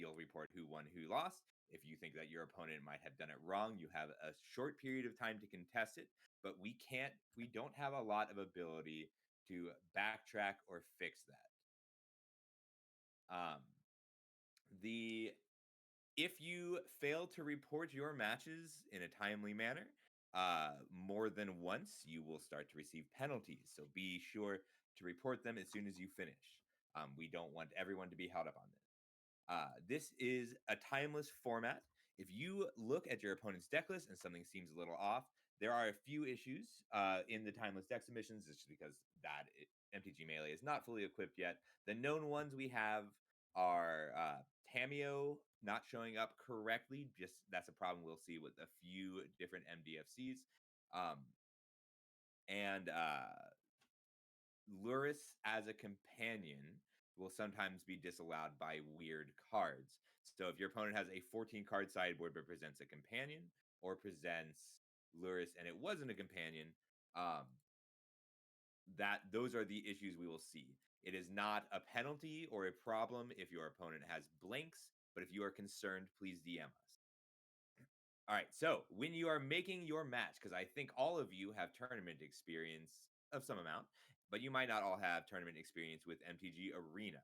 you'll report who won, who lost. If you think that your opponent might have done it wrong, you have a short period of time to contest it, but we don't have a lot of ability to backtrack or fix that. The If you fail to report your matches in a timely manner, more than once, you will start to receive penalties. So be sure to report them as soon as you finish. We don't want everyone to be held up on this. This is a timeless format. If you look at your opponent's deck list and something seems a little off, there are a few issues in the timeless deck submissions. It's just because MTG Melee is not fully equipped yet. The known ones we have are Tameo not showing up correctly. Just that's a problem we'll see with a few different MDFCs. And Lurrus as a companion will sometimes be disallowed by weird cards. So if your opponent has a 14 card sideboard but presents a companion or presents Lurrus and it wasn't a companion, those are the issues we will see. It is not a penalty or a problem if your opponent has blanks, but if you are concerned, please DM us. All right, so when you are making your match, because I think all of you have tournament experience of some amount, but you might not all have tournament experience with MTG Arena.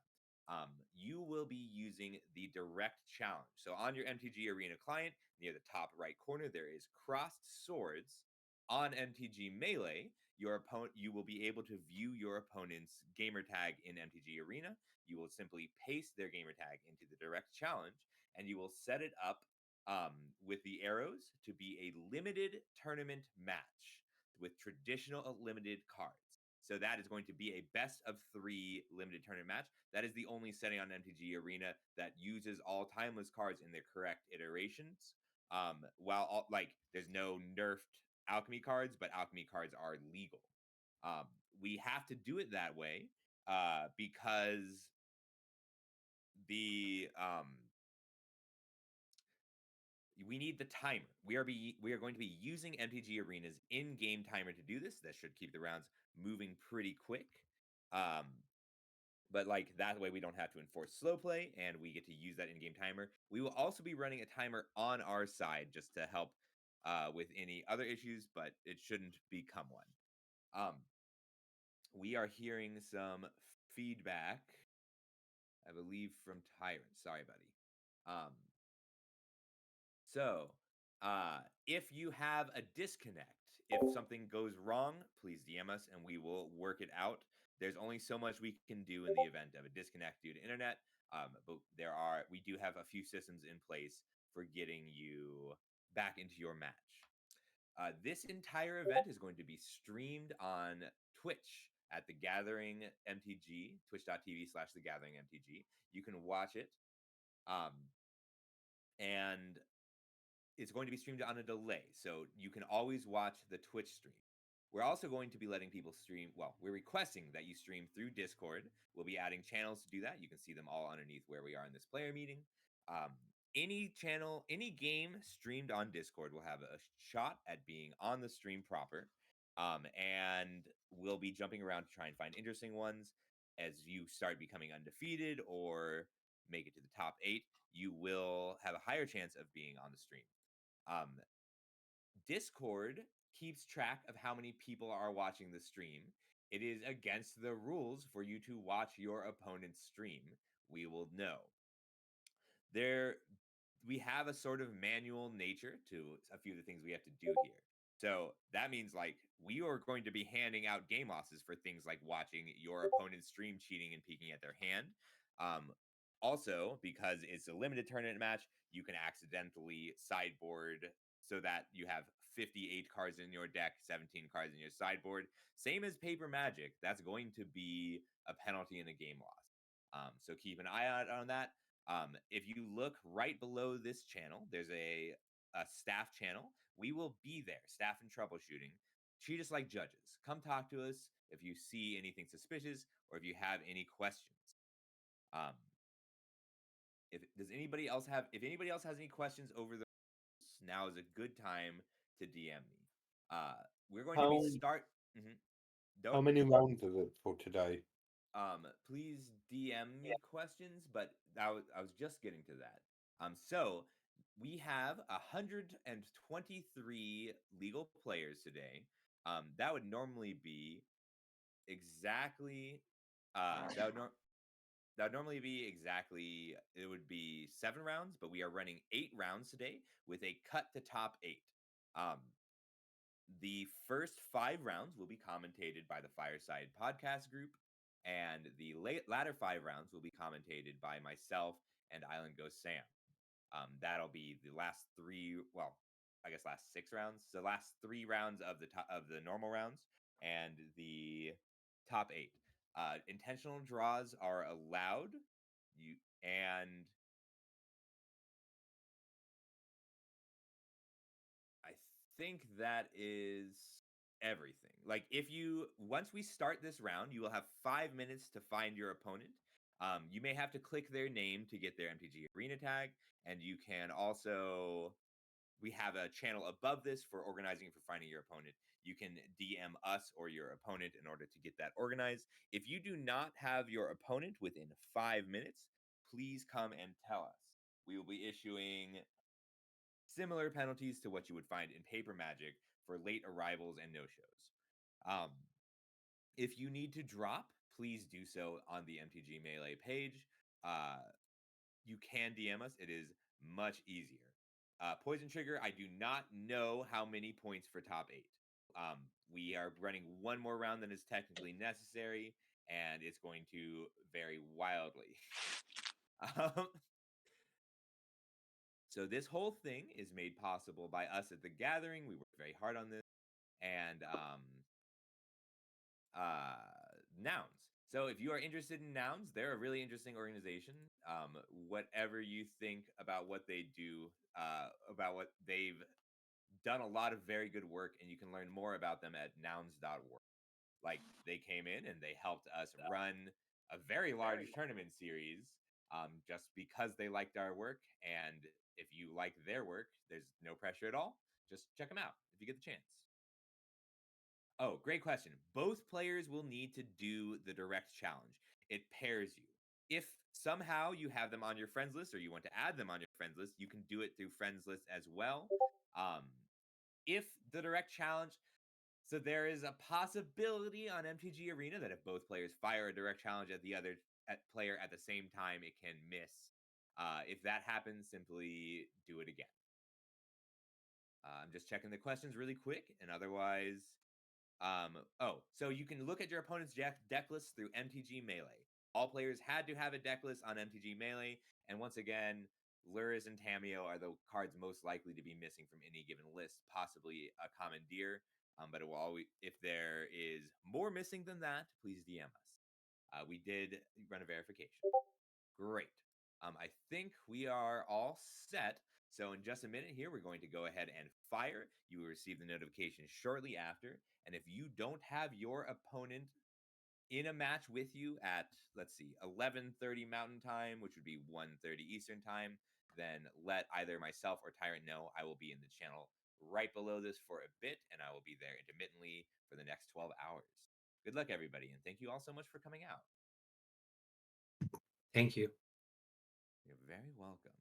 You will be using the direct challenge. So on your MTG Arena client, near the top right corner, there is crossed swords. On MTG Melee, you will be able to view your opponent's gamertag in MTG Arena. You will simply paste their gamertag into the direct challenge, and you will set it up with the arrows to be a limited tournament match with traditional limited cards. So that is going to be a best of 3 limited tournament match. That is the only setting on MTG Arena that uses all timeless cards in their correct iterations. There's no nerfed alchemy cards, but alchemy cards are legal. We have to do it that way because we need the timer. We are going to be using MTG Arena's in-game timer to do this. That should keep the rounds moving pretty quick. But that way we don't have to enforce slow play and we get to use that in-game timer. We will also be running a timer on our side just to help with any other issues, but it shouldn't become one. We are hearing some feedback, I believe, from Tyrant. Sorry, buddy. So, if you have a disconnect, if something goes wrong, please DM us and we will work it out. There's only so much we can do in the event of a disconnect due to internet, but we do have a few systems in place for getting you back into your match. This entire event is going to be streamed on Twitch at The Gathering MTG, twitch.tv/The Gathering MTG. You can watch it. And it's going to be streamed on a delay, so you can always watch the Twitch stream. We're also going to be letting people stream. Well, we're requesting that you stream through Discord. We'll be adding channels to do that. You can see them all underneath where we are in this player meeting. Any channel, any game streamed on Discord will have a shot at being on the stream proper. And we'll be jumping around to try and find interesting ones. As you start becoming undefeated or make it to the top 8, you will have a higher chance of being on the stream. Discord keeps track of how many people are watching the stream. It is against the rules for you to watch your opponent's stream. We will know. We have a sort of manual nature to a few of the things we have to do here. So that means we are going to be handing out game losses for things like watching your opponent's stream, cheating and peeking at their hand. Also, because it's a limited tournament match, you can accidentally sideboard so that you have 58 cards in your deck, 17 cards in your sideboard. Same as Paper Magic, that's going to be a penalty and a game loss. So keep an eye out on that. If you look right below this channel, there's a staff channel. We will be there, staff and troubleshooting. Treat us like judges. Come talk to us if you see anything suspicious or if you have any questions. If anybody else has any questions over the now is a good time to DM me. We're going to be start. How many rounds is it for today? Please DM me questions, but I was just getting to that. So we have 123 legal players today. That would normally be exactly uh that would nor- that would normally be exactly, it would be 7 rounds, but we are running 8 rounds today with a cut to top 8. Um, the first 5 rounds will be commentated by the Fireside Podcast Group, and the latter 5 rounds will be commentated by myself and Island Ghost Sam. That'll be the last three, well, I guess last 6 rounds. So last 3 rounds of the normal rounds and the top 8. Intentional draws are allowed. You and I think that is everything. Like, if you once we start this round, you will have 5 minutes to find your opponent. You may have to click their name to get their MTG Arena tag, and you can also, we have a channel above this for organizing for finding your opponent. You can DM us or your opponent in order to get that organized. If you do not have your opponent within 5 minutes, please come and tell us. We will be issuing similar penalties to what you would find in Paper Magic for late arrivals and no shows. Um, if you need to drop, please do so on the MTG Melee page. Uh, you can DM us. It is much easier. Poison Trigger, I do not know how many points for top 8. We are running one more round than is technically necessary, and it's going to vary wildly. um, so this whole thing is made possible by us at the Gathering. We worked very hard on this, and Nouns. So if you are interested in Nouns, they're a really interesting organization. Whatever you think about what they do, about what they've done, a lot of very good work, and you can learn more about them at nouns.org. Like, they came in and they helped us run a very large tournament series, just because they liked our work. And if you like their work, there's no pressure at all. Just check them out if you get the chance. Oh, great question. Both players will need to do the direct challenge. It pairs you. If somehow you have them on your friends list or you want to add them on your friends list, you can do it through friends list as well. Um, if the direct challenge, so there is a possibility on MTG Arena that if both players fire a direct challenge at the other player at the same time, it can miss. If that happens, simply do it again. I'm just checking the questions really quick, and otherwise, so you can look at your opponent's deck list through MTG Melee. All players had to have a deck list on MTG Melee, and once again, Lurrus and Tamiyo are the cards most likely to be missing from any given list, possibly a Commandeer. But it will always, if there is more missing than that, please DM us. We did run a verification. Great. I think we are all set. So in just a minute here, we're going to go ahead and fire. You will receive the notification shortly after. And if you don't have your opponent in a match with you at, let's see, 11:30 Mountain Time, which would be 1:30 Eastern Time, then let either myself or Tyrant know. I will be in the channel right below this for a bit, and I will be there intermittently for the next 12 hours. Good luck, everybody, and thank you all so much for coming out. Thank you. You're very welcome.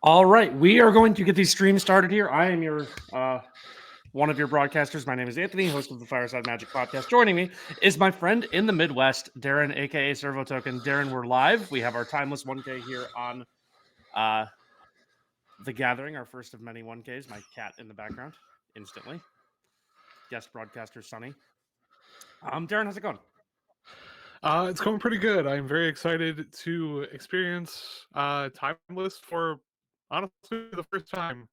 All right, we are going to get these streams started here. I am your one of your broadcasters. My name is Anthony, host of the Fireside Magic podcast. Joining me is my friend in the Midwest, Darren, aka Servo Token. Darren, we're live. We have our timeless 1K here on The Gathering, our first of many 1Ks. My cat in the background, instantly. Guest broadcaster Sunny. Darren, how's it going? It's going pretty good. I'm very excited to experience Timeless for honestly the first time.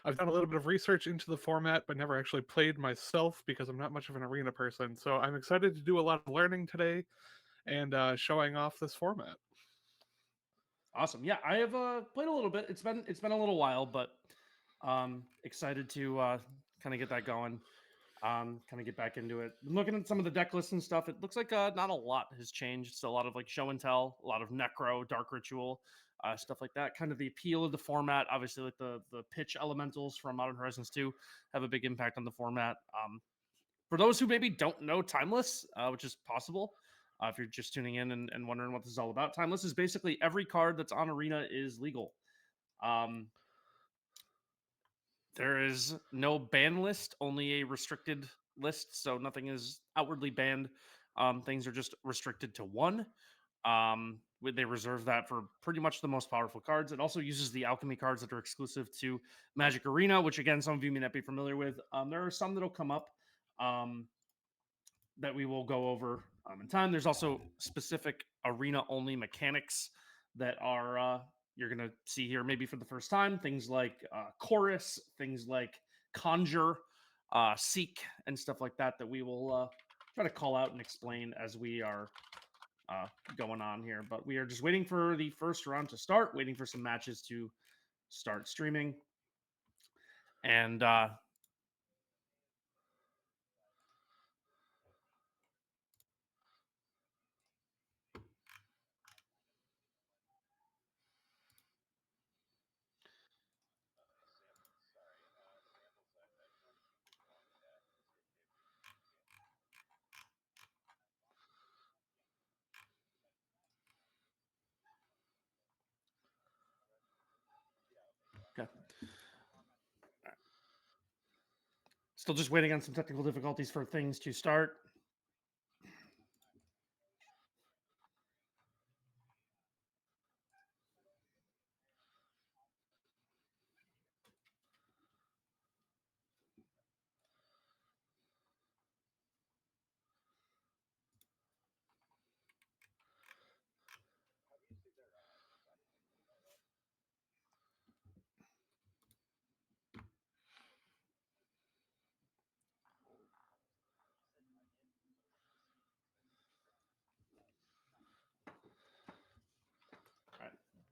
I've done a little bit of research into the format, but never actually played myself because I'm not much of an arena person. So I'm excited to do a lot of learning today and showing off this format. Awesome. Yeah, I have played a little bit. It's been a little while, but excited to kind of get that going. Kind of get back into it. Looking at some of the deck lists and stuff, it looks like not a lot has changed. So a lot of like show and tell, a lot of necro, dark ritual, stuff like that. Kind of the appeal of the format. Obviously, like the pitch elementals from Modern Horizons 2 have a big impact on the format. For those who maybe don't know Timeless, which is possible, if you're just tuning in and wondering what this is all about, Timeless is basically every card that's on Arena is legal. There is no ban list, only a restricted list, so nothing is outwardly banned. Things are just restricted to one. They reserve that for pretty much the most powerful cards. It also uses the alchemy cards that are exclusive to Magic Arena, which again, some of you may not be familiar with. There are some that'll come up that we will go over in time. There's also specific arena only mechanics that are you're going to see here maybe for the first time. Things like chorus, things like conjure, seek, and stuff like that that we will try to call out and explain as we are going on here. But we are just waiting for the first round to start, waiting for some matches to start streaming. And okay. Still just waiting on some technical difficulties for things to start.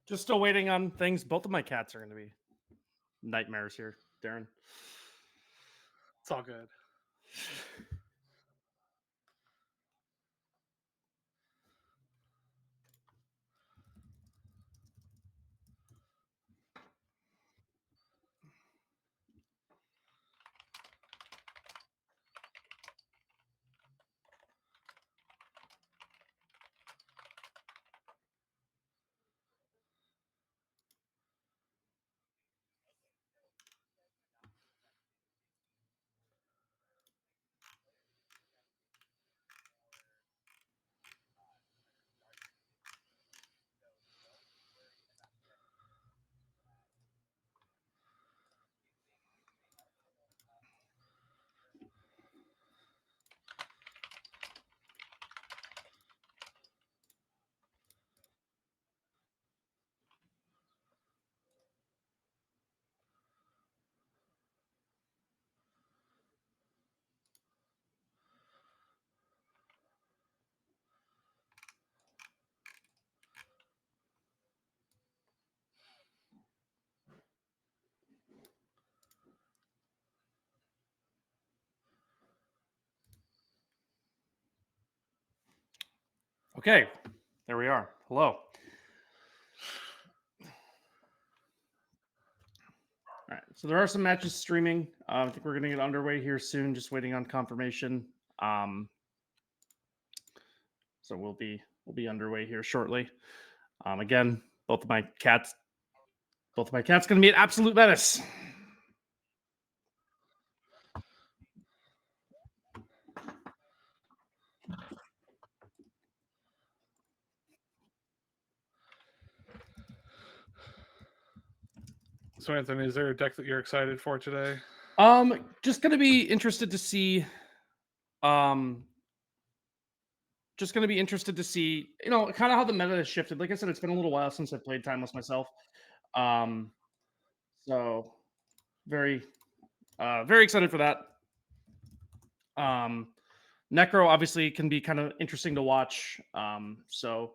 Just still waiting on things. Both of my cats are going to be nightmares here, Darren. It's all good. Okay, there we are. Hello. All right, so there are some matches streaming. I think we're going to get underway here soon. Just waiting on confirmation. So we'll be underway here shortly. Again, both of my cats going to be an absolute menace. So Anthony, is there a deck that you're excited for today? Just going to be interested to see. Just going to be interested to see, kind of how the meta has shifted. Like I said, it's been a little while since I've played Timeless myself. So very very excited for that. Necro obviously can be kind of interesting to watch. So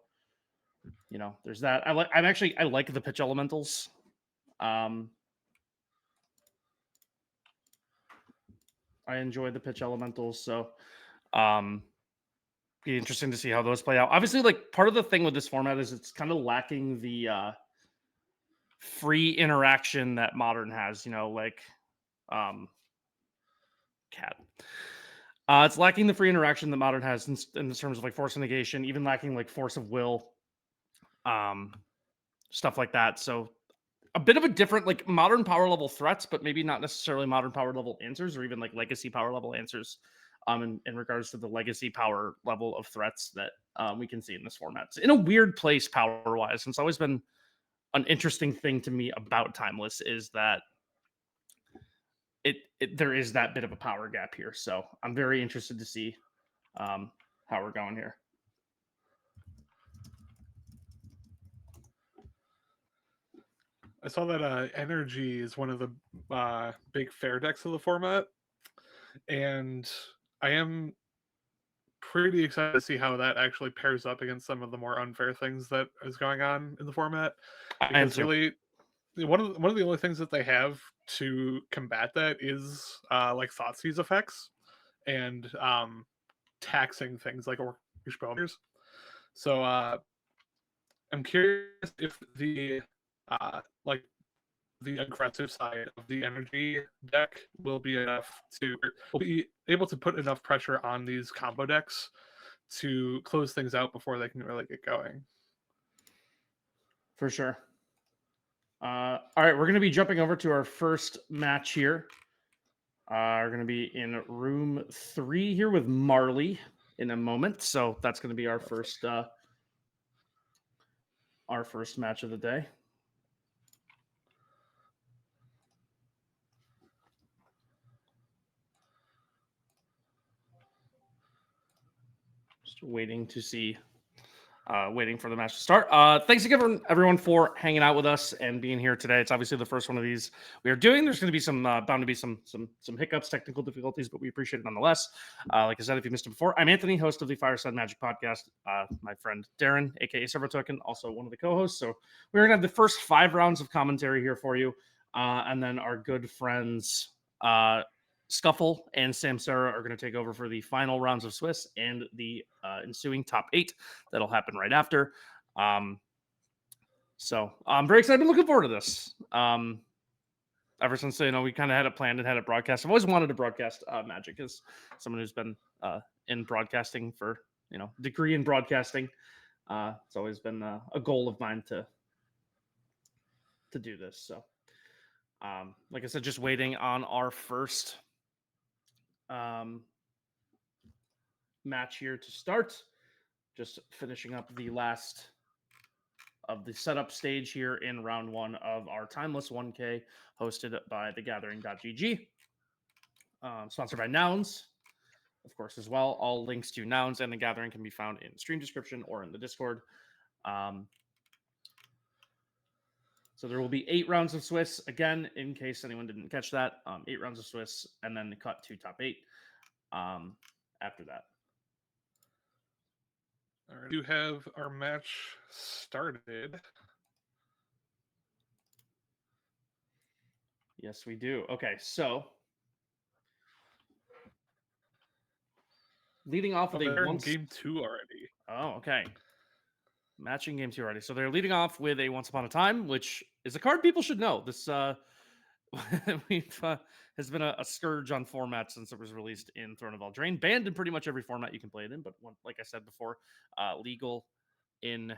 there's that. I like the pitch elementals. I enjoy the pitch elementals, so be interesting to see how those play out. Obviously, like part of the thing with this format is it's kind of lacking the free interaction that Modern has. Cat. It's lacking the free interaction that Modern has in terms of like force of negation, even lacking like force of will, stuff like that. So a bit of a different like Modern power level threats, but maybe not necessarily Modern power level answers or even like legacy power level answers. In regards to the legacy power level of threats that we can see in this format. It's in a weird place power wise. And it's always been an interesting thing to me about Timeless is that there is that bit of a power gap here. So I'm very interested to see how we're going here. I saw that Energy is one of the big fair decks of the format, and I am pretty excited to see how that actually pairs up against some of the more unfair things that is going on in the format. Because really, one of the only things that they have to combat that is like Thoughtseize effects and taxing things like Orcish Boners. So I'm curious if the like the aggressive side of the Energy deck will be able to put enough pressure on these combo decks to close things out before they can really get going. For sure. All right, we're going to be jumping over to our first match here. We're going to be in room 3 here with Marley in a moment. So that's going to be our first match of the day. Just waiting to see. Waiting for the match to start. Thanks again, everyone, for hanging out with us and being here today. It's obviously the first one of these we are doing. There's going to be some bound to be some hiccups, technical difficulties, but we appreciate it nonetheless. Like I said, if you missed it before, I'm Anthony, host of the Fireside Magic podcast. My friend Darren, aka Servo Token, also one of the co-hosts. So we're going to have the first 5 rounds of commentary here for you, and then our good friends Scuffle and Samsara are going to take over for the final rounds of Swiss and the ensuing top 8 that'll happen right after. So I'm very excited. I've been looking forward to this. Ever since we kind of had it planned and had it broadcast. I've always wanted to broadcast Magic as someone who's been in broadcasting for degree in broadcasting. It's always been a goal of mine to do this. So like I said, just waiting on our first match here to start. Just finishing up the last of the setup stage here in round 1 of our Timeless 1K, hosted by thegathering.gg. Sponsored by Nouns, of course, as well. All links to Nouns and The Gathering can be found in the stream description or in the Discord. So there will be 8 rounds of Swiss, again, in case anyone didn't catch that. 8 rounds of Swiss, and then the cut to top 8 after that. All right, we do have our match started. Yes, we do. Okay, so leading off with game 2 already. Oh, okay. Matching game 2 already. So they're leading off with a Once Upon a Time, which is a card people should know. This has been a scourge on formats since it was released in Throne of Eldraine. Banned in pretty much every format you can play it in, but like I said before, legal in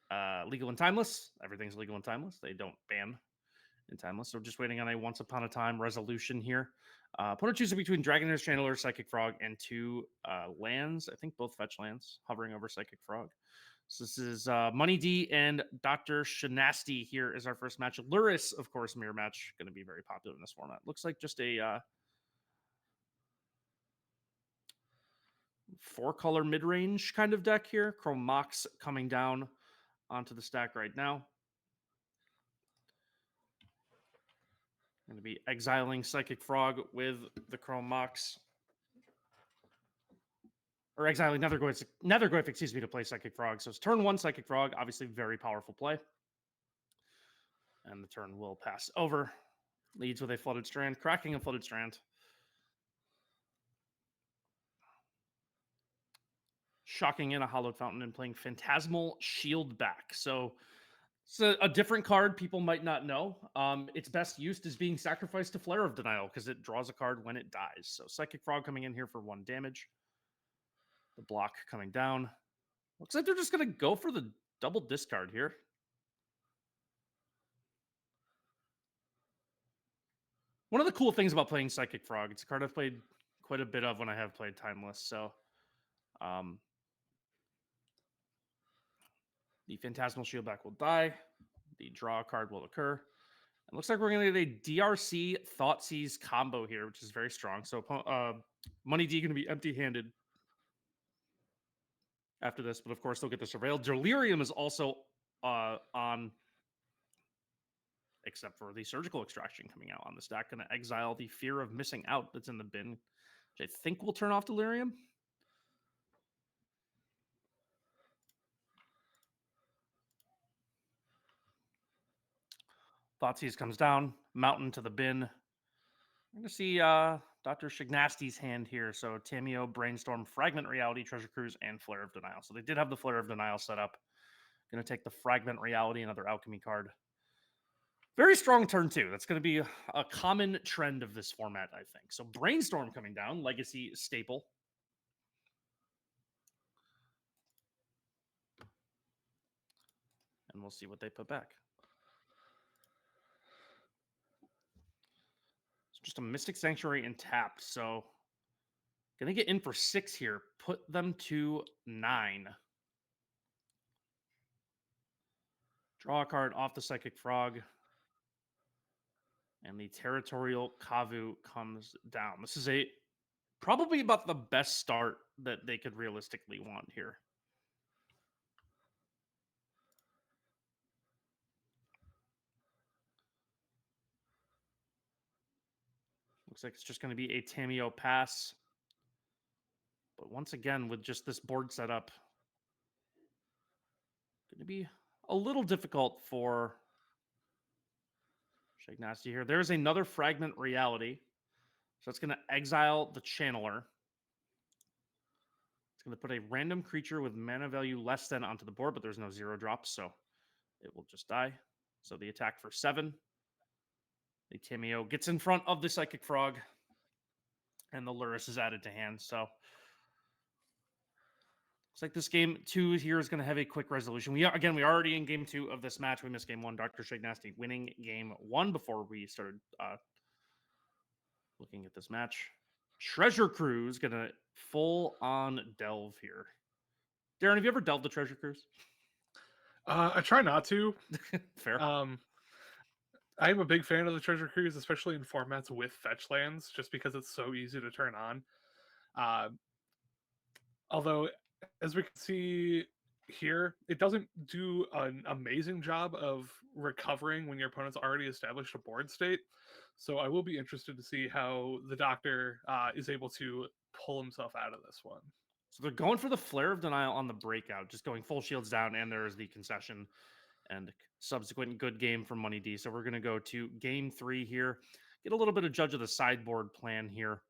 Timeless. Everything's legal in Timeless. They don't ban in Timeless. So just waiting on a Once Upon a Time resolution here. Opponent choosing between Dragon's Channeler, Psychic Frog, and 2 lands. I think both fetch lands hovering over Psychic Frog. So this is Money D and Dr. Shanasty here is our first match. Luris, of course, mirror match. Going to be very popular in this format. Looks like just a 4-color mid-range kind of deck here. Chrome Mox coming down onto the stack right now. Going to be exiling Psychic Frog with the Chrome Mox. Or exiling Nethergoyf, excuse me, to play Psychic Frog. So it's turn 1 Psychic Frog, obviously very powerful play. And the turn will pass over. Leads with a Flooded Strand, cracking a Flooded Strand. Shocking in a Hallowed Fountain and playing Phantasmal Shield back. So it's a different card people might not know. Its best used is being sacrificed to Flare of Denial because it draws a card when it dies. So Psychic Frog coming in here for 1 damage. The block coming down. Looks like they're just going to go for the double discard here. One of the cool things about playing Psychic Frog, it's a card I've played quite a bit of when I have played Timeless. So the Phantasmal Shieldback will die. The draw card will occur. It looks like we're going to get a DRC Thoughtseize combo here, which is very strong. So Money D going to be empty-handed after this, but of course they'll get the Surveil. Delirium is also on, except for the Surgical Extraction coming out on the stack. Going to exile the Fear of Missing Out that's in the bin, which I think will turn off Delirium. Thoughtseize comes down, Mountain to the bin. I'm going to see Dr. Shignasty's hand here. So Tamiyo, Brainstorm, Fragment Reality, Treasure Cruise, and Flare of Denial. So they did have the Flare of Denial set up. Going to take the Fragment Reality, another Alchemy card. Very strong turn 2. That's going to be a common trend of this format, I think. So Brainstorm coming down, Legacy staple. And we'll see what they put back. Just a Mystic Sanctuary and tapped. So gonna get in for 6 here. Put them to 9. Draw a card off the Psychic Frog. And the Territorial Kavu comes down. This is probably about the best start that they could realistically want here. Looks like it's just going to be a Tamiyo pass. But once again, with just this board setup, going to be a little difficult for Shignasty here. There's another Fragment Reality. So it's going to exile the Channeler. It's going to put a random creature with mana value less than onto the board, but there's no 0 drops, so it will just die. So the attack for 7. The Tamiyo gets in front of the Psychic Frog, and the Lurrus is added to hand. So looks like this game 2 here is going to have a quick resolution. We're already in game 2 of this match. We missed game 1. Dr. Shignasty winning game 1 before we started looking at this match. Treasure Cruise going to full on delve here. Darren, have you ever delved the Treasure Cruise? I try not to. Fair. I'm a big fan of the Treasure Cruise, especially in formats with fetch lands, just because it's so easy to turn on. Although, as we can see here, it doesn't do an amazing job of recovering when your opponent's already established a board state. So I will be interested to see how the Doctor is able to pull himself out of this one. So they're going for the Flare of Denial on the breakout, just going full shields down, and there's the concession and subsequent good game from Money D. So we're going to go to game 3 here. Get a little bit of judge of the sideboard plan here.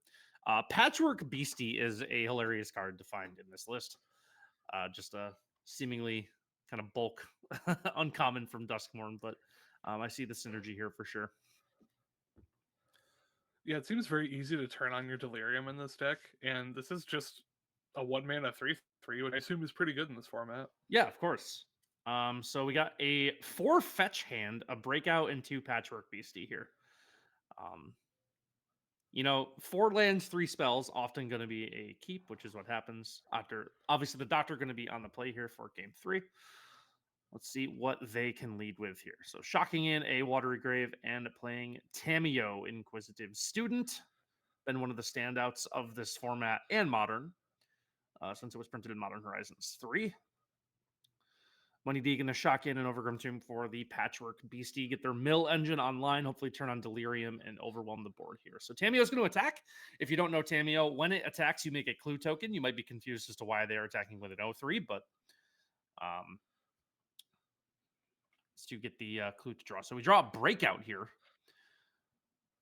Patchwork Beastie is a hilarious card to find in this list. Just a seemingly kind of bulk uncommon from Duskmourn, but I see the synergy here for sure. Yeah, it seems very easy to turn on your Delirium in this deck, and this is just a 1-mana 3/3, which I assume is pretty good in this format. Yeah, of course. So we got a 4 fetch hand, a breakout, and 2 Patchwork Beastie here. 4 lands, 3 spells, often going to be a keep, which is what happens after. Obviously, the Doctor going to be on the play here for game 3. Let's see what they can lead with here. So shocking in a Watery Grave and playing Tamiyo, Inquisitive Student. Been one of the standouts of this format and Modern, since it was printed in Modern Horizons 3. Money D going to shock in an Overgrown Tomb for the Patchwork Beastie. Get their mill engine online. Hopefully turn on Delirium and overwhelm the board here. So Tamiyo's going to attack. If you don't know Tamiyo, when it attacks, you make a clue token. You might be confused as to why they are attacking with an 0-3, but let's do get the clue to draw. So we draw a Breakout here.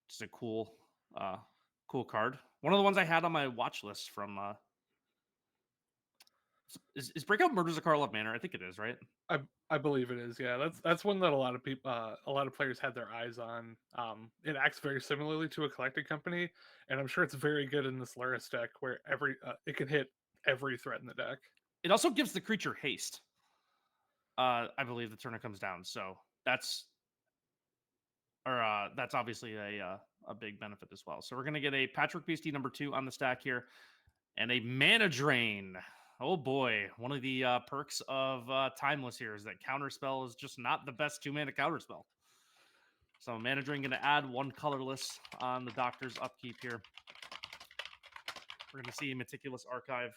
Just a cool card. One of the ones I had on my watch list from is Breakout Murders of Karlov Manor? I think it is, right? I believe it is. Yeah, that's one that a lot of people, a lot of players had their eyes on. It acts very similarly to a collected company, and I'm sure it's very good in this Luris deck where it can hit every threat in the deck. It also gives the creature haste. I believe the turn it comes down, so that's obviously a big benefit as well. So we're gonna get a Patchwork Beastie number 2 on the stack here, and a Mana Drain. Oh boy, one of the perks of Timeless here is that Counterspell is just not the best 2-mana counterspell. So Mana Drain going to add 1 colorless on the Doctor's upkeep here. We're going to see Meticulous Archive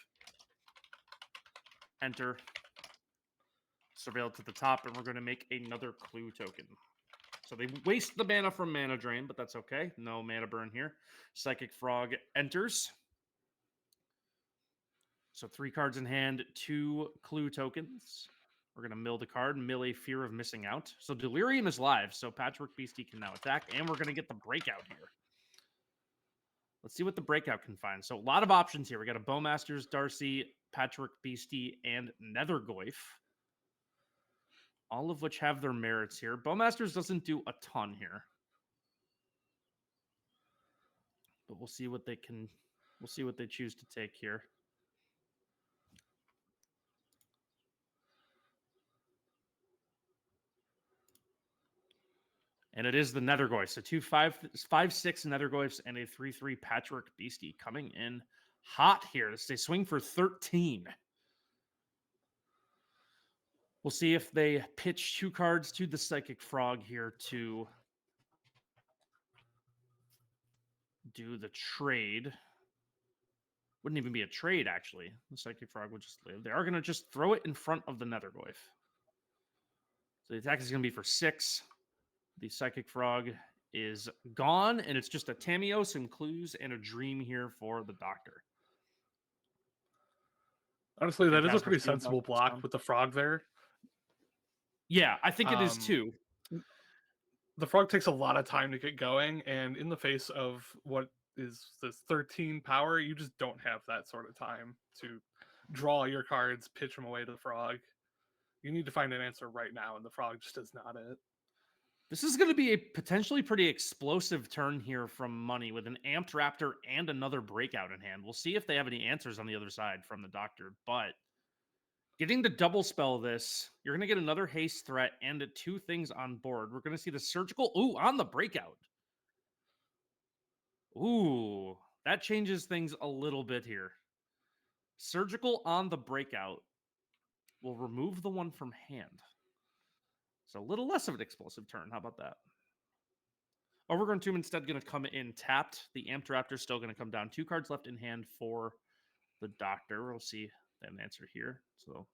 enter. Surveil to the top, and we're going to make another clue token. So they waste the mana from Mana Drain, but that's okay. No mana burn here. Psychic Frog enters. So 3 cards in hand, 2 clue tokens. We're going to mill the card, mill a Fear of Missing Out. So Delirium is live, so Patchwork Beastie can now attack, and we're going to get the Breakout here. Let's see what the Breakout can find. So a lot of options here. We got a Bowmasters, Darcy, Patchwork Beastie, and Nethergoyf. All of which have their merits here. Bowmasters doesn't do a ton here. But we'll see what they choose to take here. And it is the Nethergoyf. So 2 5/6 Nethergoyfs and a 3/3 Patchwork Beastie coming in hot here. They swing for 13. We'll see if they pitch 2 cards to the Psychic Frog here to do the trade. Wouldn't even be a trade, actually. The Psychic Frog would just live. They are going to just throw it in front of the Nethergoyf. So the attack is going to be for 6. The Psychic Frog is gone, and it's just a Tamiyo, some clues, and a dream here for the Doctor. Honestly, that is a pretty sensible block with the frog there. Yeah, I think it is too. The frog takes a lot of time to get going, and in the face of what is this 13 power, you just don't have that sort of time to draw your cards, pitch them away to the frog. You need to find an answer right now, and the frog just is not it. This is going to be a potentially pretty explosive turn here from Money with an Amped Raptor and another Breakout in hand. We'll see if they have any answers on the other side from the Doctor, but getting to double spell this, you're going to get another haste threat and 2 things on board. We're going to see the Surgical, on the Breakout. Ooh, that changes things a little bit here. Surgical on the Breakout will remove the 1 from hand. So a little less of an explosive turn. How about that? Overgrown Tomb instead going to come in tapped. The Amped Raptor still going to come down. 2 cards left in hand for the Doctor. We'll see an answer here. So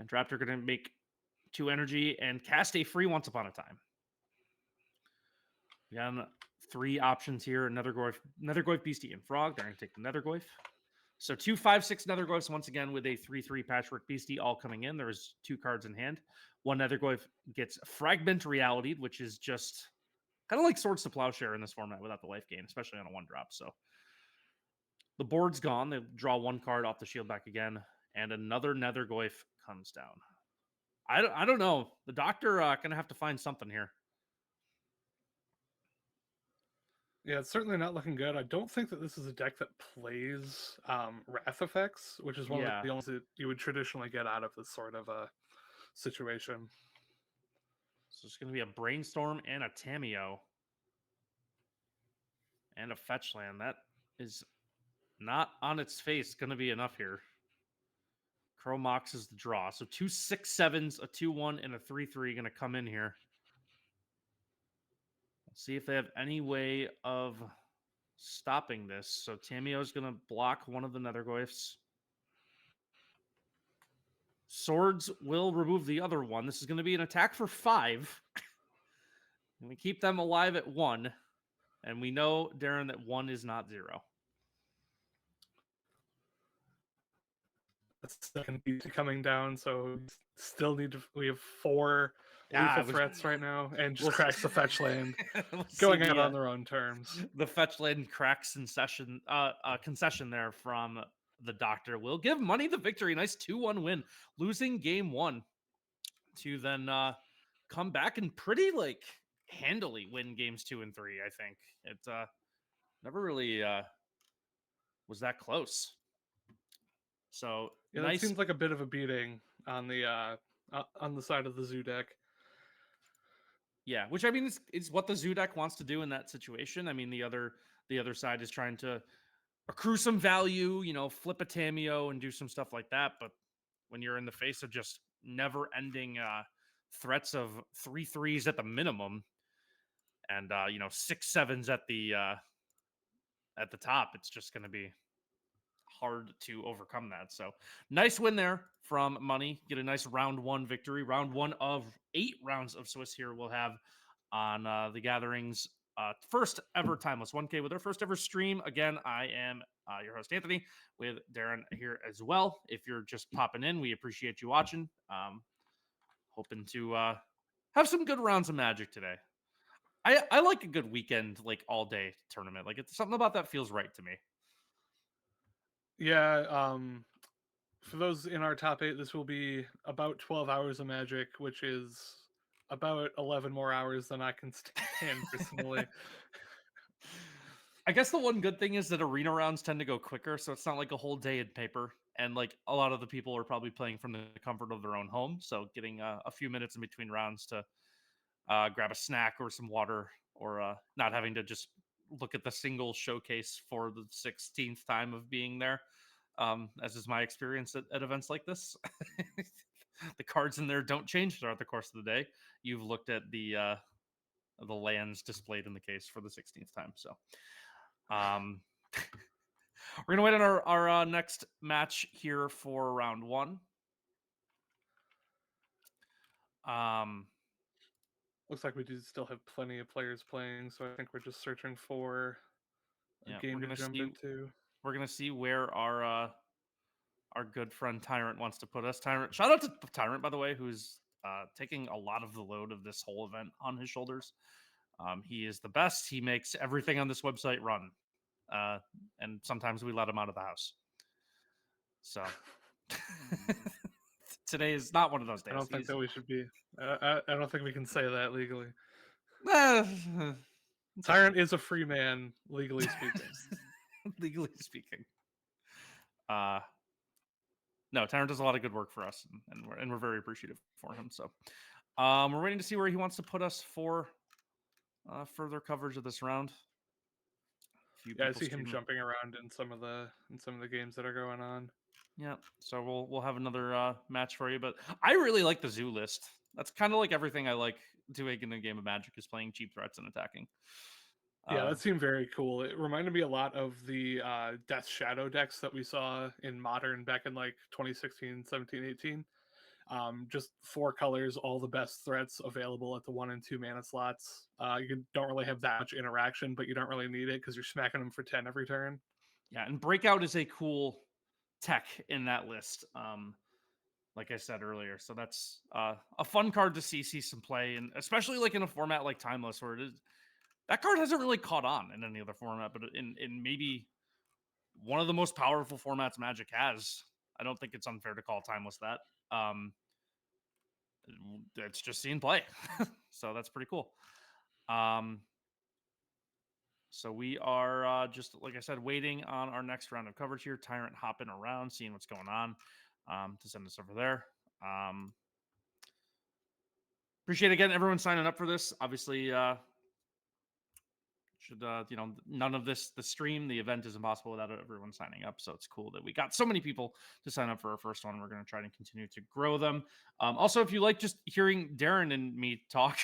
Amped Raptor going to make 2 energy and cast a free Once Upon a Time. We got 3 options here. Nethergoyf, Beastie, and Frog. They're going to take the Nethergoyf. So 2 5/6 Nethergoyfs once again with a 3/3 Patchwork Beastie all coming in. There's 2 cards in hand. 1 Nethergoyf gets Fragment Reality, which is just kind of like Swords to Plowshare in this format without the life gain, especially on a 1-drop. So the board's gone. They draw 1 card off the shield back again, and another Nethergoyf comes down. I don't know. The Doctor gonna have to find something here. Yeah, it's certainly not looking good. I don't think that this is a deck that plays Wrath Effects, which is one of the ones that you would traditionally get out of this sort of a situation. So it's going to be a Brainstorm and a Tamiyo. And a Fetch Land. That is not on its face going to be enough here. Crow Mox is the draw. So 2 6/7s, a 2/1, and a 3/3 going to come in here. See if they have any way of stopping this. So Tamiyo is going to block one of the Nethergoyfs. Swords will remove the other one. This is going to be an attack for 5. And we keep them alive at 1. And we know, Darren, that 1 is not 0. That's the second piece coming down, so still need to. We have 4 Yeah, lethal threats right now, and just we'll cracks the fetch land, We'll going see out the, on their own terms. The fetch land cracks concession there from the Doctor will give Money the victory. Nice 2-1 win, losing game 1 to then come back and pretty handily win games 2 and 3. I think it never really was that close. So yeah, nice. That seems like a bit of a beating on the side of the zoo deck. Yeah, which I mean is what the zoo deck wants to do in that situation. I mean the other side is trying to accrue some value, flip a Tamiyo and do some stuff like that. But when you're in the face of just never-ending threats of 3/3s at the minimum, and 6/7s at the top, it's just going to be hard to overcome that. So nice win there from Money. Get a nice round 1 victory. Round 1 of 8 rounds of Swiss here we'll have on the Gatherings first ever Timeless 1K with our first ever stream. Again, I am your host Anthony with Darren here as well. If you're just popping in, we appreciate you watching. Hoping to have some good rounds of Magic today. I like a good weekend, all day tournament. It's something about that feels right to me. Yeah, for those in our top 8, this will be about 12 hours of Magic, which is about 11 more hours than I can stand personally. I guess the one good thing is that arena rounds tend to go quicker, so it's not like a whole day in paper. And a lot of the people are probably playing from the comfort of their own home, so getting a few minutes in between rounds to grab a snack or some water, or not having to just look at the single showcase for the 16th time of being there, as is my experience at events like this. The cards in there don't change throughout the course of the day. You've looked at the lands displayed in the case for the 16th time. So we're gonna wait on our next match here for round 1. Looks like we do still have plenty of players playing, so I think we're just searching for a game to jump into. We're gonna see where our good friend Tyrant wants to put us. Tyrant, shout out to Tyrant, by the way, who's taking a lot of the load of this whole event on his shoulders. He is the best. He makes everything on this website run, and sometimes we let him out of the house. So today is not one of those days. I don't think that we should be. I don't think we can say that legally. Tyrant is a free man, legally speaking. Legally speaking. No, Tyrant does a lot of good work for us, and we're very appreciative for him. So we're waiting to see where he wants to put us for further coverage of this round. Yeah, I see him jumping around in some of the games that are going on. Yeah, so we'll have another match for you, but I really like the zoo list. That's kind of like everything I like doing in a game of Magic is playing cheap threats and attacking. Yeah, that seemed very cool. It reminded me a lot of the Death Shadow decks that we saw in Modern back in 2016, 17, 18. Just 4 colors, all the best threats available at the 1 and 2 mana slots. You don't really have that much interaction, but you don't really need it because you're smacking them for 10 every turn. Yeah, and Breakout is a cool tech in that list. Like I said earlier, so that's a fun card to see some play, and especially in a format like Timeless, where it is. That card hasn't really caught on in any other format, but in maybe one of the most powerful formats Magic has. I don't think it's unfair to call Timeless that. It's just seeing play. So that's pretty cool. So we are just, like I said, waiting on our next round of coverage here. Tyrant hopping around, seeing what's going on to send us over there. Appreciate again everyone signing up for this. Obviously, none of the stream, the event is impossible without everyone signing up. So it's cool that we got so many people to sign up for our first one. We're going to try to continue to grow them. Also, if you like just hearing Darren and me talk,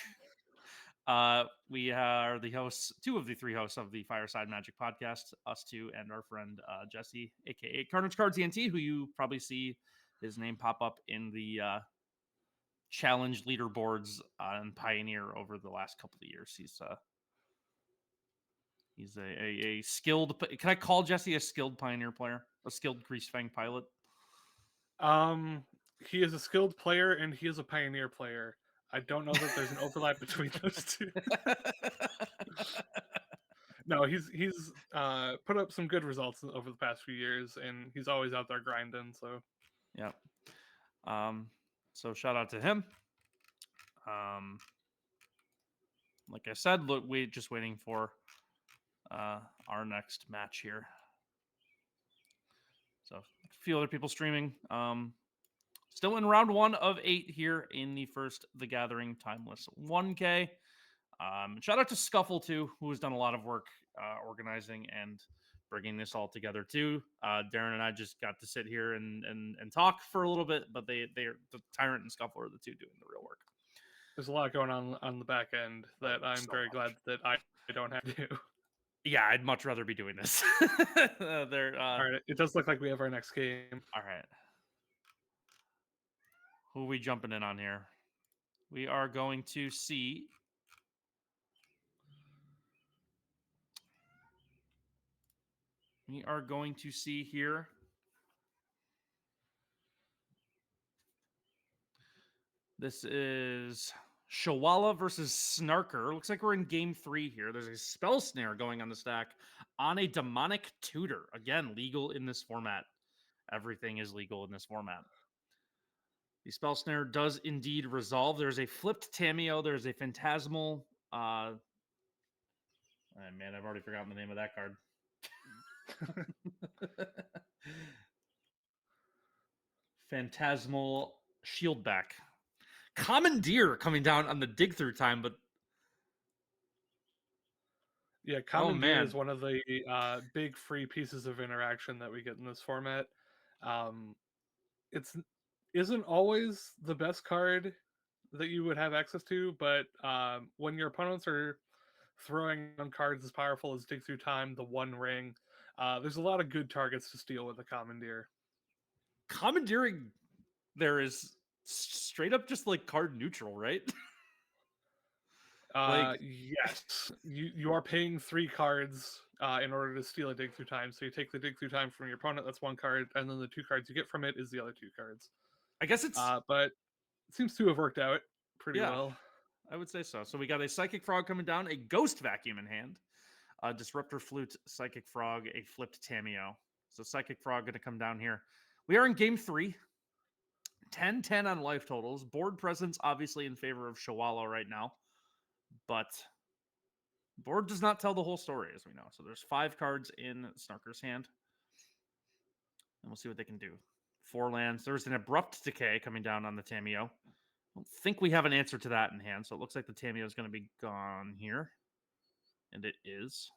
we are the hosts, 2 of the 3 hosts of the Fireside Magic podcast, us 2 and our friend Jesse, aka Carnage Card TNT, who you probably see his name pop up in the challenge leaderboards on Pioneer over the last couple of years. He's a skilled. Can I call Jesse a skilled Pioneer player? A skilled Greasefang pilot? He is a skilled player and he is a Pioneer player. I don't know that there's an overlap between those two. No, he's put up some good results over the past few years, and he's always out there grinding. So, yeah. So shout out to him. Like I said, look, we're just waiting for our next match here. So a few other people streaming. Still in round 1 of 8 here in the first The Gathering Timeless 1K. Shout out to Scuffle too, who has done a lot of work organizing and bringing this all together too. Darren and I just got to sit here and talk for a little bit, but they're the Tyrant and Scuffle are the two doing the real work. there's a lot going on the back end that I'm so very much. glad that I don't have to do. Yeah, I'd much rather be doing this. All right, it does look like we have our next game. All right. Who are we jumping in on here? We are going to see. We are going to see here. This is Shawala versus Snarker. Looks like we're in game 3 here. There's a Spell Snare going on the stack on a Demonic Tutor. Again, legal in this format. Everything is legal in this format. The Spell Snare does indeed resolve. There's a flipped Tamiyo. There's a Phantasmal. Oh, man, I've already forgotten the name of that card. Phantasmal Shieldback. Commandeer coming down on the dig through time, but yeah, Commandeer is one of the big free pieces of interaction that we get in this format. It isn't always the best card that you would have access to, but when your opponents are throwing on cards as powerful as Dig Through Time, the One Ring, there's a lot of good targets to steal with the Commandeer. Commandeering there is straight up just like card neutral, right? Yes, you are paying 3 cards in order to steal a Dig Through Time. So you take the Dig Through Time from your opponent, that's 1 card, and then the 2 cards you get from it is the other 2 cards. I guess it's but it seems to have worked out pretty well. I would say so. So we got a Psychic Frog coming down, a Ghost Vacuum in hand, a Disruptor Flute, Psychic Frog, a flipped Tamiyo. So Psychic Frog going to come down here. We are in game 3. 10-10 on life totals. Board presence obviously in favor of Shawala right now. But board does not tell the whole story, as we know. So there's 5 cards in Snarker's hand. And we'll see what they can do. 4 lands. There's an Abrupt Decay coming down on the Tamiyo. I don't think we have an answer to that in hand, so it looks like the Tamiyo is going to be gone here. And it is.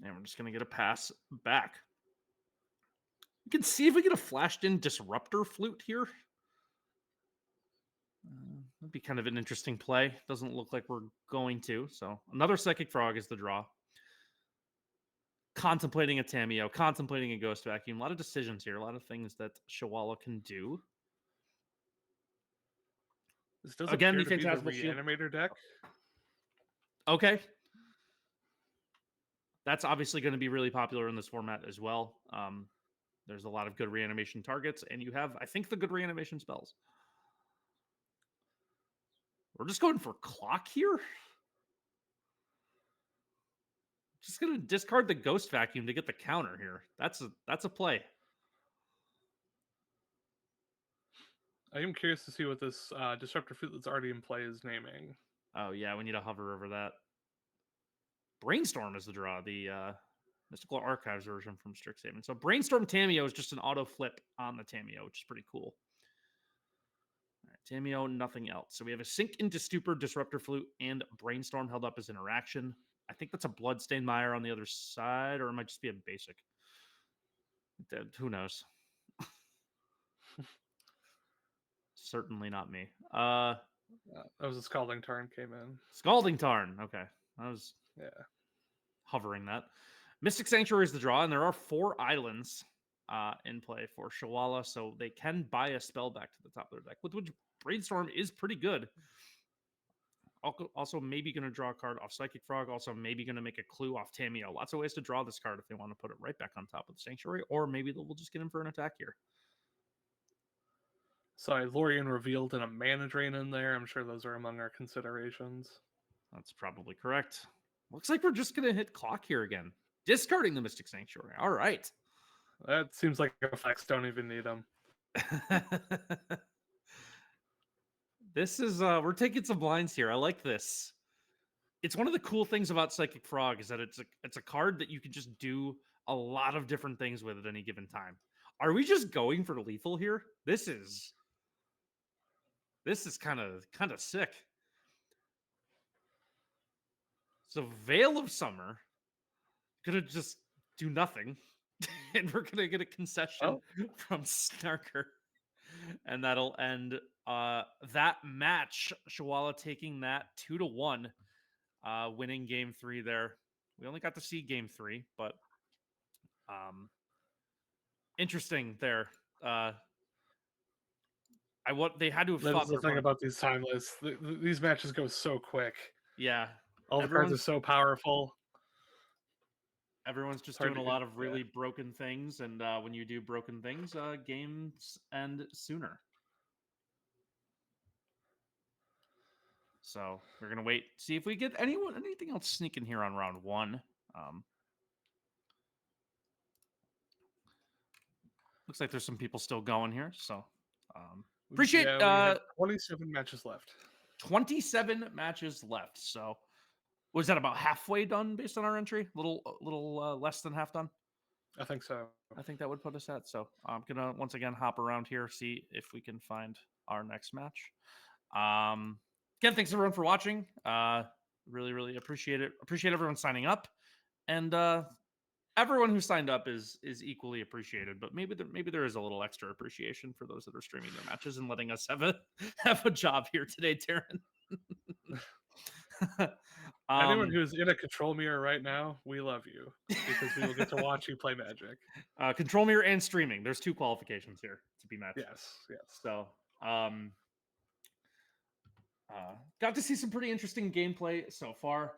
And we're just going to get a pass back. You can see if we get a flashed-in Disruptor Flute here. That'd be kind of an interesting play. Doesn't look like we're going to. So another Psychic Frog is the draw. Contemplating a Tamiyo, contemplating a Ghost Vacuum. A lot of decisions here. A lot of things that Shawala can do. This does again the appear to Phantasmal be the Reanimator deck. Okay. That's obviously going to be really popular in this format as well. There's a lot of good reanimation targets, and you have, I think, the good reanimation spells. We're just going for Clock here. Just going to discard the Ghost Vacuum to get the counter here. That's a play. I am curious to see what this Disruptor Flute that's already in play is naming. Oh, yeah, we need to hover over that. Brainstorm is the draw, the Mystical Archives version from Strixhaven. So Brainstorm Tamiyo is just an auto flip on the Tamiyo, which is pretty cool. All right, Tamiyo, nothing else. So we have a Sink into Stupor, Disruptor Flute, and Brainstorm held up as interaction. I think that's a Bloodstained Mire on the other side, or it might just be a basic. Who knows? Certainly not me. That was a Scalding Tarn came in. Scalding Tarn. Okay. I was yeah hovering that. Mystic Sanctuary is the draw, and there are 4 islands in play for Shawala, so they can buy a spell back to the top of their deck, with which Brainstorm is pretty good. Also, maybe going to draw a card off Psychic Frog. Also, maybe going to make a clue off Tamiyo. Lots of ways to draw this card if they want to put it right back on top of the Sanctuary, or maybe we'll just get him for an attack here. Sorry, Lorien revealed and a mana drain in there. I'm sure those are among our considerations. That's probably correct. Looks like we're just going to hit clock here again. Discarding the Mystic Sanctuary. All right. That seems like a flex. Don't even need them. This is we're taking some lines here. I like this. It's one of the cool things about Psychic Frog is that it's a card that you can just do a lot of different things with at any given time. Are we just going for lethal here? This is kind of sick. So Veil of Summer gonna just do nothing, and we're gonna get a concession from Snarker. And that'll end that match. Shawala taking that 2-1, winning game 3 there. We only got to see game 3, but interesting there. They had to have That's the thing about these timeless. These matches go so quick. Yeah, all the cards are so powerful. Everyone's just doing a lot of really broken things, and when you do broken things, games end sooner. So we're gonna wait, see if we get anything else sneaking here on round 1. Looks like there's some people still going here, so appreciate. We have 27 matches left. 27 matches left. So was that about halfway done based on our entry? Little less than half done. I think so. I think that would put us at. So I'm gonna once again hop around here, see if we can find our next match. Again, thanks everyone for watching. Really appreciate it. Appreciate everyone signing up, and everyone who signed up is equally appreciated. But maybe there is a little extra appreciation for those that are streaming their matches and letting us have a job here today, Darren. Anyone who's in a control mirror right now, we love you because we will get to watch you play Magic. Control mirror and streaming. There's 2 qualifications here to be matched. Yes. So, got to see some pretty interesting gameplay so far.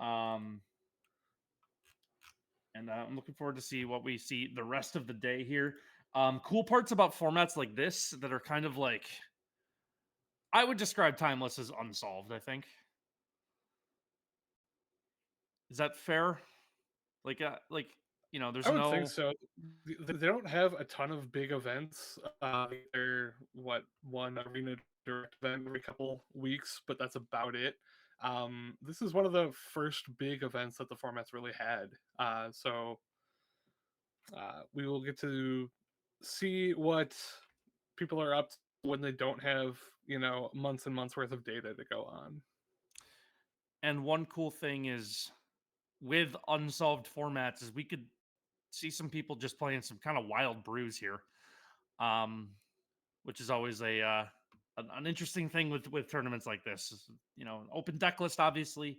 And I'm looking forward to see what we see the rest of the day here. Cool parts about formats like this that are kind of like, I would describe Timeless as unsolved, I think. Is that fair? Like, there's I would think so. They don't have a ton of big events. They're one arena direct event every couple weeks, but that's about it. This is one of the first big events that the format's really had. So we will get to see what people are up to when they don't have, months and months worth of data to go on. And one cool thing is with unsolved formats is we could see some people just playing some kind of wild brews here, which is always an interesting thing with tournaments like this. An open deck list, obviously,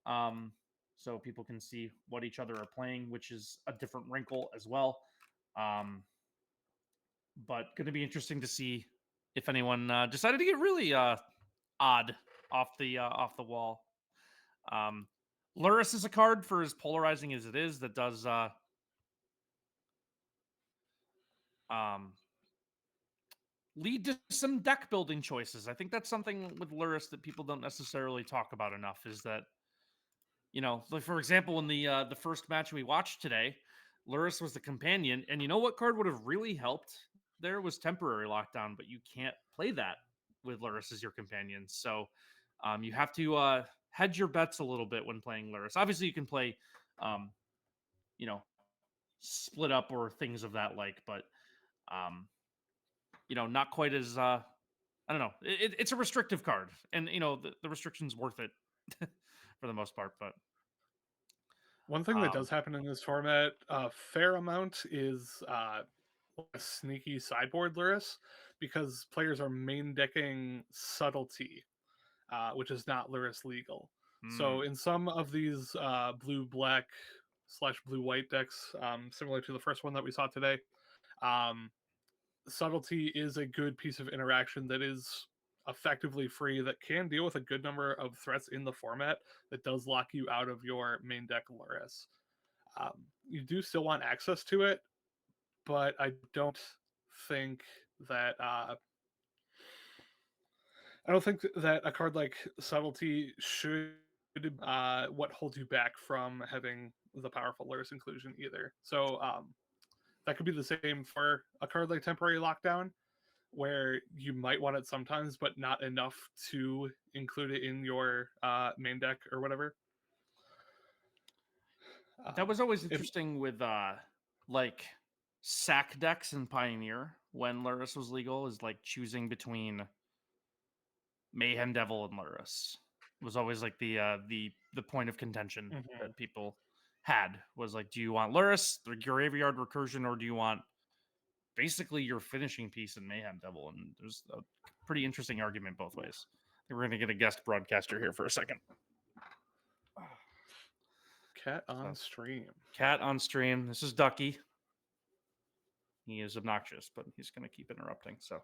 so people can see what each other are playing, which is a different wrinkle as well. But going to be interesting to see if anyone decided to get really odd off the wall. Lurrus is a card, for as polarizing as it is, that does lead to some deck building choices. I think that's something with Lurrus that people don't necessarily talk about enough, is that, like for example, in the first match we watched today, Lurrus was the companion, and you know what card would have really helped there was Temporary Lockdown, but you can't play that with Lurrus as your companion. So you have to hedge your bets a little bit when playing Lurrus. Obviously, you can play, split up or things of that like, but not quite as I don't know. It's a restrictive card, and the restriction's worth it for the most part. But one thing that does happen in this format, a fair amount, is a sneaky sideboard Lurrus, because players are main decking Subtlety, which is not Lurrus legal. So in some of these blue-black / blue-white decks, similar to the first one that we saw today. Subtlety is a good piece of interaction that is effectively free, that can deal with a good number of threats in the format, that does lock you out of your main deck Lurrus. You do still want access to it, but I don't think that a card like Subtlety should what holds you back from having the powerful Lurrus inclusion either. So that could be the same for a card like Temporary Lockdown, where you might want it sometimes, but not enough to include it in your main deck or whatever. That was always interesting with like sack decks in Pioneer when Lurrus was legal, is like choosing between Mayhem Devil and Lurrus. It was always like the point of contention that people had, was like, do you want Lurrus, the graveyard recursion, or do you want basically your finishing piece in Mayhem Devil? And there's a pretty interesting argument both ways. I think we're going to get a guest broadcaster here for a second. Cat on stream. Cat on stream. This is Ducky. He is obnoxious, but he's going to keep interrupting. So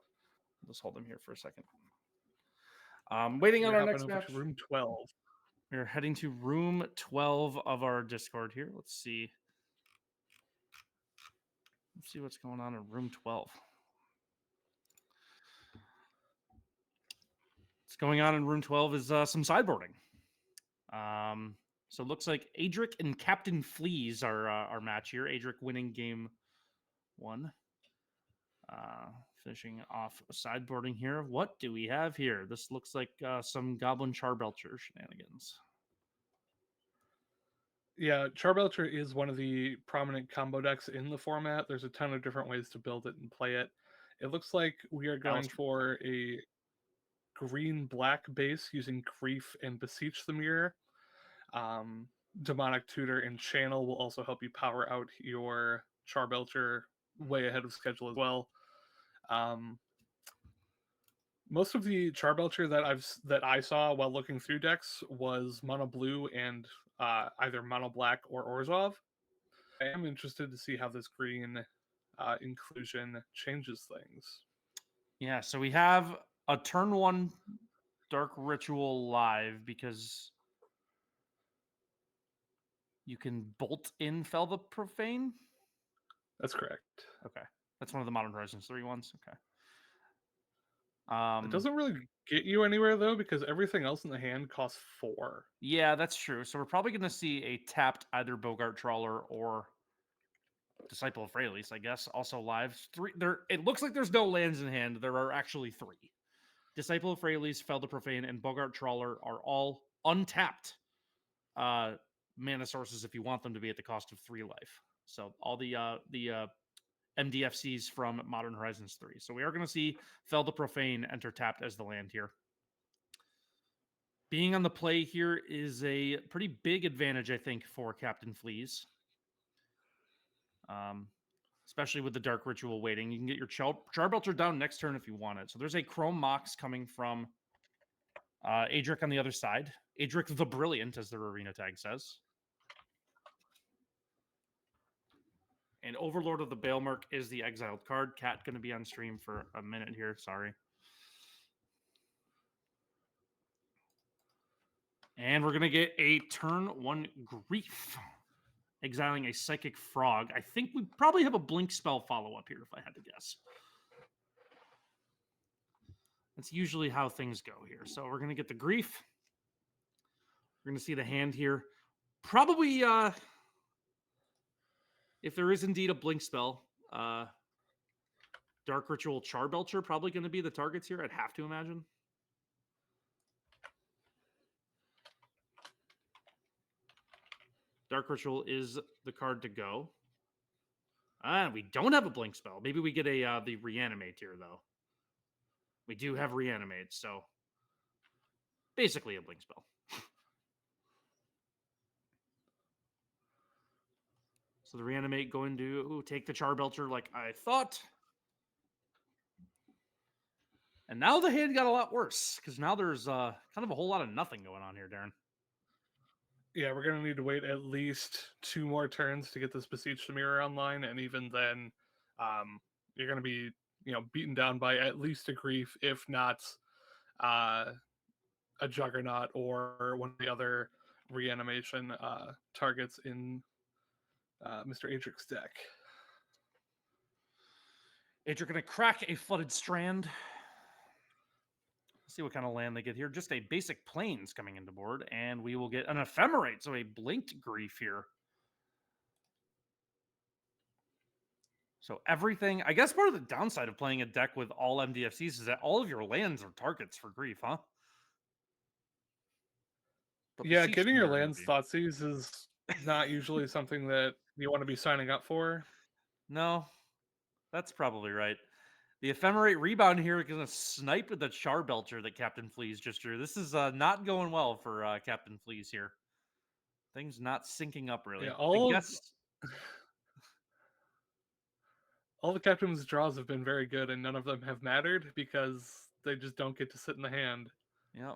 let's hold him here for a second. Waiting on our next match. Room 12. We're heading to room 12 of our Discord here. Let's see. Let's see what's going on in room 12. What's going on in room 12 is some sideboarding. So it looks like Adric and Captain Fleas are our match here. Adric winning game 1. Finishing off sideboarding here. What do we have here? This looks like some Goblin Charbelcher shenanigans. Yeah, Charbelcher is one of the prominent combo decks in the format. There's a ton of different ways to build it and play it. It looks like we are going for a green-black base using Grief and Beseech the Mirror. Demonic Tutor and Channel will also help you power out your Charbelcher way ahead of schedule as well. Most of the Charbelcher that I saw while looking through decks was mono blue and either mono black or Orzhov. I am interested to see how this green inclusion changes things. Yeah, so we have a turn 1 Dark Ritual live because you can bolt in Fel the Profane. That's correct. Okay. That's one of the Modern Horizons 3 ones. Okay. It doesn't really get you anywhere, though, because everything else in the hand costs 4. Yeah, that's true. So we're probably going to see a tapped either Bogart Trawler or Disciple of Freyalise, I guess, also live. 3. It looks like there's no lands in hand. There are actually 3. Disciple of Freyalise, Fel the Profane, and Bogart Trawler are all untapped mana sources if you want them to be at the cost of 3 life. So all the MDFCs from Modern Horizons 3. So we are going to see Fel the Profane enter tapped as the land here. Being on the play here is a pretty big advantage, I think, for Captain Fleas. Especially with the Dark Ritual waiting. You can get your Charbelcher down next turn if you want it. So there's a Chrome Mox coming from Adric on the other side. Adric the Brilliant, as their arena tag says. And Overlord of the Baelmerk is the exiled card. Cat going to be on stream for a minute here. Sorry. And we're going to get a turn 1 Grief. Exiling a Psychic Frog. I think we probably have a Blink spell follow-up here, if I had to guess. That's usually how things go here. So we're going to get the Grief. We're going to see the hand here. Probably... if there is indeed a Blink spell, Dark Ritual Charbelcher probably going to be the targets here, I'd have to imagine. Dark Ritual is the card to go. We don't have a Blink spell. Maybe we get the Reanimate here, though. We do have Reanimate, so basically a Blink spell. So the Reanimate going to take the Charbelcher like I thought. And now the hand got a lot worse, because now there's kind of a whole lot of nothing going on here, Darren. Yeah, we're gonna need to wait at least 2 more turns to get this Besiege the Mirror online, and even then, you're gonna be, beaten down by at least a Grief, if not uh, a Juggernaut or one of the other reanimation targets in Mr. Adric's deck. Adric gonna crack a Flooded Strand. Let's see what kind of land they get here. Just a basic Plains coming into board, and we will get an Ephemerate, so a blinked Grief here. So everything, I guess part of the downside of playing a deck with all MDFCs is that all of your lands are targets for Grief, huh? But Yeah, Beseech getting your Mirror lands maybe. Thoughtseize is not usually something that you want to be signing up for. No, that's probably right. The Ephemerate rebound here is going to snipe at the Charbelcher that Captain Fleas just drew. This is not going well for Captain Fleas here. Things not syncing up really. Yeah, I guess. all the captain's draws have been very good, and none of them have mattered because they just don't get to sit in the hand. Yeah.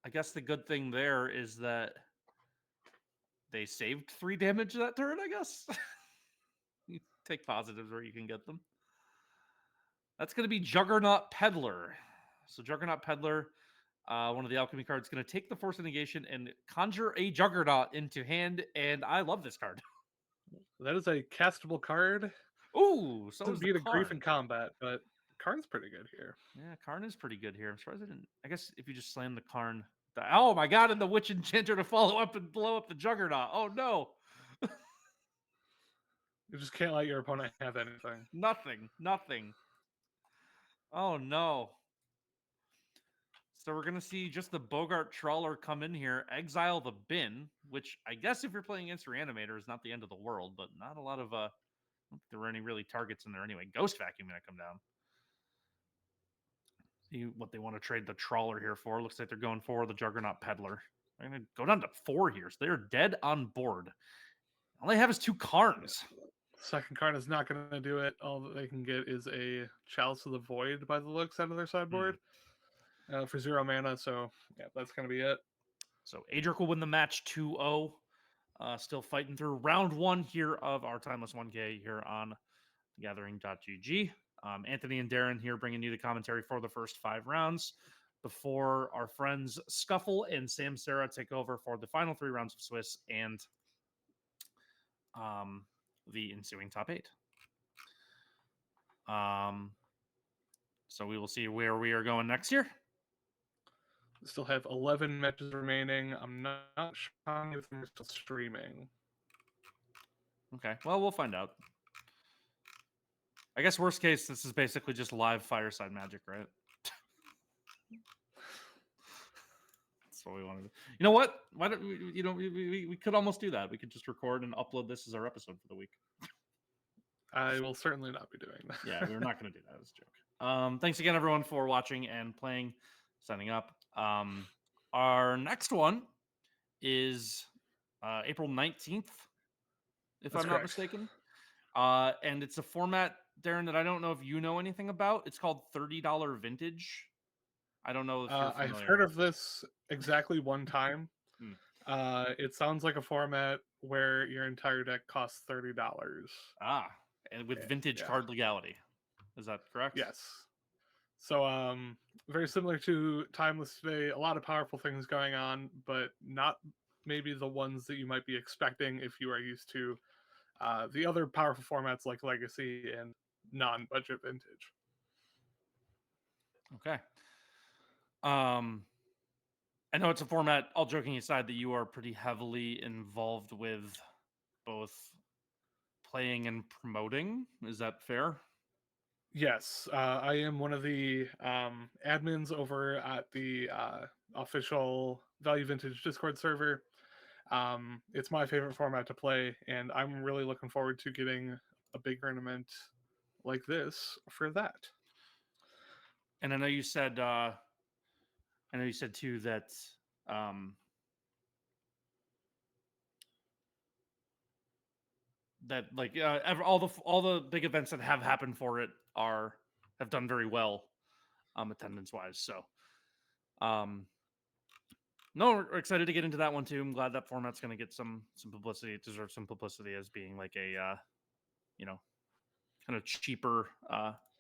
I guess the good thing there is that they saved 3 damage that turn, I guess. You take positives where you can get them. That's going to be Juggernaut Peddler. So Juggernaut Peddler, one of the alchemy cards, going to take the Force of Negation and conjure a Juggernaut into hand, and I love this card. That is a castable card. Ooh, so Doesn't is the beat a Grief in Karn. combat, but Karn's pretty good here. Yeah, Karn is pretty good here. I'm surprised I didn't. I guess if you just slam the Karn. Oh my god, and the Witch Enchanter to follow up and blow up the Juggernaut. Oh no. You just can't let your opponent have anything. Nothing. Oh no. So we're gonna see just the Bogart Trawler come in here, exile the bin, which I guess if you're playing against Reanimator is not the end of the world, but not a lot of I don't think there were any really targets in there anyway. Ghost Vacuum gonna come down. See what they want to trade the Trawler here for. Looks like they're going for the Juggernaut Peddler. They're gonna go down to 4 here, so they're dead on board. All they have is 2 Karns. Second card is not going to do it. All that they can get is a Chalice of the Void by the looks out of their sideboard for 0 mana. So, yeah, that's going to be it. So Adric will win the match 2-0. Still fighting through round 1 here of our Timeless 1K here on Gathering.gg. Anthony and Darren here bringing you the commentary for the first 5 rounds before our friends Scuffle and Sam Sarah take over for the final 3 rounds of Swiss and the ensuing top 8. So we will see where we are going next year. We still have 11 matches remaining. I'm not sure if they're still streaming. Okay, well, we'll find out. I guess worst case, this is basically just live Fireside Magic, right? That's what we wanted to do. You know what? Why don't we could almost do that. We could just record and upload this as our episode for the week. I will certainly not be doing that. Yeah, we're not going to do that as a joke. Thanks again, everyone, for watching and playing, signing up. Our next one is April 19th, if That's I'm correct. not mistaken. And it's a format, Darren, that I don't know if you know anything about. It's called $30 Vintage. I don't know if you're familiar. I've heard of this exactly one time. It sounds like a format where your entire deck costs $30. And with vintage card legality. Is that correct? Yes. So very similar to Timeless today, a lot of powerful things going on, but not maybe the ones that you might be expecting if you are used to the other powerful formats like Legacy and non-budget Vintage. Okay. I know it's a format, all joking aside, that you are pretty heavily involved with both playing and promoting. Is that fair? Yes, I am one of the admins over at the official Value Vintage Discord server. It's my favorite format to play, and I'm really looking forward to getting a big tournament like this for that. And I know you said, too that that like all the big events that have happened for it have done very well attendance wise. So No, we're excited to get into that one too. I'm glad that format's going to get some publicity. It deserves some publicity as being like a kind of cheaper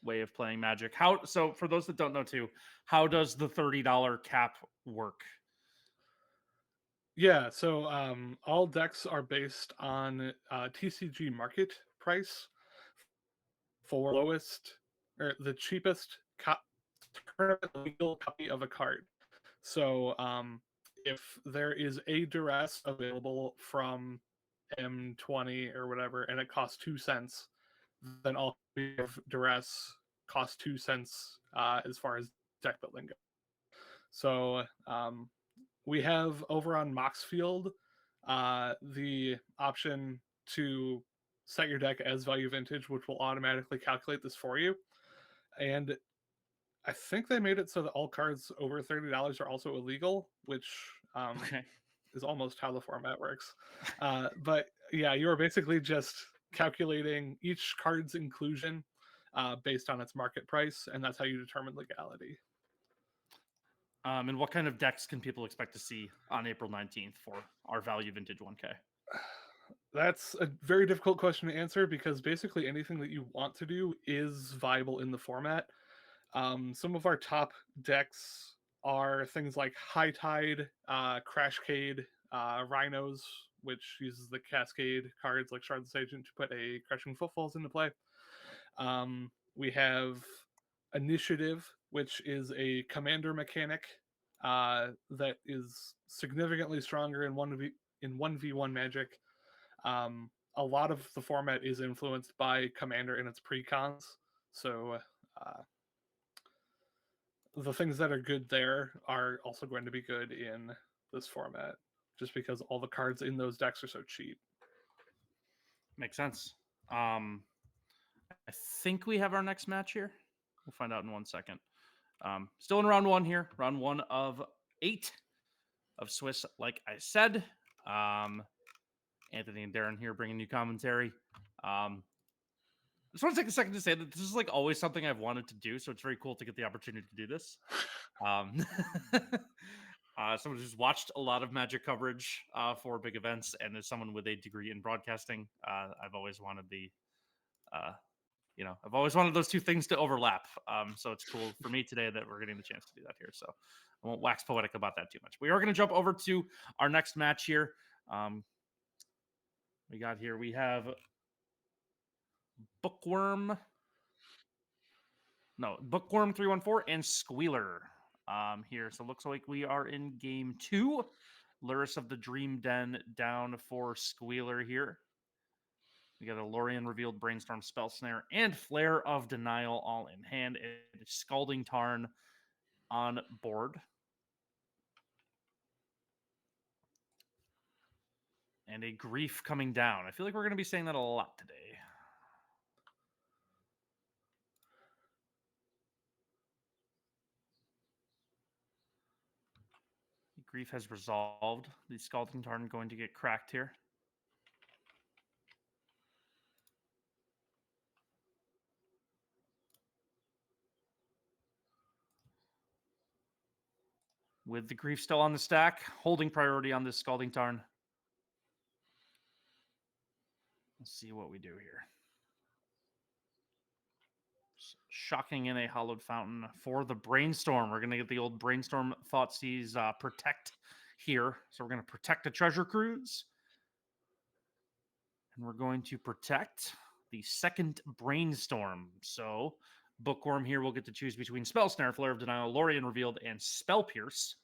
way of playing Magic. So for those that don't know too, how does the $30 cap work? Yeah, so all decks are based on TCG market price for lowest or the cheapest tournament legal copy of a card. So if there is a duress available from M20 or whatever, and it costs 2 cents, then all of duress costs 2 cents as far as deck building goes. So we have over on Moxfield the option to set your deck as value vintage, which will automatically calculate this for you. And I think they made it so that all cards over $30 are also illegal, which is almost how the format works. But yeah, you are basically just calculating each card's inclusion based on its market price, and that's how you determine legality. And what kind of decks can people expect to see on April 19th for our Value Vintage 1K? That's a very difficult question to answer because basically anything that you want to do is viable in the format. Some of our top decks are things like High Tide, Crashcade, Rhinos, which uses the Cascade cards like Shardless Agent to put a Crushing Footfalls into play. We have Initiative, which is a commander mechanic that is significantly stronger in 1v1 Magic. A lot of the format is influenced by Commander and its precons, so the things that are good there are also going to be good in this format, just because all the cards in those decks are so cheap. Makes sense. I think we have our next match here. We'll find out in 1 second. Still in round 1 here. Round 1 of 8 of Swiss, like I said. Anthony and Darren here bringing you commentary. I just want to take a second to say that this is like always something I've wanted to do, so it's very cool to get the opportunity to do this. Someone who's watched a lot of Magic coverage for big events, and as someone with a degree in broadcasting, I've always wanted I've always wanted those two things to overlap. So it's cool for me today that we're getting the chance to do that here. So I won't wax poetic about that too much. We are going to jump over to our next match here. We have Bookworm 314 and Squealer here. So it looks like we are in game 2. Lurrus of the Dream Den down for Squealer here. We got a Lorien Revealed, Brainstorm, Spell Snare, and Flare of Denial all in hand. And Scalding Tarn on board. And a Grief coming down. I feel like we're going to be saying that a lot today. Grief has resolved. The Scalding Tarn going to get cracked here. With the Grief still on the stack, holding priority on this Scalding Tarn. Let's see what we do here. Shocking in a Hallowed Fountain for the Brainstorm. We're going to get the old Brainstorm Thoughtseize Protect here. So we're going to protect the Treasure Cruise. And we're going to protect the second Brainstorm. So Bookworm here will get to choose between Spell Snare, Flare of Denial, Lorien Revealed, and Spell Pierce.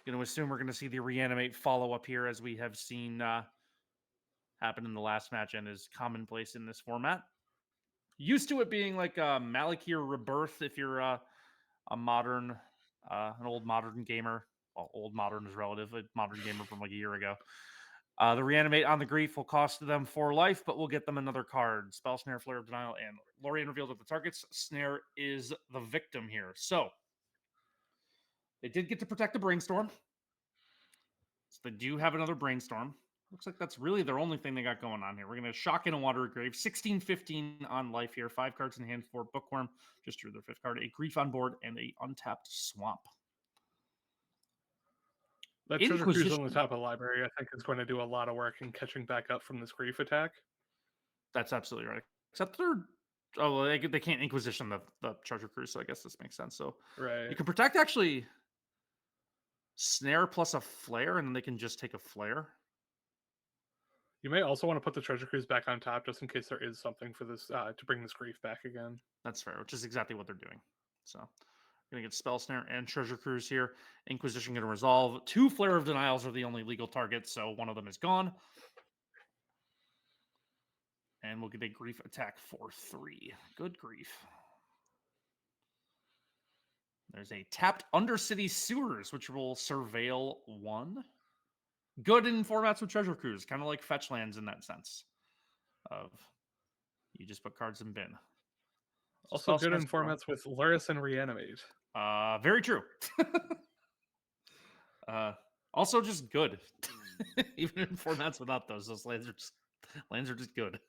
Going to assume we're going to see the Reanimate follow-up here, as we have seen happen in the last match and is commonplace in this format. Used to it being like a Malakir Rebirth if you're a modern, an old modern gamer. Well, old modern is relative. A modern gamer from like a year ago. The Reanimate on the Grief will cost them 4 life, but we'll get them another card. Spell Snare, Flare of Denial, and Lorien Revealed at the targets. Snare is the victim here. So they did get to protect the Brainstorm. So they do have another Brainstorm. Looks like that's really their only thing they got going on here. We're going to Shock in a Watery Grave. 16-15 on life here. 5 cards in hand for Bookworm. Just drew their 5th card. A Grief on board and a Untapped Swamp. That treasure cruise on the Inquisition. top of the library, I think, is going to do a lot of work in catching back up from this grief attack. That's absolutely right. Except they're oh well, they can't Inquisition the treasure cruise, so I guess this makes sense. So you Right. can protect actually snare plus a flare, and then they can just take a flare. You may also want to put the treasure cruise back on top just in case there is something for this to bring this grief back again. That's fair, which is exactly what they're doing. So gonna get spell snare and treasure cruise here. Inquisition gonna resolve. 2 flare of denials are the only legal targets, so one of them is gone. And we'll get a grief attack for 3. Good grief. There's a tapped Undercity Sewers, which will surveil 1. Good in formats with treasure cruise, kind of like fetch lands in that sense. Of you just put cards in bin. Also Spell good in snare's draw. formats with Luris and Reanimate. Very true. Also just good. Even in formats without those lands are just good.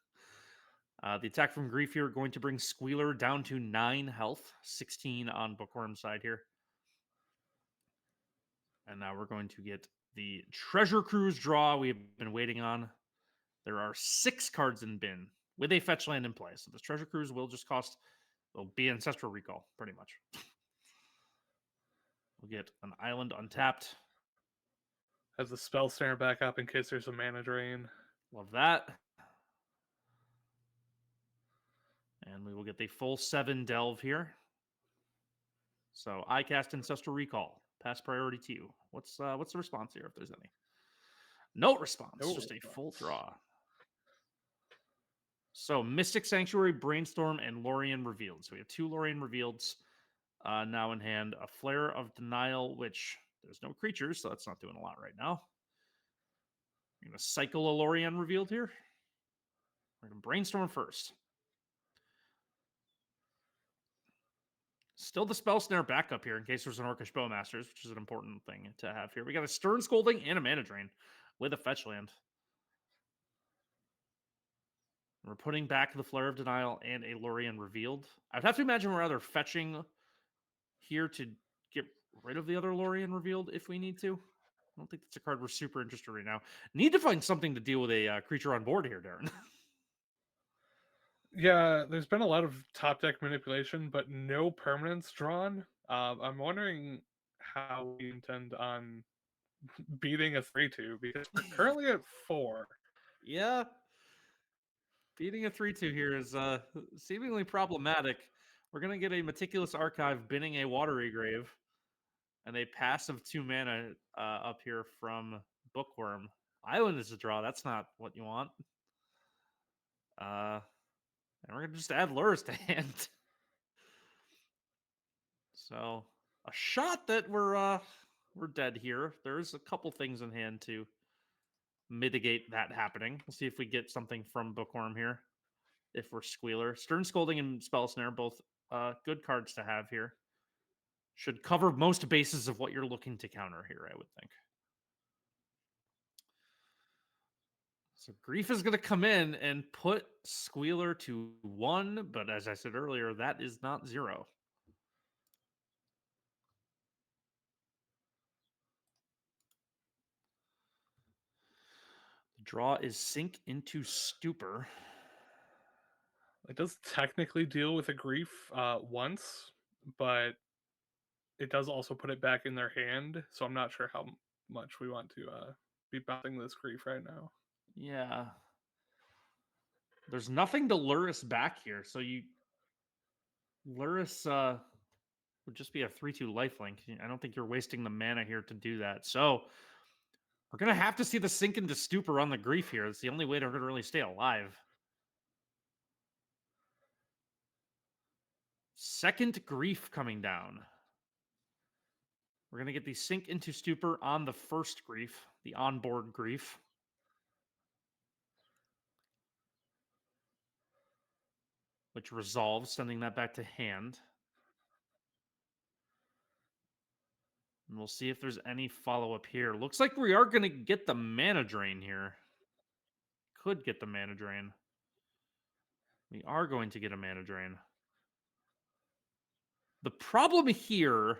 The attack from Grief here going to bring Squealer down to 9 health, 16 on Bookworm's side here. And now we're going to get the Treasure Cruise draw we've been waiting on. There are 6 cards in bin with a fetch land in play. So this Treasure Cruise will just will be Ancestral Recall, pretty much. We'll get an island untapped. Has the spell snare back up in case there's a mana drain. Love that. And we will get the full 7 delve here. So I cast Ancestral Recall. Pass priority to you. What's the response here if there's any? No response. No just response. A full draw. So Mystic Sanctuary, Brainstorm, and Lorien Revealed. So we have 2 Lorien Revealeds now in hand. A Flare of Denial, which there's no creatures, so that's not doing a lot right now. We're going to cycle a Lorien Revealed here. We're going to Brainstorm first. Still the Spell Snare backup here in case there's an Orcish Bowmasters, which is an important thing to have here. We got a Stern Scolding and a Mana Drain with a fetch land. We're putting back the Flare of Denial and a Lorien Revealed. I'd have to imagine we're either fetching here to get rid of the other Lorien Revealed if we need to. I don't think that's a card we're super interested in right now. Need to find something to deal with a creature on board here, Darren. Yeah, there's been a lot of top deck manipulation, but no permanents drawn. I'm wondering how we intend on beating a 3-2 because we're currently at 4. Yeah. Beating a 3-2 here is seemingly problematic. We're going to get a Meticulous Archive binning a Watery Grave and a passive 2 mana up here from Bookworm. Island is a draw. That's not what you want. And we're going to just add Lures to hand. So a shot that we're dead here. There's a couple things in hand to mitigate that happening. We'll see if we get something from Bookworm here. If we're Squealer. Stern Scolding and Spell Snare, both good cards to have here. Should cover most bases of what you're looking to counter here, I would think. So Grief is going to come in and put Squealer to 1, but as I said earlier, that is not 0. The draw is Sink into Stupor. It does technically deal with a grief once, but it does also put it back in their hand. So I'm not sure how much we want to be bouncing this grief right now. Yeah. There's nothing to lure us back here. So Luris would just be a 3-2 lifelink. I don't think you're wasting the mana here to do that. So we're going to have to see the Sink into Stupor on the Grief here. It's the only way to really stay alive. Second Grief coming down. We're going to get the Sink into Stupor on the first Grief, the onboard Grief. Which resolves, sending that back to hand. And we'll see if there's any follow-up here. Looks like we are going to get the Mana Drain here. Could get the Mana Drain. We are going to get a Mana Drain. The problem here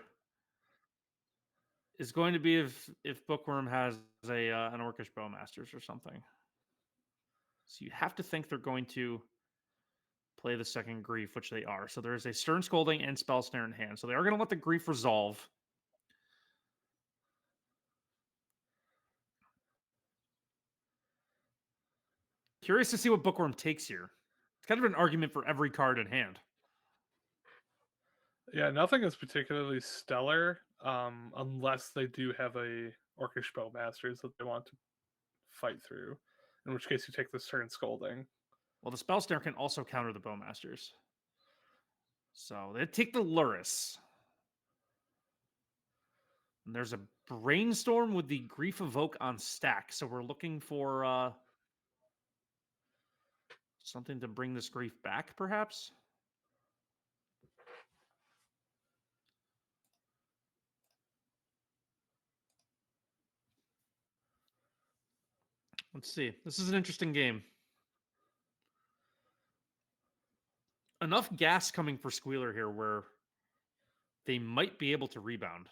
is going to be if Bookworm has an Orcish Bowmasters or something. So you have to think they're going to play the second Grief, which they are. So there is a Stern Scolding and Spell Snare in hand. So they are going to let the Grief resolve. Curious to see what Bookworm takes here. It's kind of an argument for every card in hand. Yeah, nothing is particularly stellar, unless they do have a Orcish Bowmasters that they want to fight through. In which case, you take the Stern Scolding. Well, the Spell Snare can also counter the Bowmasters. So they take the Lurrus. And there's a Brainstorm with the Grief Evoke on stack. So we're looking for something to bring this Grief back, perhaps? Let's see. This is an interesting game. Enough gas coming for Squealer here where they might be able to rebound.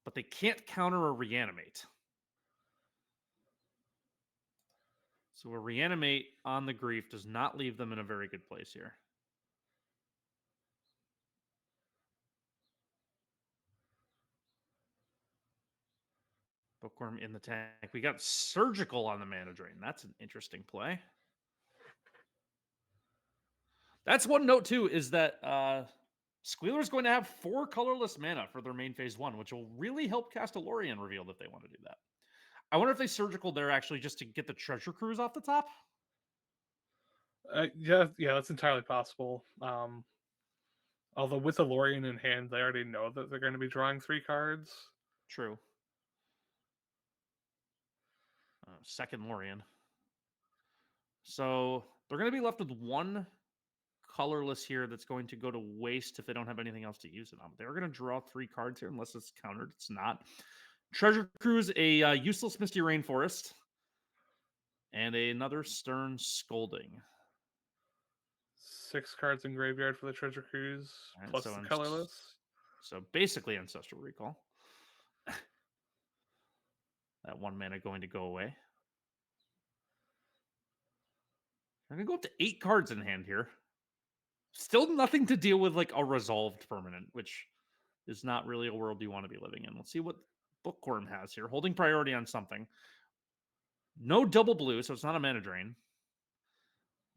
But they can't counter or reanimate. So a reanimate on the Grief does not leave them in a very good place here. Bookworm in the tank. We got Surgical on the Mana Drain. That's an interesting play. That's one note, too, is that Squealer is going to have 4 colorless mana for their main phase 1, which will really help Castalorian Revealed if they want to do that. I wonder if they Surgical there actually just to get the Treasure Cruise off the top. Yeah, that's entirely possible. Although with the Lorien in hand, they already know that they're going to be drawing 3 cards. True. Second Lorien. So they're going to be left with 1 colorless here that's going to go to waste if they don't have anything else to use it on. They're going to draw 3 cards here unless it's countered. It's not. Treasure Cruise, a useless Misty Rainforest, and another Stern Scolding. 6 cards in graveyard for the Treasure Cruise, Right, plus so the colorless. So basically Ancestral Recall. That 1 mana going to go away. I'm going to go up to 8 cards in hand here. Still nothing to deal with like a resolved permanent, which is not really a world you want to be living in. Let's see what Bookworm has here. Holding priority on something. No double blue, so it's not a mana drain.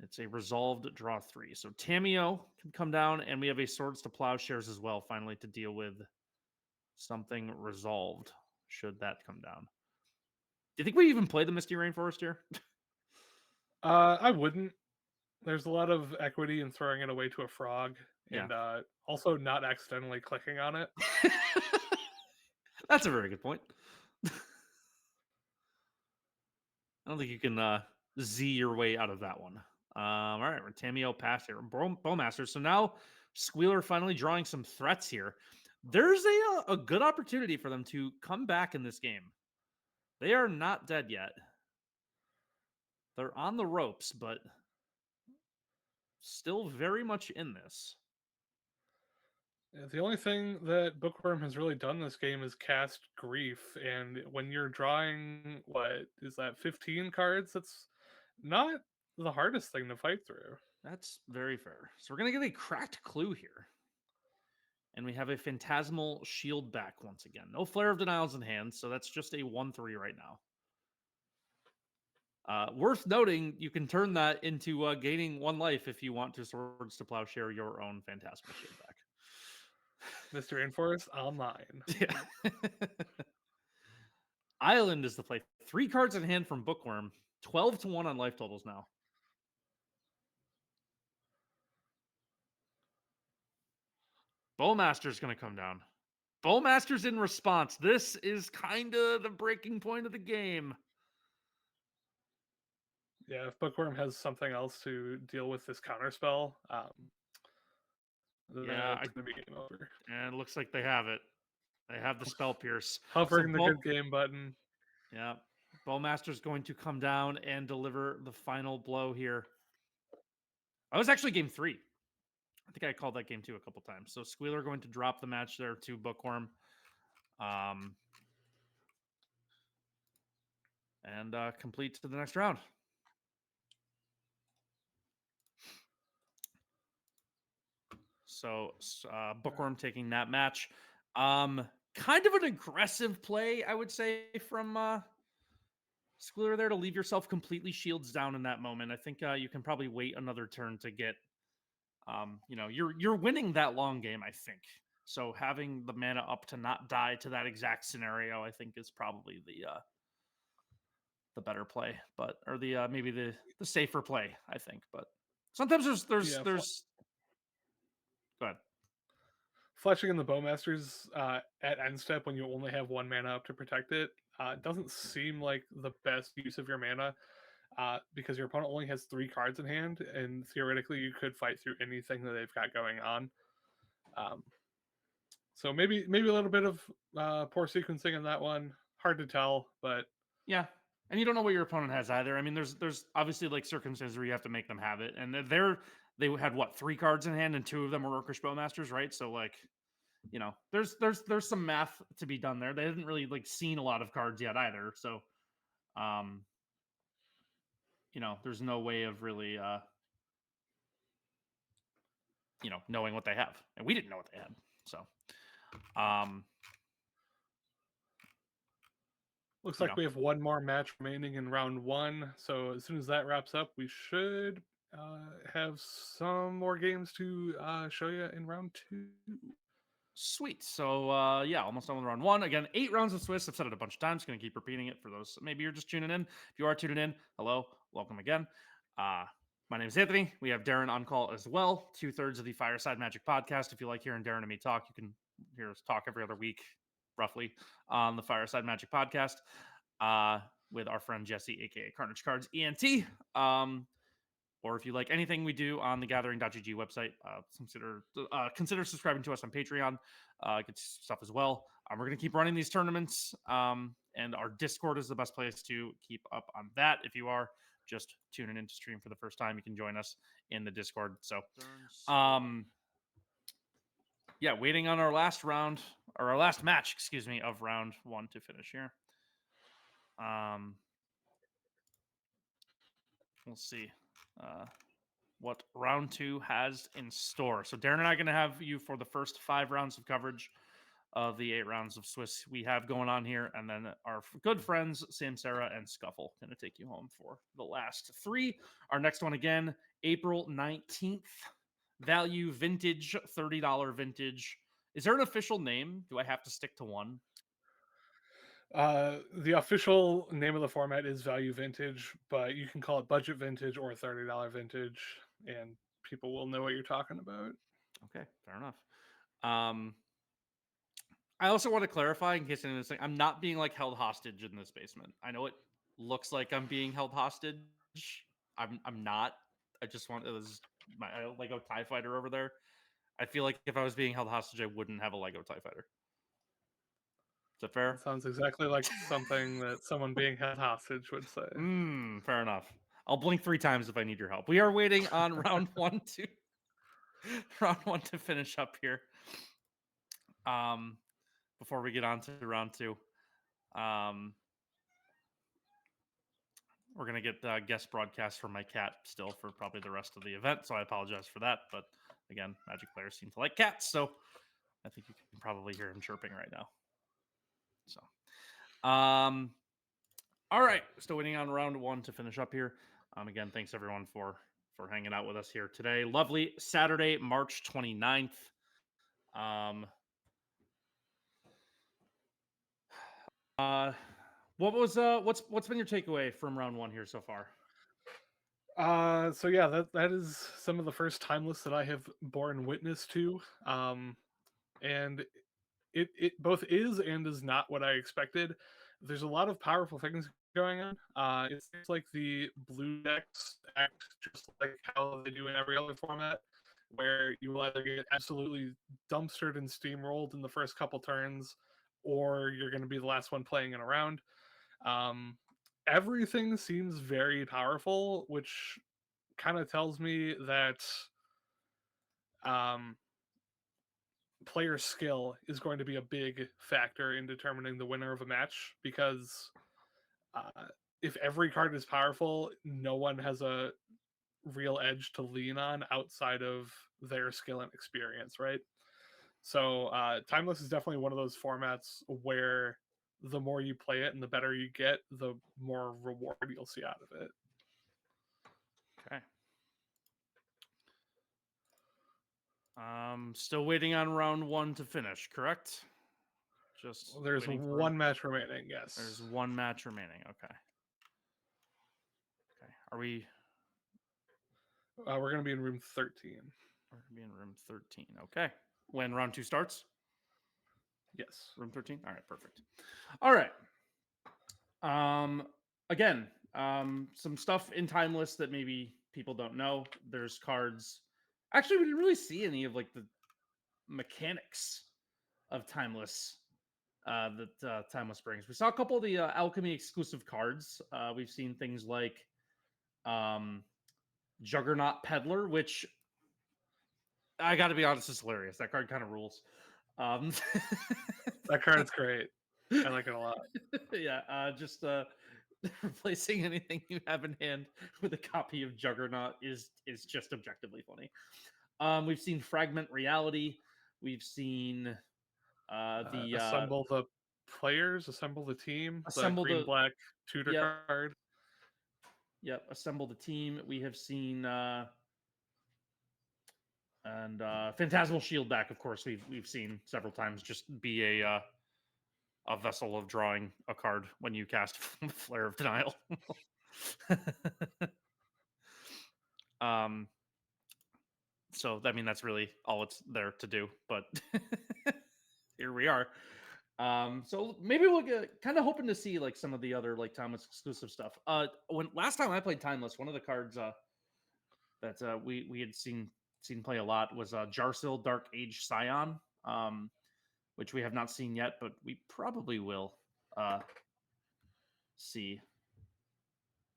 It's a resolved draw 3. So Tamiyo can come down, and we have a Swords to Plowshares as well, finally, to deal with something resolved, should that come down. Do you think we even play the Misty Rainforest here? I wouldn't. There's a lot of equity in throwing it away to a frog, and also not accidentally clicking on it. That's a very good point. I don't think you can Z your way out of that one. All right, we're Tamiyo past here. Bowmaster. So now Squealer finally drawing some threats here. There's a good opportunity for them to come back in this game. They are not dead yet. They're on the ropes, but still very much in this. Yeah, the only thing that Bookworm has really done this game is cast Grief, and when you're drawing, what is that, 15 cards? That's not the hardest thing to fight through. That's very fair. So we're going to get a Cracked Clue here. And we have a Phantasmal Shield back once again. No Flare of Denials in hand, so that's just a 1/3 right now. Worth noting, you can turn that into gaining 1 life if you want to Swords to Plowshare your own Phantasmal Shield back. Mr. Rainforest online. Yeah. Island is the play. 3 cards in hand from Bookworm. 12-1 on life totals now. Bowmaster's going to come down. Bowmaster's in response. This is kind of the breaking point of the game. Yeah, if Bookworm has something else to deal with this counterspell, Yeah, it's going to be game over. And it looks like they have it. They have the Spell Pierce. Hovering the good game button. Yeah. Bowmaster's going to come down and deliver the final blow here. I was actually game 3. I think I called that game 2 a couple times. So Squealer going to drop the match there to Bookworm. And complete to the next round. So Bookworm taking that match. Kind of an aggressive play, I would say, from Schooler there to leave yourself completely shields down in that moment. I think you can probably wait another turn to get, you're winning that long game, I think. So having the mana up to not die to that exact scenario, I think, is probably the better play, but or the maybe the safer play, I think. But sometimes there's Yeah, go ahead. Fletching in the Bowmasters at end step when you only have 1 mana up to protect it doesn't seem like the best use of your mana because your opponent only has 3 cards in hand, and theoretically you could fight through anything that they've got going on. So maybe a little bit of poor sequencing in that one. Hard to tell, but Yeah. And you don't know what your opponent has either. I mean, there's obviously like circumstances where you have to make them have it, and they had what 3 cards in hand, and 2 of them were Orcish Bowmasters, right? So like, there's some math to be done there. They haven't really like seen a lot of cards yet either, so there's no way of really knowing what they have, and we didn't know what they had. So looks like we have 1 more match remaining in round 1. So as soon as that wraps up, we should have some more games to show you in round 2. Sweet. So yeah, almost done with round 1. Again, 8 rounds of Swiss. I've said it a bunch of times. Going to keep repeating it for those. Maybe you're just tuning in. If you are tuning in, hello, welcome again. My name is Anthony. We have Darren on call as well. 2/3 of the Fireside Magic podcast. If you like hearing Darren and me talk, you can hear us talk every other week, roughly, on the Fireside Magic podcast with our friend Jesse, aka Carnage Cards ENT. Or if you like anything we do on the gathering.gg website, consider subscribing to us on Patreon. Get stuff as well. We're going to keep running these tournaments, and our Discord is the best place to keep up on that. If you are just tuning in to stream for the first time, you can join us in the Discord. So, yeah, waiting on our last round, or our last match, excuse me, of round 1 to finish here. We'll see what round 2 has in store. So Darren and I are going to have you for the first 5 rounds of coverage of the 8 rounds of Swiss we have going on here, and then our good friends Samsara and Scuffle going to take you home for the last 3. Our next one again, April 19th. Value Vintage, $30 Vintage. Is there an official name? Do I have to stick to one? The official name of the format is Value Vintage, but you can call it Budget Vintage or $30 Vintage, and people will know what you're talking about. Okay, fair enough. I also want to clarify, in case anyone's saying, I'm not being like held hostage in this basement. I know it looks like I'm being held hostage. I'm not. I just want, it was my Lego TIE Fighter over there. I feel like if I was being held hostage, I wouldn't have a Lego TIE Fighter. Is that fair? That sounds exactly like something that someone being held hostage would say. Fair enough. I'll blink 3 times if I need your help. We are waiting on round 1 to finish up here. Before we get on to round 2, we're gonna get guest broadcasts from my cat still for probably the rest of the event, so I apologize for that. But again, Magic players seem to like cats, so I think you can probably hear him chirping right now. So, all right, still waiting on round 1 to finish up here. Again, thanks everyone for hanging out with us here today. Lovely Saturday, March 29th. What's been your takeaway from round 1 here so far? So yeah, that is some of the first timeless that I have borne witness to. And it both is and is not what I expected. There's a lot of powerful things going on. It seems like the blue decks act just like how they do in every other format, where you will either get absolutely dumpstered and steamrolled in the first couple turns, or you're going to be the last one playing in a round. Everything seems very powerful, which kind of tells me that player skill is going to be a big factor in determining the winner of a match, because if every card is powerful, no one has a real edge to lean on outside of their skill and experience, right? So Timeless is definitely one of those formats where the more you play it and the better you get, the more reward you'll see out of it. Okay. Still waiting on round 1 to finish, correct? Just There's one match remaining, yes. There's one match remaining. Okay. Okay. Are we? We're going to be in room 13. We're gonna be in room 13. Okay. When round 2 starts? Yes. Room 13? All right, perfect. All right. Again, some stuff in Timeless that maybe people don't know. There's cards. Actually, we didn't really see any of like the mechanics of Timeless that Timeless brings. We saw a couple of the Alchemy exclusive cards. We've seen things like Juggernaut Peddler, which I got to be honest, is hilarious. That card kind of rules. That card is great. I like it a lot. Yeah, just replacing anything you have in hand with a copy of Juggernaut is just objectively funny. We've seen Fragment Reality. We've seen the assemble the players, assemble the team, assemble the green black tutor yep. card. Yep, assemble the team. We have seen and Phantasmal Shield back, of course. We've seen several times just be a vessel of drawing a card when you cast Flare of Denial. So I mean that's really all it's there to do, but here we are. So maybe we'll get kind of hoping to see like some of the other like Timeless exclusive stuff. When last time I played Timeless, one of the cards that we had seen play a lot was Jarsil Dark Age Scion, which we have not seen yet, but we probably will see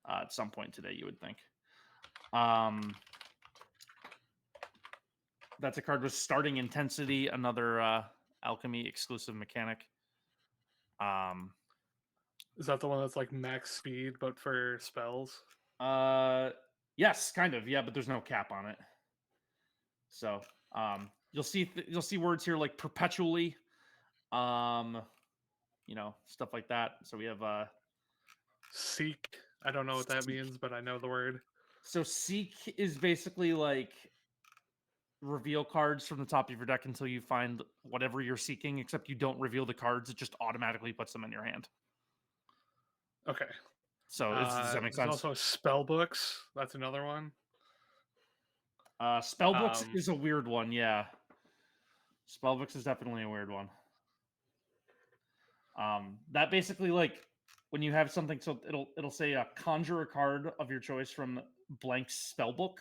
at some point today, you would think. That's a card with Starting Intensity, another Alchemy exclusive mechanic. Is that the one that's like max speed but for spells? Yes, kind of. Yeah, but there's no cap on it. So you'll see words here like perpetually, stuff like that. So we have Seek. I don't know what that means, but I know the word. So Seek is basically like reveal cards from the top of your deck until you find whatever you're seeking, except you don't reveal the cards. It just automatically puts them in your hand. Okay. So does that make sense? There's also spell books. That's another one. Spellbooks is a weird one, yeah. Spellbooks is definitely a weird one. That basically like when you have something, so it'll say conjure a card of your choice from blank spellbook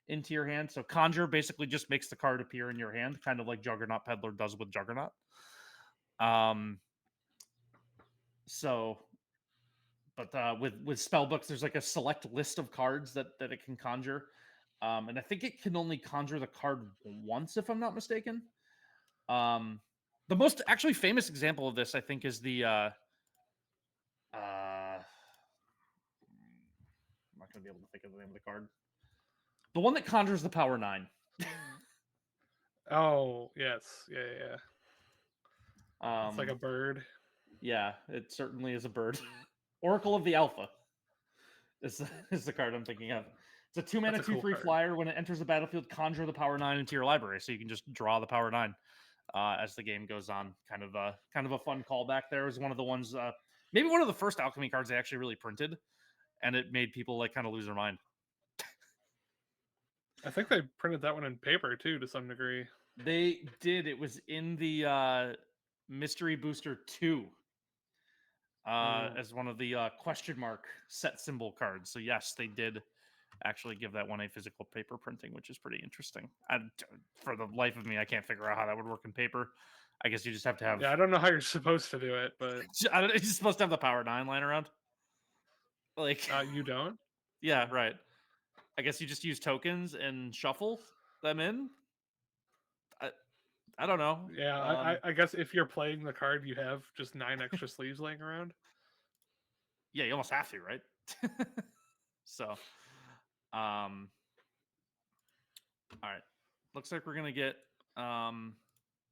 into your hand. So conjure basically just makes the card appear in your hand, kind of like Juggernaut Peddler does with Juggernaut. But with spellbooks, there's like a select list of cards that it can conjure. And I think it can only conjure the card once, if I'm not mistaken. The most actually famous example of this, I think, is the I'm not going to be able to think of the name of the card. The one that conjures the power 9. Oh, yes. Yeah. It's like a bird. Yeah, it certainly is a bird. Oracle of the Alpha is the card I'm thinking of. It's a 2-mana 2/3 flyer. When it enters the battlefield, conjure the power 9 into your library, so you can just draw the power 9 as the game goes on. Kind of a fun callback there. It was one of the ones, maybe one of the first Alchemy cards they actually really printed, and it made people like kind of lose their mind. I think they printed that one in paper too, to some degree. They did. It was in the Mystery Booster 2 as one of the question mark set symbol cards. So yes, they did actually give that one a physical paper printing, which is pretty interesting. For the life of me, I can't figure out how that would work in paper. I guess you just have to have... Yeah, I don't know how you're supposed to do it, but... You're supposed to have the power 9 lying around? Like... you don't? Yeah, right. I guess you just use tokens and shuffle them in? I don't know. Yeah, I guess if you're playing the card, you have just 9 extra sleeves laying around. Yeah, you almost have to, right? So, all right. Looks like we're gonna get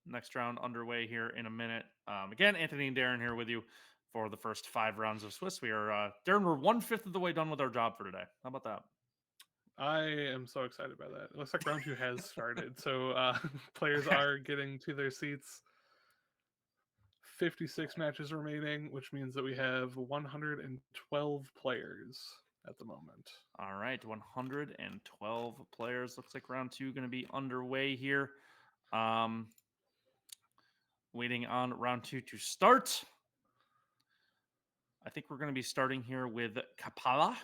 next round underway here in a minute. Again, Anthony and Darren here with you for the first 5 rounds of Swiss. We are Darren. We're 1/5 of the way done with our job for today. How about that? I am so excited by that. It looks like round 2 has started. So players are getting to their seats. 56 matches remaining, which means that we have 112 players at the moment. All right, 112 players. Looks like round 2 going to be underway here. Waiting on round 2 to start. I think we're going to be starting here with Kapala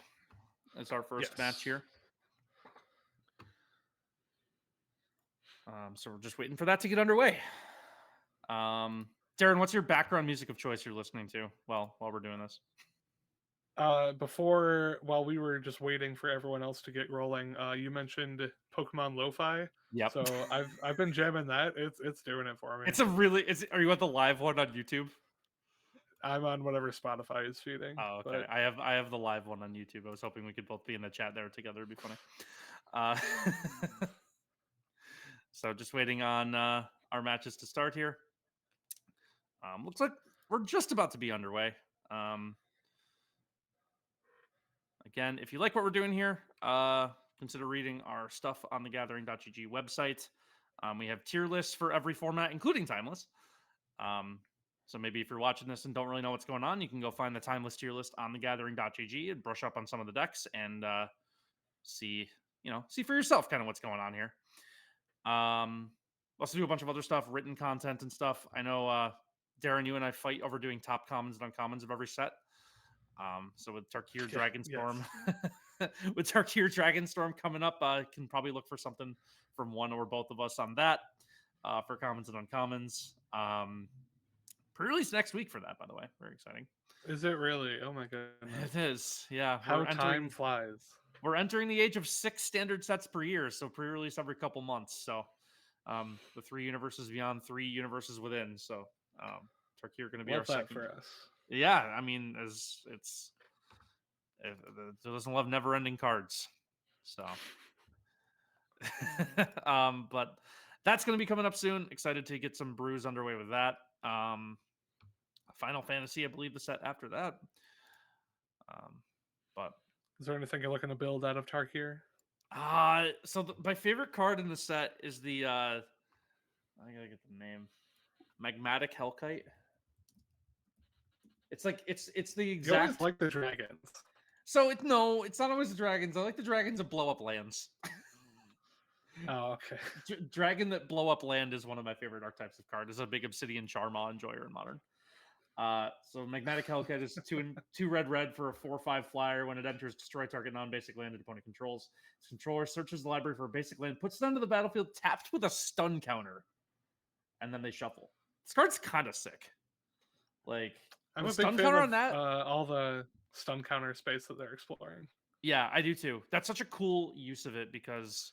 as our first match here. So we're just waiting for that to get underway. Darren, what's your background music of choice you're listening to while we're doing this? While we were just waiting for everyone else to get rolling, you mentioned Pokemon Lo-Fi. Yep. So I've been jamming that. It's doing it for me. Are you at the live one on YouTube? I'm on whatever Spotify is feeding. Oh, okay. But... I have the live one on YouTube. I was hoping we could both be in the chat there together. It'd be funny. So just waiting on our matches to start here. Looks like we're just about to be underway. Again, if you like what we're doing here, consider reading our stuff on the Gathering.gg website. We have tier lists for every format, including Timeless. So maybe if you're watching this and don't really know what's going on, you can go find the Timeless tier list on the Gathering.gg and brush up on some of the decks and see for yourself kind of what's going on here. Also do a bunch of other stuff, written content and stuff. I know Darren, you and I fight over doing top commons and uncommons of every set. So with Tarkir Dragonstorm, with Tarkir Dragonstorm coming up, can probably look for something from one or both of us on that for commons and uncommons. Pre-release next week for that, by the way. Very exciting. Is it really? Oh my goodness. It is. Yeah. How time flies. We're entering the age of 6 standard sets per year, so pre-release every couple months. So the 3 universes beyond, 3 universes within. So Tarkir going to be our second for us. Yeah, I mean, it doesn't love never-ending cards, so. But that's going to be coming up soon. Excited to get some brews underway with that. Final Fantasy, I believe, the set after that. But is there anything you're looking to build out of Tarkir? So my favorite card in the set is the I gotta get the name. Magmatic Hellkite. It's like it's the exact. You always like the dragons. So it's not always the dragons. I like the dragons that blow up lands. Oh, okay. Dragon that blow up land is one of my favorite archetypes of card. It's a big Obsidian Charmaw enjoyer in Modern. So Magmatic Hellkite is 2 red for a 4/5 flyer. When it enters, destroy target non-basic land that opponent controls. Its controller searches the library for a basic land, puts it onto the battlefield, tapped with a stun counter, and then they shuffle. This card's kind of sick. Like, I'm a big stun fan counter of on that. All the stun counter space that they're exploring. Yeah, I do too. That's such a cool use of it because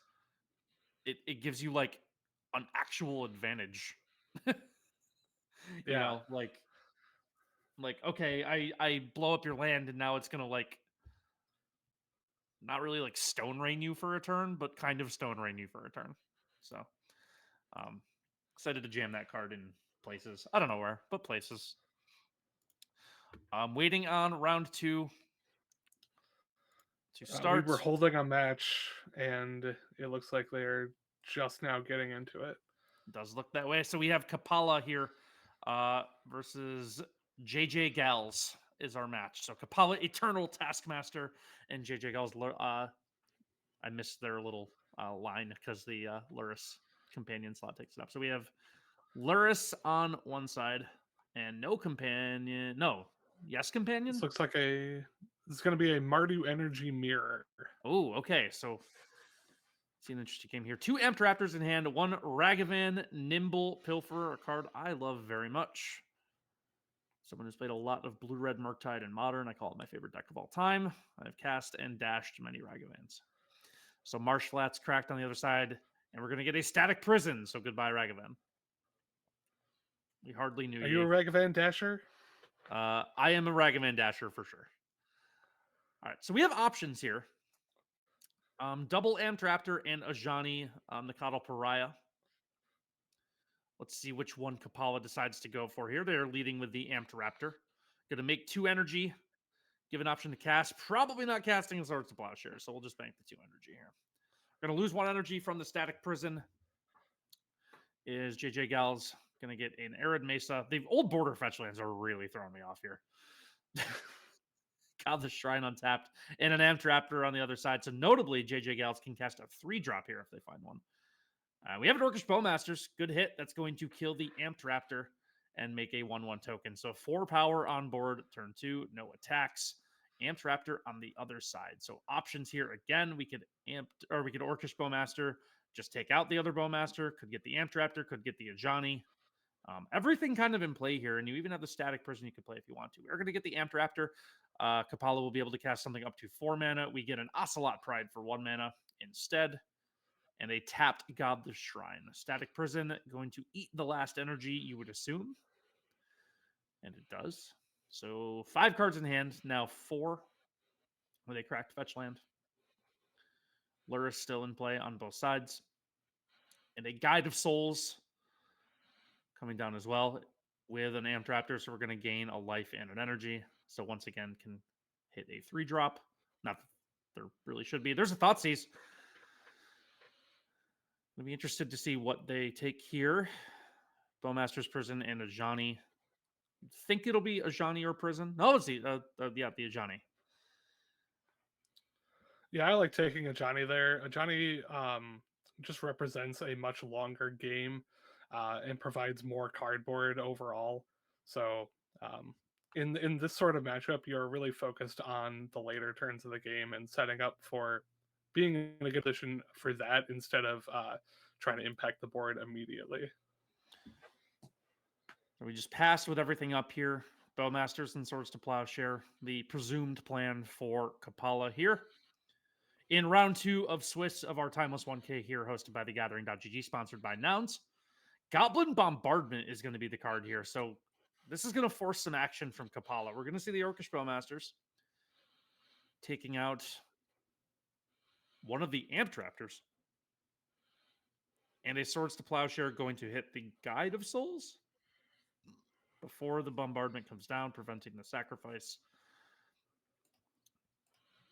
it gives you like an actual advantage. You know, like okay, I blow up your land and now it's gonna like not really like stone rain you for a turn, but kind of stone rain you for a turn. So excited to jam that card in places. I don't know where, but places. I'm waiting on round 2 to start. We were holding a match, and it looks like they're just now getting into it. It does look that way. So we have Kapala here versus JJ Gals is our match. So Kapala, Eternal Taskmaster, and JJ Gals. I missed their little line because the Luris companion slot takes it up. So we have Luris on one side and no companion. No. Yes, companion? This looks like it's going to be a Mardu Energy Mirror. Oh, okay. So, see an interesting game here. 2 Amped Raptors in hand, 1 Ragavan Nimble Pilferer, a card I love very much. Someone who's played a lot of Blue-Red Murktide in Modern. I call it my favorite deck of all time. I've cast and dashed many Ragavans. So Marsh Flats cracked on the other side, and we're going to get a Static Prison. So goodbye, Ragavan. We hardly knew Are you a Ragavan Dasher? I am a Ragavan Dasher for sure. All right, so we have options here. Double Amtraptor and Ajani on the Coddle Pariah. Let's see which one Kapala decides to go for here. They're leading with the Amtraptor. Going to make 2 energy. Give an option to cast. Probably not casting Swords to Plowshare, so we'll just bank the 2 energy here. We're going to lose 1 energy from the Static Prison. Is JJ Gals going to get an Arid Mesa? The old border fetch lands are really throwing me off here. Got the Shrine untapped and an Amtraptor on the other side. So notably, JJ Gals can cast a 3-drop here if they find one. We have an Orcish Bowmasters. Good hit. That's going to kill the Amtraptor and make a 1/1 token. So 4 power on board, turn 2, no attacks. Amtraptor on the other side. So options here again. We could Orcish Bowmaster, just take out the other Bowmaster. Could get the Amtraptor, could get the Ajani. Everything kind of in play here, and you even have the Static Prison you could play if you want to. We're going to get the Amtraptor. Kapala will be able to cast something up to 4 mana. We get an Ocelot Pride for 1 mana instead. And a tapped Godless Shrine. Static Prison going to eat the last energy, you would assume. And it does. So 5 cards in hand, now 4 with a cracked fetch land. Lurrus still in play on both sides. And a Guide of Souls coming down as well with an Amtraptor. So we're going to gain a life and an energy. So once again, can hit a 3-drop. Not that there really should be. There's a Thoughtseize. I'll be interested to see what they take here. Bowmaster's Prison and Ajani. Think it'll be Ajani or Prison? No, let's see. The Ajani. Yeah, I like taking Ajani there. Ajani just represents a much longer game and provides more cardboard overall. So in this sort of matchup, you're really focused on the later turns of the game and setting up for being in a good position for that instead of trying to impact the board immediately. So we just passed with everything up here. Bowmasters and Swords to Plowshare. The presumed plan for Kapala here. In round 2 of Swiss of our Timeless 1K here, hosted by thegathering.gg, sponsored by Nouns. Goblin Bombardment is going to be the card here. So this is going to force some action from Kapala. We're going to see the Orcish Bowmasters taking out one of the Amtraptors. And a Swords to Plowshare going to hit the Guide of Souls before the bombardment comes down, preventing the sacrifice.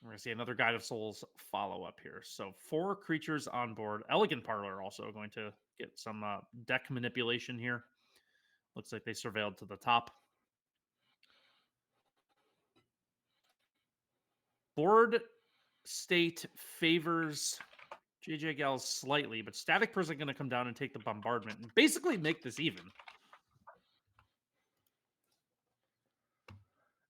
We're going to see another Guide of Souls follow up here. So 4 creatures on board. Elegant Parlor also going to get some deck manipulation here. Looks like they surveilled to the top. Board state favors JJ Gals slightly, but Static Prison going to come down and take the bombardment and basically make this even.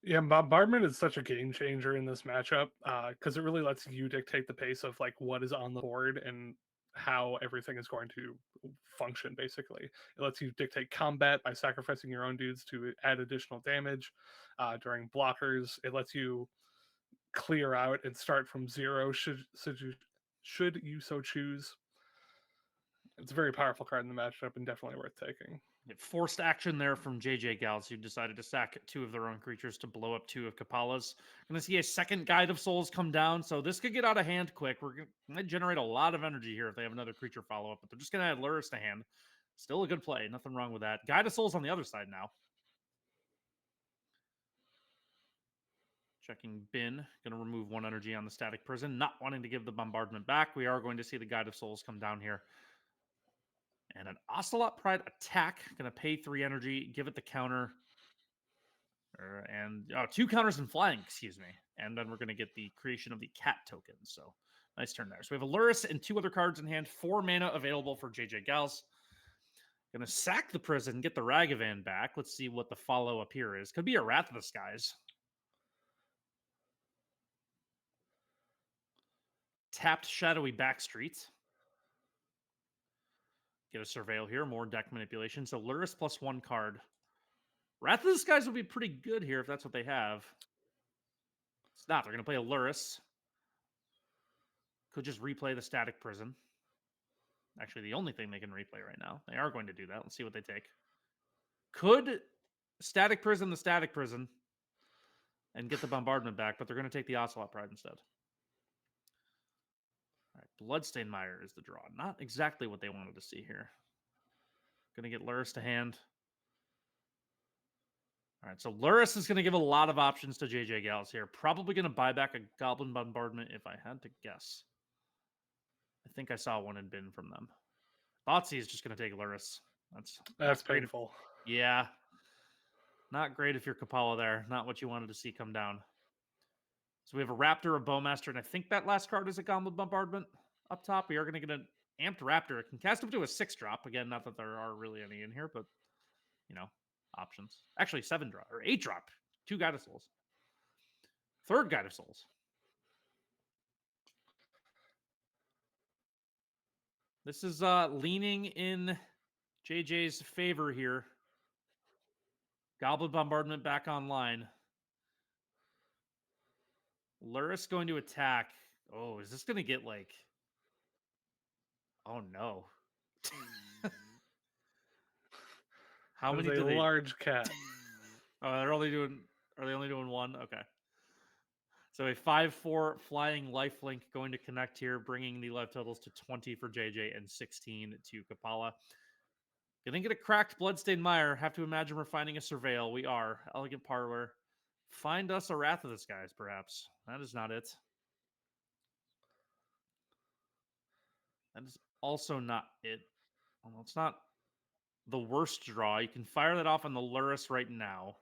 Yeah, Bombardment is such a game changer in this matchup because it really lets you dictate the pace of like what is on the board and how everything is going to function. Basically, it lets you dictate combat by sacrificing your own dudes to add additional damage during blockers. It lets you clear out and start from 0 should you so choose. It's a very powerful card in the matchup and definitely worth taking. Forced action there from JJ Gals, who decided to sack 2 of their own creatures to blow up 2 of Kapala's. Going to see a second Guide of Souls come down, so this could get out of hand quick. We're going to generate a lot of energy here if they have another creature follow-up, but they're just going to add Lurrus to hand. Still a good play. Nothing wrong with that. Guide of Souls on the other side now. Checking bin. Going to remove 1 energy on the Static Prison. Not wanting to give the bombardment back. We are going to see the Guide of Souls come down here. And an Ocelot Pride attack. Going to pay 3 energy. Give it the counter. And 2 counters and flying, excuse me. And then we're going to get the creation of the cat token. So nice turn there. So we have a Lurrus and 2 other cards in hand. 4 mana available for JJ Gals. Going to sack the prison, get the Ragavan back. Let's see what the follow-up here is. Could be a Wrath of the Skies. Tapped Shadowy Backstreet. Get a Surveil here. More deck manipulation. So Lurrus plus 1 card. Wrath of the Skies would be pretty good here if that's what they have. It's not. They're going to play a Lurrus. Could just replay the Static Prison. Actually, the only thing they can replay right now. They are going to do that. Let's see what they take. Could Static Prison the Static Prison and get the Bombardment back, but they're going to take the Ocelot Pride instead. All right, Bloodstained Mire is the draw. Not exactly what they wanted to see here. Going to get Lurrus to hand. All right, so Lurrus is going to give a lot of options to JJ Gals here. Probably going to buy back a Goblin Bombardment if I had to guess. I think I saw one in bin from them. Thoughtsy is just going to take Lurrus. That's painful. Yeah. Not great if you're Kapala there. Not what you wanted to see come down. So we have a Raptor, a Bowmaster, and I think that last card is a Goblin Bombardment up top. We are going to get an Amped Raptor. It can cast up to a 6-drop. Again, not that there are really any in here, but, options. Actually, 7-drop or 8-drop. 2 Guide of Souls. 3rd Guide of Souls. This is leaning in JJ's favor here. Goblin Bombardment back online. Lurrus going to attack. Oh, is this going to get like... Oh, no. How many do they... large cat. Oh, are they only doing one? Okay. So a 5/4 flying lifelink going to connect here, bringing the life totals to 20 for JJ and 16 to Kapala. Gonna get a cracked Bloodstained Mire. Have to imagine we're finding a Surveil. We are. Elegant Parlor. Find us a Wrath of the Skies, perhaps. That is not it. That is also not it. Well, it's not the worst draw. You can fire that off on the Lurrus right now.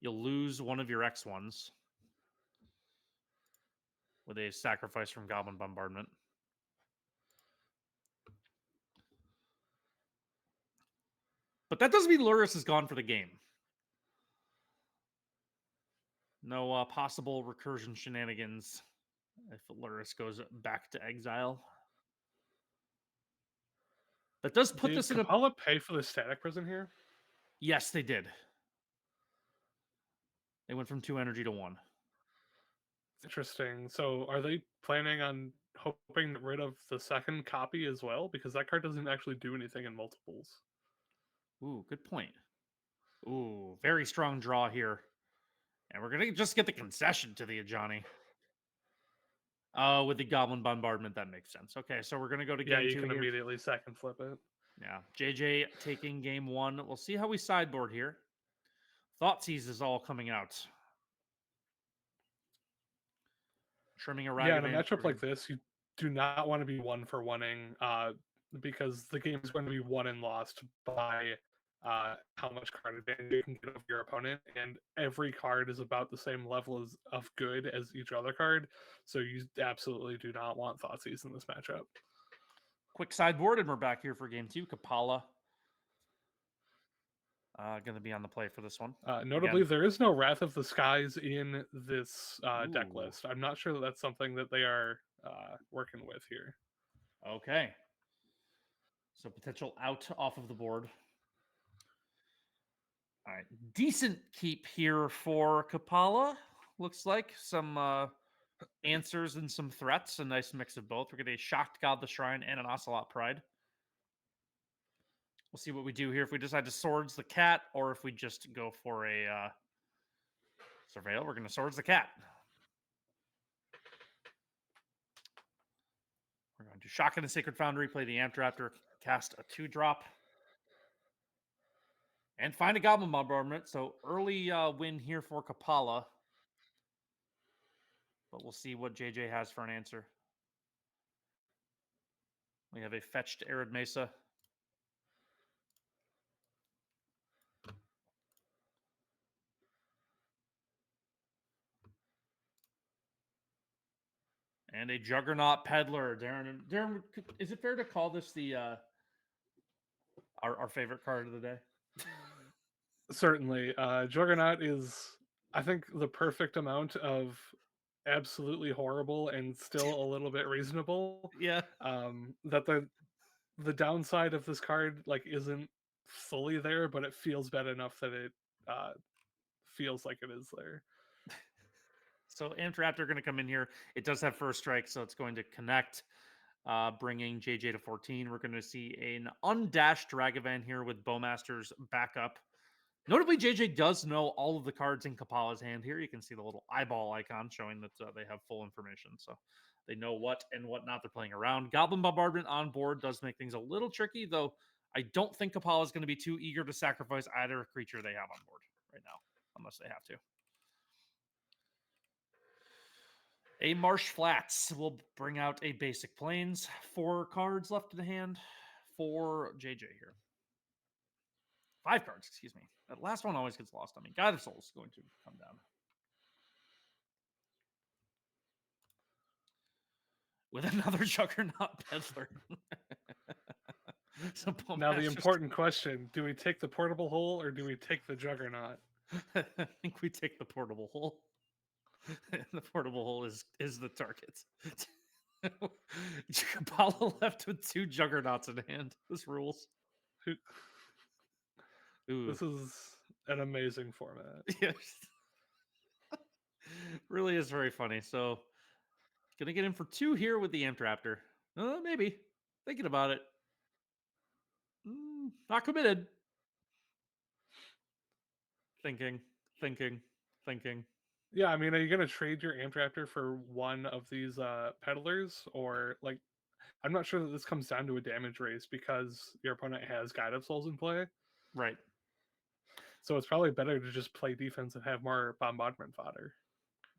You'll lose one of your X1s with a sacrifice from Goblin Bombardment. But that doesn't mean Lurrus is gone for the game. No possible recursion shenanigans if Lurrus goes back to exile. That does put this in a... Did Kapala pay for the Static Prison here? Yes, they did. They went from 2 energy to 1. Interesting. So are they planning on hoping to get rid of the second copy as well? Because that card doesn't actually do anything in multiples. Ooh, good point. Ooh, very strong draw here. And we're going to just get the concession to the Ajani. With the Goblin Bombardment, that makes sense. Okay, so we're going to go to game 2 Yeah, you can here. immediately second flip it. Yeah, JJ taking game 1. We'll see how we sideboard here. Thoughtseize is all coming out. Trimming a Yeah, in a matchup like this, you do not want to be 1-for-1ing because the game is going to be won and lost by how much card advantage you can get over your opponent, and every card is about the same level of good as each other card, so you absolutely do not want Thoughtseize in this matchup. Quick sideboard, and we're back here for game 2. Kapala going to be on the play for this one. Notably, again, there is no Wrath of the Skies in this deck Ooh. list. I'm not sure that that's something that they are working with here. Okay. So potential out off of the board. All right. Decent keep here for Kapala. Looks like some answers and some threats. A nice mix of both. We're getting a Shocked God the Shrine and an Ocelot Pride. We'll see what we do here. If we decide to Swords the Cat or if we just go for a Surveil, we're going to Swords the Cat. We're going to Shock in the Sacred Foundry, play the Amped Raptor, cast a 2-drop. And find a Goblin Bombardment. So early win here for Kapala. But we'll see what JJ has for an answer. We have a fetched Arid Mesa. And a Juggernaut Peddler. Darren, is it fair to call this the our favorite card of the day? Certainly. Juggernaut is, I think, the perfect amount of absolutely horrible and still a little bit reasonable. Yeah. That the downside of this card isn't fully there, but it feels bad enough that it feels like it is there. So Amped Raptor going to come in here. It does have first strike, so it's going to connect. bringing JJ to 14. We're going to see an undashed Ragavan here with Bowmaster's backup. Notably, JJ does know all of the cards in Kapala's hand here. You can see the little eyeball icon showing that they have full information. So they know what and what not they're playing around. Goblin Bombardment on board does make things a little tricky, though I don't think Kapala is going to be too eager to sacrifice either creature they have on board right now, unless they have to. A Marsh Flats will bring out a basic plains. 4 cards left in the hand for JJ here. 5 cards, excuse me. That last one always gets lost on me. Guide of Souls is going to come down. With another Juggernaut Peddler. So now the important question, do we take the portable hole or do we take the Juggernaut? I think we take the portable hole. The portable hole is the target. Apollo left with 2 Juggernauts in hand. This rules. Ooh. This is an amazing format. Yes. Really is very funny. So, gonna get in for 2 here with the Amped Raptor. Maybe. Thinking about it. Not committed. Thinking. Yeah, I mean, are you going to trade your Amped Raptor for one of these peddlers? Or, like, I'm not sure that this comes down to a damage race because your opponent has Guide of Souls in play. Right. So it's probably better to just play defense and have more bombardment fodder.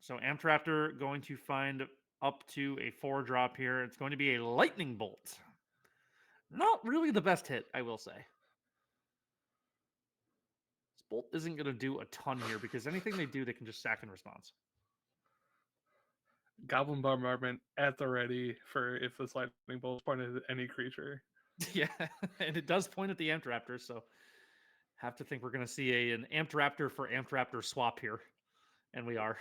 So Amped Raptor going to find up to a 4-drop here. It's going to be a Lightning Bolt. Not really the best hit, I will say. This bolt isn't going to do a ton here because anything they do, they can just sack in response. Goblin Bombardment at the ready for if this Lightning Bolt pointed at any creature. Yeah, and it does point at the Amped Raptor, so have to think we're going to see an Amped Raptor for Amped Raptor swap here. And we are.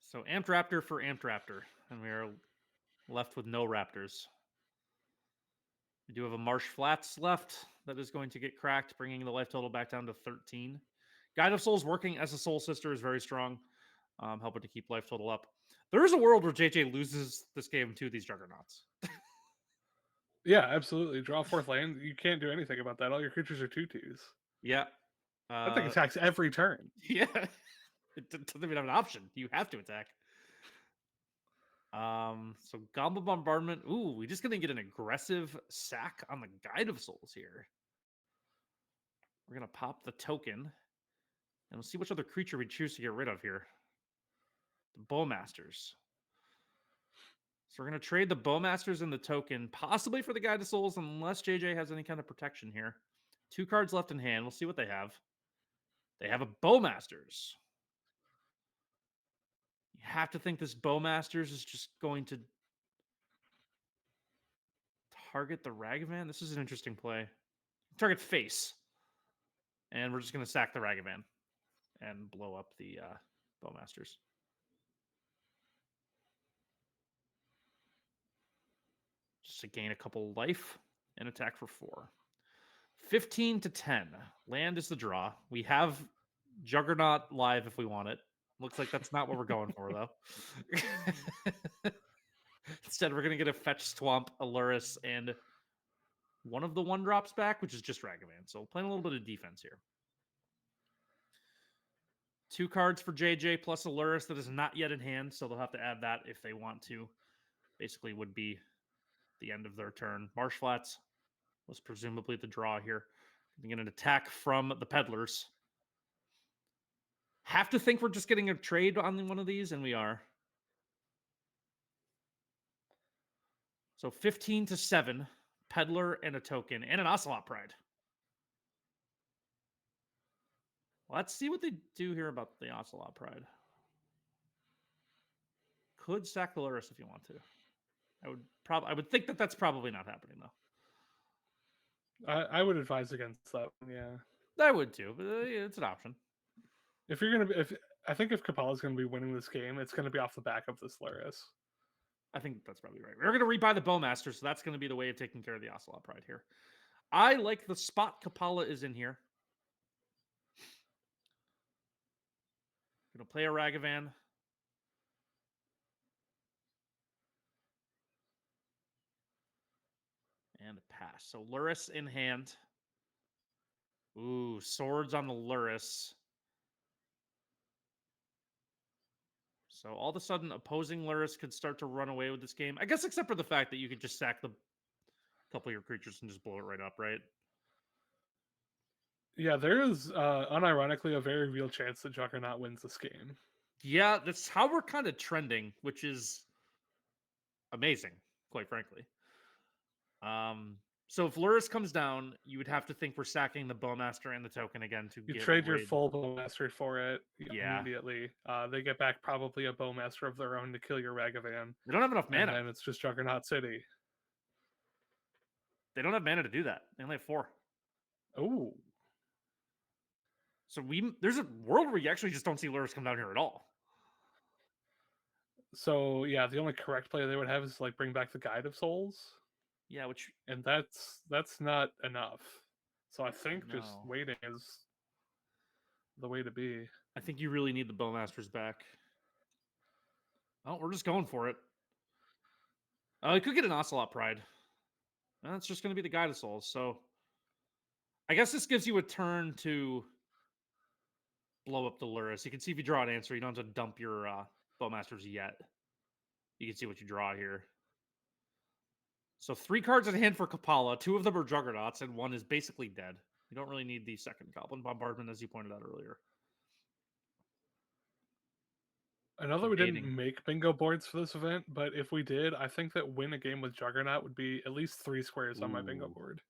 So Amped Raptor for Amped Raptor. And we are left with no Raptors. We do have a Marsh Flats left that is going to get cracked, bringing the life total back down to 13. Guide of Souls working as a Soul Sister is very strong, helping to keep life total up. There is a world where JJ loses this game to these Juggernauts. Yeah, absolutely. Draw 4th land. You can't do anything about that. All your creatures are 2/2s. Yeah. That thing attacks every turn. Yeah. It doesn't even have an option. You have to attack. So Goblin Bombardment. Ooh, we're just gonna get an aggressive sack on the Guide of Souls here. We're gonna pop the token, and we'll see which other creature we choose to get rid of here. The Bowmasters. So we're gonna trade the Bowmasters and the token, possibly for the Guide of Souls, unless JJ has any kind of protection here. 2 cards left in hand. We'll see what they have. They have a Bowmasters. You have to think this Bowmasters is just going to target the Ragavan. This is an interesting play. Target face. And we're just going to sack the Ragavan and blow up the Bowmasters. Just to gain a couple life and attack for 4. 15-10. Land is the draw. We have Juggernaut live if we want it. Looks like that's not what we're going for, though. Instead, we're going to get a Fetch Swamp, Aluris, and one of the 1-drops back, which is just Ragavan. So playing a little bit of defense here. 2 cards for JJ plus Aluris that is not yet in hand, so they'll have to add that if they want to. Basically would be the end of their turn. Marsh Flats was presumably the draw here. We get an attack from the Peddlers. Have to think we're just getting a trade on one of these, and we are. So 15-7, Peddler and a token, and an Ocelot Pride. Let's see what they do here about the Ocelot Pride. Could sack the Aluris if you want to. I would think that that's probably not happening, though. I would advise against that. Yeah, I would too, but it's an option. If you're gonna be, I think if Kapala's gonna be winning this game, it's gonna be off the back of this Aluris. I think that's probably right. We're gonna rebuy the Bowmaster, so that's gonna be the way of taking care of the Ocelot Pride here. I like the spot Kapala is in here. Gonna play a Ragavan. And a pass. So Lurrus in hand. Ooh, swords on the Lurrus. So all of a sudden, opposing Lurrus could start to run away with this game. I guess except for the fact that you could just sack the couple of your creatures and just blow it right up, right? Yeah, there is unironically a very real chance that Juggernaut wins this game. Yeah, that's how we're kind of trending, which is amazing, quite frankly. So if Lurrus comes down, you would have to think we're sacking the Bowmaster and the token again to You get trade your rid. full Bowmaster for it Yeah. immediately. They get back probably a Bowmaster of their own to kill your Ragavan. They don't have enough And mana. then it's just Juggernaut City. They don't have mana to do that. They only have 4. Oh. So there's a world where you actually just don't see Lurrus come down here at all. So yeah, the only correct play they would have is like bring back the Guide of Souls. Yeah, which And that's not enough. So I think just No. waiting is the way to be. I think you really need the Bowmasters back. Oh, we're just going for it. I could get an Ocelot Pride. That's just going to be the Guide of Souls. So I guess this gives you a turn to blow up the Lurrus. You can see if you draw an answer. You don't have to dump your Bowmasters yet. You can see what you draw here. So 3 cards in hand for Kapala. 2 of them are Juggernauts, and 1 is basically dead. You don't really need the second Goblin Bombardment, as you pointed out earlier. I know that we didn't make bingo boards for this event, but if we did, I think that win a game with Juggernaut would be at least 3 squares on my bingo Ooh. board.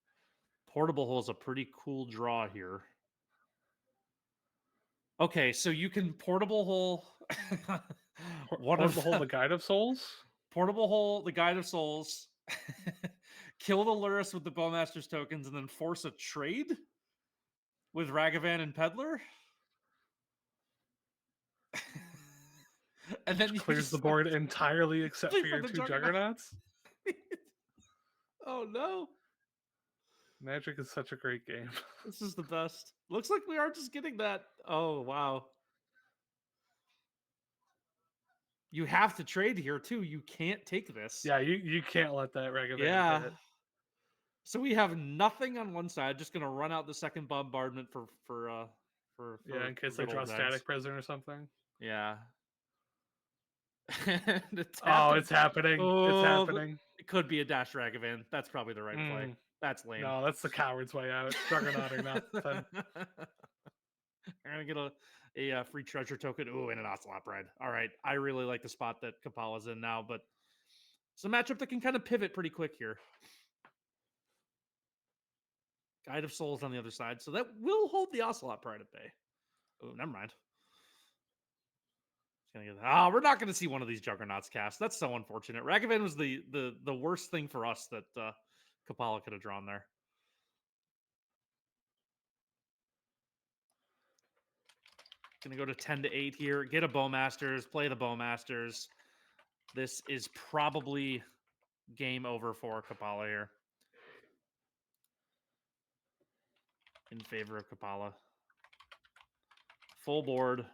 Portable Hole is a pretty cool draw here. Okay, so you can Portable Hole... Portable Hole the Guide of Souls? Portable Hole the Guide of Souls. Kill the Lurrus with the Bowmaster's tokens and then force a trade with Ragavan and Peddler. And then Clears the board entirely except for your 2 Juggernauts. Oh no. Magic is such a great game. This is the best. Looks like we are just getting that. Oh wow. You have to trade here too. You can't take this. Yeah, you can't let that Ragavan hit. So we have nothing on one side. Just gonna run out the second bombardment for yeah, in case they draw Static Prison or something. Yeah. It's happening. It's happening. It could be a Dash Ragavan. That's probably the right play. That's lame. No, that's the coward's way out. Juggernaut or nothing. We're gonna get a free treasure token. Ooh, and an Ocelot Pride. All right. I really like the spot that Kapala's in now, but it's a matchup that can kind of pivot pretty quick here. Guide of Souls on the other side. So that will hold the Ocelot Pride at bay. Oh, never mind. We're not going to see one of these Juggernauts cast. That's so unfortunate. Ragavan was the worst thing for us that Kapala could have drawn there. Going to go to 10-8 here. Get a Bowmasters. Play the Bowmasters. This is probably game over for Kapala here. In favor of Kapala. Full board.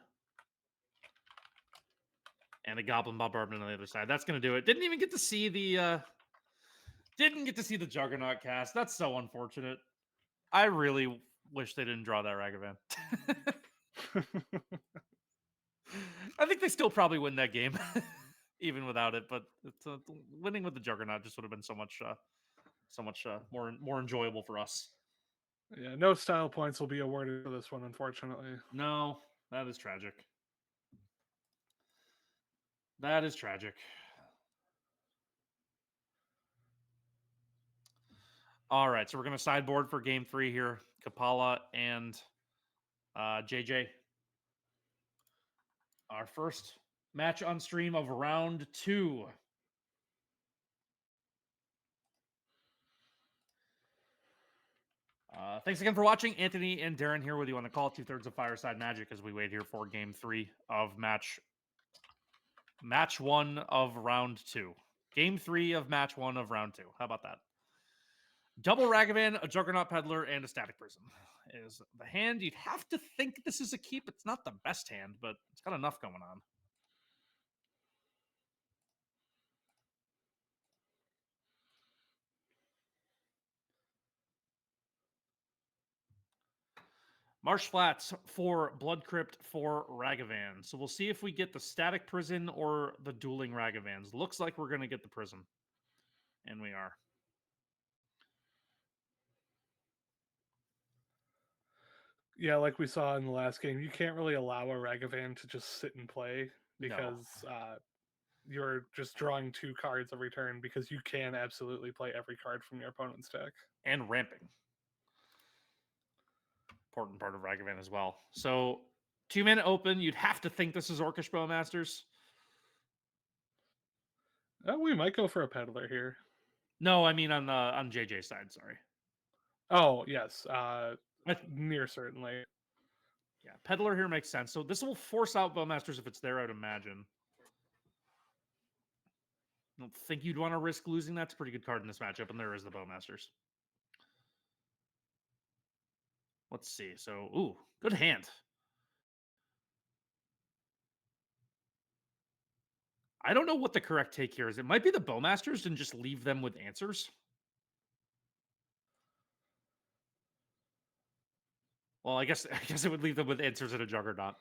And a Goblin Bombardment on the other side. That's going to do it. Didn't even get to see the Juggernaut cast. That's so unfortunate. I really wish they didn't draw that Ragavan. I think they still probably win that game, even without it. But it's, winning with the Juggernaut just would have been so much more enjoyable for us. Yeah, no style points will be awarded for this one, unfortunately. No, that is tragic. That is tragic. All right, so we're going to sideboard for game 3 here. Kapala and JJ. Our first match on stream of round 2. Thanks again for watching. Anthony and Darren here with you on the call. 2/3 of Fireside Magic as we wait here for game 3 of match 1 of round 2. Game 3 of match 1 of round 2. How about that? Double Ragavan, a Juggernaut Peddler, and a Static Prison is the hand. You'd have to think this is a keep. It's not the best hand, but it's got enough going on. Marsh Flats for Blood Crypt for Ragavan. So we'll see if we get the Static Prison or the Dueling Ragavans. Looks like we're going to get the Prison. And we are. Yeah, like we saw in the last game, you can't really allow a Ragavan to just sit and play because you're just drawing 2 cards every turn, because you can absolutely play every card from your opponent's deck. And ramping. Important part of Ragavan as well. So 2-mana open, you'd have to think this is Orcish Bowmasters. We might go for a Peddler here. No, I mean on JJ's side, sorry. Oh, yes. Near certainly. Yeah, Peddler here makes sense. So this will force out Bowmasters if it's there, I'd imagine. I don't think you'd want to risk losing. That's a pretty good card in this matchup, and there is the Bowmasters. Let's see. So, ooh, good hand. I don't know what the correct take here is. It might be the Bowmasters and just leave them with answers. Well, I guess it would leave them with answers and a Juggernaut.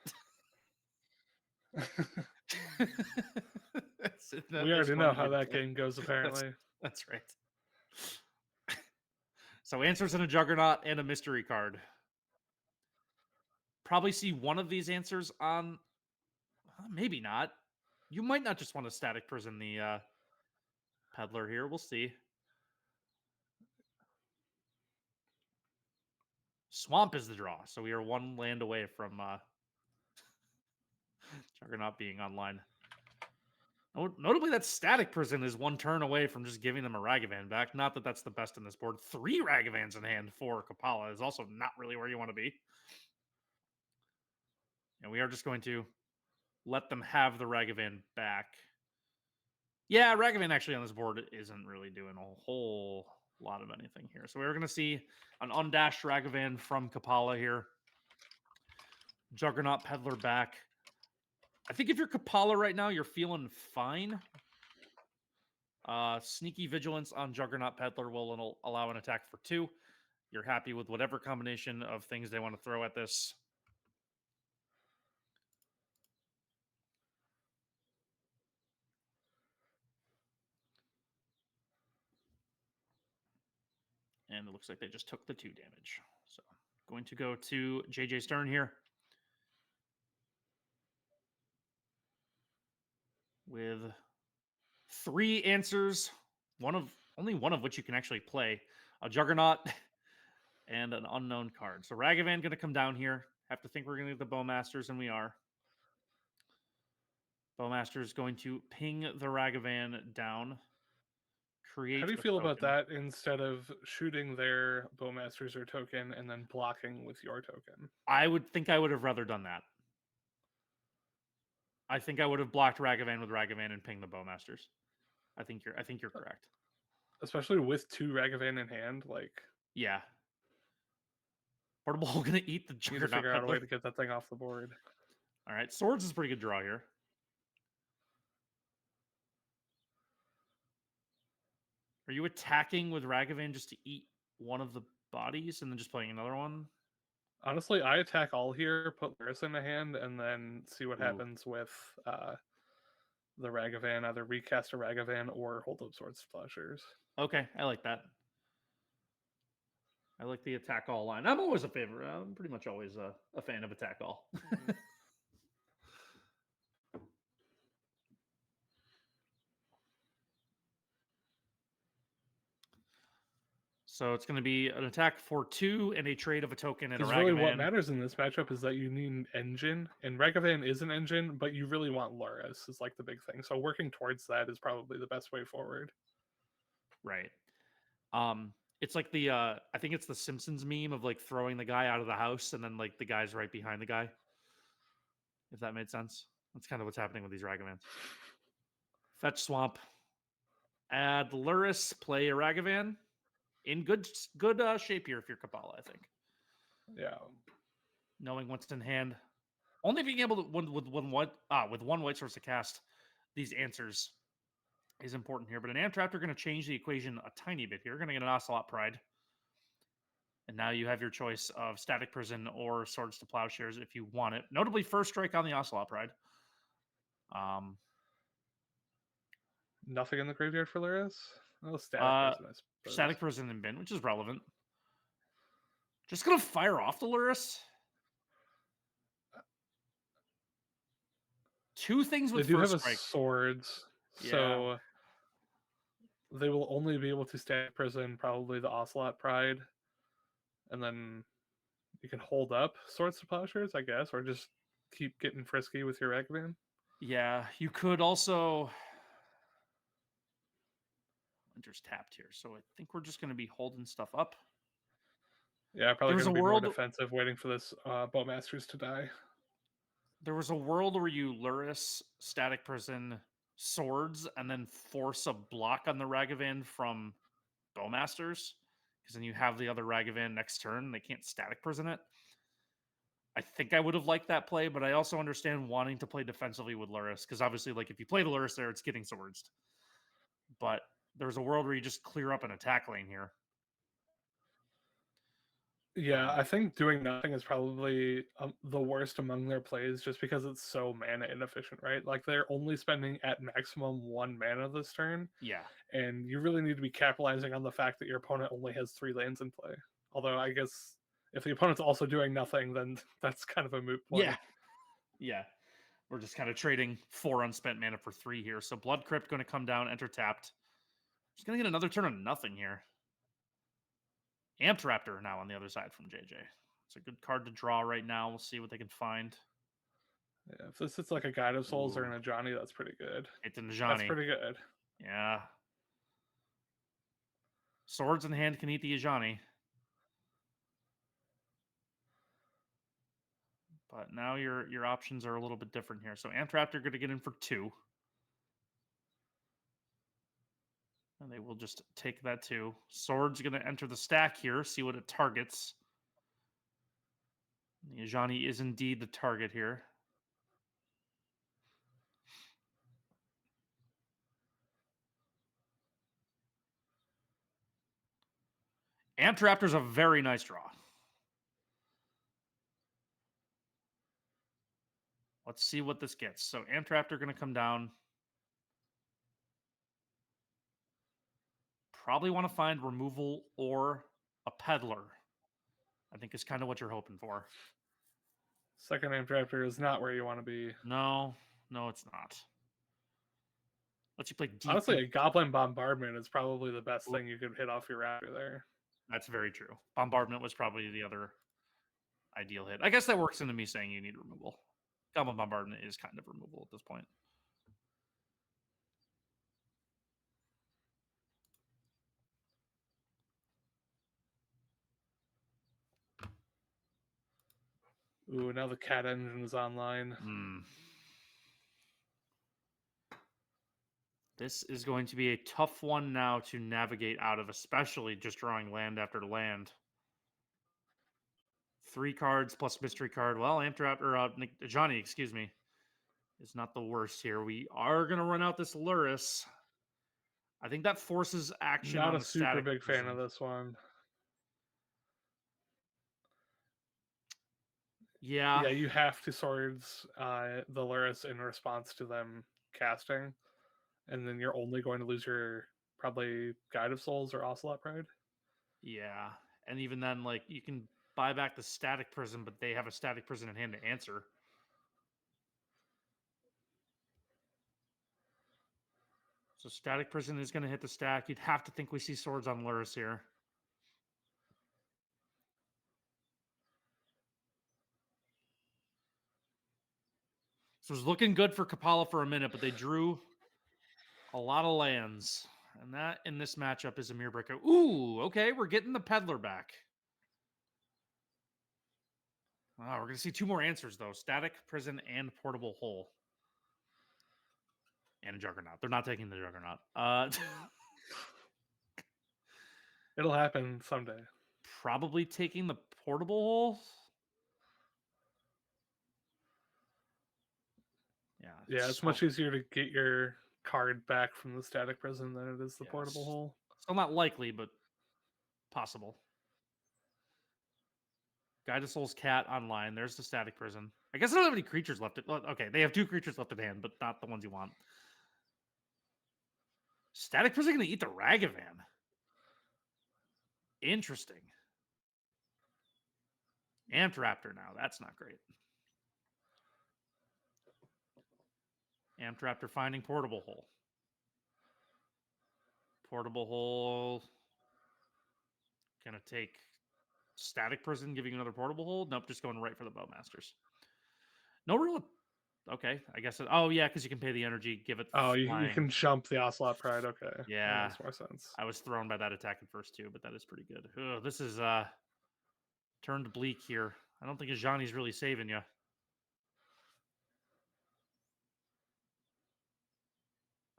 We already know how that game goes, apparently. That's right. So answers and a Juggernaut and a mystery card. Probably see one of these answers on... maybe not. You might not just want to Static Prison the Peddler here. We'll see. Swamp is the draw, so we are 1 land away from Juggernaut being online. Notably, that Static Prison is 1 turn away from just giving them a Ragavan back. Not that that's the best in this board. 3 Ragavans in hand for Kapala is also not really where you want to be. And we are just going to let them have the Ragavan back. Yeah, Ragavan actually on this board isn't really doing a whole lot of anything here. So we're going to see an undashed Ragavan from Kapala here. Juggernaut Peddler back. I think if you're Kapala right now, you're feeling fine. Sneaky Vigilance on Juggernaut Peddler will allow an attack for 2. You're happy with whatever combination of things they want to throw at this. And it looks like they just took the 2 damage. So going to go to JJ's turn here. With 3 answers, only one of which you can actually play. A Juggernaut and an unknown card. So Ragavan going to come down here. Have to think we're going to get the Bowmasters, and we are. Bowmasters going to ping the Ragavan down. How do you feel about that instead of shooting their Bowmasters or token and then blocking with your token? I would have rather done that. I think I would have blocked Ragavan with Ragavan and pinged the Bowmasters. I think you're correct. Especially with 2 Ragavan in hand, like... Yeah. Portable Hole gonna eat the Juggernaut. Need to figure out a way to get that thing off the board. All right, Swords is a pretty good draw here. Are you attacking with Ragavan just to eat one of the bodies and then just playing another one? Honestly, I attack all here, put Lyris in the hand, and then see what happens with the Ragavan. Either recast a Ragavan or hold up Sword Splashers. Okay, I like that. I like the attack all line. I'm always a favorite. I'm pretty much always a fan of attack all. So it's going to be an attack for 2 and a trade of a token and a Ragavan. Really what matters in this matchup is that you need an engine, and Ragavan is an engine, but you really want Lyris is like the big thing. So working towards that is probably the best way forward. Right. It's like the I think it's the Simpsons meme of like throwing the guy out of the house and then like the guy's right behind the guy. If that made sense. That's kind of what's happening with these Ragavans. Fetch Swamp. Add Lyris, play a Ragavan. In good shape here if you're Kapala, I think. Yeah. Knowing what's in hand. Only being able to with one white source to cast these answers is important here. But an Amp Traptor going to change the equation a tiny bit here. Going to get an Ocelot Pride. And now you have your choice of Static Prison or Swords to Plowshares if you want it. Notably, first strike on the Ocelot Pride. Nothing in the graveyard for Luris? Oh, Static Prison, I suppose. Static Prison and Bin, which is relevant. Just going to fire off the Luris. Two things with they do first have strike. Swords, so they will only be able to Static Prison probably the Ocelot Pride, and then you can hold up Swords to Plowshares, I guess, or just keep getting frisky with your Ragavan. Yeah, you could also... Winter's tapped here, so I think we're just going to be holding stuff up. Yeah, probably going to be more defensive, waiting for this Bowmasters to die. There was a world where you Luris, Static Prison, Swords, and then force a block on the Ragavan from Bowmasters, because then you have the other Ragavan next turn. They can't Static Prison it. I think I would have liked that play, but I also understand wanting to play defensively with Luris, because obviously, like, if you play the Luris there, it's getting Swords. But there's a world where you just clear up an attack lane here. Yeah, I think doing nothing is probably the worst among their plays, just because it's so mana inefficient, right? Like, they're only spending at maximum 1 mana this turn. Yeah. And you really need to be capitalizing on the fact that your opponent only has 3 lands in play. Although, I guess, if the opponent's also doing nothing, then that's kind of a moot point. Yeah. Yeah. We're just kind of trading 4 unspent mana for 3 here. So Blood Crypt going to come down, enter tapped. Just going to get another turn of nothing here. Amped Raptor now on the other side from JJ. It's a good card to draw right now. We'll see what they can find. Yeah, if this is like a Guide of Souls or an Ajani, that's pretty good. It's an Ajani. That's pretty good. Yeah. Swords in hand can eat the Ajani. But now your options are a little bit different here. So Amped Raptor going to get in for 2. And they will just take that 2. Sword's going to enter the stack here, see what it targets. The Ajani is indeed the target here. Amped Raptor's a very nice draw. Let's see what this gets. So Amped Raptor going to come down. Probably want to find removal or a peddler. I think is kind of what you're hoping for. Second Amped Raptor is not where you want to be. No, it's not. Let's you play deep. Honestly, a Goblin Bombardment is probably the best thing you could hit off your Raptor there. That's very true. Bombardment was probably the other ideal hit. I guess that works into me saying you need removal. Goblin Bombardment is kind of removal at this point. Ooh, now the cat engine is online. This is going to be a tough one now to navigate out of, especially just drawing land after land. 3 cards plus mystery card. Well, Johnny, excuse me, is not the worst here. We are going to run out this Luris. I think that forces action. Not a super big fan of this one. Yeah. Yeah, you have to Swords the Luris in response to them casting. And then you're only going to lose your probably Guide of Souls or Ocelot Pride. Yeah. And even then, like, you can buy back the Static Prison, but they have a Static Prison in hand to answer. So Static Prison is going to hit the stack. You'd have to think we see Swords on Luris here. So it was looking good for Kapala for a minute, but they drew a lot of lands. And that in this matchup is a Mirror Breaker. Ooh, okay, we're getting the Peddler back. We're going to see 2 more answers, though. Static Prison and Portable Hole. And a Juggernaut. They're not taking the Juggernaut. It'll happen someday. Probably taking the Portable Hole. Yeah, it's much easier to get your card back from the Static Prison than it is the Portable Hole. Still not likely, but possible. Guide of Souls Cat online. There's the Static Prison. I guess I don't have any creatures left. Okay, they have 2 creatures left at hand, but not the ones you want. Static Prison going to eat the Ragavan. Interesting. Amped Raptor now. That's not great. Amped Raptor finding Portable Hole. Portable Hole. Gonna take Static Prison, giving you another Portable Hole. Nope, just going right for the Bowmasters. No real. Okay, I guess. Oh yeah, because you can pay the energy, give it. Oh, you can jump the Ocelot Pride. Okay, Yeah, that makes more sense. I was thrown by that attack at first too, but that is pretty good. Ugh, this is turned bleak here. I don't think Ajani's really saving you.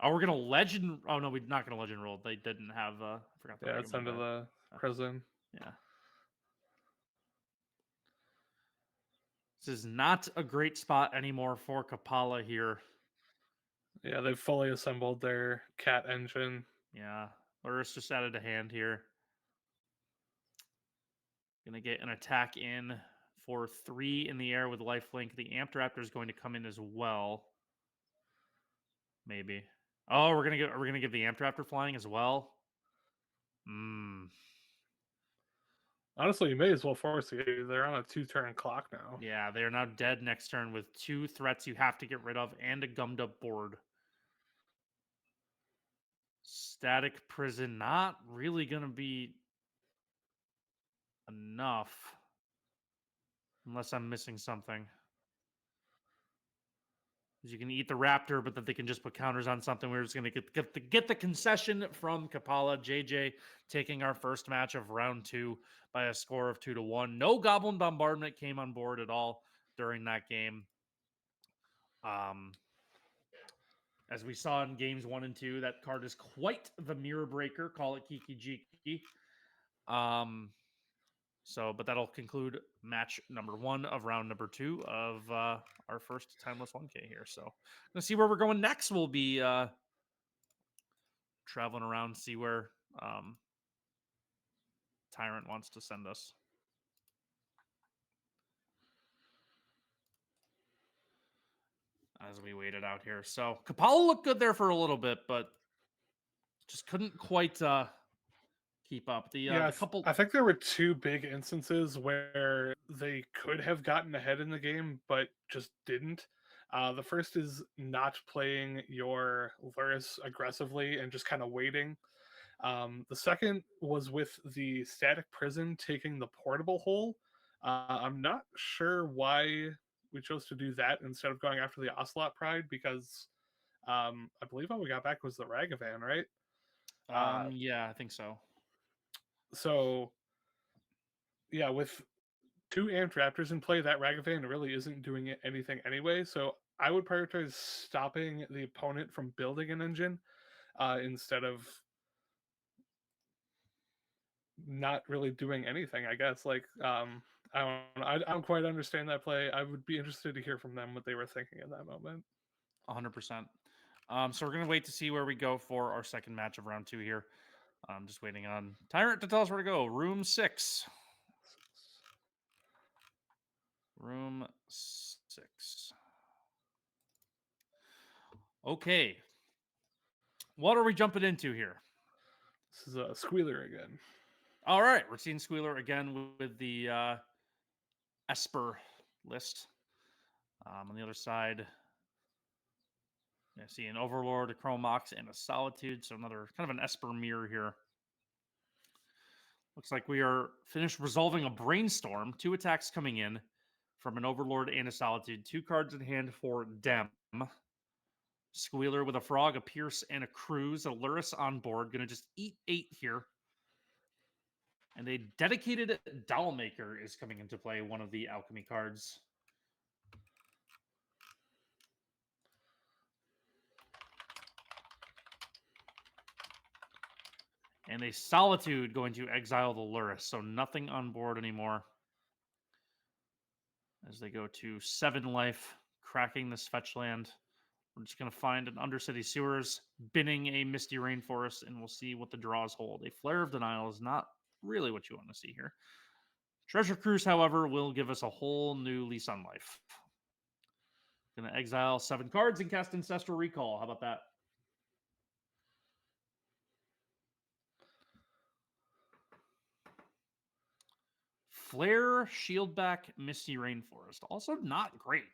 Oh, we're gonna legend. Oh no, we're not gonna legend roll. They didn't have. I forgot. Yeah, it's under the prison. Yeah. This is not a great spot anymore for Kapala here. Yeah, they've fully assembled their cat engine. Yeah, Lurrus just added a hand here. Gonna get an attack in for 3 in the air with lifelink. The Amped Raptor is going to come in as well. Maybe. Oh, we're gonna give the Amped Raptor flying as well. Honestly, you may as well force it. They're on a 2-turn clock now. Yeah, they are now dead next turn with 2 threats you have to get rid of and a gummed up board. Static Prison, not really going to be enough. Unless I'm missing something. You can eat the Raptor, but that they can just put counters on something. We're just going to get the concession from Kapala. JJ taking our first match of round 2 by a score of 2-1. No Goblin Bombardment came on board at all during that game. As we saw in games 1 and 2, that card is quite the mirror breaker. Call it Kiki Jiki. But that'll conclude match number 1 of round number 2 of our first Timeless 1K here. So let's see where we're going next. We'll be traveling around, see where Tyrant wants to send us. As we waited out here. So Kapala looked good there for a little bit, but just couldn't quite keep up. I think there were 2 big instances where they could have gotten ahead in the game, but just didn't. The first is not playing your Lurrus aggressively and just kind of waiting. The second was with the Static Prison taking the Portable Hole. I'm not sure why we chose to do that instead of going after the Ocelot Pride, because I believe all we got back was the Ragavan, right? Yeah, I think so. So, yeah, with 2 Amped Raptors in play, that Ragavan really isn't doing anything anyway. So I would prioritize stopping the opponent from building an engine instead of not really doing anything, I guess. Like, I don't quite understand that play. I would be interested to hear from them what they were thinking in that moment. 100%. So we're going to wait to see where we go for our second match of round 2 here. I'm just waiting on Tyrant to tell us where to go. Room 6. Room 6. Okay. What are we jumping into here? This is Squealer again. All right. We're seeing Squealer again with the Esper list. On the other side, I see an Overlord, a Chrome Mox, and a Solitude. So another kind of an Esper mirror here. Looks like we are finished resolving a Brainstorm. 2 attacks coming in from an Overlord and a Solitude. 2 cards in hand for Dem. Squealer with a Frog, a Pierce, and a Cruise. A Lurrus on board. Going to just eat 8 here. And a dedicated Dollmaker is coming into play, one of the alchemy cards. And a Solitude going to exile the Lurrus, so nothing on board anymore. As they go to 7 life, cracking this fetch land. We're just going to find an Undercity Sewers, binning a Misty Rainforest, and we'll see what the draws hold. A Flare of Denial is not really what you want to see here. Treasure Cruise, however, will give us a whole new lease on life. Gonna exile 7 cards and cast Ancestral Recall. How about that? Flare, Shieldback, Misty Rainforest. Also not great.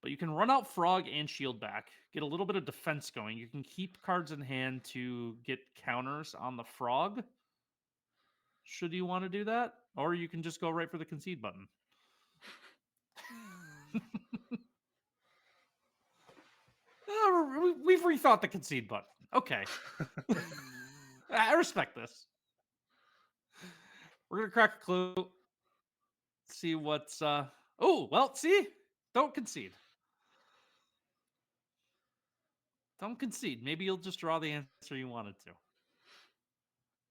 But you can run out Frog and Shieldback, get a little bit of defense going. You can keep cards in hand to get counters on the Frog, should you want to do that. Or you can just go right for the concede button. We've rethought the concede button. Okay. I respect this. We're going to crack a clue. See what's... Oh, well, see? Don't concede. Don't concede. Maybe you'll just draw the answer you wanted to.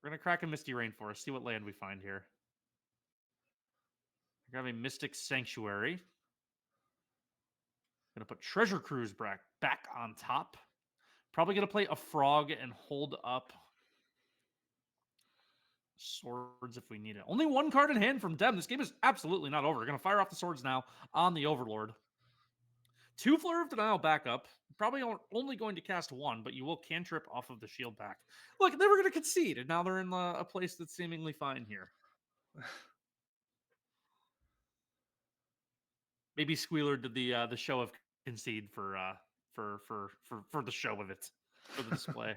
We're going to crack a Misty Rainforest, see what land we find here. We're going to have a Mystic Sanctuary. Going to put Treasure Cruise back on top. Probably going to play a Frog and hold up Swords if we need it. Only 1 card in hand from Dem. This game is absolutely not over. We're going to fire off the Swords now on the Overlord. 2 Flare of Denial backup. Probably only going to cast 1, but you will cantrip off of the shield back. Look, they were going to concede, and now they're in a place that's seemingly fine here. Maybe Squealer did the show of concede for the show of it, for the display.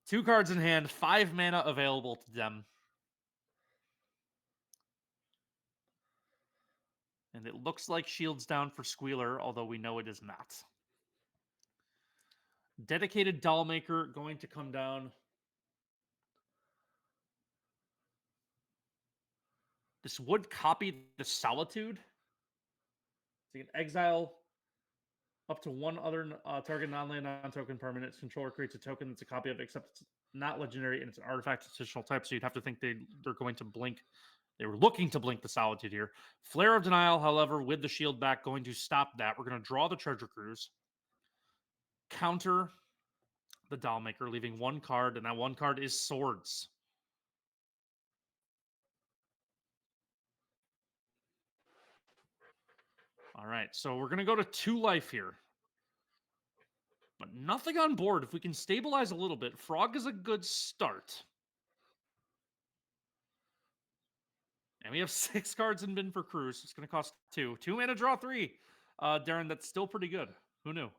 2 cards in hand, 5 mana available to them. And it looks like Shield's down for Squealer, although we know it is not. Dedicated Dollmaker going to come down. This would copy the Solitude. So you can exile up to 1 other target non-land, non-token permanent. Its controller creates a token that's a copy of it, except it's not legendary and it's an artifact additional type, so you'd have to think they're going to blink. They were looking to blink the Solitude here. Flare of Denial, however, with the shield back, going to stop that. We're going to draw the Treasure Cruise. Counter the Dollmaker, leaving 1 card, and that 1 card is Swords. All right, so we're going to go to 2 life here. But nothing on board. If we can stabilize a little bit, Frog is a good start. And we have 6 cards in bin for Cruise. It's going to cost 2. 2 mana, draw 3. Darren, that's still pretty good. Who knew?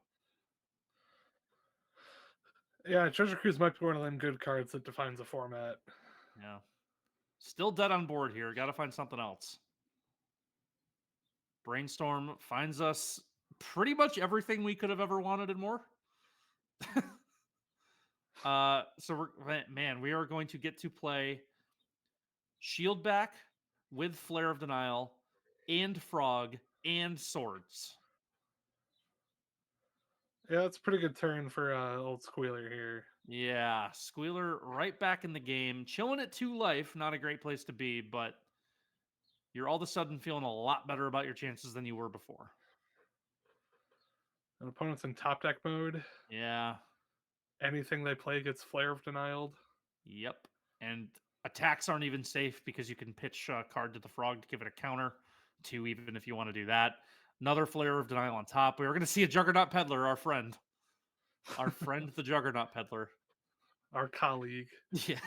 Yeah, Treasure Cruise might be one of them good cards that defines a format. Yeah. Still dead on board here. Got to find something else. Brainstorm finds us pretty much everything we could have ever wanted and more. So we are going to get to play Shield back with Flare of Denial and Frog and Swords. Yeah, that's a pretty good turn for old Squealer here. Yeah, Squealer right back in the game. Chilling at 2 life, not a great place to be, but you're all of a sudden feeling a lot better about your chances than you were before. An opponent's in top deck mode. Yeah. Anything they play gets Flare of Denial. Yep. And attacks aren't even safe because you can pitch a card to the Frog to give it a counter, 2 even if you want to do that. Another Flare of Denial on top. We are going to see a Juggernaut Peddler, our friend. Our friend, the Juggernaut Peddler. Our colleague. Yeah.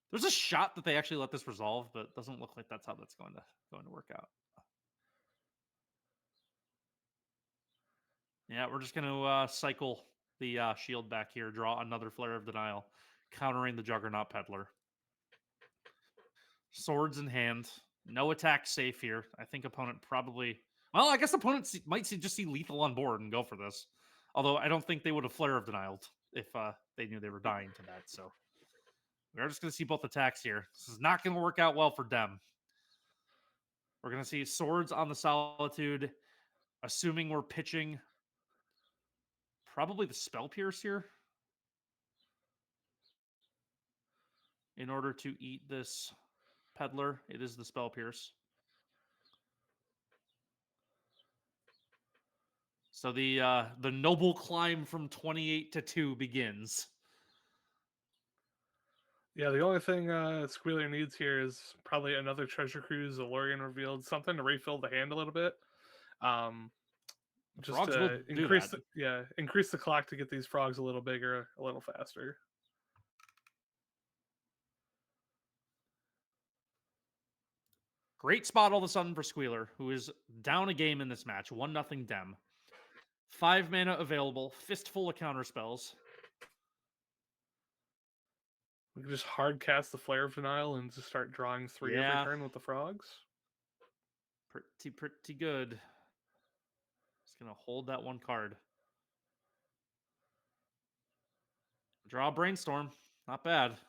There's a shot that they actually let this resolve, but it doesn't look like that's how that's going to work out. Yeah, we're just going to cycle the shield back here, draw another Flare of Denial, countering the Juggernaut Peddler. Swords in hand. No attack safe here. I think opponent probably... Well, I guess opponent might just see lethal on board and go for this. Although I don't think they would have Flare of Denialed if they knew they were dying to that. So we're just going to see both attacks here. This is not going to work out well for Dem. We're going to see Swords on the Solitude, assuming we're pitching probably the Spell Pierce here in order to eat this Peddler. It is the Spell Pierce. So the noble climb from 28 to 2 begins. Yeah, the only thing Squealer needs here is probably another Treasure Cruise, a Lorien revealed, something to refill the hand a little bit. Just Frogs will to do increase that. increase the clock to get these frogs a little bigger, a little faster. Great spot all of a sudden for Squealer, who is down a game in this match. 1-0 Dem. 5 mana available, fistful of counter spells. We can just hard cast the Flare of Denial and just start drawing 3 Yeah. every turn with the frogs. Pretty good. Just gonna hold that one card. Draw a Brainstorm. Not bad.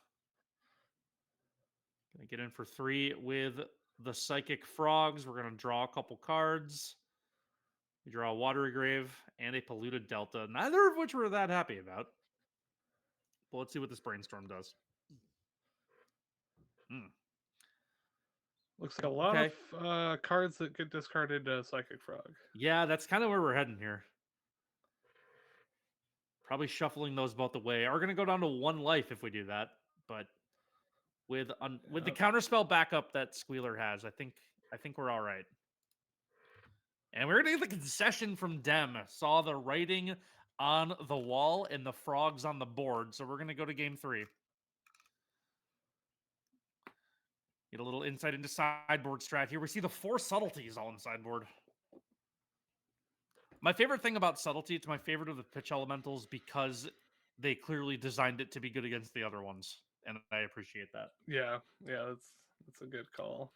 Gonna get in for 3 with the Psychic Frogs. We're gonna draw a couple cards. We draw a Watery Grave and a Polluted Delta, neither of which we're that happy about. But let's see what this Brainstorm does. Looks like a lot of cards that get discarded to Psychic Frog. Yeah, that's kind of where we're heading here. Probably shuffling those both away. Are going to go down to 1 life if we do that. But with the counterspell backup that Squealer has, I think we're all right. And we're going to get the concession from Dem. Saw the writing on the wall and the frogs on the board. So we're going to go to game 3. Get a little insight into sideboard strat here. We see the 4 subtleties all in sideboard. My favorite thing about subtlety, it's my favorite of the pitch elementals because they clearly designed it to be good against the other ones. And I appreciate that. Yeah, that's a good call.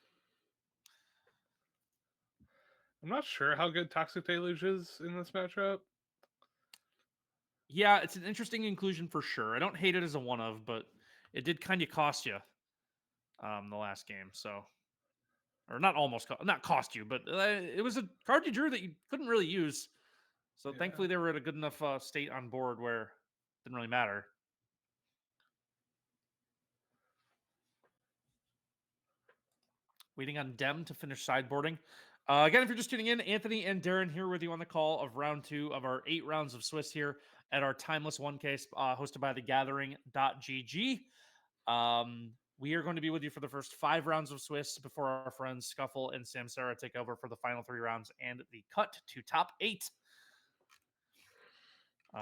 I'm not sure how good Toxic Deluge is in this matchup. Yeah, it's an interesting inclusion for sure. I don't hate it as a one of, but it did kind of cost you the last game. So, or not almost, not cost you, but it was a card you drew that you couldn't really use. So thankfully they were at a good enough state on board where it didn't really matter. Waiting on Dem to finish sideboarding. Again, if you're just tuning in, Anthony and Darren here with you on the call of round 2 of our 8 rounds of Swiss here at our Timeless 1K hosted by thegathering.gg. We are going to be with you for the first 5 rounds of Swiss before our friends Scuffle and Samsara take over for the final 3 rounds and the cut to top 8. We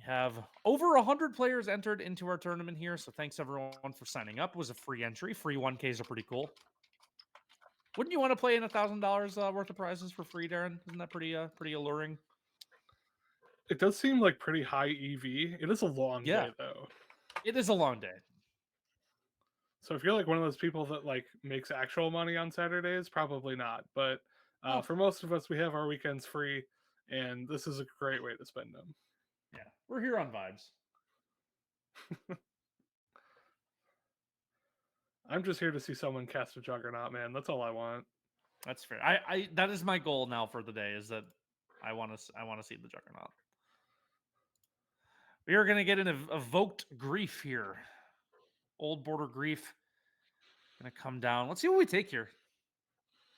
have over 100 players entered into our tournament here, so thanks everyone for signing up. It was a free entry. Free 1Ks are pretty cool. Wouldn't you want to play in $1,000 worth of prizes for free, Darren? Isn't that pretty alluring? It does seem like pretty high EV. It is a long day, though. It is a long day. So if you're like one of those people that like makes actual money on Saturdays, probably not. But for most of us, we have our weekends free, and this is a great way to spend them. Yeah, we're here on vibes. I'm just here to see someone cast a Juggernaut, man. That's all I want. That's fair. I that is my goal now for the day, is that I want to see the Juggernaut. We are going to get an Evoked Grief here. Old Border Grief. Going to come down. Let's see what we take here.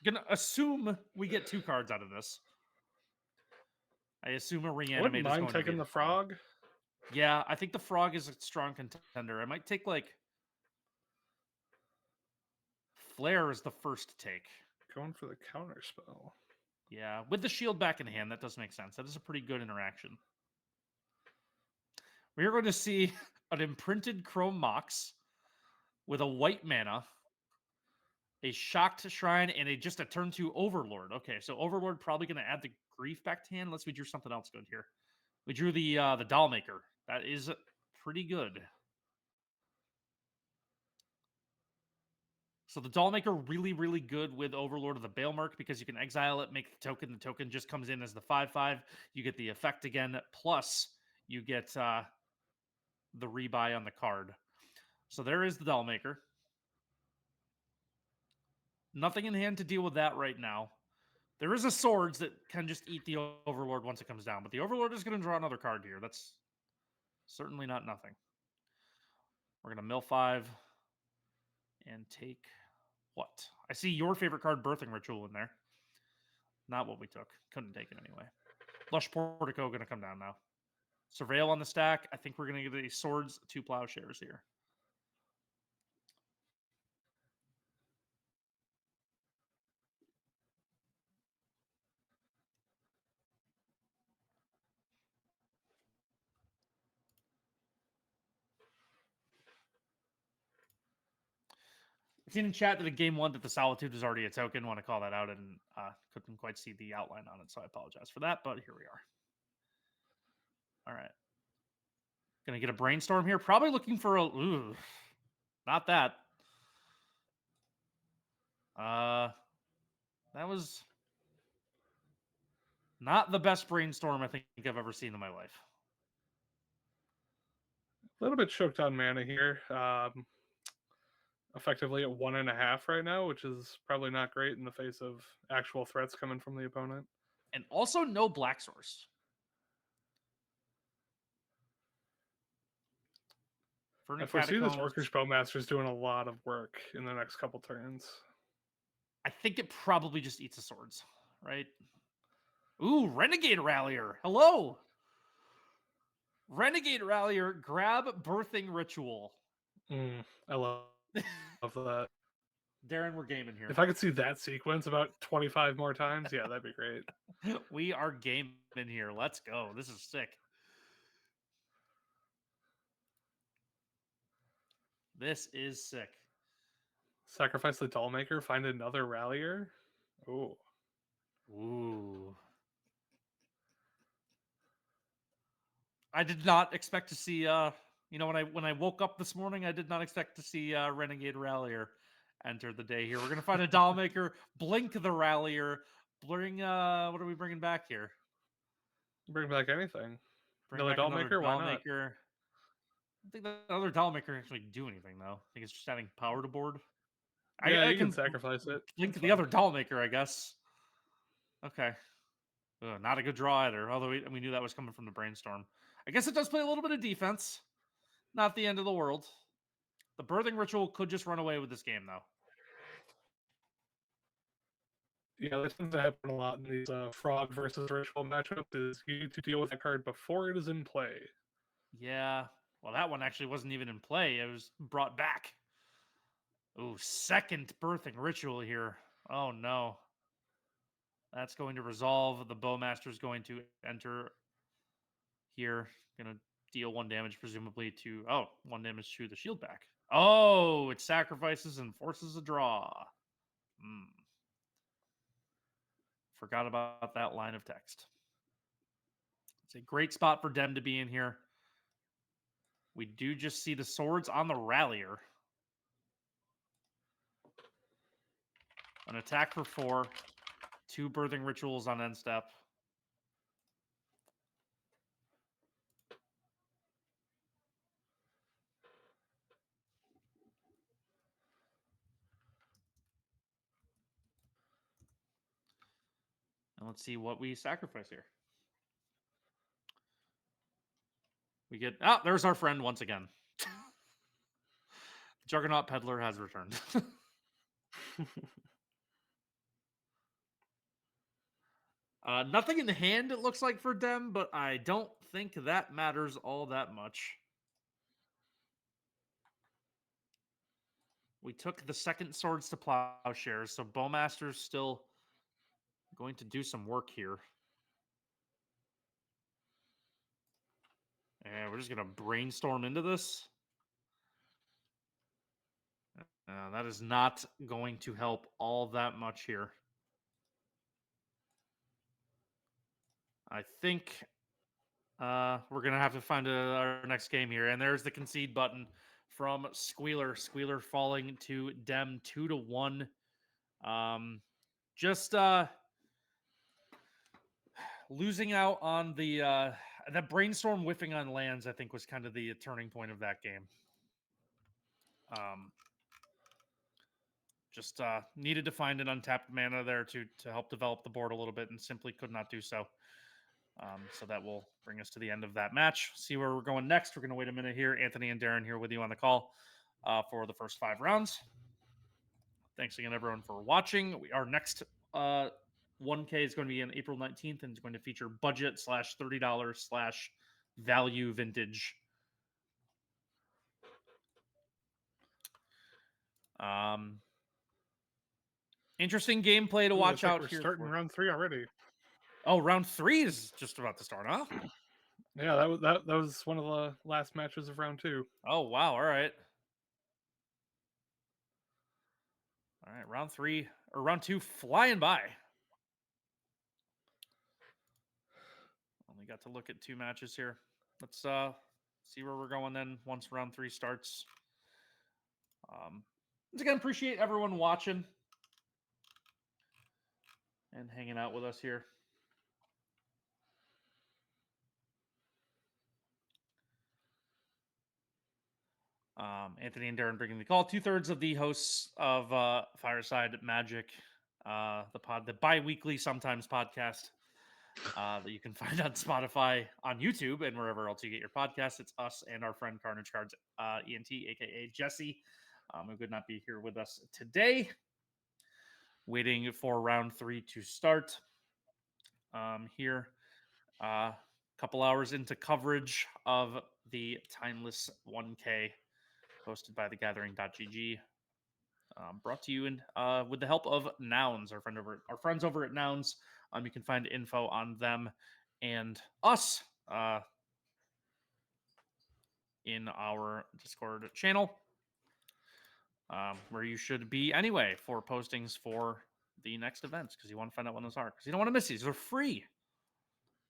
Going to assume we get 2 cards out of this. I assume a Reanimate. Wouldn't mind taking the frog. Yeah, I think the frog is a strong contender. I might take like Flare is the first take. Going for the counter spell. Yeah, with the shield back in hand, that does make sense. That is a pretty good interaction. We are going to see an imprinted Chrome Mox with a white mana, a Shocked Shrine, and just a turn 2 Overlord. Okay, so Overlord probably going to add the Grief back to hand unless we drew something else good here. We drew the Dollmaker. That is pretty good. So the Dollmaker really, really good with Overlord of the Balemark because you can exile it, make the token just comes in as the 5/5. You get the effect again, plus you get the rebuy on the card. So there is the Dollmaker. Nothing in hand to deal with that right now. There is a Swords that can just eat the Overlord once it comes down, but the Overlord is going to draw another card here. That's certainly not nothing. We're going to mill 5 and take what? I see your favorite card, Birthing Ritual, in there. Not what we took. Couldn't take it anyway. Lush Portico going to come down now. Surveil on the stack. I think we're going to get a Swords, 2 Plowshares here. I've seen in chat that in game 1 that the Solitude is already a token. Want to call that out and couldn't quite see the outline on it, so I apologize for that, but here we are. All right. Gonna get a Brainstorm here. Probably looking for a... Ooh, not that. That was not the best Brainstorm I think I've ever seen in my life. A little bit choked on mana here. Effectively at 1.5 right now, which is probably not great in the face of actual threats coming from the opponent. And also no Black Source. I foresee this Orcish Bowmaster's doing a lot of work in the next couple turns. I think it probably just eats the swords, right? Ooh, Renegade Rallier. Hello. Renegade Rallier, grab Birthing Ritual. I love that. Darren, we're gaming here. If I could see that sequence about 25 more times, yeah, that'd be great. We are gaming here. Let's go. This is sick. This is sick. Sacrifice the Dollmaker, find another Rallier. Oh. Ooh. I did not expect to see when I woke up this morning, I did not expect to see Renegade Rallier enter the day here. We're gonna find a Dollmaker, blink the Rallier, bring what are we bringing back here? Bring back anything. Another Dollmaker? Why not? I don't think that other Dollmaker can actually do anything though. I think it's just adding power to board. Yeah, I can sacrifice it. Blink the other Dollmaker, I guess. Okay. Not a good draw either, although we knew that was coming from the Brainstorm. I guess it does play a little bit of defense. Not the end of the world. The Birthing Ritual could just run away with this game, though. Yeah, that tends to happen a lot in these Frog versus Ritual matchups, is you need to deal with that card before it is in play. Yeah. Well, that one actually wasn't even in play. It was brought back. Ooh, second Birthing Ritual here. Oh, no. That's going to resolve. The Bowmaster's going to enter here. Going to deal 1 damage, presumably, to... Oh, 1 damage to the shield back. Oh, it sacrifices and forces a draw. Forgot about that line of text. It's a great spot for Dem to be in here. We do just see the swords on the Rallier. An attack for 4. 2 Birthing Rituals on end step. And let's see what we sacrifice here. We get... Oh, there's our friend once again. Juggernaut Peddler has returned. Nothing in the hand, it looks like, for Dem, but I don't think that matters all that much. We took the second Swords to Plowshares, so Bowmaster's still going to do some work here. And we're just going to Brainstorm into this. That is not going to help all that much here. I think we're going to have to find our next game here. And there's the concede button from Squealer. Squealer falling to Dem 2-1. Just losing out on the Brainstorm whiffing on lands, I think, was kind of the turning point of that game. Just needed to find an untapped mana there to help develop the board a little bit, and simply could not do so. So that will bring us to the end of that match. See where we're going next. We're going to wait a minute here. Anthony and Darren here with you on the call for the first 5 rounds. Thanks again, everyone, for watching. Our next 1K is going to be on April 19th, and it's going to feature budget / $30 / value vintage. Interesting gameplay to watch out we're here. starting round 3 already. Oh, round 3 is just about to start, huh? Yeah, that was one of the last matches of round 2. Oh, wow. All right. All right, round 2 flying by. Only got to look at 2 matches here. Let's see where we're going then once round 3 starts. Once again, appreciate everyone watching and hanging out with us here. Anthony and Darren bringing the call. 2/3 of the hosts of Fireside Magic, the bi-weekly sometimes podcast that you can find on Spotify, on YouTube, and wherever else you get your podcasts. It's us and our friend Carnage Cards, ENT, aka Jesse, who could not be here with us today. Waiting for round 3 to start. Here, a couple hours into coverage of the Timeless 1K, hosted by thegathering.gg. Brought to you in with the help of Nouns, our friends over at Nouns. You can find info on them and us in our Discord channel, where you should be anyway for postings for the next events, because you want to find out when those are, because you don't want to miss these. They're free,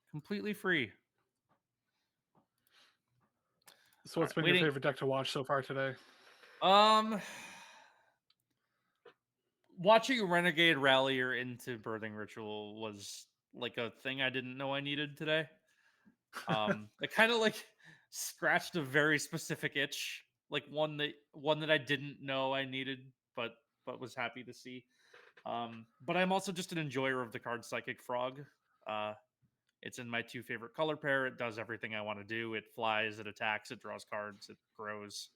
completely free. So what's been your favorite deck to watch so far today? Watching Renegade Rallier into Birthing Ritual was like a thing I didn't know I needed today. It kind of like scratched a very specific itch, like one that I didn't know I needed, but was happy to see. But I'm also just an enjoyer of the card Psychic Frog. It's in my 2 favorite color pair. It does everything I want to do. It flies, it attacks, it draws cards, it grows.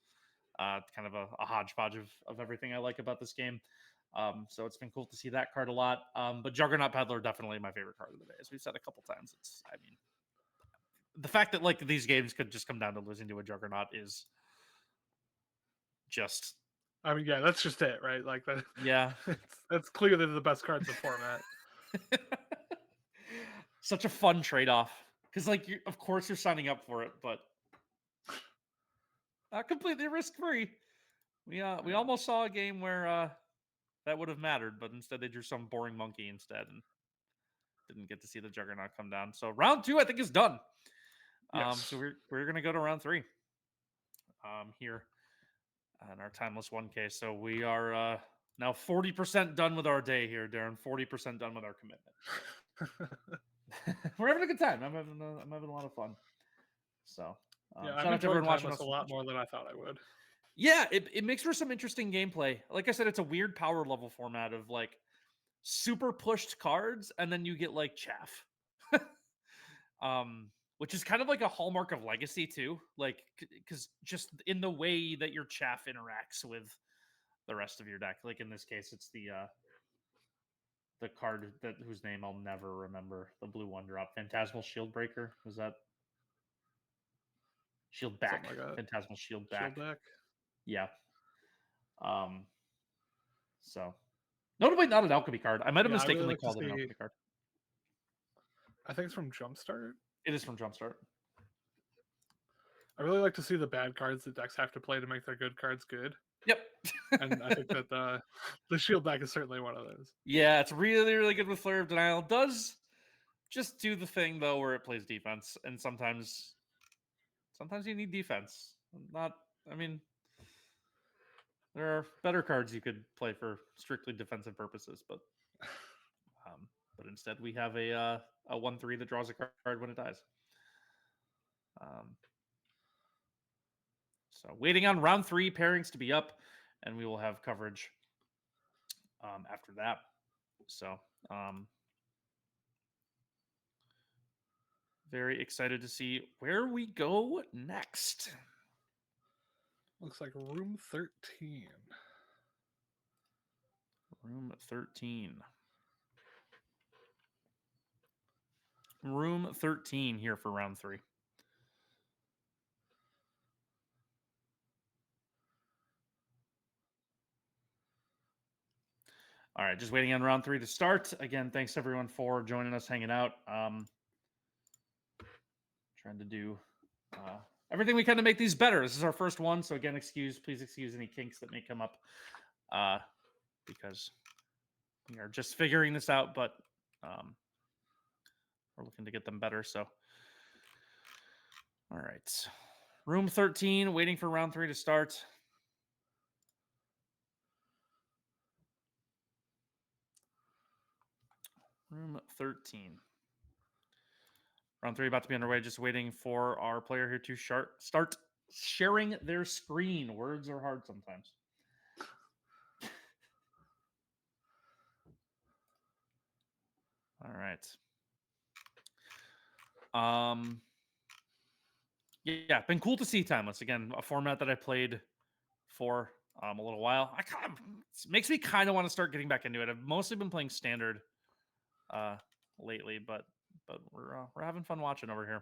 Kind of a hodgepodge of everything I like about this game. So it's been cool to see that card a lot. But Juggernaut Peddler, definitely my favorite card of the day. As we've said a couple times, the fact that like these games could just come down to losing to a Juggernaut is just... I mean, yeah, that's just it, right? Like that. Yeah. That's clearly the best cards in the format. Such a fun trade-off. Because like, of course you're signing up for it, but not completely risk-free. We almost saw a game where that would have mattered, but instead they drew some boring monkey instead and didn't get to see the Juggernaut come down. So round 2, I think, is done. Yes. So we're gonna go to round 3 here on our Timeless 1K. So we are now 40% done with our day here, Darren. 40% done with our commitment. We're having a good time. I'm having a lot of fun. So yeah, shout I'm out to everyone watching us a lot more than I thought I would. Yeah, it makes for some interesting gameplay. Like I said, it's a weird power level format of like super pushed cards, and then you get like chaff. Which is kind of like a hallmark of Legacy too. Like, because just in the way that your chaff interacts with the rest of your deck. Like in this case, it's the card whose name I'll never remember. The blue 1-drop, Phantasmal Shieldbreaker. Was that Shield Back? Like Phantasmal Shield Back. Shield Back. Yeah. So notably not an alchemy card. I might have mistakenly called it an alchemy card. I think it's from Jumpstart. It is from Jumpstart. I really like to see the bad cards that decks have to play to make their good cards good. Yep. And I think that the Shield Back is certainly one of those. Yeah, it's really, really good with Flare of Denial. Does just do the thing though where it plays defense, and sometimes you need defense. There are better cards you could play for strictly defensive purposes, but instead we have a 1/3 that draws a card when it dies. So waiting on round 3 pairings to be up, and we will have coverage after that. So very excited to see where we go next. Looks like room 13. Room 13. Room 13 here for round 3. All right, just waiting on round 3 to start. Again, thanks everyone for joining us, hanging out. Trying to do everything we can to make these better. This is our first one, so again, please excuse any kinks that may come up, because we are just figuring this out, but we're looking to get them better. So, all right, room 13, waiting for round 3 to start. Room 13. Round 3 about to be underway. Just waiting for our player here to start sharing their screen. Words are hard sometimes. All right. Yeah, been cool to see Timeless again. A format that I played for a little while. It makes me kind of want to start getting back into it. I've mostly been playing Standard lately, but we're having fun watching over here.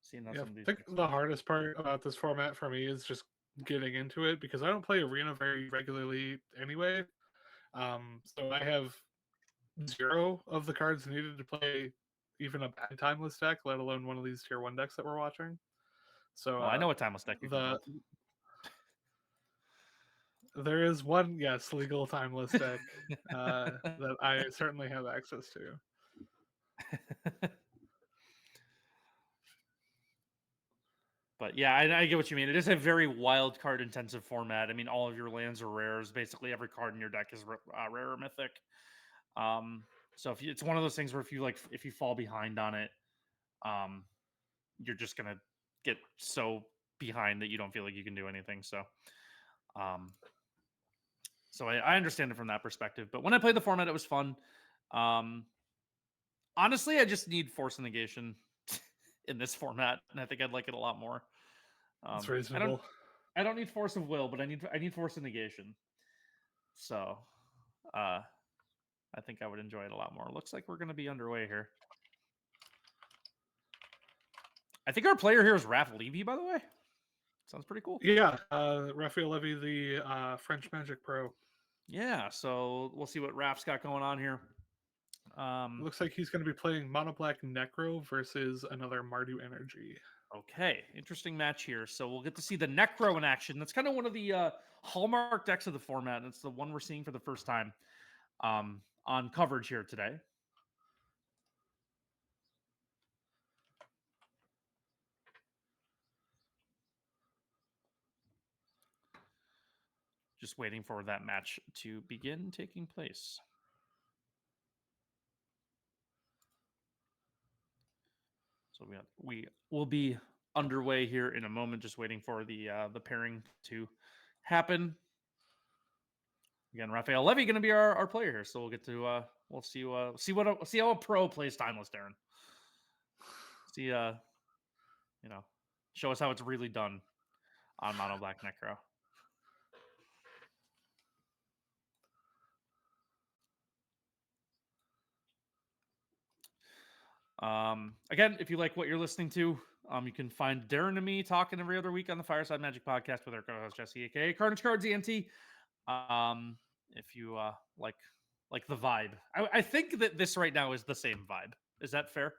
Seeing I think the hardest part about this format for me is just getting into it, because I don't play Arena very regularly anyway. So I have 0 of the cards needed to play even a bad Timeless deck, let alone one of these tier 1 decks that we're watching. So I know what Timeless deck you can build. There is one, yes, legal Timeless deck that I certainly have access to. But yeah, I get what you mean. It is a very wild card intensive format. I mean, all of your lands are rares. Basically, every card in your deck is rare or mythic. So it's one of those things where if you fall behind on it, you're just gonna get so behind that you don't feel like you can do anything. So, I understand it from that perspective. But when I played the format, it was fun. Honestly, I just need Force of Negation in this format, and I think I'd like it a lot more. It's reasonable. I don't need Force of Will, but I need Force of Negation. So, I think I would enjoy it a lot more. Looks like we're going to be underway here. I think our player here is Raph Levy, by the way. Sounds pretty cool. Yeah, Raphael Levy, the French Magic Pro. Yeah, so we'll see what Raph's got going on here. Looks like he's going to be playing Mono Black Necro versus another Mardu Energy. Okay, interesting match here. So we'll get to see the Necro in action. That's kind of one of the hallmark decks of the format, and it's the one we're seeing for the first time on coverage here today. Just waiting for that match to begin taking place. So we will be underway here in a moment, just waiting for the pairing to happen. Again, Raphael Levy going to be our player here, so we'll get to we'll see how a pro plays Timeless, Darren. See show us how it's really done on Mono Black Necro. Again, if you like what you're listening to, you can find Darren and me talking every other week on the Fireside Magic podcast with our co-host Jesse, aka Carnage Cards ENT. If you like the vibe, I think that this right now is the same vibe. Is that fair?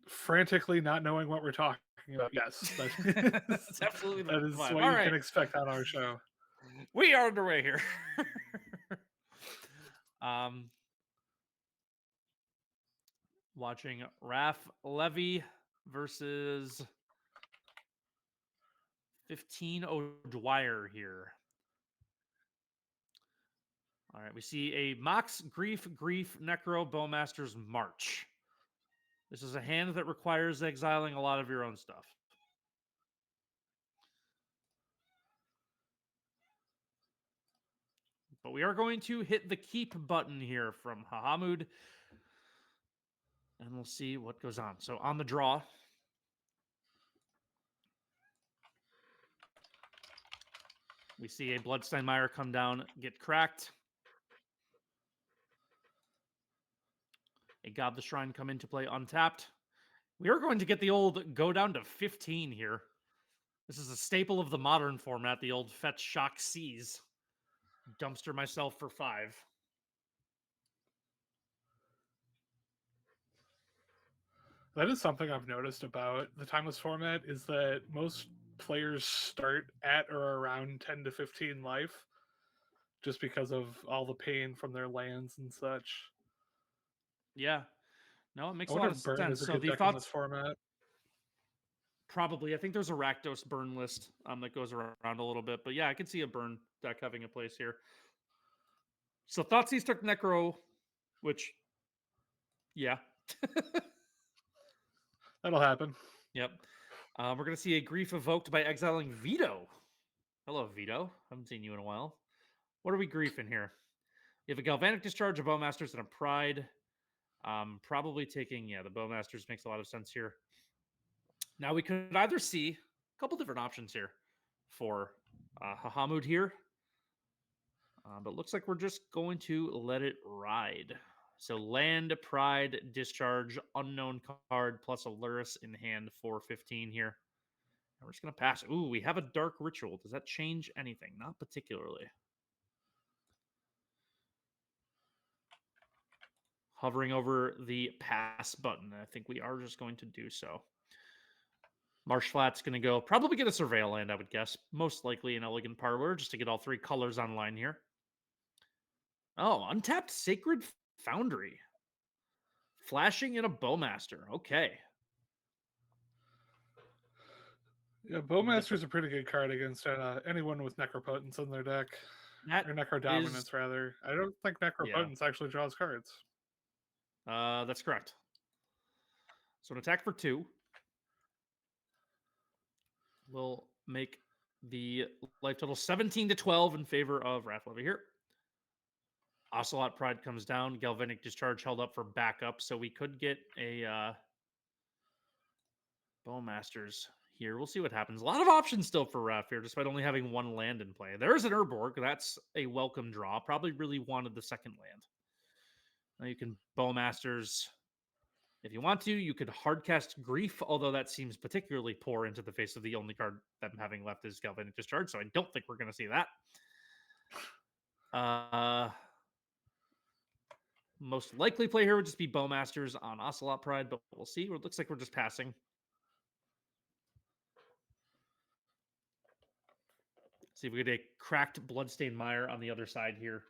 Frantically not knowing what we're talking about. Yes, that's absolutely that is vibe. what you can expect on our show. We are underway here. Watching Raph Levy versus 15 O'Dwyer here. All right, we see a Mox Grief Necro Bowmaster's March. This is a hand that requires exiling a lot of your own stuff. But we are going to hit the keep button here from Hahamud. And we'll see what goes on. So on the draw, we see a Bloodsteinmire come down, get cracked. a God the Shrine come into play untapped. We are going to get the old go down to 15 here. This is a staple of the modern format, the old Fetch Shock Seize. Dumpster myself for 5. That is something I've noticed about the Timeless format is that most players start at or around 10 to 15 life just because of all the pain from their lands and such. Yeah. No, it makes I a wonder lot of if Burn sense. is a So good the deck in this thoughts, format. probably, I think there's a Rakdos burn list that goes around a little bit. But yeah, I can see a burn deck having a place here. So Thoughtseize took Necro, which, yeah. That'll happen. Yep. We're going to see a Grief evoked by exiling Vito. Hello, Vito. Haven't seen you in a while. What are we griefing here? We have a Galvanic Discharge, a Bowmasters, and a Pride. Probably taking, the Bowmasters makes a lot of sense here. Now we could either see a couple different options here for Hahamud here. But looks like we're just going to let it ride. So land, Pride, Discharge, unknown card, plus a Luris in hand for 15 here. And we're just going to pass. Ooh, we have a Dark Ritual. Does that change anything? Not particularly. Hovering over the pass button. I think we are just going to do so. Marsh Flat's going to go, probably get a Surveil land, I would guess. Most likely an Elegant Parlor, just to get all 3 colors online here. Oh, untapped Sacred Foundry. Flashing in a Bowmaster. Okay. Yeah, Bowmaster's a pretty good card against anyone with Necropotence in their deck. That or Necrodominance, rather. I don't think Necropotence actually draws cards. That's correct. So an attack for 2. We'll make the life total 17 to 12 in favor of Wrathlevy here. Ocelot Pride comes down. Galvanic Discharge held up for backup, so we could get a Bowmasters here. We'll see what happens. A lot of options still for Raph here, despite only having 1 land in play. There is an Urborg. That's a welcome draw. Probably really wanted the second land. Now you can Bowmasters if you want to. You could hardcast Grief, although that seems particularly poor into the face of the only card that I'm having left is Galvanic Discharge, so I don't think we're going to see that. Most likely play here would just be Bowmasters on Ocelot Pride, but we'll see. It looks like we're just passing. See if we get a cracked Bloodstained Mire on the other side here.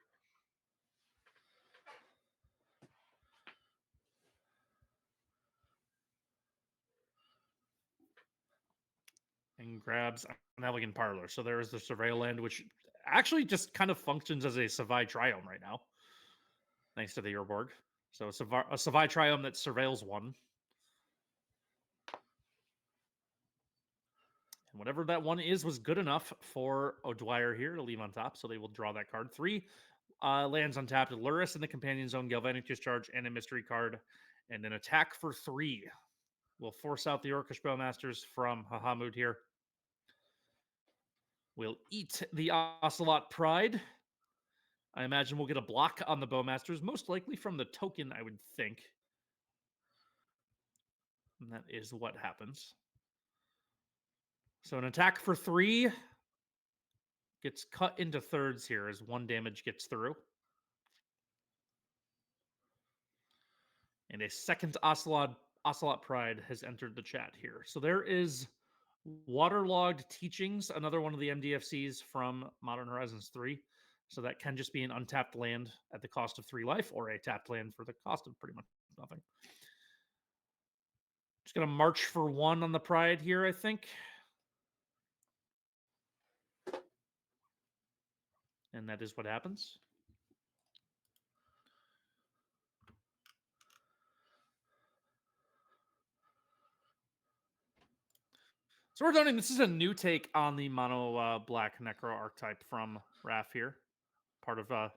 And grabs an Elegant Parlor. So there is the Surveil land, which actually just kind of functions as a Savai Triome right now, thanks to the Urborg. So a Savai Triome that surveils 1. And whatever that 1 is was good enough for O'Dwyer here to leave on top, so they will draw that card. 3 lands untapped, Luris in the Companion Zone, Galvanic Discharge, and a mystery card. And an attack for 3. We'll force out the Orcish Bowmasters from Hahamud here. We'll eat the Ocelot Pride. I imagine we'll get a block on the Bowmasters, most likely from the token, I would think. And that is what happens. So an attack for 3 gets cut into thirds here as 1 damage gets through. And a second Ocelot Pride has entered the chat here. So there is Waterlogged Teachings, another one of the MDFCs from Modern Horizons 3. So that can just be an untapped land at the cost of 3 life, or a tapped land for the cost of pretty much nothing. Just going to march for 1 on the Pride here, I think. And that is what happens. So we're noting this is a new take on the mono black Necro archetype from Raph here. Part of, the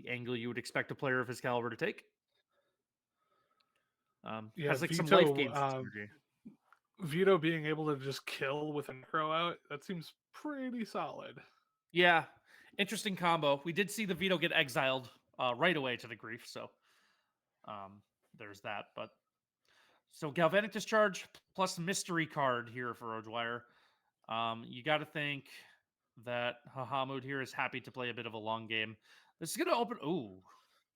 angle you would expect a player of his caliber to take. Has like Vito, some life gain synergy. Vito being able to just kill with a Necro out, that seems pretty solid. Yeah, interesting combo. We did see the Vito get exiled right away to the Grief, so There's that. But so Galvanic Discharge plus Mystery card here for O'Dwyer. You got to think that Hahamud here is happy to play a bit of a long game. This is going to open. Ooh.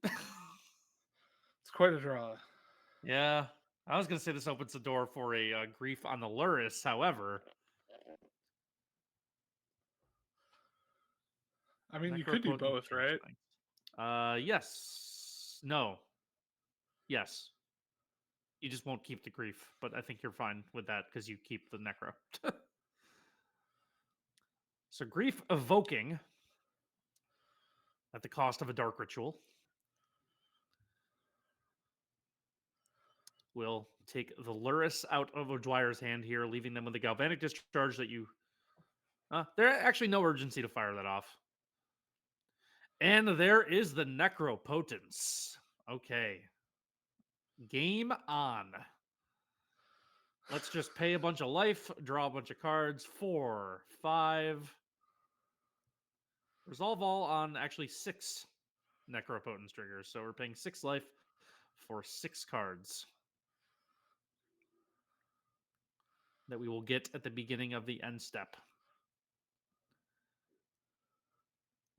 It's quite a draw. Yeah. I was going to say this opens the door for a Grief on the Luris, however. I mean, you could do both, right? Yes. No. Yes. You just won't keep the Grief, but I think you're fine with that because you keep the Necro. So Grief Evoking at the cost of a Dark Ritual will take the Luris out of O'Dwyer's hand here, leaving them with a Galvanic Discharge that you... there's actually no urgency to fire that off. And there is the Necropotence. Okay. Game on. Let's just pay a bunch of life, draw a bunch of cards. 4, 5. Resolve all on actually 6 Necropotence triggers. So we're paying 6 life for 6 cards that we will get at the beginning of the end step.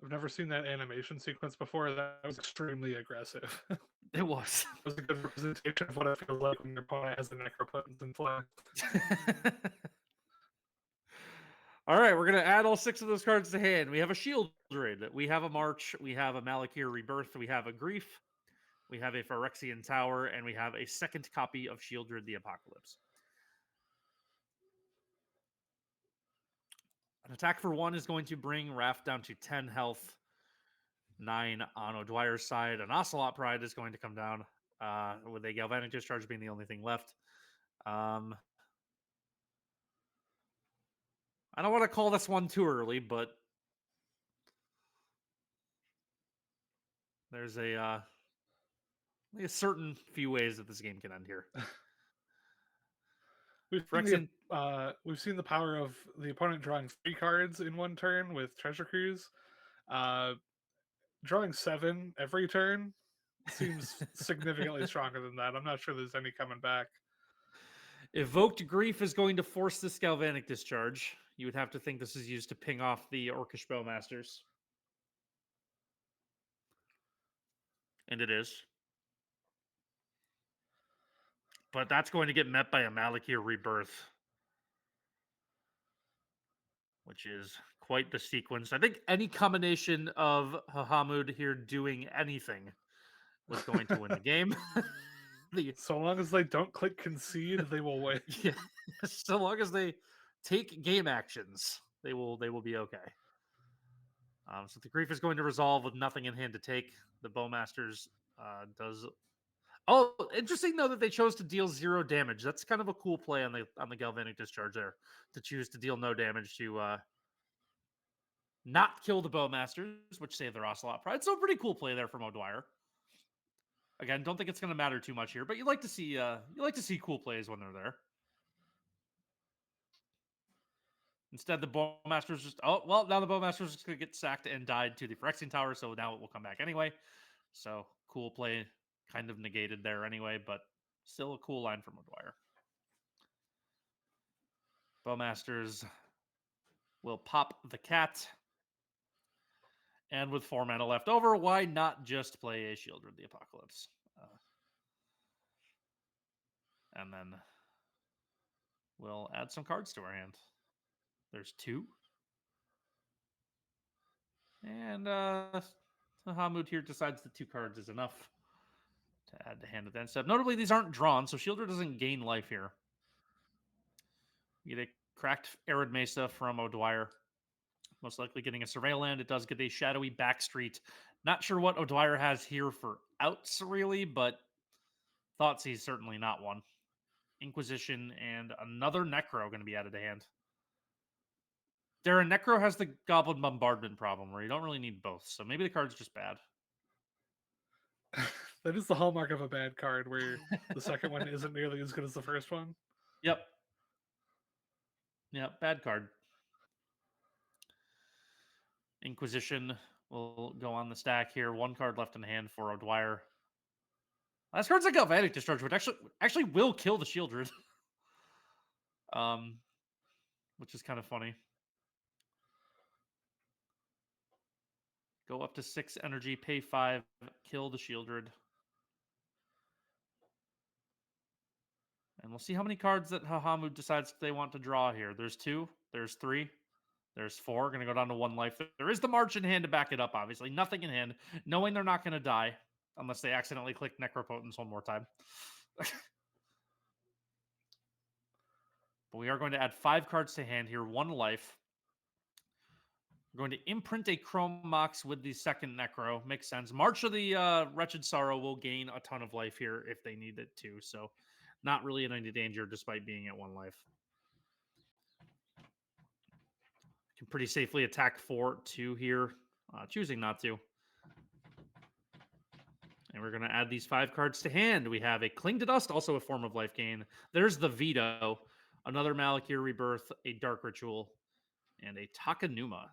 I've never seen that animation sequence before. That was extremely aggressive. It was. It was a good representation of what it feels like when your opponent has the Necropotence in play. All right, we're going to add all 6 of those cards to hand. We have a Shieldred, we have a March, we have a Malakir Rebirth, we have a Grief, we have a Phyrexian Tower, and we have a second copy of Shieldred the Apocalypse. An attack for 1 is going to bring Wrath down to 10 health, 9 on O'Dwyer's side. An Ocelot Pride is going to come down, with a Galvanic Discharge being the only thing left. I don't want to call this one too early, but there's a certain few ways that this game can end here. We've seen the power of the opponent drawing 3 cards in one turn with Treasure Cruise. Drawing 7 every turn seems significantly stronger than that. I'm not sure there's any coming back. Evoked Grief is going to force this Galvanic Discharge. You would have to think this is used to ping off the Orcish Bowmasters. And it is. But that's going to get met by a Malakir Rebirth, which is quite the sequence. I think any combination of Hahamud here doing anything was going to win the game. So long as they don't click concede, they will win. Yeah. So long as they take game actions, they will be okay. So the Grief is going to resolve with nothing in hand to take. The Bowmasters does. Oh, interesting though that they chose to deal 0 damage. That's kind of a cool play on the Galvanic Discharge there, to choose to deal no damage to not kill the Bowmasters, which save their Ocelot Pride. So a pretty cool play there from O'Dwyer. Again, don't think it's going to matter too much here, but you like to see cool plays when they're there. Instead, the Bowmasters just now the Bowmasters just going to get sacked and died to the Phyrexian Tower, so now it will come back anyway. So cool play, kind of negated there anyway, but still a cool line from O'Dwyer. Bowmasters will pop the cat. And with 4 mana left over, why not just play a Shieldred the Apocalypse? And then we'll add some cards to our hand. There's 2. And Hahamud here decides the 2 cards is enough to add to hand at the end step. Notably, these aren't drawn, so Shieldred doesn't gain life here. You get a cracked Arid Mesa from O'Dwyer. Most likely getting a Surveil Land. It does get a Shadowy Backstreet. Not sure what O'Dwyer has here for outs, really, but Thoughtseize certainly not one. Inquisition and another Necro going to be added to hand. Darren, Necro has the Goblin Bombardment problem where you don't really need both, so maybe the card's just bad. That is the hallmark of a bad card, where the second one isn't nearly as good as the first one. Yep. Yeah, bad card. Inquisition will go on the stack here. 1 card left in hand for O'Dwyer. Last card's a Galvanic Discharge, which actually will kill the Shieldred. Which is kind of funny. Go up to 6 energy, pay 5, kill the Shieldred. And we'll see how many cards that Hahamut decides they want to draw here. There's 2, there's 3, there's 4. Going to go down to 1 life. There is the March in hand to back it up, obviously. Nothing in hand, knowing they're not going to die unless they accidentally click Necropotence one more time. But we are going to add 5 cards to hand here, 1 life. We're going to imprint a Chrome Mox with the second Necro. Makes sense. March of the Wretched Sorrow will gain a ton of life here if they need it to. So not really in any danger despite being at 1 life. Can pretty safely attack for 2 here. Choosing not to. And we're going to add these 5 cards to hand. We have a Cling to Dust, also a form of life gain. There's the Veto. Another Malakir Rebirth, a Dark Ritual, and a Takenuma.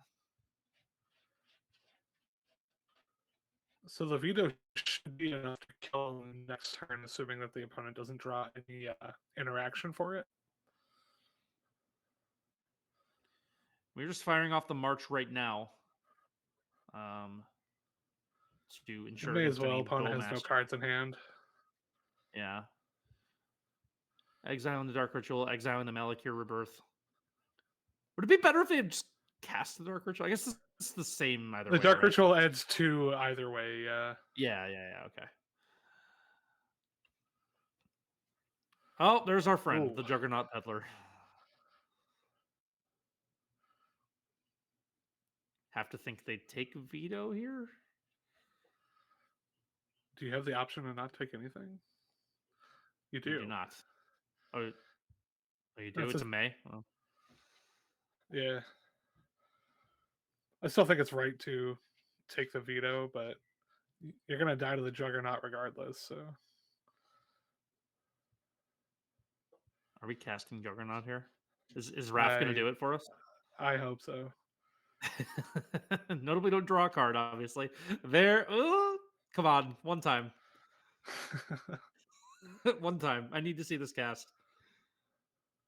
So the veto should be enough to kill next turn, assuming that the opponent doesn't draw any interaction for it. We're just firing off the March right now. To ensure May as well. Opponent has no cards in hand. Yeah. Exiling the Dark Ritual, exiling the Malakir Rebirth. Would it be better if they had just cast the Dark Ritual? I guess it's the same either way. The Dark right? Ritual adds 2 either way, yeah. Yeah, okay. Oh, there's our friend, the Juggernaut Peddler. Have to think they take veto here? Do you have the option to not take anything? You do. You do not. Oh, you do? It's a May? Oh. Yeah. I still think it's right to take the veto, but you're going to die to the Juggernaut regardless, so... Are we casting Juggernaut here? Is Raph going to do it for us? I hope so. Notably, don't draw a card, obviously. There. Oh, come on. One time. One time. I need to see this cast.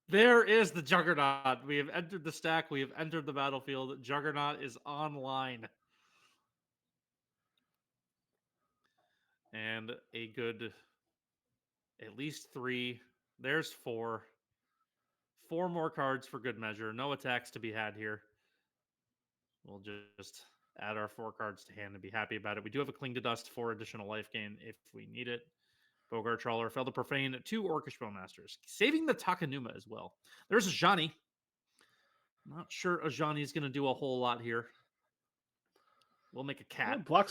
There is the Juggernaut. We have entered the stack. We have entered the battlefield. Juggernaut is online. And a good at least 3. There's 4. 4 more cards for good measure. No attacks to be had here. We'll just add our 4 cards to hand and be happy about it. We do have a Cling to Dust for additional life gain if we need it. Bogar Trawler, Fel the Profane, 2 Orcish Bowmasters. Saving the Takenuma as well. There's Ajani. Not sure Ajani's going to do a whole lot here. We'll make a cat. Well,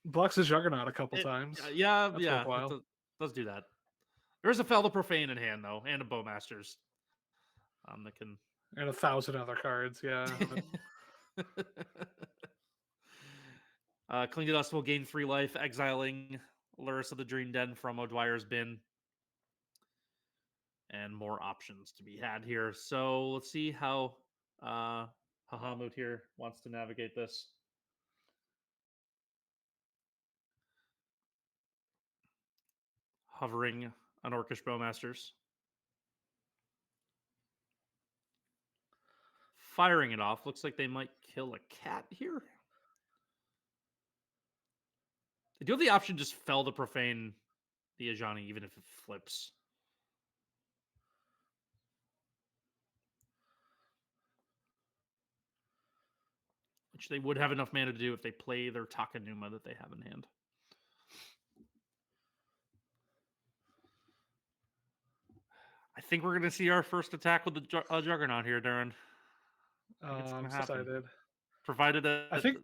blocks his Juggernaut a couple times. Yeah. Let's do that. There's a Fel the Profane in hand, though, and a Bowmasters. That can... And 1,000 other cards, yeah. Cling to Dust will gain 3 life, exiling Lurrus of the Dream Den from O'Dwyer's Bin. And more options to be had here. So let's see how Hahamut here wants to navigate this. Hovering on Orcish Bowmasters. Firing it off. Looks like they might kill a cat here. They do have the option just Fel the Profane the Ajani, even if it flips. Which they would have enough mana to do if they play their Takenuma that they have in hand. I think we're going to see our first attack with the Juggernaut here, Darren. I'm excited. Provided that I think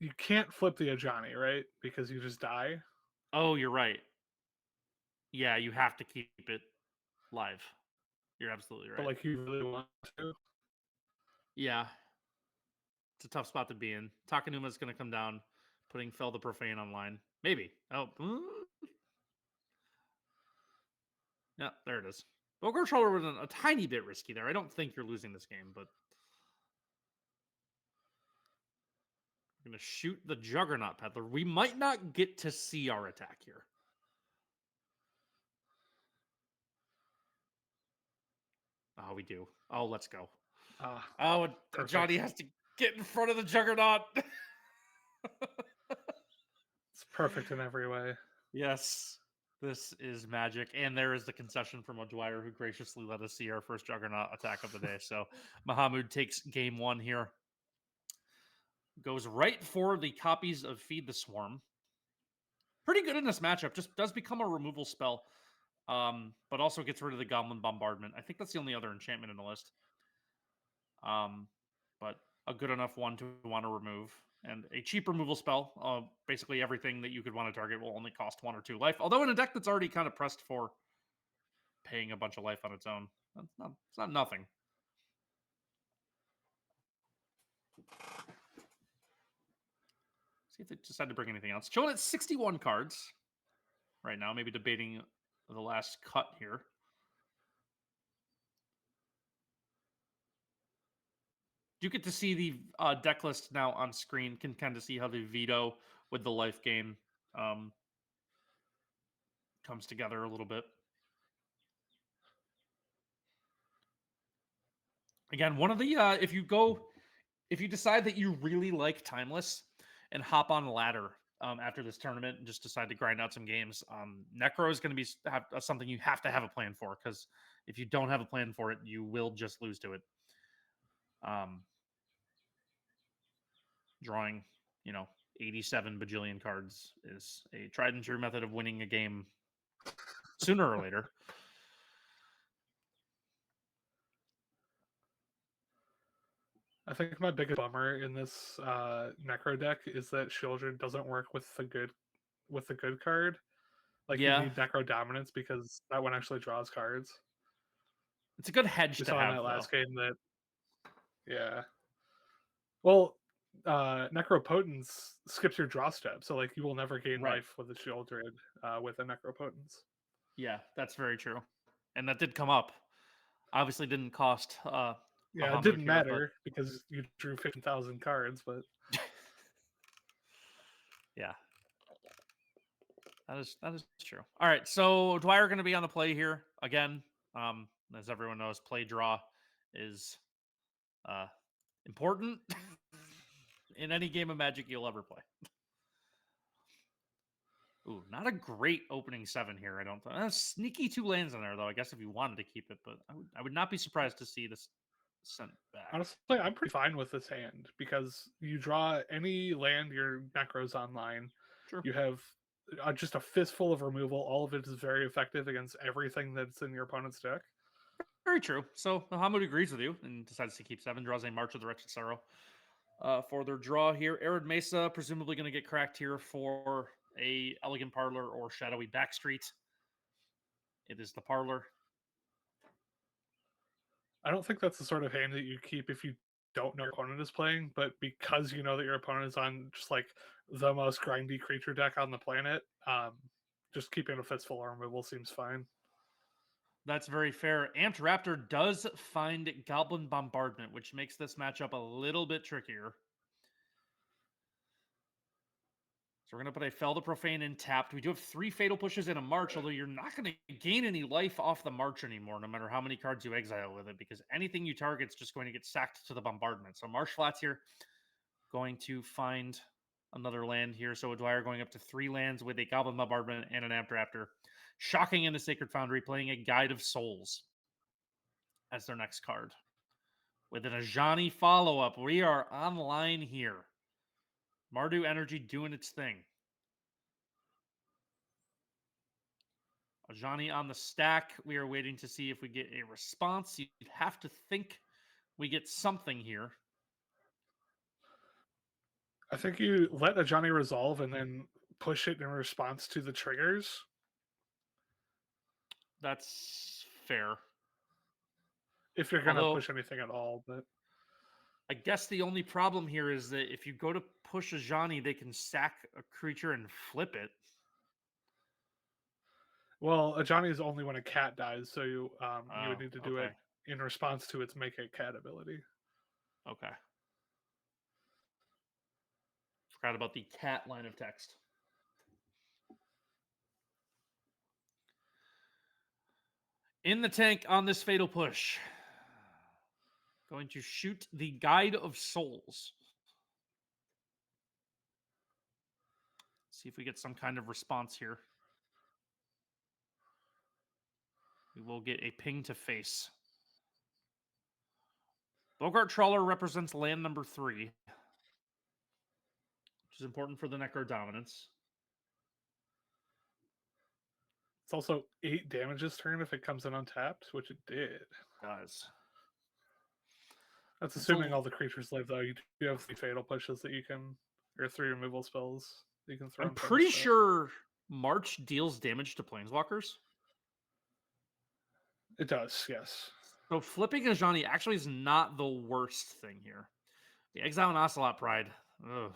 you can't flip the Ajani, right? Because you just die. Oh, you're right. Yeah, you have to keep it live. You're absolutely right. But like you really want to. Yeah. It's a tough spot to be in. Takenuma's going to come down, putting Fel the Profane online. Maybe. Oh. Yeah, there it is. Bogar Trawler was a tiny bit risky there. I don't think you're losing this game, but We're going to shoot the Juggernaut Peddler. We might not get to see our attack here. Oh, we do. Oh, let's go. Oh, perfect. Johnny has to get in front of the Juggernaut. It's perfect in every way. Yes, this is magic. And there is the concession from O'Dwyer, who graciously let us see our first Juggernaut attack of the day. So Mahamud takes game one here. Goes right for the copies of Feed the Swarm. Pretty good in this matchup. Just does become a removal spell. But also gets rid of the Goblin Bombardment. I think that's the only other enchantment in the list. But a good enough one to want to remove. And a cheap removal spell. Basically everything that you could want to target will only cost 1 or 2 life. Although in a deck that's already kind of pressed for paying a bunch of life on its own. It's not nothing. See if they decide to bring anything else. Chilling at 61 cards right now. Maybe debating the last cut here. You get to see the deck list now on screen. Can kind of see how the veto with the life gain comes together a little bit. Again, one of the if you decide that you really like Timeless and hop on Ladder after this tournament and just decide to grind out some games, Necro is going to be something you have to have a plan for, because if you don't have a plan for it, you will just lose to it. Drawing, 87 bajillion cards is a tried and true method of winning a game sooner or later. I think my biggest bummer in this Necro deck is that Shieldred doesn't work with the good card. Like, Yeah. you need Necro Dominance because that one actually draws cards. It's a good hedge We to saw have, in that last though. game that, yeah. Well, Necropotence skips your draw step, so like you will never gain Right. life with a Shieldred with a Necropotence. Yeah, that's very true. And that did come up. Obviously didn't cost Yeah, it didn't matter because you drew 15,000 cards, but yeah. That is true. All right, so Dwyer going to be on the play here again. As everyone knows, play draw is important in any game of Magic you'll ever play. Ooh, not a great opening 7 here, I don't think. Sneaky 2 lands in there, though, I guess, if you wanted to keep it, but I would not be surprised to see this sent back. honestly, I'm pretty fine with this hand because you draw any land your Necro's online. True. You have just a fistful of removal. All of it is very effective against everything that's in your opponent's deck. Very true. So Mahamud agrees with you and decides to keep 7. Draws a March of the Wretched Sorrow for their draw here. Arid Mesa presumably going to get cracked here for a Elegant Parlor or Shadowy Backstreet. It is the Parlor. I don't think that's the sort of hand that you keep if you don't know your opponent is playing, but because you know that your opponent is on just like the most grindy creature deck on the planet, just keeping a fistful of removal seems fine. That's very fair. Amped Raptor does find Goblin Bombardment, which makes this matchup a little bit trickier. So we're going to put a Fell the Profane in tapped. We do have 3 Fatal Pushes and a March, although you're not going to gain any life off the March anymore, no matter how many cards you exile with it, because anything you target is just going to get sacked to the Bombardment. So Marsh Flats here, going to find another land here. So Dwyer going up to 3 lands with a Goblin Bombardment and an Amped Raptor. Shocking into Sacred Foundry, playing a Guide of Souls as their next card. With an Ajani follow-up, we are online here. Mardu Energy doing its thing. Ajani on the stack. We are waiting to see if we get a response. You have to think we get something here. I think you let Ajani resolve and then push it in response to the triggers. That's fair. If you're going to push anything at all, but I guess the only problem here is that if you go to push Ajani, they can sack a creature and flip it. Well, Ajani is only when a cat dies, so you would need to do it in response to its Make a Cat ability. Okay. Forgot about the cat line of text. In the tank on this fatal push. Going to shoot the Guide of Souls. See if we get some kind of response here. We will get a ping to face. Bogart Trawler represents land number 3, which is important for the Necro dominance. It's also 8 damages turn if it comes in untapped, which it did. Guys. That's assuming all the creatures live, though. You do have 3 fatal pushes that you can, or 3 removal spells that you can throw. I'm pretty sure March deals damage to planeswalkers. It does, yes. So flipping Ajani actually is not the worst thing here. The Exile and Ocelot Pride. Ugh.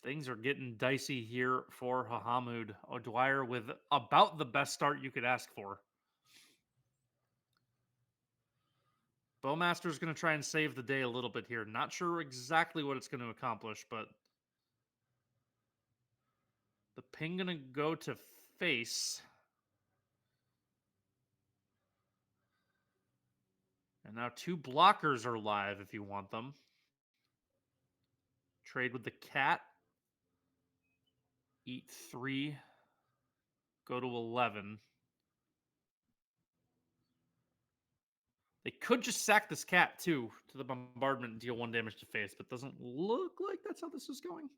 Things are getting dicey here for Bahamut O'Dwyer with about the best start you could ask for. Bowmaster's going to try and save the day a little bit here. Not sure exactly what it's going to accomplish, but the ping going to go to face. And now 2 blockers are live if you want them. Trade with the cat. Eat 3. Go to 11. They could just sack this cat, too, to the bombardment and deal 1 damage to face, but doesn't look like that's how this is going.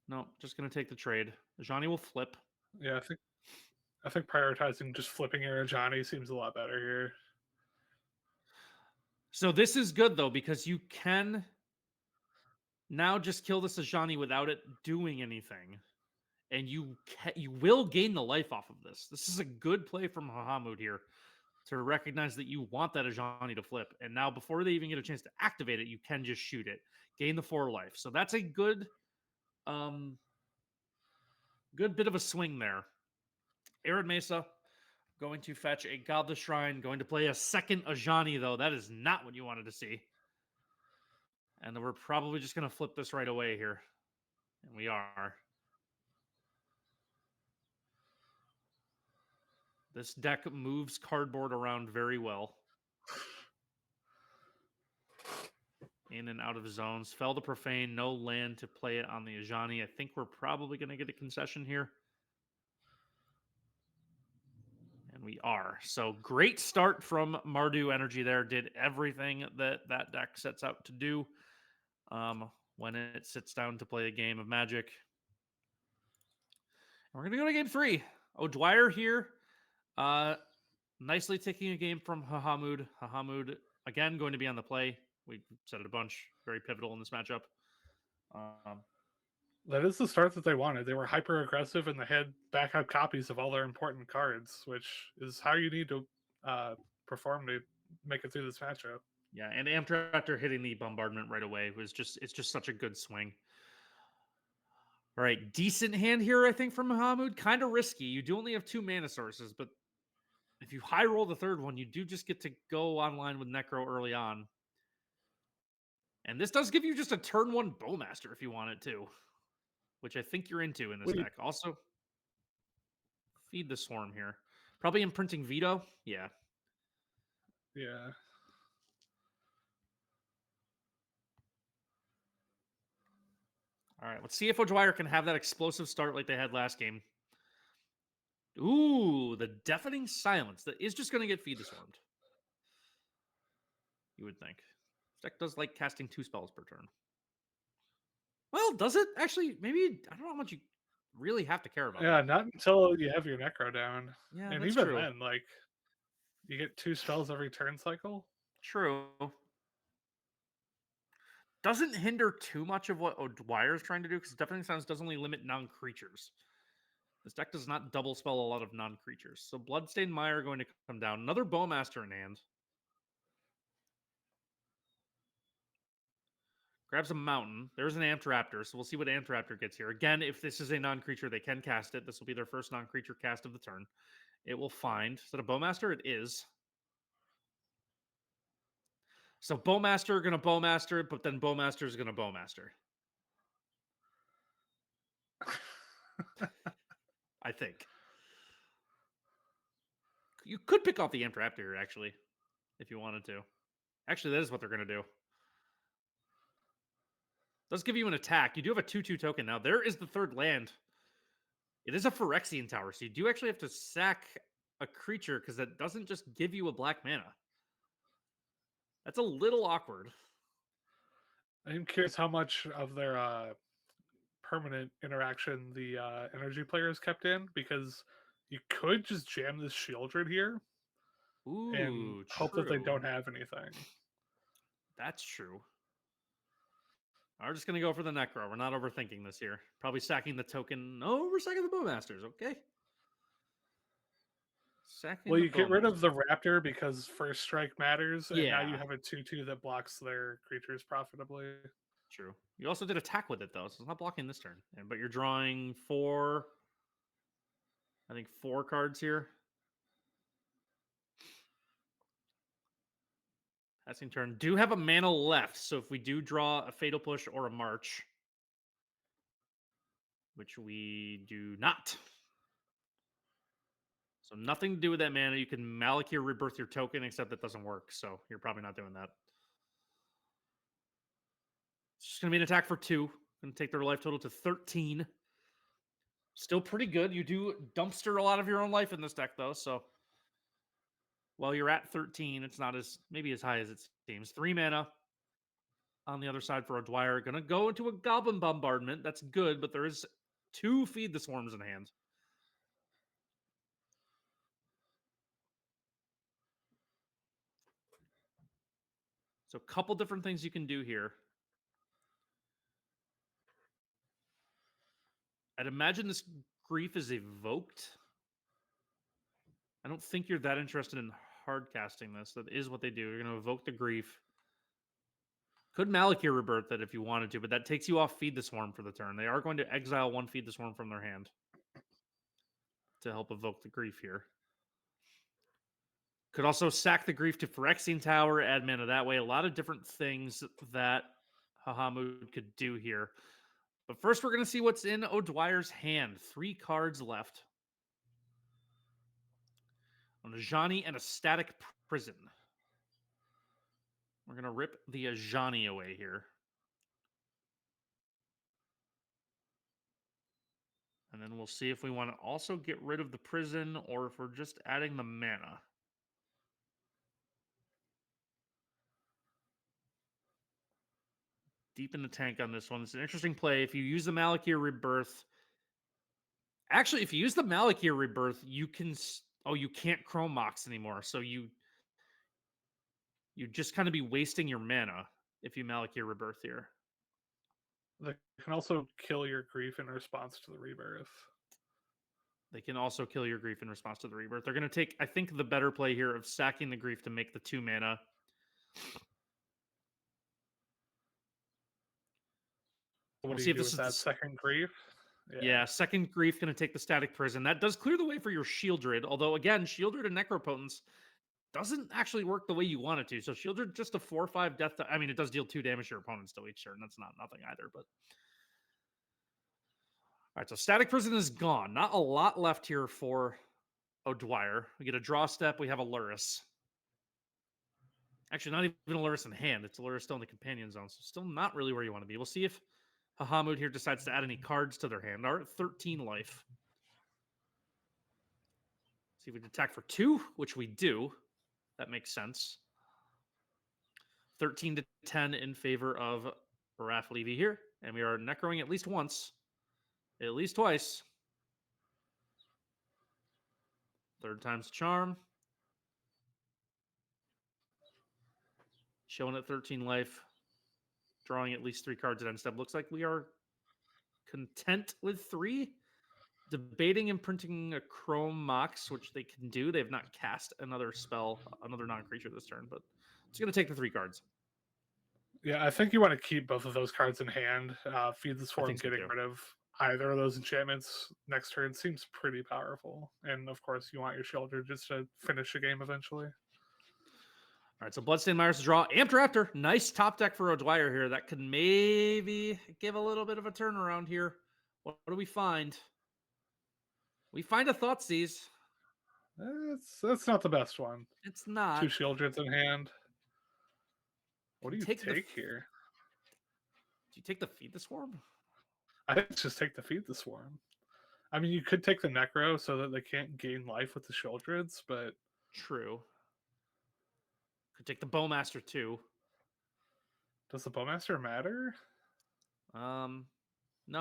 No, just going to take the trade. Ajani will flip. Yeah, I think prioritizing just flipping Ajani seems a lot better here. So this is good, though, because you can now just kill this Ajani without it doing anything. And you will gain the life off of this. This is a good play from Bahamut here to recognize that you want that Ajani to flip. And now before they even get a chance to activate it, you can just shoot it. Gain the 4 life. So that's a good good bit of a swing there. Arid Mesa going to fetch a Godless Shrine, going to play a second Ajani, though. That is not what you wanted to see. And then we're probably just going to flip this right away here. And we are. This deck moves cardboard around very well. In and out of zones. Fell the Profane, no land to play it on the Ajani. I think we're probably going to get a concession here. And we are. So great start from Mardu Energy there. Did everything that that deck sets out to do when it sits down to play a game of Magic. And we're going to go to game 3. O'Dwyer here. Nicely taking a game from Bahamut. Bahamut, again, going to be on the play. We said it a bunch. Very pivotal in this matchup. That is the start that they wanted. They were hyper aggressive and they had backup copies of all their important cards, which is how you need to perform to make it through this matchup. Yeah, and Amtraptor hitting the bombardment right away it's just such a good swing. All right, decent hand here, I think, from Bahamut. Kind of risky. You do only have 2 mana sources, but if you high roll the 3rd one, you do just get to go online with Necro early on. And this does give you just a turn 1 Bowmaster if you want it to, which I think you're into in this deck. Also, feed the Swarm here. Probably imprinting Veto. Yeah. Yeah. All right, let's see if O'Dwyer can have that explosive start like they had last game. Ooh, the Deafening Silence. That is just going to get Feed the Swarmed. You would think. This deck does like casting 2 spells per turn. Well, does it? Actually, maybe, I don't know how much you really have to care about. Yeah, not until you have your Necro down. Yeah, and that's even true. then, like, you get 2 spells every turn cycle. True. Doesn't hinder too much of what O'Dwyer is trying to do, because Deafening Silence does only limit non-creatures. This deck does not double spell a lot of non-creatures. So Bloodstained Mire going to come down. Another Bowmaster in hand. Grabs a Mountain. There's an Amtraptor, so we'll see what Amtraptor gets here. Again, if this is a non-creature, they can cast it. This will be their first non-creature cast of the turn. It will find. Is that a Bowmaster? It is. So Bowmaster gonna Bowmaster it, but then Bowmaster is gonna Bowmaster. I think. You could pick off the Imp Raptor here, actually, if you wanted to. Actually, that is what they're gonna do. Does give you an attack. You do have a 2/2 token now. There is the third land. It is a Phyrexian Tower, so you do actually have to sack a creature because that doesn't just give you a black mana. That's a little awkward. I'm curious how much of their permanent interaction the energy players kept in, because you could just jam this Shieldred here and hope that they don't have anything. That's true. We're just going to go for the Necro. We're not overthinking this here. Probably sacking the token. Oh, we're sacking the Bowmasters. Okay. Well, you get rid of the Raptor because first strike matters, and now you have a 2/2 that blocks their creatures profitably. True. You also did attack with it, though, so it's not blocking this turn. But you're drawing 4 cards here. Passing turn. Do have a mana left, so if we do draw a Fatal Push or a March, which we do not. So nothing to do with that mana. You can Malakir Rebirth your token, except that doesn't work, so you're probably not doing that. It's just going to be an attack for 2. Going to take their life total to 13. Still pretty good. You do dumpster a lot of your own life in this deck, though, so while you're at 13, it's not as maybe as high as it seems. 3 mana on the other side for O'Dwyer. Going to go into a Goblin Bombardment. That's good, but there is 2 Feed the Swarms in hand. So a couple different things you can do here. I'd imagine this Grief is evoked. I don't think you're that interested in hard casting this. That is what they do. You're going to evoke the Grief. Could Malakir Rebirth it if you wanted to, but that takes you off Feed the Swarm for the turn. They are going to exile 1 Feed the Swarm from their hand to help evoke the Grief here. Could also sack the Grief to Phyrexian Tower, add mana that way. A lot of different things that Bahamut could do here. But first, we're going to see what's in O'Dwyer's hand. 3 cards left. On Ajani and a Static Prison. We're going to rip the Ajani away here. And then we'll see if we want to also get rid of the prison or if we're just adding the mana. Deep in the tank on this one. It's an interesting play. If you use the Malakir Rebirth... Actually, if you use the Malakir Rebirth, you can... Oh, you can't Chrome Mox anymore. So you just kind of be wasting your mana if you Malakir Rebirth here. They can also kill your Grief in response to the Rebirth. They can also kill your Grief in response to the Rebirth. They're going to take, I think, the better play here of sacking the Grief to make the 2 mana. What do you do with that second Grief? Yeah, second Grief going to take the Static Prison. That does clear the way for your Shieldred. Although, again, Shieldred and Necropotence doesn't actually work the way you want it to. So Shieldred just a 4/5 death. I mean, it does deal 2 damage to your opponent still each turn. That's not nothing either. But all right, so Static Prison is gone. Not a lot left here for O'Dwyer. We get a draw step. We have a Lurrus. Actually, not even a Lurrus in hand. It's a Lurrus still in the companion zone. So still not really where you want to be. We'll see if Bahamut here decides to add any cards to their hand. Are at 13 life. See if we attack for 2, which we do. That makes sense. 13 to 10 in favor of Raph Levy here. And we are necroing at least once. At least twice. Third time's charm. Showing at 13 life. Drawing at least 3 cards at end step. Looks like we are content with 3. Debating and printing a Chrome Mox, which they can do. They have not cast another spell, another non-creature this turn, but it's going to take the 3 cards. Yeah, I think you want to keep both of those cards in hand. Feed the Swarm, getting rid of either of those enchantments next turn seems pretty powerful. And of course, you want your Shieldred just to finish the game eventually. All right, so Bloodstained Myers to draw. Amped Raptor. Nice top deck for O'Dwyer here. That could maybe give a little bit of a turnaround here. What do we find? We find a Thoughtseize. That's not the best one. It's not. 2 Shieldreds in hand. What do you Take take here? Do you take the Feed the Swarm? I think it's just take the Feed the Swarm. I mean, you could take the Necro so that they can't gain life with the Shieldreds, but... True. Could take the Bowmaster too. Does the Bowmaster matter? No,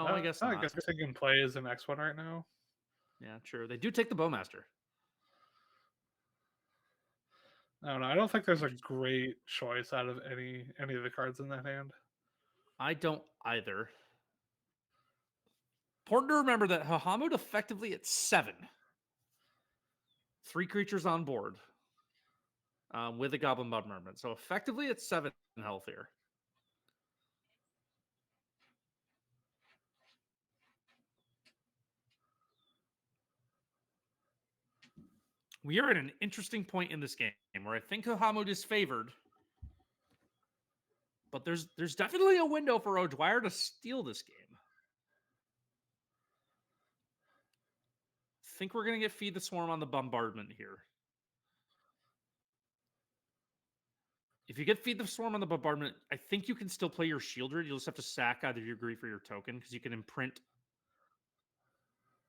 I guess not. I guess they can play as an X1 right now. Yeah, true. They do take the Bowmaster. I don't know. I don't think there's a great choice out of any of the cards in that hand. I don't either. Important to remember that Bahamut effectively at 7. 3 creatures on board with a Goblin Bombardment. So effectively at 7 health here. We are at an interesting point in this game where I think Bahamut is favored. But there's definitely a window for O'Dwyer to steal this game. I think we're going to get Feed the Swarm on the Bombardment here. If you get Feed the Swarm on the Bombardment, I think you can still play your Shieldred. You'll just have to sack either your Grief or your token because you can imprint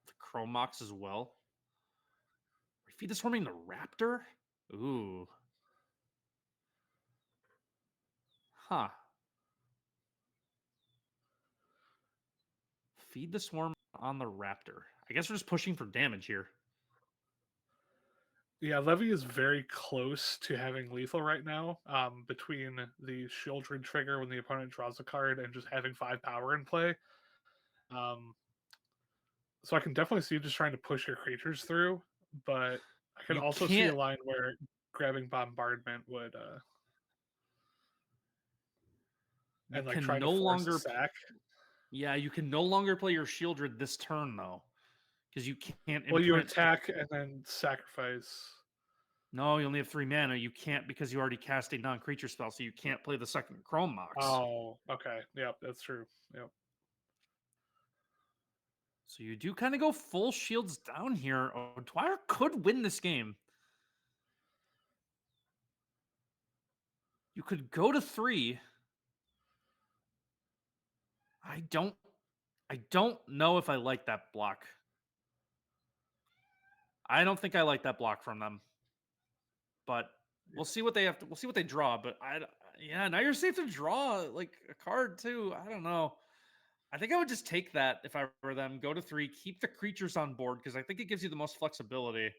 the Chrome Mox as well. Feed the Swarming the Raptor? Ooh. Huh. Feed the Swarm on the Raptor. I guess we're just pushing for damage here. Yeah, Levy is very close to having lethal right now, between the Shieldred trigger when the opponent draws a card and just having 5 power in play. So I can definitely see you just trying to push your creatures through, but I can also see a line where grabbing Bombardment would and like try to force a sack. Yeah, you can no longer play your Shieldred this turn though, because you can't. Well, you attack and then sacrifice. No, you only have 3 mana. You can't because you already cast a non-creature spell, so you can't play the second Chrome Mox. Oh, okay. Yep, that's true. Yep. So you do kind of go full shields down here. O'Dwyer could win this game. You could go to 3. I don't know if I like that block. I don't think I like that block from them. But we'll see what they have to. We'll see what they draw. But yeah, now you're safe to draw like a card too. I don't know. I think I would just take that if I were them. Go to 3, keep the creatures on board because I think it gives you the most flexibility.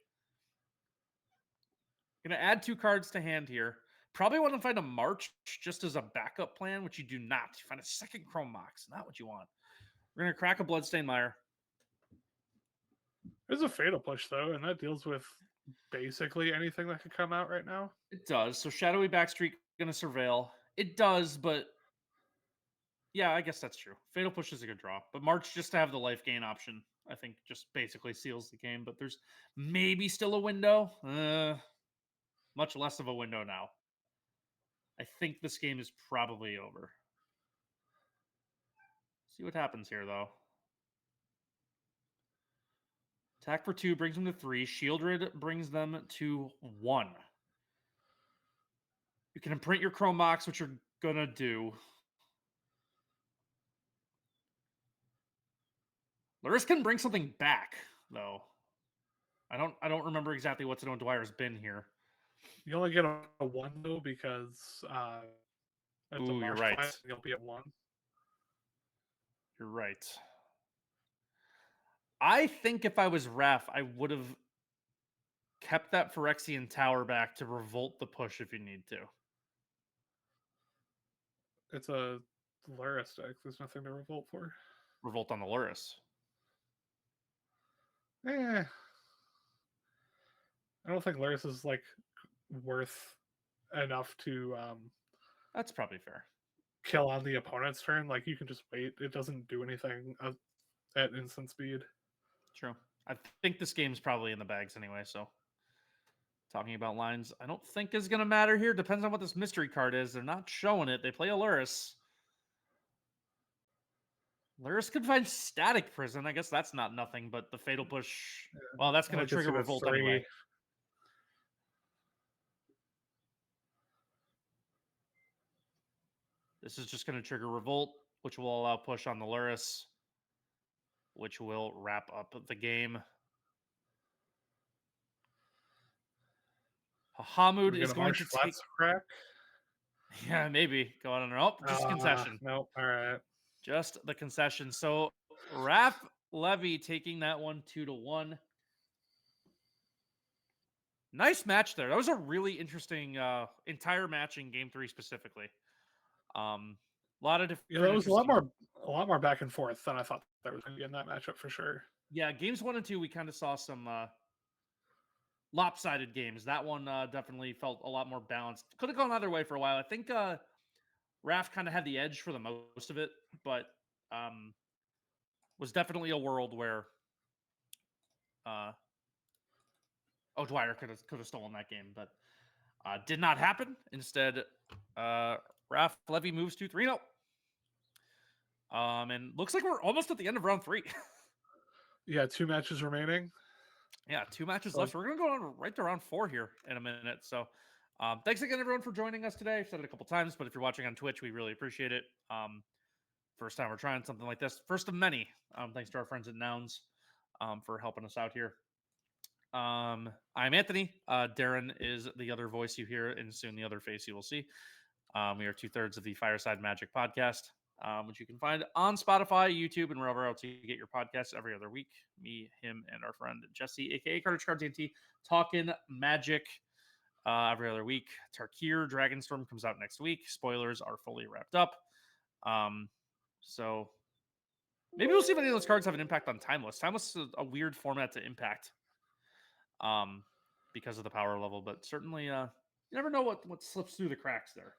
Gonna add 2 cards to hand here. Probably want to find a March just as a backup plan, which you do not. You find a second Chrome Mox, not what you want. We're gonna crack a Bloodstained Mire. There's a Fatal Push though, and that deals with basically anything that could come out right now. It does. So Shadowy Backstreak gonna surveil. It does, but yeah, I guess that's true. Fatal Push is a good draw, but March just to have the life gain option, I think just basically seals the game. But there's maybe still a window. Much less of a window now. I think this game is probably over. See what happens here, though. Attack for 2 brings them to 3. Shieldred brings them to 1. You can imprint your Chrome Mox, which you're gonna do. Lurrus can bring something back, though. I don't remember exactly what's in O'Dwyer's bin here. You only get a 1 though because ooh, you're right. You'll be at 1. You're right. I think if I was Ref, I would have kept that Phyrexian Tower back to revolt the push if you need to. It's a Lurrus deck. There's nothing to revolt for. Revolt on the Lurrus. I don't think Lurrus is like worth enough to that's probably fair. Kill on the opponent's turn. Like you can just wait. It doesn't do anything at instant speed. True. I think this game's probably in the bags anyway, so talking about lines, I don't think is going to matter here. Depends on what this mystery card is. They're not showing it. They play Aluris. Aluris could find Static Prison. I guess that's not nothing, but the Fatal Push. Well, that's going to trigger Revolt anyway. This is just going to trigger Revolt, which will allow push on the Aluris, which will wrap up the game. Hamud is going to take crack. Yeah, maybe go on. Oh, just concession. Nope. All right, just the concession. So Raph Levy taking that one 2-1. Nice match there. That was a really interesting entire match in Game 3 specifically. A lot of different. Yeah, that was a lot more back and forth than I thought there was going to be in that matchup for sure. Yeah, games 1 and 2, we kind of saw some lopsided games. That one definitely felt a lot more balanced. Could have gone either way for a while. I think Raph kind of had the edge for the most of it, but was definitely a world where Dwyer could have stolen that game, but did not happen. Instead, Raph Levy moves to 3-0. And looks like we're almost at the end of round 3. Yeah, 2 matches remaining. Yeah, 2 matches left. So we're going to go on right to round 4 here in a minute. So thanks again, everyone, for joining us today. I've said it a couple times, but if you're watching on Twitch, we really appreciate it. First time we're trying something like this. First of many. Thanks to our friends at Nouns for helping us out here. I'm Anthony. Darren is the other voice you hear, and soon the other face you will see. We are 2/3 of the Fireside Magic podcast, which you can find on Spotify, YouTube, and wherever else you get your podcasts every other week. Me, him, and our friend Jesse, aka Cartage Cards TNT, talking Magic every other week. Tarkir Dragonstorm comes out next week. Spoilers are fully wrapped up. So maybe we'll see if any of those cards have an impact on Timeless. Timeless is a weird format to impact. Because of the power level, but certainly you never know what slips through the cracks there.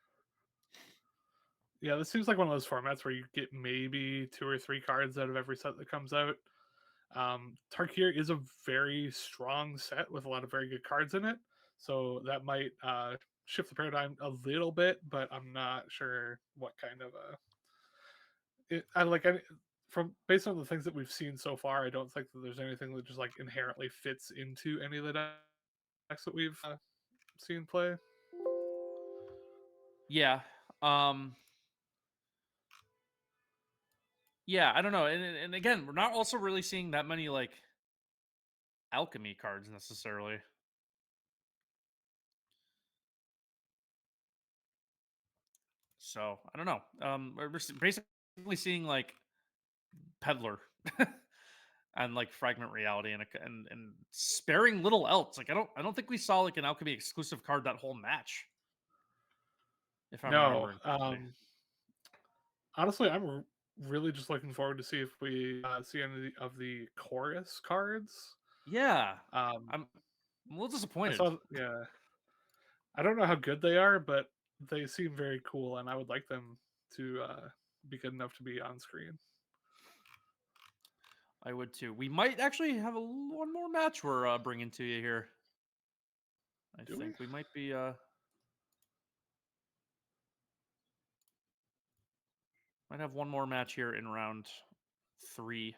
Yeah, this seems like one of those formats where you get maybe 2 or 3 cards out of every set that comes out. Tarkir is a very strong set with a lot of very good cards in it, so that might shift the paradigm a little bit, but I'm not sure what kind of based on the things that we've seen so far, I don't think that there's anything that just like inherently fits into any of the decks that we've seen play. Yeah. Yeah, I don't know. And again, we're not also really seeing that many like alchemy cards necessarily. So I don't know. We're basically seeing like Peddler and like Fragment Reality and sparing little else. Like I don't think we saw like an alchemy exclusive card that whole match. If I'm remembering. Honestly, I'm really just looking forward to see if we see any of the chorus cards. Yeah, I'm a little disappointed. I don't know how good they are, but they seem very cool, and I would like them to be good enough to be on screen. I would too. We might actually have one more match we're bringing to you here. I think we might be. Might have one more match here in round 3.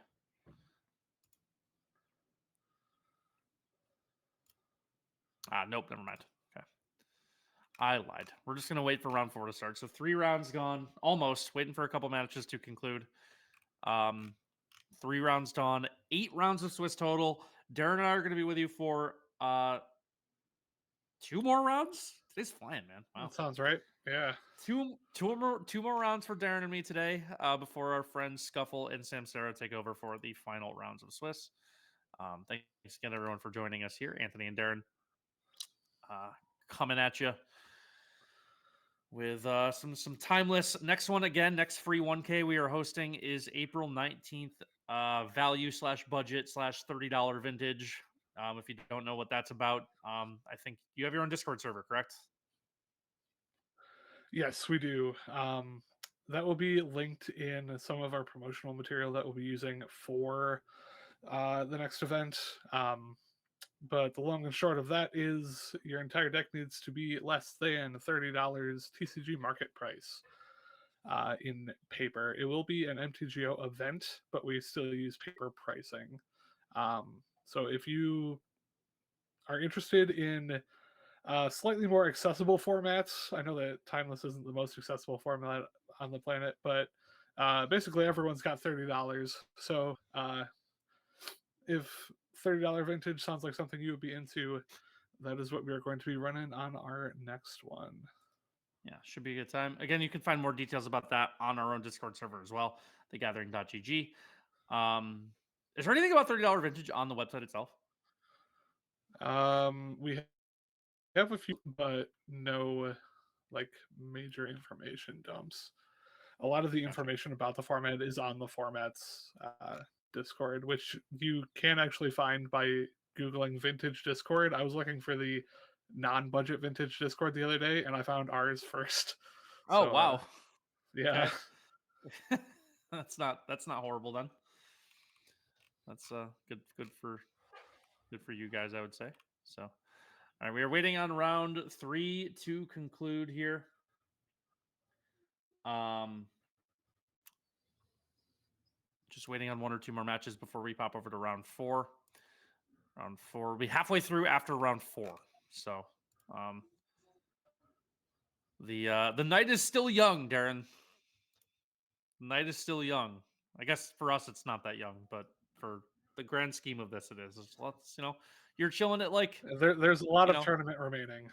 Nope, never mind. Okay. I lied. We're just going to wait for round 4 to start. So 3 rounds gone. Almost. Waiting for a couple matches to conclude. 3 rounds done. 8 rounds of Swiss total. Darren and I are going to be with you for 2 more rounds? Today's flying, man. Wow. That sounds right. Yeah. Two more rounds for Darren and me today before our friends Scuffle and Samsara take over for the final rounds of Swiss. Thanks again, everyone, for joining us here. Anthony and Darren coming at you with some Timeless. Next one again, next free 1K we are hosting is April 19th. Value/budget/ $30 vintage. If you don't know what that's about, I think you have your own Discord server, correct? Yes, we do. That will be linked in some of our promotional material that we'll be using for the next event. But the long and short of that is your entire deck needs to be less than $30 TCG market price in paper. It will be an MTGO event, but we still use paper pricing. So if you are interested in slightly more accessible formats, I know that Timeless isn't the most accessible format on the planet, but basically everyone's got $30. So if $30 vintage sounds like something you would be into, that is what we are going to be running on our next one. Yeah, should be a good time. Again, you can find more details about that on our own Discord server as well, thegathering.gg. Is there anything about $30 vintage on the website itself? We have a few, but no like major information dumps. A lot of the information about the format is on the format's Discord, which you can actually find by Googling vintage Discord. I was looking for the non-budget vintage Discord the other day, and I found ours first. Oh, So, wow. yeah. Okay. that's not horrible then. That's good for you guys, I would say. So, all right, we are waiting on round 3 to conclude here. Just waiting on 1 or 2 more matches before we pop over to round 4. Round 4 will be halfway through after round 4. So, the night is still young, Darren. The night is still young. I guess for us it's not that young, but for the grand scheme of this, it is. There's lots, you're chilling at like There's a lot of tournament remaining.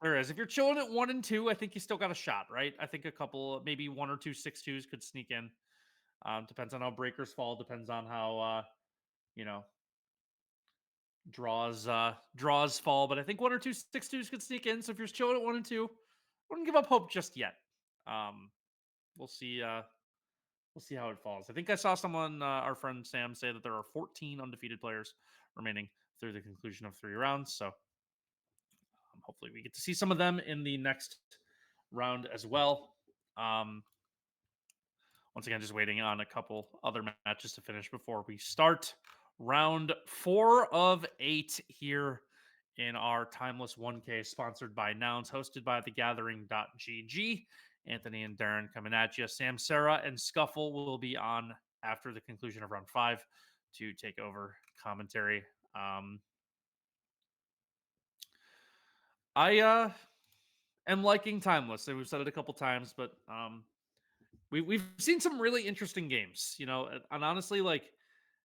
There is. If you're chilling at 1 and 2, I think you still got a shot, right? I think a couple, maybe 1 or 2 6-2s could sneak in. Depends on how breakers fall. Depends on how draws fall. But I think 1 or 2 6-2s could sneak in. So if you're chilling at 1 and 2, wouldn't give up hope just yet. We'll see. We'll see how it falls. I think I saw someone, our friend Sam, say that there are 14 undefeated players remaining through the conclusion of 3 rounds. So hopefully we get to see some of them in the next round as well. Once again, just waiting on a couple other matches to finish before we start round 4 of 8 here in our Timeless 1K, sponsored by Nouns, hosted by thegathering.gg. Anthony and Darren coming at you. Sam, Sarah, and Scuffle will be on after the conclusion of round 5 to take over commentary. I am liking Timeless. We've said it a couple times, but we've seen some really interesting games, and honestly, like,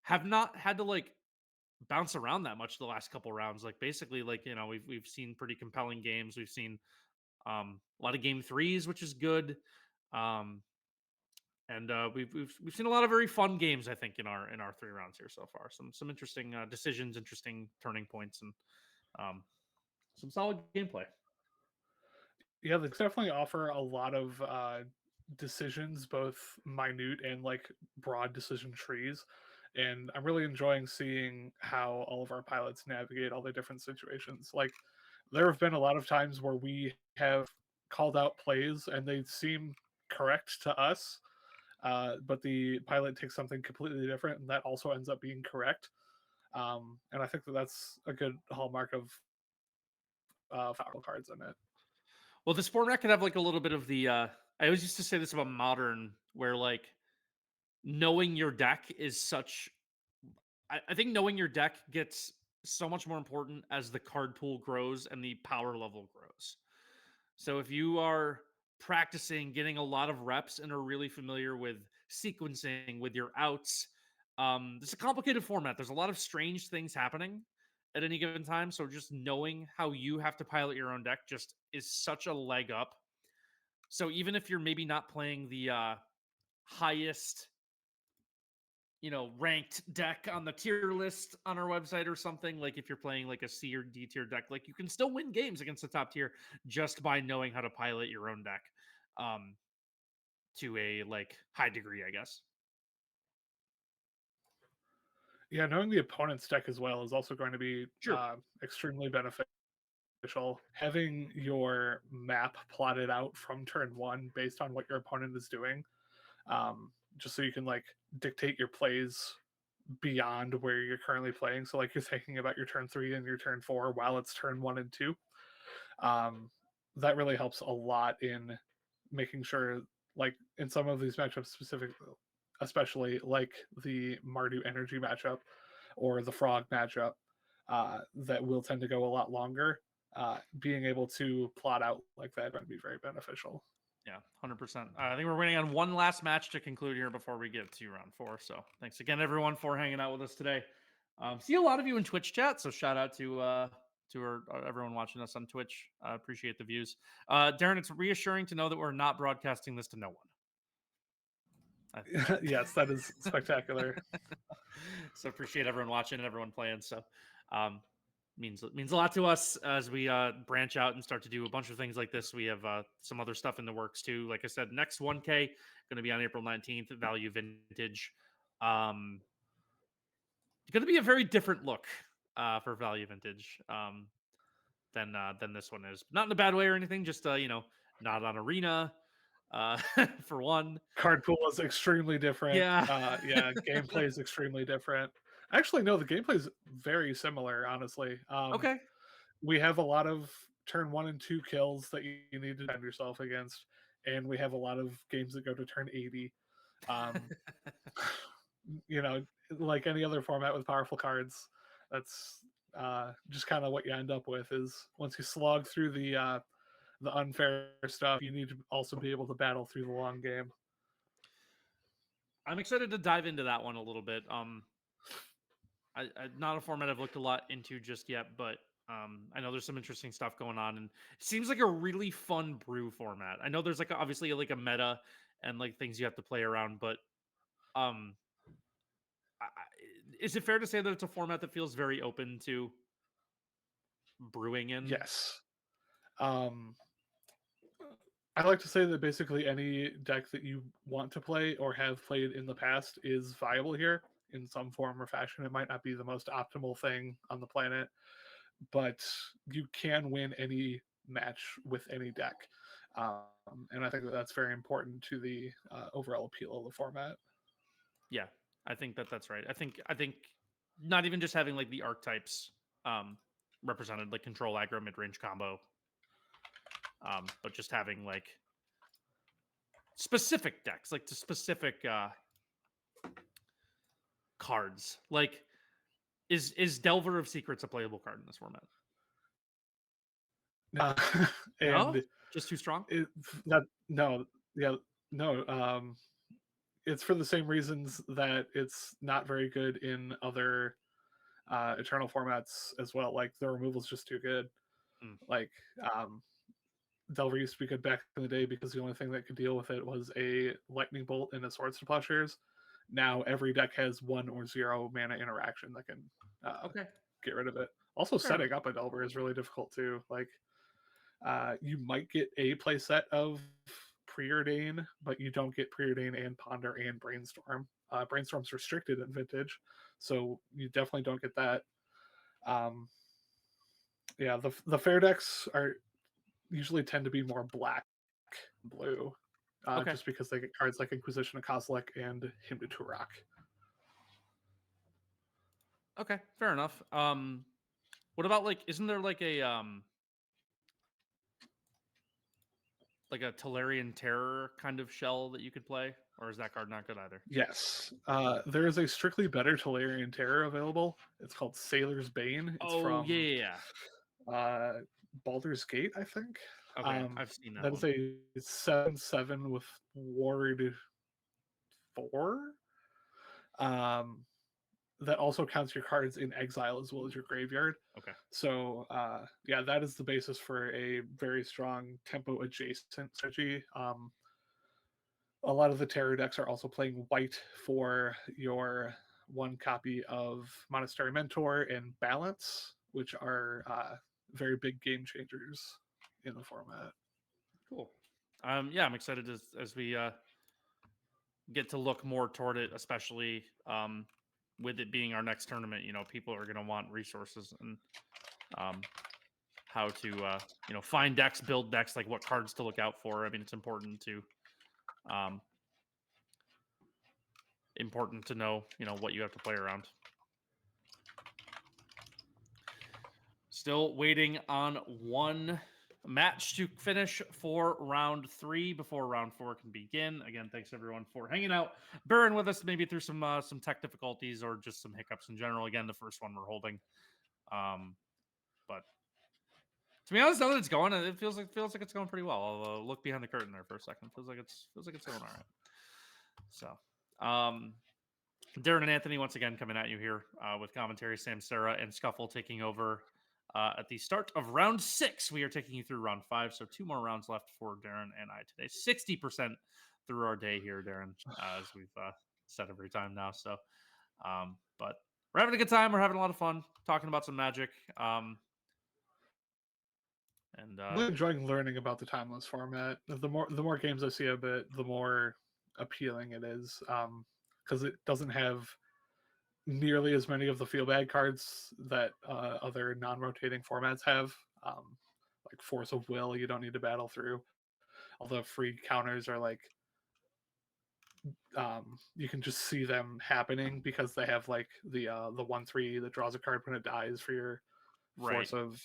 have not had to like bounce around that much the last couple rounds. Like, basically, like, we've seen pretty compelling games. We've seen a lot of game 3s, which is good. And we've seen a lot of very fun games, I think, in our 3 rounds here so far. Some interesting decisions, interesting turning points, and some solid gameplay. Yeah, they definitely offer a lot of decisions, both minute and like broad decision trees. And I'm really enjoying seeing how all of our pilots navigate all the different situations. Like, there have been a lot of times where we have called out plays and they seem correct to us, but the pilot takes something completely different, and that also ends up being correct. And I think that that's a good hallmark of foul cards in it. Well, this format could have like a little bit of the. I always used to say this about Modern, where like knowing your deck is such. I think knowing your deck gets so much more important as the card pool grows and the power level grows. So if you are practicing, getting a lot of reps, and are really familiar with sequencing with your outs, it's a complicated format. There's a lot of strange things happening at any given time. So just knowing how you have to pilot your own deck just is such a leg up. So even if you're maybe not playing the highest, ranked deck on the tier list on our website or something, like if you're playing like a C or D tier deck, like you can still win games against the top tier just by knowing how to pilot your own deck to a like high degree, I guess. Yeah, knowing the opponent's deck as well is also going to be extremely beneficial. Having your map plotted out from turn 1 based on what your opponent is doing, just so you can like dictate your plays beyond where you're currently playing. So like you're thinking about your turn 3 and your turn 4 while it's turn 1 and 2. That really helps a lot in making sure, like in some of these matchups specifically, especially like the Mardu Energy matchup or the Frog matchup, that will tend to go a lot longer. Being able to plot out like that would be very beneficial. Yeah, 100%. I think we're waiting on one last match to conclude here before we get to round 4. So thanks again, everyone, for hanging out with us today. See a lot of you in Twitch chat, so shout out to everyone watching us on Twitch. Appreciate the views. Darren, it's reassuring to know that we're not broadcasting this to no one. Yes, that is spectacular. So appreciate everyone watching and everyone playing. So means a lot to us as we branch out and start to do a bunch of things like this. We have some other stuff in the works too. Like I said, next 1K going to be on April 19th at Value Vintage. Going to be a very different look for Value Vintage than this one is. Not in a bad way or anything. Just not on Arena for one. Card pool is extremely different. Yeah. Gameplay is extremely different. Actually, no, the gameplay is very similar, honestly. Okay. We have a lot of turn 1 and 2 kills that you need to defend yourself against, and we have a lot of games that go to turn 80. Like any other format with powerful cards, that's just kind of what you end up with. Is once you slog through the unfair stuff, you need to also be able to battle through the long game. I'm excited to dive into that one a little bit. I not a format I've looked a lot into just yet, but I know there's some interesting stuff going on, and it seems like a really fun brew format. I know there's obviously like a meta and like things you have to play around, but is it fair to say that it's a format that feels very open to brewing in? Yes. I like to say that basically any deck that you want to play or have played in the past is viable here in some form or fashion. It might not be the most optimal thing on the planet, but you can win any match with any deck. And I think that's very important to the overall appeal of the format. Yeah, I think that's right. I think not even just having like the archetypes represented, like control, aggro, mid-range combo, but just having like specific decks, like to specific cards. Like, is Delver of Secrets a playable card in this format? And no? Just too strong? It's for the same reasons that it's not very good in other Eternal formats as well. Like the removal's just too good. Like Delver used to be good back in the day because the only thing that could deal with it was a Lightning Bolt and a Swords to Plowshares. Now every deck has 1 or 0 mana interaction that can get rid of it. Also, setting up a Delver is really difficult too. Like you might get a playset of Preordain, but you don't get Preordain and Ponder and Brainstorm. Brainstorm's restricted in Vintage, so you definitely don't get that. The fair decks are usually tend to be more black, blue, just because they get cards like Inquisition of Kozilek and Hymn to Turok. Okay, fair enough. What about isn't there like a Tolarian Terror kind of shell that you could play, or is that card not good either? Yes, there is a strictly better Tolarian Terror available. It's called Sailor's Bane. It's from Baldur's Gate, I think. Okay, I've seen that. That is a 7/7 with Ward 4. That also counts your cards in exile as well as your graveyard. Okay. So that is the basis for a very strong tempo adjacent strategy. A lot of the terror decks are also playing white for your 1 copy of Monastery Mentor and Balance, which are very big game changers in the format. Cool. I'm excited as we get to look more toward it, especially with it being our next tournament. People are going to want resources and how to find decks, build decks, like what cards to look out for. I mean, it's important to important to know, what you have to play around. Still waiting on one match to finish for round 3 before round 4 can begin. Again, thanks everyone for hanging out, bearing with us maybe through some tech difficulties or just some hiccups in general. Again, the first one we're holding, but to be honest, now that it's going, it feels like it's going pretty well. I'll look behind the curtain there for a second. Feels like it's going all right. So, Darren and Anthony once again coming at you here with commentary. Sam, Sarah, and Scuffle taking over at the start of round 6. We are taking you through round 5, so 2 more rounds left for Darren and I today. 60% through our day here, Darren, as we've said every time now. So, but we're having a good time. We're having a lot of fun talking about some Magic. And I'm enjoying learning about the timeless format. The more games I see of it, the more appealing it is, because it doesn't have nearly as many of the feel bad cards that other non-rotating formats have. Like Force of Will, you don't need to battle through. All the free counters are like, you can just see them happening because they have like the 1/3 that draws a card when it dies for your Force of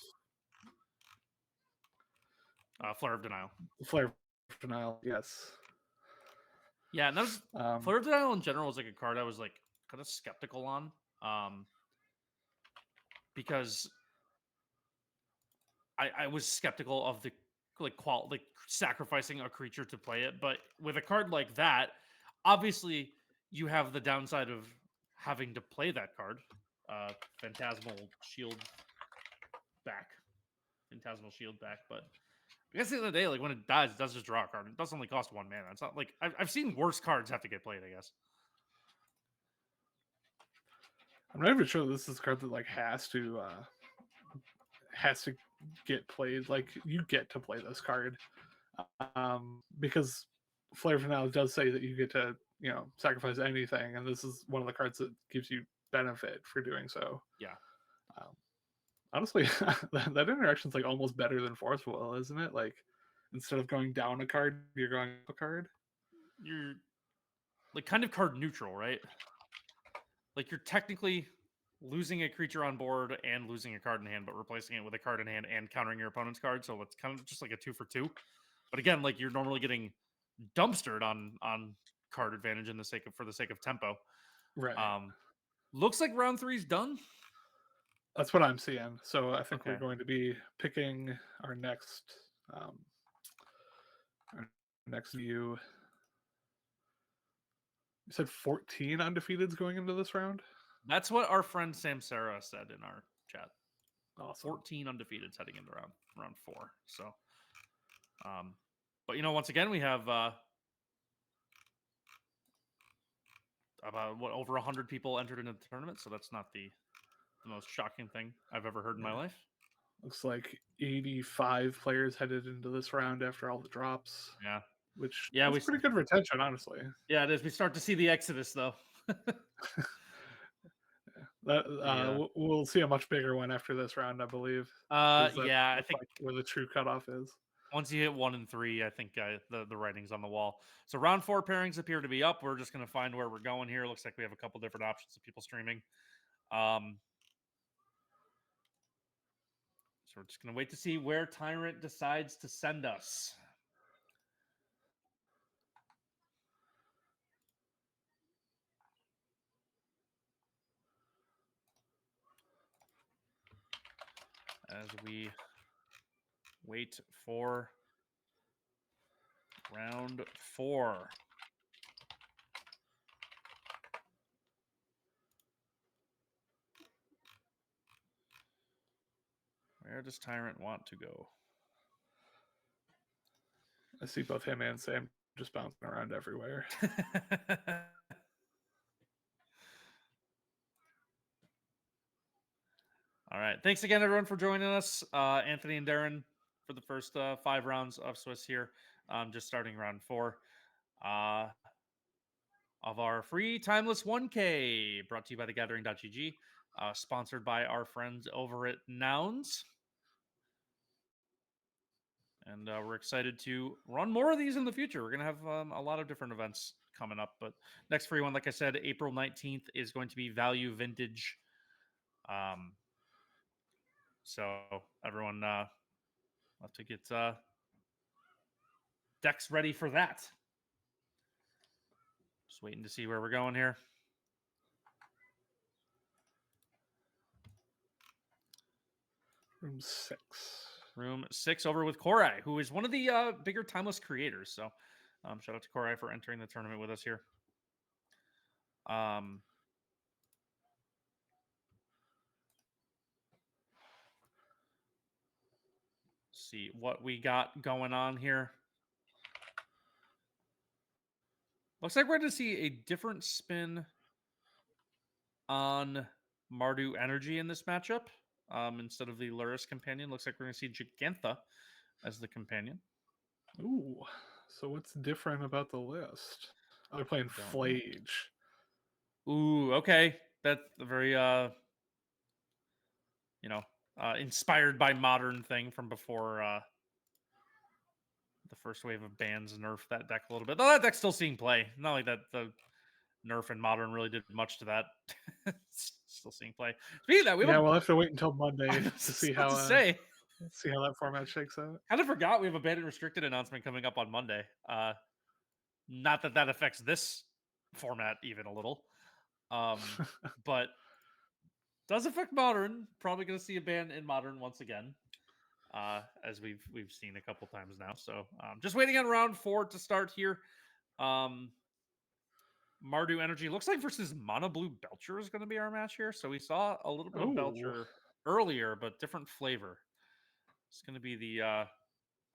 Flare of Denial. Flare of Denial, yes. Yeah, and that was Flare of Denial in general was like a card I was like kind of skeptical on, because I was skeptical of the like sacrificing a creature to play it. But with a card like that, obviously you have the downside of having to play that card. Phantasmal Shield back, but I guess at the end of the day, like when it dies, it does just draw a card. It does only cost 1 mana. It's not like I've seen worse cards have to get played, I guess. I'm not even sure this is a card that like has to get played. Like you get to play this card, because Flare of Denial does say that you get to sacrifice anything, and this is one of the cards that gives you benefit for doing so. Yeah. Honestly, that interaction's like almost better than Force of Will, isn't it? Like instead of going down a card, you're going up a card. You're like kind of card neutral, right? Like you're technically losing a creature on board and losing a card in hand, but replacing it with a card in hand and countering your opponent's card. So it's kind of just like a 2 for 2. But again, like you're normally getting dumpstered on card advantage for the sake of tempo. Right. Looks like round 3's done. That's what I'm seeing. So I think we're going to be picking our next view. You said 14 undefeateds going into this round? That's what our friend Sam Sarah said in our chat. Awesome. 14 undefeateds heading into round 4. So, but once again, we have about over 100 people entered into the tournament. So that's not the most shocking thing I've ever heard in my life. Looks like 85 players headed into this round after all the drops. Yeah. Which was pretty good retention, honestly. Yeah, it is. We start to see the exodus, though. We'll see a much bigger one after this round, I believe. I think where the true cutoff is. Once you hit 1 and 3, I think the writing's on the wall. So round 4 pairings appear to be up. We're just going to find where we're going here. Looks like we have a couple different options of people streaming. So we're just going to wait to see where Tyrant decides to send us. As we wait for round 4. Where does Tyrant want to go? I see both him and Sam just bouncing around everywhere. All right. Thanks again, everyone, for joining us. Anthony and Darren for the first 5 rounds of Swiss here. Just starting round 4 of our free Timeless 1K, brought to you by thegathering.gg, sponsored by our friends over at Nouns. And we're excited to run more of these in the future. We're going to have a lot of different events coming up. But next free one, like I said, April 19th is going to be Value Vintage. So everyone have to get decks ready for that. Just waiting to see where we're going here. Room 6. Room 6 over with Korai, who is one of the bigger Timeless creators. So shout out to Korai for entering the tournament with us here. See what we got going on here. Looks like we're going to see a different spin on Mardu Energy in this matchup. Instead of the Luris companion, looks like we're going to see Jegantha as the companion. Ooh, so what's different about the list? Oh, they're playing Flage. Ooh, okay. That's a very, inspired by modern thing from before the first wave of bans nerfed that deck a little bit. Though that deck's still seeing play. Not like that the nerf and modern really did much to that. Still seeing play. Speaking of that, we'll have to wait until Monday to see how see how that format shakes out. Kind of forgot we have a banned and restricted announcement coming up on Monday. Not that affects this format even a little, but does affect modern. Probably going to see a ban in modern once again, as we've seen a couple times now. So just waiting on round 4 to start here. Mardu Energy looks like versus Mono Blue Belcher is going to be our match here. So we saw a little bit of Belcher earlier, but different flavor. It's going to be the. I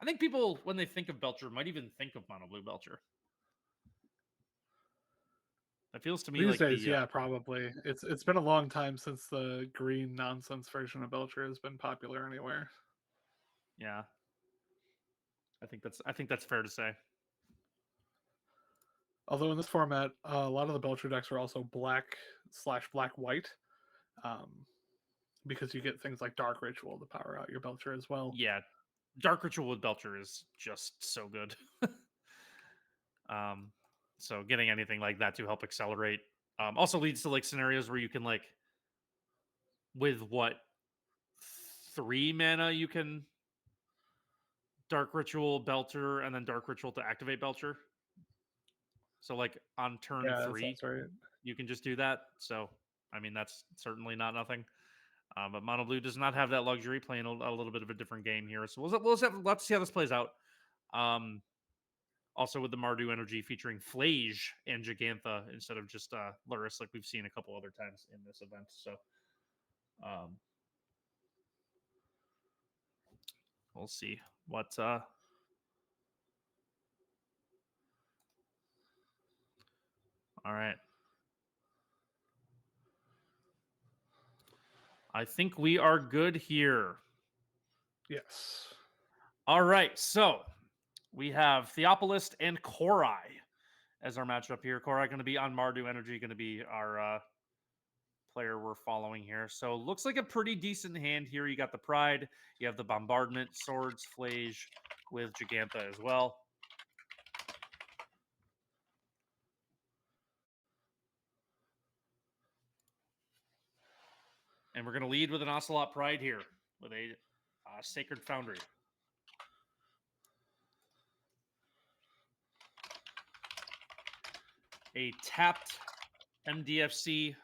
think people, when they think of Belcher, might even think of Mono Blue Belcher. That feels to me these days, yeah, probably. It's been a long time since the green nonsense version of Belcher has been popular anywhere. Yeah, I think that's fair to say. Although in this format, a lot of the Belcher decks are also black/black-white, because you get things like Dark Ritual to power out your Belcher as well. Yeah, Dark Ritual with Belcher is just so good. So getting anything like that to help accelerate also leads to like scenarios where you can like with 3 mana you can Dark Ritual Belcher and then Dark Ritual to activate Belcher. So like on turn 3, right. You can just do that. So I mean that's certainly not nothing. But Mono Blue does not have that luxury, playing a little bit of a different game here. So let's see how this plays out. Also with the Mardu Energy featuring Flage and Jegantha instead of just Luris, like we've seen a couple other times in this event. So we'll see what all right. I think we are good here. Yes. All right, so we have Theopolist and Korai as our matchup here. Korai going to be on Mardu Energy, going to be our player we're following here. So looks like a pretty decent hand here. You got the Pride, you have the Bombardment, Swords, Flage with Jegantha as well. And we're going to lead with an Ocelot Pride here with a Sacred Foundry. A tapped MDFC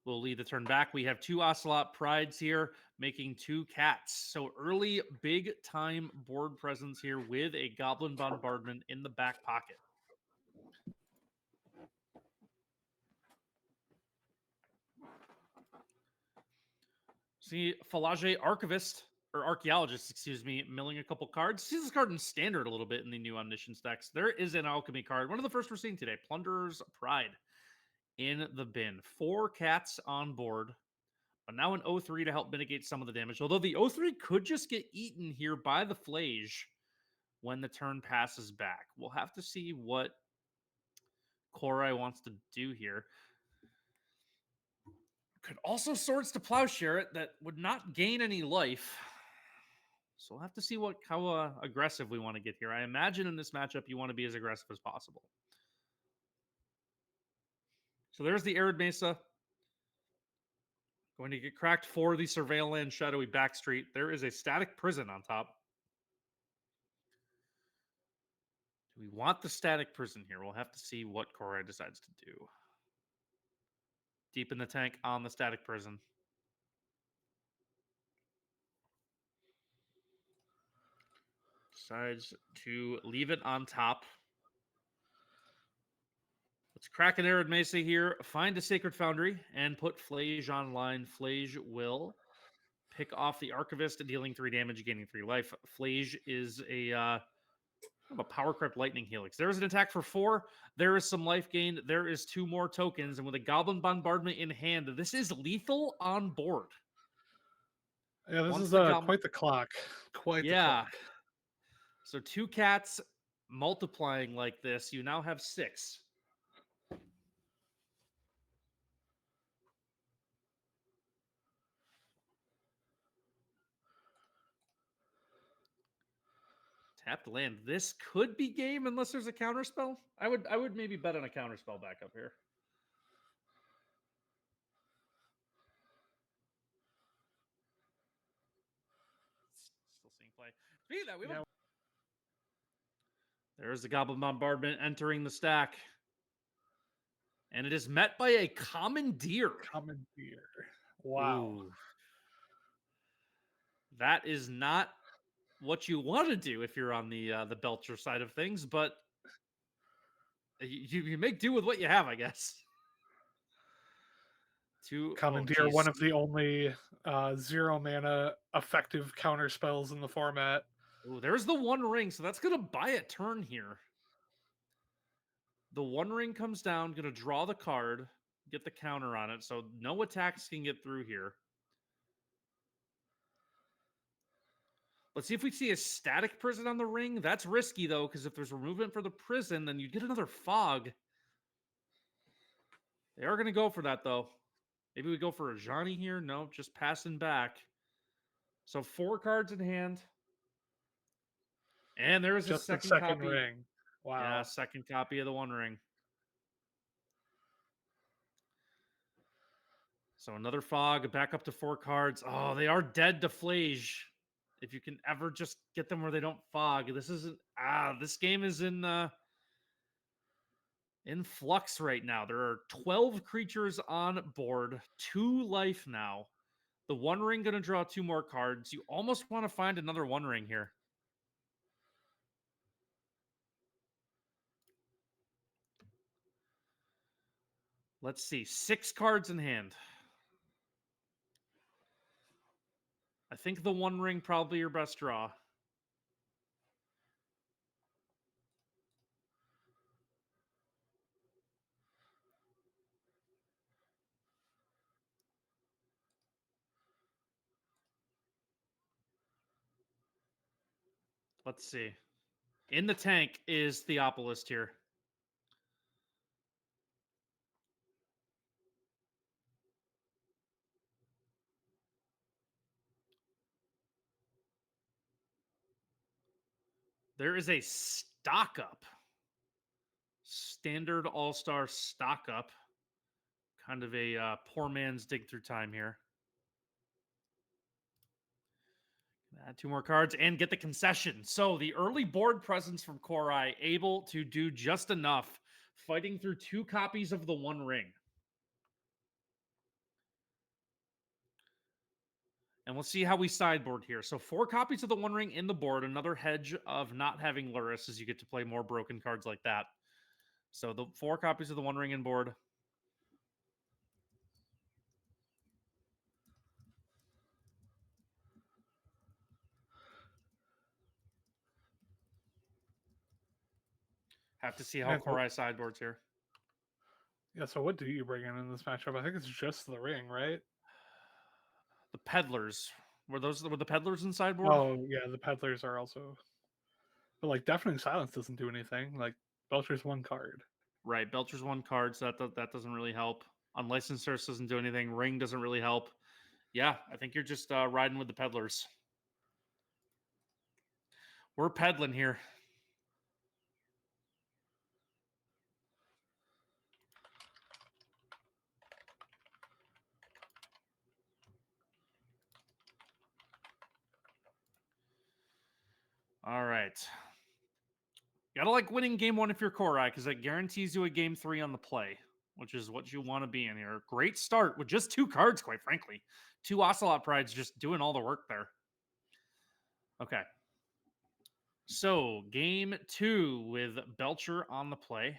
will lead the turn back. We have 2 Ocelot Prides here, making 2 cats. So early big time board presence here with a Goblin Bombardment in the back pocket. See, Falage Archivist, or Archaeologist, excuse me, milling a couple cards. See this card in Standard a little bit in the new Omniscience decks. There is an Alchemy card, one of the first we're seeing today, Plunderer's Pride in the bin. 4 cats on board, but now an 0-3 to help mitigate some of the damage. Although the 0-3 could just get eaten here by the Flage when the turn passes back. We'll have to see what Korai wants to do here. Could also Swords to Plowshare it. That would not gain any life. So we'll have to see how aggressive we want to get here. I imagine in this matchup you want to be as aggressive as possible. So there's the Arid Mesa. Going to get cracked for the Surveilland Shadowy Backstreet. There is a Static Prison on top. Do we want the Static Prison here? We'll have to see what Korai decides to do. Deep in the tank on the Static Prison. Decides to leave it on top. Let's crack an Arid Mesa here. Find a Sacred Foundry and put Flage online. Flage will pick off the Archivist, dealing 3 damage, gaining 3 life. Flage is a Power Crept Lightning Helix. There is an attack for 4. There is some life gain. There is 2 more tokens. And with a Goblin Bombardment in hand, this is lethal on board. Yeah, this Once is the quite the clock. Quite the Yeah. clock. So 2 cats multiplying like this, you now have 6. Tapped land. This could be game unless there's a counterspell. I would maybe bet on a counterspell back up here. Still seeing play. Speaking of that, we have There's the Goblin Bombardment entering the stack. And it is met by a Commandeer. Commandeer. Wow. Ooh. That is not what you want to do if you're on the Belcher side of things, but you make do with what you have, I guess. Commandeer, one of the only 0 mana effective counter spells in the format. Oh, there's the One Ring, so that's going to buy a turn here. The One Ring comes down, going to draw the card, get the counter on it, so no attacks can get through here. Let's see if we see a Static Prison on the ring. That's risky, though, because if there's a movement for the prison, then you get another Fog. They are going to go for that, though. Maybe we go for a Ajani here. No, just passing back. So 4 cards in hand. And there is just a second copy. Ring. Wow. Yeah, second copy of the One Ring. So another Fog, back up to 4 cards. Oh, they are dead to Flage. If you can ever just get them where they don't fog. This isn't this game is in flux right now. There are 12 creatures on board, 2 life now. The One Ring gonna draw 2 more cards. You almost want to find another One Ring here. Let's see, 6 cards in hand. I think the One Ring probably your best draw. Let's see. In the tank is Theopolist here. There is a stock up. Standard all-star stock up. Kind of a poor man's dig through time here. Add 2 more cards and get the concession. So the early board presence from Korai able to do just enough, fighting through 2 copies of the One Ring. And we'll see how we sideboard here. So 4 copies of the One Ring in the board. Another hedge of not having Lurrus as you get to play more broken cards like that. So the 4 copies of the One Ring in board. Have to see how Korai sideboards here. Yeah, so what do you bring in this matchup? I think it's just the ring, right? The Peddlers. Were the Peddlers in sideboard? Oh, yeah, the Peddlers are also... But, like, Deafening Silence doesn't do anything. Like, Belcher's 1 card. Right, Belcher's 1 card, so that doesn't really help. Unlicensed Source doesn't do anything. Ring doesn't really help. Yeah, I think you're just riding with the Peddlers. We're peddling here. All right. Gotta like winning game 1 if you're Korai, because that guarantees you a game 3 on the play, which is what you want to be in here. Great start with just 2 cards, quite frankly. 2 Ocelot Prides just doing all the work there. Okay. So, game 2 with Belcher on the play.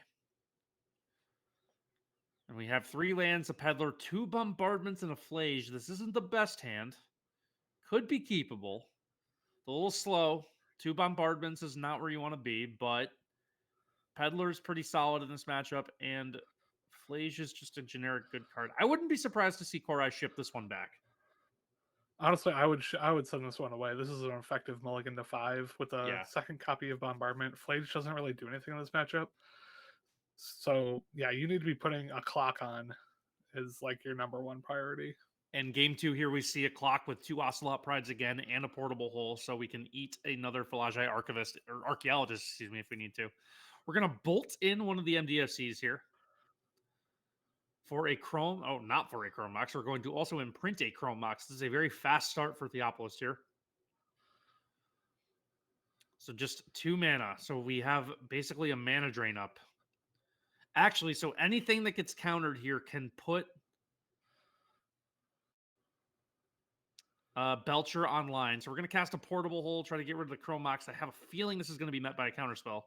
And we have 3 lands, a Peddler, 2 Bombardments, and a Flage. This isn't the best hand. Could be keepable. A little slow. 2 Bombardments is not where you want to be, but Peddler's pretty solid in this matchup, and Flage is just a generic good card. I wouldn't be surprised to see Korai ship this one back. Honestly, I would send this one away. This is an effective mulligan to 5 with a second copy of Bombardment. Flage doesn't really do anything in this matchup. So, yeah, you need to be putting a clock on is like your number 1 priority. And game 2 here, we see a clock with 2 Ocelot Prides again and a portable hole, so we can eat another Phalagi Archivist, or Archaeologist, excuse me, if we need to. We're going to bolt in one of the MDFCs here. For a Chrome, not for a Chrome Mox. We're going to also imprint a Chrome Mox. This is a very fast start for Theopolis here. So just 2 mana. So we have basically a mana drain up. Actually, so anything that gets countered here can put Belcher online. So we're going to cast a portable hole, try to get rid of the Chrome Mox. I have a feeling this is going to be met by a counterspell.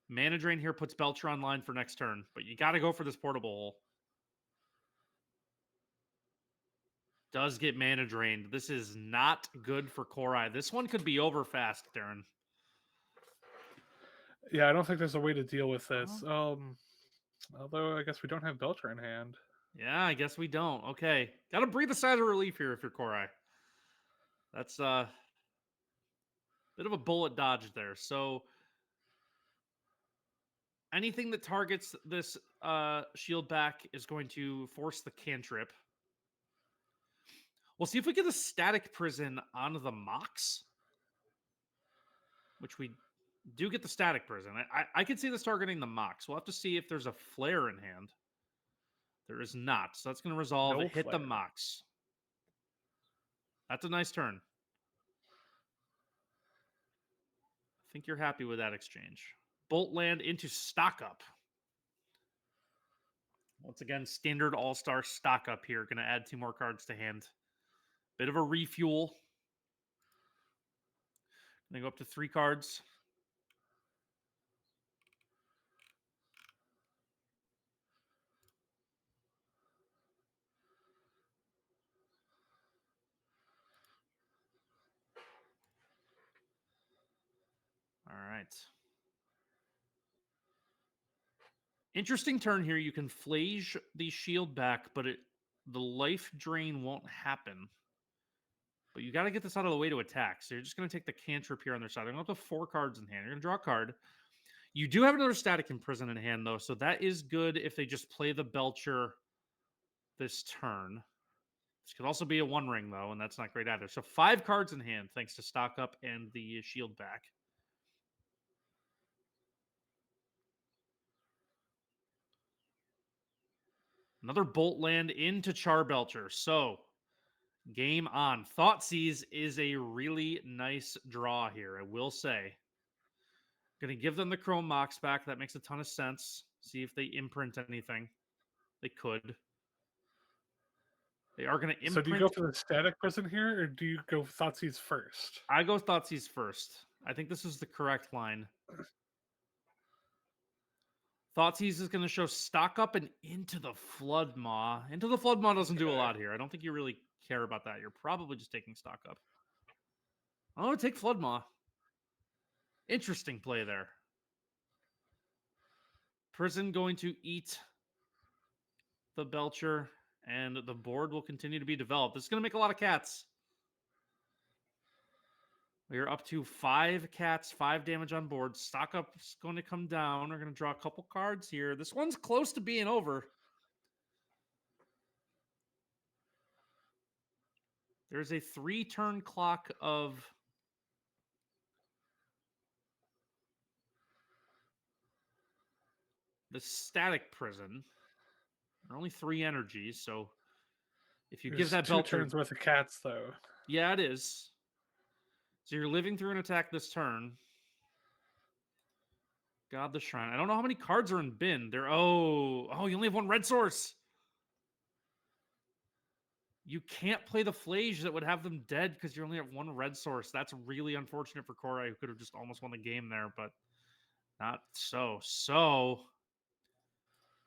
Mana drain here puts Belcher online for next turn, but you got to go for this portable hole. Does get mana drained. This is not good for Korai. This one could be over fast, Darren. Yeah, I don't think there's a way to deal with this. Although I guess we don't have Belcher in hand. Yeah, I guess we don't. Okay. Got to breathe a sigh of relief here if you're Korai. That's a bit of a bullet dodge there. So anything that targets this shield back is going to force the cantrip. We'll see if we get a Static Prison on the Mox, which we do get the Static Prison. I could see this targeting the Mox. We'll have to see if there's a Flare in hand. There is not. So that's going to resolve and hit the Mox. That's a nice turn. I think you're happy with that exchange. Bolt land into stock up. Once again, standard all-star stock up here. Going to add 2 more cards to hand. Bit of a refuel. Going to go up to 3 cards. All right. Interesting turn here. You can Flage the shield back, but the life drain won't happen. But you got to get this out of the way to attack. So you're just going to take the cantrip here on their side. I'm going to have 4 cards in hand. You're going to draw a card. You do have another Static Imprison in hand, though. So that is good if they just play the Belcher this turn. This could also be a 1 ring, though, and that's not great either. So 5 cards in hand, thanks to stock up and the shield back. Another Bolt land into Charbelcher. So, game on. Thoughtseize is a really nice draw here, I will say. Going to give them the Chrome Mox back. That makes a ton of sense. See if they imprint anything. They could. They are going to imprint. So do you go for the Static Prison here, or do you go Thoughtseize first? I go Thoughtseize first. I think this is the correct line. Thoughtseize is going to show stock up and into the Flood Maw. Into the Flood Maw doesn't do a lot here. I don't think you really care about that. You're probably just taking stock up. Oh, take Flood Maw. Interesting play there. Prison going to eat the Belcher, and the board will continue to be developed. This is going to make a lot of cats. We are up to 5 cats, 5 damage on board. Stock up is going to come down. We're going to draw a couple cards here. This one's close to being over. There's a 3-turn clock of the static prison. There are only 3 energies, so if you give There's that 2 Belcher, turns worth of cats, though. yeah, it is. So you're living through an attack this turn. God the Shrine. I don't know how many cards are in bin. You only have 1 red source. You can't play the Flage that would have them dead because you only have 1 red source. That's really unfortunate for Korai, who could have just almost won the game there, but not so. So,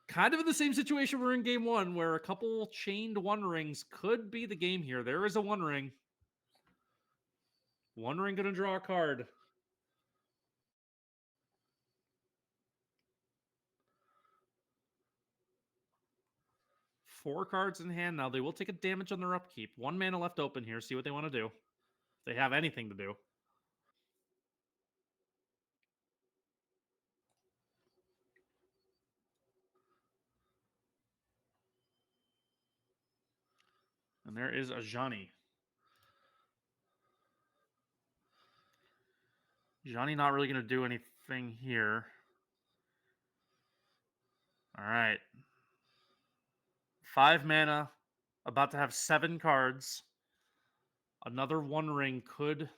kind of in the same situation we're in game 1, where a couple chained 1 rings could be the game here. There is a 1 ring. 1 ring going to draw a card. Four cards in hand now. They will take a damage on their upkeep. 1 mana left open here. See what they want to do. If they have anything to do. And there is Ajani. Ajani not really going to do anything here. All right. 5 mana. About to have 7 cards. Another 1 ring could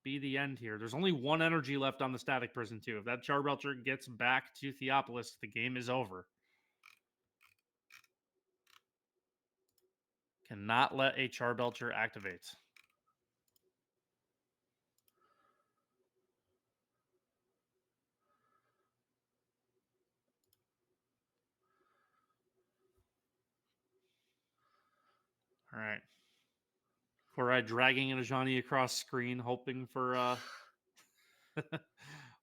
be the end here. There's only 1 energy left on the static prison, too. If that Charbelcher gets back to Theopolis, the game is over. Cannot let a Charbelcher activate. All right. Korai dragging an Ajani across screen, hoping for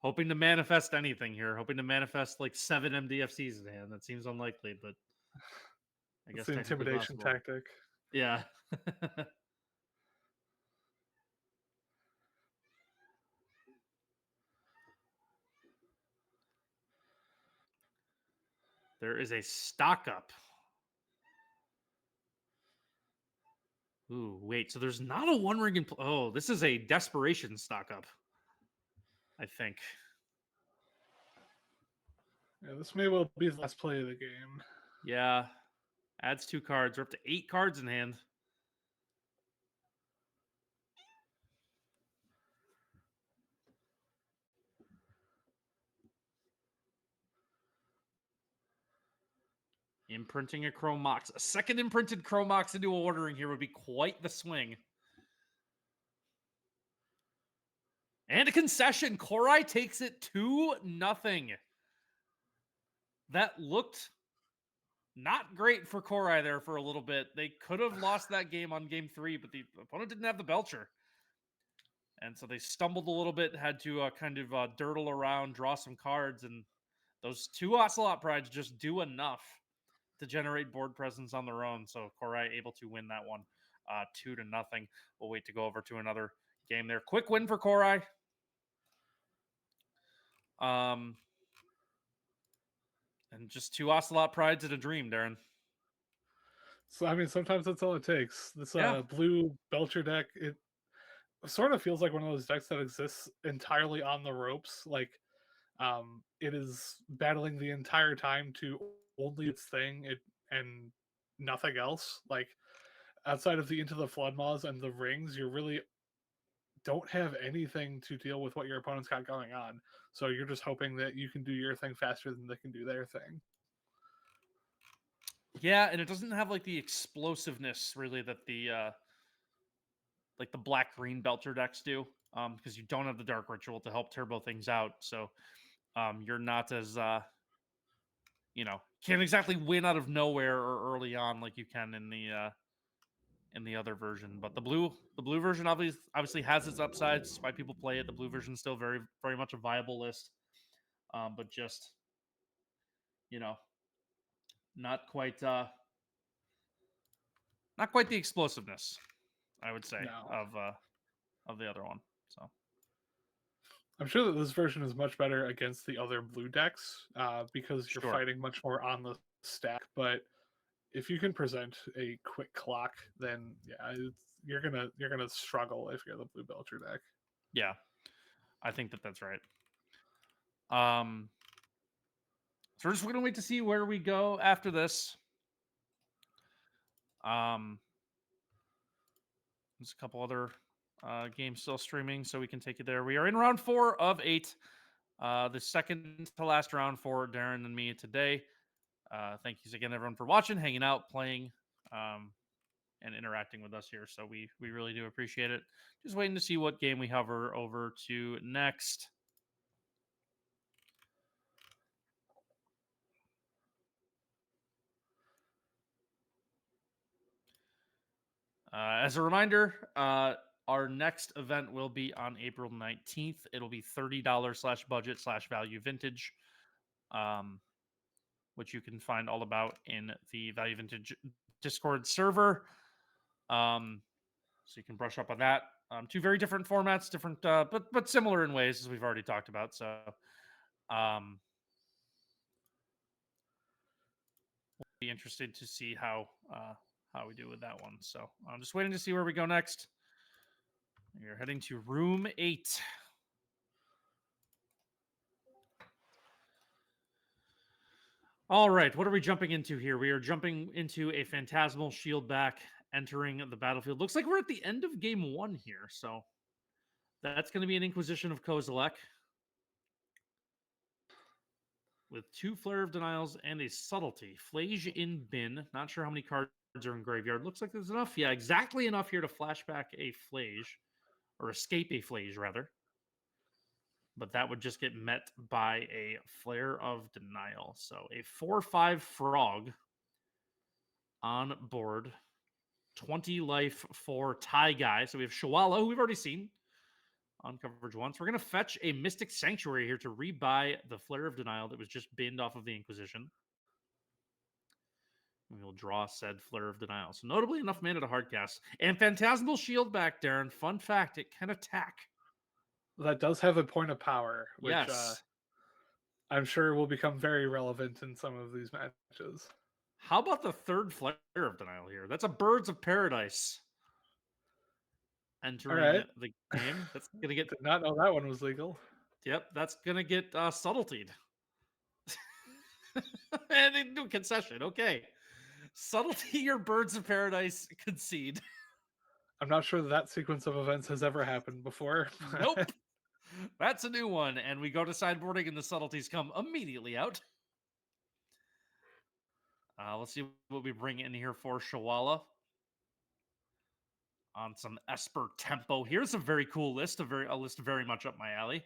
hoping to manifest anything here. Hoping to manifest like 7 MDFCs in hand. That seems unlikely, but I It's guess the technically intimidation possible. tactic. Yeah. There is a stock up. Ooh, wait. So there's not a 1 ring in. Oh, this is a desperation stock up. I think. Yeah, this may well be the last play of the game. Yeah. Adds 2 cards. We're up to 8 cards in hand. Imprinting a Chrome Mox. A second imprinted Chrome Mox into a ordering here would be quite the swing. And a concession. Korai takes it 2-0. That looked not great for Korai there for a little bit. They could have lost that game on game 3, but the opponent didn't have the Belcher. And so they stumbled a little bit, had to kind of dirtle around, draw some cards, and those 2 Ocelot Prides just do enough to generate board presence on their own. So Korai able to win that one 2-0. We'll wait to go over to another game there. Quick win for Korai. And just 2 Ocelot Prides in a dream, Darren. So I mean, sometimes that's all it takes. This Yeah. blue Belcher deck, it sort of feels like one of those decks that exists entirely on the ropes. Like, it is battling the entire time to only its thing, and nothing else. Like, outside of the Into the Flood Maws and the rings, you really don't have anything to deal with what your opponent's got going on. So you're just hoping that you can do your thing faster than they can do their thing. Yeah, and it doesn't have like the explosiveness really that the like the black green Belcher decks do, because you don't have the Dark Ritual to help turbo things out. So you're not as can't exactly win out of nowhere or early on like you can in the other version. But the blue version obviously has its upsides. That's why people play it. The blue version is still very, very much a viable list. But just not quite the explosiveness, I would say, No. of the other one. So I'm sure that this version is much better against the other blue decks because you're Sure. fighting much more on the stack. But if you can present a quick clock, then yeah, you're gonna struggle if you're the blue Belcher deck. yeah, I think that's right. So we're just going to wait to see where we go after this. There's a couple other games still streaming, so we can take it there. We are in round 4 of 8. The second to last round for Darren and me today. Thank you again, everyone, for watching, hanging out, playing, and interacting with us here. So we really do appreciate it. Just waiting to see what game we hover over to next. As a reminder, our next event will be on April 19th. It'll be $30/budget/value vintage, which you can find all about in the Value Vintage Discord server. So you can brush up on that. Two very different formats, different, but similar in ways, as we've already talked about. So, we'll be interested to see how we do with that one. So I'm just waiting to see where we go next. You're heading to room 8. All right, what are we jumping into here? We are jumping into a Phantasmal Shieldback entering the battlefield. Looks like we're at the end of game 1 here, so that's going to be an Inquisition of Kozilek with 2 Flare of Denials and a Subtlety. Flage in bin. Not sure how many cards are in graveyard. Looks like there's enough. Yeah, exactly enough here to flashback a Flage, or escape a Flage, rather. But that would just get met by a Flare of Denial. So a 4/5 Frog on board. 20 life for Tie Guy. So we have Shawala, who we've already seen on coverage once. We're going to fetch a Mystic Sanctuary here to rebuy the Flare of Denial that was just binned off of the Inquisition. We will draw said Flare of Denial. So notably enough mana to hardcast. And Phantasmal Shieldback, Darren. Fun fact, it can attack. That does have a point of power, which Yes. I'm sure will become very relevant in some of these matches. How about the third Flare of Denial here? That's a Birds of Paradise entering the game. That's going to get... Did not know that one was legal. Yep, that's going to get subtletied. And into a concession. Okay. Subtlety your Birds of Paradise, concede. I'm not sure that sequence of events has ever happened before. Nope. That's a new one. And we go to sideboarding and the subtleties come immediately out. Let's see what we bring in here for Shawala. On some Esper Tempo. Here's a very cool list, a list very much up my alley.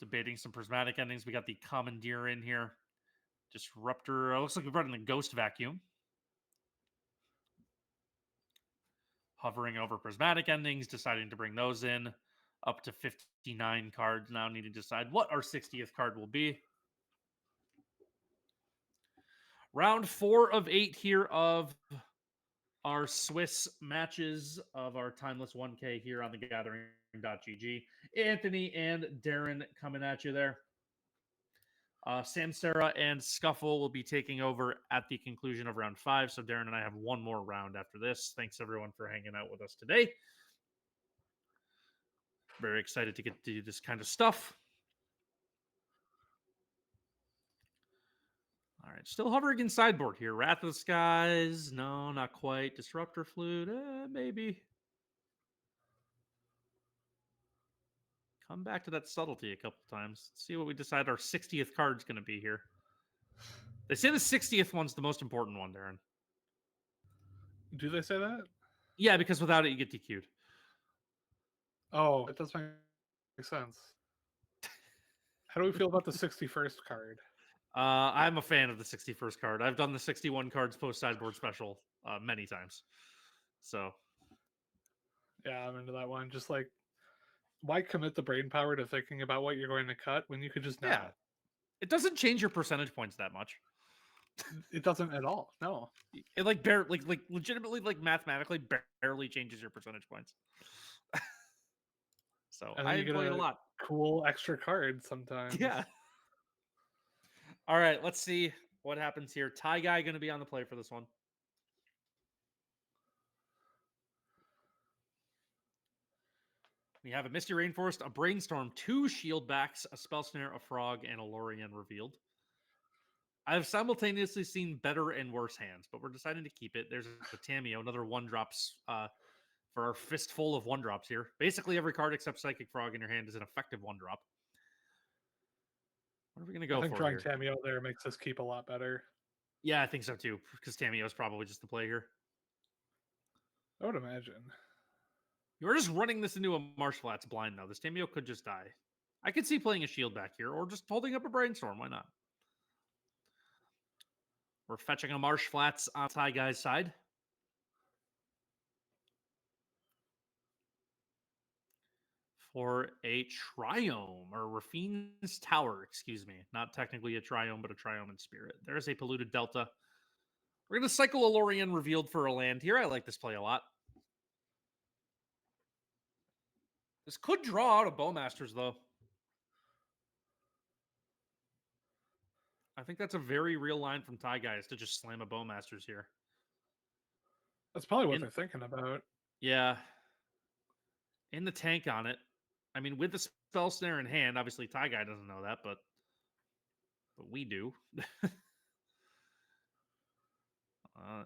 Debating some prismatic endings. We got the Commandeer in here. Disruptor. Looks like we're running the Ghost Vacuum. Hovering over prismatic endings, deciding to bring those in. Up to 59 cards now. Need to decide what our 60th card will be. Round 4 of 8 here of our Swiss matches of our Timeless 1K here on the Gathering.gg. Anthony and Darren coming at you there. Samsara and Scuffle will be taking over at the conclusion of round 5. So Darren and I have one more round after this. Thanks everyone for hanging out with us today. Very excited to get to do this kind of stuff. All right, still hovering in sideboard here. Wrath of the Skies, no, not quite. Disruptor Flute, maybe. Come back to that subtlety a couple times. Let's see what we decide our 60th card's going to be here. They say the 60th one's the most important one, Darren. Do they say that? Yeah, because without it, you get DQ'd. Oh, it does make sense. How do we feel about the 61st card? I'm a fan of the 61st card. I've done the 61 cards post sideboard special many times. So, yeah, I'm into that one. Just like, why commit the brain power to thinking about what you're going to cut when you could just not? Yeah, it doesn't change your percentage points that much. It doesn't at all. No, it legitimately, mathematically, barely changes your percentage points. So I enjoy it a lot. Cool extra card sometimes. Yeah. All right, let's see what happens here. Tie Guy going to be on the play for this one. We have a Misty Rainforest, a Brainstorm, 2 Shield Backs, a Spell Snare, a Frog, and a Lorien revealed. I've simultaneously seen better and worse hands, but we're deciding to keep it. There's a Tamiyo, another 1-drops for our fistful of 1-drops here. Basically, every card except Psychic Frog in your hand is an effective 1-drop. What are we going to go I think for drawing here? Tamiyo there makes us keep a lot better. Yeah, I think so too, because Tamiyo is probably just the play here. I would imagine. You're just running this into a Marsh Flats blind, though. This Tamiyo could just die. I could see playing a shield back here, or just holding up a Brainstorm. Why not? We're fetching a Marsh Flats on Ty Guy's side. For a Triome, or Rafine's Tower, excuse me. Not technically a Triome, but a Triome in spirit. There's a Polluted Delta. We're going to cycle a Lorien revealed for a land here. I like this play a lot. This could draw out a Bowmasters, though. I think that's a very real line from Ty Guys to just slam a Bowmasters here. That's probably what they're thinking about. Yeah. In the tank on it. I mean, with the Spell Snare in hand, obviously Ty Guy doesn't know that, but we do.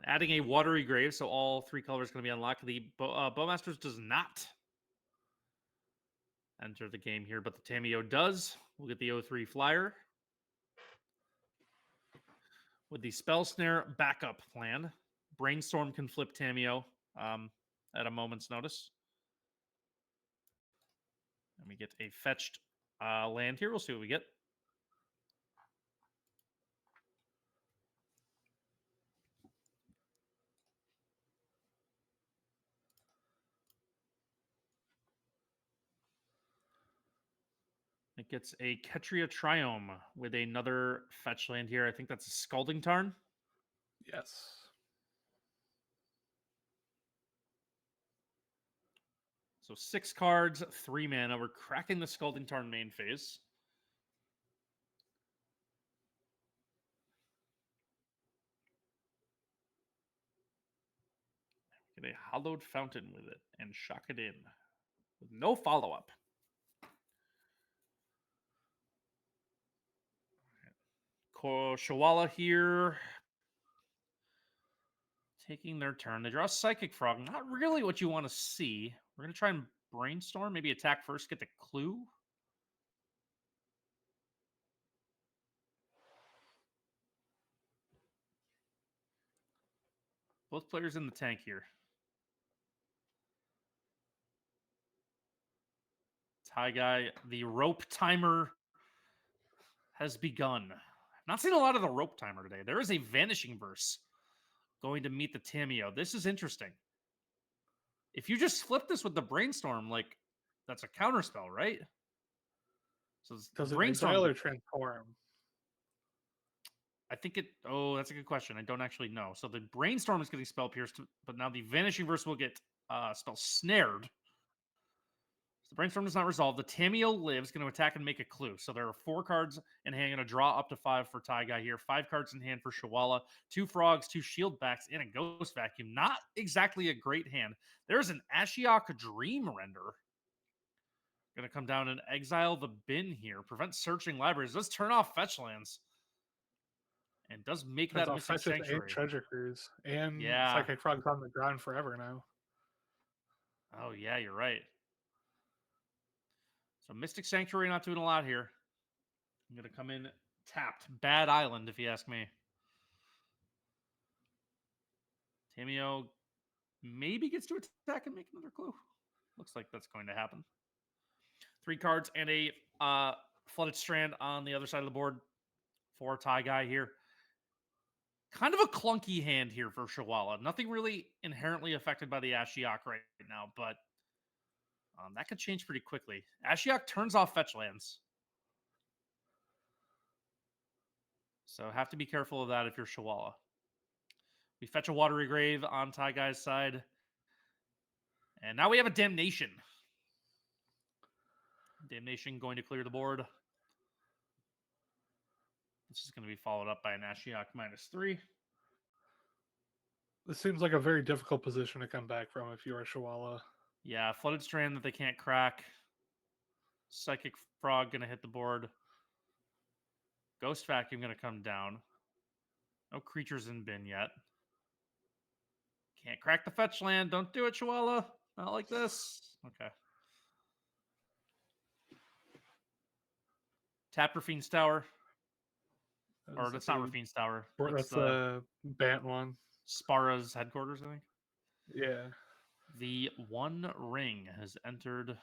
Adding a Watery Grave, so all 3 colors going to be unlocked. The Bowmasters does not enter the game here, but the Tamiyo does. We'll get the 0-3 flyer. With the Spell Snare backup plan, Brainstorm can flip Tamiyo at a moment's notice. And we get a fetched land here. We'll see what we get. It gets a Ketria Triome with another fetch land here. I think that's a Scalding Tarn. Yes. So 6 cards, 3 mana. We're cracking the Scalding Tarn main phase. Get a Hallowed Fountain with it and shock it in with no follow-up. Shawala here. Taking their turn. They draw a Psychic Frog. Not really what you want to see. We're going to try and Brainstorm. Maybe attack first, get the clue. Both players in the tank here. Ty Guy, the rope timer has begun. I've not seen a lot of the rope timer today. There is a Vanishing Verse going to meet the Tamiyo. This is interesting. If you just flip this with the Brainstorm, like, that's a counterspell, right? So does it Brainstorm exile or transform? I think it. Oh, that's a good question. I don't actually know. So the Brainstorm is getting spell pierced, but now the Vanishing Verse will get spell snared. So the Brainstorm does not resolve. The Tamiyo lives, going to attack and make a clue. So there are 4 cards in hand. Going to draw up to 5 for Ty Guy here. 5 cards in hand for Shawala. 2 frogs, 2 shield backs, and a Ghost Vacuum. Not exactly a great hand. There's an Ashiok Dream Render. Going to come down and exile the bin here. Prevent searching libraries. Let's turn off fetch lands. And does make that Mystic Sanctuary. Treasure Cruise. And Yeah. Psychic Frog's on the ground forever now. Oh, yeah, you're right. So Mystic Sanctuary not doing a lot here. I'm going to come in tapped. Bad island, if you ask me. Tamiyo maybe gets to attack and make another clue. Looks like that's going to happen. 3 cards and a Flooded Strand on the other side of the board for Ty Guy here. Kind of a clunky hand here for Shawala. Nothing really inherently affected by the Ashiok right now, but that could change pretty quickly. Ashiok turns off fetch lands. So have to be careful of that if you're Shawala. We fetch a Watery Grave on Ty Guy's side. And now we have a Damnation. Damnation going to clear the board. This is going to be followed up by an Ashiok -3. This seems like a very difficult position to come back from if you are Shawala. Yeah, Flooded Strand that they can't crack. Psychic Frog gonna hit the board. Ghost Vacuum gonna come down. No creatures in bin yet. Can't crack the fetch land. Don't do it, Chihuahua. Not like this. Okay. Tap Rafine's Tower. Or that's not Rafine's Tower. That's the Bant one. Spara's headquarters, I think. Yeah. The One Ring has entered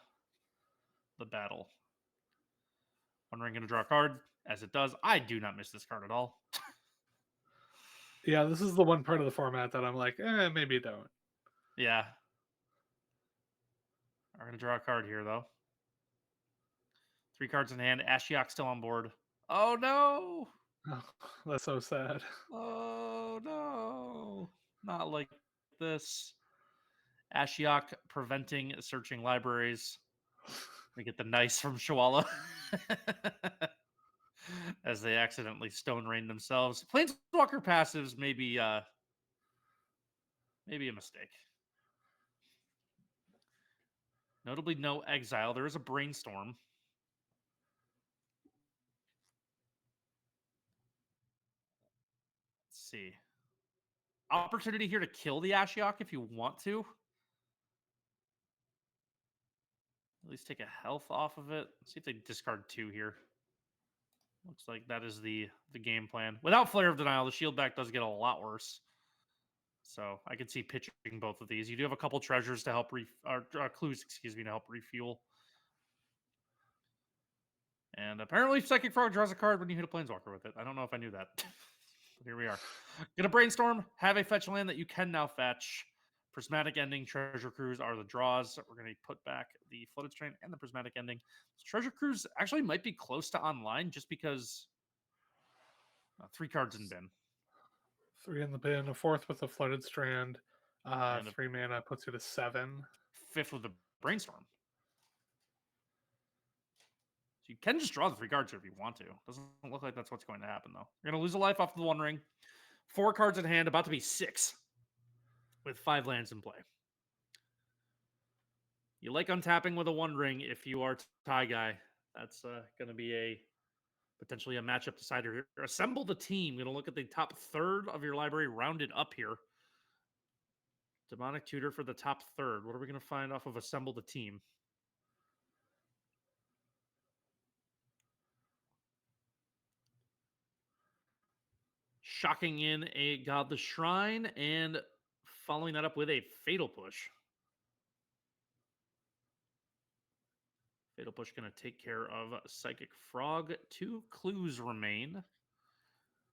the battle. One Ring going to draw a card. As it does, I do not miss this card at all. Yeah, this is the one part of the format that I'm like, maybe don't. Yeah. We're going to draw a card here, though. 3 cards in hand. Ashiok still on board. Oh, no! Oh, that's so sad. Oh, no! Not like this. Ashiok preventing searching libraries. We get the nice from Shawala. As they accidentally stone rain themselves. Planeswalker passives may be a mistake. Notably, no exile. There is a brainstorm. Let's see. Opportunity here to kill the Ashiok if you want to. At least take a health off of it. Let's see if they discard 2 here. Looks like that is the game plan. Without Flare of Denial, the shield back does get a lot worse. So I could see pitching both of these. You do have a couple treasures to help clues, to help refuel. And apparently Psychic Frog draws a card when you hit a Planeswalker with it. I don't know if I knew that. But here we are. Gonna brainstorm, have a fetch land that you can now fetch. Prismatic Ending, Treasure Cruise are the draws. We're going to put back the Flooded Strand and the Prismatic Ending. Treasure Cruise actually might be close to online just because 3 cards in bin. 3 in the bin, a 4th with the Flooded Strand. 3 mana puts you to 7. 5th with the Brainstorm. So you can just draw the 3 cards here if you want to. Doesn't look like that's what's going to happen, though. You're going to lose a life off the One Ring. 4 cards in hand, about to be 6. With 5 lands in play. You like untapping with a One Ring if you are Tie Guy. That's going to be potentially a matchup decider here. Assemble the team. Going to look at the top third of your library rounded up here. Demonic Tutor for the top third. What are we going to find off of Assemble the Team? Shocking in a Godless Shrine and following that up with a Fatal Push. Fatal Push going to take care of Psychic Frog. 2 clues remain.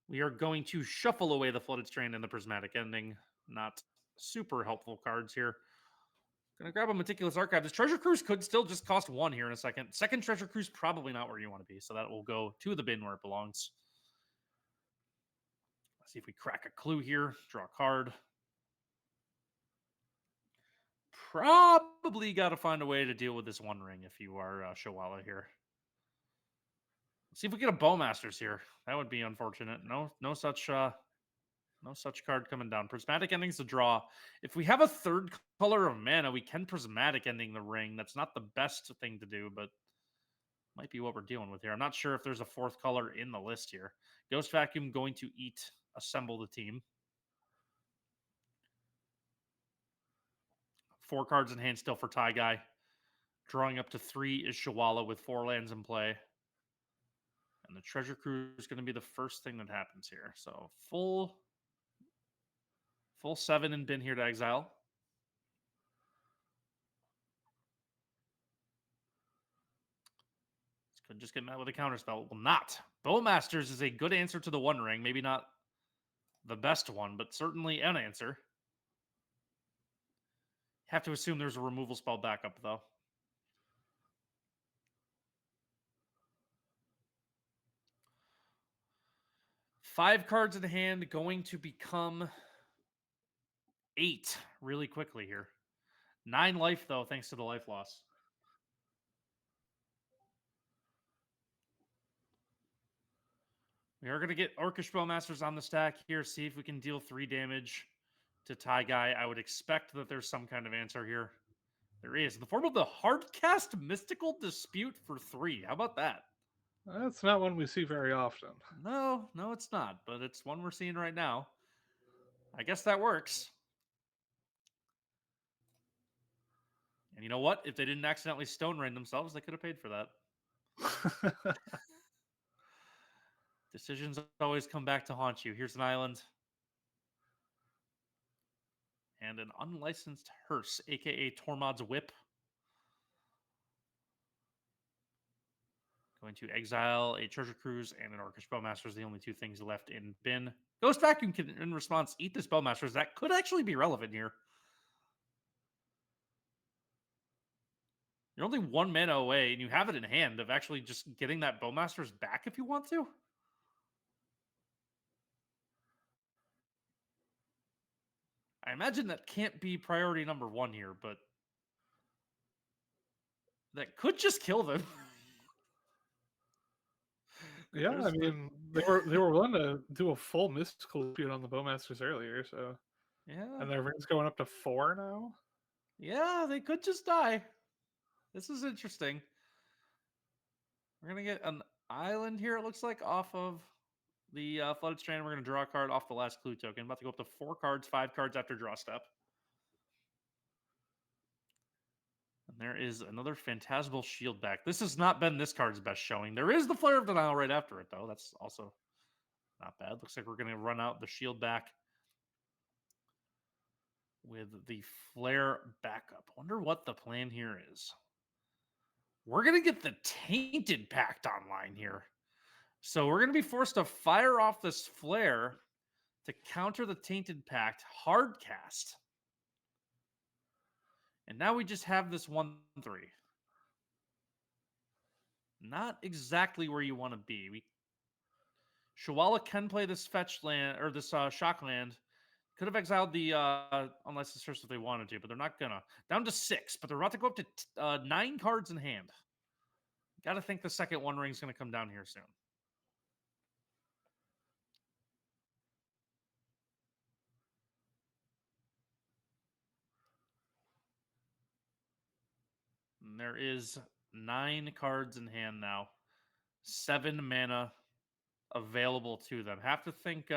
We are going to shuffle away the Flooded Strand and the Prismatic Ending. Not super helpful cards here. Going to grab a Meticulous Archive. This Treasure Cruise could still just cost 1 here in a second. Second Treasure Cruise, probably not where you want to be. So that will go to the bin where it belongs. Let's see if we crack a clue here. Draw a card. Probably got to find a way to deal with this One Ring if you are Shawala here. Let's see if we get a Bowmasters here. That would be unfortunate. No such card coming down. Prismatic Ending's the draw. If we have a 3rd color of mana, we can Prismatic Ending the ring. That's not the best thing to do, but might be what we're dealing with here. I'm not sure if there's a 4th color in the list here. Ghost Vacuum going to Assemble the Team. 4 cards in hand still for Tie Guy. Drawing up to 3 is Shawala with 4 lands in play. And the Treasure Cruise is going to be the first thing that happens here. So full 7 in bin here to exile. This could just get met with a counterspell. It will not. Bowmasters is a good answer to the One Ring. Maybe not the best one, but certainly an answer. Have to assume there's a removal spell backup, though. Five cards in hand, going to become 8 really quickly here. 9 life, though, thanks to the life loss. We are going to get Orcish Bowmasters on the stack here, see if we can deal 3 damage to Tie Guy. I would expect that there's some kind of answer here. There is. In the form of the Hardcast Mystical Dispute for 3. How about that? That's not one we see very often. No, it's not, but it's one we're seeing right now. I guess that works. And you know what? If they didn't accidentally stone rain themselves, they could have paid for that. Decisions always come back to haunt you. Here's an island. And an unlicensed hearse, aka Tormod's Whip. Going to exile a treasure cruise and an Orcish Bowmaster is the only two things left in bin. Ghost Vacuum can, in response, eat this Bowmasters. That could actually be relevant here. You're only 1 mana away, and you have it in hand of actually just getting that Bowmasters back if you want to. I imagine that can't be priority number 1 here, but that could just kill them. Yeah, I mean, they were willing to do a full mystical dispute on the Bowmasters earlier, so Yeah. and their ring's going up to 4 now. Yeah, they could just die. This is interesting. We're gonna get an island here, it looks like, off of the Flooded Strand. We're gonna draw a card off the last clue token. About to go up to 4 cards, 5 cards after draw step. And there is another Phantasmal Shieldback. This has not been this card's best showing. There is the Flare of Denial right after it, though. That's also not bad. Looks like we're going to run out the Shieldback with the Flare backup. Wonder what the plan here is. We're going to get the Tainted Pact online here. So we're going to be forced to fire off this Flare to counter the Tainted Pact hard cast. And now we just have this 1-3. Not exactly where you want to be. Shawala can play this fetch land or this shock land. Could have exiled the unlicensed source if they wanted to, but they're not gonna. Down to 6, but they're about to go up to 9 cards in hand. Got to think the second One Ring's gonna come down here soon. And there is 9 cards in hand now. 7 mana available to them. Have to think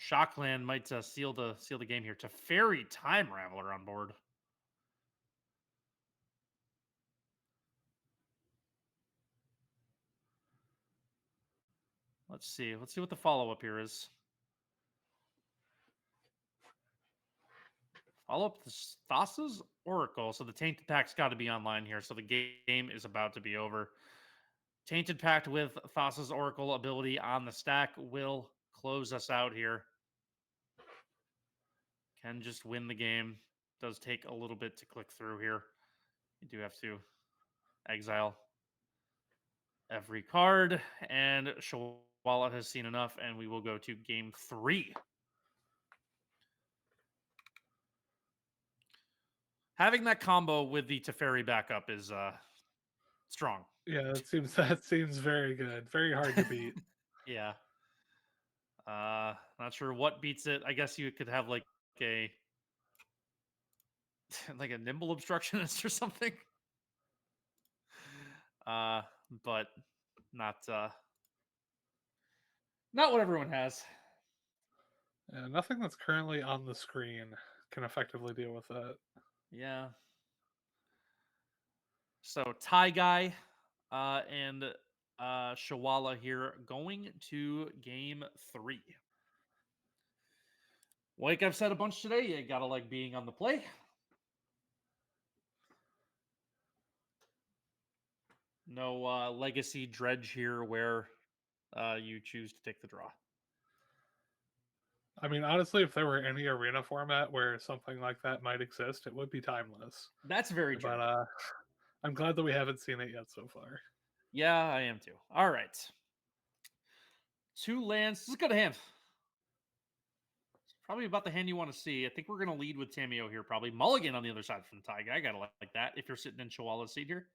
Shockland might seal the game here. Teferi Time Raveler on board. Let's see. Let's see what the follow-up here is. Follow-up to Thassa's Oracle. So the Tainted Pact's got to be online here. So the game is about to be over. Tainted Pact with Thassa's Oracle ability on the stack will close us out here. Can just win the game. Does take a little bit to click through here. You do have to exile every card, and Shawala has seen enough, and we will go to game 3. Having that combo with the Teferi backup is strong. Yeah, that seems very good. Very hard to beat. Yeah. Not sure what beats it. I guess you could have like a like a Nimble Obstructionist or something. But not what everyone has. Yeah, nothing that's currently on the screen can effectively deal with that. Yeah. So Tie Guy and Shawala here going to game 3. Like I've said a bunch today, you gotta like being on the play. No legacy dredge here where you choose to take the draw. I mean, honestly, if there were any arena format where something like that might exist, it would be Timeless. That's very true. But I'm glad that we haven't seen it yet so far. Yeah, I am too. All right. 2 lands. This is a good hand. It's probably about the hand you want to see. I think we're going to lead with Tamiyo here, probably. Mulligan on the other side from Ty Guy. I got to like that if you're sitting in Shawala's seat here.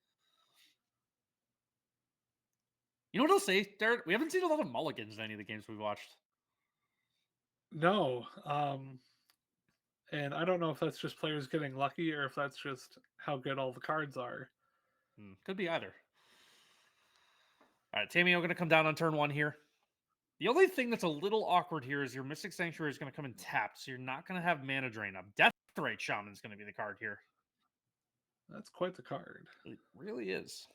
You know what I'll say, Darren? We haven't seen a lot of mulligans in any of the games we've watched. No. And I don't know if that's just players getting lucky or if that's just how good all the cards are. Could be either. All right, Tamio going to come down on turn 1 here. The only thing that's a little awkward here is your Mystic Sanctuary is going to come in tapped, so you're not going to have mana drain up. Deathrite Shaman is going to be the card here. That's quite the card. It really is.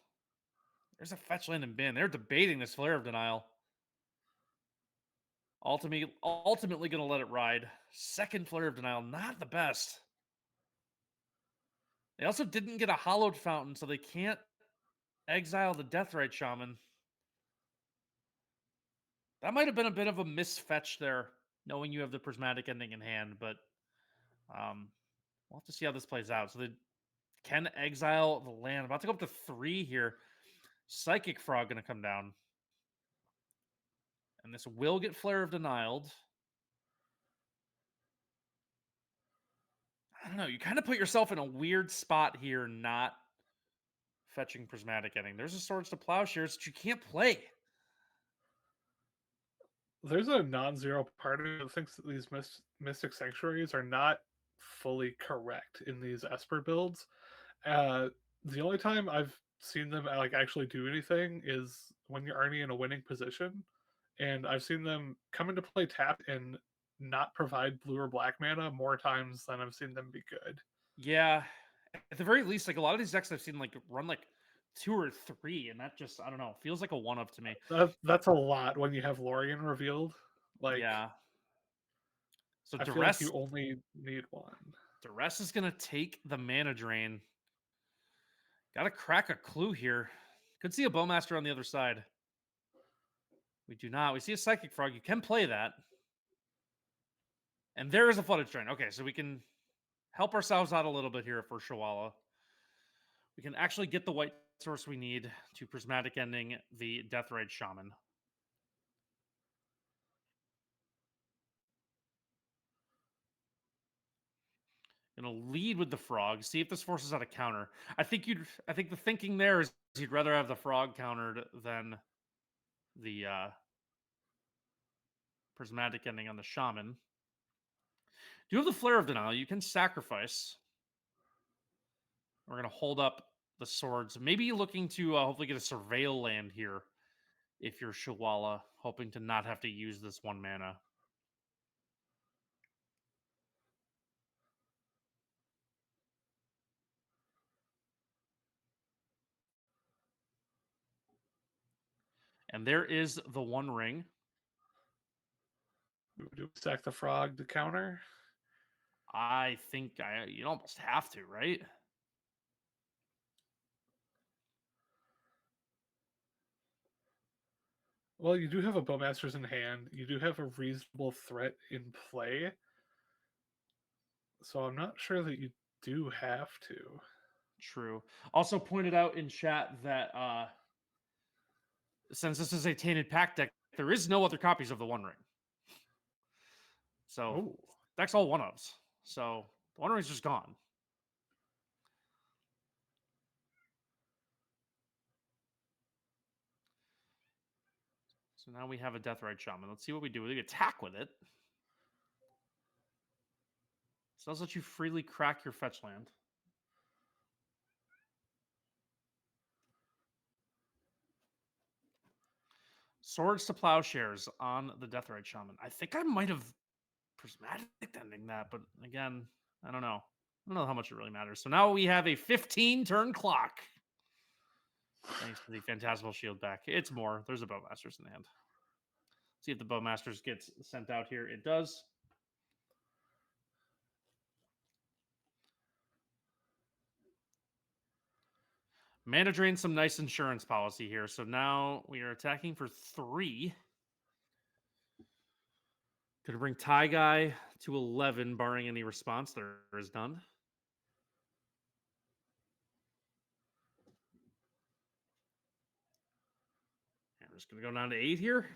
There's a fetch land and bin. They're debating this Flare of Denial. Ultimately going to let it ride. Second Flare of Denial, not the best. They also didn't get a Hallowed Fountain, so they can't exile the Deathrite Shaman. That might have been a bit of a misfetch there, knowing you have the Prismatic Ending in hand, but we'll have to see how this plays out. So they can exile the land. About to go up to 3 here. Psychic Frog going to come down. And this will get Flare of Denialed. I don't know. You kind of put yourself in a weird spot here, not fetching Prismatic Ending. There's a Swords to Plowshares that you can't play. There's a non-zero party that thinks that these Mystic Sanctuaries are not fully correct in these Esper builds. The only time I've seen them like actually do anything is when you're already in a winning position, and I've seen them come into play tapped and not provide blue or black mana more times than I've seen them be good. Yeah, at the very least, like a lot of these decks I've seen like run like 2 or 3, and that just, I don't know, feels like a one-up to me. That's a lot when you have Lorien revealed. Like, yeah. So I feel like you only need one. Duress is going to take the mana drain. Got to crack a clue here. Could see a Bowmaster on the other side. We do not. We see a Psychic Frog. You can play that. And there is a Flooded Shrine. Okay, so we can help ourselves out a little bit here for Shawala. We can actually get the white source we need to Prismatic Ending the Deathrite Shaman. Gonna lead with the frog. See if this forces out a counter. I think the thinking there is you'd rather have the frog countered than the Prismatic Ending on the Shaman. Do you have the Flare of Denial? You can sacrifice. We're gonna hold up the swords. Maybe looking to hopefully get a Surveil land here if you're Shawala, hoping to not have to use this 1 mana. And there is the 1 ring. Do we sack the frog to counter? I think you almost have to, right? Well, you do have a Bowmasters in hand. You do have a reasonable threat in play. So I'm not sure that you do have to. True. Also pointed out in chat that since this is a Tainted Pact deck, there is no other copies of the 1 ring. So deck's all 1-ofs. So the 1 ring's just gone. So now we have a Deathrite Shaman. Let's see what we do. We attack with it. So does let you freely crack your fetch land. Swords to Plowshares on the Deathrite Shaman. I think I might have Prismatic Ending that, but again, I don't know. I don't know how much it really matters. So now we have a 15-turn clock. Thanks to the Phantasmal Shield back. It's more. There's a Bowmasters in the hand. See if the Bowmasters gets sent out here. It does. Mana drain, some nice insurance policy here. So now we are attacking for 3. Gonna bring Tie Guy to 11, barring any response. There is none. And we're just gonna go down to 8 here.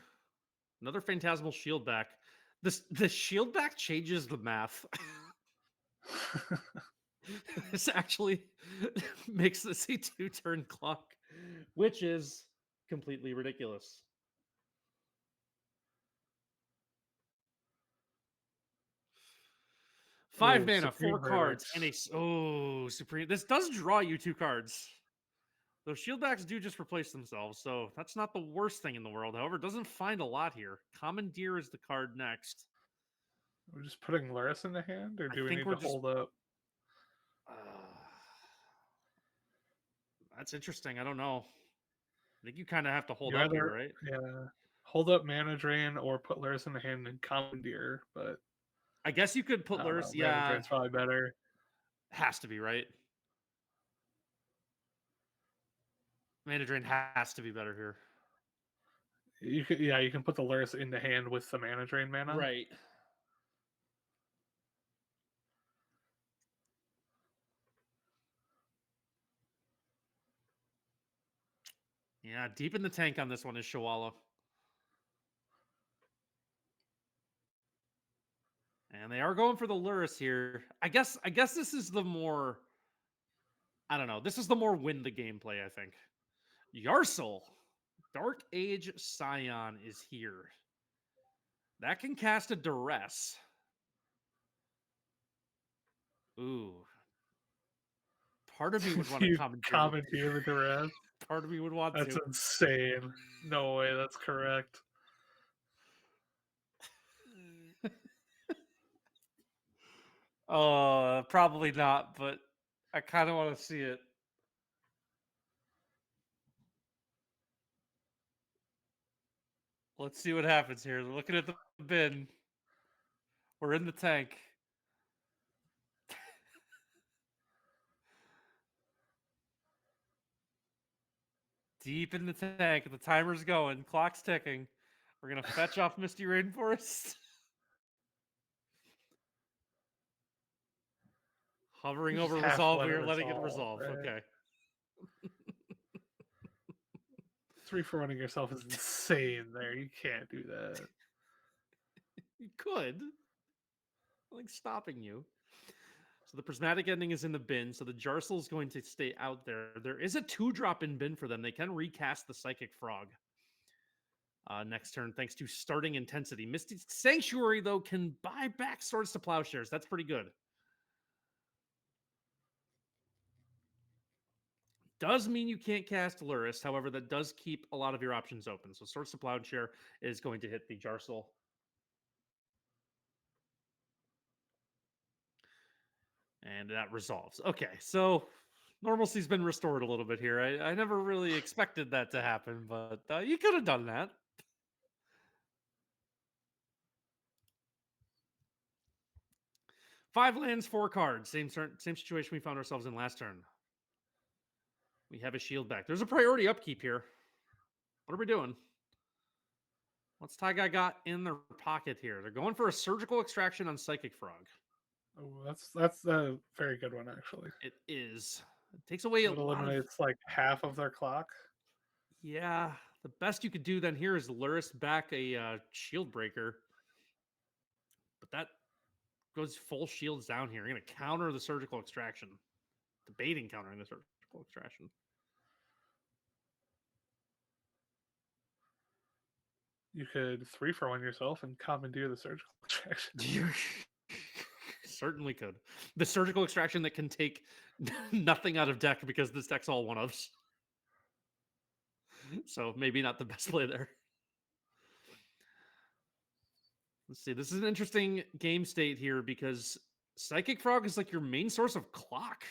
Another Phantasmal Shield back. The shield back changes the math. This actually makes this a 2-turn clock, which is completely ridiculous. 5 Ooh, mana, Supreme 4 cards, Verdict. and Supreme. This does draw you 2 cards. Those shield backs do just replace themselves, so that's not the worst thing in the world. However, it doesn't find a lot here. Commandeer is the card next. We're just putting Luris in the hand, or I do we think need we're to just- hold up? That's interesting. I don't know. I think you kind of have to hold You up here, either- right? Yeah. Hold up Mana Drain or put Luris in the hand and Commandeer, but I guess you could put I don't Luris. know, Mana Yeah, Drain's probably better. has to be, right? Mana Drain has to be better here. You can put the Luris in the hand with the Mana Drain mana. Right. Yeah, deep in the tank on this one is Shawala. And they are going for the Luris here. I guess this is the more, I don't know. This is the more win the gameplay, I think. Yarsel, Dark Age Scion is here. That can cast a Duress. Ooh. Part of me would want to You commandeer the Duress. Part of me would want That's to. insane. No way, that's correct. Probably not, but I kind of want to see it. Let's see what happens here. They're looking at the bin. We're in the tank. Deep in the tank. The timer's going. Clock's ticking. We're going to fetch off Misty Rainforest. Hovering over resolve. We are letting it resolve. Right? Okay. 3 for running yourself is insane there. You can't do that. You could. Like stopping you. So the prismatic ending is in the bin. So the Jarsel is going to stay out there. There is a 2-drop in bin for them. They can recast the Psychic Frog next turn, thanks to starting intensity. Mystic Sanctuary, though, can buy back Swords to Plowshares. That's pretty good. Does mean you can't cast Luris. However, that does keep a lot of your options open. So Swords to Plowshare is going to hit the Jarsel. And that resolves. Okay, so normalcy's been restored a little bit here. I never really expected that to happen, but you could have done that. Five lands, 4 cards. Same situation we found ourselves in last turn. We have a shield back. There's a priority upkeep here. What are we doing? What's Taiga got in their pocket here? They're going for a surgical extraction on Psychic Frog. Oh, that's a very good one, actually. It is. It takes away It eliminates like half of their clock. Yeah, the best you could do then here is Luris back a shield breaker. But that goes full shields down here. You're going to counter the surgical extraction. Debating countering the surgical extraction. You could 3 for 1 yourself and commandeer the surgical extraction. Certainly could. The surgical extraction that can take nothing out of deck because this deck's all 1-ofs. So maybe not the best play there. Let's see. This is an interesting game state here because Psychic Frog is like your main source of clock.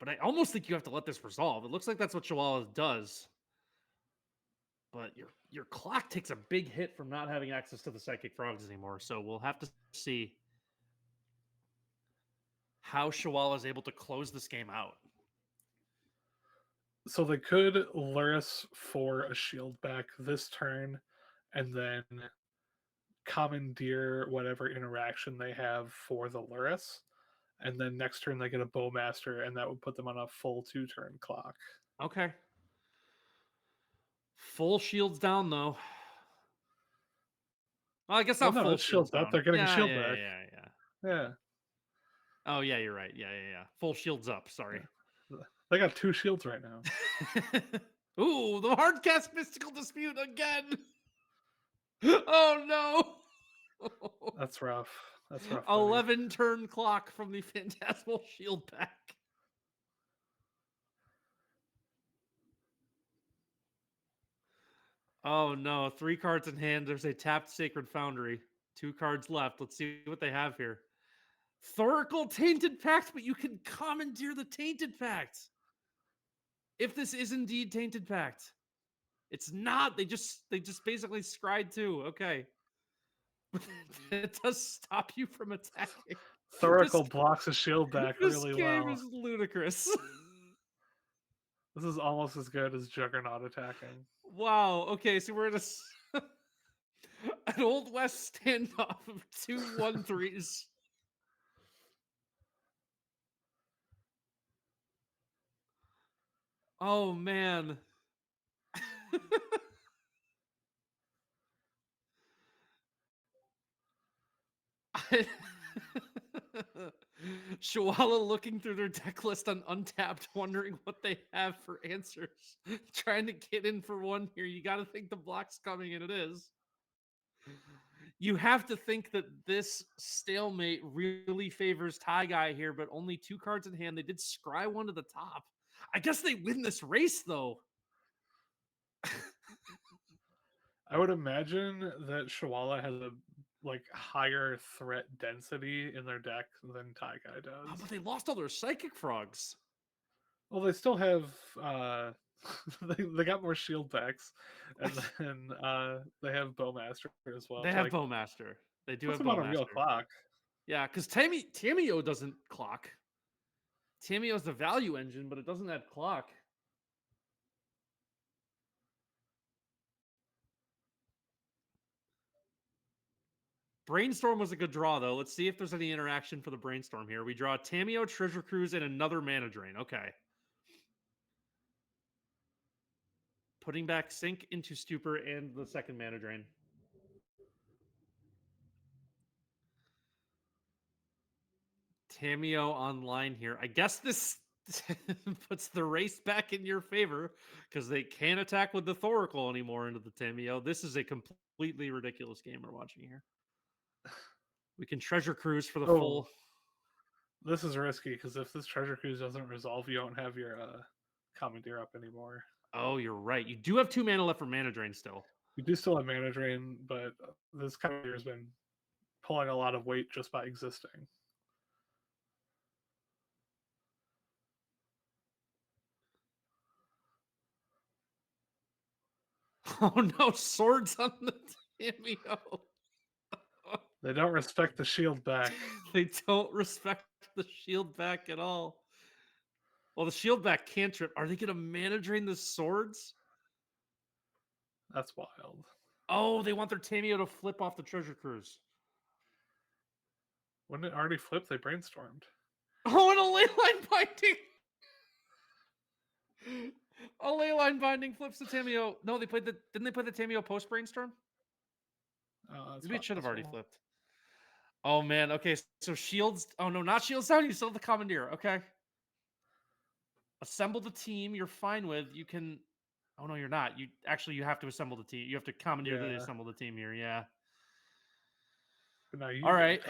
But I almost think you have to let this resolve. It looks like that's what Shawala does. But your clock takes a big hit from not having access to the Psychic Frogs anymore. So we'll have to see how Shawala is able to close this game out. So they could Luris for a shield back this turn and then commandeer whatever interaction they have for the Luris. And then next turn they get a Bowmaster, and that would put them on a full 2-turn clock. Okay. Full shields down, though. Well, I guess not full shields up. They're getting a shield back. Yeah. Oh, yeah, you're right. Yeah. Full shields up. Sorry. They got 2 shields right now. Ooh, the hard cast Mystical Dispute again. Oh, no. That's rough. That's rough. Buddy. 11 turn clock from the Phantasmal Shield back. Oh no, 3 cards in hand. There's a tapped Sacred Foundry. 2 cards left. Let's see what they have here. Thoracle Tainted Pact, but you can commandeer the Tainted Pact. If this is indeed Tainted Pact. It's not. They just basically scryed 2. Okay. It does stop you from attacking. Thoracle blocks a shield back really This game well. is ludicrous. This is almost as good as Juggernaut attacking. Wow. Okay, so we're in an Old West standoff of 2 1-3s. Oh man. Shawala looking through their deck list on Untapped, wondering what they have for answers. Trying to get in for one here. You got to think the block's coming, and it is. You have to think that this stalemate really favors Tie Guy here, but only 2 cards in hand. They did scry 1 to the top. I guess they win this race, though. I would imagine that Shawala has a higher threat density in their deck than Tie Guy Oh, does. but they lost all their Psychic Frogs. Well, they still have they got more shield packs, and then they have Bowmaster as well. They have Bowmaster. They do Puts have them on a real Bowmaster. clock. Yeah, because Tamio doesn't clock. Tamio's the value engine, but it doesn't add clock. Brainstorm was a good draw, though. Let's see if there's any interaction for the Brainstorm here. We draw Tamio, Treasure Cruise, and another Mana Drain. Okay. Putting back Sync into Stupor and the second Mana Drain. Tamio online here. I guess this puts the race back in your favor because they can't attack with the Thoracle anymore into the Tamio. This is a completely ridiculous game we're watching here. We can Treasure Cruise for the full. This is risky because if this Treasure Cruise doesn't resolve, you don't have your Commandeer up anymore. Oh, you're right. You do have 2 mana left for Mana Drain still. You do still have Mana Drain, but this Commandeer has been pulling a lot of weight just by existing. Oh no, swords on the Tamio. They don't respect the shield back. They don't respect the shield back at all. Well, the shield back cantrip. Are they going to Mana Drain the swords? That's wild. Oh, they want their Tamio to flip off the Treasure Cruise. When it already flipped, they brainstormed. Oh, and a Leyline Binding. A Leyline Binding flips the Tamio. No, didn't they play the Tamio post Brainstorm? Maybe it should have already flipped. Oh man, okay, so shields. Oh no, not shields down. You still have the Commandeer. Okay. Assemble the team. You're fine with. You can. Oh no, you're not. You have to assemble the team. You have to Commandeer to assemble the team here. Yeah. But all right.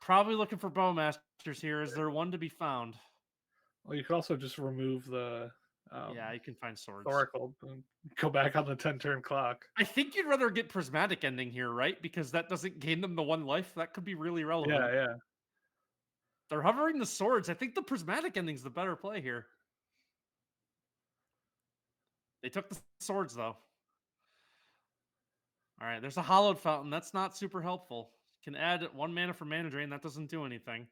Probably looking for Bowmasters here. Is there one to be found? Well, you could also just remove the. Yeah, you can find swords. Oracle and go back on the 10-turn clock. I think you'd rather get Prismatic Ending here, right? Because that doesn't gain them the 1 life. That could be really relevant. Yeah. They're hovering the swords. I think the Prismatic Ending's the better play here. They took the swords, though. All right, there's a Hallowed Fountain. That's not super helpful. Can add 1 mana for Mana Drain. That doesn't do anything.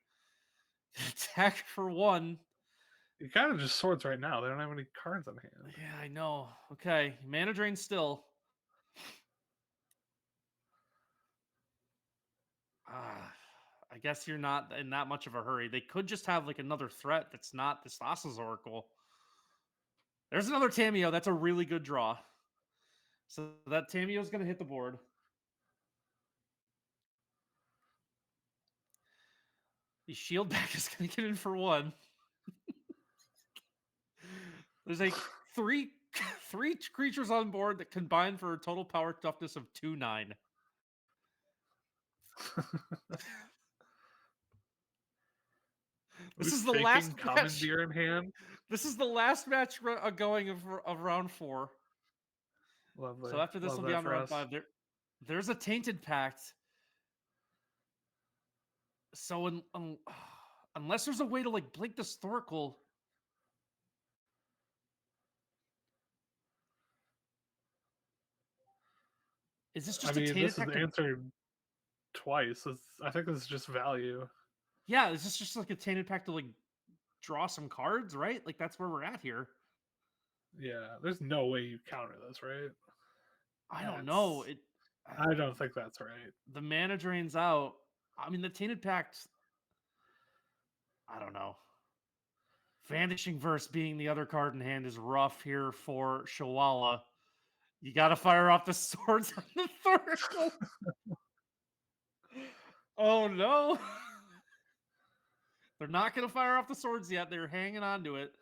Attack for 1. You kind of just swords right now. They don't have any cards on hand. Yeah, I know. Okay, Mana Drain still. I guess you're not in that much of a hurry. They could just have like another threat that's not this Thassa's Oracle. There's another Tamio. That's a really good draw. So that Tamio is going to hit the board. The shield back is going to get in for 1. There's like three creatures on board that combine for a total power toughness of 2/9. This We is the faking last match. commandeer in hand. This is the last match going of round 4. Lovely. So after this Love will be that on for round us. 5. There's a tainted pact. So unless there's a way to like blink this Thoracle. Is this I just a mean, tainted this is pact? answered twice. I think this is just value. Yeah, is this just like a tainted pact to like draw some cards, right? Like that's where we're at here. Yeah, there's no way you counter this, right? I don't know. I don't think that's right. The mana drains out. I mean, the tainted pact. I don't know. Vanishing Verse being the other card in hand is rough here for Shawala. You got to fire off the swords on the Thoracle. Oh no. They're not going to fire off the swords yet. They're hanging on to it.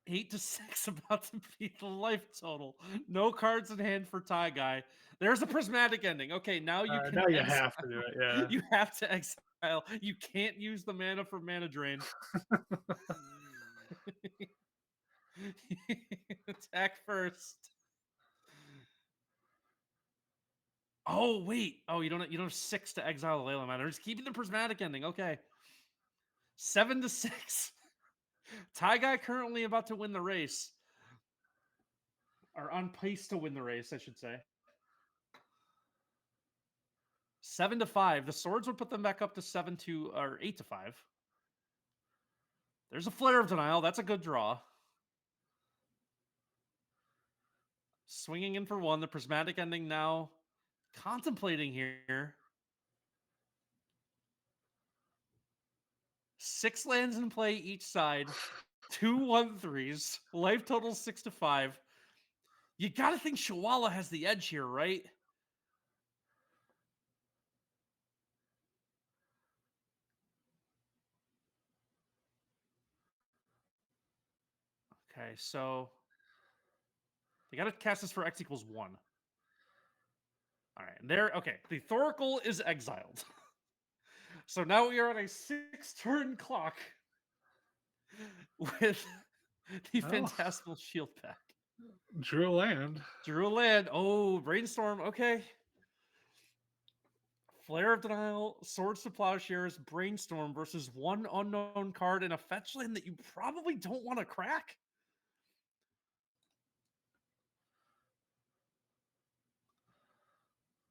8-6 about to be the life total. No cards in hand for Tie Guy. There's a prismatic ending. Okay, now you can. Now you have to do it. Yeah. You have to exile. You can't use the mana for mana drain. Attack first. Oh wait. Oh, you don't have 6 to exile the Layla Mana. They're just keeping the prismatic ending. Okay. 7-6. Tie Guy currently about to win the race. Or on pace to win the race, I should say. 7-5. The swords would put them back up to 7-2 or 8-5. There's a Flare of Denial. That's a good draw. Swinging in for 1. The prismatic ending now. Contemplating here. 6 lands in play each side. 2 1/3s. Life total 6-5. You gotta think Shawala has the edge here, right? Okay, so they gotta cast this for X equals 1. All right, there. Okay, the Thoracle is exiled. So now we are on a 6-turn clock with the Phantasmal Shield Pack. Drew a land. Drew a land. Oh, Brainstorm. Okay. Flare of Denial, Swords to Plowshares, Brainstorm versus 1 unknown card and a fetch land that you probably don't want to crack.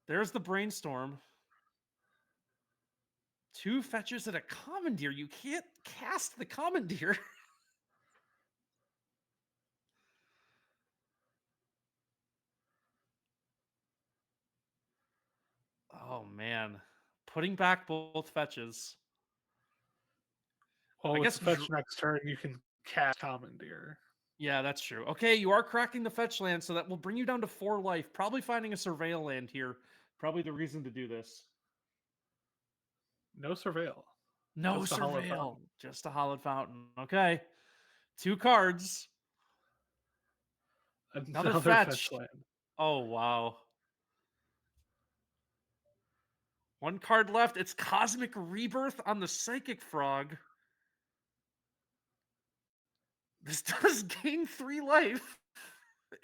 There's the Brainstorm. 2 fetches and a Commandeer. You can't cast the Commandeer. Oh, man. Putting back both fetches. Well, I with guess the fetch next turn, you can cast Commandeer. Yeah, that's true. Okay, you are cracking the fetch land, so that will bring you down to 4 life. Probably finding a Surveil land here. Probably the reason to do this. No Surveil. No Just a Hallowed Surveil. Fountain. Just a Hallowed Fountain. Okay. 2 cards. Another fetch. land. Oh, wow. 1 card left. It's Cosmic Rebirth on the Psychic Frog. This does gain 3 life.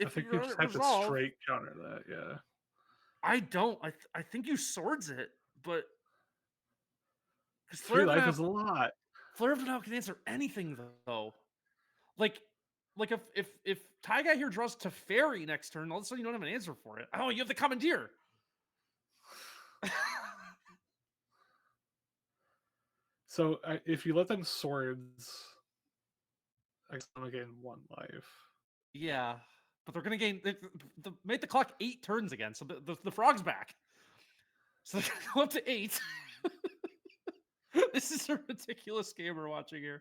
I think you just have to straight counter that, yeah. I don't. I think you swords it, but... 3 life is a lot. Flare of Denial can answer anything, though. Like if Tie Guy here draws Teferi next turn, all of a sudden you don't have an answer for it. Oh, you have the Commandeer. So if you let them swords, I'm gonna gain 1 life. Yeah, but they're gonna gain. They make the clock 8 turns again, so the frog's back. So they're gonna go up to 8. This is a ridiculous game we're watching here.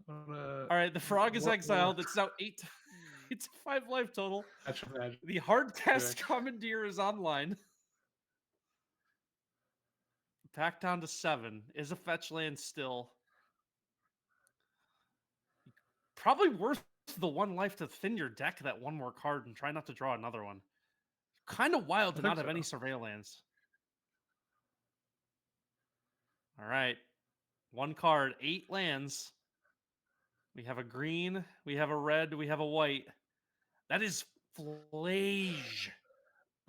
All right, the frog is exiled. It's now 8-5 life total. The hard cast Commandeer is online. Back down to 7. Is a fetch land still? Probably worth the 1 life to thin your deck that 1 more card and try not to draw another one. Kind of wild to not have any Surveil lands. All right. One card, 8 lands. We have a green, we have a red, we have a white. That is Flage.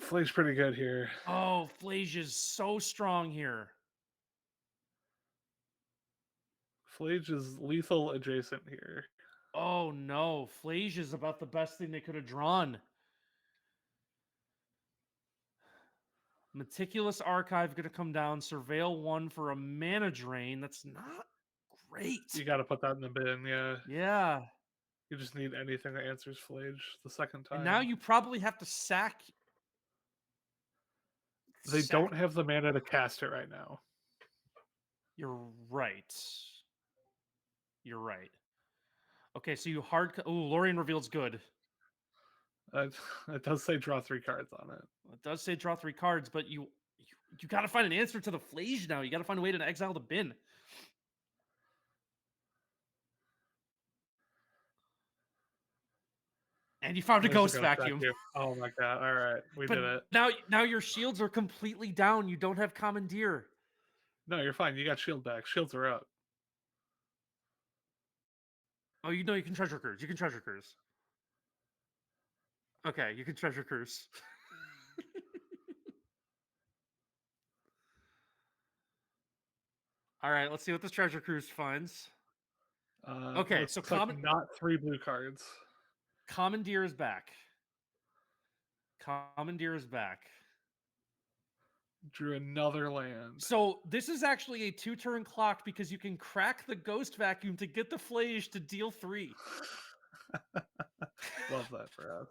Flage's pretty good here. Oh, Flage is so strong here. Flage is lethal adjacent here. Oh no, Flage is about the best thing they could have drawn. Meticulous Archive going to come down. Surveil 1 for a mana drain. That's not great. You got to put that in the bin, yeah. Yeah. You just need anything that answers Flage the second time. And now you probably have to sack. They don't have the mana to cast it right now. You're right. You're right. Okay, so you hard. Oh, Lorien Revealed's good. It does say draw 3 cards on it. It does say draw 3 cards, but you got to find an answer to the Flage now. You got to find a way to exile the bin. And you found a Ghost Vacuum. Oh my god! All right, we did it. Now your shields are completely down. You don't have Commandeer. No, you're fine. You got shield back. Shields are up. Oh, you know you can Treasure Cruise. You can Treasure Cruise. Okay, you can Treasure Cruise. All right, let's see what this Treasure Cruise finds. Okay, so not 3 blue cards. Commandeer is back. Commandeer is back. Drew another land. So this is actually a 2-turn clock because you can crack the Ghost Vacuum to get the Flage to deal 3. Love that for us.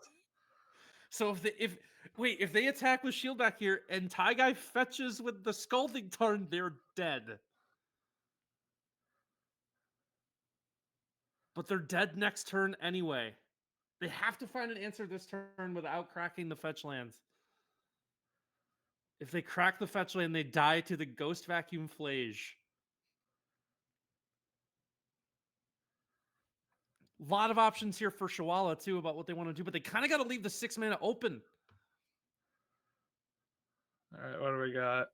So if they attack with shield back here and Taigai fetches with the Scalding Tarn, they're dead. But they're dead next turn anyway. They have to find an answer this turn without cracking the fetch lands. If they crack the fetch land, they die to the Ghost Vacuum Flage. A lot of options here for Shawala, too, about what they want to do, but they kind of got to leave the 6 mana open. All right, what do we got?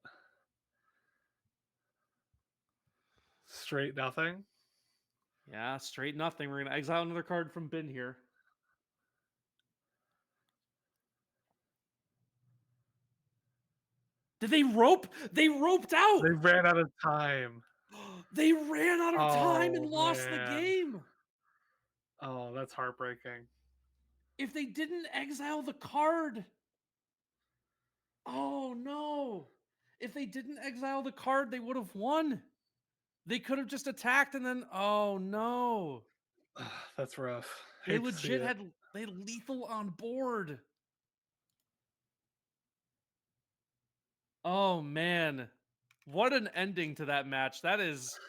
Straight nothing? Yeah, straight nothing. We're going to exile another card from bin here. Did they rope? They roped out. They ran out of time. They ran out of time and lost the game. Oh, that's heartbreaking. If they didn't exile the card. Oh, no. If they didn't exile the card, they would have won. They could have just attacked and then, oh, no. That's rough. They legit had lethal on board. Oh, man. What an ending to that match. That is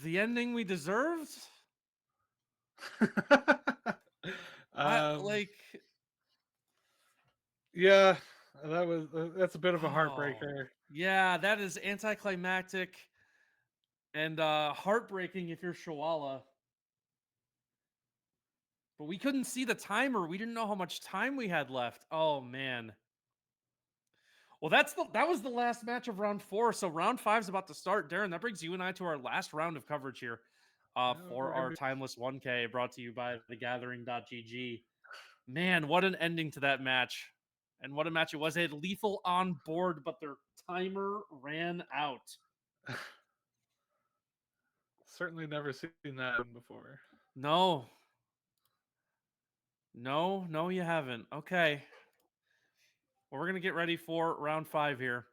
the ending we deserved. Yeah, that's a bit of a heartbreaker. Yeah, that is anticlimactic and heartbreaking if you're Shawala. But we couldn't see the timer. We didn't know how much time we had left. Oh man. Well, that was the last match of round 4. So round 5 is about to start. Darren, that brings you and I to our last round of coverage here for our Timeless 1K, brought to you by thegathering.gg. Man, what an ending to that match. And what a match it was. They had lethal on board, but their timer ran out. Certainly never seen that before. No, you haven't. Okay. Well, we're going to get ready for round 5 here.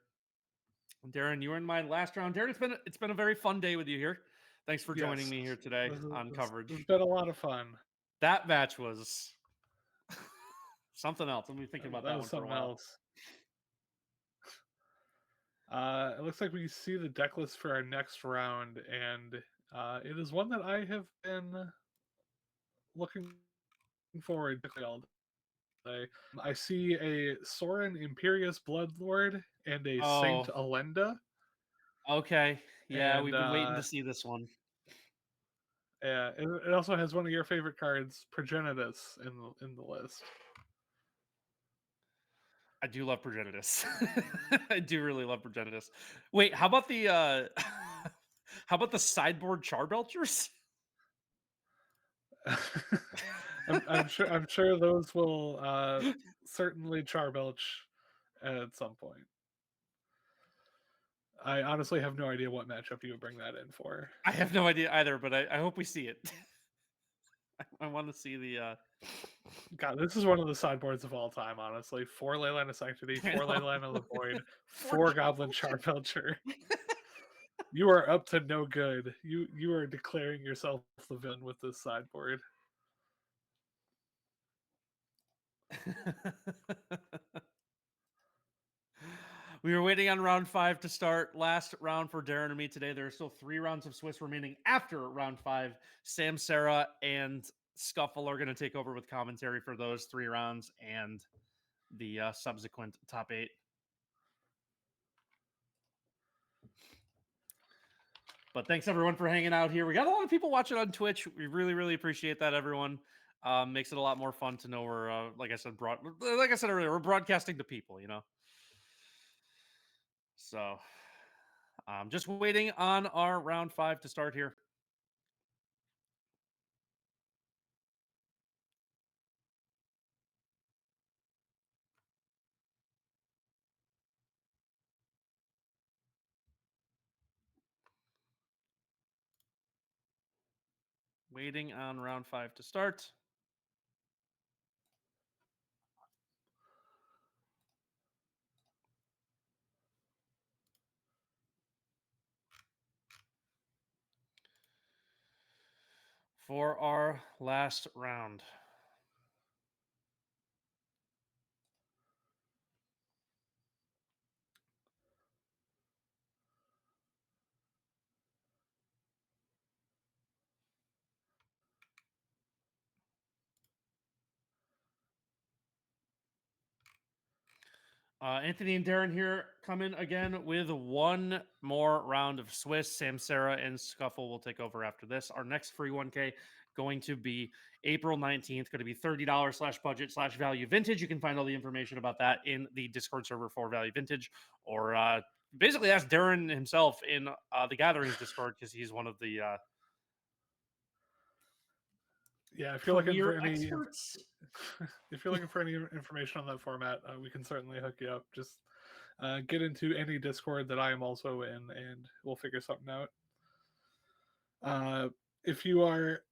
Darren, you were in my last round. Darren, it's been a very fun day with you here. Thanks for joining me here today on coverage. It's been a lot of fun. That match was something else. I'm thinking about that one for a while. Else. It looks like we see the deck list for our next round, and it is one that I have been looking forward to all day. I see a Sorin Imperious Bloodlord and a Saint Alenda. Okay. Yeah, we've been waiting to see this one. Yeah, it also has one of your favorite cards, Progenitus, in the list. I do love Progenitus. I do really love Progenitus. Wait, how about the how about the sideboard Charbelchers? I'm sure those will certainly charbelch at some point. I honestly have no idea what matchup you would bring that in for. I have no idea either, but I hope we see it. I want to see the God, this is one of the sideboards of all time, honestly. 4 Leyline of Sanctity, I 4 know. Leyline of the Void, 4 4 Goblin Charbelcher. You are up to no good. You are declaring yourself the villain with this sideboard. We were waiting on round 5 to start. Last round for Darren and me today. There are still 3 rounds of Swiss remaining after round 5. Sam, Sarah, and Scuffle are going to take over with commentary for those 3 rounds and the subsequent top 8. But thanks everyone for hanging out here. We got a lot of people watching on Twitch. We really, really appreciate that, everyone. Makes it a lot more fun to know we're, like I said earlier, we're broadcasting to people, you know. So, just waiting on our round 5 to start here. Waiting on round 5 to start. For our last round. Anthony and Darren here come in again with one more round of Swiss. Sam, Sarah, and Scuffle will take over after this. Our next free 1K going to be April 19th, going to be $30/budget/value vintage. You can find all the information about that in the Discord server for Value Vintage, or basically ask Darren himself in the Gatherings Discord, because he's one of the Yeah, if you're looking for career any experts. if you're looking for any information on that format, we can certainly hook you up. Just get into any Discord that I am also in, and we'll figure something out. If you are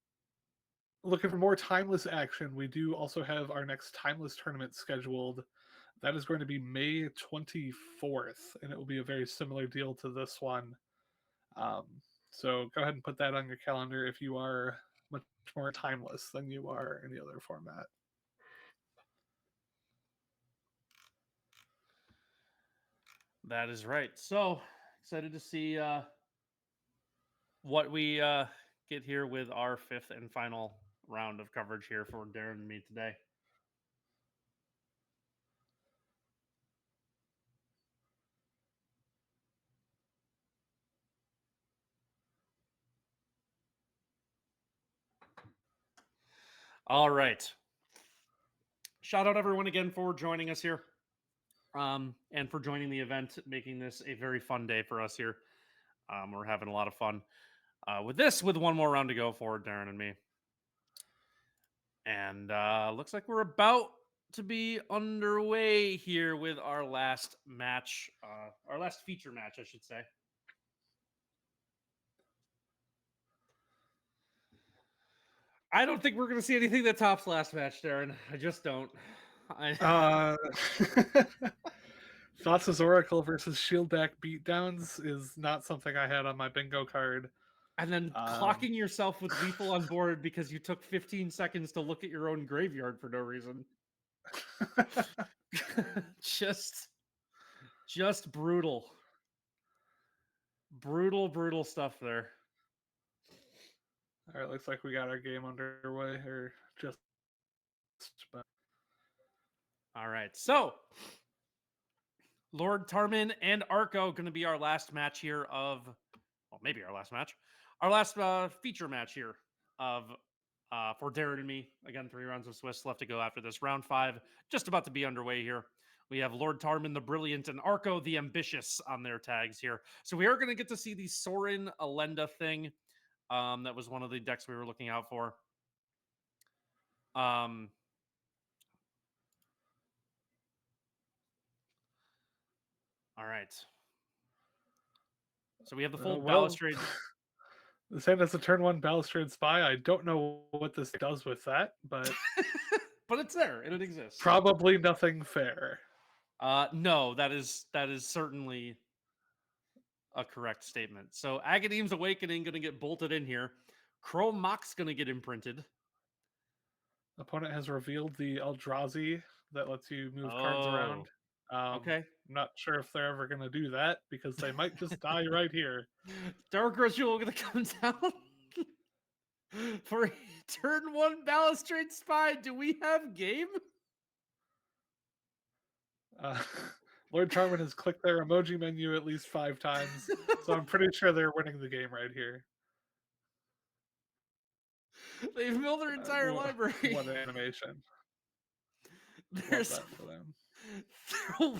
looking for more timeless action, we do also have our next timeless tournament scheduled. That is going to be May 24th, and it will be a very similar deal to this one. So go ahead and put that on your calendar if you are much more timeless than you are any other format. That is right. So excited to see what we get here with our 5th and final round of coverage here for Darren and me today. All right. Shout out everyone again for joining us here. And for joining the event, making this a very fun day for us here. We're having a lot of fun with one more round to go for Darren and me. And looks like we're about to be underway here with our last match, our last feature match, I should say. I don't think we're going to see anything that tops last match, Darren. I just don't. Thoughts' Oracle versus Shield Back Beatdowns is not something I had on my bingo card. And then clocking yourself with lethal on board because you took 15 seconds to look at your own graveyard for no reason. just brutal. Brutal stuff there. All right, looks like we got our game underway, or just. All right, so Lord Tarmin and Arco going to be our last match here of, well, maybe our last match, our last feature match here of for Darren and me. Again, 3 rounds of Swiss left to go after this. Round 5 just about to be underway here. We have Lord Tarman the Brilliant and Arco the Ambitious on their tags here. So we are going to get to see the Sorin Alenda thing. That was one of the decks we were looking out for. All right. So we have the full Balustrade. This hand has a turn 1 Balustrade Spy. I don't know what this does with that, but but it's there and it exists. Probably nothing fair. No, that is certainly a correct statement. So Agadeem's Awakening going to get bolted in here. Chrome Mox going to get imprinted. Opponent has revealed the Eldrazi that lets you move cards around. Okay. I'm not sure if they're ever going to do that because they might just die right here. Dark Ritual going to come down for turn 1 Balustrade Spy. Do we have game? Lord Tarman has clicked their emoji menu at least 5 times, so I'm pretty sure they're winning the game right here. They've milled their entire library. What an animation. There's Love that for them.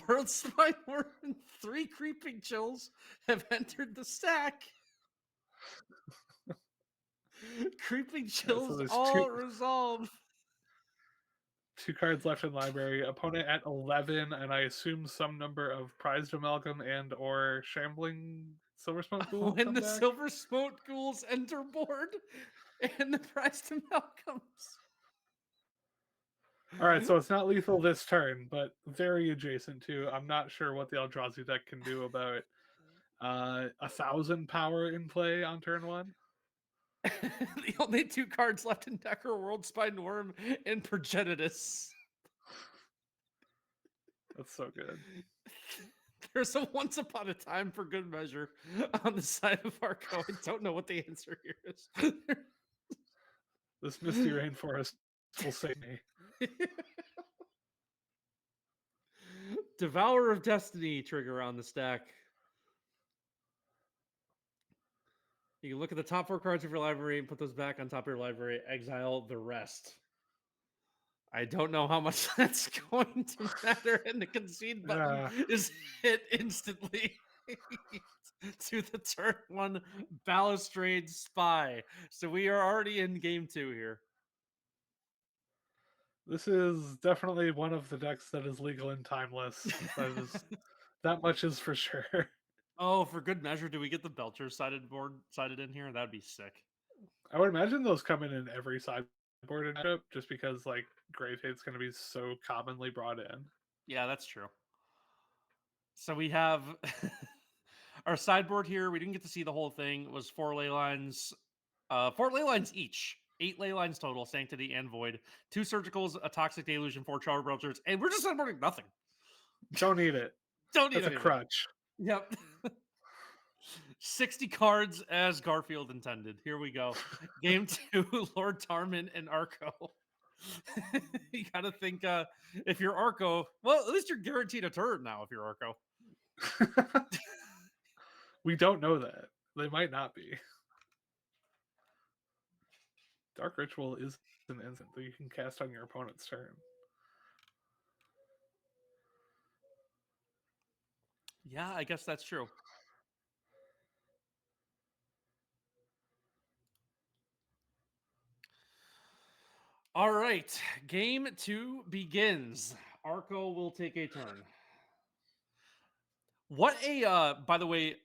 World Spine Worm and 3 Creeping Chills have entered the stack. Creeping Chills all resolved. 2 cards left in library. Opponent at 11, and I assume some number of Prized Amalgam and or Shambling Silver Smoke Ghoul. When the Silver Smoke Ghouls enter board and the Prized Amalgams. All right, so it's not lethal this turn, but very adjacent to. I'm not sure what the Eldrazi deck can do about 1,000 power in play on turn 1. The only 2 cards left in deck are World Spine Worm and Progenitus. That's so good. There's a once upon a time for good measure on the side of Arco. I don't know what the answer here is. This Misty Rainforest will save me. Devourer of Destiny trigger on the stack. You can look at the top 4 cards of your library and put those back on top of your library. Exile the rest. I don't know how much that's going to matter, and the concede button is hit instantly to the turn 1 Balustrade Spy. So we are already in game 2 here. This is definitely one of the decks that is legal and timeless. That much is for sure. Oh, for good measure, do we get the Belcher sided in here? That'd be sick. I would imagine those come in every sideboard matchup, just because like Grave Hate's going to be so commonly brought in. Yeah, that's true. So we have our sideboard here. We didn't get to see the whole thing. It was 4 ley lines, 4 ley lines each. 8 ley lines total, Sanctity and Void. 2 Surgicals, a Toxic Deluge, and 4 Charter Belchers. And we're just sideboarding nothing. Don't need it. Don't need it. That's a crutch. Yep. 60 cards as Garfield intended. Here we go. Game 2, Lord Tarman and Arco. You gotta think if you're Arco, well, at least you're guaranteed a turn now if you're Arco. We don't know that. They might not be. Dark Ritual is an instant that you can cast on your opponent's turn. Yeah, I guess that's true. All right, game 2 begins. Arco will take a turn. What a, by the way,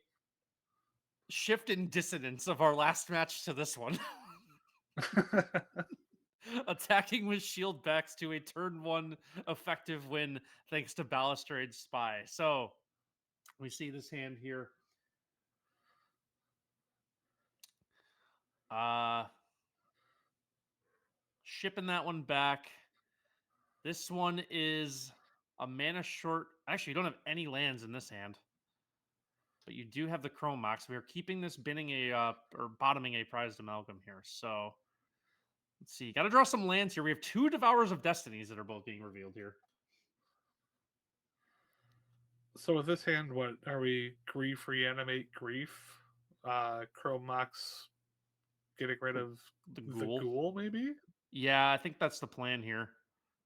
shift in dissonance of our last match to this one. Attacking with shield backs to a turn 1 effective win thanks to Balustrade Spy. So we see this hand here. Shipping that one back. This one is a mana short. Actually, you don't have any lands in this hand. But you do have the Chrome Mox. We are keeping this binning or bottoming a Prized Amalgam here. So let's see. Got to draw some lands here. We have 2 Devourers of Destinies that are both being revealed here. So with this hand, what are we? Grief, reanimate, grief. Chrome Mox getting rid of the ghoul, maybe? Yeah, I think that's the plan here.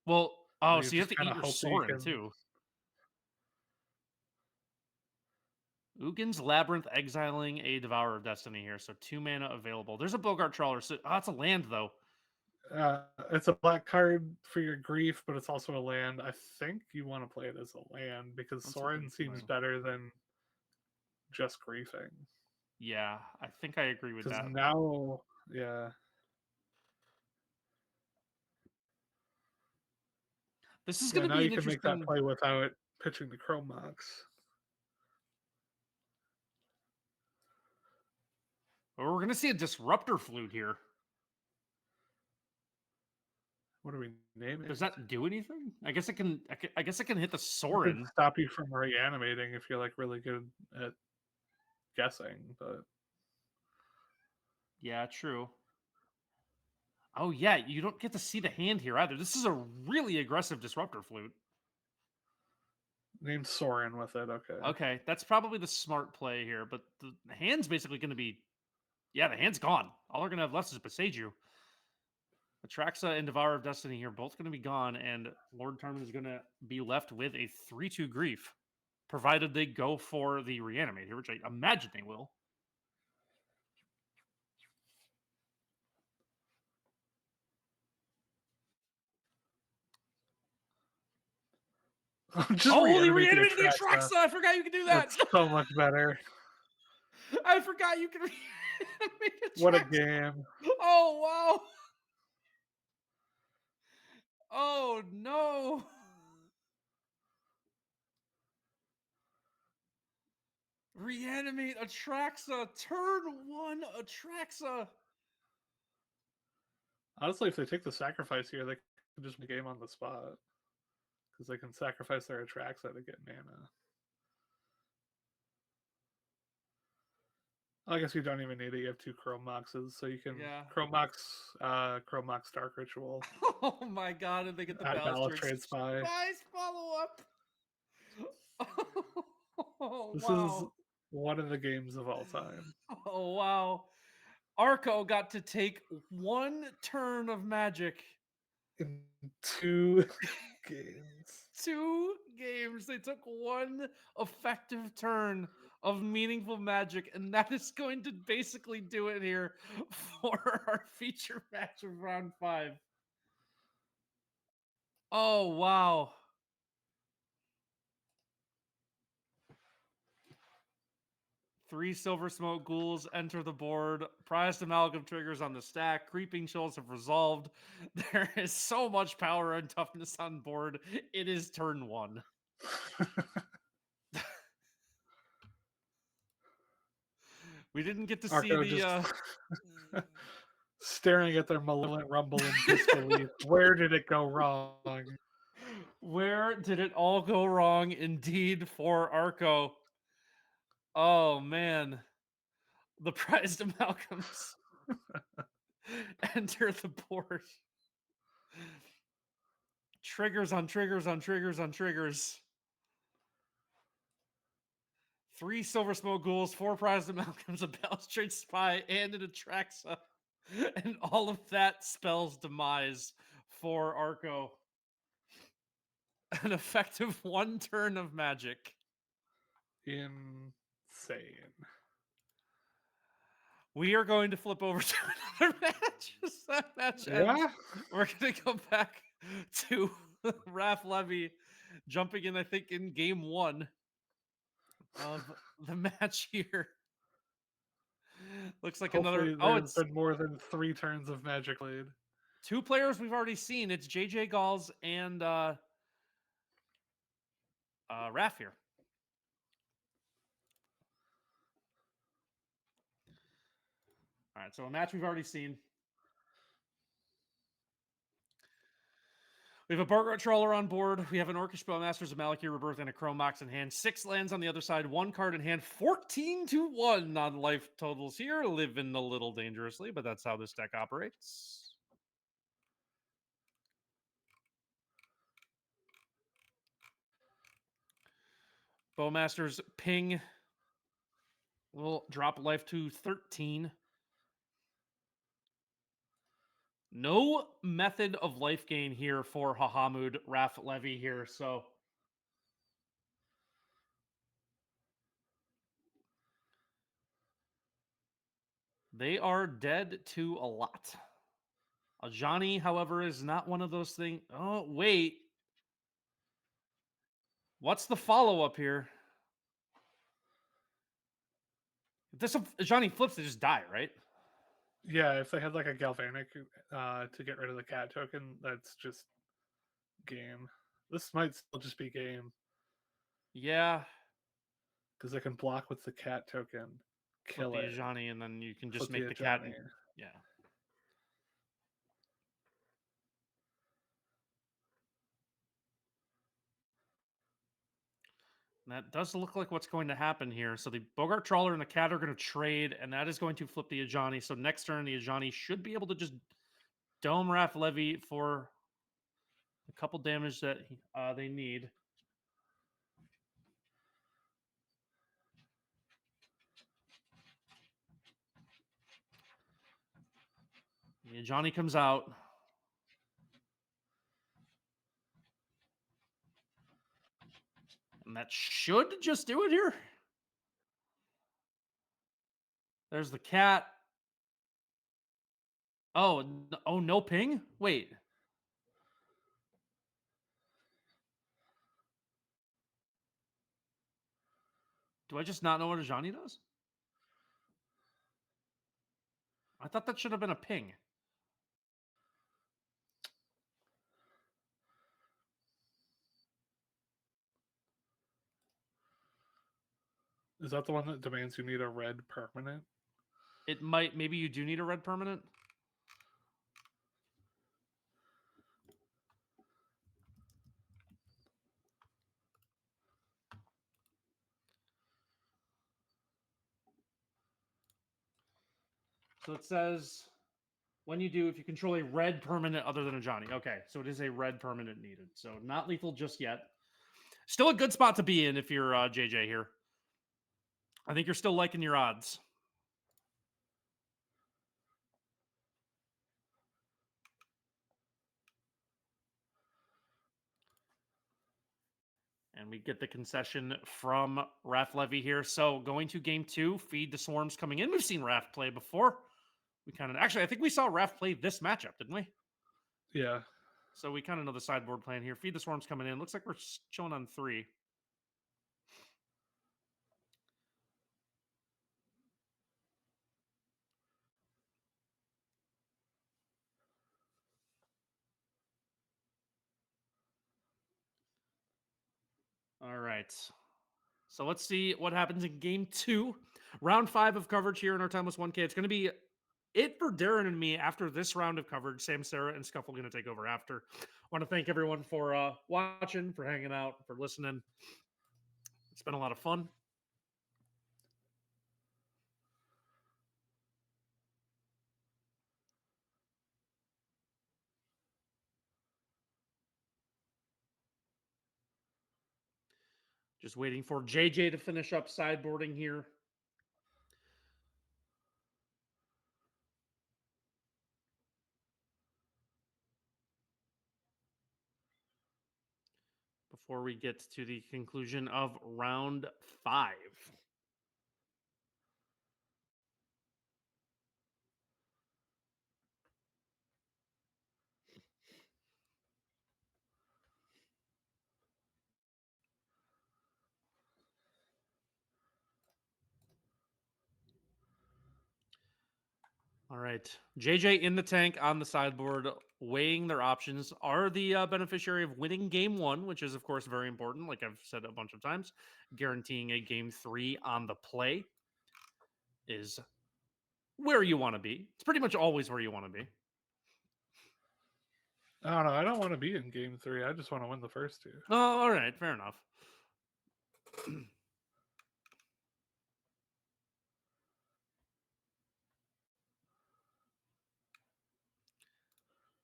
Well, so you have to eat your Sorin too. Ugin's Labyrinth exiling a Devourer of Destiny here, so 2 mana available. There's a Bogart Trawler. So, it's a land though. It's a black card for your grief, but it's also a land. I think you want to play it as a land because That's a Sorin good seems point. better than just griefing. Yeah, I think I agree with Because that. now, yeah, This is going to now be you an can make that interesting. play without pitching the Chrome Mox. We're going to see a Disruptor Flute here. What do we name it? Does that do anything? I guess it can. I guess it can hit the It Sorin. could stop you from reanimating if you're like really good at guessing, but Yeah, true. Oh yeah, you don't get to see the hand here either. This is a really aggressive Disruptor Flute. name Sorin with it. Okay. Okay, that's probably the smart play here, but the hand's basically going to be. Yeah, the hand's gone. All they're going to have left is Beseiju. Atraxa and Devourer of Destiny here, both going to be gone, and Lord Tarman is going to be left with a 3-2 grief, provided they go for the reanimate here, which I imagine they will. Just Oh, they reanimate reanimated the Atraxa. Atraxa! I forgot you could do that. That's so much better. I forgot you could reanimate Atraxa. What a game. Oh, wow. Oh, no. Reanimate Atraxa. Turn 1 Atraxa. Honestly, if they take the sacrifice here, they can just make a game on the spot. Because they can sacrifice their Atraxa to get mana. I guess you don't even need it. You have 2 Chrome Moxes, so you can Chrome Mox Dark Ritual. Oh my god, and they get the Balustrade Spy. Nice follow-up. Oh, This wow. is one of the games of all time. Oh, wow. Arco got to take 1 turn of magic. In 2 games. 2 games. They took 1 effective turn of meaningful magic, and that is going to basically do it here for our feature match of round 5. Oh, wow. Three Silver Smoke Ghouls enter the board. Prized Amalgam triggers on the stack. Creeping Chills have resolved. There is so much power and toughness on board. It is turn 1. We didn't get to see Arco the staring at their malevolent rumble in disbelief. Where did it go wrong? Where did it all go wrong indeed for Arco? Oh man. The Prized Amalgams enter the board. Triggers on triggers on triggers on triggers. 3 Silver Smoke Ghouls, 4 Prized Amalgams, a Balustrade Spy, and an Atraxa. And all of that spells demise for Arco. An effective 1 turn of magic. Insane. We are going to flip over to another match. As that match ends, we're going to go back to Raph Levy jumping in, I think, in game 1 of the match here. Looks like Hopefully another. It's been more than 3 turns of magic lead. 2 players we've already seen. It's JJ Galls and Raph here. All right, so a match we've already seen. We have a Bogart Trawler on board. We have an Orcish Spellmasters of Malakir Rebirth and a Chrome Mox in hand. 6 lands on the other side, 1 card in hand. 14-1 on life totals here. Living a little dangerously, but that's how this deck operates. Bowmasters ping will drop life to 13. No method of life gain here for Hahamud Raph Levy here, so They are dead to a lot. Ajani, however, is not one of those things. Oh, wait. What's the follow-up here? If this Ajani flips, they just die, right? Yeah, if they had like a galvanic to get rid of the cat token, that's just game. This might still just be game Yeah. because they can block with the cat token, Flip kill the it, Ajani, and then you can just flip make the cat. Ajani. Yeah. That does look like what's going to happen here. So the Bogart Trawler and the Cat are going to trade, and that is going to flip the Ajani. So next turn, the Ajani should be able to just dome Wrath Levy for a couple damage that they need. The Ajani comes out. And that should just do it here. There's the cat. Oh, oh, no ping? Wait. Do I just not know what Ajani does? I thought that should have been a ping. Is that the one that demands you need a red permanent? It might. Maybe you do need a red permanent. So it says when you do, if you control a red permanent other than a Johnny. Okay, so it is a red permanent needed. So not lethal just yet. Still a good spot to be in if you're JJ here. I think you're still liking your odds. And we get the concession from Wrath Levy here. So going to game 2, feed the swarms coming in. We've seen Wrath play before. We kind of actually, I think we saw Wrath play this matchup, didn't we? Yeah. So we kind of know the sideboard plan here. Feed the swarms coming in. Looks like we're showing on 3. All right. So let's see what happens in game 2. Round 5 of coverage here in our Timeless 1K. It's going to be it for Darren and me after this round of coverage. Sam, Sarah, and Scuffle going to take over after. I want to thank everyone for watching, for hanging out, for listening. It's been a lot of fun. Just waiting for JJ to finish up sideboarding here. Before we get to the conclusion of round 5. All right. JJ in the tank on the sideboard, weighing their options. Are the beneficiary of winning game 1, which is, of course, very important, like I've said a bunch of times. Guaranteeing a game 3 on the play is where you want to be. It's pretty much always where you want to be. I don't know. I don't want to be in game 3. I just want to win the first 2. Oh, all right. Fair enough.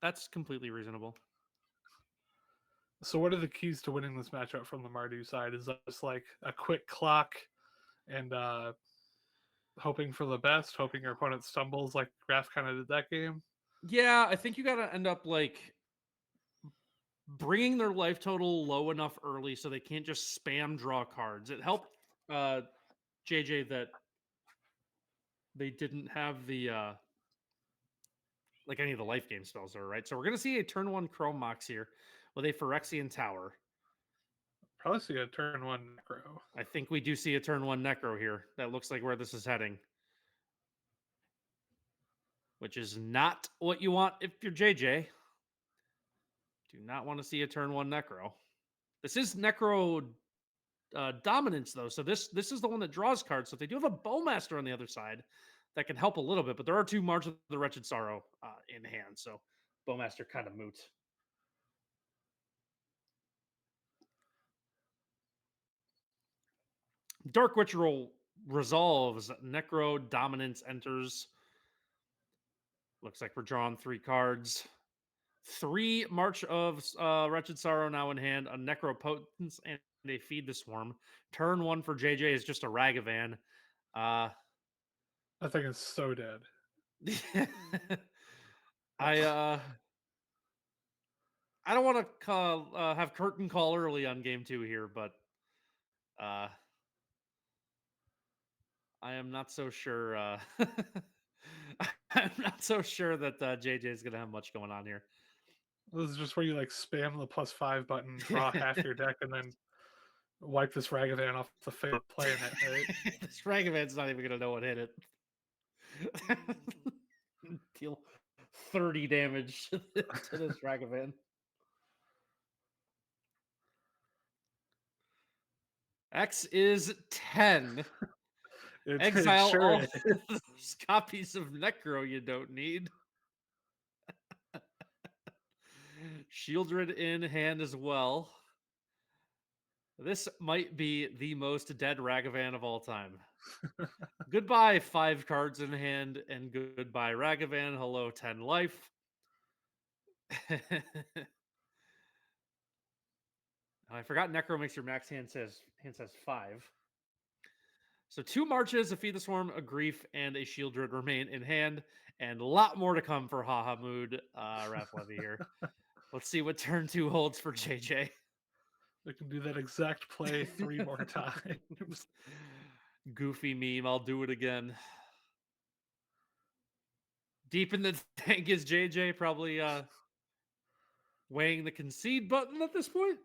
That's completely reasonable. So, what are the keys to winning this matchup from the Mardu side? Is that just like a quick clock and hoping for the best, hoping your opponent stumbles like Graf kind of did that game? Yeah, I think you got to end up like bringing their life total low enough early so they can't just spam draw cards. It helped JJ that they didn't have the like any of the life game spells there, right? So we're gonna see a turn 1 Chrome Mox here with a Phyrexian Tower. Probably see a turn 1 Necro. I think we do see a turn 1 Necro here. That looks like where this is heading. Which is not what you want if you're JJ. Do not want to see a turn 1 Necro. This is Necro dominance, though. So this is the one that draws cards. So if they do have a Bowmaster on the other side, that can help a little bit. But there are 2 March of the Wretched Sorrow in hand. So Bowmaster kind of moot. Dark Ritual resolves. Necro dominance enters. Looks like we're drawing 3 cards. 3 March of Wretched Sorrow now in hand, a Necropotence, and a Feed the Swarm. Turn 1 for JJ is just a Ragavan. I think it's so dead. I don't want to have curtain call early on game 2 here, but I am not so sure. I'm not so sure that JJ is going to have much going on here. This is just where you like spam the +5 button, draw half your deck, and then wipe this Ragavan off the field playing it, right? This Ragavan's not even going to know what hit it. Deal 30 damage to this Ragavan. X is 10. Exile sure all is. those copies of Necro you don't need. Shieldred in hand as well. This might be the most dead Ragavan of all time. Goodbye, 5 cards in hand, and goodbye, Ragavan. Hello, 10 life. I forgot Necro makes your max hand says 5. So 2 Marches, a Feed the Swarm, a Grief, and a Shieldred remain in hand, and a lot more to come for Hahamud Raph Levy here. Let's see what turn 2 holds for JJ. We can do that exact play 3 more times. Goofy meme, I'll do it again. Deep in the tank is JJ, probably weighing the concede button at this point.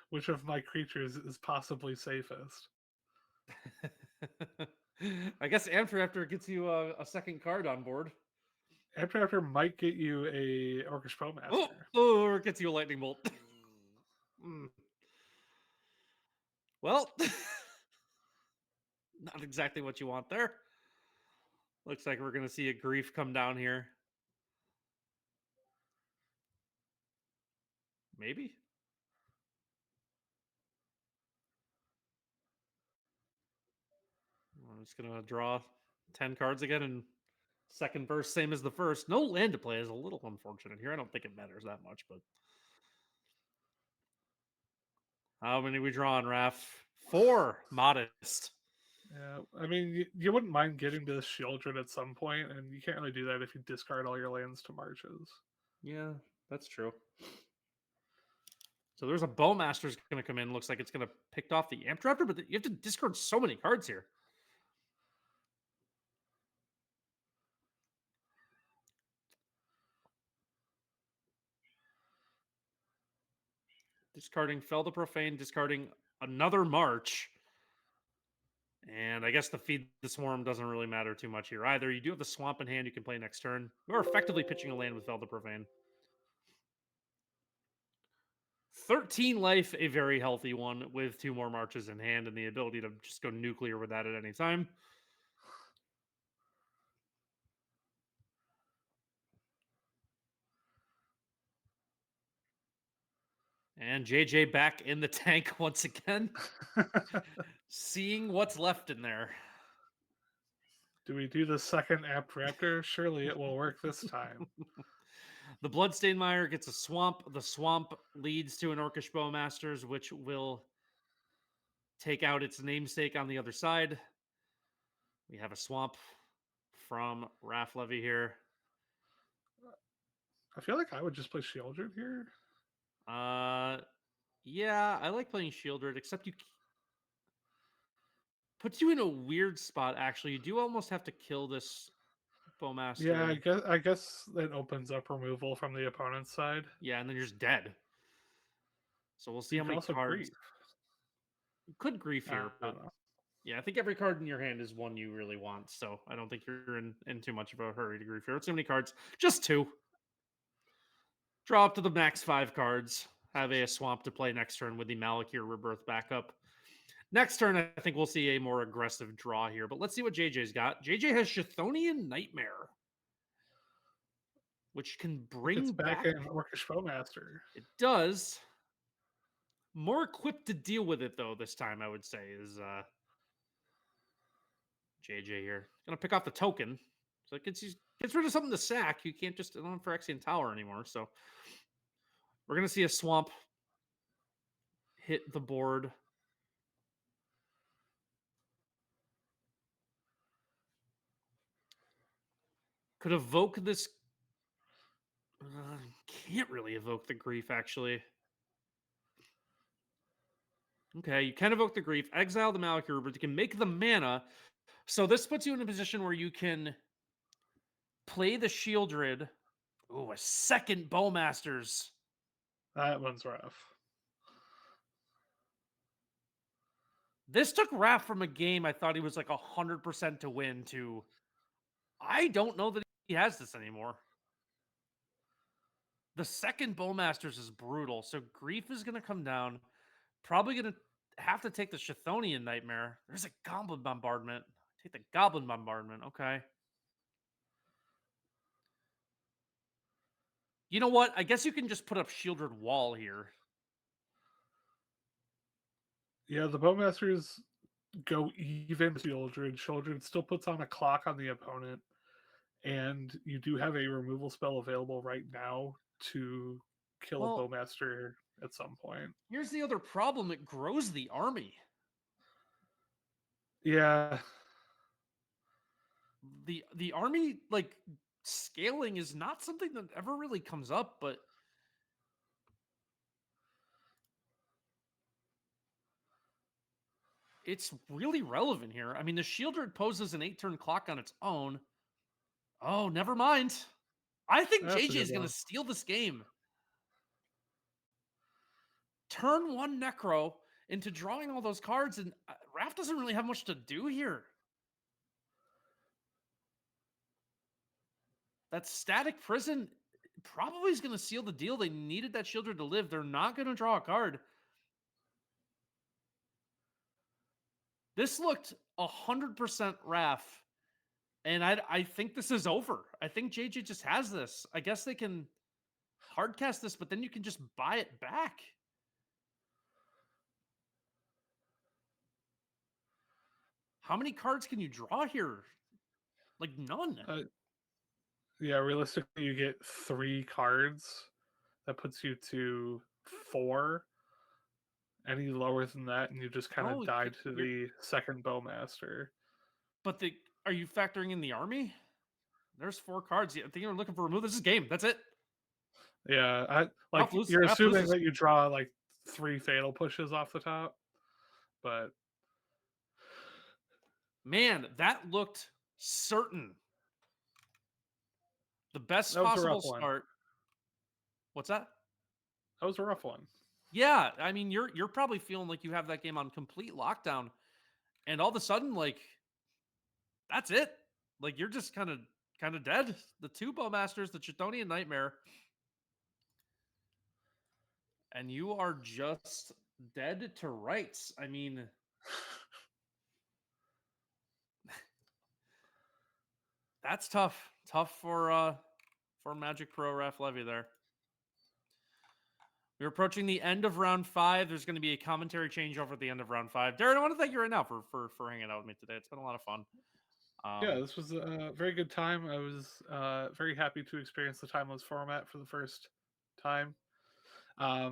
Which of my creatures is possibly safest? I guess Amtraptor gets you a second card on board. Amtraptor might get you a Orcish Bowmaster. Or it gets you a Lightning Bolt. Well, not exactly what you want there. Looks like we're going to see a Grief come down here. Maybe. I'm just going to draw 10 cards again and second verse, same as the first. No land to play is a little unfortunate here. I don't think it matters that much, but how many we draw on, Raph? 4. Modest. Yeah, I mean, you wouldn't mind getting to Shieldred at some point, and you can't really do that if you discard all your lands to Marches. Yeah, that's true. So there's a Bowmaster's going to come in. Looks like it's going to pick off the Amtraptor, but you have to discard so many cards here. Discarding Fel the Profane, discarding another March. And I guess the Feed the Swarm doesn't really matter too much here either. You do have the Swamp in hand you can play next turn. You're effectively pitching a land with Fel the Profane. 13 life, a very healthy one with 2 more Marches in hand and the ability to just go nuclear with that at any time. And JJ back in the tank once again. Seeing what's left in there. Do we do the second Amtraptor? Surely it will work this time. The Bloodstained Mire gets a Swamp. The Swamp leads to an Orcish Bowmasters, which will take out its namesake on the other side. We have a Swamp from Raph Levy here. I feel like I would just play Shieldred here. Yeah, I like playing Shieldred, except you puts you in a weird spot. Actually, you do almost have to kill this Bowmaster. Yeah, I guess it opens up removal from the opponent's side. Yeah, and then you're just dead. So we'll see You how can many also cards. grief. You could grief I here, don't but know. yeah, I think every card in your hand is one you really want. So I don't think you're in too much of a hurry to grief here. Too many cards, just 2. Draw up to the max 5 cards. Have a swamp to play next turn with the Malakir Rebirth backup. Next turn, I think we'll see a more aggressive draw here. But let's see what JJ's got. JJ has Chthonian Nightmare, which can bring It's back back. in Orcish Bowmaster. It does. More equipped to deal with it though this time, I would say, is JJ here. Gonna pick off the token. So it gets rid of something to sack. You can't just on Phyrexian Tower anymore. So we're gonna see a swamp hit the board. Could evoke this. Can't really evoke the grief, actually. Okay, you can evoke the grief, exile the Malakir, but you can make the mana. So this puts you in a position where you can play the Shieldred. Oh, a second Bowmasters. That one's rough. This took Raph from a game I thought he was like 100% to win to I don't know that he has this anymore. The second Bowmasters is brutal, so grief is going to come down. Probably going to have to take the Chthonian Nightmare. There's a Goblin Bombardment. Take the Goblin Bombardment. Okay. You know what? I guess you can just put up Shieldred Wall here. Yeah, the Bowmasters go even to Shieldred. Shieldred still puts on a clock on the opponent, and you do have a removal spell available right now to kill a Bowmaster at some point. Here's the other problem. It grows the army. Yeah. The army, like, scaling is not something that ever really comes up, but it's really relevant here. I mean, the Shieldred poses an 8-turn clock on its own. Oh, never mind. I think JJ is going to steal this game. Turn 1 Necro into drawing all those cards, and Raph doesn't really have much to do here. That Static Prison probably is going to seal the deal. They needed that Shieldred to live. They're not going to draw a card. This looked 100% Raph, and I think this is over. I think JJ just has this. I guess they can hardcast this, but then you can just buy it back. How many cards can you draw here? Like none. Yeah, realistically, you get 3 cards. That puts you to 4. Any lower than that, and you just kind of die to the second Bowmaster. But are you factoring in the army? There's 4 cards. I think you're looking for remove. This is game. That's it. Yeah, you're assuming that you draw like 3 fatal pushes off the top, but man, that looked certain. The best possible start. What's that? That was a rough one. Yeah, I mean, you're probably feeling like you have that game on complete lockdown, and all of a sudden, like, that's it. Like, you're just kind of dead. The 2 Bowmasters, the Chthonian Nightmare, and you are just dead to rights. I mean, that's tough. Tough for Magic Pro Raph Levy there. We're approaching the end of round 5. There's going to be a commentary changeover at the end of round 5. Darren, I want to thank you right now for hanging out with me today. It's been a lot of fun. Yeah, this was a very good time. I was very happy to experience the timeless format for the first time. Yeah,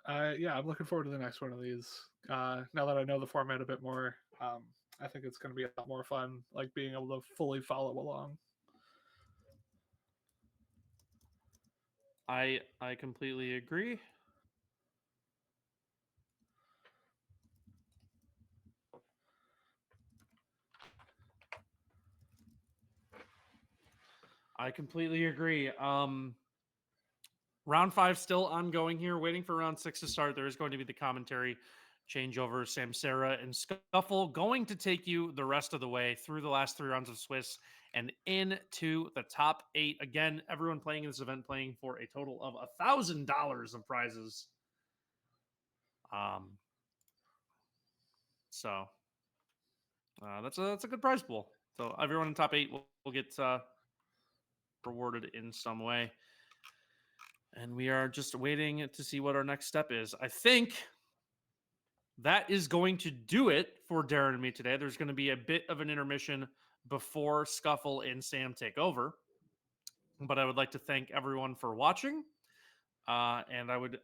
I'm looking forward to the next one of these. Now that I know the format a bit more, I think it's going to be a lot more fun, like being able to fully follow along. I completely agree. I completely agree. Round 5 still ongoing here, waiting for round 6 to start. There is going to be the commentary changeover. Samsara and Scuffle going to take you the rest of the way through the last 3 rounds of Swiss and into the top 8. Again, everyone playing in this event playing for a total of $1,000 of prizes. So that's a good prize pool. So everyone in top 8 will get rewarded in some way. And we are just waiting to see what our next step is. I think that is going to do it for Darren and me today. There's going to be a bit of an intermission before Scuffle and Sam take over. But I would like to thank everyone for watching. And I would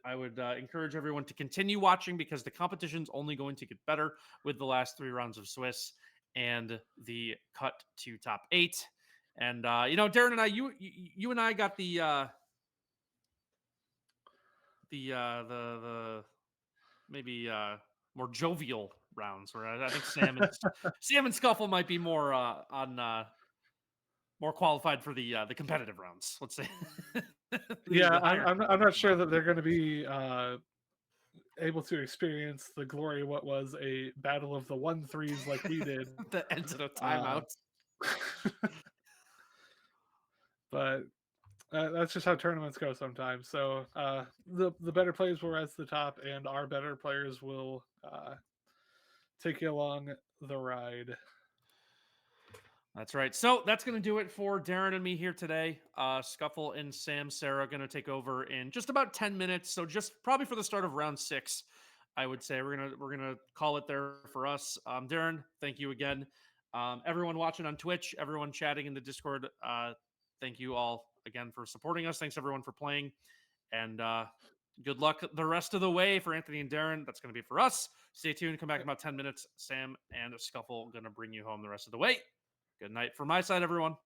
encourage everyone to continue watching because the competition's only going to get better with the last 3 rounds of Swiss and the cut to top 8. And Darren and I, you and I got the maybe more jovial rounds where I think Sam and Scuffle might be more more qualified for the competitive rounds. Let's say. Yeah, I'm not sure that they're going to be able to experience the glory of what was a battle of the 1-3s like we did. The ends of a timeout. But that's just how tournaments go sometimes. So the better players will rise to the top, and our better players will take you along the ride. That's right. So that's going to do it for Darren and me here today. Scuffle and Samsara are going to take over in just about 10 minutes. So just probably for the start of round 6, I would say we're gonna call it there for us. Darren, thank you again. Everyone watching on Twitch, everyone chatting in the Discord, thank you all again for supporting us. Thanks everyone for playing, and good luck the rest of the way for Anthony and Darren. That's going to be for us. Stay tuned. Come back in about 10 minutes. Sam and Scuffle going to bring you home the rest of the way. Good night from my side, everyone.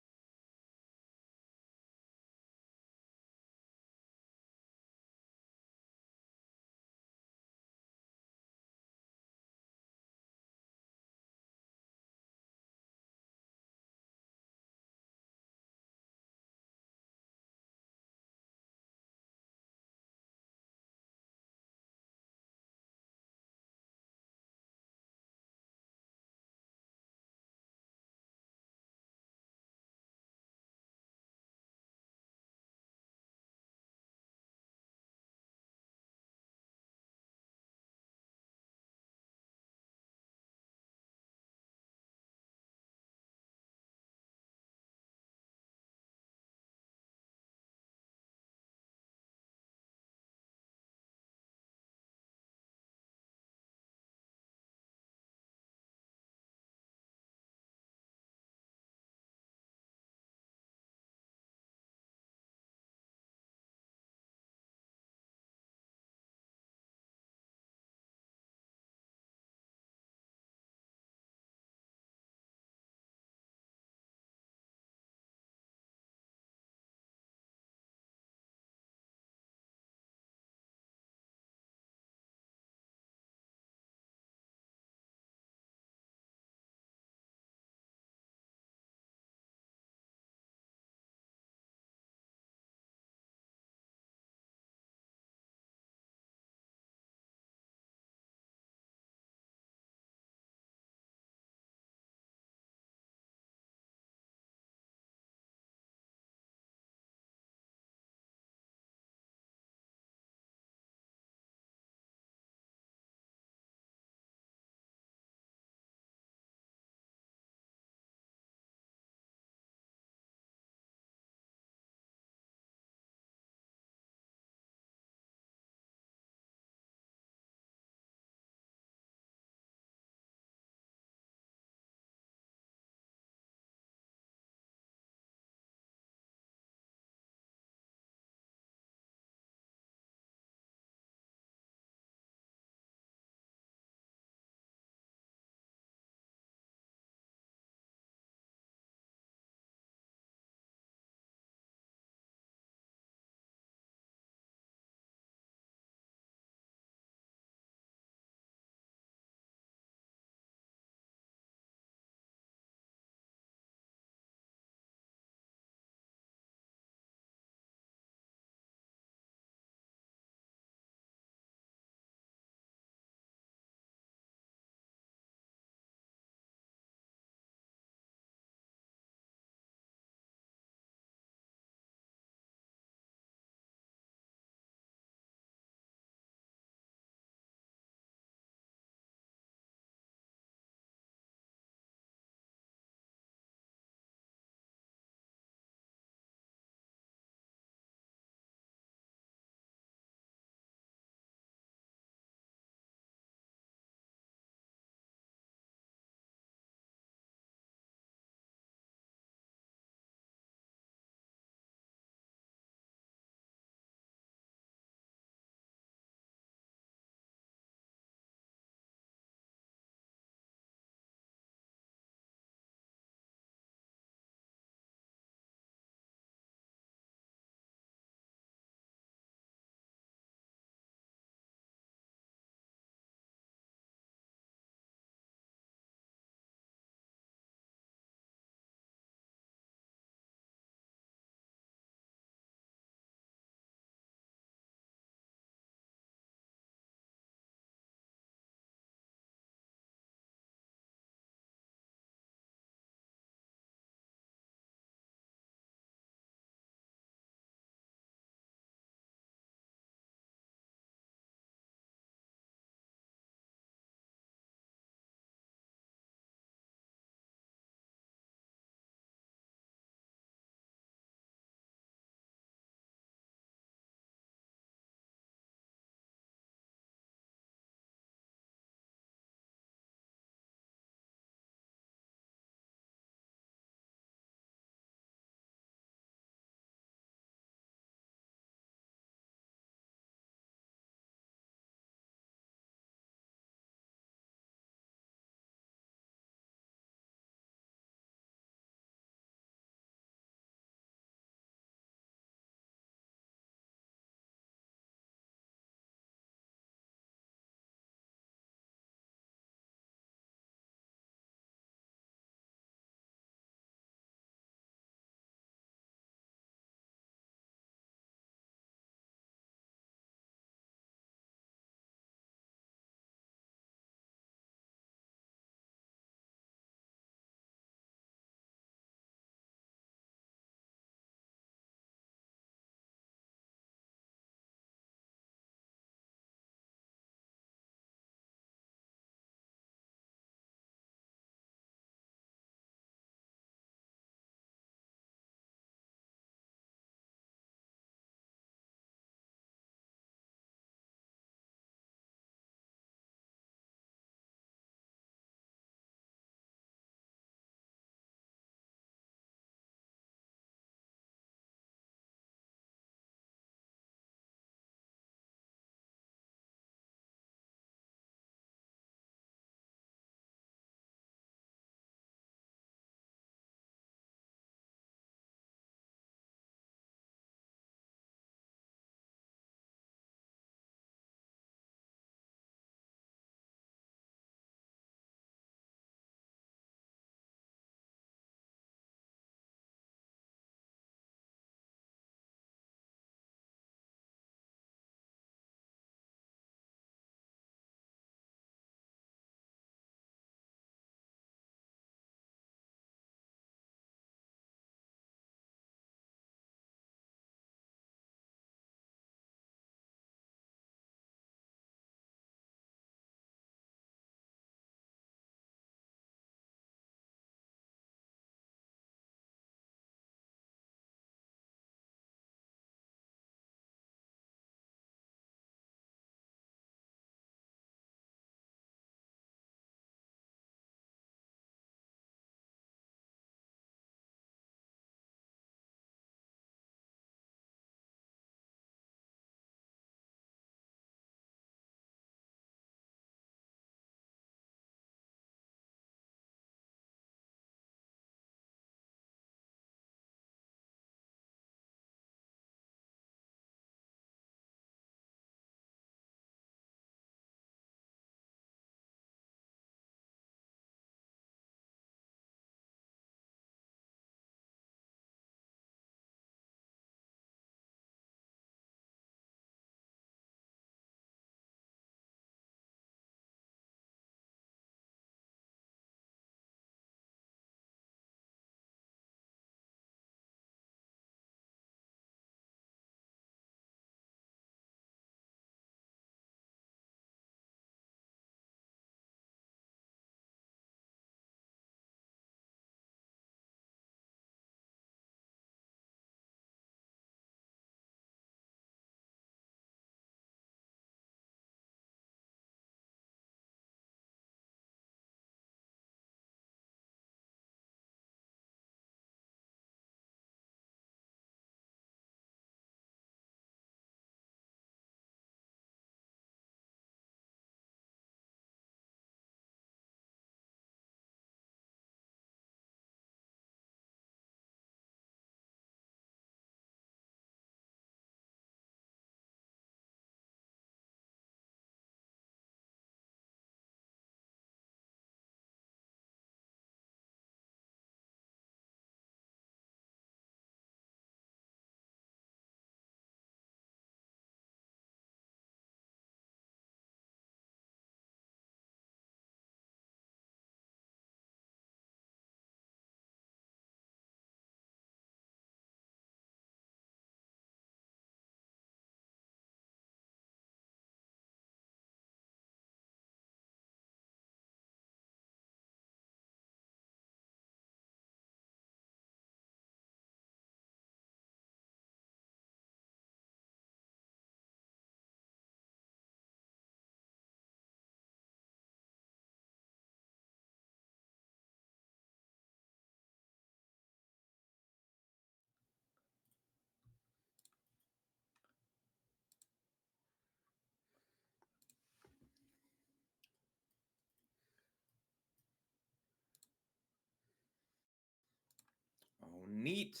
Neat.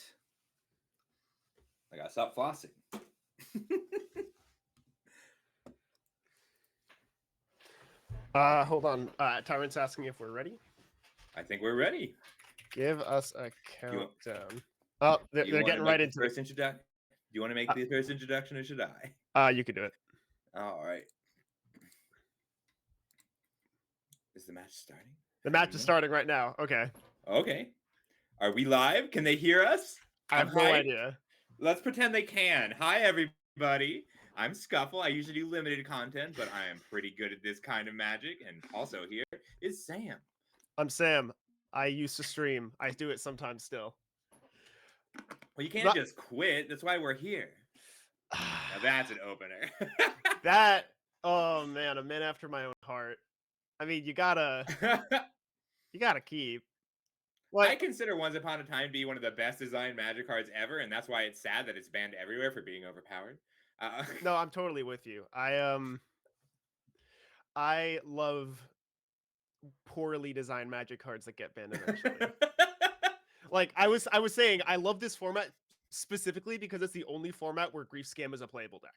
I gotta stop flossing. Hold on. Tyrant's asking if we're ready. I think we're ready. Give us a You want- countdown. Oh, Do you they're wanna getting make right the into first introduction. Do you want to make the first introduction, or should I? it. You can do it. All right. Is the match starting? The match is starting right now. Okay. Okay. Are we live? Can they hear us? I have no hyped. idea. Let's pretend they can. Hi, everybody. I'm Scuffle. I usually do limited content, but I am pretty good at this kind of magic. And also here is Sam. I'm Sam. I used to stream. I do it sometimes still. Well, you can't just quit. That's why we're here. Now that's an opener. That, oh man, a man after my own heart. I mean, you gotta keep. I consider Once Upon a Time to be one of the best designed magic cards ever, and that's why it's sad that it's banned everywhere for being overpowered. No, I'm totally with you. I love poorly designed magic cards that get banned eventually. Like I was saying, I love this format specifically because it's the only format where Grief Scam is a playable deck.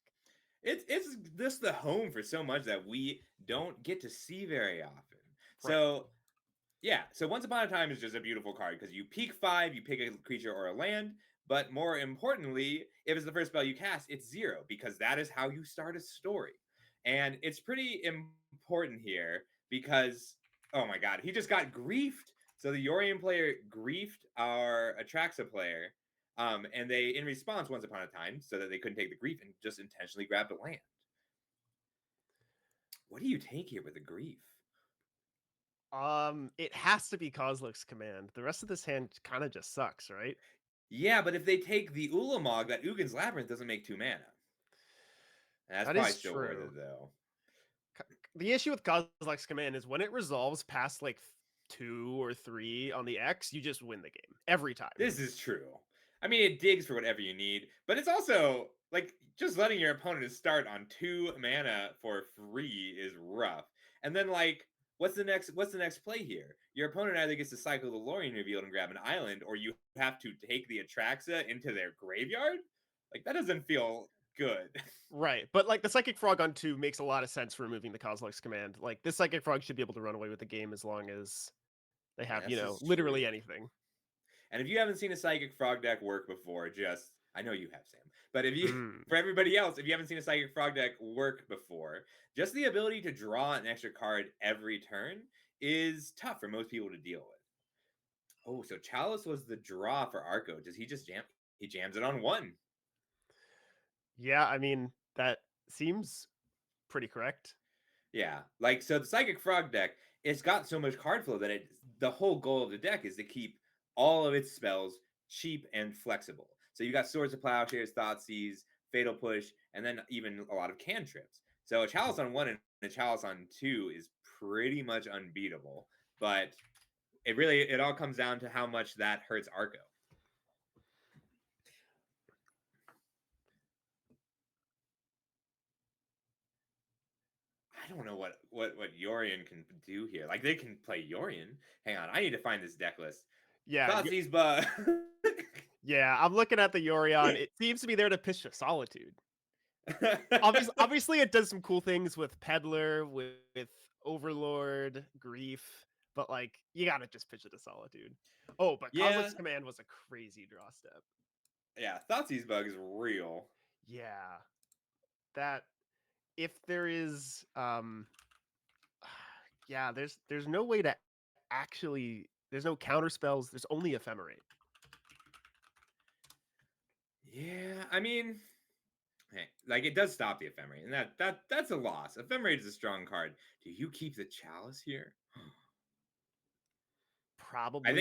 It's just the home for so much that we don't get to see very often. Right. So yeah, so Once Upon a Time is just a beautiful card because you peak 5, you pick a creature or a land, but more importantly, if it's the first spell you cast, it's 0 because that is how you start a story. And it's pretty important here because, oh my god, he just got griefed. So the Yorion player griefed our Atraxa player, and they, in response, Once Upon a Time, so that they couldn't take the grief and just intentionally grabbed a land. What do you take here with the grief? It has to be Kozilek's Command. The rest of this hand kind of just sucks, right? Yeah, but if they take the Ulamog, that Ugin's Labyrinth doesn't make 2 mana. That's That probably is still true. worth it, though. The issue with Kozilek's Command is when it resolves past like 2 or 3 on the X, you just win the game every time. This is true. I mean, it digs for whatever you need, but it's also like just letting your opponent start on 2 mana for free is rough. And then like, what's the next play here? Your opponent either gets to cycle the Lorien Revealed and grab an island, or you have to take the Atraxa into their graveyard. Like that doesn't feel good. Right, but like the Psychic Frog on 2 makes a lot of sense for removing the Kozilek's Command. Like this Psychic Frog should be able to run away with the game as long as they have, literally anything. And if you haven't seen a Psychic Frog deck work before, I know you have, Sam, but if you, for everybody else, if you haven't seen a Psychic Frog deck work before, just the ability to draw an extra card every turn is tough for most people to deal with. Oh, so Chalice was the draw for Arco. Does he just jam? He jams it on 1. Yeah, I mean, that seems pretty correct. Yeah, like, so the Psychic Frog deck, it's got so much card flow that the whole goal of the deck is to keep all of its spells cheap and flexible. So you got Swords of Plowshares, Thoughtseizes, Fatal Push, and then even a lot of cantrips. So a Chalice on 1 and a Chalice on 2 is pretty much unbeatable, but it all comes down to how much that hurts Arco. I don't know what Yorion can do here. Like they can play Yorion. Hang on, I need to find this deck list. Yeah. Thoughtseize bug. Yeah, I'm looking at the Yorion. It seems to be there to pitch to Solitude. Obviously, it does some cool things with Peddler, with Overlord, Grief, but like you gotta just pitch it to Solitude. Oh, but Kozilek's Command was a crazy draw step. Yeah, Thoughtseize bug is real. Yeah, that if there is, yeah, there's no way to actually. There's no counter spells. There's only Ephemerate. Yeah, I mean, hey, like it does stop the Ephemerate, and that's a loss. Ephemerate is a strong card. Do you keep the Chalice here? Probably. I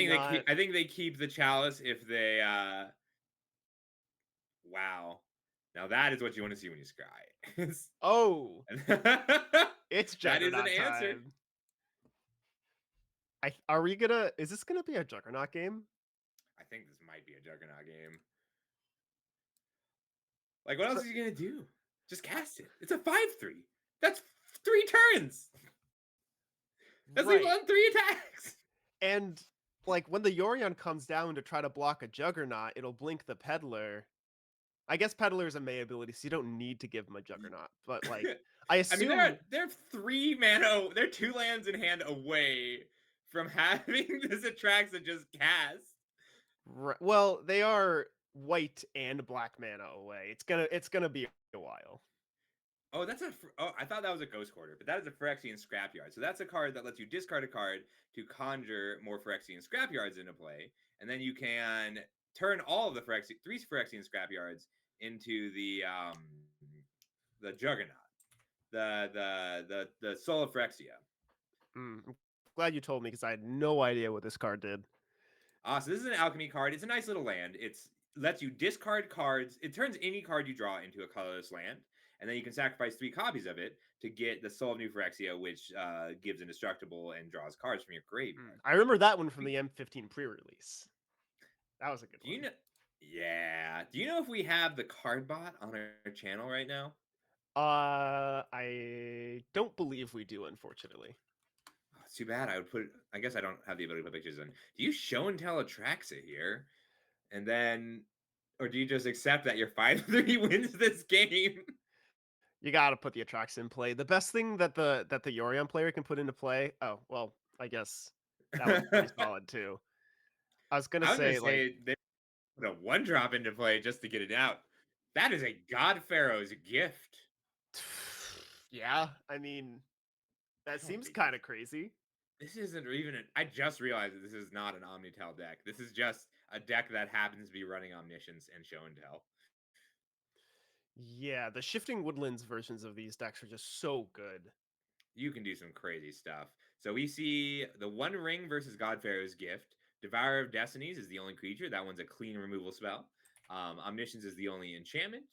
think they keep the Chalice if they. Wow, now that is what you want to see when you scry. Oh, it's Juggernaut. That is an answer. Time. Is this gonna be a Juggernaut game? I think this might be a Juggernaut game. Like, what else is he gonna do? Just cast it. It's a 5/3. That's 3 turns. That's like on 3 attacks. And like when the Yorion comes down to try to block a Juggernaut, it'll blink the Peddler. I guess Peddler is a May ability, so you don't need to give him a Juggernaut. But like, I I mean, assume they're 3 mana. They're 2 lands in hand away from having this Atraxa just cast. well, they are white and black mana away. It's gonna be a while. Oh, I thought that was a Ghost Quarter, but that is a Phyrexian Scrapyard. So that's a card that lets you discard a card to conjure more Phyrexian Scrapyards into play, and then you can turn all of the 3 Phyrexian Scrapyards into the Juggernaut, the Soul of Phyrexia. I'm glad you told me because I had no idea what this card did. So this is an alchemy card. It's a nice little land. It lets you discard cards. It turns any card you draw into a colorless land, and then you can sacrifice 3 copies of it to get the Soul of New Phyrexia, which gives indestructible and draws cards from your graveyard. I remember that one from the M15 pre-release. That was a good one. Yeah. Do you know if we have the card bot on our channel right now? I don't believe we do, unfortunately. Oh, it's too bad. I guess I don't have the ability to put pictures in. Do you show and tell Atraxa here? And then, or do you just accept that your 5-3 wins this game? You got to put the Atraxa in play. The best thing that the Yorion player can put into play. Oh, well, I guess that was pretty solid too. I was gonna say they put a 1-drop into play just to get it out. That is a God Pharaoh's gift. Yeah, I mean, that seems kind of crazy. This isn't even I just realized that this is not an Omnitel deck. This is just a deck that happens to be running Omniscience and Show and Tell. Yeah, the Shifting Woodlands versions of these decks are just so good. You can do some crazy stuff. So we see the One Ring versus God Pharaoh's Gift. Devourer of Destinies is the only creature. That one's a clean removal spell. Omniscience is the only enchantment,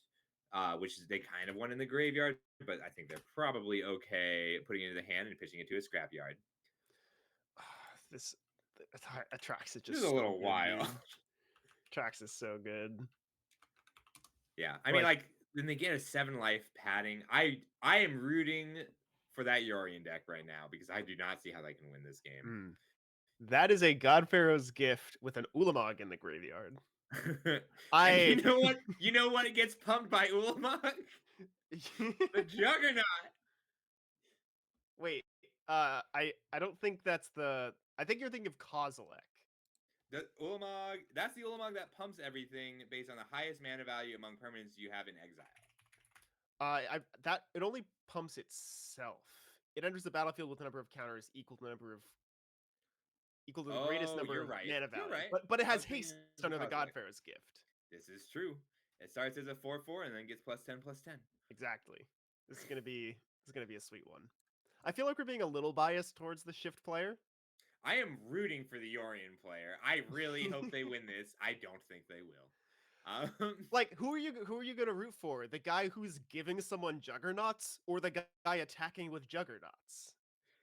which is they kind of want in the graveyard, but I think they're probably okay putting it into the hand and pitching it to a scrapyard. This Atraxa just this is a little wild. Atraxa is so good. Yeah, I mean, like when they get a 7 life padding, I am rooting for that Yorion deck right now because I do not see how they can win this game. That is a God Pharaoh's Gift with an Ulamog in the graveyard. You know what? You know what? It gets pumped by Ulamog. The Juggernaut. Wait, I don't think that's the. I think you're thinking of Kozilek. The Ulamog. That's the Ulamog that pumps everything based on the highest mana value among permanents you have in exile. That it only pumps itself. It enters the battlefield with a number of counters equal to the greatest number of mana value. Right. But it has haste under the God Pharaoh's Gift. This is true. It starts as a 4/4 and then gets +10/+10. Exactly. This is gonna be a sweet one. I feel like we're being a little biased towards the Shift player. I am rooting for the Yorion player. I really hope they win this. I don't think they will. Like, who are you gonna root for? The guy who's giving someone Juggernauts, or the guy attacking with Juggernauts?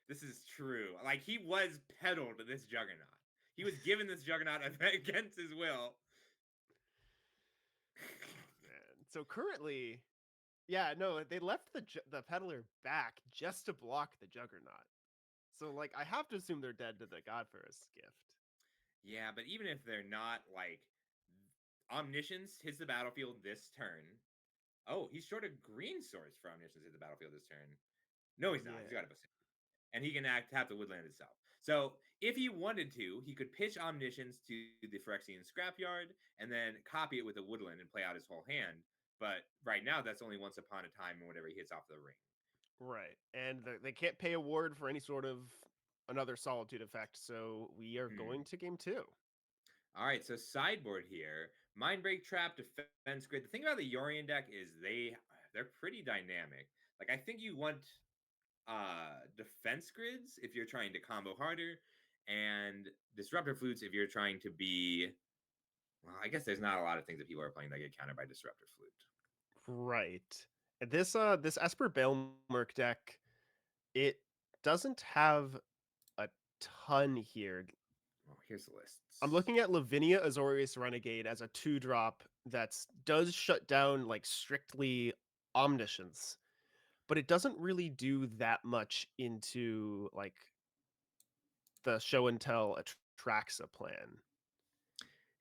This is true. Like, he was peddled to this Juggernaut. He was given this Juggernaut against his will. Man. So currently, yeah, no, they left the peddler back just to block the Juggernaut. So, like, I have to assume they're dead to the God Pharaoh's Gift. Yeah, but even if they're not, like, Omniscience hits the battlefield this turn. Oh, he's short a green source for Omniscience hit the battlefield this turn. No, he's not. He's got a and he can tap the woodland itself. So if he wanted to, he could pitch Omniscience to the Phyrexian Scrapyard and then copy it with a woodland and play out his whole hand. But right now, that's only once upon a time whenever he hits off the ring. Right, and they can't pay a ward for any sort of another Solitude effect, so we are going to game 2. All right, so sideboard here. Mindbreak, Trap, Defense Grid. The thing about the Yorion deck is they're pretty dynamic. Like, I think you want defense grids if you're trying to combo harder, and disruptor flutes if you're trying to be. Well, I guess there's not a lot of things that people are playing that get countered by disruptor flute. Right. This Esper Baelmerk deck, it doesn't have a ton here. Oh, here's the list. I'm looking at Lavinia Azorius Renegade as a 2-drop that does shut down like strictly Omniscience, but it doesn't really do that much into like the show and tell Traxa plan.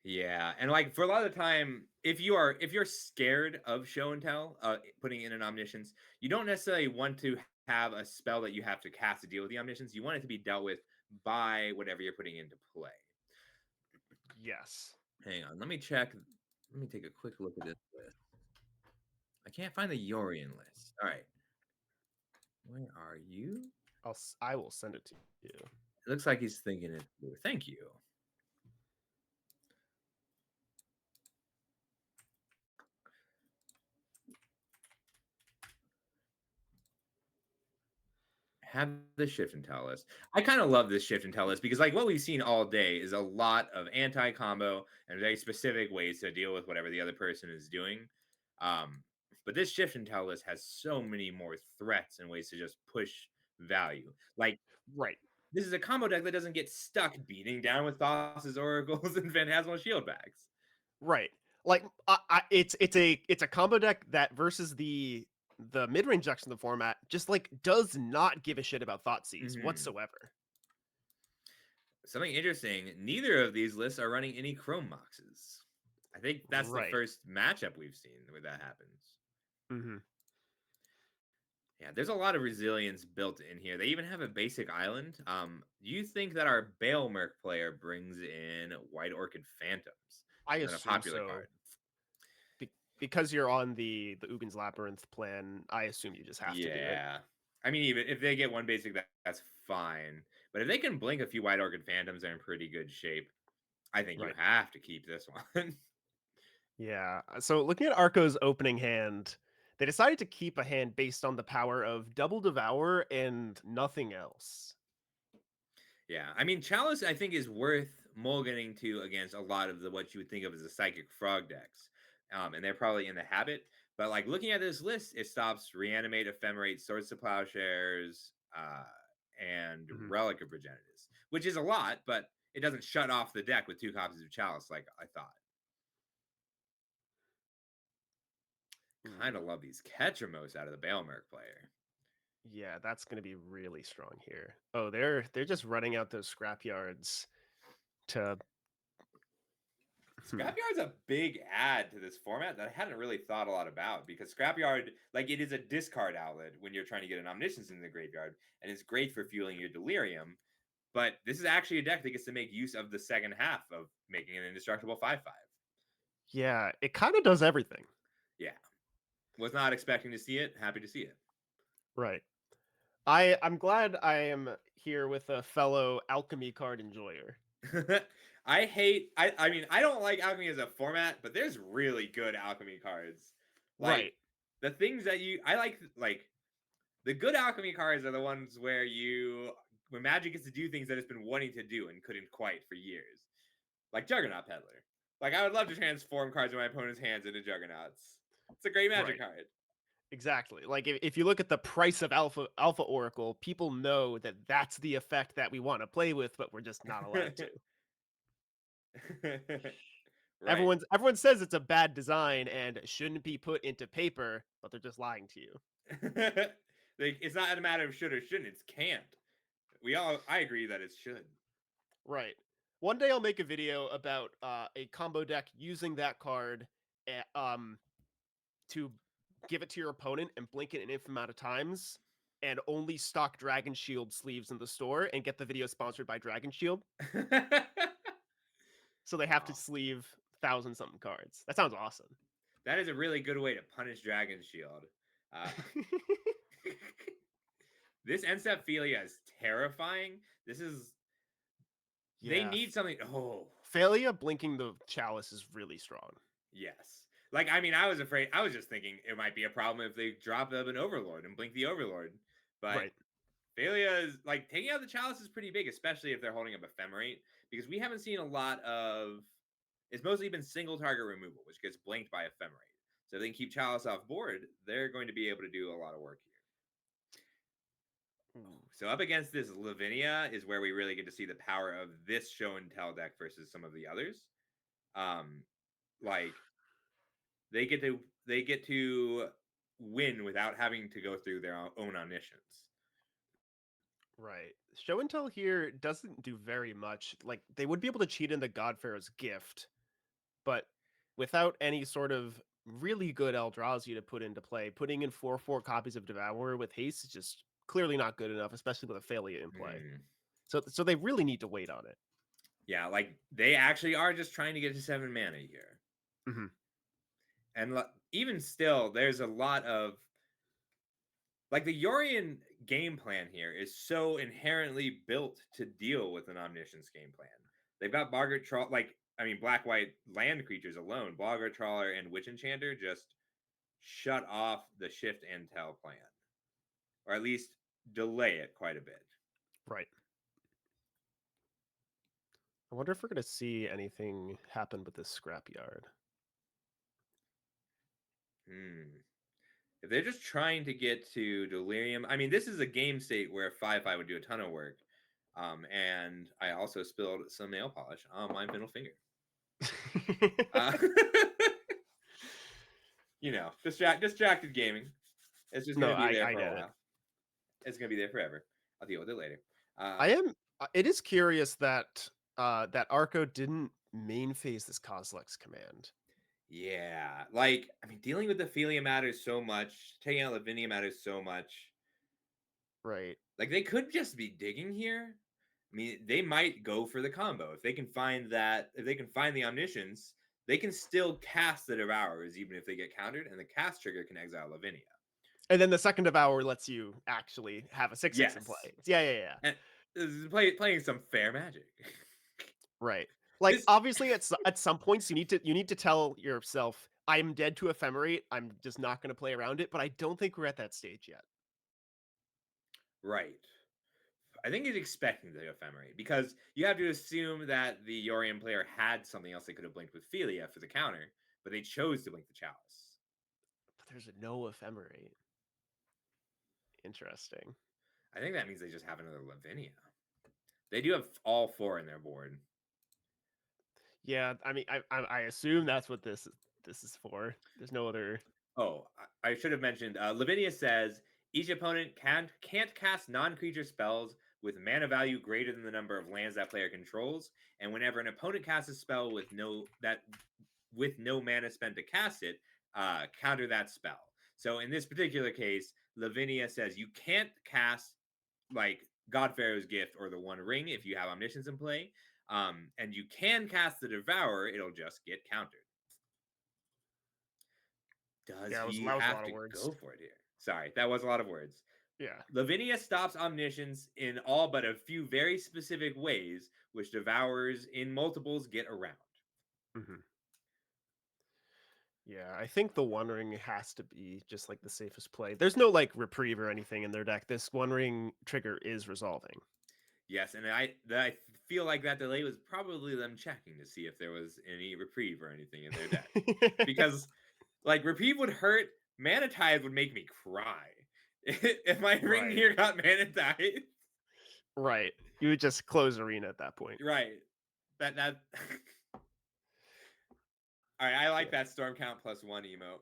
Yeah, and like for a lot of the time, if you're scared of show and tell, putting in an omniscience, you don't necessarily want to have a spell that you have to cast to deal with the omniscience. You want it to be dealt with by whatever you're putting into play. Yes. Hang on, let me check. Let me take a quick look at this list. I can't find the Yorion list. All right, where are you? I will send it to you. It looks like he's thinking it through. Thank you. Have the shift and tell list. I kind of love this shift and tell list because like what we've seen all day is a lot of anti-combo and very specific ways to deal with whatever the other person is doing. But this shift and tell list has so many more threats and ways to just push value. Like Right. this is a combo deck that doesn't get stuck beating down with Thassa's oracles and Phantasmal shield bags. Right. Like it's a combo deck that versus the mid range decks in the format just like does not give a shit about Thoughtseize whatsoever. Something interesting, neither of these lists are running any Chrome Moxes. I think that's the Right. first matchup we've seen where that happens. Mm-hmm. Yeah, there's a lot of resilience built in here. They even have a basic island. Do you think that our Bale Merc player brings in White Orchid Phantoms? I Is that assume a popular so. card? Because you're on the Ugin's Labyrinth plan, I assume you just have to do it. Yeah. I mean, even if they get one basic, that's fine. But if they can blink a few White Orchid Phantoms, they're in pretty good shape. I think you Right. have to keep this one. Yeah. So looking at Arco's opening hand, they decided to keep a hand based on the power of Double Devour and nothing else. Yeah, I mean, Chalice, I think, is worth mulliganing to against a lot of the what you would think of as the Psychic Frog decks. And they're probably in the habit. But like looking at this list, it stops Reanimate, Ephemerate, Swords to Plowshares, and Relic of Progenitus, which is a lot, but it doesn't shut off the deck with 2 copies of Chalice like I thought. Kind of love these Ketramos out of the Bale Merc player. Yeah, that's going to be really strong here. Oh, they're just running out those scrapyards to Scrapyard's a big add to this format that I hadn't really thought a lot about because Scrapyard, like, it is a discard outlet when you're trying to get an Omniscience in the graveyard, and it's great for fueling your Delirium. But this is actually a deck that gets to make use of the second half of making an indestructible 5/5. Yeah, it kind of does everything. Yeah. Was not expecting to see it. Happy to see it. Right. I'm glad I am here with a fellow alchemy card enjoyer. I mean, I don't like alchemy as a format, but there's really good alchemy cards. Like, Right. the things that I like the good alchemy cards are the ones where when Magic gets to do things that it's been wanting to do and couldn't quite for years. Like Juggernaut Peddler. Like, I would love to transform cards in my opponent's hands into Juggernauts. It's a great Magic card. Exactly. Like if you look at the price of Alpha Oracle, people know that that's the effect that we want to play with, but we're just not allowed to. Right. Everyone says it's a bad design and shouldn't be put into paper, but they're just lying to you. It's not a matter of should or shouldn't, it's can't. I agree that it should. Right. One day I'll make a video about a combo deck using that card to give it to your opponent and blink it an infinite amount of times and only stock Dragon Shield sleeves in the store and get the video sponsored by Dragon Shield. So they have to sleeve 1,000-something cards. That sounds awesome. That is a really good way to punish Dragon Shield. This Encephalia is terrifying. This is... They need something... Oh. Phalia blinking the Chalice is really strong. Yes. Like, I mean, I was just thinking it might be a problem if they drop up an Overlord and blink the Overlord. But Phalia is... Like, taking out the Chalice is pretty big, especially if they're holding up Ephemerate. Because we haven't seen a lot of... It's mostly been single target removal, which gets blinked by Ephemerate. So if they can keep Chalice off board, they're going to be able to do a lot of work here. So up against this Lavinia is where we really get to see the power of this show and tell deck versus some of the others. Like they get to win without having to go through their own omniscience. Right. Show and tell here doesn't do very much. Like they would be able to cheat in the God Pharaoh's gift, but without any sort of really good Eldrazi to put into play, putting in 4/4 copies of Devourer with haste is just clearly not good enough, especially with a failure in play. Mm. So they really need to wait on it. Yeah, like they actually are just trying to get to 7 mana here. Mhm. And even still, there's a lot of like the Yorion game plan here is so inherently built to deal with an Omniscience game plan. They've got Boggart Trawl, black white land creatures alone. Boggart Trawler and Witch Enchanter just shut off the Shift and Tell plan, or at least delay it quite a bit. Right. I wonder if we're going to see anything happen with this scrapyard. If they're just trying to get to Delirium, I mean, this is a game state where 5/5 would do a ton of work. And I also spilled some nail polish on my middle finger. Distracted gaming. It's just gonna be there for a while. It's gonna be there forever. I'll deal with it later. It is curious that that Arco didn't main phase this Kozilek's command. Yeah, dealing with Ophelia matters so much. Taking out Lavinia matters so much. Right. Like they could just be digging here. I mean, they might go for the combo if they can find the Omniscience. They can still cast the Devourers even if they get countered, and the cast trigger can exile Lavinia. And then the second Devour lets you actually have a 6/6 in play. Yeah. And playing some fair Magic. Right. Like obviously at some points you need to tell yourself, I'm dead to Ephemerate. I'm just not going to play around it, but I don't think we're at that stage yet. Right. I think he's expecting the Ephemerate because you have to assume that the Yorion player had something else they could have blinked with Philia for the counter, but they chose to blink the Chalice. But there's no Ephemerate. Interesting. I think that means they just have another Lavinia. They do have all 4 in their board. Yeah, I mean, I assume that's what this is for. There's no other. Oh, I should have mentioned. Lavinia says each opponent can't cast non-creature spells with mana value greater than the number of lands that player controls, and whenever an opponent casts a spell with no mana spent to cast it, counter that spell. So in this particular case, Lavinia says you can't cast like God Pharaoh's Gift or the One Ring if you have Omniscience in play, and you can cast the Devourer. It'll just get countered. Does he have to go for it here? Sorry, that was a lot of words. Yeah. Lavinia stops Omniscience in all but a few very specific ways, which Devourers in multiples get around. Mm-hmm. Yeah, I think the One Ring has to be just like the safest play. There's no like reprieve or anything in their deck. This One Ring trigger is resolving. Yes, and I feel like that delay was probably them checking to see if there was any reprieve or anything in their deck. Because like reprieve would hurt, Mana Tithe would make me cry. If my ring here got Mana Tithe. Right. You would just close Arena at that point. Right. That all right, I like that Storm Count +1 emote.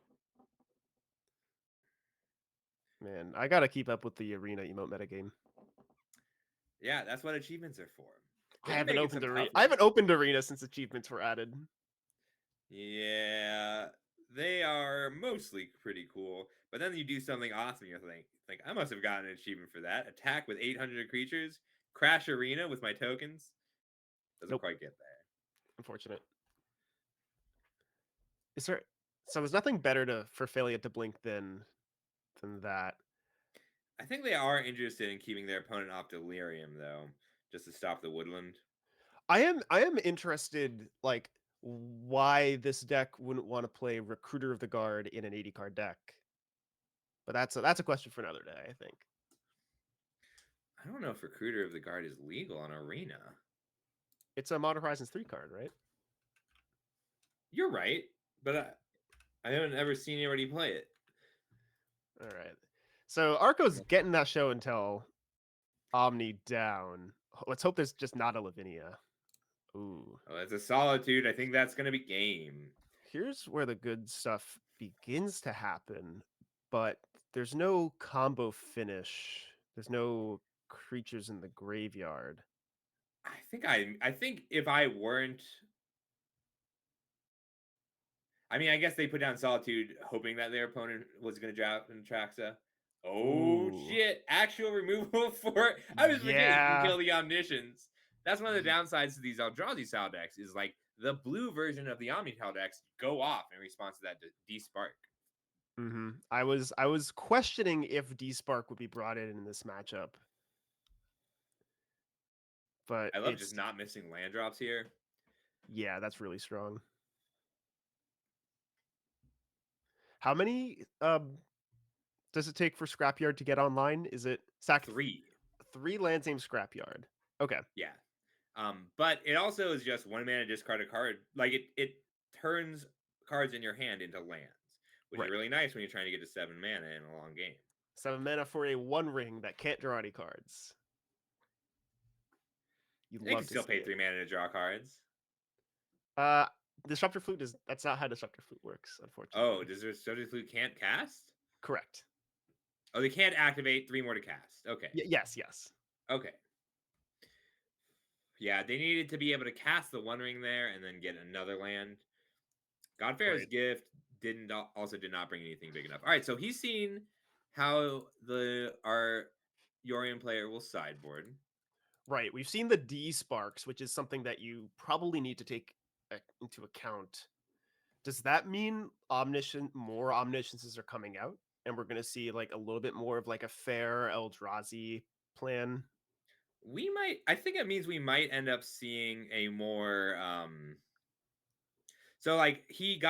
Man, I gotta keep up with the Arena emote metagame. Yeah, that's what achievements are for. I haven't opened Arena since achievements were added. Yeah, they are mostly pretty cool. But then you do something awesome, you think I must have gotten an achievement for that. Attack with 800 creatures, crash Arena with my tokens. Doesn't quite get there. Unfortunate. So there's nothing better for Philia to blink than that. I think they are interested in keeping their opponent off Delirium though, just to stop the Woodland. I am interested like why this deck wouldn't want to play Recruiter of the Guard in an 80 card deck. But that's a question for another day, I think. I don't know if Recruiter of the Guard is legal on Arena. It's a Modern Horizons 3 card, right? You're right, but I haven't ever seen anybody play it. All right. So Arco's getting that show and tell Omni down. Let's hope there's just not a Lavinia. Ooh. Oh, it's a Solitude. I think that's going to be game. Here's where the good stuff begins to happen, but there's no combo finish. There's no creatures in the graveyard. I think if I weren't, I mean, I guess they put down Solitude hoping that their opponent was going to drop Traxa. Oh Ooh. shit! Actual removal for I was forgetting you can Yeah. kill the Omniscience. That's one of the downsides to these Eldrazi style decks is like the blue version of the Omnital decks go off in response to that D-Spark. I was questioning if D-Spark would be brought in this matchup, but I love just it's not missing land drops here. yeah, that's really strong. How many does it take for Scrapyard to get online? Is it sack 3. 3 lands named Scrapyard? Okay. Yeah. But it also is just 1 mana discard a card. Like it turns cards in your hand into lands, which Right. is really nice when you're trying to get to 7 mana in a long game. 7 mana for a 1 ring that can't draw any cards. You'd They love can to still see pay it. 3 mana to draw cards. Disruptor Flute that's not how Disruptor Flute works, unfortunately. Oh, does their Disruptor Flute can't cast? Correct. Oh, they can't activate 3 more to cast. Okay. Yes. Okay. Yeah, they needed to be able to cast the 1 ring there and then get another land. Godfair's Right. Gift did not bring anything big enough. All right, so he's seen how our Yorion player will sideboard. Right. We've seen the D-Sparks, which is something that you probably need to take into account. Does that mean more Omnisciences are coming out? And we're going to see like a little bit more of like a fair Eldrazi plan? I think it means we might end up seeing a more so like he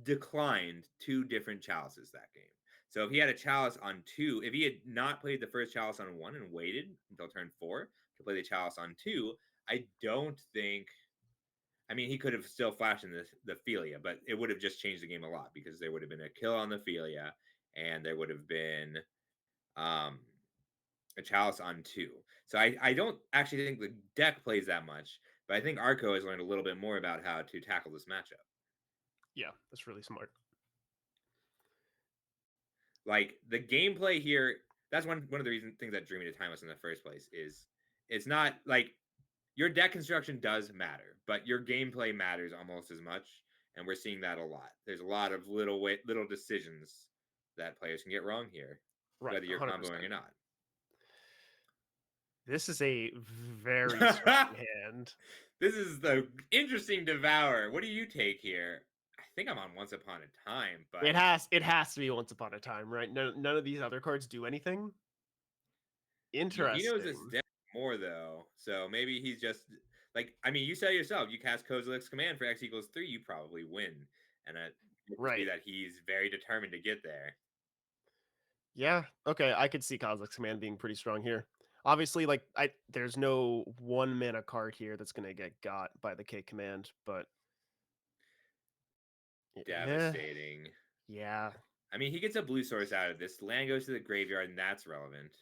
declined 2 different chalices that game. So if he had a chalice on 2, if he had not played the first chalice on 1 and waited until turn 4 to play the chalice on 2, I don't think, I mean, he could have still flashed in the Philia, but it would have just changed the game a lot because there would have been a kill on the Philia and there would have been a chalice on 2. So I don't actually think the deck plays that much, but I think Arco has learned a little bit more about how to tackle this matchup. Yeah, that's really smart. Like the gameplay here, that's one of the things that drew me to Timeless in the first place is it's not like your deck construction does matter, but your gameplay matters almost as much, and we're seeing that a lot. There's a lot of little decisions that players can get wrong here, Right. whether you're 100%. comboing or not. This is a very strong hand. This is the interesting Devour. What do you take here? I think I'm on Once Upon a Time, but It has to be Once Upon a Time, right? None of these other cards do anything. Interesting. he knows this deck more though, so maybe he's just like, I mean, you said yourself, you cast Kozilek's Command for X equals 3, you probably win, and it could be that he's very determined to get there. Yeah, okay, I could see Kozilek's Command being pretty strong here. Obviously, like there's no 1 mana card here that's gonna get got by the K command, but Devastating. Yeah. I mean, he gets a blue source out of this. Land goes to the graveyard, and that's relevant.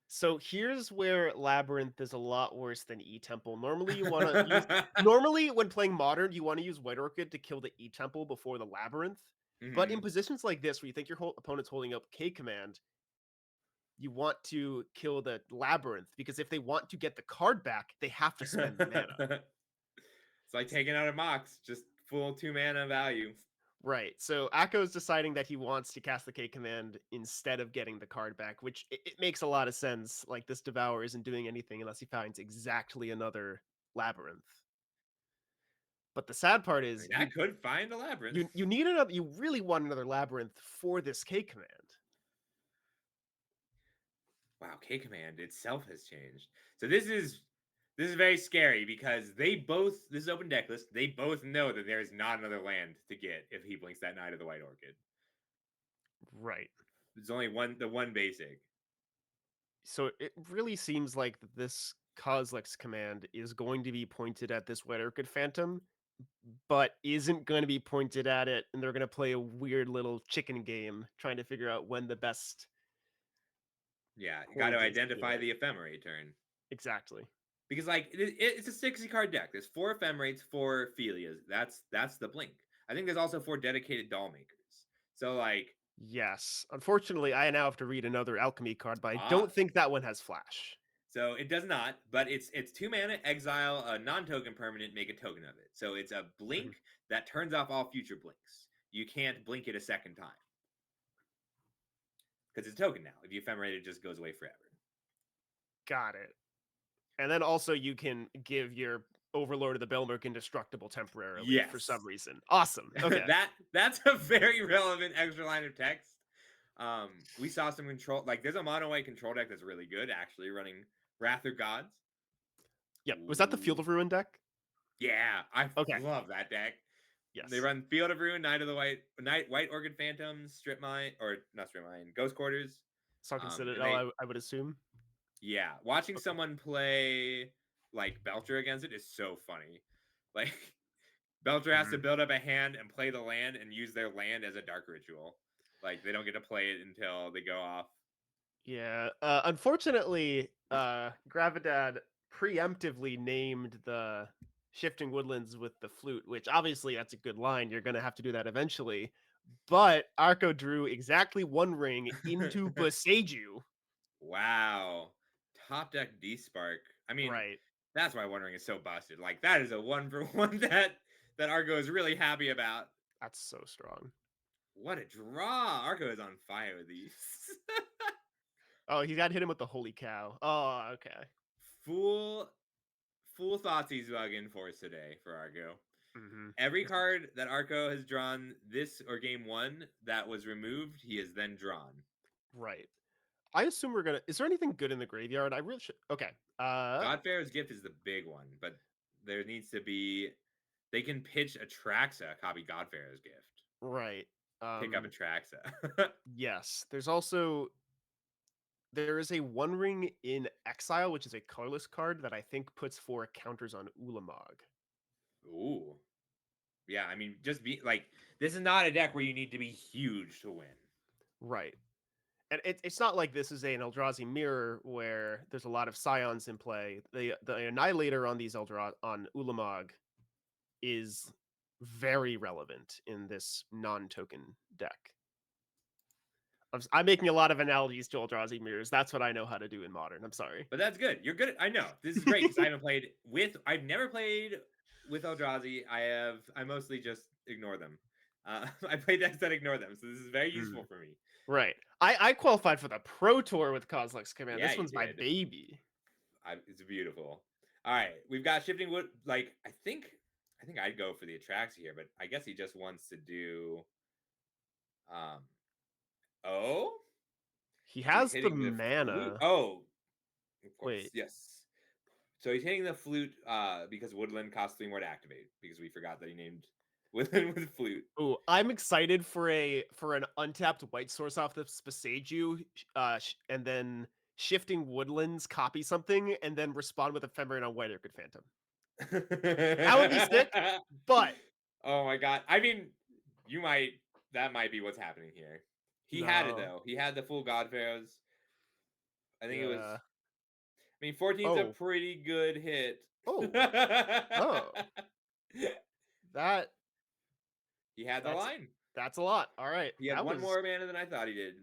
So here's where Labyrinth is a lot worse than E-Temple. Normally, you want to use. Normally, when playing Modern, you want to use White Orchid to kill the E-Temple before the Labyrinth. But in positions like this, where you think your whole opponent's holding up K command, you want to kill the Labyrinth, because if they want to get the card back, they have to spend the mana. It's like taking out a Mox, just full 2 mana value. Right. So Akko's deciding that he wants to cast the K command instead of getting the card back, which it makes a lot of sense. Like, this Devour isn't doing anything unless he finds exactly another Labyrinth. But the sad part is, I could find a Labyrinth. You need another. You really want another Labyrinth for this K command. Wow, K command itself has changed. So this is very scary because this is open deck list. They both know that there is not another land to get if he blinks that Knight of the White Orchid. Right. There's only the one basic. So it really seems like this Kozilek's Command is going to be pointed at this White Orchid Phantom, but isn't going to be pointed at it, and they're going to play a weird little chicken game trying to figure out when the best. Yeah, you got to identify the Ephemerate turn. Exactly. Because like it's a 60 card deck. There's 4 Ephemerates, 4 Philias. That's the blink. I think there's also 4 dedicated doll makers. So like Yes. Unfortunately, I now have to read another alchemy card, but I Ah. don't think that one has flash. So it does not, but it's 2 mana, exile a non-token permanent, make a token of it. So it's a blink that turns off all future blinks. You can't blink it a second time. Because it's a token now. If you ephemerate, it just goes away forever. Got it. And then also you can give your Overlord of the Belmerk indestructible temporarily for Yes. some reason. Awesome. Okay. That's a very relevant extra line of text. We saw some control, like there's a mono white control deck that's really good, actually, running Wrath of Gods. Yep. Was that the Field of Ruin deck? Yeah, I Okay. love that deck. Yes. They run Field of Ruin, White Orchid Phantoms, Strip Mine, or not Strip Mine, Ghost Quarters. Sunken and Citadel, I would assume. Yeah, watching someone play like Belcher against it is so funny. Like Belcher has to build up a hand and play the land and use their land as a dark ritual. Like they don't get to play it until they go off. Yeah. Unfortunately, Gravidad preemptively named the Shifting Woodlands with the flute, which obviously that's a good line. You're going to have to do that eventually. But Arco drew exactly one ring into Boseiju. Wow. Top deck D-Spark. I mean, Right. that's why One Ring is so busted. Like that is a 1-for-1 that Arco is really happy about. That's so strong. What a draw. Arco is on fire with these. Oh, he got hit him with the holy cow. Oh, okay. Full Thoughtseize Bug Force today for Arco. Mm-hmm. Every card that Arco has drawn this or game 1 that was removed, he has then drawn. Right. I assume we're gonna. Is there anything good in the graveyard? I really should. Okay. Godfarrow's Gift is the big one, but there needs to be. They can pitch Atraxa, copy Godfarrow's Gift. Right. Pick up Atraxa. Yes. There is a One Ring in Exile, which is a colorless card that I think puts 4 counters on Ulamog. Ooh. Yeah, I mean, just be like, this is not a deck where you need to be huge to win. Right. And it's not like this is an Eldrazi mirror where there's a lot of Scions in play. The Annihilator on these on Ulamog is very relevant in this non-token deck. I'm making a lot of analogies to Eldrazi mirrors. That's what I know how to do in Modern. I'm sorry. But that's good. You're good. I know. This is great because I've never played with Eldrazi. I mostly just ignore them. I play decks that ignore them, so this is very useful for me. Right. I qualified for the Pro Tour with Kozilek's Command. Yeah, this one's my baby. It's beautiful. All right, we've got Shifting Wood. Like I think I'd go for the Atraxa here, but I guess he just wants to do. Oh. He has the mana. Oh. Of course. Wait. Yes. So he's hitting the flute because Woodland costs 3 more to activate because we forgot that he named Woodland with flute. Ooh, I'm excited for an untapped white source off the Boseiju, and then Shifting Woodlands copy something and then respond with Ephemerate on White Orchid Phantom. That would be sick, but oh my god. I mean, that might be what's happening here. He had it though. He had the full Godfarrows. I think it was. I mean, 14's a pretty good hit. Oh. That. He had the line. That's a lot. All right. He had one more mana than I thought he did.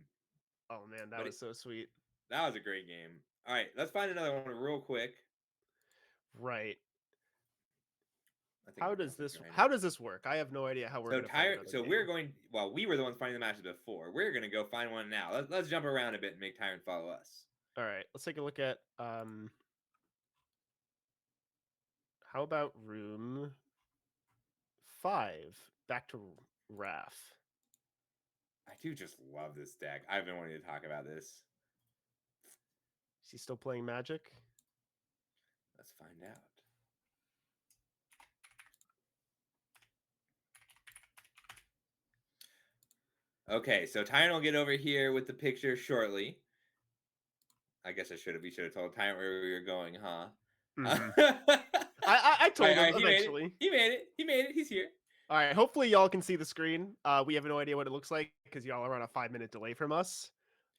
Oh man, that was so sweet. That was a great game. All right, let's find another one real quick. Right. How does this work? I have no idea how we're we're going. Well, we were the ones finding the matches before. We're gonna go find one now. Let's jump around a bit and make Tyrant follow us. All right, let's take a look at how about room 5? Back to Wrath. I do just love this deck. I've been wanting to talk about this. Is he still playing Magic? Let's find out. Okay, so Tyrant will get over here with the picture shortly. I guess we should have told Tyrant where we were going, huh? Mm-hmm. I told him eventually. He made it. He's here. All right. Hopefully y'all can see the screen. We have no idea what it looks like because y'all are on a 5-minute delay from us.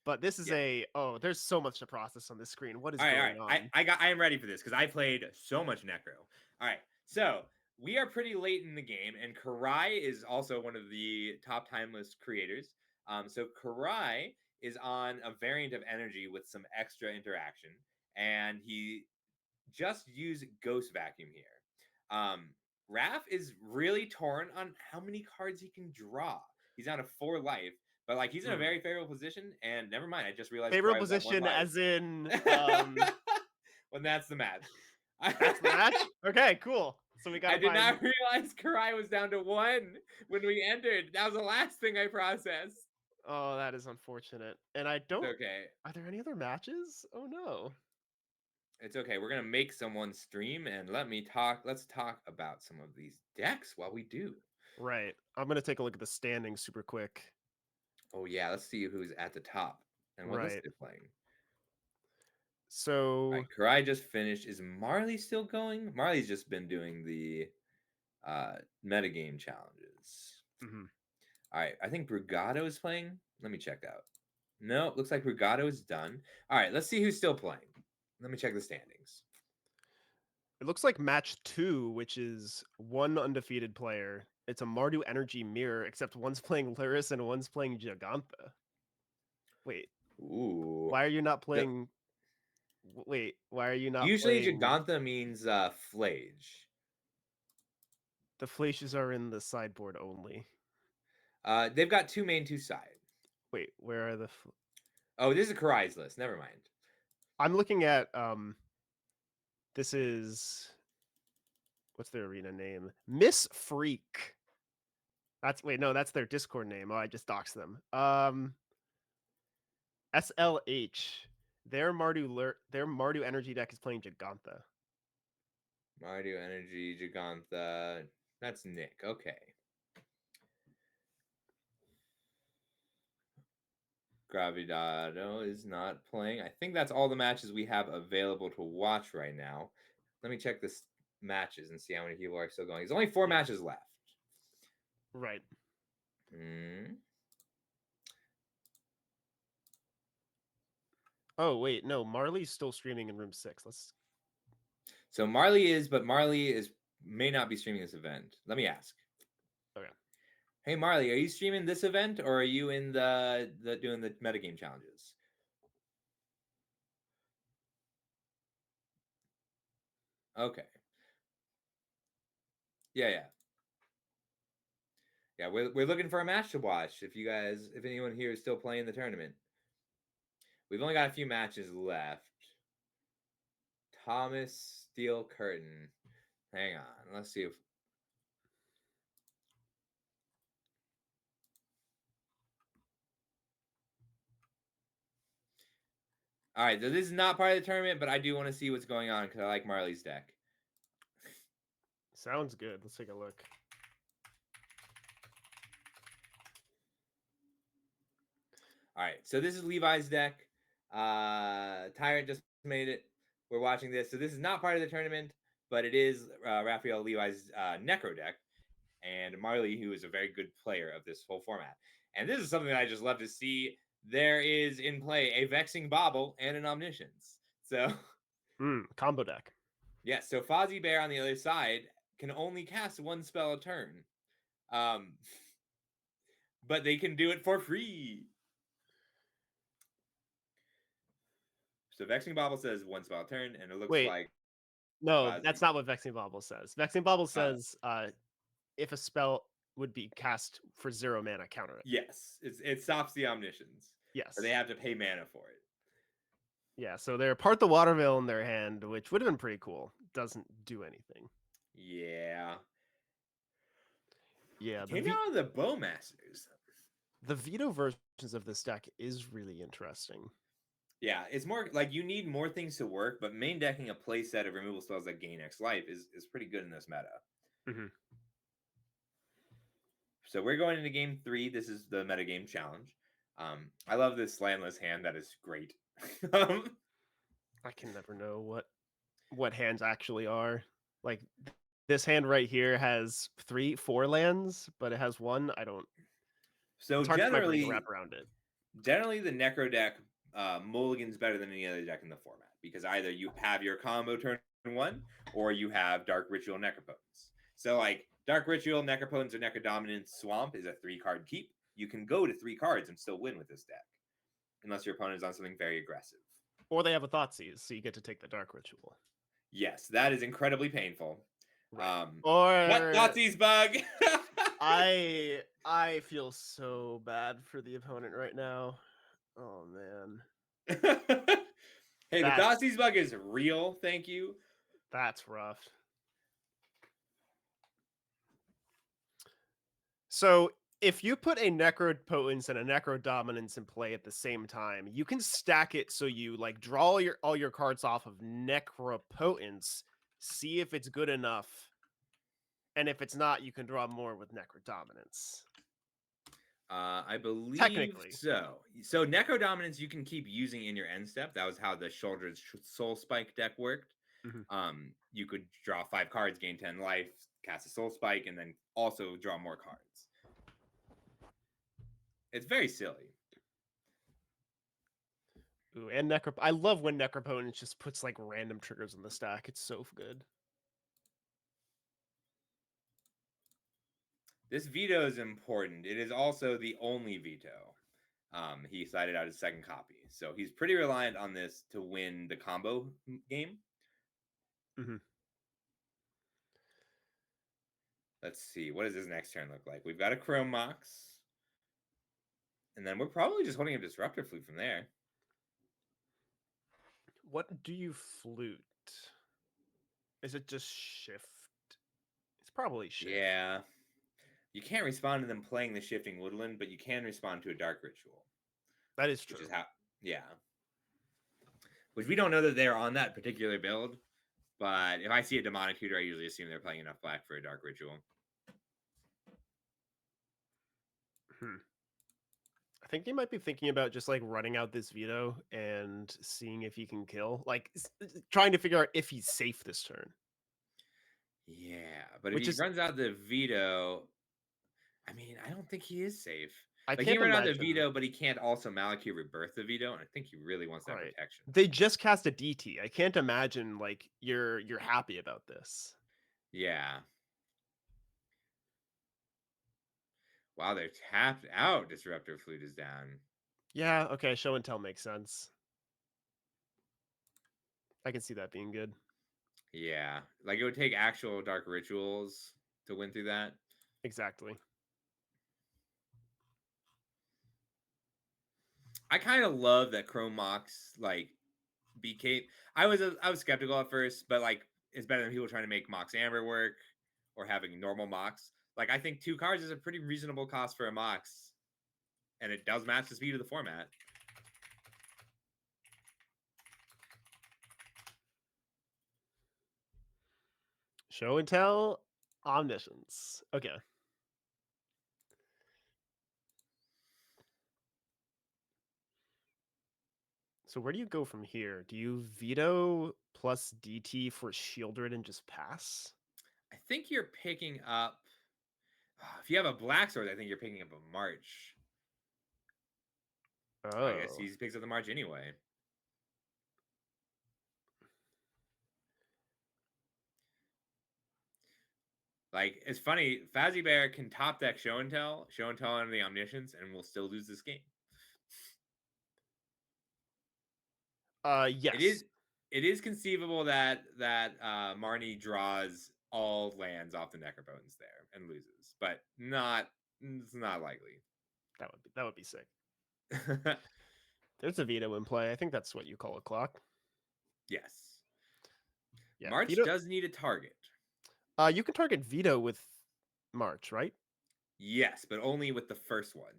But this is there's so much to process on this screen. What is going on? I am ready for this because I played so much Necro. All right. So we are pretty late in the game, and Karai is also one of the top timeless creators. So Karai is on a variant of energy with some extra interaction, and he just used Ghost Vacuum here. Raph is really torn on how many cards he can draw. He's down to 4 life, but like he's in a very favorable position. And never mind, I just realized Favorable Karai was at 1 position, life. as in Well, that's the match. that's the match. Okay, cool. So we got. I did not realize Karai was down to 1 when we entered. That was the last thing I processed. Oh, that is unfortunate. And I don't. It's okay. Are there any other matches? Oh no. It's okay. We're gonna make someone stream, and let's talk about some of these decks while we do. Right. I'm gonna take a look at the standings super quick. Oh yeah, let's see who's at the top and what list they're playing. So right, Karai just finished. Is Marley still going? Marley's just been doing the metagame challenges. All right, I think Brigado is playing. Let me check out. No, looks like Brigado is done. All right, let's see who's still playing. Let me check the standings. It looks like match 2, which is 1 undefeated player. It's a Mardu Energy mirror, except one's playing Lyris and one's playing Gigantha. Wait. Ooh. Why are you not playing? Wait, why are you not? Usually, playing... Gigantha means Flage. The Flages are in the sideboard only. They've got 2 main, 2 side. Wait, where are the? Oh, this is Karai's list. Never mind. I'm looking at This is, what's their arena name? Miss Freak. That's their Discord name. Oh, I just doxed them. SLH. Their Mardu Energy deck is playing Gigantha. Mardu Energy, Gigantha. That's Nick. Okay. Gravidado is not playing. I think that's all the matches we have available to watch right now. Let me check this matches and see how many people are still going. There's only 4 matches left. Right. Oh, wait. No, Marley's still streaming in room 6. So Marley is, but Marley may not be streaming this event. Let me ask. Okay. Hey Marley, are you streaming this event or are you in the doing the metagame challenges? Okay. Yeah. We're looking for a match to watch. If anyone here is still playing the tournament, we've only got a few matches left. Thomas Steel Curtain. Hang on, let's see if. All right, so this is not part of the tournament, but I do want to see what's going on because I like Marley's deck. Sounds good. Let's take a look. All right, so this is Levi's deck. Tyrant just made it. We're watching this. So this is not part of the tournament, but it is Raphael Levi's Necro deck. And Marley, who is a very good player of this whole format. And this is something that I just love to see. There is in play a Vexing Bobble and an Omniscience. So combo deck. Yes, so Fozzie Bear on the other side can only cast 1 spell a turn. But they can do it for free. So Vexing Bobble says 1 spell a turn, and it looks like... No, that's not what Vexing Bobble says. Vexing Bobble says if a spell would be cast for 0 mana, counter it. Yes, it stops the Omniscience. Yes. Or they have to pay mana for it. Yeah, so they're part the Watermill in their hand, which would have been pretty cool. Doesn't do anything. Yeah. Yeah. Came out of the Bowmasters. The veto versions of this deck is really interesting. Yeah, it's more like you need more things to work, but main decking a play set of removal spells that gain X life is pretty good in this meta. So we're going into game 3. This is the metagame challenge. I love this landless hand. That is great. I can never know what hands actually are. Like this hand right here has 4 lands, but it has 1. I don't. So it's hard generally, for my brain to wrap around it. Generally, the Necro deck mulligans better than any other deck in the format because either you have your combo turn 1 or you have Dark Ritual Necropotence. So like Dark Ritual, Necropotence, or Necrodominance Swamp is a 3-card keep. you can go to 3 cards and still win with this deck, unless your opponent is on something very aggressive. Or they have a Thoughtseize, so you get to take the Dark Ritual. Yes, that is incredibly painful. Right. What Or Thoughtseize bug? I feel so bad for the opponent right now. Oh man, Hey, the That's- Thoughtseize bug is real. Thank you. that's rough. So if you put a Necropotence and a Necrodominance in play at the same time, you can stack it so you like draw all your cards off of Necropotence, see if it's good enough, and if it's not, you can draw more with Necrodominance. I believe Technically. so. So Necrodominance you can keep using in your end step. That was how the Shoulder's Soul Spike deck worked. Mhm. You could draw 5 cards, gain 10 life, cast a Soul Spike, and then also draw more cards. It's very silly. Ooh, and I love when Necropotence just puts like random triggers in the stack. It's so good. This veto is important. It is also the only veto. He cited out his second copy. So he's pretty reliant on this to win the combo game. Mhm. Let's see. What does his next turn look like? We've got a Chrome Mox. And then we're probably just holding a Disruptor Flute from there. What do you flute? Is it just shift? It's probably shift. Yeah. You can't respond to them playing the Shifting Woodland, but you can respond to a Dark Ritual. That is true. Which is how, yeah. Which we don't know that they're on that particular build, but if I see a Demonic Tutor, I usually assume they're playing enough black for a Dark Ritual. I think he might be thinking about just like running out this veto and seeing if he can kill, like trying to figure out if he's safe this turn. Yeah, but Which if he is- runs out the veto, I mean, I don't think he is safe. I Like he can't can run out the imagine. veto, but he can't also Malakir Rebirth the veto, and I think he really wants that Right. protection. They just cast a DT. I can't imagine like you're happy about this. Yeah. Wow, they're tapped out. Disruptor Flute is down. Yeah, okay, show and tell makes sense. I can see that being good. Yeah, like it would take actual Dark Rituals to win through that. Exactly. I kind of love that Chrome Mox like BK. I was skeptical at first, but like it's better than people trying to make Mox Amber work or having normal Mox. Like I think 2 cards is a pretty reasonable cost for a Mox, and it does match the speed of the format. Show and tell, Omniscience. Okay. So where do you go from here? Do you veto plus DT for Shieldred and just pass? I think you're picking up. If you have a Black Sword, I think you're picking up a March. Oh. I guess he picks up the March anyway. Like, it's funny, Fazzy Bear can top deck Show and Tell on the Omniscience, and we'll still lose this game. Yes. It is conceivable that Marnie draws all lands off the Necropotence there and loses, but it's not likely. That would be sick. There's a veto in play. I think that's what you call a clock. Yes. Yeah, March veto, does need a target. you can target veto with March, right? Yes, but only with the first one.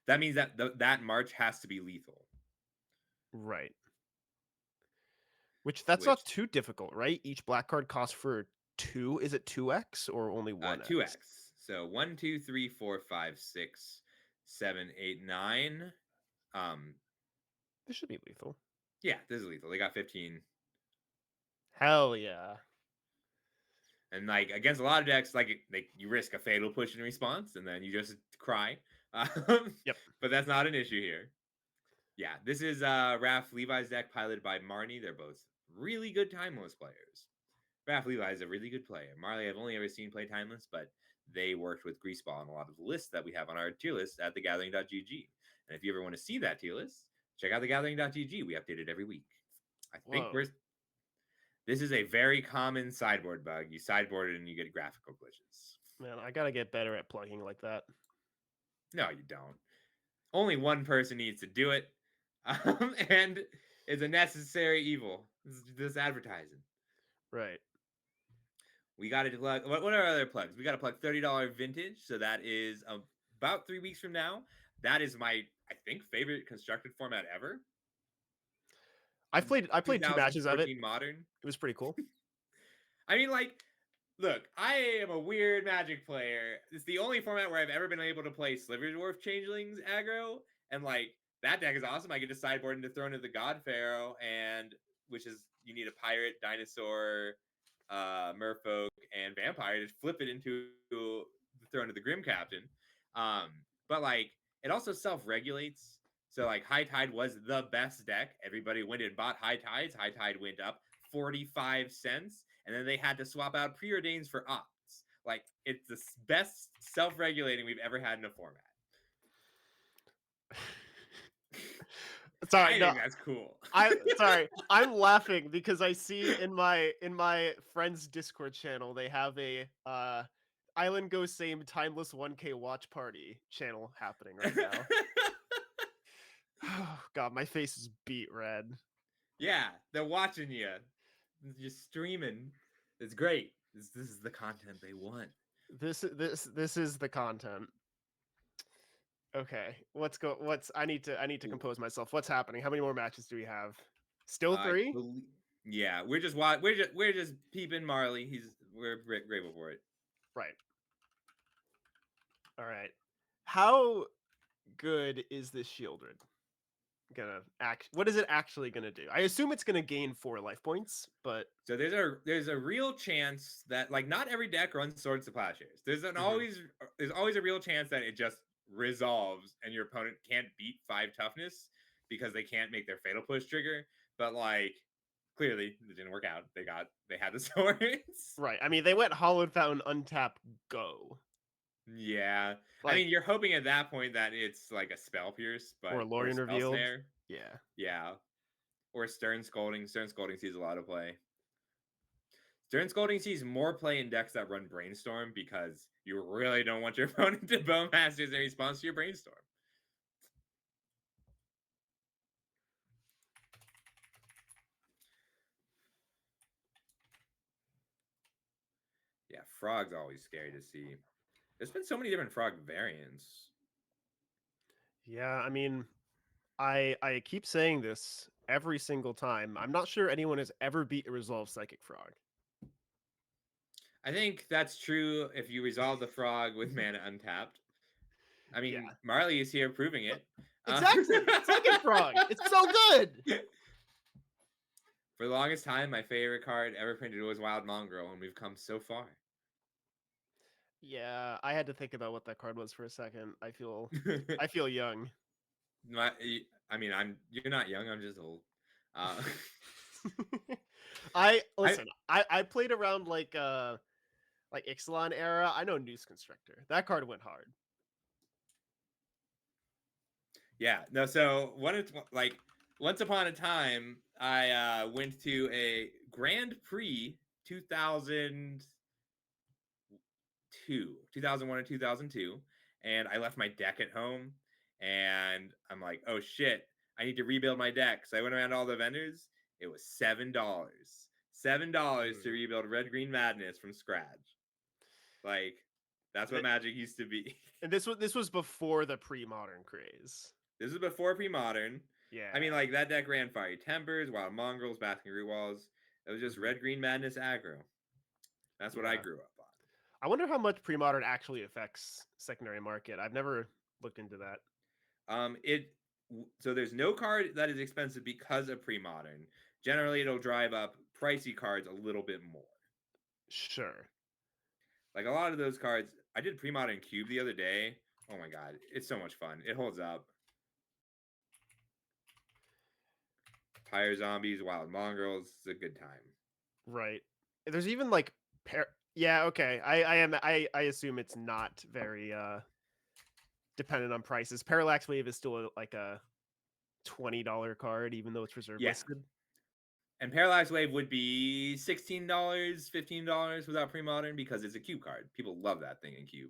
That means that that March has to be lethal. Right. That's not too difficult, right? Each black card costs for 2. Is it 2x or only 1x? 2x. So 1, 2, 3, 4, 5, 6, 7, 8, 9. This should be lethal. Yeah, this is lethal. They got 15. Hell yeah. And like against a lot of decks, like you risk a fatal push in response, and then you just cry. Yep. But that's not an issue here. Yeah, this is Raph Levi's deck piloted by Marnie. They're both really good Timeless players. Raph Levi is a really good player. Marley, I've only ever seen play Timeless, but they worked with Greaseball on a lot of the lists that we have on our tier list at thegathering.gg. And if you ever want to see that tier list, check out thegathering.gg. We update it every week. I think Whoa. this is a very common sideboard bug. You sideboard it and you get graphical glitches. Man, I gotta get better at plugging like that. No, you don't. Only one person needs to do it. And it's a necessary evil. This advertising. Right. We got to plug. What are our other plugs? We got to plug $30 vintage. So that is about 3 weeks from now. That is my, I think, favorite constructed format ever. I played 2 matches of it. Modern. It was pretty cool. I mean, like, look, I am a weird Magic player. It's the only format where I've ever been able to play Sliver Dwarf Changelings aggro, and like that deck is awesome. I get to sideboard into Throne of the God Pharaoh, and which is you need a pirate, dinosaur, merfolk, and vampire to flip it into the Throne of the Grim Captain. But like it also self-regulates. So like High Tide was the best deck. Everybody went and bought High Tides. High Tide went up 45 cents, and then they had to swap out Preordains for Opts. Like it's the best self-regulating we've ever had in a format. Sorry, I think that's cool. I'm laughing because I see in my friend's Discord channel they have a Island Go Same Timeless 1K watch party channel happening right now. Oh god, my face is beat red. Yeah, they're watching you. You're streaming. It's great. This is the content they want. This is the content. Okay, I need to compose myself. What's happening? How many more matches do we have? Still 3? Yeah, we're just peeping Marley. We're grateful for it. Right. All right. How good is this Shieldred gonna act? What is it actually gonna do? I assume it's gonna gain 4 life points, but so there's a real chance that like not every deck runs Swords to Plowshares. There's always a real chance that it just resolves and your opponent can't beat 5 toughness because they can't make their fatal push trigger. But like clearly it didn't work out. They had the swords. Right. I mean they went Hollowed Fountain, untap, go. Yeah. Like, I mean you're hoping at that point that it's like a Spell Pierce, but or Lorien Revealed. Snare. Yeah. Yeah. Or Stern Scolding. Stern Scolding sees a lot of play. Stern Scolding sees more play in decks that run Brainstorm because you really don't want your opponent to Bowmaster as a response to your Brainstorm. Yeah, Frog's always scary to see. There's been so many different Frog variants. Yeah, I mean, I keep saying this every single time. I'm not sure anyone has ever beat a Resolve Psychic Frog. I think that's true if you resolve the Frog with mana untapped. I mean, Yeah. Marley is here proving it. Exactly. Psychic Frog. It's so good. For the longest time, my favorite card ever printed was Wild Mongrel, and we've come so far. Yeah, I had to think about what that card was for a second. I feel young. You're not young. I'm just old. I played around like Ixalan era. I know Noose Constructor. That card went hard. Yeah. No. So once upon a time, I went to a Grand Prix 2001 or 2002, and I left my deck at home, and I'm like, oh shit, I need to rebuild my deck. So I went around all the vendors. It was $7. $7 to rebuild Red Green Madness from scratch. Like that's what Magic used to be. And this was before the pre-modern craze. This is before pre-modern. Yeah. I mean, like that deck ran Fiery Tempers, Wild Mongrels, Basking Root Walls. It was just Red Green Madness aggro. That's what I grew up on. I wonder how much pre-modern actually affects secondary market. I've never looked into that. So there's no card that is expensive because of pre-modern. Generally, it'll drive up pricey cards a little bit more. Sure. Like a lot of those cards, I did pre-modern Cube the other day. Oh my god, it's so much fun. It holds up. Pyre Zombies, Wild Mongrels, it's a good time. Right. There's even like yeah, okay. I assume it's not very dependent on prices. Parallax Wave is still like a $20 card, even though it's reserve Yeah. listed. And Parallax Wave would be $16, $15 without pre-modern because it's a cube card. People love that thing in cube.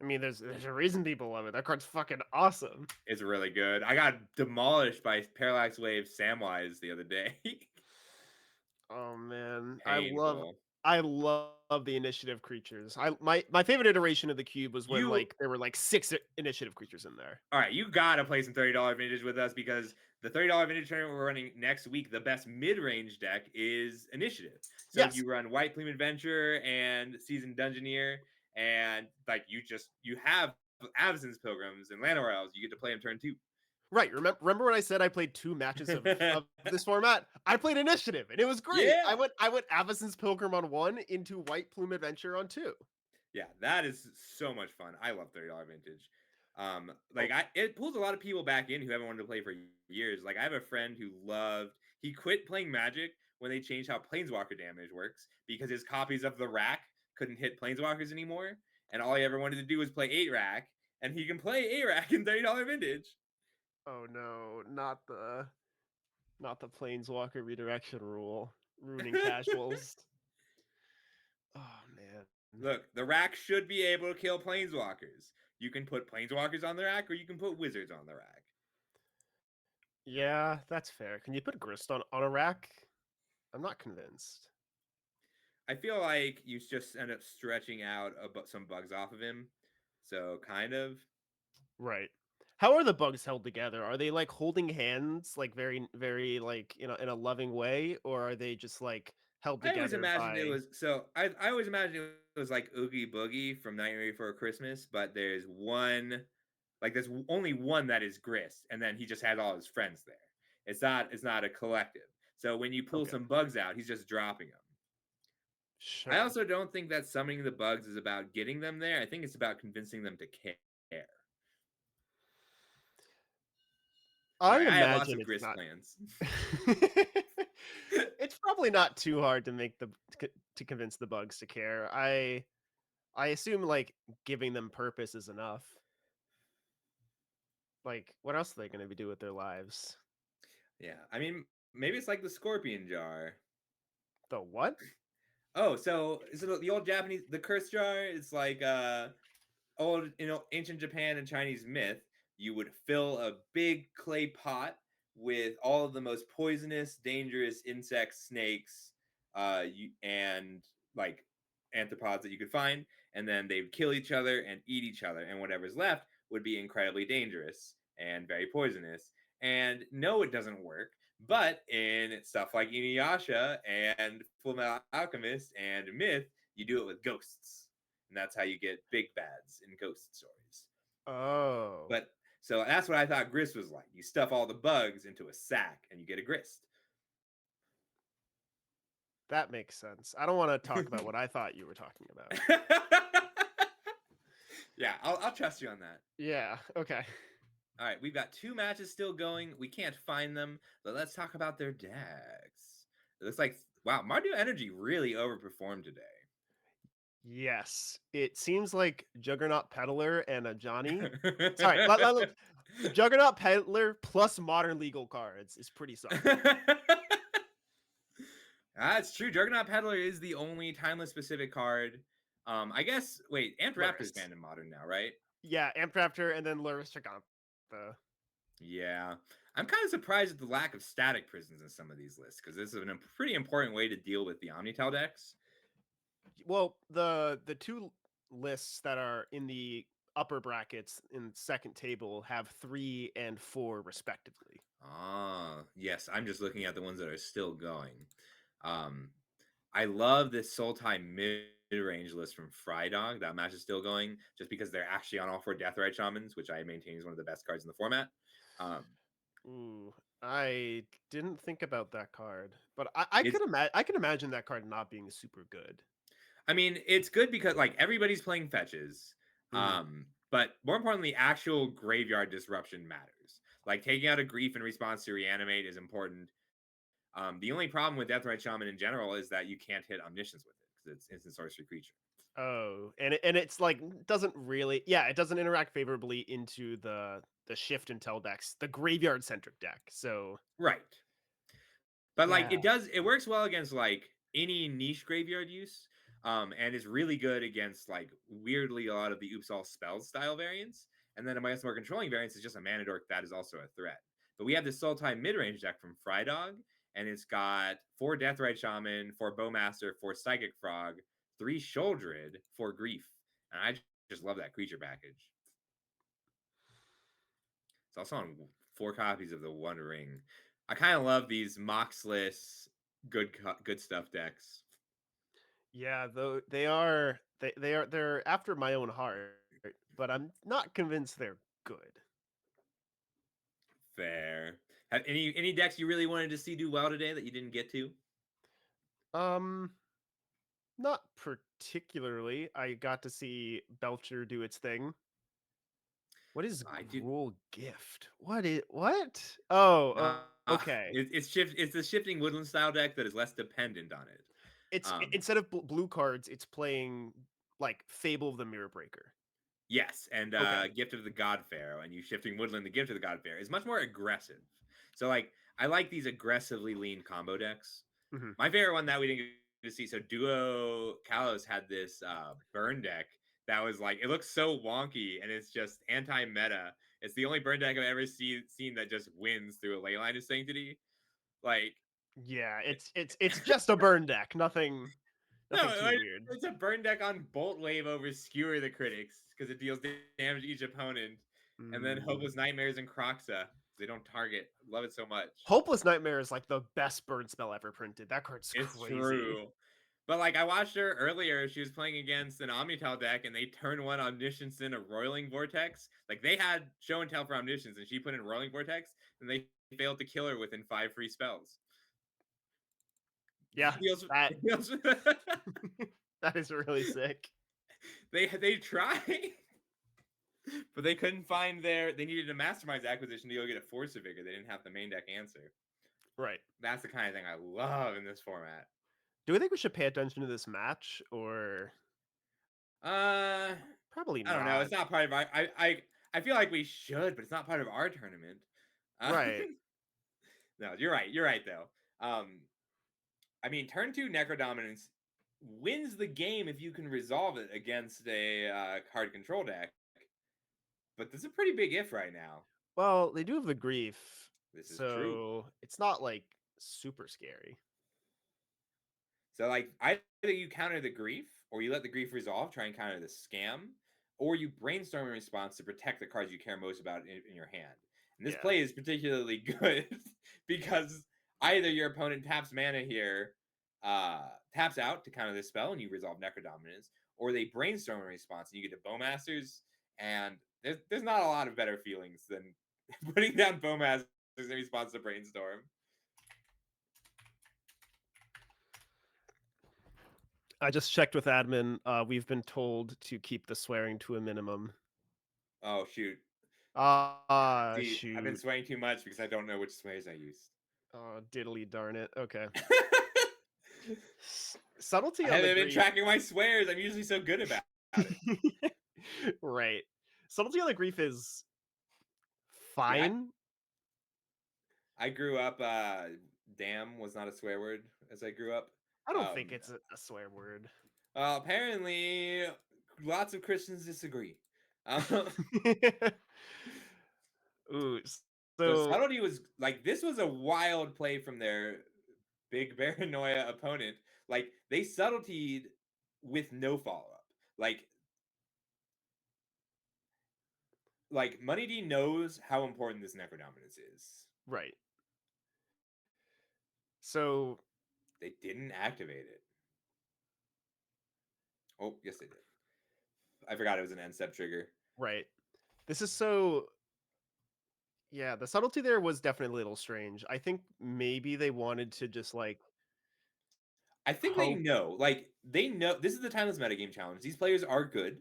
I mean, there's a reason people love it. That card's fucking awesome. It's really good. I got demolished by Parallax Wave Samwise the other day. Oh man, Painful. I love the initiative creatures. My favorite iteration of the cube was when like there were like 6 initiative creatures in there. All right, you gotta play some $30 vintage with us because the $30 vintage tournament we're running next week, the best mid-range deck is initiative. So Yes. if you run White Plume Adventure and Seasoned Dungeoneer, and like you have Avacyn's Pilgrims and Land Royals, you get to play them turn 2. Right. Remember when I said I played 2 matches of this format? I played initiative and it was great. Yeah. I went Avacyn's Pilgrim on 1 into White Plume Adventure on 2. Yeah, that is so much fun. I love $30 vintage. It pulls a lot of people back in who haven't wanted to play for years. Like I have a friend who he quit playing Magic when they changed how Planeswalker damage works because his copies of the rack couldn't hit Planeswalkers anymore, and all he ever wanted to do was play 8 rack, and he can play 8 rack in $30 vintage. Oh no, not the Planeswalker redirection rule ruining casuals. Oh man. Look, the rack should be able to kill Planeswalkers. You can put Planeswalkers on the rack, or you can put Wizards on the rack. Yeah, that's fair. Can you put Grist on a rack? I'm not convinced. I feel like you just end up stretching out some bugs off of him. So kind of. Right. How are the bugs held together? Are they like holding hands, like very, very like in a loving way, or are they just like held together? I always imagined it was I always imagined it was like Oogie Boogie from Nightmare Before Christmas, but there's only one that is Grist, and then he just has all his friends there. It's not a collective. So when you pull some bugs out, he's just dropping them. Sure. I also don't think that summoning the bugs is about getting them there. I think it's about convincing them to care. I have lots imagine of Grist it's not. plans. It's probably not too hard to convince the bugs to care. I assume like giving them purpose is enough. Like, what else are they going to do with their lives? Yeah, I mean, maybe it's like the Scorpion Jar. The what? Oh, so the old Japanese, the curse jar is like old, ancient Japan and Chinese myth. You would fill a big clay pot with all of the most poisonous, dangerous insects, snakes, and like arthropods that you could find, and then they would kill each other and eat each other, and whatever's left would be incredibly dangerous and very poisonous. And no, it doesn't work. But in stuff like Inuyasha and Fullmetal Alchemist and Myth, you do it with ghosts, and that's how you get big bads in ghost stories. Oh. But so that's what I thought Grist was like. You stuff all the bugs into a sack, and you get a Grist. That makes sense. I don't want to talk about what I thought you were talking about. Yeah, I'll trust you on that. Yeah. Okay. All right, we've got 2 matches still going. We can't find them, but let's talk about their decks. It looks like, wow, Mardu Energy really overperformed today. Yes. It seems like Juggernaut Peddler and a Johnny. Sorry, Juggernaut Peddler plus modern legal cards is pretty solid. That's true. Juggernaut Peddler is the only timeless specific card. I guess, wait, Amped Raptor's banned in modern now, right? Yeah, Amped Raptor and then Lurrus Giganta. Yeah, I'm kind of surprised at the lack of static prisons in some of these lists because this is a pretty important way to deal with the Omnital decks. Well, the 2 lists that are in the upper brackets in the second table have 3 and 4 respectively. Ah, yes. I'm just looking at the ones that are still going. I love this Sultai mid-range list from Frydog. That match is still going just because they're actually on all 4 Deathrite Shamans, which I maintain is one of the best cards in the format. Ooh, I didn't think about that card, but I can imagine that card not being super good. I mean, it's good because like everybody's playing fetches, but more importantly, actual graveyard disruption matters. Like taking out a Grief in response to Reanimate is important. The only problem with Deathrite Shaman in general is that you can't hit Omniscience with it because it's instant sorcery creature. Oh, and it's like doesn't really, yeah, it doesn't interact favorably into the shift and tell decks, the graveyard centric deck. So Right. But like yeah, it works well against like any niche graveyard use. And is really good against like weirdly a lot of the Oops All Spells style variants. And then against more controlling variants, it's just a mana dork that is also a threat. But we have this Sultai mid-range deck from Frydog, and it's got 4 Deathrite Shaman, 4 Bowmaster, 4 Psychic Frog, 3 Sheoldred, 4 Grief. And I just love that creature package. It's also on 4 copies of the One Ring. I kind of love these Moxless good stuff decks. yeah, though they're after my own heart, but I'm not convinced they're good. Fair. Have any decks you really wanted to see do well today that you didn't get to? Um, Not particularly. I got to see Belcher do its thing. What is I do. Gruul Gift? What? Oh, okay. It's the shifting woodland style deck that is less dependent on it. It's instead of blue cards, it's playing like Fable of the Mirror Breaker. Yes, and Okay. Gift of the God Pharaoh, and you shifting woodland, the Gift of the God Pharaoh is much more aggressive. So like I like these aggressively lean combo decks. Mhm. My favorite one that we didn't get to see. So Duo Kalos had this burn deck that was like it looks so wonky and it's just anti-meta. It's the only burn deck I've ever seen that just wins through a Leyline of Sanctity. Like Yeah, it's just a burn deck. Nothing no, too like, weird. it's a burn deck on Bolt Wave over Skewer the Critics because it deals damage to each opponent, and then Mm. Hopeless Nightmares and Croxa. They don't target. Love it so much. Hopeless Nightmare is like the best burn spell ever printed. That card's It's crazy. true. But like I watched her earlier, she was playing against an Omnital deck, and they turned one Omniscience in a Roiling Vortex. Like they had Show and Tell for Omniscience, and she put in Roiling Vortex, and they failed to kill her within 5 free spells. Yeah, that Feels- that is really sick. they try, but they couldn't find they needed a Masterminds acquisition to go get a Force of Vigor. They didn't have the main deck answer. Right. That's the kind of thing I love in this format. Do we think we should pay attention to this match or probably I don't know. It's not part of our. I feel like we should, but it's not part of our tournament. Right. No, you're right. You're right though. I mean, turn 2 Necrodominance wins the game if you can resolve it against a card control deck. But this is a pretty big if right now. Well, they do have the grief. This is so true. It's not like super scary. So like either you counter the grief or you let the grief resolve, try and counter the scam, or you brainstorm a response to protect the cards you care most about in your hand. And this Yeah. play is particularly good because either your opponent taps mana here, taps out to counter this spell and you resolve Necrodominance, or they brainstorm a response and you get to Bowmasters, and there's not a lot of better feelings than putting down Bowmasters in response to Brainstorm. I just checked with admin. We've been told to keep the swearing to a minimum. Oh shoot. See, Shoot. I've been swearing too much because I don't know which swears I used. Oh, diddly darn it. Okay. Subtlety I on the haven't been grief. tracking my swears. I'm usually so good about it. Right. Subtlety on the grief is fine. I grew up. Damn was not a swear word as I grew up. I don't think it's a swear word. Apparently, lots of Christians disagree. Ooh. So subtlety was like this was a wild play from their big paranoia opponent. Like they subtletied with no follow up. Like Money D knows how important this Necrodominance is. Right. So they didn't activate it. Oh, yes, they did. I forgot it was an end step trigger. Right. This is so. Yeah, the subtlety there was definitely a little strange. I think maybe they wanted to just like. I think they know. Like they know this is the timeless metagame challenge. These players are good.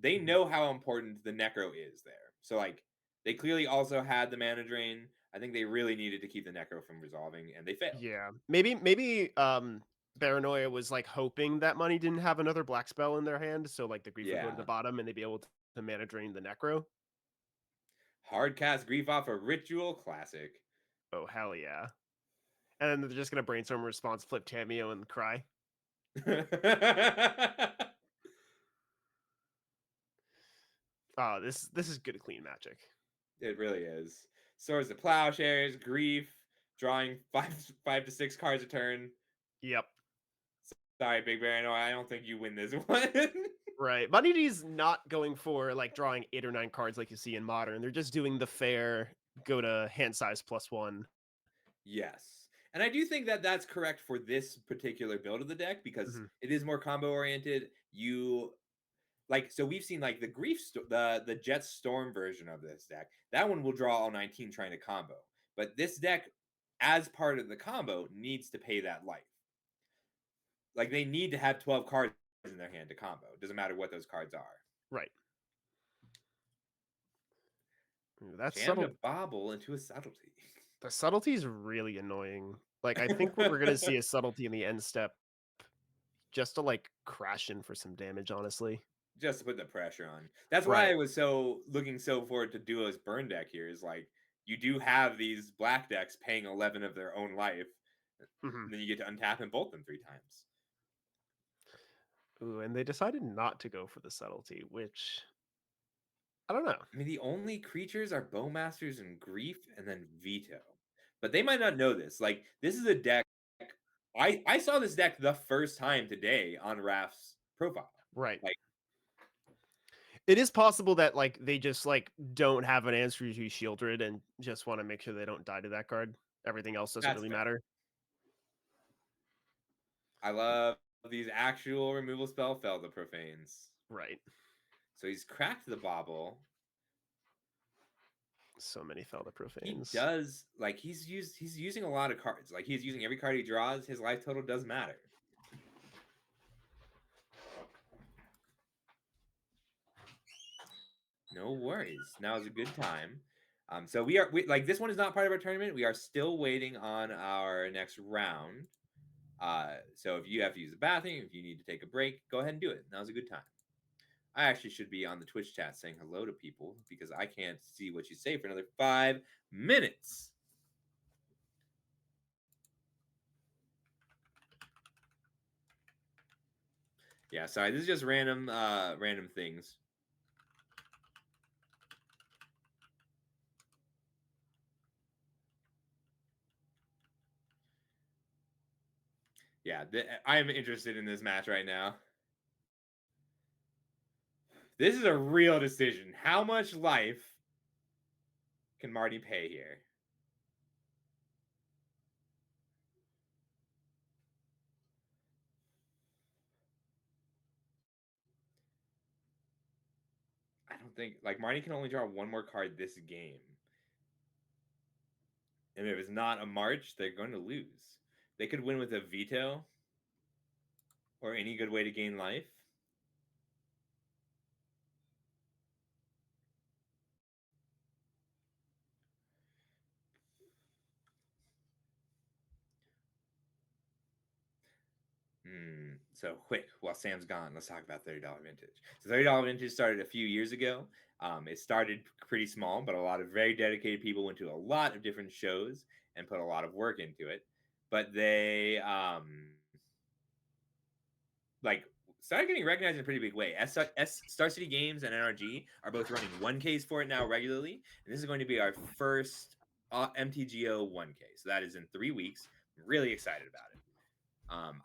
They know how important the Necro is there. So like they clearly also had the mana drain. I think they really needed to keep the Necro from resolving, and they failed. Yeah, maybe Paranoia was like hoping that money didn't have another black spell in their hand, so like the grief would go to the Yeah. bottom and they'd be able to mana drain the Necro. Hard cast Grief off a Ritual, classic. Oh hell yeah! And then they're just gonna brainstorm a response, flip Tameo, and cry. Oh, this is good clean magic. It really is. Swords of Plowshares, Grief, drawing 5 to 6 cards a turn. Yep. Sorry, Big Bear. No, I don't think you win this one. Right. Money D's not going for like drawing 8 or 9 cards like you see in Modern. They're just doing the fair go to hand size +1. Yes. And I do think that that's correct for this particular build of the deck because Mhm. it is more combo oriented. You like, so we've seen like the the Jet Storm version of this deck. That one will draw all 19 trying to combo. But this deck, as part of the combo, needs to pay that life. Like they need to have 12 cards in their hand to combo. Doesn't matter what those cards are. Right. Ooh, that's Jam subtle. to bobble into a subtlety. The subtlety is really annoying. Like I think what we're gonna see is subtlety in the end step, just to like crash in for some damage. Honestly. Just to put the pressure on. That's why I Right. was looking so forward to Duo's burn deck here. Is like you do have these black decks paying 11 of their own life, Mhm. and then you get to untap and bolt them 3 times. Ooh, and they decided not to go for the subtlety, which I don't know. I mean, the only creatures are Bowmasters and Grief, and then Veto. But they might not know this. Like this is a deck. I saw this deck the first time today on Raf's profile. Right. Like It is possible that like they just like don't have an answer to Shieldred and just want to make sure they don't die to that card. Everything else doesn't that's really fair. matter. I love these actual removal spell Fel the Profanes. Right. So he's cracked the bobble. So many Fel the He Profanes. does like he's using a lot of cards. Like he's using every card he draws. His life total does matter. No worries. Now is a good time. So we like this one is not part of our tournament. We are still waiting on our next round. So if you have to use the bathroom, if you need to take a break, go ahead and do it. Now's a good time. I actually should be on the Twitch chat saying hello to people because I can't see what you say for another 5 minutes. Yeah, sorry. This is just random things. Yeah, I am interested in this match right now. This is a real decision. How much life can Marty pay here? I don't think like Marty can only draw 1 more card this game. And if it's not a March, they're going to lose. They could win with a veto or any good way to gain life. So quick, while Sam's gone, let's talk about $30 Vintage. So $30 Vintage started a few years ago. It started pretty small, but a lot of very dedicated people went to a lot of different shows and put a lot of work into it. But they like started getting recognized in a pretty big way. Star City Games and NRG are both running 1Ks for it now regularly, and this is going to be our first MTGO 1K. So that is in 3 weeks. I'm really excited about it.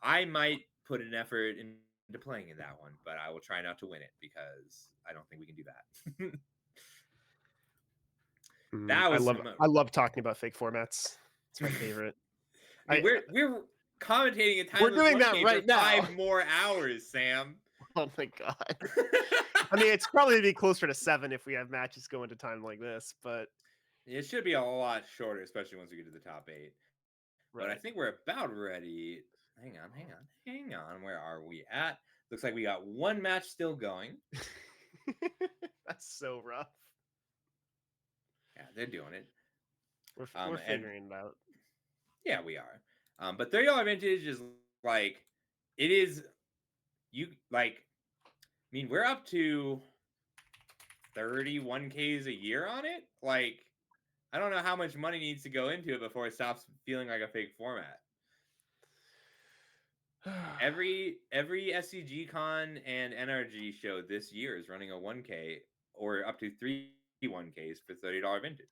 I might put an effort into playing in that one, but I will try not to win it because I don't think we can do that. That was I love talking about fake formats. It's my favorite. I mean, we're commentating a time. We're doing that right now. 5 more hours, Sam. Oh my god. I mean, it's probably gonna be closer to 7 if we have matches going to time like this, but it should be a lot shorter, especially once we get to the top 8. right. But I think we're about ready. Hang on. Where are we at? Looks like we got 1 match still going. That's so rough. Yeah, they're doing it. We're And figuring it out. yeah, we are. But $30 vintage is like it is. You like. I mean, we're up to 31Ks a year on it. Like, I don't know how much money needs to go into it before it stops feeling like a fake format. Every SCG Con and NRG show this year is running a 1K or up to 3 1Ks for $30 vintage.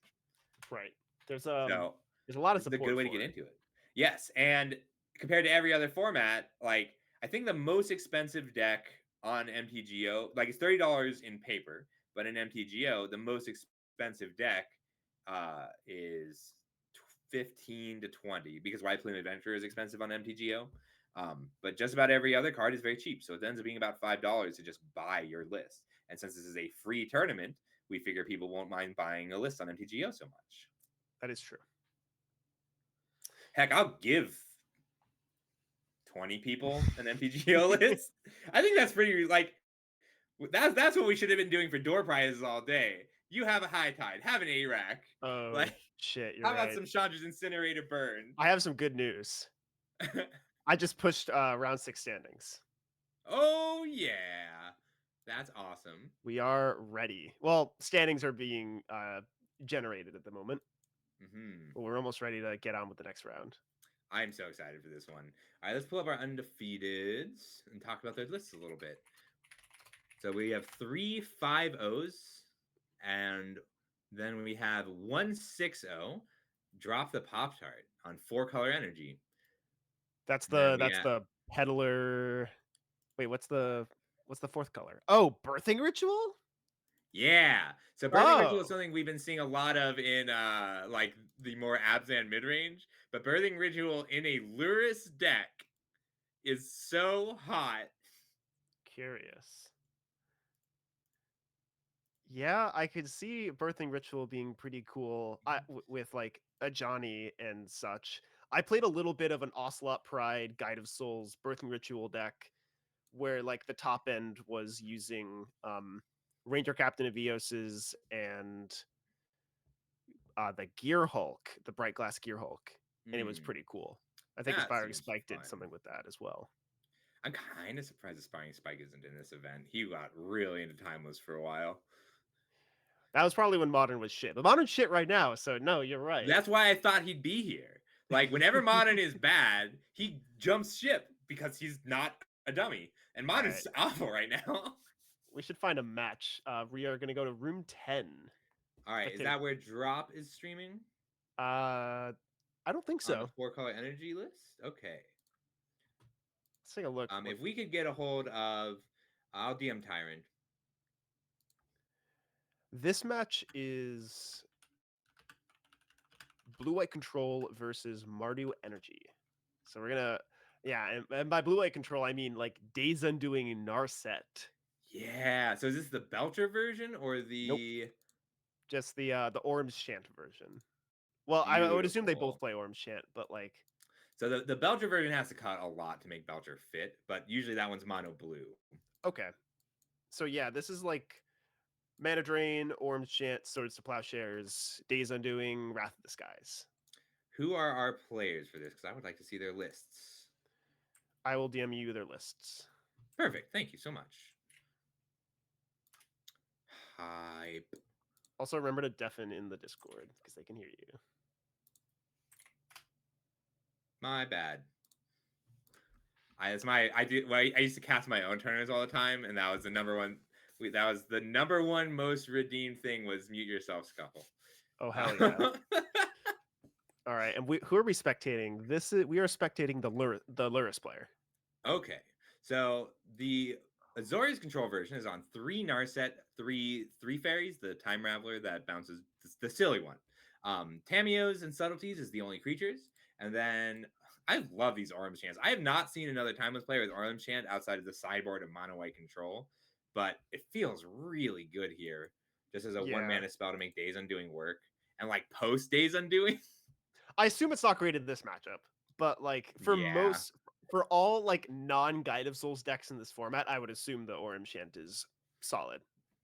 Right. There's So a lot of this is a support good way to for get it. into it. Yes, and compared to every other format, like I think the most expensive deck on MTGO, like it's $30 in paper, but in MTGO, the most expensive deck is 15 to 20 because White Plume Adventure is expensive on MTGO. But just about every other card is very cheap, so it ends up being about $5 to just buy your list. And since this is a free tournament, we figure people won't mind buying a list on MTGO so much. That is true. Heck, I'll give 20 people an MTGO list. I think that's pretty like that's what we should have been doing for door prizes all day. You have a High Tide, have an ARAC. Oh Like, shit, you're how about right. some Chandra's Incinerator Burn? I have some good news. I just pushed round 6 standings. Oh yeah, that's awesome. We are ready. Well, standings are being generated at the moment. But we're almost ready to get on with the next round. I'm so excited for this one. All right, let's pull up our undefeateds and talk about their lists a little bit. So we have 3 5-0s, and then we have 1 6-0. Drop the Pop Tart on 4-color energy. That's And then the peddler. Wait, what's the fourth color? Oh, birthing ritual? Yeah. So Birthing Ritual is something we've been seeing a lot of in like the more Abzan mid-range, but Birthing Ritual in a Lurrus deck is so hot. Curious. Yeah, I could see birthing ritual being pretty cool with like a Johnny and such. I played a little bit of an Ocelot Pride Guide of Souls birthing ritual deck where like the top end was using Ranger Captain of Eos's and the Gear Hulk, the Bright Glass Gear Hulk, and it was pretty cool. I think Aspiring Spike did something with that as well. I'm kind of surprised Aspiring Spike isn't in this event. He got really into Timeless for a while. That was probably when Modern was shit. But Modern's shit right now, so no, you're right. That's why I thought he'd be here. Like, whenever Modern is bad, he jumps ship because he's not a dummy. And Modern's awful right now. We should find a match. We are going to go to room 10. All right, is that where Drop is streaming? I don't think so. On the 4-color energy list? Okay. Let's take a look. If we could get a hold of, I'll DM Tyrant. This match is Blue White Control versus Mardu Energy. So we're gonna, and by Blue White Control I mean like Days Undoing Narset. Yeah. So is this the Belcher version or the? Nope. Just the Ormschant version. Well, I would assume they both play Ormschant, but like. So the Belcher version has to cut a lot to make Belcher fit, but usually that one's mono blue. Okay. So yeah, this is like Mana Drain, Ormschant, Swords to Plowshares, Days Undoing, Wrath of the Skies. Who are our players for this? Because I would like to see their lists. I will DM you their lists. Perfect. Thank you so much. Hype. Also, remember to deafen in the Discord because they can hear you. My bad. I used to cast my own tournaments all the time, and that was the number one. That was the number one most redeemed thing was mute yourself, Scuffle. Oh hell yeah! All right, and who are we spectating? We are spectating the Lurrus player. Okay, so the Azorius control version is on 3 Narset, 3 fairies, the Time Raveler that bounces the silly one. Tamios and Subtleties is the only creatures, and then I love these Ormschants. I have not seen another Timeless player with Ormschant outside of the sideboard of Mono White Control, but it feels really good here, just as a 1-mana spell to make Days Undoing work, and like post Days Undoing. I assume it's not great in this matchup, but like for all like non-Guide of Souls decks in this format, I would assume the Ormschant is solid.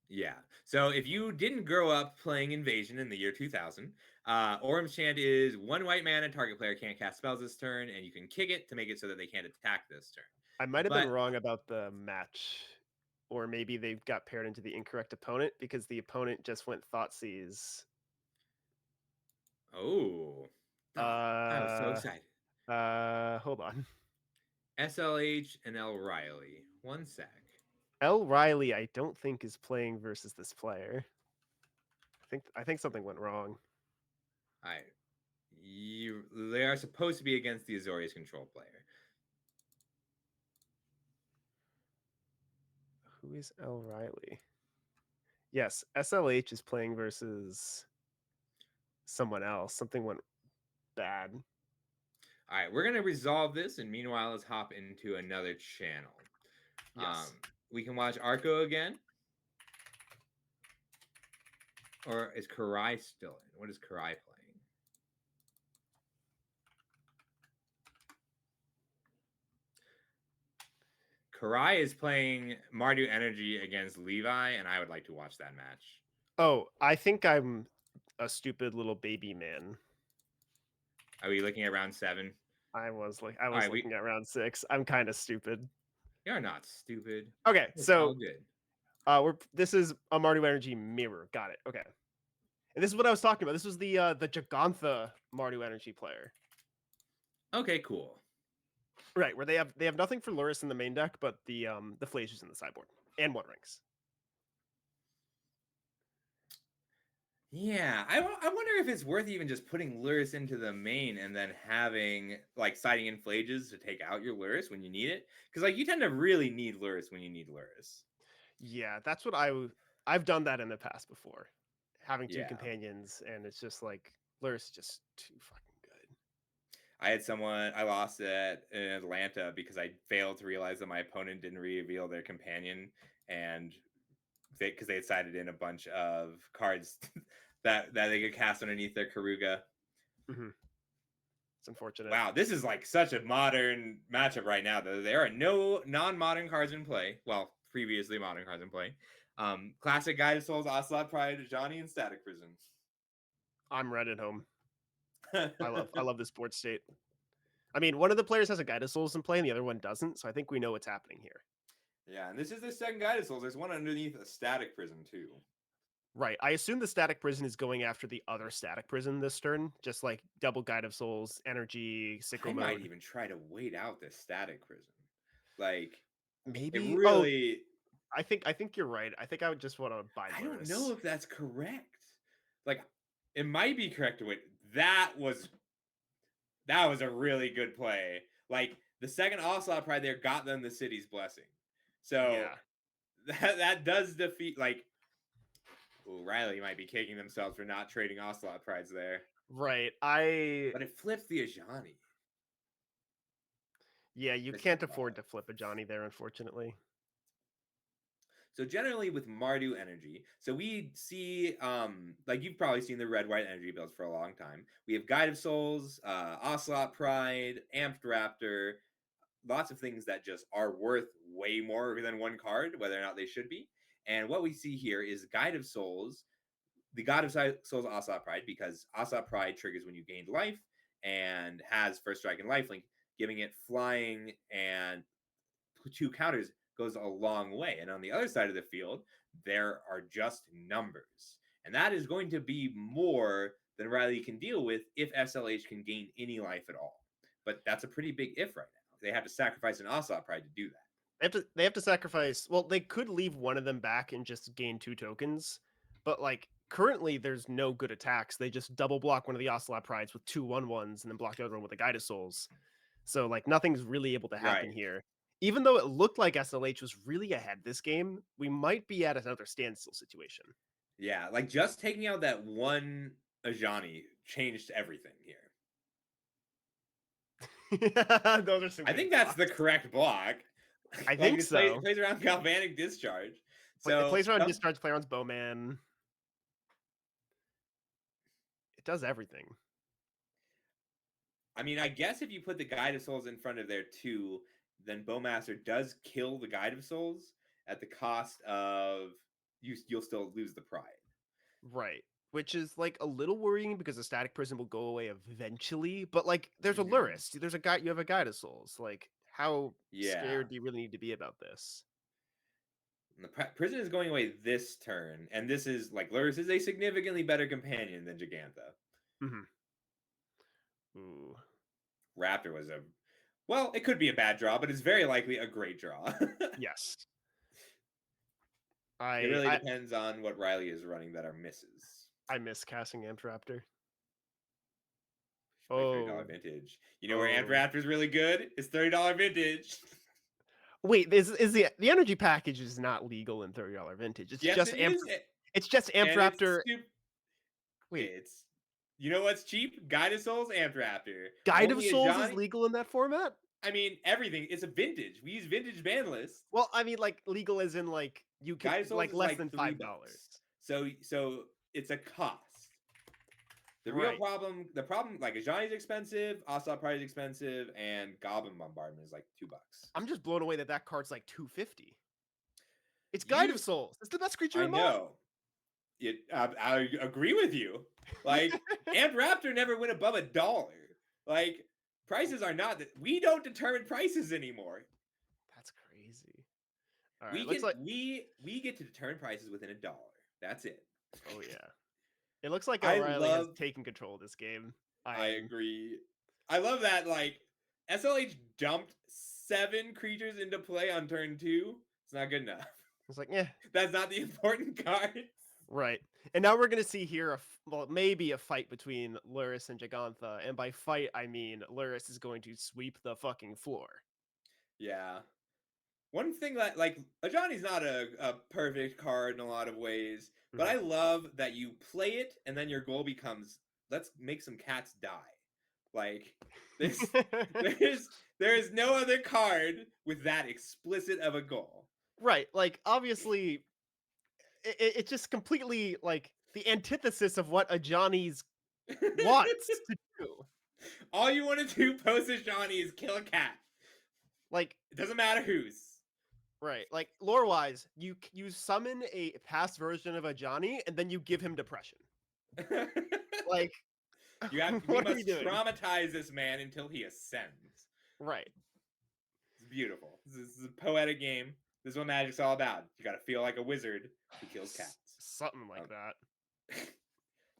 Yeah. So if you didn't grow up playing Invasion in the year 2000, Orm's Chant is 1 white mana, target player can't cast spells this turn, and you can kick it to make it so that they can't attack this turn. I might have been But wrong about the match, or maybe they got paired into the incorrect opponent because the opponent just went Thoughtseize. oh, I was so excited. Hold on. SLH and L. Riley. 1 sec. L. Riley, I don't think is playing versus this player. I think something went wrong. All right. They are supposed to be against the Azorius control player. Who is L. Riley? Yes, SLH is playing versus someone else. Something went bad. All right, we're gonna resolve this, and meanwhile, let's hop into another channel. Yes. We can watch Arco again, or is Karai still in? What is Karai playing? Karai is playing Mardu Energy against Levi, and I would like to watch that match. Oh, I think I'm a stupid little baby man. Are we looking at round 7? I was right, looking at round 6. I'm kind of stupid. You're not stupid. Okay, It's so all good. this is a Mardu Energy mirror. Got it. Okay. And this is what I was talking about. This was the Jagantha Mardu Energy player. Okay, cool. Right, where they have nothing for Lurrus in the main deck, but the Flacius in the sideboard and One Rings. Yeah, I wonder if it's worth even just putting Lurrus into the main and then having like siding in Flages to take out your Lurrus when you need it, because like you tend to really need Lurrus when you need Lurrus. Yeah, that's what I've done that in the past before, having 2 Yeah. companions, and it's just like Lurrus is just too fucking good. I had someone I lost at in Atlanta because I failed to realize that my opponent didn't reveal their companion, and because they had sided in a bunch of cards that they could cast underneath their Karuga. Mm-hmm. It's unfortunate. Wow, this is like such a modern matchup right now. Though there are no non-modern cards in play. Well, previously modern cards in play. Classic Guided Souls, Ocelot Pride, Johnny, and Static Prison. I'm right at home. I love this board state. I mean, one of the players has a Guided Souls in play, and the other one doesn't. So I think we know what's happening here. Yeah, and this is the second Guided Souls. There's one underneath a Static Prison too. Right. I assume the Static Prison is going after the other Static Prison this turn, just like double Guide of Souls, Energy, Sickle I Mode. might even try to wait out this Static Prison. Like maybe it really. I think you're right. I think I would just want to buy. I don't know if that's correct. Like it might be correct to wait. That was a really good play. Like the second Ocelot Pride there got them the City's Blessing. So that does defeat like. Ooh, Riley might be kicking themselves for not trading Ocelot Prides there. Right. But it flips the Ajani. Yeah, you can't afford to flip a Johnny there, unfortunately. So generally with Mardu Energy, so we see, like you've probably seen the red-white energy builds for a long time. We have Guide of Souls, Ocelot Pride, Amped Raptor, lots of things that just are worth way more than one card, whether or not they should be. And what we see here is Guide of Souls, the God of Souls Ocelot Pride, because Ocelot Pride triggers when you gained life and has First Strike and Lifelink, giving it flying and 2 counters goes a long way. And on the other side of the field, there are just numbers. And that is going to be more than Riley can deal with if SLH can gain any life at all. But that's a pretty big if right now. They have to sacrifice an Ocelot Pride to do that. They have to sacrifice. Well, they could leave one of them back and just gain 2 tokens, but like currently there's no good attacks. They just double block one of the Ocelot Prides with 2 1/1s and then block the other one with a Guide of Souls. So like nothing's really able to happen here. Even though it looked like SLH was really ahead this game, we might be at another standstill situation. Yeah, like just taking out that one Ajani changed everything here. Those are some. I think that's the correct block. I think so. Plays around Galvanic Discharge. So it plays around Discharge, plays around Bowman. It does everything. I mean, I guess if you put the Guide of Souls in front of there too, then Bowmaster does kill the Guide of Souls at the cost of you'll still lose the Pride. Right. which is like a little worrying because the static prison will go away eventually. But like, there's a Mhm. Lurrus, there's a guy, you have a Guide of Souls. Like, how Yeah. scared do you really need to be about this? And the prison is going away this turn, and this is like Lurrus is a significantly better companion than Gigantha. Mm-hmm. Ooh. Raptor was it could be a bad draw, but it's very likely a great draw. Yes. It really depends on what Riley is running that are misses. I miss casting Amtraptor. Play $30 vintage. You know where Oh. Amtraptor is really good? It's $30 vintage. Wait, is the energy package is not legal in $30 vintage? It's Yes, just it is. It's just And it's Amtraptor. Wait, it's you know what's cheap? Guide of Souls, Amtraptor. Guide of Only Souls Ajani- is legal in that format? I mean, everything. It's a vintage. We use vintage ban list. Well, I mean, like legal as in like you Guide can of Souls like is less like than $3. $5. So it's a cost. The real Right. problem, like Ajani's expensive, Assault Pride is expensive, and Goblin Bombardment is like $2. I'm just blown away that card's like $250. It's Guide You- of Souls. It's the best creature I in modern. know. I agree with you. Like Amtraptor never went above $1. Like prices are not that we don't determine prices anymore. That's crazy. All right, We get to determine prices within $1. That's it. Oh yeah. It looks like I O'Reilly has love- taken control of this game. I agree. I love that like SLH dumped 7 creatures into play on turn 2. It's not good enough. It's like, yeah, That's not the important card. right. And now we're gonna see here maybe a fight between Lurrus and Gigantha, and by fight I mean Lurrus is going to sweep the fucking floor. Yeah. One thing that like Ajani's not a perfect card in a lot of ways, but I love that you play it and then your goal becomes let's make some cats die. Like there is no other card with that explicit of a goal. Right, like obviously it's just completely like the antithesis of what Ajani's wants to do. All you want to do post Ajani is kill a cat. Like, It doesn't matter whose. right, like lore wise, you summon a past version of Ajani and then you give him depression. Like, we what are must you doing? traumatize this man until he ascends. Right. It's beautiful. This is a poetic game. This is what Magic's all about. You got to feel like a wizard who kills cats. Something like that.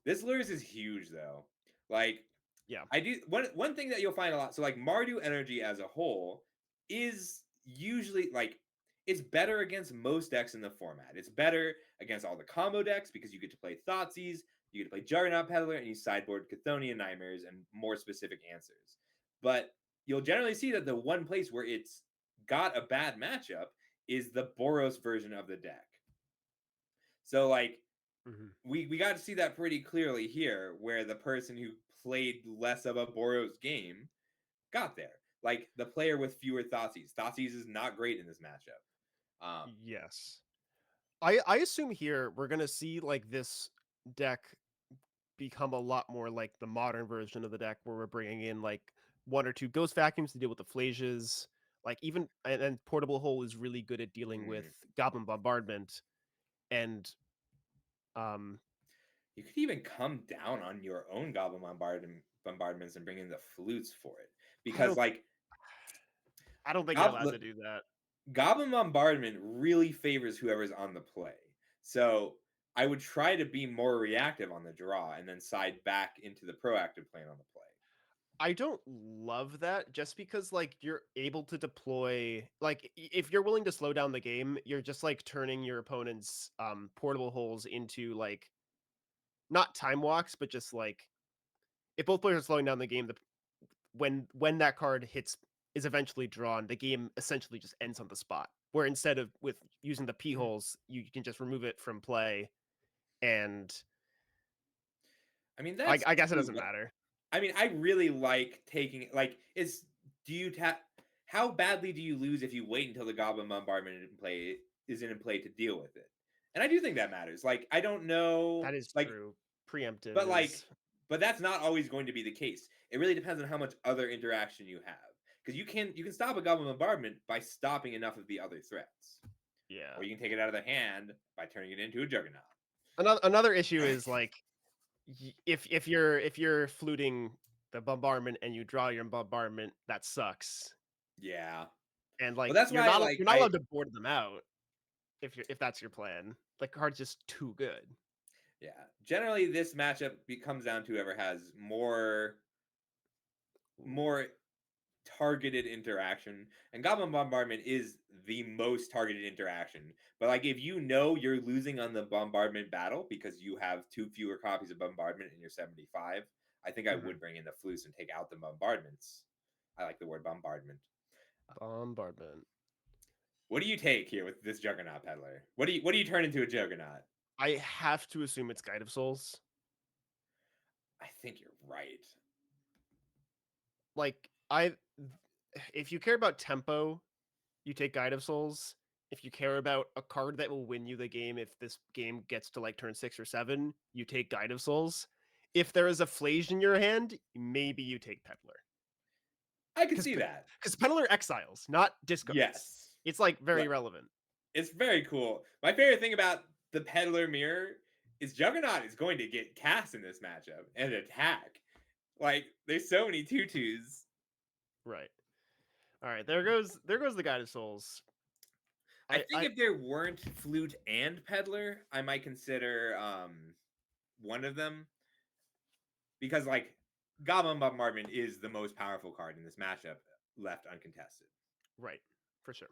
This Lurrus is huge though. Like, Yeah. I do one thing that you'll find a lot. So like Mardu energy as a whole is usually like it's better against most decks in the format. It's better against all the combo decks because you get to play Thoughtseize, you get to play Juggernaut Peddler, and you sideboard Chthonian Nightmares and more specific answers. But you'll generally see that the one place where it's got a bad matchup is the Boros version of the deck. So like we got to see that pretty clearly here, where the person who played less of a Boros game got there. Like the player with fewer Thoughtseize. Thoughtseize is not great in this matchup. Yes. I assume here we're gonna see like this deck become a lot more like the modern version of the deck, where we're bringing in like 1 or 2 Ghost Vacuums to deal with the Flages. Like even and Portable Hole is really good at dealing with Goblin Bombardment, and you could even come down on your own Goblin bombardments and bring in the flutes for it, because I don't think you're allowed to do that. Goblin Bombardment really favors whoever's on the play. So I would try to be more reactive on the draw and then side back into the proactive plan on the play. I don't love that, just because like you're able to deploy, like if you're willing to slow down the game, you're just like turning your opponent's Portable Holes into like not time walks, but just like if both players are slowing down the game, when that card is eventually drawn, the game essentially just ends on the spot. Where instead of with using the P holes, you can just remove it from play, and I mean, I guess it doesn't matter. I mean, I really like taking how badly do you lose if you wait until the Goblin Bombardment is in play to deal with it? And I do think that matters. Like, I don't know. That is like, true. Preemptive. But that's not always going to be the case. It really depends on how much other interaction you have. Because you can stop a Goblin Bombardment by stopping enough of the other threats. Yeah. Or you can take it out of the hand by turning it into a Juggernaut. Another issue is like if you're fluting the bombardment and you draw your bombardment, that sucks. Yeah. And Well, like that's why like you're not allowed to board them out if that's your plan. The card's just too good. yeah. Generally, this matchup comes down to whoever has more targeted interaction, and Goblin Bombardment is the most targeted interaction. But like, if you know you're losing on the bombardment battle because you have 2 fewer copies of bombardment in your 75, I think I Mhm. would bring in the flutes and take out the bombardments. I like the word bombardment. Bombardment. What do you take here with this Juggernaut Peddler? What do you turn into a Juggernaut? I have to assume it's Guide of Souls. I think you're right. Like if you care about tempo, you take Guide of Souls. If you care about a card that will win you the game if this game gets to like turn 6 or 7, you take Guide of Souls. If there is a Flage in your hand, maybe you take Peddler. I can see that. Because Peddler exiles, not discards. Yes. It's like very relevant. It's very cool. My favorite thing about the Peddler Mirror is Juggernaut is going to get cast in this matchup and attack. Like, there's so many tutus. Right. All right, there goes the Guide of Souls. I think if there weren't Flute and Peddler, I might consider one of them. Because like Goblin Bombardment is the most powerful card in this matchup, left uncontested. Right, for sure.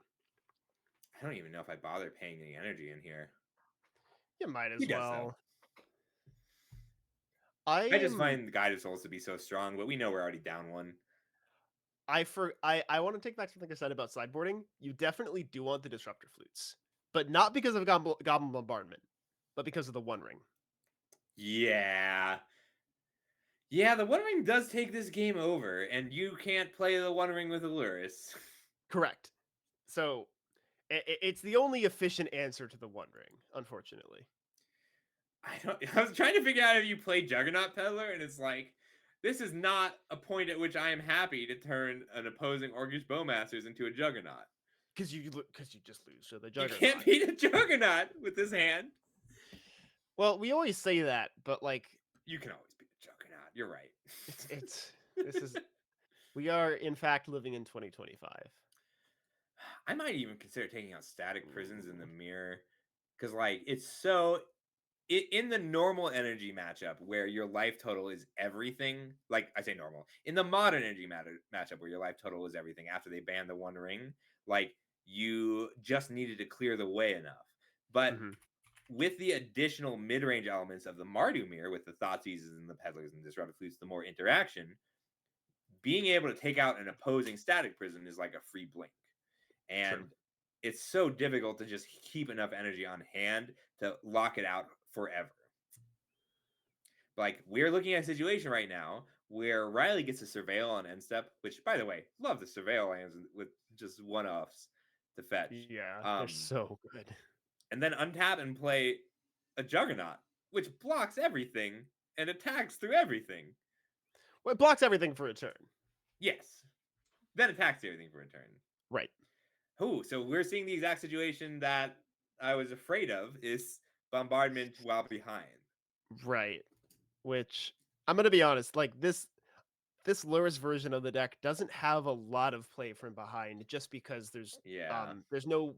I don't even know if I bother paying any energy in here. You might as He does, well. I just find the Guide of Souls to be so strong, but we know we're already down one. I want to take back something I said about sideboarding. You definitely do want the Disruptor Flutes, but not because of Goblin Bombardment, but because of the One Ring. Yeah. Yeah, the One Ring does take this game over, and you can't play the One Ring with Aluris. Correct. So it's the only efficient answer to the One Ring, unfortunately. I was trying to figure out if you play Juggernaut Peddler, and it's like, this is not a point at which I am happy to turn an opposing Orcish Bowmasters into a Juggernaut. Because you just lose to the Juggernaut. You can't beat a Juggernaut with this hand. Well, we always say that, but like, you can always beat a Juggernaut. You're right. This is we are in fact living in 2025. I might even consider taking out Static Prisons in the mirror, because like it's so in the normal energy matchup where your life total is everything. Like I say normal in the modern energy matchup where your life total is everything after they banned the One Ring, like you just needed to clear the way enough. But with the additional mid-range elements of the Mardu Mirror, with the Thoughtseizes and the Peddlers and Disruptive Flutes, the more interaction, being able to take out an opposing Static Prison is like a free blink. And it's so difficult to just keep enough energy on hand to lock it out forever. Like, we're looking at a situation right now where Riley gets a Surveil on end step, which, by the way, love the Surveil lands with just one-offs to fetch. Yeah, they're so good. And then untap and play a Juggernaut, which blocks everything and attacks through everything. Well, it blocks everything for a turn. Yes. Then attacks everything for a turn. Right. Oh, so we're seeing the exact situation that I was afraid of, is bombardment while behind. Right. Which, I'm going to be honest, like this Lurrus version of the deck doesn't have a lot of play from behind, just because there's no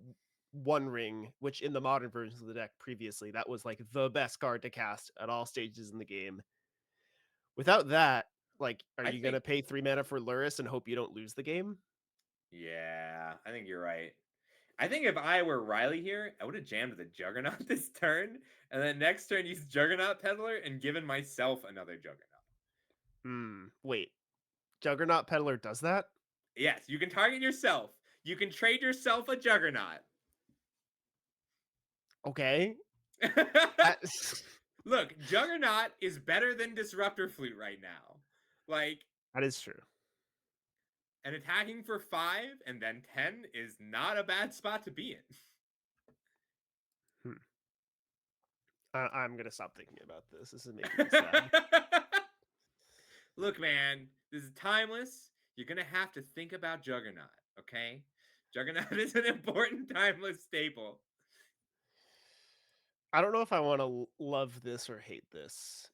One Ring, which in the modern versions of the deck previously, that was like the best card to cast at all stages in the game. Without that, like, are you going to pay 3 mana for Lurrus and hope you don't lose the game? Yeah, I think you're right. I think if I were Riley here, I would have jammed the Juggernaut this turn, and then next turn used Juggernaut Peddler and given myself another Juggernaut. Wait. Juggernaut Peddler does that? Yes, you can target yourself. You can trade yourself a Juggernaut. Okay. Look, Juggernaut is better than Disruptor Flute right now. Like, that is true. And attacking for 5 and then 10 is not a bad spot to be in. I'm going to stop thinking about this. This is making me sad. Look, man, this is timeless. You're going to have to think about Juggernaut, okay? Juggernaut is an important timeless staple. I don't know if I want to love this or hate this.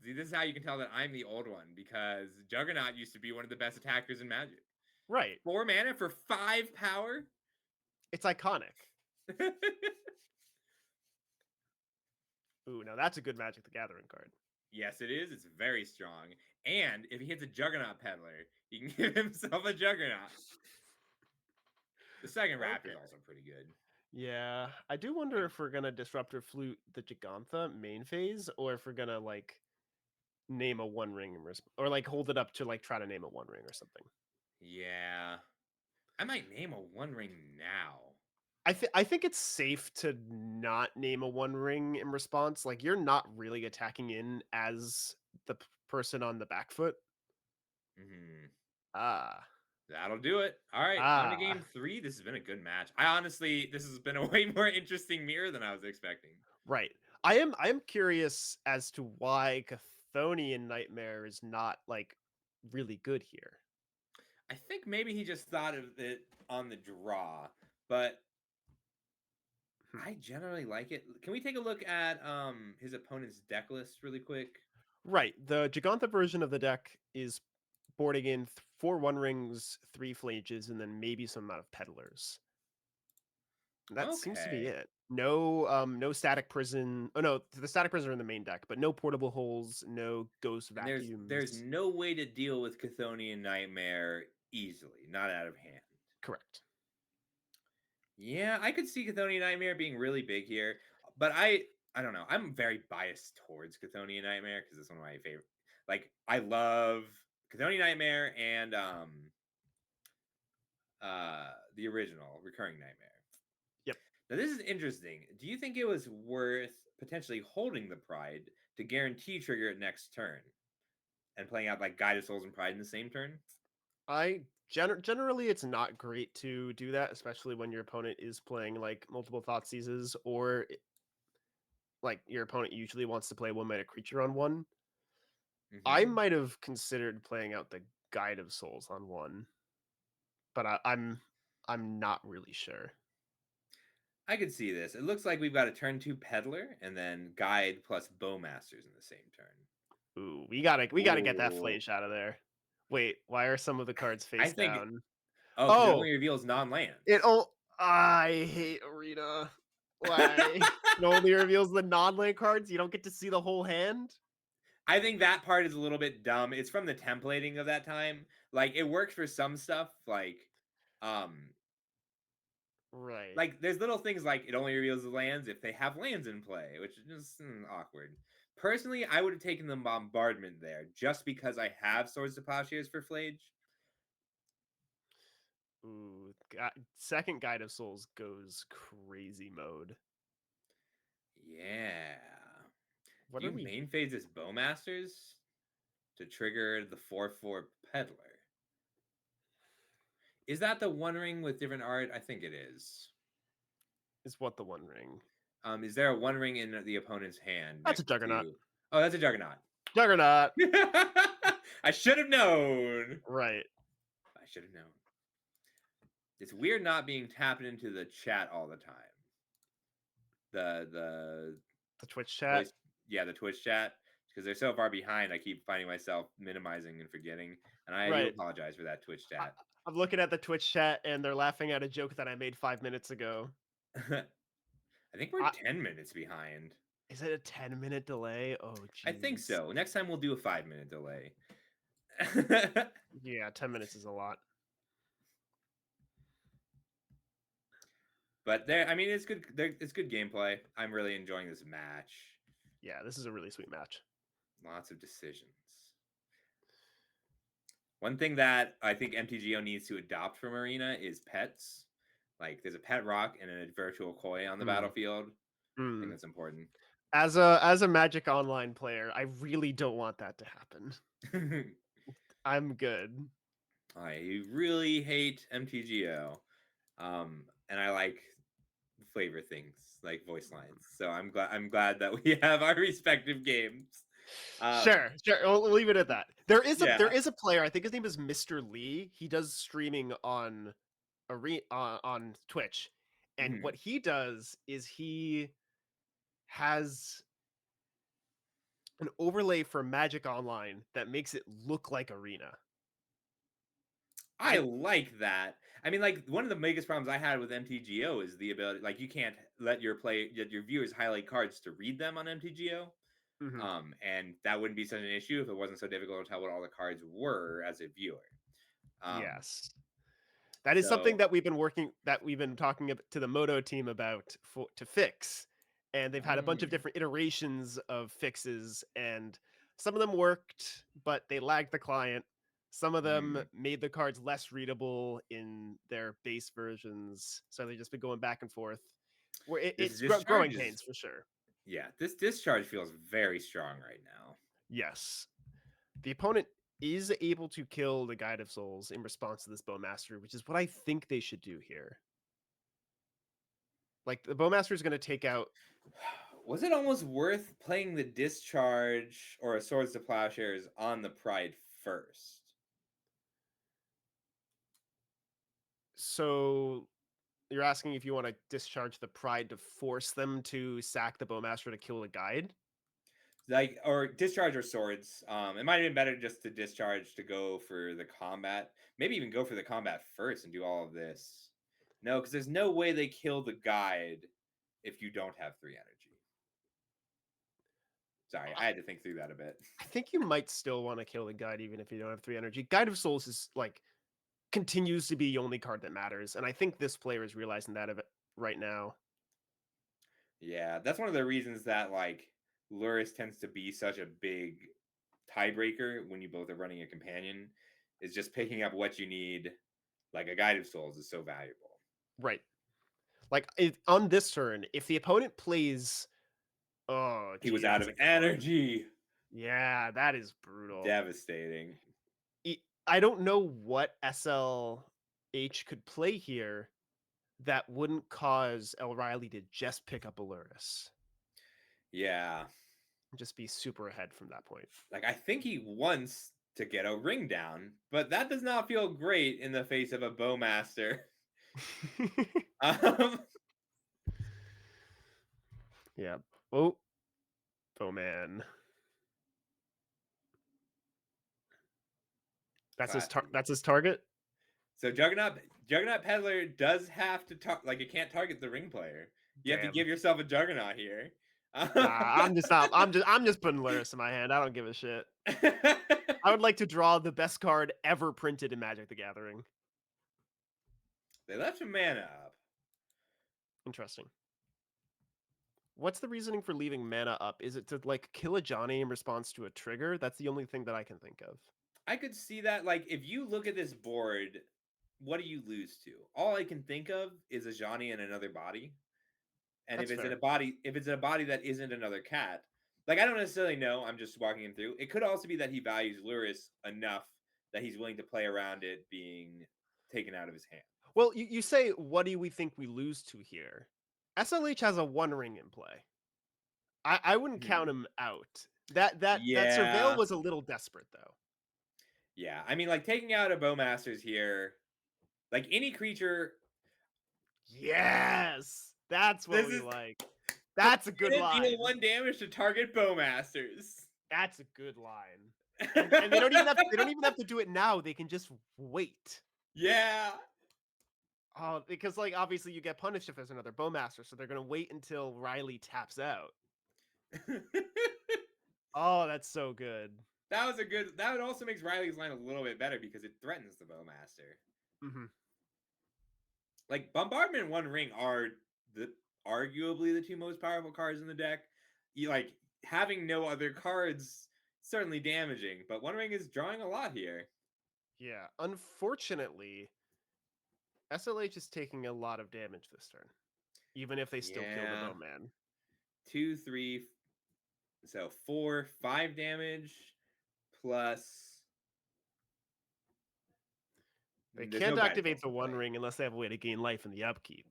See, this is how you can tell that I'm the old one, because Juggernaut used to be one of the best attackers in Magic. Right. 4 mana for 5 power? It's iconic. Ooh, now that's a good Magic the Gathering card. Yes, it is. It's very strong. And if he hits a Juggernaut Peddler, he can give himself a Juggernaut. The second Raptor is also pretty good. Yeah, I do wonder if we're gonna Disruptor Flute the Gigantha main phase, or if we're gonna like name a One Ring or like hold it up to like try to name a One Ring or something. Yeah. I might name a One Ring now. I think it's safe to not name a One Ring in response. Like you're not really attacking in as the person on the back foot. Ah. That'll do it. All right, on to game 3. This has been a good match. This has been a way more interesting mirror than I was expecting. Right. I am curious as to why Chthonian Nightmare is not like really good here. I think maybe he just thought of it on the draw, but I generally like it. Can we take a look at his opponent's deck list really quick? Right. The Gigantha version of the deck is boarding in 4 One Rings, 3 Flages, and then maybe some amount of Peddlers. That seems to be it. No Static Prison. Oh no, the Static Prison are in the main deck, but no Portable Holes, no Ghost Vacuums. There's no way to deal with Chthonian Nightmare easily, not out of hand. Correct. Yeah, I could see Chthonian Nightmare being really big here, but I don't know. I'm very biased towards Chthonian Nightmare because it's one of my favorite. Like, I love Chthonian Nightmare and the original Recurring Nightmare. Yep. Now this is interesting. Do you think it was worth potentially holding the Pride to guarantee trigger it next turn, and playing out like Guide of Souls and Pride in the same turn? Generally it's not great to do that, especially when your opponent is playing like multiple Thoughtseizes, or like your opponent usually wants to play 1-mana creature on 1. I might have considered playing out the Guide of Souls on 1, but I'm not really sure. I could see this. It looks like we've got a turn 2 Peddler and then Guide plus Bowmasters in the same turn. Ooh, we gotta get that Flage out of there. Wait, why are some of the cards face down? Oh, it only reveals non-land. I hate Arena. Why? It only reveals the non-land cards? You don't get to see the whole hand? I think that part is a little bit dumb. It's from the templating of that time. Like, it works for some stuff, like right. Like, there's little things like it only reveals the lands if they have lands in play, which is just awkward. Personally, I would have taken the Bombardment there just because I have Swords to Plowshares for Flage. Ooh, second Guide of Souls goes crazy mode. Yeah. What Do you main phase this Bowmasters to trigger the 4/4 Peddler? Is that the One Ring with different art? I think it is. Is what the One Ring? Is there a One Ring in the opponent's hand? That's a Juggernaut. Oh, that's a Juggernaut. Juggernaut. I should have known. Right. I should have known. It's weird not being tapped into the chat all the time. The Twitch chat? Yeah, the Twitch chat. Because they're so far behind, I keep finding myself minimizing and forgetting. And I do apologize for that Twitch chat. I'm looking at the Twitch chat, and they're laughing at a joke that I made 5 minutes ago. I think we're 10 minutes behind. Is it a 10-minute delay? Oh, geez. I think so. Next time we'll do a 5-minute delay. Yeah, 10 minutes is a lot. But it's good. It's good gameplay. I'm really enjoying this match. Yeah, this is a really sweet match. Lots of decisions. One thing that I think MTGO needs to adopt from Arena is pets. Like, there's a pet rock and a virtual koi on the battlefield. I think that's important. As a Magic Online player, I really don't want that to happen. I'm good. I really hate MTGO. And I like flavor things like voice lines. So I'm glad that we have our respective games. Sure. We'll leave it at that. There is a player. I think his name is Mr. Lee. He does streaming on Twitch, And Mhm. what he does is he has an overlay for Magic Online that makes it look like Arena. I And like that. I mean, like one of the biggest problems I had with MTGO is the ability, like you can't let your viewers highlight cards to read them on MTGO. Mhm. And that wouldn't be such an issue if it wasn't so difficult to tell what all the cards were as a viewer. Yes. That is something So, that we've been talking to the Moto team about to fix. And they've had a bunch of mm, different iterations of fixes, and some of them worked, but they lagged the client. Some of them mm. made the cards less readable in their base versions, so they've just been going back and forth. Where This it's discharge growing is, pains for sure. yeah, this discharge feels very strong right now. Yes, the opponent is able to kill the Guide of Souls in response to this Bowmaster, which is what I think they should do here. Like the Bowmaster is going to take out. Was it almost worth playing the discharge or a swords to plowshares on the pride first? So you're asking if you want to discharge the pride to force them to sack the Bowmaster to kill the guide? Like, or discharge or swords. It might have been better just to discharge to go for the combat. Maybe even go for the combat first and do all of this. No, because there's no way they kill the guide if you don't have 3 energy. Sorry, I had to think through that a bit. I think you might still want to kill the guide even if you don't have 3 energy. Guide of Souls is like continues to be the only card that matters, and I think this player is realizing that of it right now. Yeah, that's one of the reasons that like Luris tends to be such a big tiebreaker when you both are running a companion, is just picking up what you need. Like a Guide of Souls is so valuable. Right. Like on this turn, if the opponent plays, oh He was geez, out that's of a good one. energy. Yeah, that is brutal. Devastating. I don't know what SLH could play here that wouldn't cause El Riley to just pick up Aluris. Yeah. Just be super ahead from that point. Like I think he wants to get a ring down, but that does not feel great in the face of a Bowmaster. um, Yeah. Oh, Bowman. That's his target. so Juggernaut Peddler does have to like it can't target the ring player. You have to Damn. give yourself a Juggernaut here. Nah, I'm just putting Luris in my hand. I don't give a shit. I would like to draw the best card ever printed in Magic the Gathering. They left some mana up. Interesting. What's the reasoning for leaving mana up? Is it to like kill a Johnny in response to a trigger? That's the only thing that I can think of. I could see that. Like, if you look at this board, what do you lose to? All I can think of is a Johnny and another body. And That's if it's in fair. a body that isn't another cat, like I don't necessarily know. I'm just walking him through. It could also be that he values Luris enough that he's willing to play around it being taken out of his hand. Well, you say, what do we think we lose to here? SLH has a One Ring in play. I wouldn't count him out. That Surveil Yeah. was a little desperate though. Yeah. I mean, like taking out a Bowmaster's here, like any creature. Yes, that's what This we is like. That's a good line. deal 1 damage to target Bowmasters. That's a good line. And they don't even have to do it now. They can just wait. Yeah. Oh, because like obviously you get punished if there's another Bowmaster, so they're gonna wait until Riley taps out. Oh, that's so good. That was a good. That would also makes Riley's line a little bit better because it threatens the Bowmaster. Mm-hmm. Like Bombardment and One Ring are arguably the 2 most powerful cards in the deck. Like having no other cards certainly damaging, but One Ring is drawing a lot here. Yeah, unfortunately, SLH is taking a lot of damage this turn, even if they still kill the Bowman. 2, 3, so 4, 5 damage plus. They There's can't no activate the Guidance One play. Ring unless they have a way to gain life in the upkeep.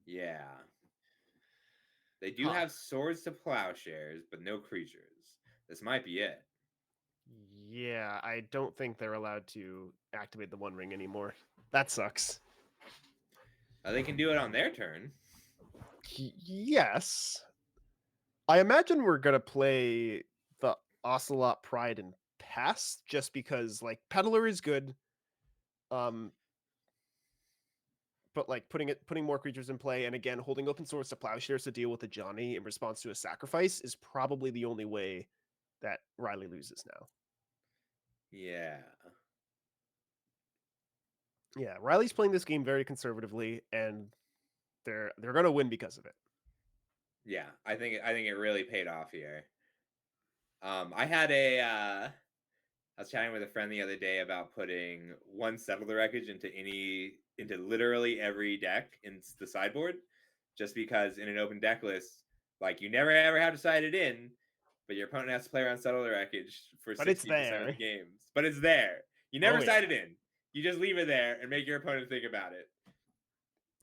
Yeah. They do have Swords to Plowshares, but no creatures. This might be it. Yeah, I don't think they're allowed to activate the One Ring anymore. That sucks. They can do it on their turn. Yes. I imagine we're gonna play the Ocelot Pride and Pass just because like Peddler is good. But like putting more creatures in play and again holding open Swords to Plowshares to deal with a Johnny in response to a sacrifice is probably the only way that Riley loses now. Yeah. Yeah, Riley's playing this game very conservatively, and they're gonna win because of it. Yeah, I think it really paid off here. I had a I was chatting with a friend the other day about putting one Settle the Wreckage into literally every deck in the sideboard, just because in an open deck list, like you never ever have to side it in, but your opponent has to play around Settle the Wreckage for But it's 60% of there. the games. But it's there. You never Oh, side yeah. it in. You just leave it there and make your opponent think about it.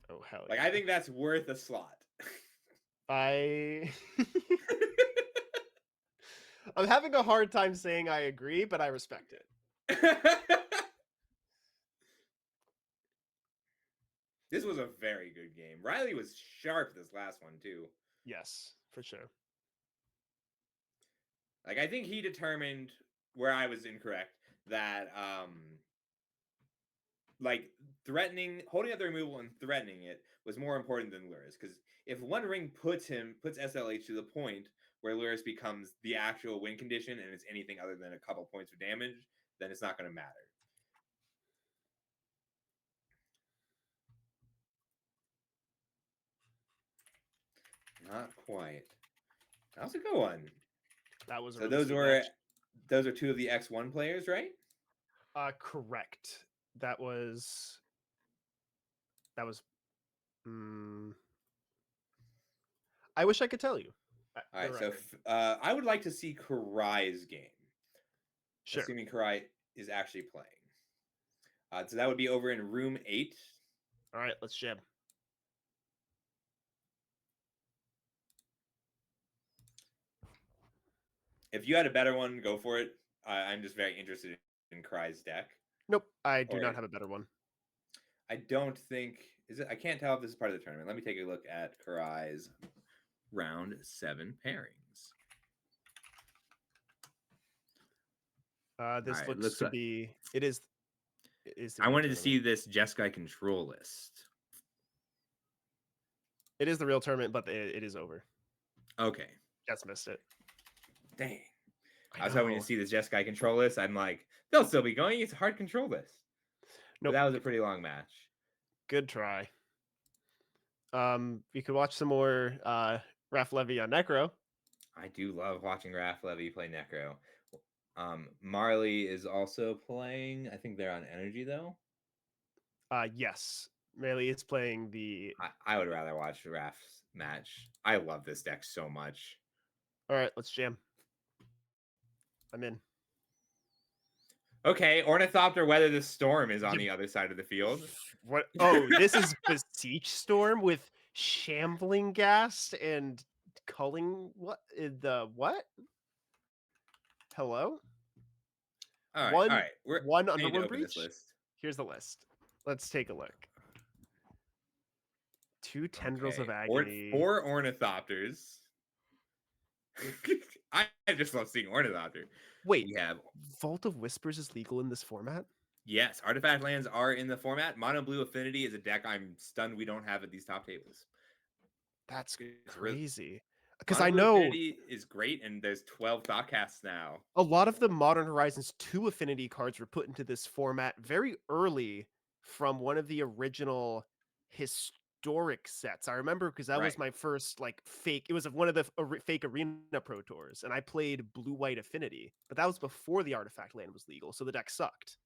Oh hell Like yeah. I think that's worth a slot. I'm having a hard time saying I agree, but I respect it. This was a very good game. Riley was sharp this last one too. Yes, for sure. Like I think he determined where I was incorrect that like holding up the removal and threatening it was more important than Luris, because if One Ring puts SLH to the point where Luris becomes the actual win condition and it's anything other than a couple points of damage, then it's not going to matter. Not quite. That was a good one. That was a So really sweet match. those are two of the X1 players, right? Correct. That was I wish I could tell you. All right, so I would like to see Karai's game. Sure. Assuming Karai is actually playing. So that would be over in room 8. All right, let's jam. If you had a better one, go for it. I'm just very interested in Karai's deck. Nope, I do not have a better one. I don't think I can't tell if this is part of the tournament. Let me take a look at Karai's round 7 pairings. This looks to be. It is. I wanted to see this Jeskai control list. It is the real tournament, but it is over. Okay. Just missed it. Dang. I was hoping to see this Jeskai control list. I'm like, they'll still be going. It's a hard control list. Nope. But that was a pretty long match. Good try. You could watch some more Raph Levy on Necro. I do love watching Raph Levy play Necro. Marley is also playing. I think they're on Energy though. Yes. Marley is playing the. I would rather watch Raph's match. I love this deck so much. All right, let's jam. I'm in. Okay, Ornithopter Weather the Storm is on the other side of the field. What? Oh, this is Beseech Storm with Shambling Ghast and Culling. What? What? Hello? All right. One Underworld Breach. Here's the list. Let's take a look. 2 Tendrils of Agony. 4 Ornithopters. I just love seeing Ornithopter. Wait, we have Vault of Whispers is legal in this format? Yes, artifact lands are in the format. Mono Blue Affinity is a deck I'm stunned we don't have at these top tables. That's crazy. Because I Mono know Blue Affinity is great, and there's 12 Thoughtcasts now. A lot of the Modern Horizons 2 Affinity cards were put into this format very early from one of the original historic sets. I remember because that was my first fake. It was one of the fake Arena Pro Tours, and I played Blue-White Affinity, but that was before the artifact land was legal, so the deck sucked.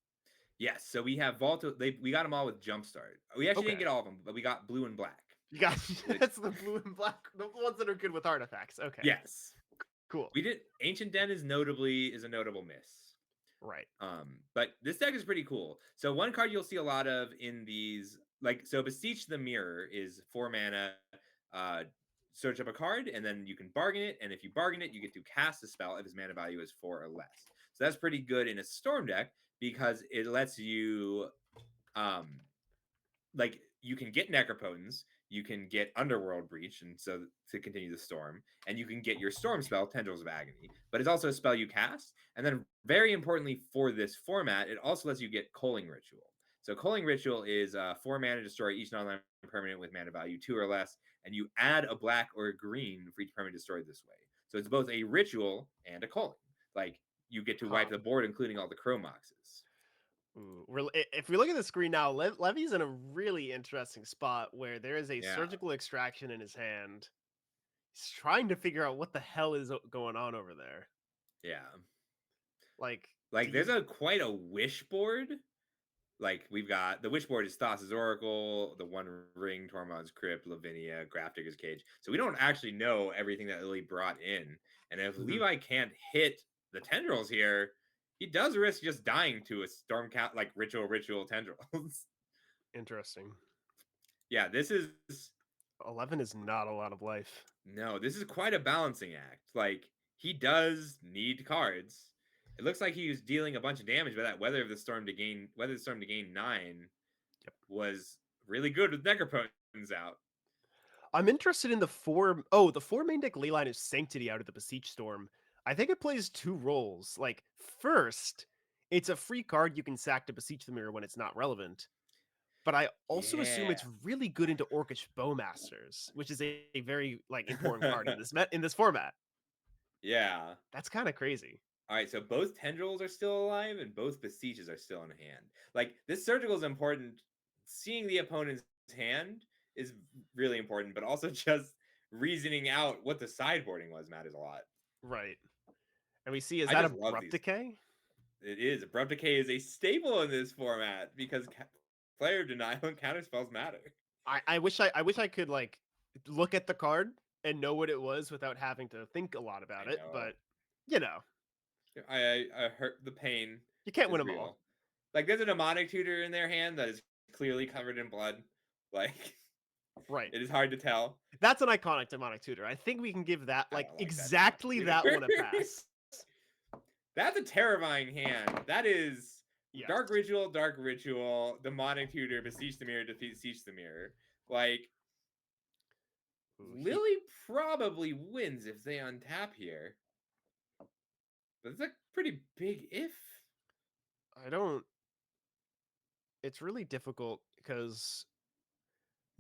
Yes, so we have Vault. We got them all with Jumpstart. We actually didn't get all of them, but we got Blue and Black. You got that's the Blue and Black, the ones that are good with artifacts. Okay. Yes. Cool. We did Ancient Den is a notable miss. Right. But this deck is pretty cool. So one card you'll see a lot of in these, so Beseech the Mirror is 4 mana, search up a card, and then you can bargain it, and if you bargain it, you get to cast a spell if its mana value is 4 or less. So that's pretty good in a Storm deck because it lets you you can get Necropotence, you can get Underworld Breach, and so to continue the storm, and you can get your storm spell, Tendrils of Agony. But it's also a spell you cast, and then very importantly for this format, it also lets you get Culling Ritual. So Culling Ritual is 4 mana to destroy each non-land permanent with mana value 2 or less, and you add a black or a green for each permanent destroyed this way. So it's both a ritual and a culling. Like you get to wipe the board, including all the Chromoxes. Ooh, if we look at the screen now, Levy's in a really interesting spot where there is a Yeah. surgical extraction in his hand. He's trying to figure out what the hell is going on over there. Yeah. Like there's quite a wish board. Like we've got the wish board is Thassa's Oracle, the One Ring, Tormod's Crypt, Lavinia, Grafdigger's Cage. So we don't actually know everything that Lily brought in. And if Levi can't hit the tendrils here, he does risk just dying to a storm count like ritual tendrils. Interesting. Yeah, this is 11 is not a lot of life. No, this is quite a balancing act. Like he does need cards. It looks like he was dealing a bunch of damage, but that Weather the Storm to gain 9 was really good with Necropotence out. I'm interested in the four main deck ley line is Sanctity out of the Beseech Storm. I think it plays 2 roles. Like first, it's a free card you can sack to Beseech the Mirror when it's not relevant. But I also assume it's really good into Orcish Bowmasters, which is a very important card in this format. Yeah. That's kind of crazy. All right, so both Tendrils are still alive and both Beseeches are still in hand. Like this surgical is important. Seeing the opponent's hand is really important, but also just reasoning out what the sideboarding was matters a lot. Right. And we see, is that Abrupt Decay? It is. Abrupt Decay is a staple in this format because player denial and counterspells matter. I wish I could like look at the card and know what it was without having to think a lot about it, but you know. I hurt the pain. You can't win them all. Like there's a Demonic Tutor in their hand that is clearly covered in blood. Like right. It is hard to tell. That's an iconic Demonic Tutor. I think we can give that exactly that one a pass. That's a terrifying hand. That is Dark Ritual, Demonic Tutor, Beseech the Mirror, Beseech the Mirror. Like Lily probably wins if they untap here. But it's a pretty big if. It's really difficult because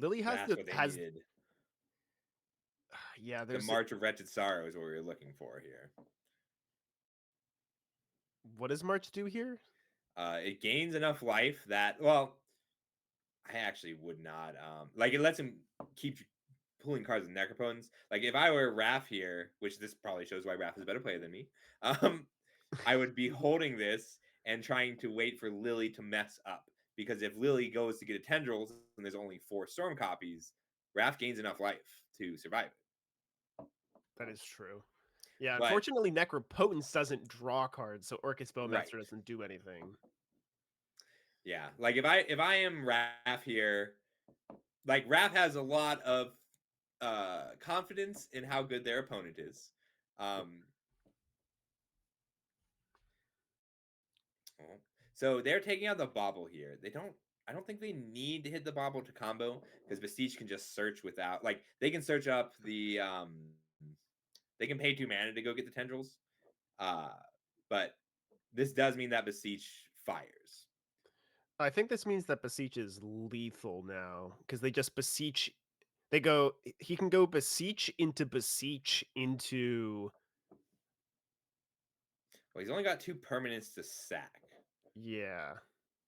Lily has yeah, there's the March of Wretched Sorrow is what we were looking for here. What does March do here? It gains enough life that, well, I actually would not. Like it lets him keep pulling cards with Necropotence. Like if I were Raph here, which this probably shows why Raph is a better player than me, I would be holding this and trying to wait for Lily to mess up. Because if Lily goes to get a Tendrils and there's only 4 Storm copies, Raph gains enough life to survive it. That is true. Yeah, unfortunately, Necropotence doesn't draw cards, so Orcish Bowmaster doesn't do anything. Yeah, like if I am Raph here, like Raph has a lot of confidence in how good their opponent is. So they're taking out the Bauble here. I don't think they need to hit the Bauble to combo because Beseech can just search without, like they can search up the they can pay 2 mana to go get the Tendrils. But this does mean that Beseech fires. I think this means that Beseech is lethal now because they just Beseech. He can go Beseech into. Well, he's only got 2 permanents to sack. Yeah.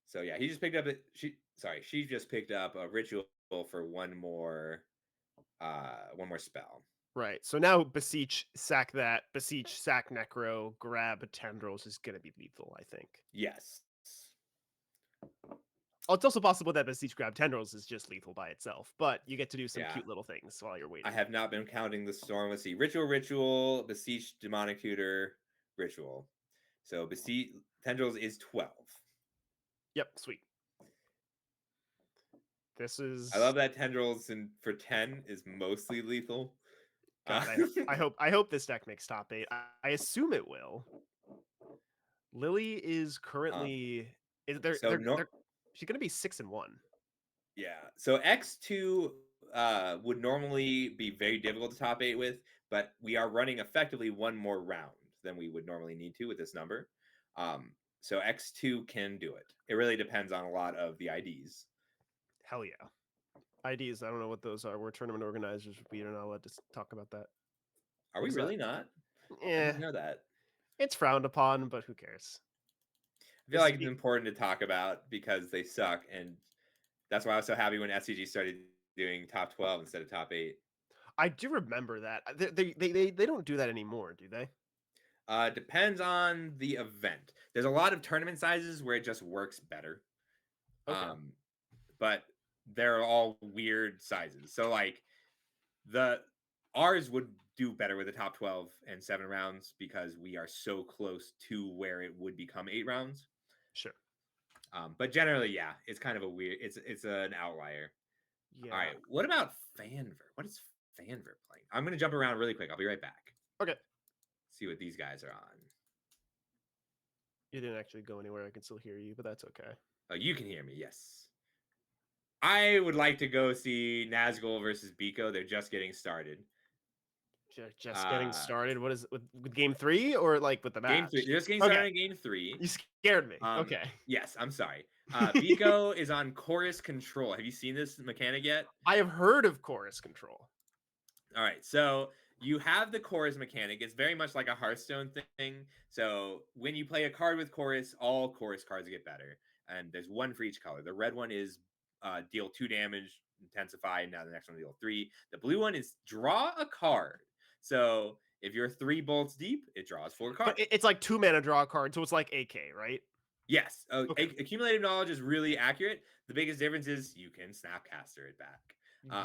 So yeah, he just picked up she just picked up a ritual for one more spell. Right. So now Beseech sack that, Beseech sack Necro, grab Tendrils is gonna be lethal, I think. Yes. Oh, it's also possible that Beseech grab Tendrils is just lethal by itself, but you get to do some cute little things while you're waiting. I have not been counting the storm. Let's see. Ritual, Beseech, Demonic Tutor, Ritual. So Beseech Tendrils is 12. Yep, sweet. This is I love that Tendrils for 10 is mostly lethal. God, I hope this deck makes top 8. I assume it will. Lily is currently she's gonna be 6-1. Yeah. So X2 would normally be very difficult to top 8 with, but we are running effectively one more round than we would normally need to with this number. So X2 can do it. It really depends on a lot of the IDs. Hell yeah. IDs, I don't know what those are. We're tournament organizers. We are not allowed to talk about that. Are we really not? I Yeah, didn't know that. it's frowned upon, but who cares? I feel This- like it's important to talk about because they suck, and that's why I was so happy when SCG started doing top 12 instead of top 8. I do remember that. They don't do that anymore, do they? Depends on the event. There's a lot of tournament sizes where it just works better. Okay. But they're all weird sizes. So like ours would do better with the top 12 and 7 rounds because we are so close to where it would become 8 rounds. Sure. But generally, yeah, it's kind of a weird. It's an outlier. Yeah. All right. What about Fanver? What is Fanver playing? I'm gonna jump around really quick. I'll be right back. Okay. See what these guys are on. You didn't actually go anywhere. I can still hear you, but that's okay. Oh, you can hear me. Yes. I would like to go see Nazgul versus Biko. They're just getting started. Just getting started. What is it, with game 3 or like with the match? Game 3. They're just getting Okay. started in game 3. You scared me. Okay. Yes, I'm sorry. Biko is on chorus control. Have you seen this mechanic yet? I have heard of chorus control. All right, so you have the chorus mechanic. It's very much like a Hearthstone thing. So when you play a card with chorus, all chorus cards get better. And there's one for each color. The red one is deal 2 damage, intensify. Now the next one deal 3. The blue one is draw a card. So if you're 3 bolts deep, it draws 4 cards. But it's like 2 mana draw card, so it's like AK, right? Yes. Okay. Accumulated knowledge is really accurate. The biggest difference is you can Snapcaster it back.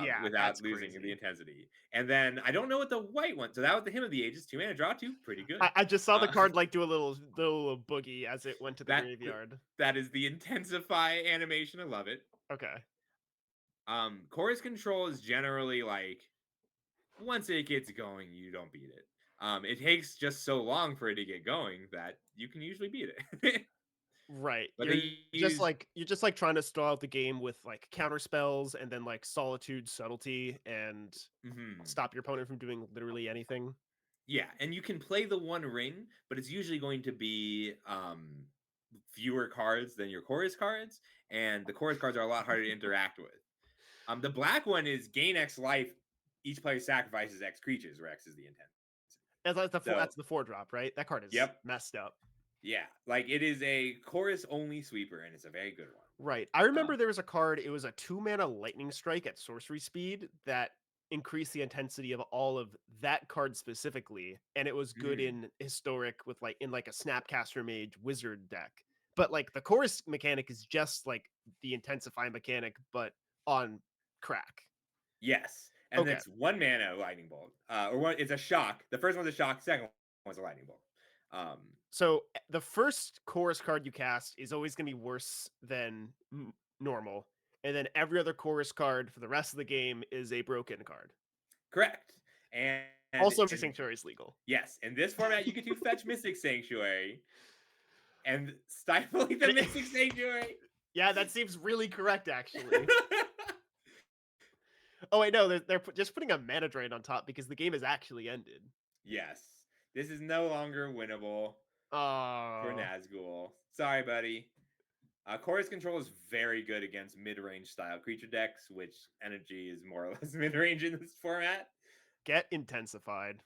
Yeah, without that's losing crazy. the intensity. And then I don't know what the white one. So that was the Hymn of the Ages, 2 mana draw 2, pretty good. I just saw the card like do a little boogie as it went to the that- graveyard. That is the intensify animation. I love it. Okay. Chorus control is generally like once it gets going, you don't beat it. It takes just so long for it to get going that you can usually beat it. Right. But You're they just use- you're just like trying to stall out the game with like counter spells and then like solitude, subtlety, and Mhm. stop your opponent from doing literally anything. Yeah, and you can play the one ring, but it's usually going to be fewer cards than your chorus cards, and the chorus cards are a lot harder to interact with. The black one is gain X life. Each player sacrifices X creatures, where X is the intent. That's the 4-drop, right? That card is Yep. messed up. Yeah, like it is a chorus only sweeper, and it's a very good one. Right. I remember there was a card, it was a 2 mana lightning strike at sorcery speed that increased the intensity of all of that card specifically, and it was good in historic with like in like a Snapcaster Mage wizard deck. But like the chorus mechanic is just like the intensify mechanic, but on crack. Yes, and Okay. it's 1 mana lightning bolt, or one. It's a shock. The first one's a shock. Second one's a lightning bolt. So the first chorus card you cast is always going to be worse than normal, and then every other chorus card for the rest of the game is a broken card. Correct. And Also, in- Sanctuary is legal. Yes, in this format, you get to fetch Mystic Sanctuary and stifling the Mystic Sanctuary. Yeah, that seems really correct, actually. Oh wait, no, they're just putting a mana drain on top because the game has actually ended. Yes, this is no longer winnable for Oh, Nazgul. Sorry, buddy. Chorus control is very good against mid-range style creature decks, which energy is more or less mid-range in this format. get intensified.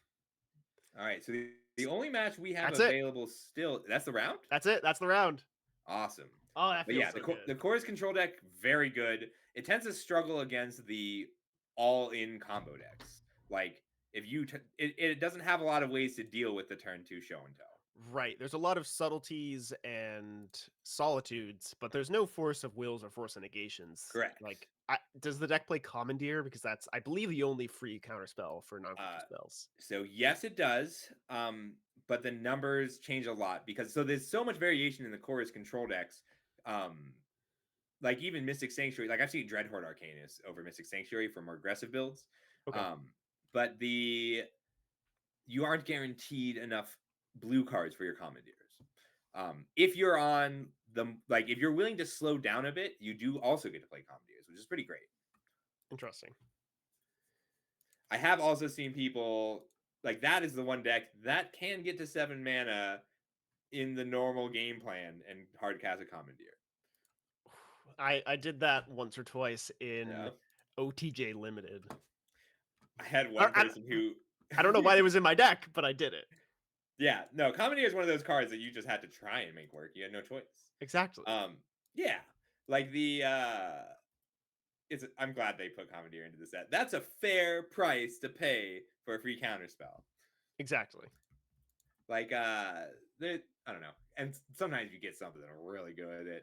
All right, so the only match we have That's it. available still, that's the round? That's it. That's the round. Awesome. Oh, that But feels yeah, so the good. chorus control deck, very good. It tends to struggle against the all-in combo decks. Like, if you, it doesn't have a lot of ways to deal with the turn 2 show and tell. Right. There's a lot of subtleties and solitudes, but there's no force of wills or force of negations. Correct. Like, does the deck play Commandeer? Because that's, I believe, the only free counterspell for non-creature spells. So yes, it does. But the numbers change a lot because there's so much variation in the chorus control decks. Like even Mystic Sanctuary, like I've seen Dreadhorde Arcanus over Mystic Sanctuary for more aggressive builds. Okay. But you aren't guaranteed enough blue cards for your commandeers. If you're on if you're willing to slow down a bit, you do also get to play commandeers, which is pretty great. Interesting. I have also seen people like that is the one deck that can get to 7 mana in the normal game plan and hardcast a Commandeer. I did that once or twice in Yeah. OTJ Limited. I had one person who I don't know why it was in my deck, but I did it. Yeah, no, Commandeer is one of those cards that you just had to try and make work. You had no choice. Exactly. Yeah, like I'm glad they put Commandeer into the set. That's a fair price to pay for a free counterspell. Exactly. Like I don't know, and sometimes you get something really good.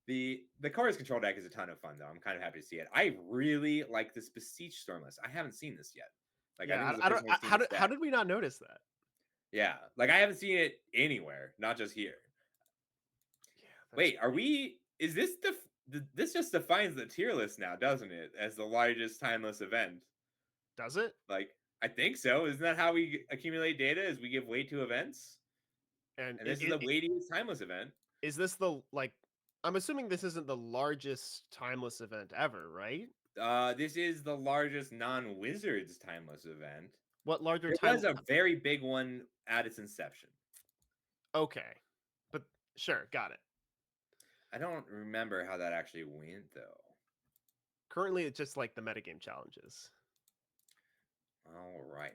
The Chorus Control deck is a ton of fun though. I'm kind of happy to see it. I really like this Beseech Stormless. I haven't seen this yet. Like yeah, I think this is the first time I've seen this how deck. did we not notice that? Yeah, like I haven't seen it anywhere, not just here. Yeah. Wait, are we? Is this this just defines the tier list now, doesn't it? As the largest timeless event. Does it? Like I think so. Isn't that how we accumulate data? Is we give weight to events? And this is the weightiest timeless event. Is this the like? I'm assuming this isn't the largest timeless event ever, right? This is the largest non-wizards timeless event. What larger? It was a very big one at its inception. Okay, but sure, got it. I don't remember how that actually went though. Currently, it's just like the metagame challenges. All right.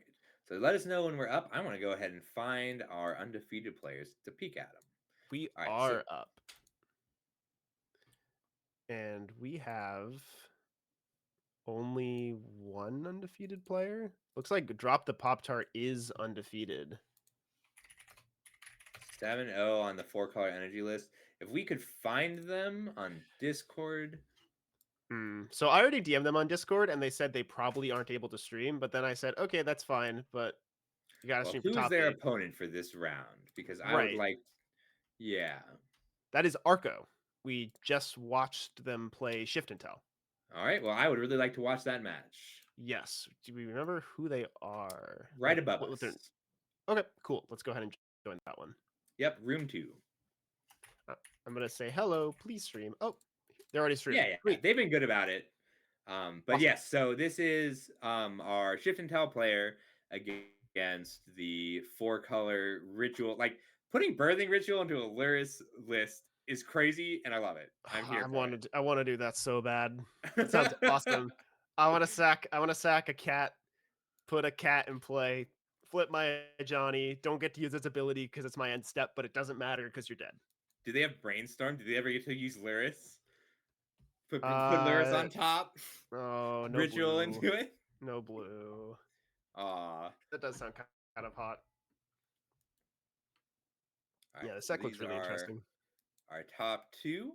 So let us know when we're up. I want to go ahead and find our undefeated players to peek at them. We All right, are up. And we have only one undefeated player. Looks like Drop the Pop-Tart is undefeated. 7-0 on the 4-color energy list. If we could find them on Discord. So I already DM'd them on Discord, and they said they probably aren't able to stream. But then I said, okay, that's fine, but you gotta stream for top 8. Who's their opponent for this round? Because I would like, yeah. That is Arco. We just watched them play Shift and Tell. All right. Well, I would really like to watch that match. Yes. Do we remember who they are? Right above us. Okay, cool. Let's go ahead and join that one. Yep, room 2. I'm gonna say hello. Please stream. Oh, they're already streaming. Yeah. They've been good about it. But awesome. yes, so this is our Shift and Tell player against the 4-color ritual. Like putting Birthing Ritual into a Lurrus list is crazy, and I love it. I'm here. I want to do that so bad. That sounds awesome. I want to sack a cat, put a cat in play, flip my Johnny. Don't get to use its ability because it's my end step, but it doesn't matter because you're dead. Do they have Brainstorm? Did they ever get to use Lurrus? Put Lurrus on top? Oh, no Ritual blue. into it? No blue. Aw. That does sound kind of hot. Right, yeah, the set looks really interesting. Our top 2.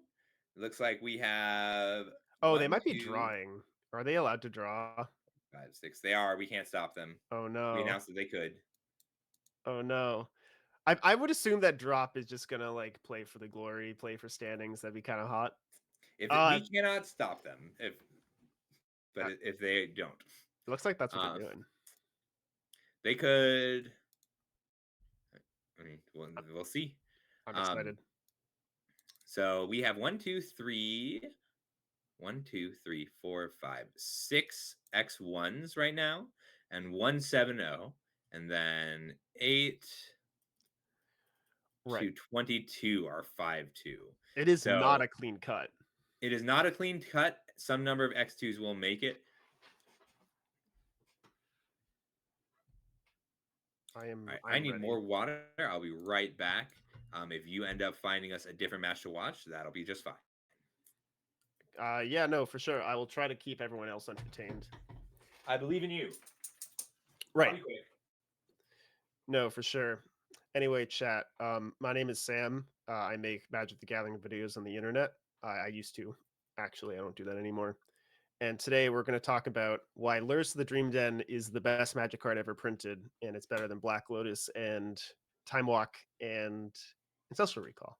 It looks like we have. Oh, they might be drawing. Are they allowed to draw? 5, 6. They are. We can't stop them. Oh no. We announced that they could. Oh no. I would assume that Drop is just gonna like play for the glory, play for standings. That'd be kind of hot. We cannot stop them if they don't. It looks like that's what they're doing. They could. I mean, we'll see. I'm excited. So we have 1, 2, 3, 4, 5, 6 X1s right now, and 1 7-0, and then 8 to 22 are 5-2. It is not a clean cut. It is not a clean cut. Some number of X2s will make it. I need more water. I'll be right back. If you end up finding us a different match to watch, that'll be just fine. Yeah, no, for sure. I will try to keep everyone else entertained. I believe in you. Right. No, for sure. Anyway, chat. My name is Sam. I make Magic the Gathering videos on the internet. I used to. Actually, I don't do that anymore. And today we're going to talk about why Lurrus of the Dream Den is the best Magic card ever printed, and it's better than Black Lotus and Time Walk and Ancestral Recall.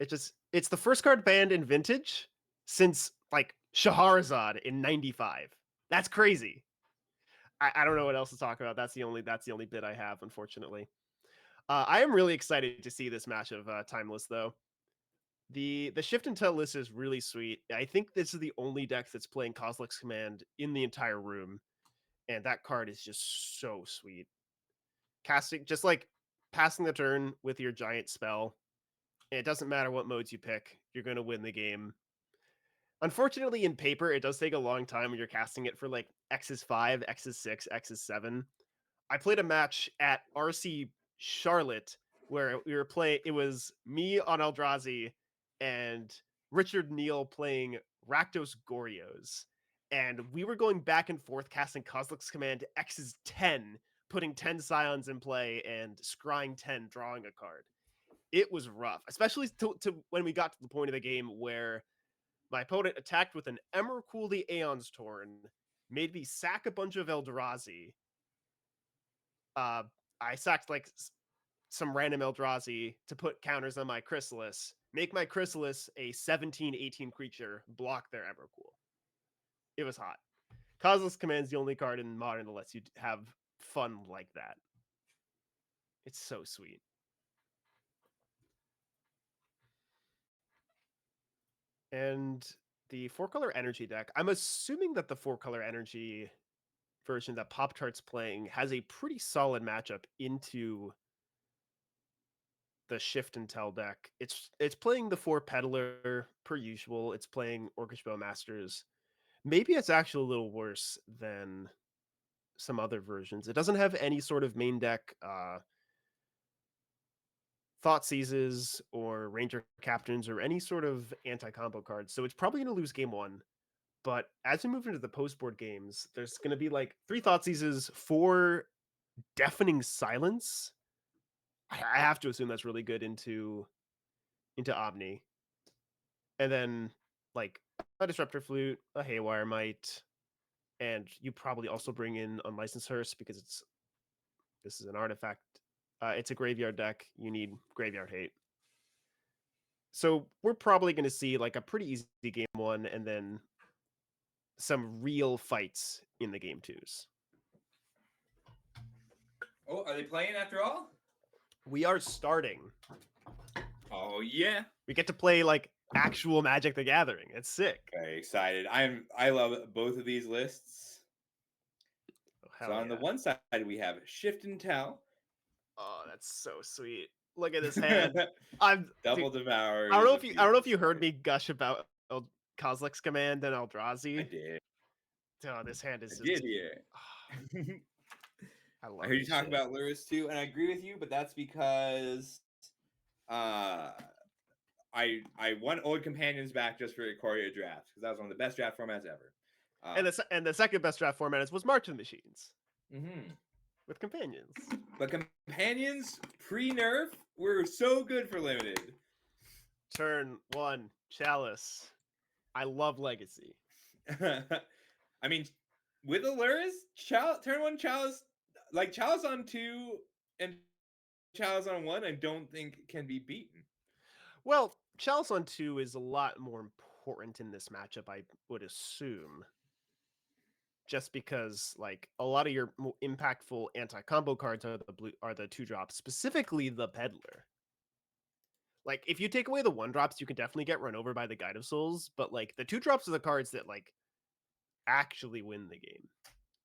It's the first card banned in Vintage since like Shahrazad in '95. That's crazy. I don't know what else to talk about. That's the only bit I have, unfortunately. I am really excited to see this match of Timeless, though. The Shift and Tell list is really sweet. I think this is the only deck that's playing Kozilek's Command in the entire room, and that card is just so sweet. Casting, just like passing the turn with your giant spell, and it doesn't matter what modes you pick, you're going to win the game. Unfortunately, in paper, it does take a long time when you're casting it for like X is 5, X is 6, X is 7. I played a match at RC Charlotte where we were playing, it was me on Eldrazi and Richard Neal playing Rakdos Gorios. And we were going back and forth casting Kozilek's Command X is 10, putting 10 Scions in play and scrying 10, drawing a card. It was rough, especially to when we got to the point of the game where my opponent attacked with an Emrakul the Aeon's Torn, made me sack a bunch of Eldrazi. I sacked like some random Eldrazi to put counters on my Chrysalis, make my Chrysalis a 17-18 creature, block their Emrakul. It was hot. Kozilek's Command is the only card in Modern that lets you have fun like that. It's so sweet. And the 4-color energy deck, I'm assuming that the 4-color energy version that Pop-Tart's playing has a pretty solid matchup into the Shift and Tell deck. It's playing the 4 Peddler per usual. It's playing Orcish Bowmasters. Maybe it's actually a little worse than some other versions. It doesn't have any sort of main deck Thoughtseizes or Ranger Captains or any sort of anti-combo cards. So it's probably going to lose game 1. But as we move into the post-board games, there's going to be like 3 Thoughtseizes, 4 Deafening Silence. I have to assume that's really good into Omni. And then like a Disruptor Flute, a Haywire Might, and you probably also bring in Unlicensed Hearse because this is an artifact. It's a graveyard deck. You need Graveyard Hate. So we're probably going to see like a pretty easy game 1 and then some real fights in the game 2s. Oh, are they playing after all? We are starting. Oh yeah. We get to play like actual Magic the Gathering. It's sick. Very excited. I love both of these lists. Oh, so on the one side we have Shift and Tell. Oh, that's so sweet. Look at this hand. I'm Double Devour. I don't know if you heard me gush about Kozilek's Command and Eldrazi. I did. Oh, this hand is I did, yeah. I love I heard you talk about Lurrus too, and I agree with you, but that's because I won Old Companions back just for Ikoria drafts because that was one of the best draft formats ever. And the second best draft format was March of the Machines. Mm-hmm. With Companions. But Companions pre-nerf were so good for limited. Turn 1, Chalice. I love Legacy. I mean, with Lurrus, turn 1 Chalice, like Chalice on 2 and Chalice on 1, I don't think can be beaten. Well, Chalice on 2 is a lot more important in this matchup, I would assume. Just because, like, a lot of your more impactful anti-combo cards are the 2-drops, specifically the Peddler. Like, if you take away the 1-drops, you can definitely get run over by the Guide of Souls, but like the 2-drops are the cards that like actually win the game.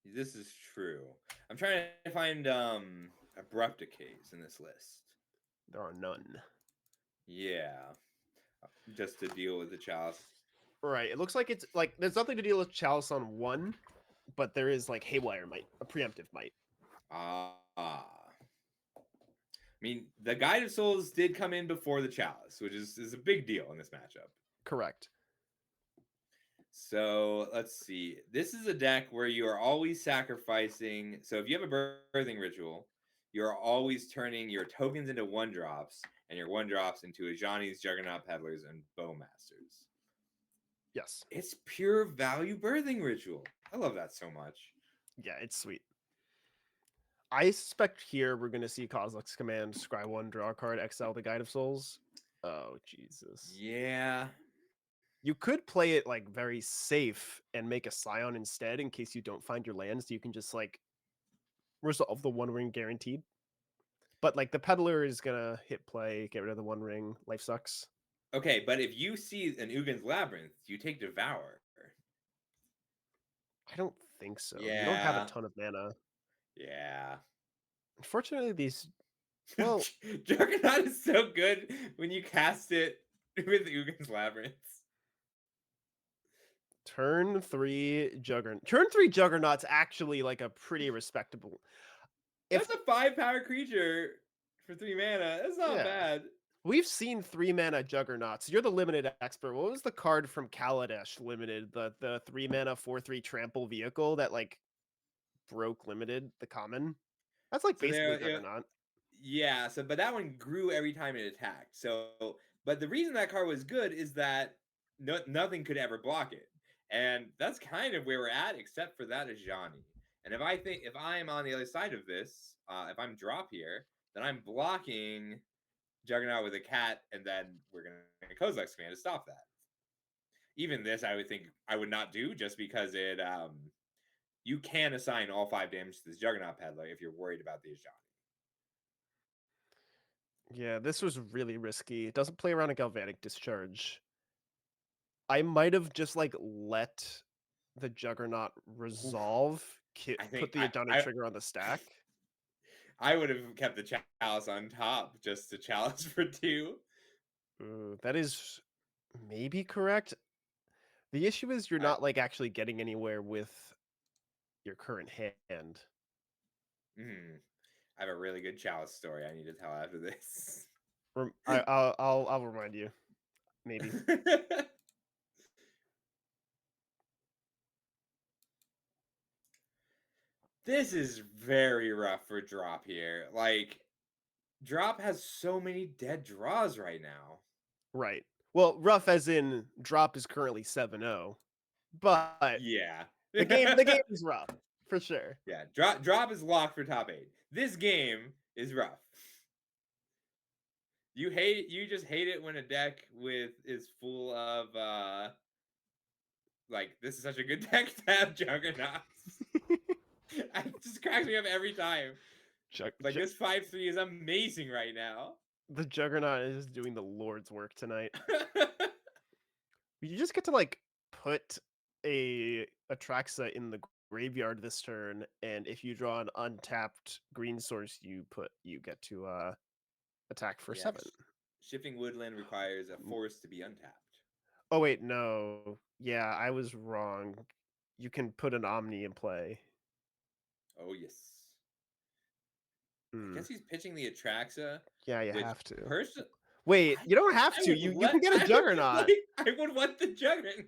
This is true. I'm trying to find Abrupticates in this list. There are none. Yeah. Just to deal with the Chalice. Right. It looks like it's like there's nothing to deal with Chalice on 1, but there is like Haywire Might, a preemptive might. I mean, the Guide of Souls did come in before the Chalice, which is a big deal in this matchup. Correct. So let's see. This is a deck where you are always sacrificing. So if you have a Birthing Ritual, you're always turning your tokens into 1-drops and your 1-drops into Ajani's, Juggernaut Peddlers, and Bowmasters. Yes. It's pure value Birthing Ritual. I love that so much. Yeah, it's sweet. I suspect here we're going to see Kozilek's Command, scry 1, draw a card, exile the Guide of Souls. Oh, Jesus. Yeah. You could play it like very safe and make a Scion instead in case you don't find your lands. So you can just like resolve the 1-ring guaranteed. But like the Peddler is going to hit play, get rid of the 1-ring. Life sucks. Okay, but if you see an Ugin's Labyrinth, you take Devour. I don't think so. You don't have a Yeah. ton of mana. Yeah. Unfortunately, these. Well, Juggernaut is so good when you cast it with Ugin's Labyrinth. turn 3 Juggernaut. Turn 3 Juggernaut's actually like a pretty respectable. If That's a 5-power creature for 3 mana. That's not Yeah. bad. we've seen 3 mana Juggernauts, you're the limited expert. What was the card from Kaladesh Limited? The 3 mana 4/3 trample vehicle that like broke limited the common. That's like So basically there, Juggernaut. yeah. So, but that one grew every time it attacked. So, but the reason that card was good is that nothing could ever block it, and that's kind of where we're at, except for that Ajani. And if I'm on the other side of this, if I'm drop here, then I'm blocking Juggernaut with a cat, and then we're gonna Kozilek's command to stop that. Even this, I would think I would not do, just because it you can assign all 5 damage to this Juggernaut Peddler if you're worried about the Ajani. Yeah, this was really risky. It doesn't play around a Galvanic Discharge. I might have just like let the Juggernaut resolve, I put think the Adani trigger on the stack. I would have kept the chalice on top just to chalice for 2. Ooh, that is maybe correct. The issue is you're I- not like actually getting anywhere with your current hand. I have a really good chalice story I need to tell after this. I'll remind you. Maybe. This is very rough for drop here. Like, drop has so many dead draws right now. Right. Well, rough as in drop is currently 7-0. But Yeah. the game is rough, for sure. Yeah, drop is locked for top 8. This game is rough. You just hate it when a deck is full of like, this is such a good deck to have Juggernauts. It just cracks me up every time. Like, this 5/3 is amazing right now. The Juggernaut is doing the Lord's work tonight. You just get to like put a Atraxa in the graveyard this turn, and if you draw an untapped green source, you get to attack for Yeah, 7. Shifting Woodland requires a force to be untapped. Oh wait, no. Yeah, I was wrong. You can put an Omni in play. Oh yes. I Hmm. guess he's pitching the Atraxa. Yeah, you which have to. Person, Wait, you don't have I to. would You let- can get I a would Juggernaut. I would want the Juggernaut.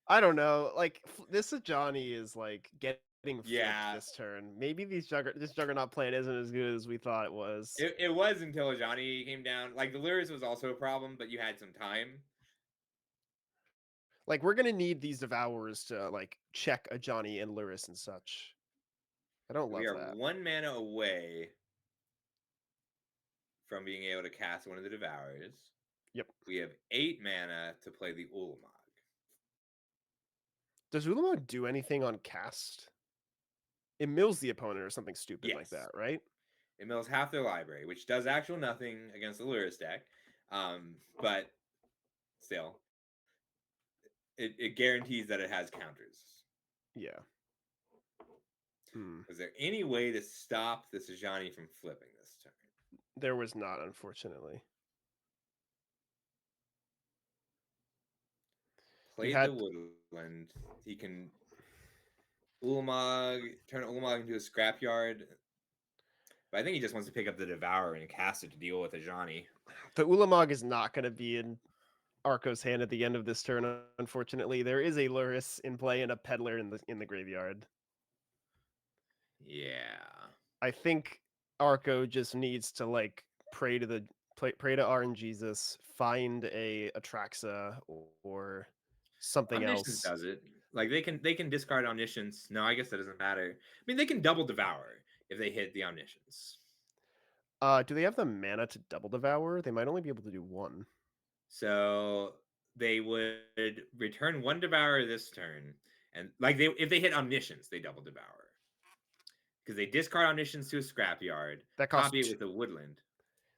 I don't know. Like this Ajani is like getting flipped Yeah. this turn. Maybe this Juggernaut plan isn't as good as we thought it was. It was until Ajani came down. Like, the Lures was also a problem, but you had some time. Like we're gonna need these Devourers to like check Ajani and Luris and such. I don't love We are that. 1 mana away from being able to cast one of the Devourers. Yep. We have 8 mana to play the Ulamog. Does Ulamog do anything on cast? It mills the opponent or something stupid like Yes. that, right? It mills half their library, which does actual nothing against the Lurus deck. But still, it guarantees that it has counters. Yeah. Was there any way to stop this Ajani from flipping this turn? There was not, unfortunately. Play the Woodland. He can Ulamog, turn Ulamog into a scrapyard. But I think he just wants to pick up the Devourer and cast it to deal with Ajani. The Ulamog is not going to be in Arco's hand at the end of this turn, unfortunately. There is a Luris in play and a Peddler in the graveyard. Yeah. I think Arco just needs to like pray to RNGesus, find a Atraxa or something Omniscience else. does it. Like, they can discard Omniscience. No, I guess that doesn't matter. I mean, they can double Devour if they hit the Omniscience. Do they have the mana to double Devour? They might only be able to do 1. So they would return 1 Devourer this turn, and like if they hit Omniscience, they double Devour because they discard Omniscience to a scrapyard. That costs copy it with a Woodland.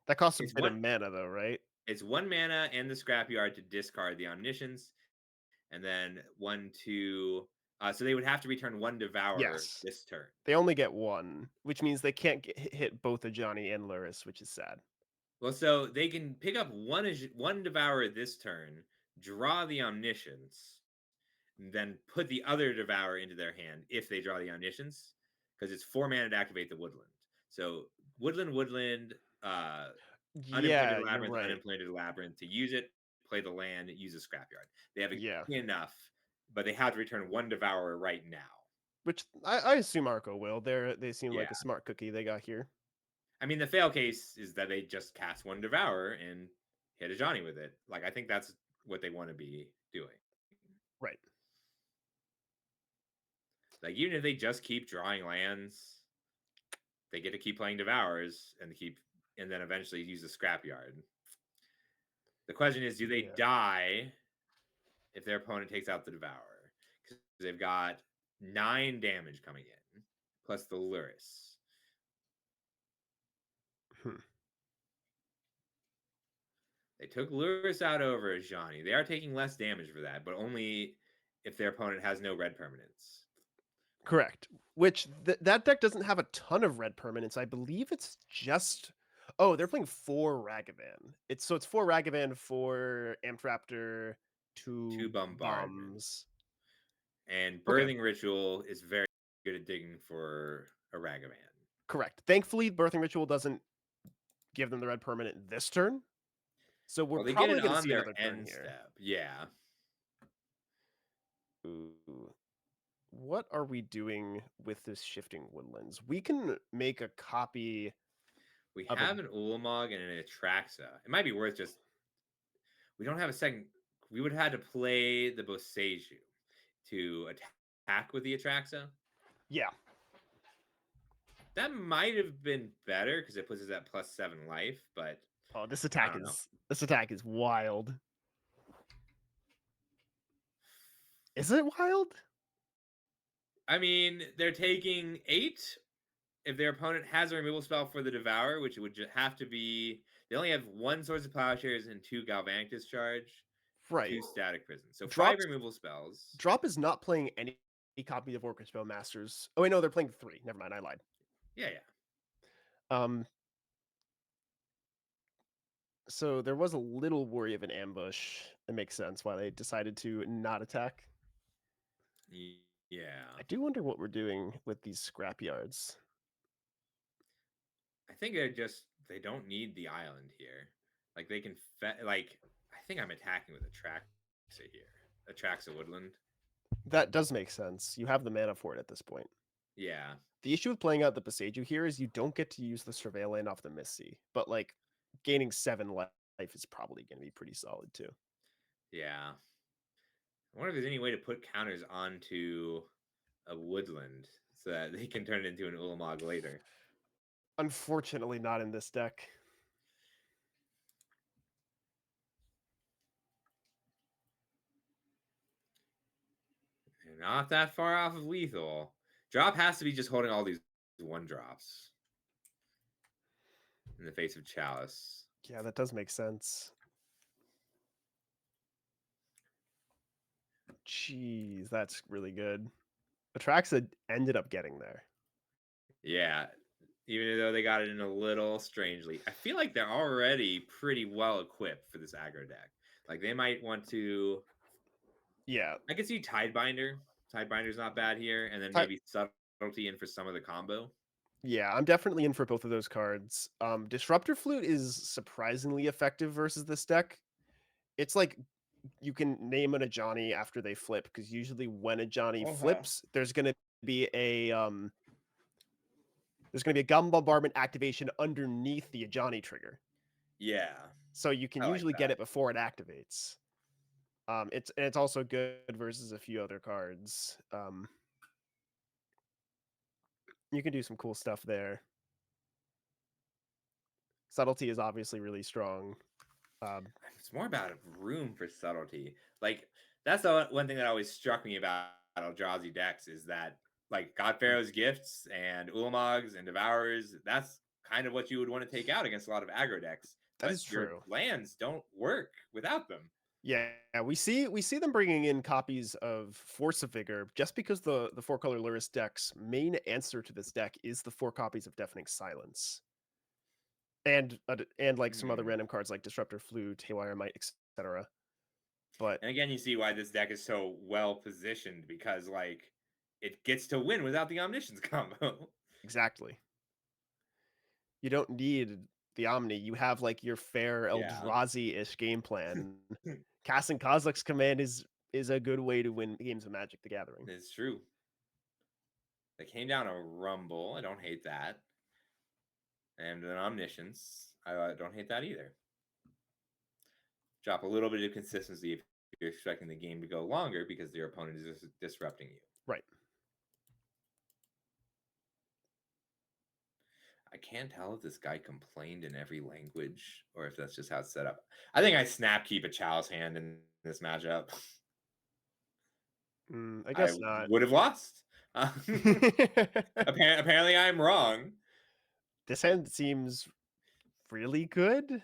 That costs a It's bit of mana though, right? It's 1 mana and the scrapyard to discard the Omniscience, and then 1, 2. So they would have to return 1 Devour Yes. this turn. They only get 1, which means they can't hit both Ajani and Luris, which is sad. Well, so they can pick up 1 Devour this turn, draw the Omniscience, and then put the other Devour into their hand if they draw the Omniscience, because it's 4 mana to activate the Woodland. So Woodland, Yeah, Unimplemented you're Labyrinth, right. Unimplemented Labyrinth to use it, play the land, use a Scrapyard. They have Yeah. enough, but they have to return 1 Devourer right now. Which I assume Arco will. They seem like Yeah. a smart cookie they got here. I mean, the fail case is that they just cast 1 Devourer and hit a Johnny with it. Like, I think that's what they want to be doing. Right. Like, even if they just keep drawing lands, they get to keep playing Devours and then eventually use the Scrapyard. The question is, do they die if their opponent takes out the Devourer? Because they've got 9 damage coming in, plus the Luris. They took Luris out over Ajani. They are taking less damage for that, but only if their opponent has no red permanents. Correct. Which that deck doesn't have a ton of red permanents. I believe it's just. Oh, they're playing 4 Ragavan. It's 4 Ragavan, 4 Amptraptor, 2 bombs. And Birthing Ritual is very good at digging for a Ragavan. Correct. Thankfully, Birthing Ritual doesn't give them the red permanent this turn. So we're probably going to see another turn here. Step. Yeah. Ooh. What are we doing with this Shifting Woodlands? We can make a copy. We have an Ulamog and an Atraxa. It might be worth just. We don't have a second. We would have had to play the Boseiju to attack with the Atraxa. Yeah. That might have been better because it puts us at +7 life, but this attack is wild. Is it wild? I mean, they're taking 8 if their opponent has a removal spell for the Devour, which would just have to be. They only have 1 Swords of Plowshares and 2 Galvanic Discharge, right? 2 Static Prison, so 5 removal spells. Drop is not playing any copy of Orchestral Masters. Oh wait, no, they're playing 3. Never mind, I lied. Yeah. So there was a little worry of an ambush. It makes sense why they decided to not attack. Yeah. I do wonder what we're doing with these scrapyards. I think they don't need the island here. Like they can I think I'm attacking with Atraxa here. Atraxa Woodland. That does make sense. You have the mana for it at this point. Yeah. The issue with playing out the Boseiju here is you don't get to use the Surveil Land off the Mistsea, but like gaining 7 life is probably going to be pretty solid too. Yeah. I wonder if there's any way to put counters onto a Woodland so that they can turn it into an Ulamog later. Unfortunately, not in this deck. They're not that far off of lethal. Drop has to be just holding all these 1-drops in the face of Chalice. Yeah, that does make sense. Jeez, that's really good. Atraxa ended up getting there. Yeah, even though they got it in a little strangely. I feel like they're already pretty well equipped for this aggro deck. Like they might want to. Yeah, I could see Tidebinder. Tidebinder's not bad here, and then maybe Subtlety in for some of the combo. Yeah, I'm definitely in for both of those cards. Disruptor Flute is surprisingly effective versus this deck. It's like you can name an Ajani after they flip, because usually when Ajani flips, there's gonna be a Goblin Bombardment activation underneath the Ajani trigger. Yeah. So you can usually get it before it activates. It's also good versus a few other cards. You can do some cool stuff there. Subtlety is obviously really strong. It's more about room for Subtlety. Like that's the one thing that always struck me about Eldrazi decks is that like God Pharaoh's Gifts and Ulamogs and Devourers, that's kind of what you would want to take out against a lot of aggro decks. but is your true. lands don't work without them. Yeah, we see them bringing in copies of Force of Vigor just because the 4-color Lurrus deck's main answer to this deck is the 4 copies of Deafening Silence. And like some other random cards like Disruptor Flute, Haywire Might, etc. But And again, you see why this deck is so well positioned, because like it gets to win without the Omniscience combo. exactly. You don't need the Omni. You have like your fair Yeah. Eldrazi-ish game plan. Casting Kozilek's Command is a good way to win games of Magic the Gathering. It's true. They came down a Rumble. I don't hate that. And an Omniscience. I don't hate that either. Drop a little bit of consistency if you're expecting the game to go longer because your opponent is disrupting you. Right. I can't tell if this guy complained in every language or if that's just how it's set up. I think I snap keep a Chalice Hand in this matchup. I guess not. Would have lost. Apparently, I'm wrong. This hand seems really good.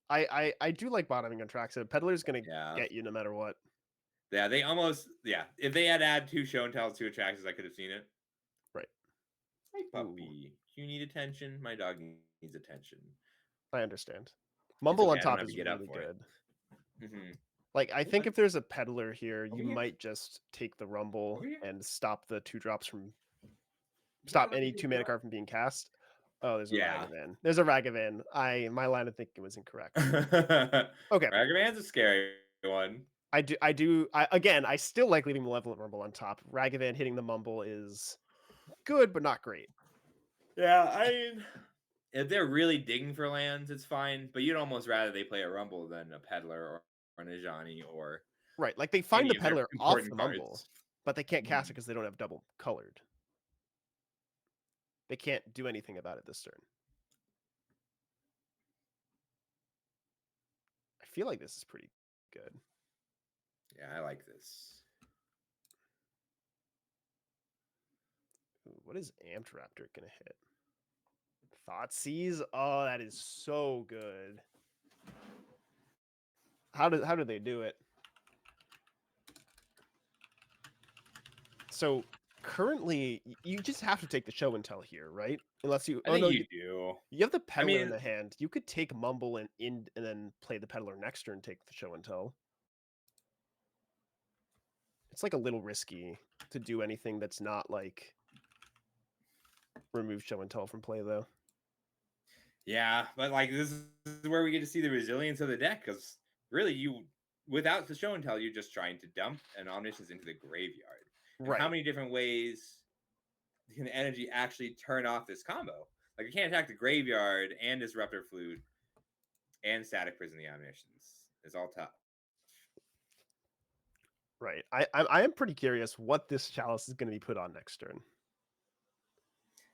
I do like bottoming on Traxa. Peddler's gonna get you no matter what. Yeah, they almost If they had added 2 show and tells, 2 attractions, I could have seen it. Right. Hey puppy, you need attention. My dog needs attention. I understand. Mumble okay, on top I don't is have to get up really for it. good. Mm-hmm. Like I think if there's a Peddler here, Over you here. might just take the Rumble Over here. and stop the 2 drops from any 2 mana card from being cast. Oh, there's a Ragavan. There's a Ragavan. My line of thinking was incorrect. Okay. Ragavan's a scary one. I still like leaving Malevolent Rumble on top. Ragavan hitting the Mumble is good, but not great. Yeah, I mean, if they're really digging for lands, it's fine. But you'd almost rather they play a Rumble than a Peddler or an Ajani or right. Like they find the any of their Peddler off important the Mumble, cards. but they can't cast it because they don't have double colored. They can't do anything about it this turn. I feel like this is pretty good. Yeah, I like this. Ooh, what is Amped Raptor gonna hit? Thoughtseize? Oh, that is so good. How do they do it? So currently, you just have to take the show and tell here, right? Unless you, I think you do. You have the Peddler in the hand. You could take Mumble and then play the Peddler next turn, take the show and tell. It's like a little risky to do anything that's not like remove show and tell from play, though. Yeah, but like this is where we get to see the resilience of the deck, because really, without the show and tell, you're just trying to dump an Omniscience into the graveyard. Right. How many different ways can energy actually turn off this combo? Like, you can't attack the graveyard and Disruptor Flute and Static Prison the Omniscience. It's all tough. Right. I am pretty curious what this Chalice is going to be put on next turn.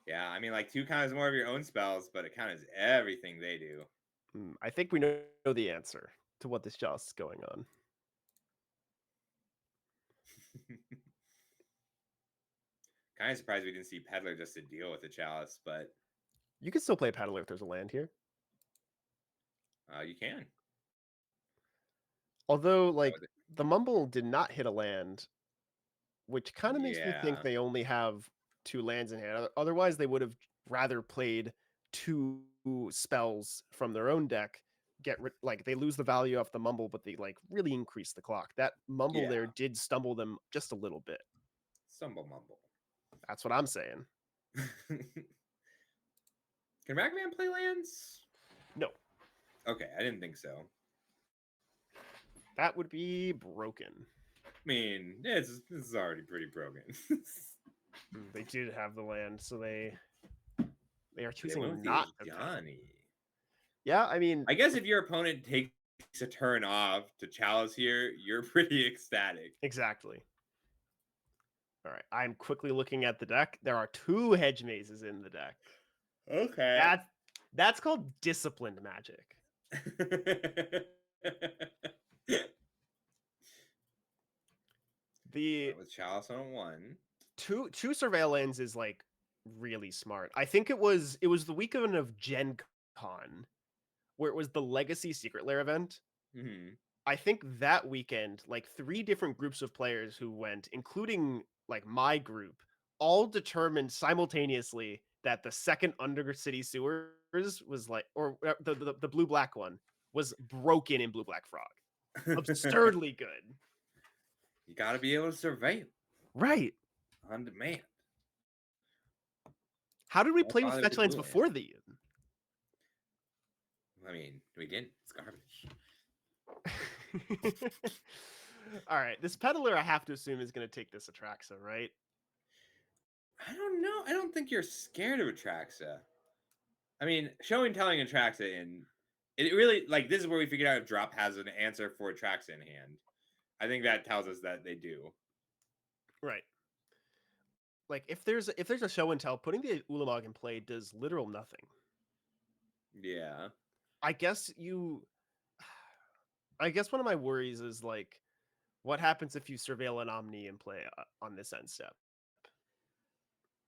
Yeah, I mean, like 2 counters more of your own spells, but it counters everything they do. I think we know the answer to what this Chalice is going on. Kind of surprised we didn't see Peddler just to deal with the Chalice, but you can still play Peddler if there's a land here. You can. Although, like, the Mumble did not hit a land, which kind of makes me think they only have 2 lands in hand. Otherwise, they would have rather played 2 spells from their own deck. They lose the value off the Mumble, but they like really increase the clock. That Mumble there did stumble them just a little bit. Stumble Mumble. That's what I'm saying. Can Ragavan play lands? No. Okay, I didn't think so. That would be broken. I mean, this is already pretty broken. They did have the land, so they are choosing not to. Yeah, I mean, I guess if your opponent takes a turn off to Chalice here, you're pretty ecstatic. Exactly. All right, I'm quickly looking at the deck. There are 2 Hedge Mazes in the deck. Okay. That's called disciplined Magic. With Chalice on 1. 2 Surveillance is like really smart. I think it was the weekend of Gen Con where it was the Legacy Secret Lair event. Mhm. I think that weekend, like 3 different groups of players who went, including like my group, all determined simultaneously that the second Undercity Sewers was like, or the blue black one was broken in Blue Black Frog. Absurdly good. You got to be able to surveil Right. on demand. How did we Don't play with bother fetch with lands blue before the I mean, we didn't. It's garbage. All right, this peddler I have to assume is going to take this Atraxa, right? I don't know. I don't think you're scared of Atraxa. I mean, showing telling Atraxa in it really like this is where we figured out if drop has an answer for Atraxa in hand. I think that tells us that they do. Right. Like if there's a show and tell, putting the Ulamog in play does literal nothing. Yeah. I guess one of my worries is like, what happens if you surveil an Omni and play on this end step?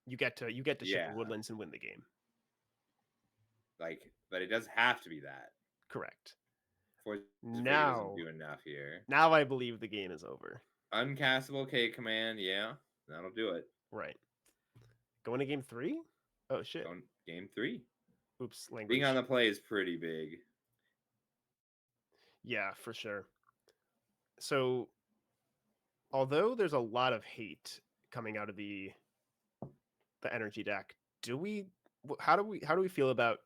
You get to Yeah. ship Woodlands and win the game. Like, but it does have to be that. Correct. Force Now doesn't do enough here. Now I believe the game is over. Uncastable K command, yeah, that'll do it. Right. Going to game 3? Oh shit. Game 3. Oops, language. Being on the play is pretty big. Yeah, for sure. So, although there's a lot of hate coming out of the energy deck, how do we feel about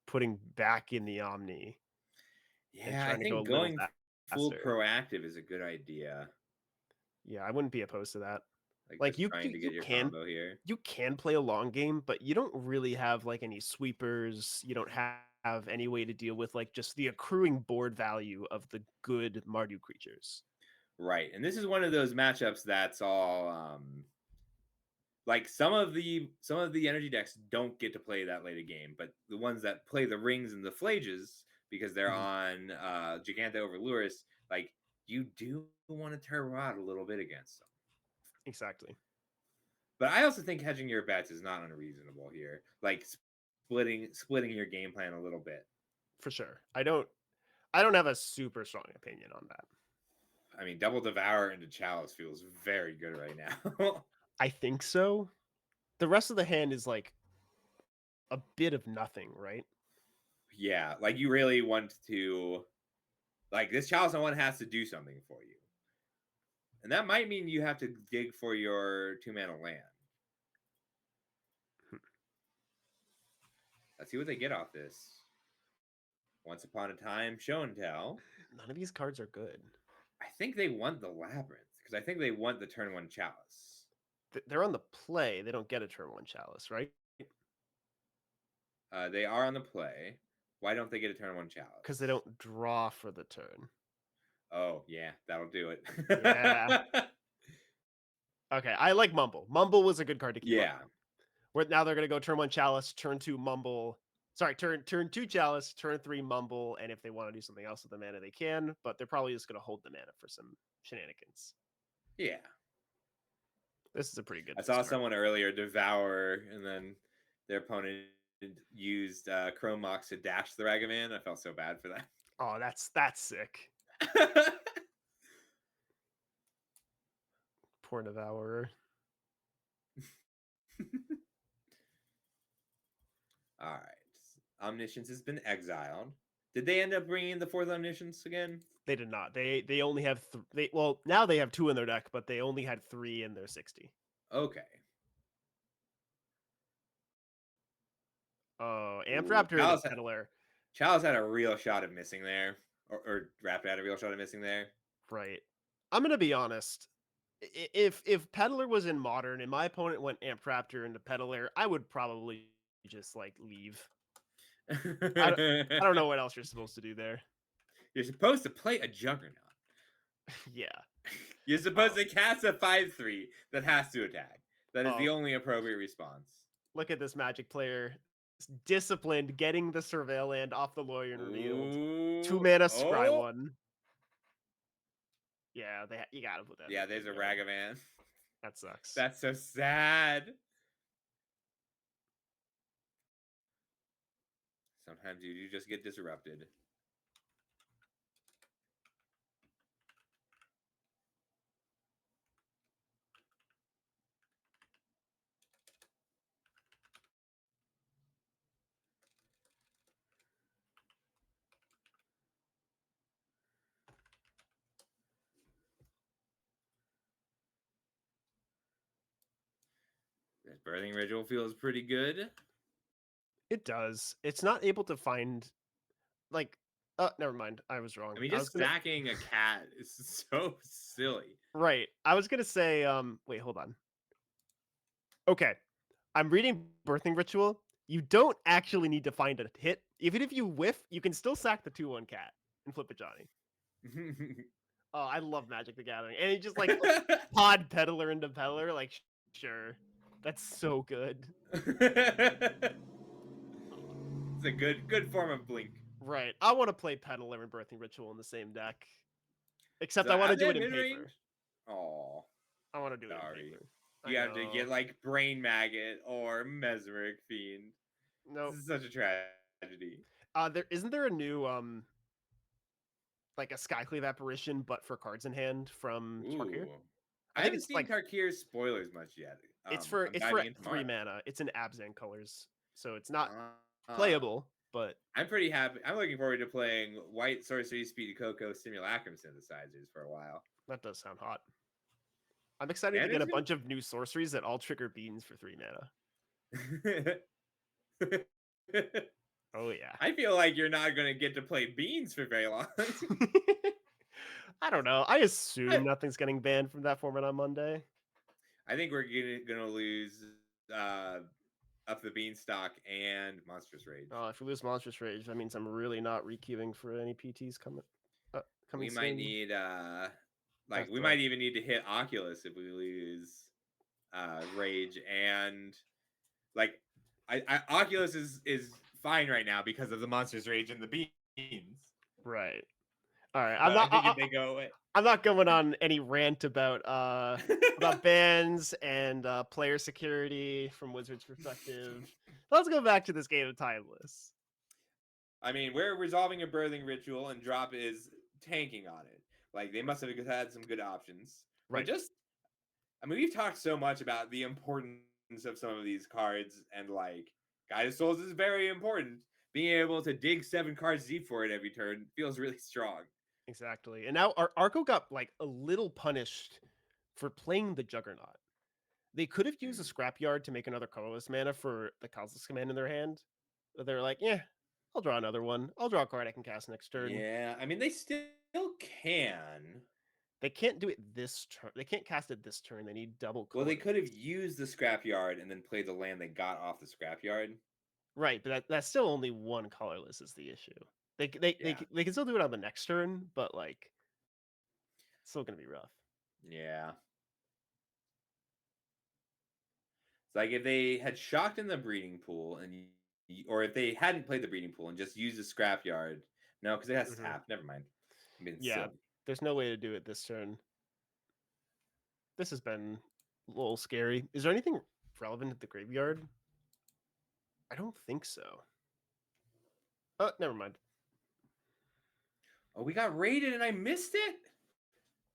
putting back in the Omni? Yeah, I think going full proactive is a good idea. Yeah, I wouldn't be opposed to that. Like you trying to get your combo here. You can play a long game, but you don't really have like any sweepers. You don't have any way to deal with like just the accruing board value of the good Mardu creatures. Right, and this is one of those matchups that's all like some of the energy decks don't get to play that late a game, but the ones that play the rings and the flages because they're on Giganta over Lurrus, like you do want to turbo out a little bit against them. Exactly. But I also think hedging your bets is not unreasonable here. Like splitting your game plan a little bit. For sure. I don't have a super strong opinion on that. I mean, Double Devour into Chalice feels very good right now. I think so. The rest of the hand is like a bit of nothing, right? Yeah, like you really want to, like this Chalice on one has to do something for you. And that might mean you have to dig for your 2-mana land. Let's see what they get off this. Once Upon a Time, Show and Tell. None of these cards are good. I think they want the Labyrinth, because I think they want the turn 1 Chalice. They're on the play. They don't get a turn 1 Chalice, right? They are on the play. Why don't they get a turn 1 Chalice? Because they don't draw for the turn. Oh, yeah, that'll do it. Yeah. Okay, I like Mumble. Mumble was a good card to keep. Yeah. Where now they're gonna go turn 1 Chalice, turn 2 Mumble. Sorry, turn 2 Chalice, turn 3 Mumble, and if they want to do something else with the mana, they can. But they're probably just gonna hold the mana for some shenanigans. Yeah. This is a pretty good. I saw someone earlier devour, and then their opponent used Chrome Mox to dash the Ragavan. I felt so bad for that. Oh, that's sick. Poor Devourer. All right. Omniscience has been exiled. Did they end up bringing the 4th Omniscience again? They did not. They only have well, now they have 2 in their deck, but they only had 3 in their 60. Okay. Oh, Amped Raptor and Peddler. Chalice had a real shot at missing there. Or Raptor had a real shot at missing there. Right. I'm gonna be honest. If Peddler was in Modern and my opponent went Amped Raptor into Peddler, I would probably just like leave. I don't know what else you're supposed to do there. You're supposed to play a Juggernaut. Yeah. You're supposed to cast a 5/3 that has to attack. That is the only appropriate response. Look at this Magic player. Disciplined, getting the Surveil Land off the Lawyer and revealed. 2 mana scry 1. Yeah, you gotta put that. Yeah, there's a Ragavan. That sucks. That's so sad. Sometimes you do just get disrupted. This birthing ritual feels pretty good. It does. It's not able to find like. Never mind. I was wrong. I mean, I was just gonna, stacking a cat is so silly. right. I was gonna say. Wait. Hold on. Okay. I'm reading Birthing Ritual. You don't actually need to find a hit. Even if you whiff, you can still sack the 2/1 cat and flip a Johnny. Oh, I love Magic the Gathering. And he just like pod peddler into peddler. Like, sure. That's so good. It's a good form of blink. Right. I want to play peddler and Birthing Ritual in the same deck. Except So I want to at do that it in mid-range- paper. Aw, I want to do it in sorry. paper. You I have to know. get like Brain Maggot or Mesmeric Fiend. Nope. This is such a tragedy. There isn't there a new like a Skyclave apparition, but for cards in hand from Tarkir? Ooh. I I think haven't it's seen like Tarkir's spoilers much yet. it's I'm for diving in 3 tomorrow. mana. It's in Abzan colors, so it's not Uh, playable. But I'm pretty happy. I'm looking forward to playing White Sorcery Speedy Coco Simulacrum synthesizers for a while. that does sound hot. I'm excited to And get a it's gonna- bunch of new sorceries that all trigger beans for 3 mana. Oh yeah. I feel like you're not going to get to play Beans for very long. I don't know. I assume nothing's getting banned from that format on Monday. I think we're going to lose Up the Beanstalk and Monstrous Rage. Oh, if we lose Monstrous Rage, that means I'm really not requeuing for any PTs coming. We Soon. might need That's we right. might even need to hit Oculus if we lose Rage, and like Oculus is fine right now because of the Monsters Rage and the Beans. Right. All right. But I think if they go away, I'm not going on any rant about bans and player security from Wizards' perspective. Let's go back to this game of Timeless. I mean, we're resolving a birthing ritual, and Drop is tanking on it. Like, they must have had some good options. Right. But I mean, we've talked so much about the importance of some of these cards, and like, Guide of Souls is very important. Being able to dig 7 cards deep for it every turn feels really strong. Exactly. And now Arco got like a little punished for playing the Juggernaut. They could have used a scrapyard to make another colorless mana for the Cosmos Command in their hand. But they're like, yeah, I'll draw another one. I'll draw a card I can cast next turn. Yeah, I mean, they still can. They can't do it this turn. They can't cast it this turn. They need double color. Well, they could have used the scrapyard and then played the land they got off the scrapyard. Right, but that's still only one colorless is the issue. They can still do it on the next turn, but like, it's still gonna be rough. Yeah. It's like if they had shocked in the breeding pool, or if they hadn't played the breeding pool and just used the scrapyard. No, because it has Mhm. tap. Never mind. I mean, Yeah. silly. There's no way to do it this turn. This has been a little scary. Is there anything relevant at the graveyard? I don't think so. Oh, never mind. Oh, we got raided and I missed it.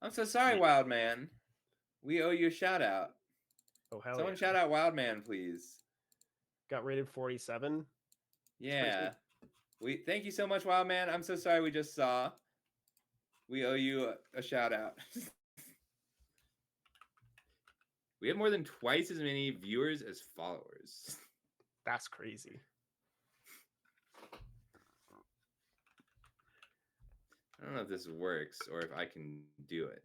I'm so sorry, Yeah. Wild Man. We owe you a shout out. Oh hell Someone yeah. shout out Wild Man, please. Got rated 47. Yeah. Thank you so much, Wild Man. I'm so sorry we just saw. We owe you a shout out. We have more than twice as many viewers as followers. That's crazy. I don't know if this works or if I can do it.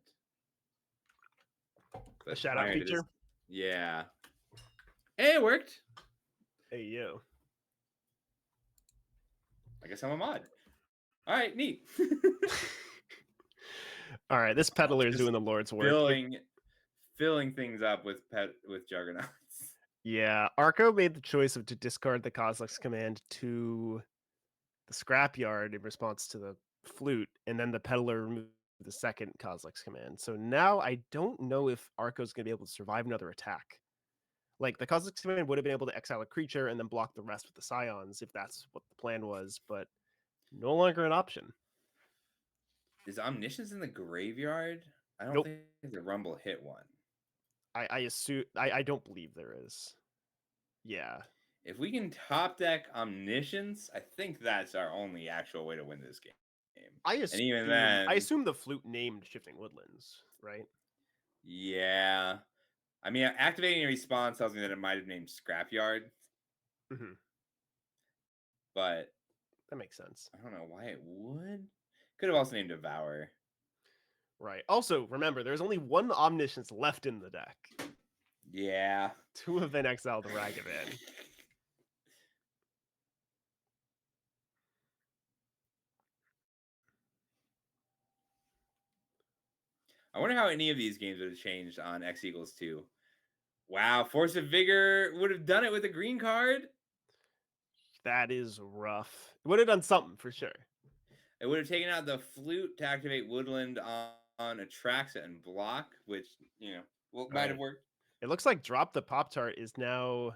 A shout out prior to feature. Yeah. Hey, it worked. Hey yo. I guess I'm a mod. All right, neat. All right, this peddler is Just doing the Lord's work. filling things up with Juggernauts. Yeah, Arco made the choice to discard the Kozilek's command to the scrapyard in response to the flute, and then the peddler removed the second Kozilek's command. So now I don't know if Arco's going to be able to survive another attack. Like the Kha'Zix command would have been able to exile a creature and then block the rest with the Scions if that's what the plan was, but no longer an option. Is Omniscience in the graveyard? I don't Nope. think the Rumble hit one. I assume I don't believe there is. Yeah. If we can top deck Omniscience, I think that's our only actual way to win this game. I And even assume then, I assume the flute named Shifting Woodlands, right? yeah. I mean, activating a response tells me that it might have named Scrapyard, Hmm. but That makes sense. I don't know why it would. Could have also named Devour. Right. Also, remember, there's only one Omniscience left in the deck. Yeah. 2 have been exiled to Ragavan. I wonder how any of these games would have changed on X equals 2. Wow, Force of Vigor would have done it with a green card. That is rough. It would have done something for sure. It would have taken out the flute to activate Woodland on Atraxa and block, which, might have Right. worked. It looks like Drop the Pop-Tart is now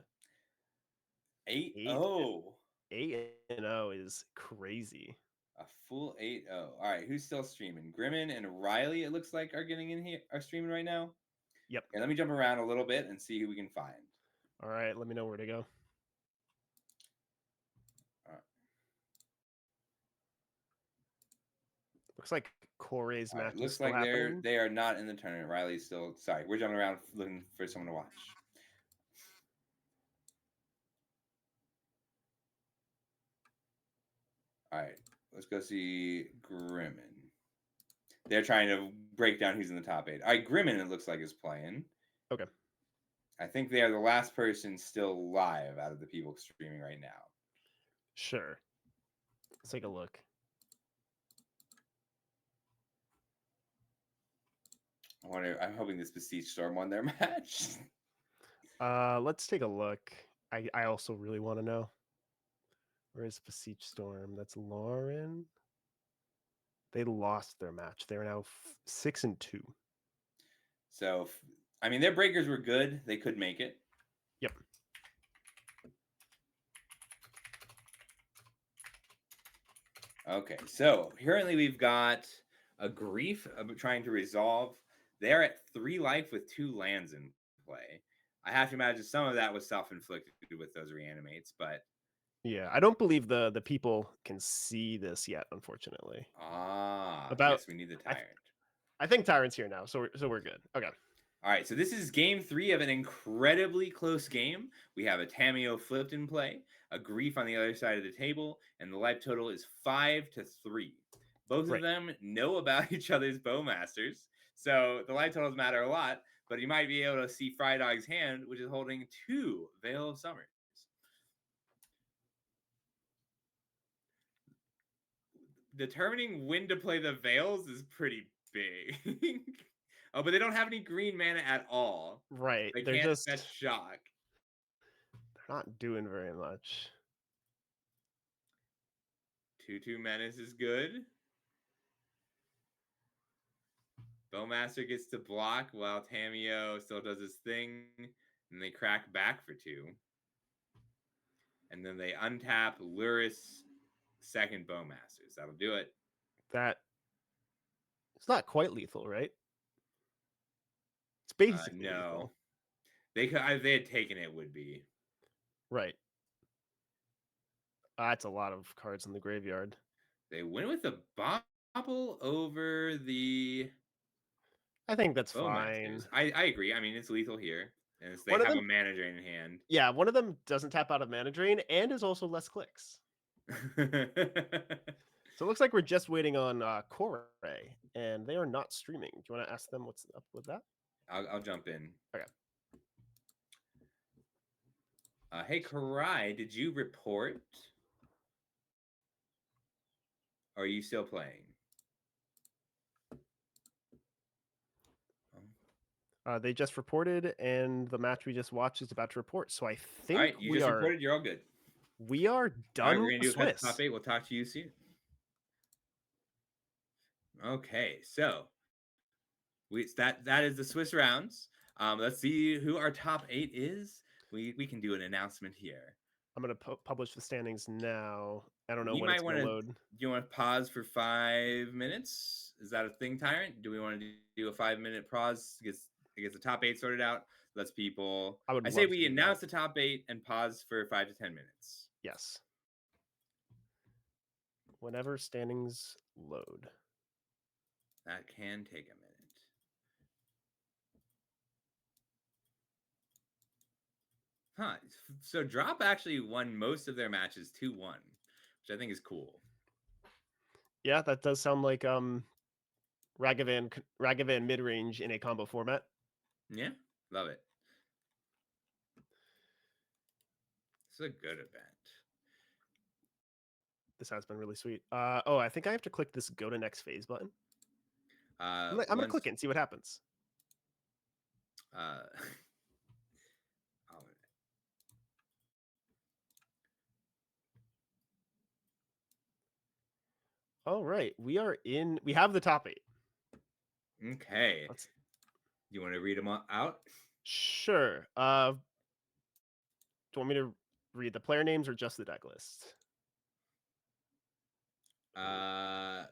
8-0. 8-0 is crazy. A full 8-0. All right, who's still streaming? Grimmin and Riley, it looks like, are getting in here, are streaming right now. Yep. Okay, let me jump around a little bit and see who we can find. All right, let me know where to go. All right. Looks like Corey's All right, match is looks still like happening. they are not in the tournament. Riley's still, sorry, we're jumping around looking for someone to watch. All right, let's go see Grimmin. They're trying to break down who's in the top 8. All right, Grimmin, it looks like, is playing. Okay. I think they are the last person still live out of the people streaming right now. Sure. Let's take a look. I'm hoping this Beseech Storm won their match. Let's take a look. I also really want to know. Where's Beseech Storm? That's Lauren. They lost their match. They're now 6-2. So, I mean, their breakers were good. They could make it. Yep. Okay, so currently we've got a Grief trying to resolve. They're at 3 life with 2 lands in play. I have to imagine some of that was self-inflicted with those reanimates, but Yeah, I don't believe the people can see this yet, unfortunately. yes, we need the Tyrant. I think Tyrant's here now, so we're good. Okay. All right, so this is game 3 of an incredibly close game. We have a Tamiyo flipped in play, a Grief on the other side of the table, and the life total is 5-3. Both of them know about each other's Bowmasters, so the life totals matter a lot, but you might be able to see Fry Dog's hand, which is holding 2 Veil of Summers. Determining when to play the Veils is pretty big. Oh, but they don't have any green mana at all. Right. They They're can't just fetch shock. they're not doing very much. 2/2 Menace is good. Bowmaster gets to block while Tamiyo still does his thing. And they crack back for 2. And then they untap Luris second Bowmasters. That'll do it. That it's not quite lethal, right? It's basically no. lethal. If they had taken it, would be. Right. That's a lot of cards in the graveyard. They went with the Bobble over the I think that's fine. I agree. I mean, it's lethal here. And they have a mana drain in hand. Yeah, one of them doesn't tap out of mana drain and is also less clicks. So it looks like we're just waiting on Corey, and they are not streaming. Do you want to ask them what's up with that? I'll jump in. Okay. Hey, Karai, did you report? Or are you still playing? They just reported, and the match we just watched is about to report. So I think all right, you just reported. You're all good. We are done. All right, we're gonna do Swiss. top 8. We'll talk to you soon. Okay, so that is the Swiss rounds. Let's see who our top 8 is. we can do an announcement here. I'm gonna publish the standings now. I don't know We when it's might gonna want to. load. Do you want to pause for 5 minutes? Is that a thing, Tyrant? Do we want to do a 5-minute pause? Gets the top 8 sorted out. Lets people. I would I say love to we do announce that. the top 8 and pause for 5 to 10 minutes. Yes. Whenever standings load. That can take a minute. Huh. So Drop actually won most of their matches 2-1, which I think is cool. Yeah, that does sound like Ragavan mid-range in a combo format. Yeah, love it. It's a good event. This has been really sweet. Oh, I think I have to click this go to next phase button. I'm gonna click it and see what happens. Oh, All right, we have the top 8. okay. You want to read them out? Sure. Do you want me to read the player names or just the deck list? I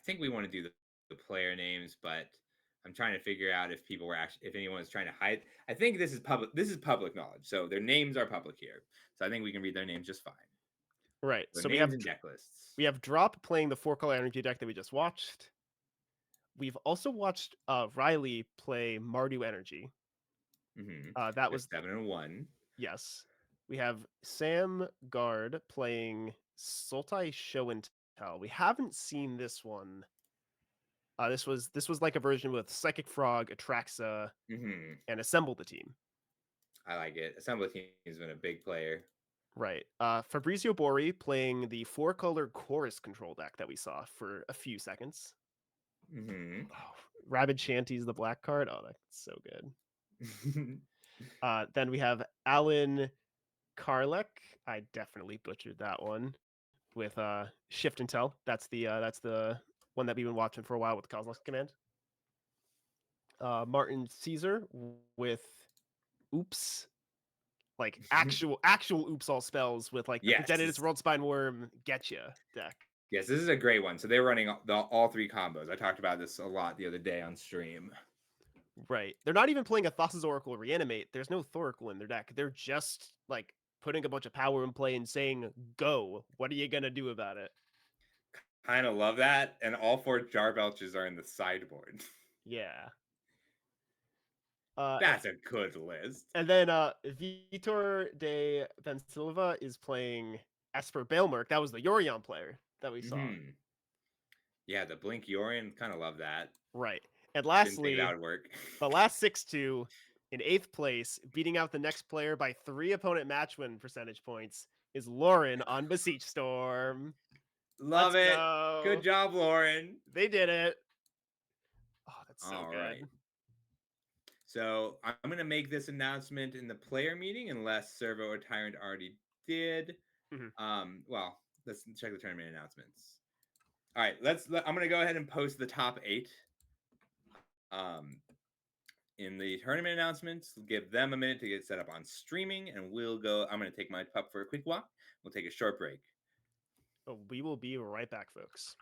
think we want to do the player names, but I'm trying to figure out if anyone is trying to hide. I think this is public. This is public knowledge, so their names are public here. So I think we can read their names just fine. Right. So names and deck lists. We have Drop playing the 4-color energy deck that we just watched. We've also watched Riley play Mardu Energy. Mm-hmm. That was 7-1. Yes. We have Sam Guard playing Sultai Show and Tell. We haven't seen this one. This was like a version with Psychic Frog, Atraxa, and Assemble the Team. I like it. Assemble the Team has been a big player. Right. Fabrizio Bori playing the 4-color Chorus control deck that we saw for a few seconds. Mm-hmm. Oh, Rabid Shanty's the black card. Oh, that's so good. Then we have Alan Karlek. I definitely butchered that one with Shift and Tell. That's the one that we've been watching for a while with Cosmos Command. Martin Caesar with Oops. Like actual Oops all spells with like the Progenitus Worldspine Worm Getcha deck. Yes, this is a great one. So they're running all 3 combos. I talked about this a lot the other day on stream. Right. They're not even playing a Thassa's Oracle Reanimate. There's no Thoracle in their deck. They're just like putting a bunch of power in play and saying, go. What are you going to do about it? Kind of love that. And all 4 Jarbelches are in the sideboard. Yeah. That's a good list. And then Vitor de Bensilva is playing Esper Baelmerk. That was the Yorion player that we saw. Yeah, the Blink Yorion, kind of love that. Right. And lastly, that would work. The last 6-2 in 8th place, beating out the next player by 3 opponent match win percentage points, is Lauren on Beseech Storm. Love it. Good job, Lauren. They did it. Oh, that's so good. Right. So I'm going to make this announcement in the player meeting unless Servo or Tyrant already did. Well, let's check the tournament announcements. All right, I'm going to go ahead and post the top 8 in the tournament announcements. Give them a minute to get set up on streaming, and I'm going to take my pup for a quick walk. We'll take a short break. We will be right back, folks.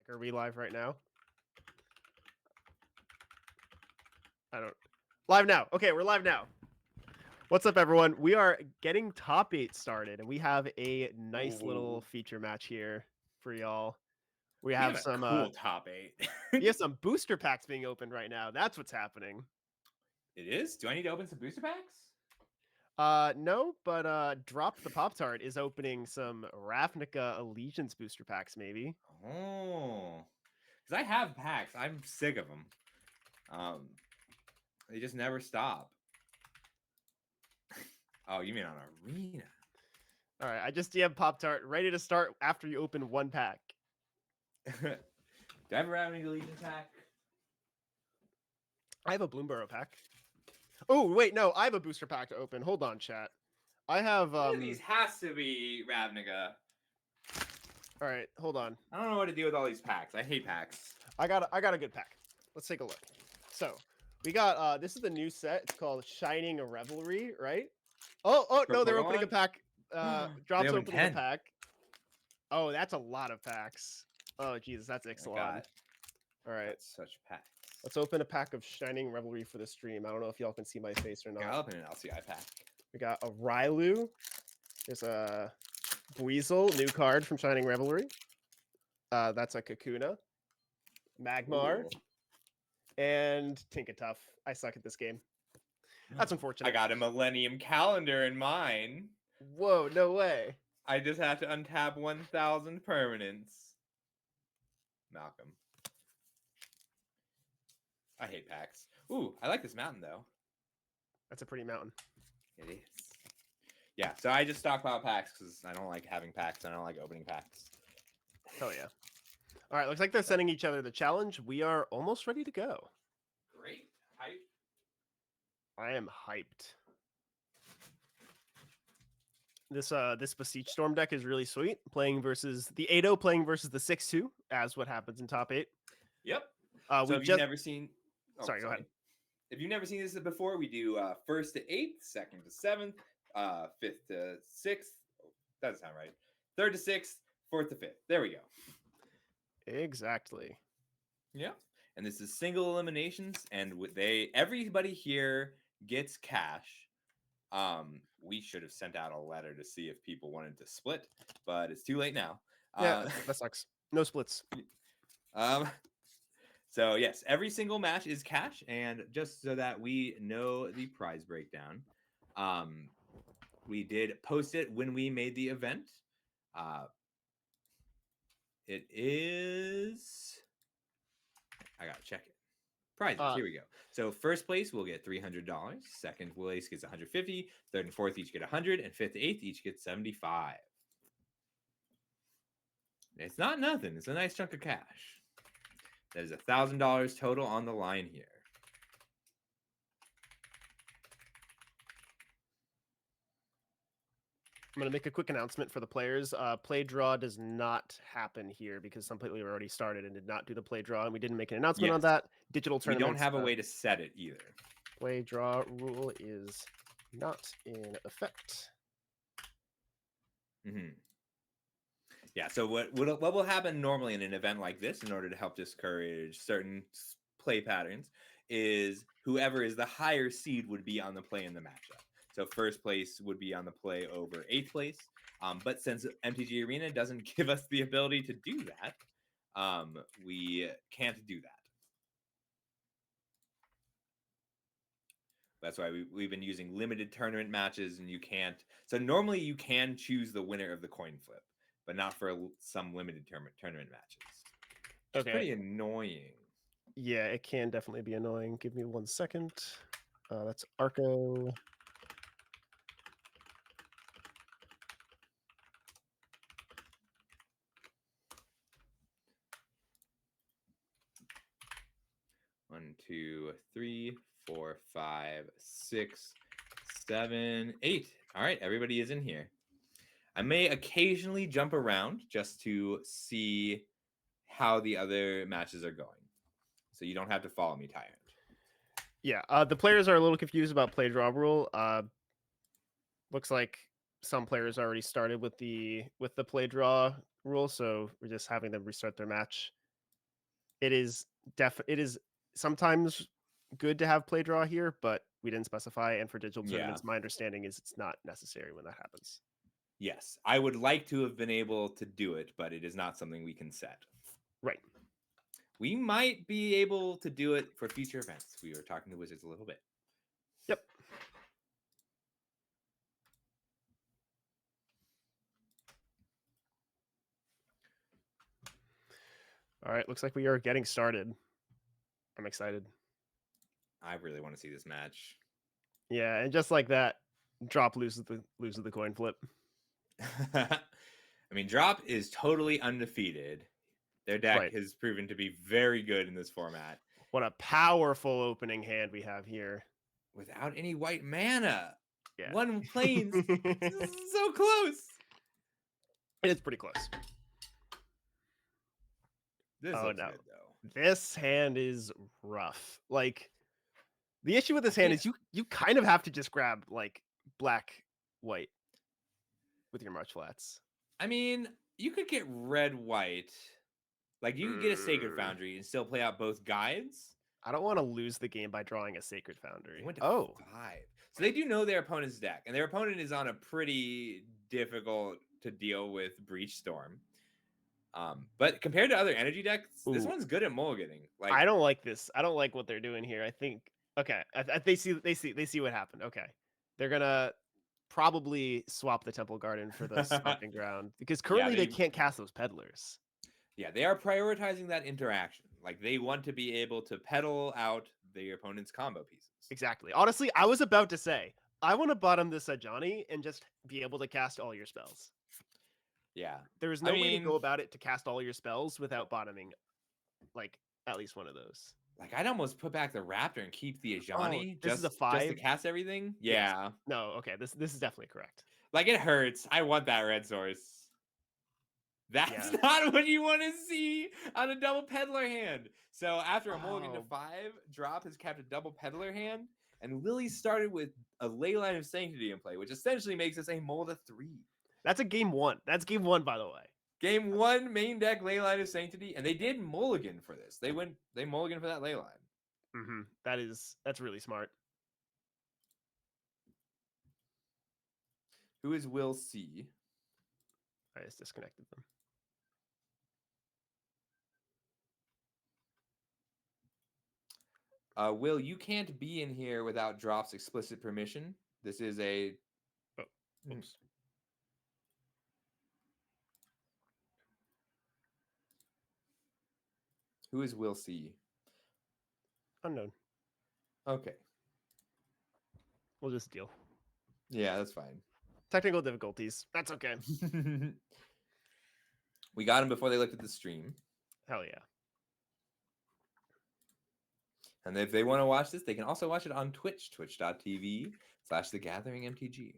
Are we live right now? Live now. Okay, we're live now. What's up, everyone? We are getting top 8 started, and we have a nice little feature match here for y'all. We have a some cool top 8. we have some booster packs being opened right now. That's what's happening. It is? Do I need to open some booster packs? No, but Drop the Pop Tart is opening some Ravnica Allegiance booster packs, maybe. Oh. Because I have packs. I'm sick of them. They just never stop. Oh, you mean on Arena? All right, I just DM Pop Tart ready to start after you open one pack. Do I have a Ravnica Legion pack? I have a Bloomborough pack. Oh, wait, no, I have a booster pack to open. Hold on, chat. I have One of these has to be Ravnica. All right, hold on. I don't know what to do with all these packs. I hate packs. I got a good pack. Let's take a look. So, we got this is the new set. It's called Shining Revelry, right? Oh no, they're opening a pack. Drops opening 10. a pack. Oh, that's a lot of packs. Oh, Jesus, that's Ixalan. All right, That's such packs. let's open a pack of Shining Revelry for the stream. I don't know if y'all can see my face or not. Yeah, I'll open an LCI pack. We got a Rylu. There's a Buizel, new card from Shining Revelry. That's a Kakuna. Magmar. Ooh. And Tinkatuff. I suck at this game. That's unfortunate. I got a Millennium Calendar in mine. Whoa, no way. I just have to untap 1,000 permanents. Malcolm. I hate packs. Ooh, I like this mountain, though. That's a pretty mountain. It is. Yeah, so I just stockpile packs because I don't like having packs. And I don't like opening packs. Hell yeah. All right, looks like they're sending each other the challenge. We are almost ready to go. Great. Hype. I am hyped. This Beseech Storm deck is really sweet. Playing versus the 8-0, playing versus the 6-2, as what happens in top 8. Yep. So So if you've never seen... Oh, sorry, go ahead. If you've never seen this before, we do 1st to 8th, 2nd to 7th, 5th to 6th. Oh, that doesn't sound right. 3rd to 6th, 4th to 5th. There we go. Exactly. Yeah. And this is single eliminations, and everybody here gets cash. We should have sent out a letter to see if people wanted to split, but it's too late now. Yeah, that sucks. No splits. So yes, every single match is cash, and just so that we know the prize breakdown, we did post it when we made the event. It is. I gotta check it. Prizes. Here we go. So first place will get $300. Second place gets $150. Third and fourth each get $100, and fifth to eighth each get $75. It's not nothing. It's a nice chunk of cash. That is $1,000 total on the line here. I'm going to make a quick announcement for the players. Play draw does not happen here because some players already started and did not do the play draw, and we didn't make an announcement on that. Digital We tournaments. don't have a way to set it either. Play draw rule is not in effect. Mm-hmm. Yeah, so what will happen normally in an event like this, in order to help discourage certain play patterns, is whoever is the higher seed would be on the play in the matchup. So first place would be on the play over eighth place. But since MTG Arena doesn't give us the ability to do that, we can't do that. That's why we've been using limited tournament matches, and you can't. So normally you can choose the winner of the coin flip, but not for some limited tournament matches. It's pretty annoying. Yeah, it can definitely be annoying. Give me 1 second. That's Arco. One, 2, 3, 4, 5, 6, 7, 8. All right, everybody is in here. I may occasionally jump around just to see how the other matches are going. So you don't have to follow me, Tyrant. Yeah, the players are a little confused about play draw rule. Looks like some players already started with the play draw rule, so we're just having them restart their match. It is it is sometimes good to have play draw here, but we didn't specify. And for digital Yeah. tournaments, my understanding is it's not necessary when that happens. Yes, I would like to have been able to do it, but it is not something we can set. Right. We might be able to do it for future events. We were talking to Wizards a little bit. Yep. All right. Looks like we are getting started. I'm excited. I really want to see this match. Yeah, and just like that, drop loses the coin flip. I mean, Drop is totally undefeated. Their deck Right. has proven to be very good in this format. What a powerful opening hand we have here. Without any white mana. Yeah. One planes. So close. It is pretty close. This Oh, looks no. good, though. This hand is rough. Like, the issue with this hand can't- is you kind of have to just grab like black white with your March Flats. I mean, you could get red white. Like, you could get a Sacred Mm. Foundry and still play out both guides. I don't want to lose the game by drawing a Sacred Foundry. They went to Oh, 5. So they do know their opponent's deck, and their opponent is on a pretty difficult to deal with Breach Storm. But compared to other energy decks, this Ooh. one's good at mulliganing. Like, I don't like this. I don't like what they're doing here. I think okay, they see what happened. Okay, they're gonna probably swap the Temple Garden for the Stomping Ground because currently they they- can't cast those peddlers. yeah, they are prioritizing that interaction. Like, they want to be able to pedal out their opponent's combo pieces. Exactly. Honestly, I was about to say I want to bottom this Johnny and just be able to cast all your spells. Yeah. There is I no way to go mean- about it to cast all your spells without bottoming, like at least one of those. Like, I'd almost put back the Raptor and keep the Ajani this is a just to 5? cast everything. Yes. Yeah. No, okay, this is definitely correct. Like, it hurts. I want that red source. That's Yeah. not what you want to see on a double peddler hand. So after a mulligan to Oh. 5, Drop has kept a double peddler hand, and Lily started with a Leyline of Sanctity in play, which essentially makes this a mull to 3. That's a game 1. That's game 1, by the way. Game 1 main deck Leyline of Sanctity, and they did mulligan for this. They mulligan for that Leyline. Mm-hmm. That's really smart. Who is Will C? I just disconnected them. Will, you can't be in here without Drop's explicit permission. This is a. Oops. Who is Will C? Unknown. Okay. We'll just deal. Yeah, that's fine. Technical difficulties. That's okay. We got him before they looked at the stream. Hell yeah. And if they want to watch this, they can also watch it on Twitch, twitch.tv/thegatheringmtg.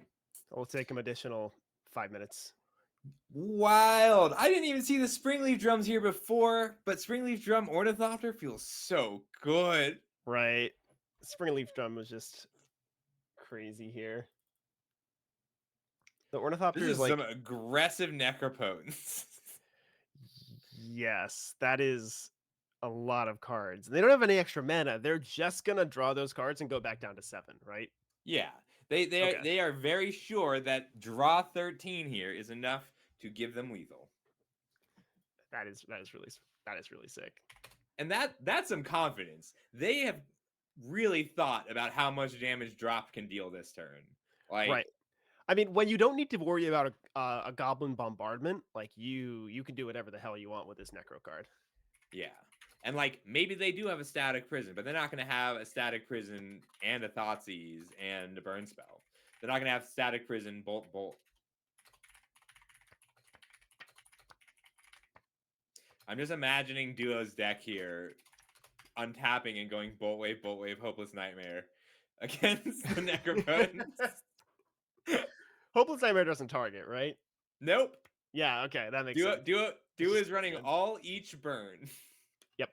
It'll take him additional 5 minutes. Wild. I didn't even see the Springleaf drums here before, but Springleaf drum Ornithopter feels so good. Right. Springleaf Drum was just crazy here. The Ornithopter This is is like some aggressive Necropotence. yes, that is a lot of cards. They don't have any extra mana. They're just gonna draw those cards and go back down to 7, right? Yeah. Okay. They are very sure that draw 13 here is enough to give them lethal. That is really sick. And that's some confidence. They have really thought about how much damage Drop can deal this turn. Like, Right. I mean, when you don't need to worry about a Goblin Bombardment, like you can do whatever the hell you want with this Necro card. yeah. And like maybe they do have a Static Prison, but they're not going to have a Static Prison and a Thoughtseize and a Burn Spell. They're not going to have Static Prison, Bolt. I'm just imagining Duo's deck here untapping and going Bolt Wave, Hopeless Nightmare against the Necropotence. Hopeless Nightmare doesn't target, right? Nope. Yeah, okay, that makes sense. Duo This is is running good. all each burn. Yep.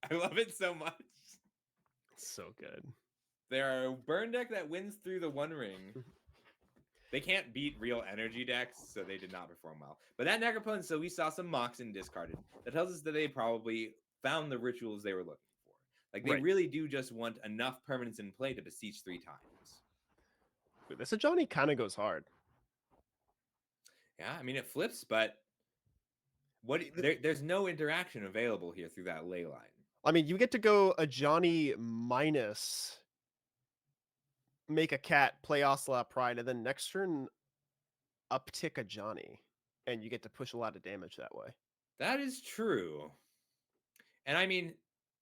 I love it so much. So good. They're a burn deck that wins through the One Ring. They can't beat real energy decks, so they did not perform well. But that Necropotence, so we saw some Moxen discarded. That tells us that they probably found the rituals they were looking for. Like they Right. really do just want enough permanents in play to beseech 3 times. This Ajani kind of goes hard. Yeah, I mean it flips, but there's no interaction available here through that ley line. I mean, you get to go Ajani minus make a cat, play Ocelot Pride, and then next turn uptick Ajani, and you get to push a lot of damage that way. That is true. And I mean,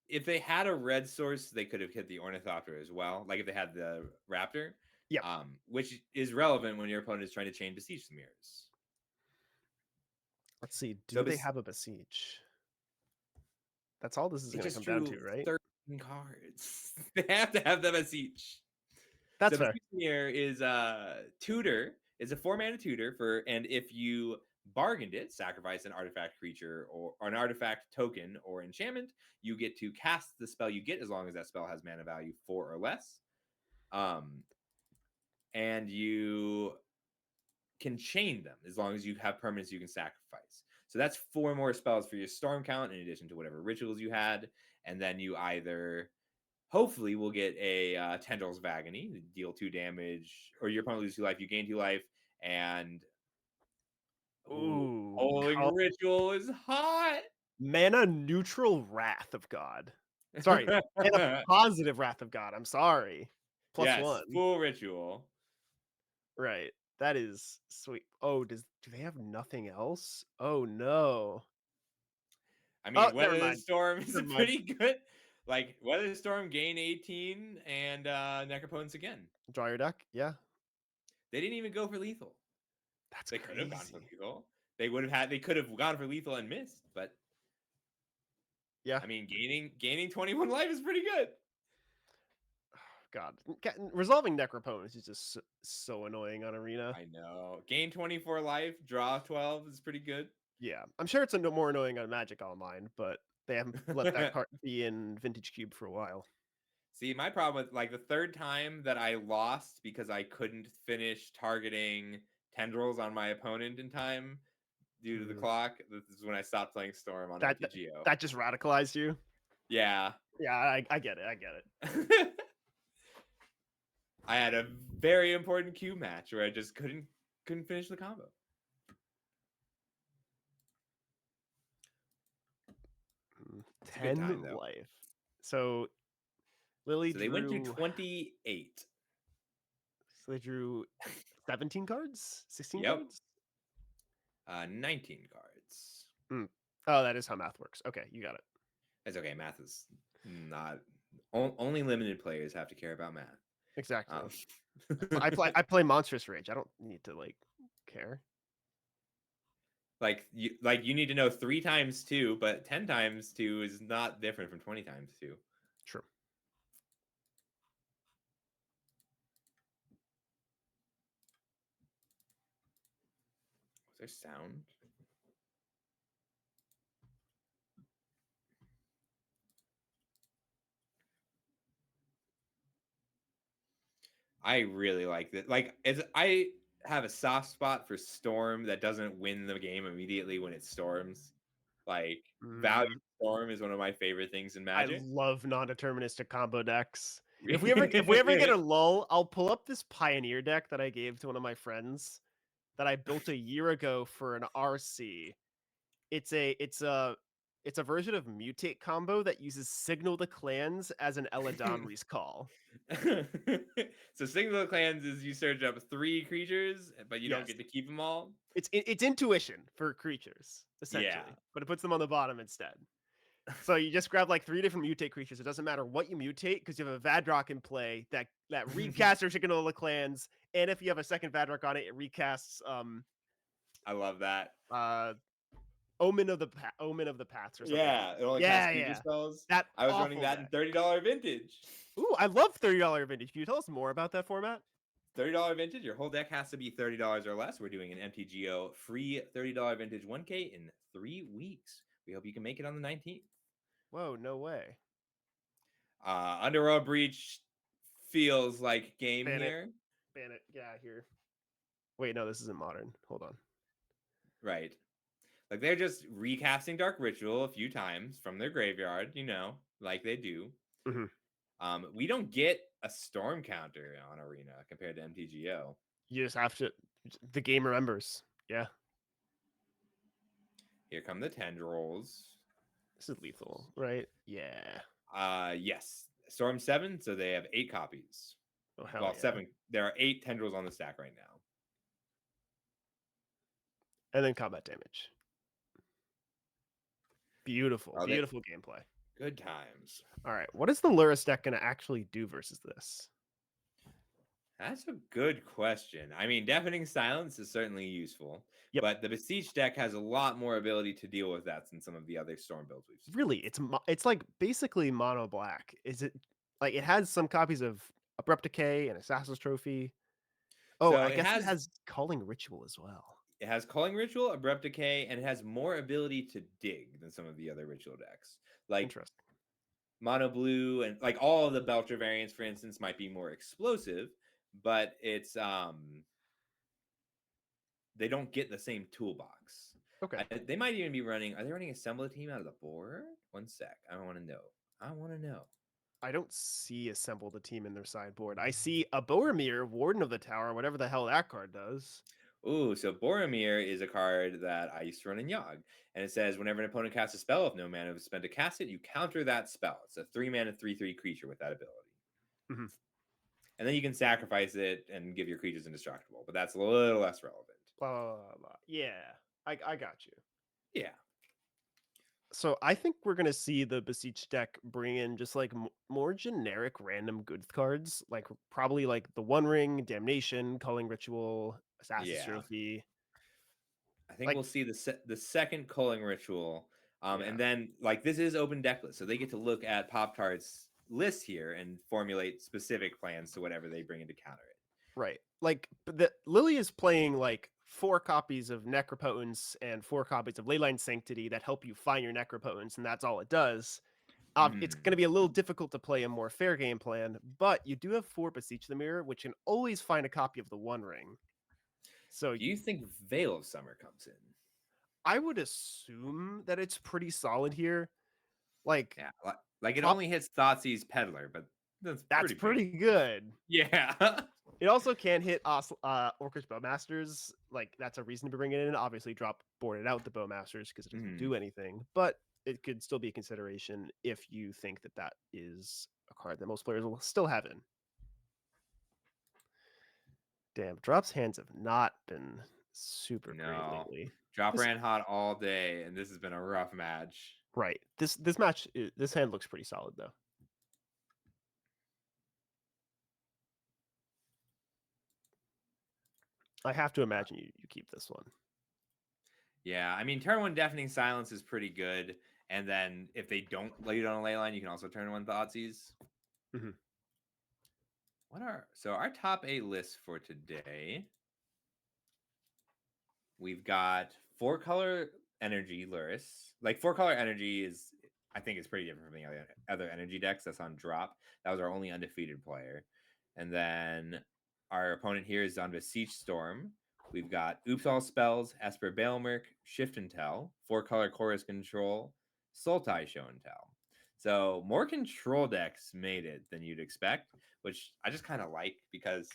if they had a red source, they could have hit the Ornithopter as well. Like if they had the Raptor. Yep. Which is relevant when your opponent is trying to chain Besiege the Mirrors. Let's see. Do So they bes- have a Besiege? That's all this is They going to just come down drew to, right? 13 cards. They have to have them as each. That's So fair. Besiege the Mirror is tutor, is a 4-mana tutor for, and if you bargained it, sacrifice an artifact creature or an artifact token or enchantment, you get to cast the spell you get as long as that spell has mana value 4 or less. And you can chain them as long as you have permanents you can sacrifice. So that's 4 more spells for your storm count in addition to whatever rituals you had. And then you either, hopefully, will get a Tendrils of Agony, deal 2 damage, or your opponent loses 2 life, you gain 2 life, and Ooh, Howling Ritual is hot. mana neutral Wrath of God. Sorry, mana positive Wrath of God. I'm sorry. +1. Full ritual. Right. That is sweet. Oh, do they have nothing else? Oh no. I mean, never Weather the mind. Storm is Never mind. pretty good. Like Weather the Storm gain 18 and Necropotence again. Draw your deck. Yeah. They didn't even go for lethal. That's They crazy. could have gone for lethal. They could have gone for lethal and missed, but Yeah. I mean, gaining 21 life is pretty good. God, resolving Necropotence is just so annoying on Arena. I know. Gain 24 life, draw 12 is pretty good. Yeah, I'm sure it's more annoying on Magic Online, but they haven't let that card be in Vintage Cube for a while. See, my problem with like the third time that I lost because I couldn't finish targeting Tendrils on my opponent in time due to the clock. This is when I stopped playing Storm on MTGO. That just radicalized you. Yeah. Yeah, I get it. I get it. I had a very important Q match where I just couldn't finish the combo. It's a good 10 time, though. life. So Lily So they went to drew 28. So they drew 17 cards? 16 Yep. cards? 19 cards. Oh, that is how math works. Okay, you got it. It's okay. Math is not only limited players have to care about math. Exactly. I play Monstrous Rage. I don't need to care. Like you need to know 3 times 2, but 10 times 2 is not different from 20 times 2. True. Was there sound? I really like that. Like, I have a soft spot for Storm that doesn't win the game immediately when it storms. Like, Value Storm is one of my favorite things in Magic. I love non-deterministic combo decks. If we ever get a lull, I'll pull up this Pioneer deck that I gave to one of my friends that I built a year ago for an RC. It's a version of Mutate combo that uses Signal the Clans as an Eladamri's call. So Signal the Clans is you search up 3 creatures, but you don't Yes. get to keep them all. It's intuition for creatures, essentially. Yeah. But it puts them on the bottom instead. So you just grab like 3 different mutate creatures. It doesn't matter what you mutate because you have a Vadrock in play that recasts your Signal the Clans, and if you have a second Vadrock on it, it recasts I love that. Omen of the Paths or something. Yeah, it only casts creature spells. That I was running awful that in $30 vintage. Ooh, I love $30 vintage. Can you tell us more about that format? $30 vintage. Your whole deck has to be $30 or less. We're doing an MTGO free $30 vintage 1K in 3 weeks. We hope you can make it on the 19th. Whoa, no way. Underworld Breach feels like game Ban here. Ban it. Yeah, here. Wait, no, this isn't modern. Hold on. Right. Like they're just recasting Dark Ritual a few times from their graveyard, like they do. Mhm. We don't get a storm counter on Arena compared to MTGO. You just have to. The game remembers. Yeah, Here come the tendrils. this is lethal, right? Yeah. Yes, Storm 7, so they have 8 copies. Oh hell Well, yeah. 7. There are 8 tendrils on the stack right now. And then combat damage. Beautiful, Oh, beautiful gameplay. Good times. All right, what is the Lurrus deck going to actually do versus this? That's a good question. I mean, Deafening Silence is certainly useful, Yep. but the Beseech deck has a lot more ability to deal with that than some of the other Storm builds we've seen. Really, it's like basically mono black. Is it like it has some copies of Abrupt Decay and Assassin's Trophy? Oh, So I it guess has- it has Calling Ritual as well. It has Calling Ritual, Abrupt Decay, and it has more ability to dig than some of the other ritual decks. Like Interesting. Mono Blue and like all of the Belcher variants, for instance, might be more explosive, but it's they don't get the same toolbox. Okay. They might even be running. Are they running Assemble a Team out of the board? One sec. I want to know. I don't see Assemble the Team in their sideboard. I see a Boromir, Warden of the Tower, whatever the hell that card does. Ooh, so Boromir is a card that I used to run in Yogg. And it says whenever an opponent casts a spell, if no mana is spent to cast it, you counter that spell. It's a 3-mana 3/3 creature with that ability. Mhm. And then you can sacrifice it and give your creatures indestructible, but that's a little less relevant. Blah, blah, blah, blah. Yeah, I got you. Yeah. So I think we're gonna see the Beseech deck bring in just like more generic random good cards, like probably like the One Ring, Damnation, Calling Ritual, Assassin's Yeah. Trophy. I think Like- we'll see the second Culling Ritual. Yeah. And then like this is open deck list, so they get to look at Pop-Tart's list here and formulate specific plans to whatever they bring in to counter it. Right. Like the Lily is playing like 4 copies of Necropotence and 4 copies of Leyline Sanctity that help you find your Necropotence, and that's all it does. It's Mhm. going to be a little difficult to play a more fair game plan, but you do have 4 Beseech the Mirror, which can always find a copy of the One Ring. So Do you think Veil of Summer comes in? I would assume that it's pretty solid here. Like Yeah, like it Pop- only hits Thoughtseize Peddler, but that's that's pretty pretty good. Yeah. It also can hit Orcish Bowmasters. Like that's a reason to bring it in. Obviously, drop boarded out the Bowmasters because it doesn't do anything, but it could still be a consideration if you think that that is a card that most players will still have in. Damn, Drop's hands have not been super great No. lately. Drop This- ran hot all day, and this has been a rough match. Right. This match, this hand looks pretty solid though. I have to imagine you keep this one. Yeah, I mean, turn 1 Deafening Silence is pretty good, and then if they don't lay you on a ley line, you can also turn 1 Thoughtseize. Mhm. So our top 8 lists for today? We've got 4-color energy Lurrus. Like 4-color energy is, I think, it's pretty different from the other energy decks that's on drop. That was our only undefeated player. And then our opponent here is on Beseech Storm. We've got Oops All Spells, Esper Baelmerk, Shift and Tell, 4-color Chorus Control, Sultai Show and Tell. So more control decks made it than you'd expect, which I just kind of like because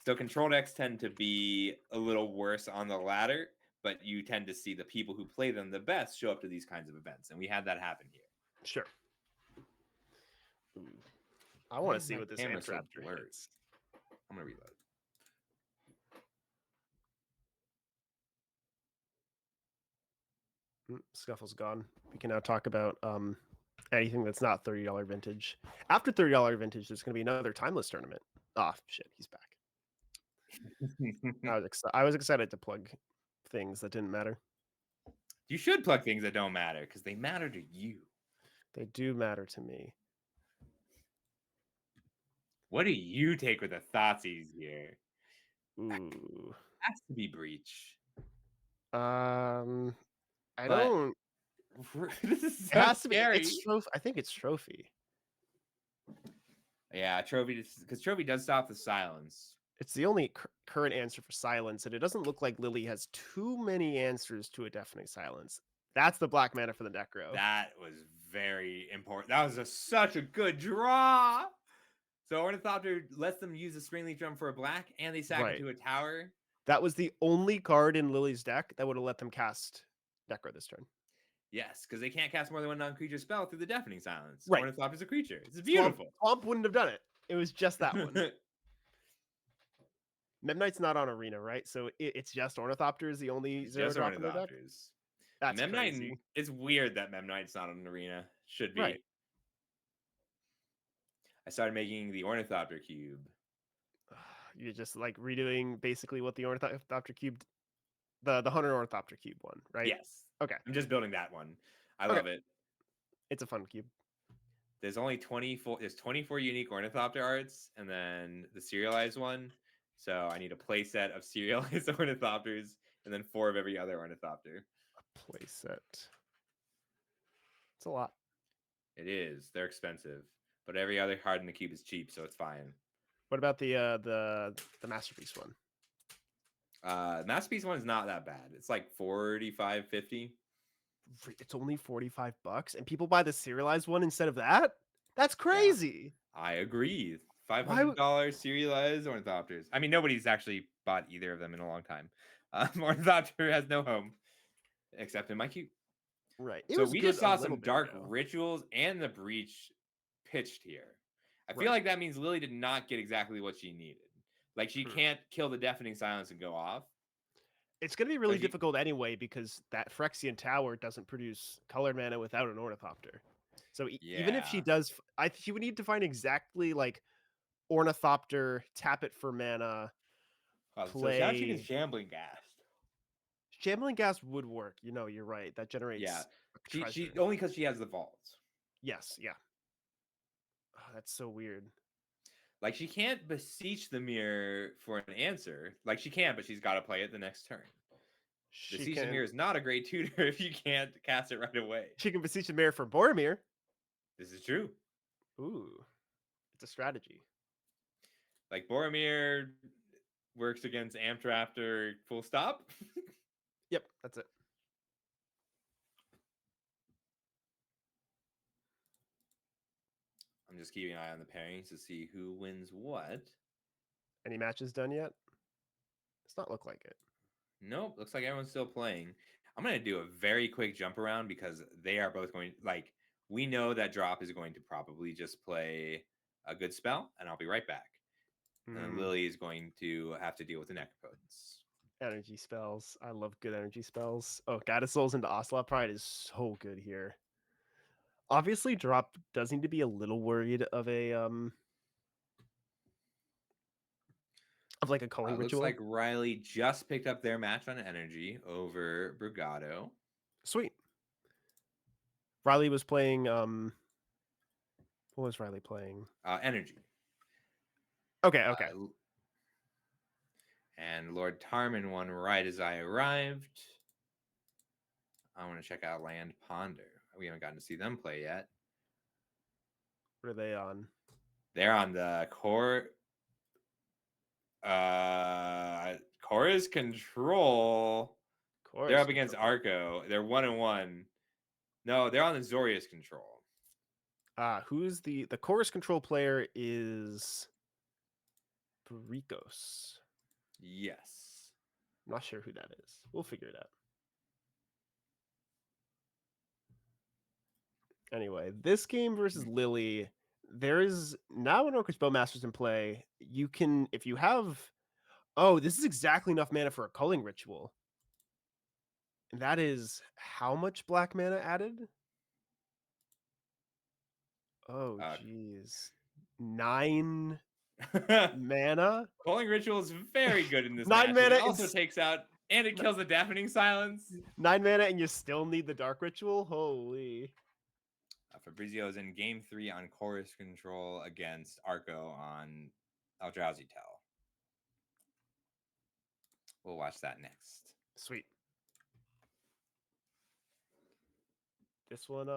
so control decks tend to be a little worse on the ladder, but you tend to see the people who play them the best show up to these kinds of events, and we had that happen here. Sure. Ooh. I want Why to is see my what this camera hand so traptor blurry? hits. I'm gonna reload. Scuffle's gone. We can now talk about anything that's not $30 vintage. After $30 vintage, there's going to be another timeless tournament. Ah, shit, he's back. I was excited to plug things that didn't matter. You should plug things that don't matter because they matter to you. They do matter to me. What do you take with the Thoughtseize here? Ooh. Has to be Breach. I But- don't. This is It so has to be. scary. It's trophy. I think it's trophy. Yeah, Trophy, because Trophy does stop the silence. It's the only current answer for silence, and it doesn't look like Lily has too many answers to a deafening silence. That's the black mana for the Necro. That was very important. That was such a good draw. So Ornithopter lets them use a Springleaf Drum for a black, and they sack Right. into a tower. That was the only card in Lily's deck that would have let them cast Necro this turn. Yes, because they can't cast more than one non-creature spell through the Deafening Silence. Right. Ornithopter's a creature. It's beautiful. Swamp wouldn't have done it. It was just that one. Memnite's not on Arena, right? So it's just Ornithopter is the only It's zero just drop in their deck. Ornithopters. That's Memnite. crazy. It's weird that Memnite's not on Arena. Should be. Right. I started making the Ornithopter cube. You're just like redoing basically what the Ornithopter cube, the Hunter Ornithopter cube one, right? Yes. Okay. I'm just building that one. I love it. It's a fun cube. There's only 24. There's 24 unique Ornithopter arts, and then the serialized one. So I need a play set of serialized Ornithopters, and then 4 of every other Ornithopter. A play set. It's a lot. It is. They're expensive, but every other card in the cube is cheap, so it's fine. What about the Masterpiece one? Masterpiece one is not that bad. It's like 45, 50. It's only $45, and people buy the serialized one instead of that. That's crazy. Yeah, I agree. $500 serialized Ornithopters. I mean, nobody's actually bought either of them in a long time. Ornithopter has no home except in my cube. Right. So we just saw some dark rituals and the breach pitched here. I feel like that means Lily did not get exactly what she needed. Like she can't kill the Deafening Silence and go off. It's going to be really difficult anyway because that Phyrexian Tower doesn't produce color mana without an Ornithopter. So even if she does, she would need to find exactly like Ornithopter, tap it for mana, play. So she can Shambling Ghast. Shambling Ghast would work. You know, you're right. That generates. Yeah. She only because she has the vaults. Yes. Yeah. Oh, that's so weird. Like she can't beseech the mirror for an answer. Like she can, but she's got to play it the next turn. Beseech the mirror is not a great tutor if you can't cast it right away. She can beseech the mirror for Boromir. This is true. Ooh, it's a strategy. Like Boromir works against Amtraptor. Full stop. Yep, that's it. I'm just keeping an eye on the pairings to see who wins what. Any matches done yet? Does not look like it. Nope, looks like everyone's still playing. I'm going to do a very quick jump around because they are both going, like, we know that Drop is going to probably just play a good spell, and I'll be right back. And Lily is going to have to deal with the Necropotence. Energy spells. I love good energy spells. Oh, Goddess Souls into Ocelot Pride is so good here. Obviously, Drop does need to be a little worried of a like a culling ritual. Looks like Riley just picked up their match on energy over Brigado. Sweet. Riley was playing what was Riley playing? Energy. Okay. And Lord Tarman won right as I arrived. I want to check out Land Ponder. We haven't gotten to see them play yet. What are they on? They're on the core. Chorus Control. They're up against Arco. They're 1-1. No, they're on the Zorius Control. Who's the Chorus Control player is Barikos. Yes. I'm not sure who that is. We'll figure it out. Anyway, this game versus Lily, there is now an Orcish Bowmasters in play. You can, if you have, this is exactly enough mana for a culling ritual. And that is how much black mana added? Oh, geez. 9 mana? Culling Ritual is very good in this 9 match. mana It also takes out, and it kills the Deafening Silence. 9 mana and you still need the Dark Ritual? Holy. Fabrizio is in game 3 on Chorus Control against Arco on Eldrazi Tell. We'll watch that next. Sweet. This one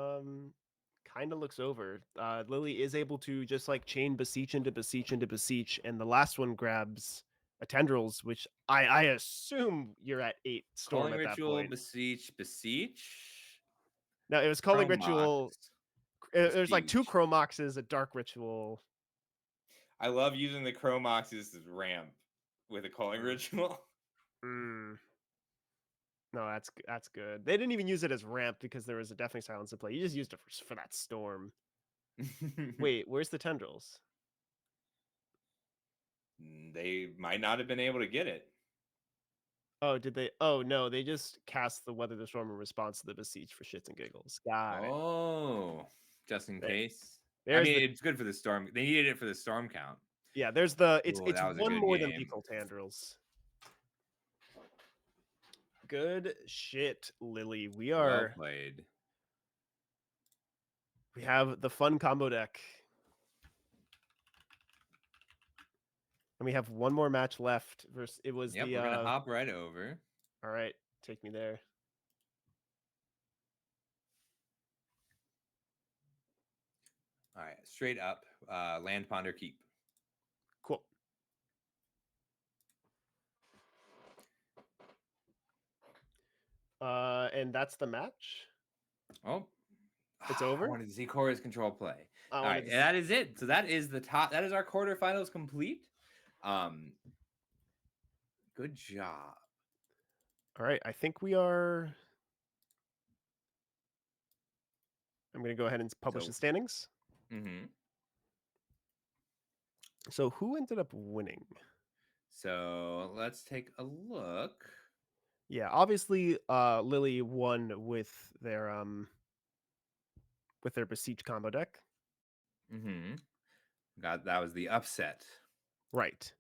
kind of looks over. Lily is able to just like chain beseech into beseech into beseech, and the last one grabs a Tendrils, which I assume you're at 8 Storm Calling at that Ritual, point. Beseech. No, it was Calling Chromox, Ritual. There's like 2 Beseech. Chromoxes, a Dark Ritual. I love using the Chromoxes as ramp with a Calling Ritual. Mm. No, that's good. They didn't even use it as ramp because there was a Deafening Silence to play. You just used it for that Storm. Wait, where's the Tendrils? They might not have been able to get it. Oh, did they? Oh no, they just cast the Weather the Storm in response to the Beseech for shits and giggles. Got it. Oh, just in There- case. I There's mean, the it's good for the storm. They needed it for the storm count. yeah. There's the it's Ooh, it's that was a one good more than game. Beakle Tendrils. Good shit, Lily. We Well are played. we have the fun combo deck. And we have one more match left. Versus it was Yep, the we're gonna hop right over. all right, take me there. All right, straight up, Land Ponder Keep. Cool. And that's the match. Oh, It's I over? wanted to see Cora's control play. I All wanted right, to and that is it. So that is the top. That is our quarterfinals complete. Good job. All right, I think we are. I'm going to go ahead and publish So- the standings. Mm-hmm. So who ended up winning? So let's take a look. Yeah, obviously Lily won with their Beseech combo deck. Mm-hmm. That was the upset. Right.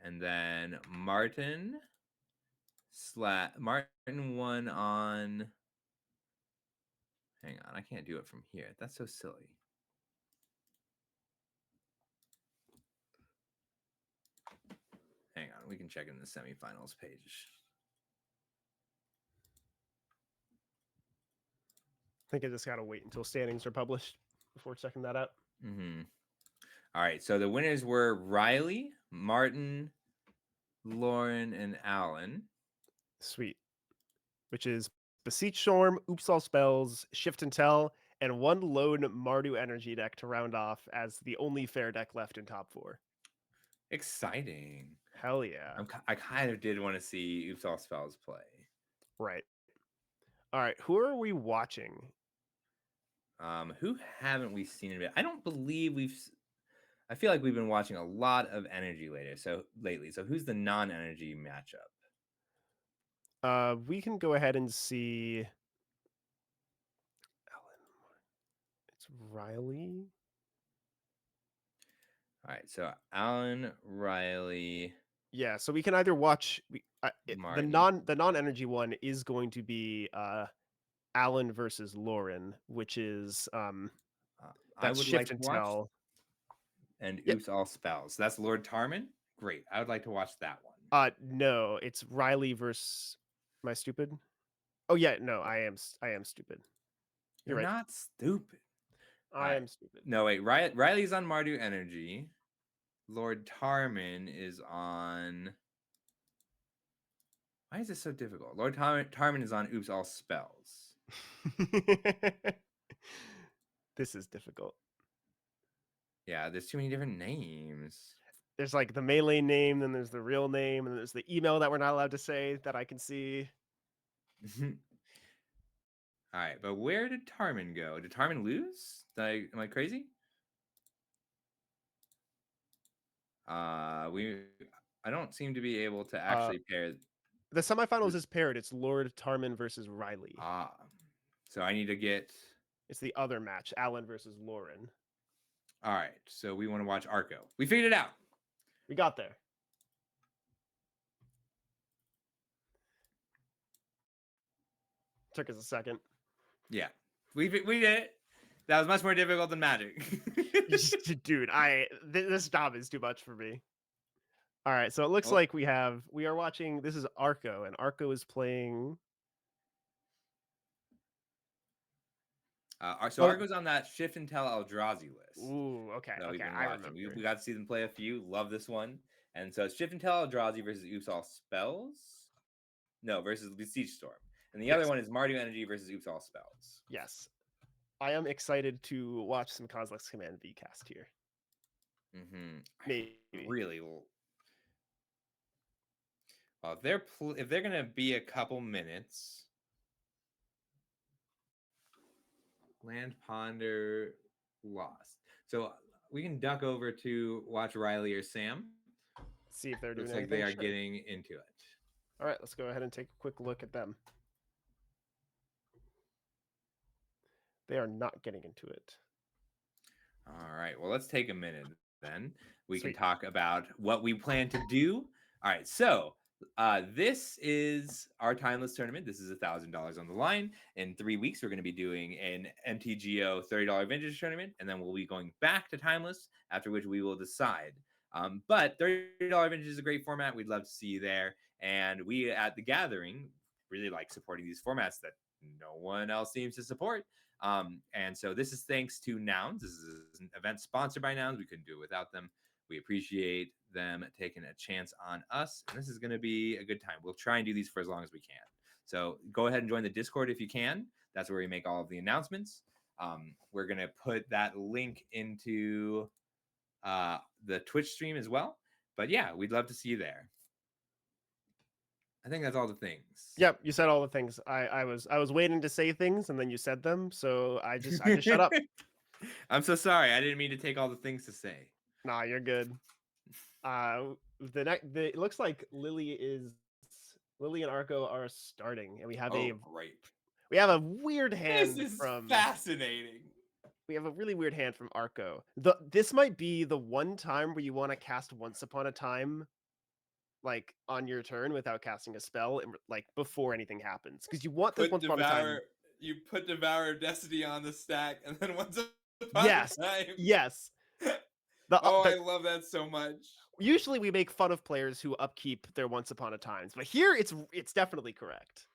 And then Martin won on. Hang on, I can't do it from here. That's so silly. Hang on, we can check in the semifinals page. I think I just got to wait until standings are published before checking that out. Mm-hmm. All right, so the winners were Riley, Martin, Lauren, and Alan. Sweet. Which is Beseech Storm, Oops All Spells, Shift and Tell, and one lone Mardu energy deck to round off as the only fair deck left in top 4. Exciting. Hell yeah. I kind of did want to see Oops All Spells play. Right. All right, who are we watching? Who haven't we seen in a bit? I don't believe I feel like we've been watching a lot of energy lately. So who's the non-energy matchup? We can go ahead and see it's Riley. All right, so Alan, Riley. Yeah, so we can either watch the Martin. non-energy one is going to be Alan versus Lauren, which is I that's would Shift like to and watch. Tell. And Yeah. Oops All Spells. That's Lord Tarman. Great. I would like to watch that one. No, it's Riley versus. Am I stupid? Oh yeah, no, I am stupid. You're right. not stupid. I am stupid. No, wait. Riley's on Mardu Energy. Lord Tarman is on. Why is this so difficult? Lord Tarman is on Oops All Spells. This is difficult. Yeah, there's too many different names. There's like the melee name, then there's the real name, and then there's the email that we're not allowed to say that I can see. All right, but where did Tarman go? Did Tarman lose? Am I crazy? I don't seem to be able to actually pair. The semifinals is paired. It's Lord Tarman versus Riley. So I need to get. It's the other match, Alan versus Lauren. All right, so we want to watch Arco. We figured it out. We got there. Took us a second. Yeah, we did it. That was much more difficult than Magic. Dude, this job is too much for me. All right, so it looks like we are watching. This is Arco, and Arco is playing. Arco's on that Shift and Tell Eldrazi list. Ooh, okay, that we've okay, been I watching. remember. We got to see them play a few. Love this one. And so it's Shift and Tell Eldrazi versus Oops All Spells. No, versus Beseech Storm. And the other Yes. one is Mardu Energy versus Oops All Spells. Yes. I am excited to watch some Kozilek's Command V-cast here. Maybe. Really. Well, if they're gonna be a couple minutes, Land Ponder lost. So we can duck over to watch Riley or Sam. See if they're doing Looks like anything. they are Sure. getting into it. All right, let's go ahead and take a quick look at them. They are not getting into it. All right. Well, let's take a minute then. We Sweet. can talk about what we plan to do. All right. So this is our timeless tournament. This is $1,000 on the line. In 3 weeks, we're going to be doing an MTGO $30 vintage tournament, and then we'll be going back to timeless. After which we will decide. But $30 vintage is a great format. We'd love to see you there. And we at the Gathering really like supporting these formats that no one else seems to support. And so this is thanks to Nouns. This is an event sponsored by Nouns. We couldn't do it without them. We appreciate them taking a chance on us. And this is going to be a good time. We'll try and do these for as long as we can. So go ahead and join the Discord if you can. That's where we make all of the announcements. We're going to put that link into the Twitch stream as well. But yeah, we'd love to see you there. I think that's all the things. Yep, you said all the things. I was waiting to say things and then you said them, so I just shut up. I'm so sorry. I didn't mean to take all the things to say. Nah, you're good. It looks like Lily and Arco are starting, and we have great. we have a weird hand This is from fascinating. we have a really weird hand from Arco. This might be the one time where you want to cast Once Upon a Time, like on your turn without casting a spell, and like before anything happens, because you want this Once Upon a Time. You put Devourer of Destiny on the stack, and then Once Upon Yes, a Time. yes. I love that so much. Usually we make fun of players who upkeep their Once Upon a Times, but here it's definitely correct.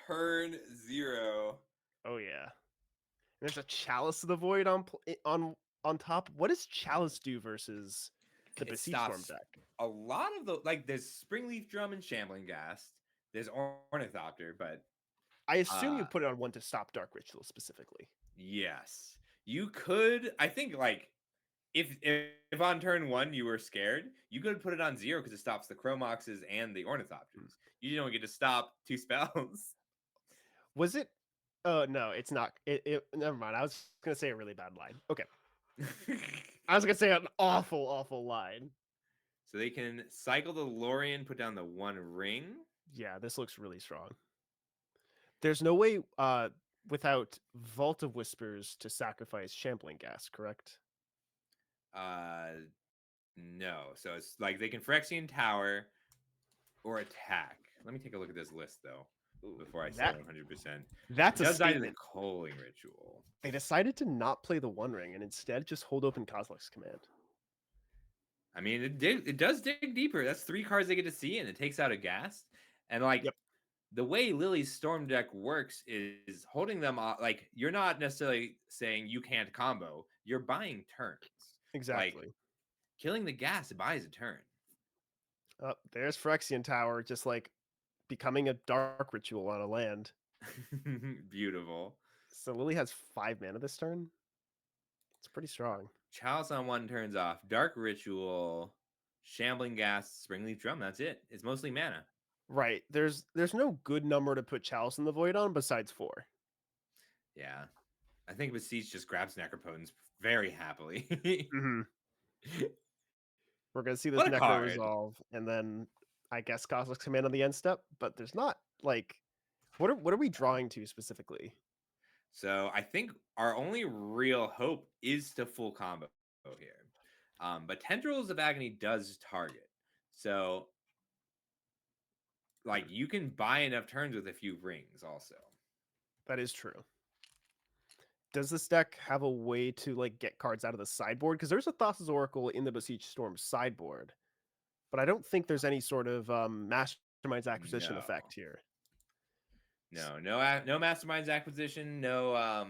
Turn 0. Oh yeah. There's a Chalice of the Void on top. What does Chalice do versus the It Beseech Storm stops deck? a lot of the there's Springleaf Drum and Shambling Ghast. There's Ornithopter, but I assume you put it on one to stop Dark Ritual specifically. yes. You could, I think, like, if on turn 1 you were scared, you could put it on 0 because it stops the Chromoxes and the Ornithopters. You don't get to stop 2 spells. Was it? Oh no, it's not. Never mind. I was gonna say a really bad line. Okay. I was gonna say an awful line. So they can cycle the Lorien, put down the 1 ring. Yeah, this looks really strong. There's no way without Vault of Whispers to sacrifice Shambling Ghast, correct? No. So it's like they can Phyrexian Tower or attack. Let me take a look at this list though before I say 100%. That's it a does die to the statement. Culling Ritual. They decided to not play the One Ring and instead just hold open Kozilek's Command. I mean, it does dig deeper. That's 3 cards they get to see, and it takes out a Ghast. And like the way Lily's Storm deck works is holding them like you're not necessarily saying you can't combo. You're buying turns. Exactly. Like, killing the Ghast buys a turn. There's Phyrexian Tower, just like becoming a Dark Ritual on a land. Beautiful. So Lily has 5 mana this turn. It's pretty strong. Chalice on 1 turns off. Dark Ritual, Shambling Ghast, Springleaf Drum. That's it. It's mostly mana. Right. There's no good number to put Chalice in the Void on besides 4. Yeah. I think Beseech just grabs Necropotence very happily. Mm-hmm. We're going to see this Necro resolve, and then I guess Kozilek's Command on the end step, but there's not, like... What are we drawing to specifically? So I think our only real hope is to full combo here. But Tendrils of Agony does target. So, like, you can buy enough turns with a few rings also. That is true. Does this deck have a way to, like, get cards out of the sideboard? Because there's a Thassa's Oracle in the Beseech Storm sideboard. But I don't think there's any sort of Mastermind's Acquisition effect here. No Mastermind's Acquisition, no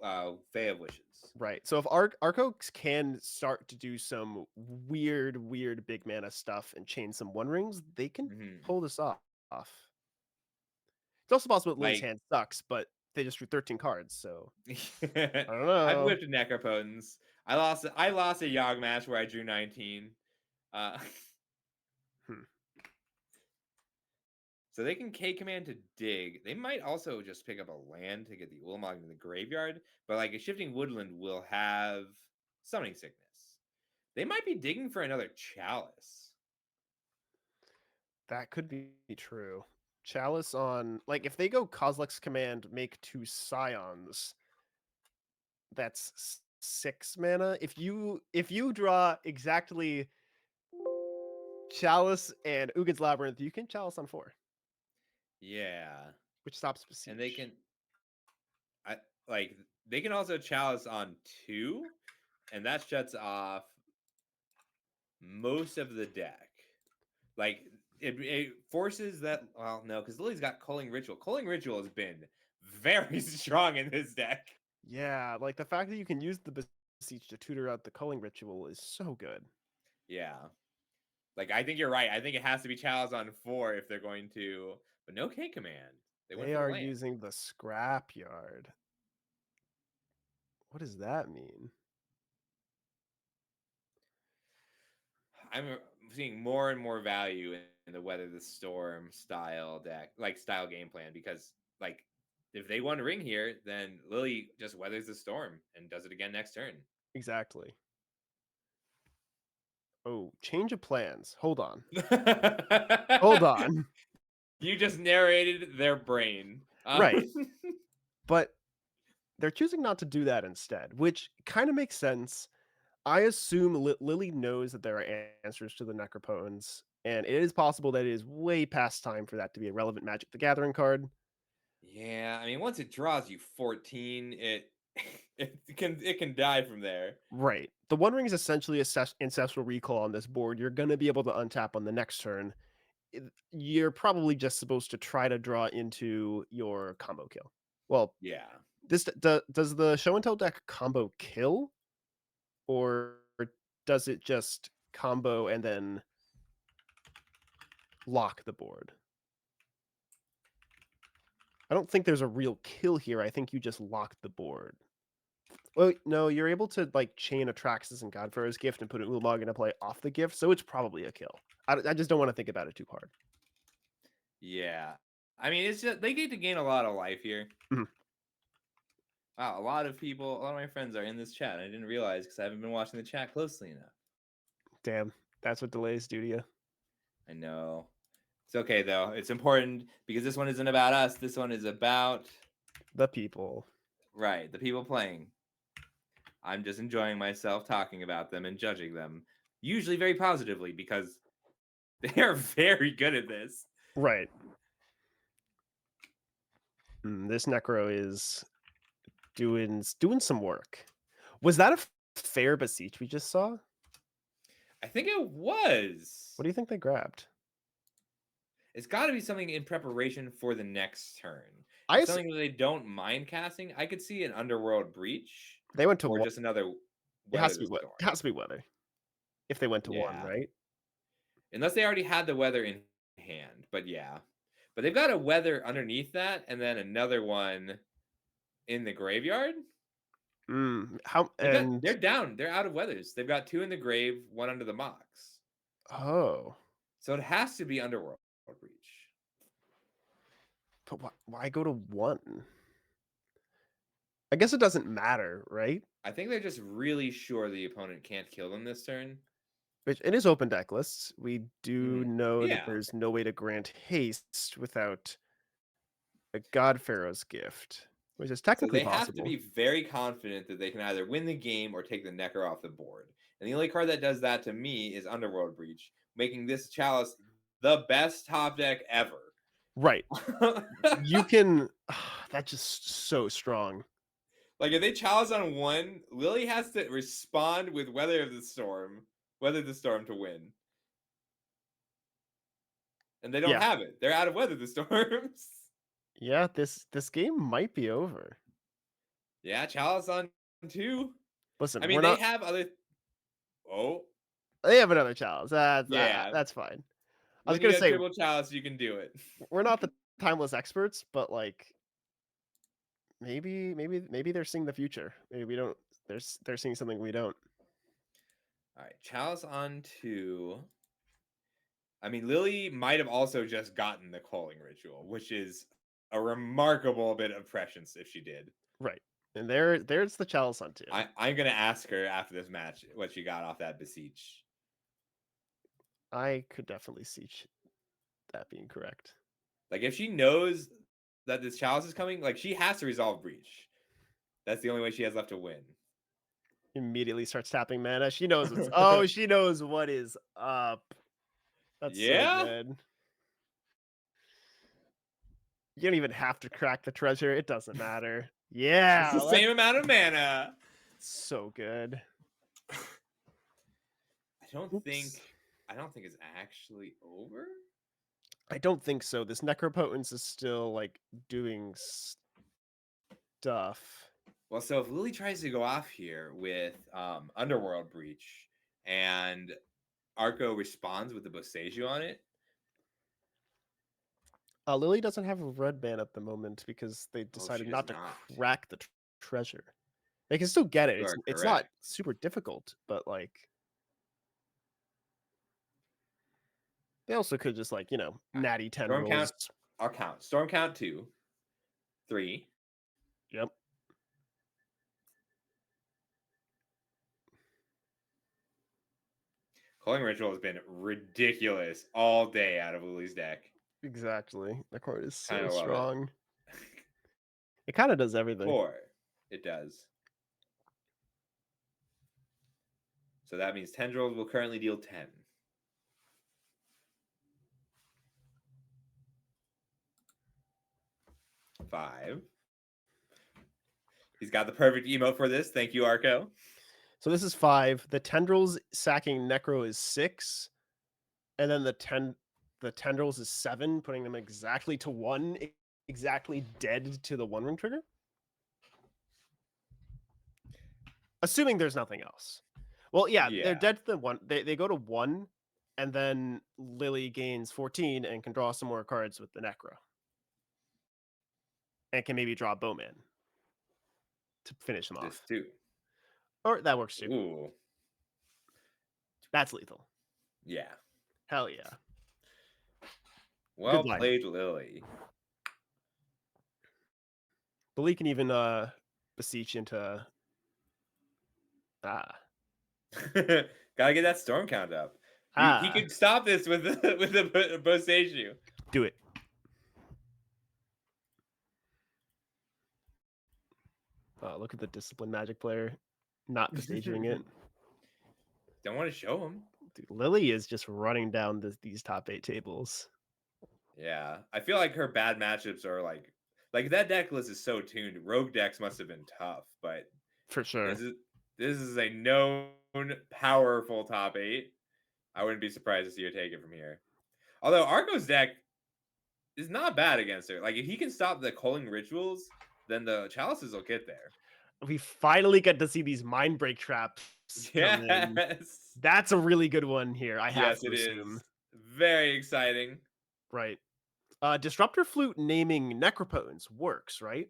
Fae of Wishes. Right. So if Arcos can start to do some weird big mana stuff and chain some One Rings, they can Mhm. pull this off. It's also possible that Lily's Like hand sucks, but they just drew 13 cards, so I don't I've know. whipped a Necropotence. I lost a Yogg match where I drew 19. Uh, Hmm. so they can K command to dig. They might also just pick up a land to get the Ulamog in the graveyard, but like a Shifting Woodland will have Summoning Sickness. They might be digging for another Chalice. That could be true. Chalice on, like, if they go Kozilek's command, make 2 Scions, that's 6 mana. If you draw exactly Chalice and Ugin's Labyrinth, you can Chalice on 4, Yeah. which stops Besiege. And they can they can also Chalice on 2, and that shuts off most of the deck. Like it forces that. Well, no, because Lily's got Culling Ritual. Culling Ritual has been very strong in this deck. Yeah, like the fact that you can use the Besiege to tutor out the Culling Ritual is so good. Yeah, like I think you're right. I think it has to be Chalice on 4 if they're going to, but no K command. They went They for the are land. using the Scrapyard. What does that mean? I'm seeing more and more value in the Weather the Storm style deck, like style game plan, because like if they won ring here, then Lily just weathers the storm and does it again next turn. Exactly. Oh, change of plans. Hold on. Hold on. You just narrated their brain. Right. But they're choosing not to do that instead, which kind of makes sense. I assume Lily knows that there are answers to the Necropotence, and it is possible that it is way past time for that to be a relevant Magic the Gathering card. Yeah, I mean, once it draws you 14, it can die from there. Right. The One Ring is essentially Ancestral Recall on this board. You're going to be able to untap on the next turn. You're probably just supposed to try to draw into your combo kill. Well, Yeah. does the Show and Tell deck combo kill, or does it just combo and then lock the board? I don't think there's a real kill here. I think you just lock the board. Well, no, you're able to like chain Atraxas and Godfarer's Gift and put an Ulamog into play off the gift, so it's probably a kill. I just don't want to think about it too hard. Yeah. I mean, it's just they get to gain a lot of life here. Mhm. Wow, a lot of my friends are in this chat. I didn't realize because I haven't been watching the chat closely enough. Damn, that's what delays do to you. I know. It's okay though. It's important because this one isn't about us. This one is about The people. right, the people playing. I'm just enjoying myself talking about them and judging them, usually very positively because they are very good at this. Right. This Necro is doing some work. Was that a fair Beseech we just saw? I think it was. What do you think they grabbed? It's got to be something in preparation for the next turn. I It's something that they don't mind casting. I could see an Underworld Breach They went to or one. just another. It has to be Weather the what? Storm. It has to be Weather. If they went to one, Yeah. right? Unless they already had the Weather in hand, but yeah. But they've got a Weather underneath that, and then another one in the graveyard. How and They're down. They're out of Weathers. They've got 2 in the grave, 1 under the Mox. oh, So it has to be Underworld Breach. but why go to 1? I guess it doesn't matter, right? I think they're just really sure the opponent can't kill them this turn. Which it is open deck lists. We do know Yeah. that there's no way to grant haste without a God Pharaoh's Gift, which is So technically they possible. have to be very confident that they can either win the game or take the Necro off the board. And the only card that does that to me is Underworld Breach, making this Chalice the best top deck ever. Right. You can. That's just so strong. Like if they Chalice on 1, Lily has to respond with Weather the Storm to win. And they don't have it. They're out of Weather the Storms. Yeah, this game might be over. Yeah, Chalice on 2. Listen, I mean, we're they not. have other. Oh, They have another chalice. yeah. That's fine. I was When you gonna got say triple Chalice, you can do it. we're not the timeless experts, but like maybe they're seeing the future. Maybe we don't. They're seeing something we don't. All right, Chalice on 2. I mean, Lily might have also just gotten the calling ritual, which is a remarkable bit of prescience if she did. Right. And there's the chalice on 2. I'm gonna ask her after this match what she got off that beseech. I could definitely see that being correct. Like, if she knows that this chalice is coming, like, she has to resolve breach. That's the only way she has left to win. Immediately starts tapping mana. She knows what's oh, she knows what is up. That's Yeah? so good. You don't even have to crack the treasure. It doesn't matter. Yeah. It's the same amount of mana. So good. I don't Oops. think it's actually over. I don't think so. This Necropotence is still like doing stuff. Well, so if Lily tries to go off here with Underworld Breach and Arco responds with the Boseiju on it. Lily doesn't have a red ban at the moment because they decided does not to not. crack the treasure. They can still get it. You are It's not correct. super difficult, but like they also could just like, natty 10 Storm rolls. count. I'll count. Storm count 2, 3. Yep. Calling Ritual has been ridiculous all day out of Lily's deck. Exactly. The card is so Kinda love it. strong. It kind of does everything. 4. It does. So that means Tendrils will currently deal 10. Five. He's got the perfect emote for this. Thank you, Arco. So this is 5. The Tendrils sacking Necro is 6. And then the Tendrils is 7, putting them exactly to 1, exactly dead to the 1-ring trigger. Assuming there's nothing else. Well, yeah, they're Yeah. dead to the 1. They go to 1, and then Lily gains 14 and can draw some more cards with the Necro. And can maybe draw a Bowman to finish them This off. too. Or that works too. Ooh. That's lethal. Yeah. Hell yeah. Well line. played, Lily. Lily can even beseech into Gotta get that storm count up. He could stop this with the Boseiju. Do it. Look at the disciplined Magic player not besaging it. Don't want to show him. Dude, Lily is just running down these top 8 tables. Yeah, I feel like her bad matchups are like that deck list is so tuned. Rogue decks must have been tough, but For sure. this is a known powerful top 8. I wouldn't be surprised to see her take it from here. Although Arco's deck is not bad against her. Like, if he can stop the calling rituals, then the chalices will get there. We finally get to see these mind break traps. Yes. That's a really good one here. I have Yes, to it assume. is. Very exciting. Right. Disruptor Flute naming Necropotence works, right?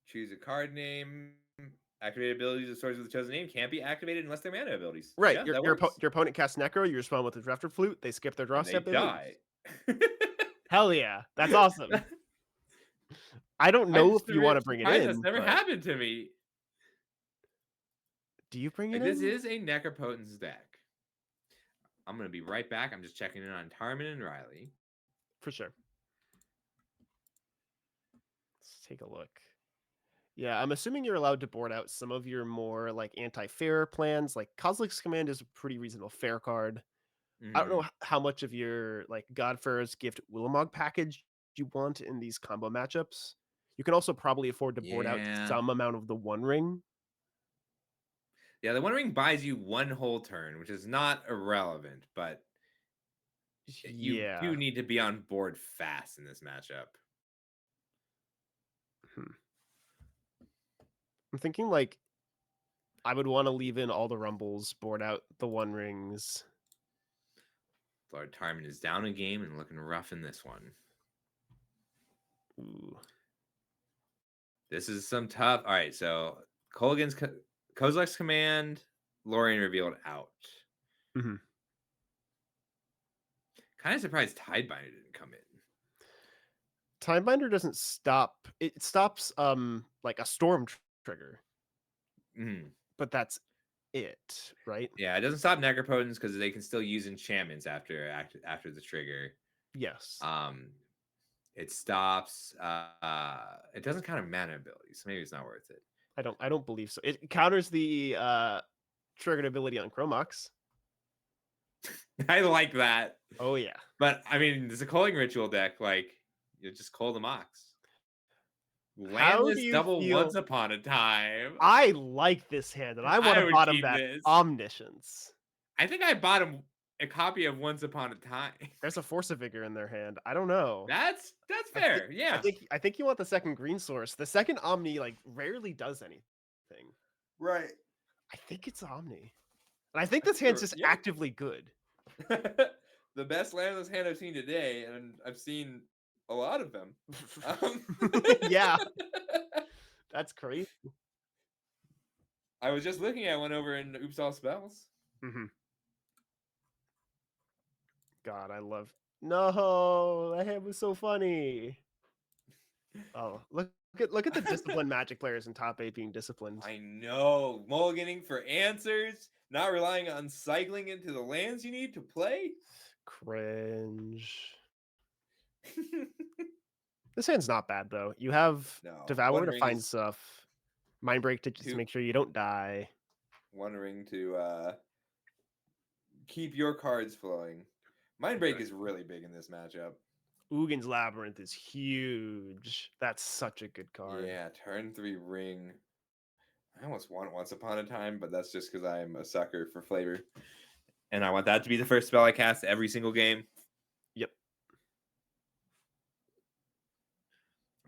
Choose a card name. Activated abilities of swords with the chosen name can't be activated unless they're mana abilities. Right. Yeah, Your opponent casts Necro, you respond with the Disruptor Flute, they skip their draw and step, they they die. lose. Hell yeah. That's awesome. I don't know if you want to bring it in. That's never happened to me. Do you bring it Like, in? this is a Necropotence deck. I'm going to be right back. I'm just checking in on Tarman and Riley. For sure. Let's take a look. Yeah, I'm assuming you're allowed to board out some of your more like anti-fair plans. Like Kozilek's Command is a pretty reasonable fair card. I don't know how much of your like Godfar's Gift Willamog package you want in these combo matchups. You can also probably afford to board out some amount of the One Ring. Yeah, the One Ring buys you one whole turn, which is not irrelevant, but you do need to be on board fast in this matchup. I'm thinking like I would want to leave in all the rumbles, board out the One Rings. Lord Tarman is down a game and looking rough in this one. Ooh. This is some tough. All right, so Kolaghan's Kozilek's command, Lorien revealed out. Mhm. Kind of surprised Tidebinder didn't come in. Timebinder doesn't stop. It stops like a storm trigger, Mhm. but that's it, right? Yeah, it doesn't stop Necropotence because they can still use enchantments after the trigger. Yes. It stops. It doesn't count mana abilities, so maybe it's not worth it. I don't believe so. It counters the triggered ability on Chromox. I like that. Oh yeah. But I mean, there's a calling ritual deck. Like you just call the Mox. How do Landless you double feel- Once Upon a Time. I like this hand, and I want I to would bottom keep that this. Omniscience. I think I bought a copy of Once Upon a Time. There's a Force of Vigor in their hand. I don't know. That's fair. Yeah. I think you want the second green source. The second Omni like rarely does anything. Right. I think it's Omni. And I think this hand's just Yeah. actively good. The best landless hand I've seen today, and I've seen a lot of them. Yeah. That's crazy. I was just looking at one over in Oops All Spells. Mm-hmm. God, I love. No, that hand was so funny. Oh, look at the disciplined Magic players in top 8 being disciplined. I know. Mulliganing for answers, not relying on cycling into the lands you need to play. Cringe. This hand's not bad though. You have No. Devour One to Ring find is stuff. Mindbreak to just two. make sure you don't die. One Ring to keep your cards flowing. Mindbreak is really big in this matchup. Ugin's Labyrinth is huge. That's such a good card. Yeah, turn 3 Ring. I almost want Once Upon a Time, but that's just because I'm a sucker for flavor. And I want that to be the first spell I cast every single game. Yep.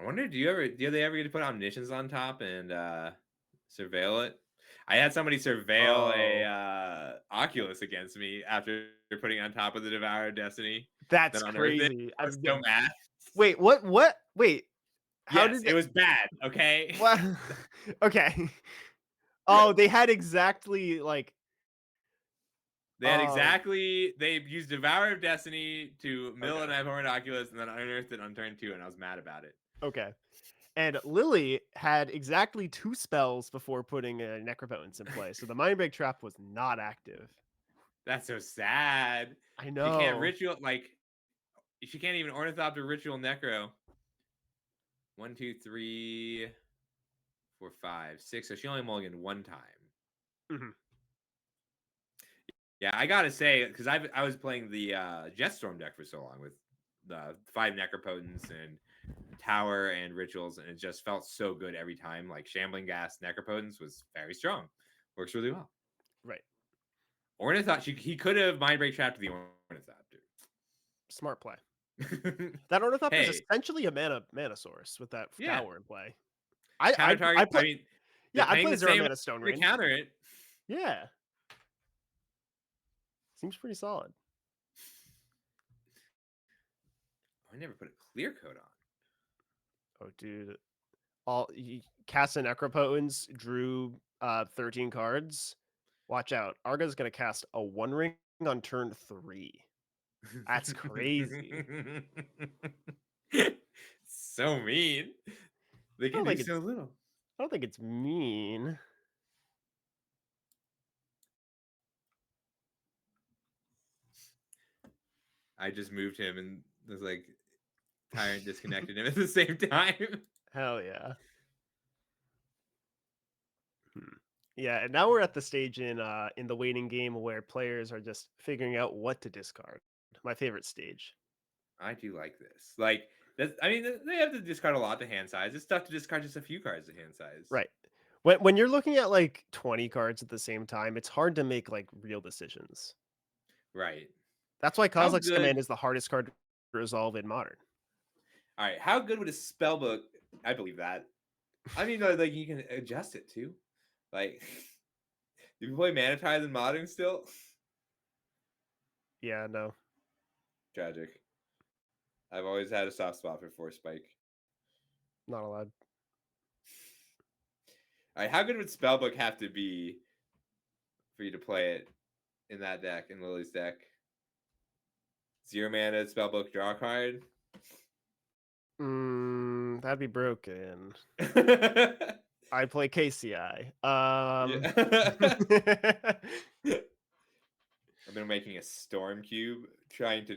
I wonder, do they ever get to put Omniscience on top and surveil it? I had somebody surveil a Oculus against me after putting it on top of the Devourer of Destiny. That's then unearthed it. crazy. I was so mad. Wait, what? Wait. How Yes, did it was bad, okay? What? Okay. Oh, they had exactly like They had they used Devourer of Destiny to mill an Abhorrent Oculus and then unearthed it on turn 2, and I was mad about it. okay. And Lily had exactly 2 spells before putting a Necropotence in play, so the Mindbreak Trap was not active. That's so sad. I know. She can't ritual she can't even Ornithopter Ritual Necro. 1, 2, 3, 4, 5, 6. So she only mulliganed 1 time. Mm-hmm. Yeah, I gotta say, because I was playing the Jetstorm deck for so long with the 5 Necropotence and Tower and Rituals, and it just felt so good every time. Like Shambling Gas Necropotence was very strong. Works really well. Right. Ornithopter, he could have Mindbreak Trapped the Ornithopter. Smart play. That Ornithopter is Hey. essentially a mana source with that Yeah. Tower in play. I mean, yeah, I paying play the 0 same mana Stone to Rain. counter it. Yeah. Seems pretty solid. I never put a clear coat on. Oh, dude. Cast a Necropotence, drew 13 cards. Watch out. Arga's going to cast a 1 ring on turn 3. That's crazy. So mean. They can do so little. I don't think it's mean. I just moved him and was like Tyrant disconnected him at the same time. Hell yeah. Yeah, and now we're at the stage in the waiting game where players are just figuring out what to discard. My favorite stage. I do like this. Like, I mean, they have to discard a lot to hand size. It's tough to discard just a few cards to hand size. Right. When you're looking at like 20 cards at the same time, it's hard to make like real decisions. Right. That's why Kozilek's Command is the hardest card to resolve in Modern. All right. How good would a spellbook? I believe that. I mean, like you can adjust it too. Like, do you play Mana Tithe in Modern still? Yeah, no. Tragic. I've always had a soft spot for Force Spike. Not allowed. All right, how good would Spellbook have to be for you to play it in that deck, in Lily's deck? 0 mana, Spellbook, draw a card. That'd be broken. Yeah. I play KCI. I've been making a Storm Cube, trying to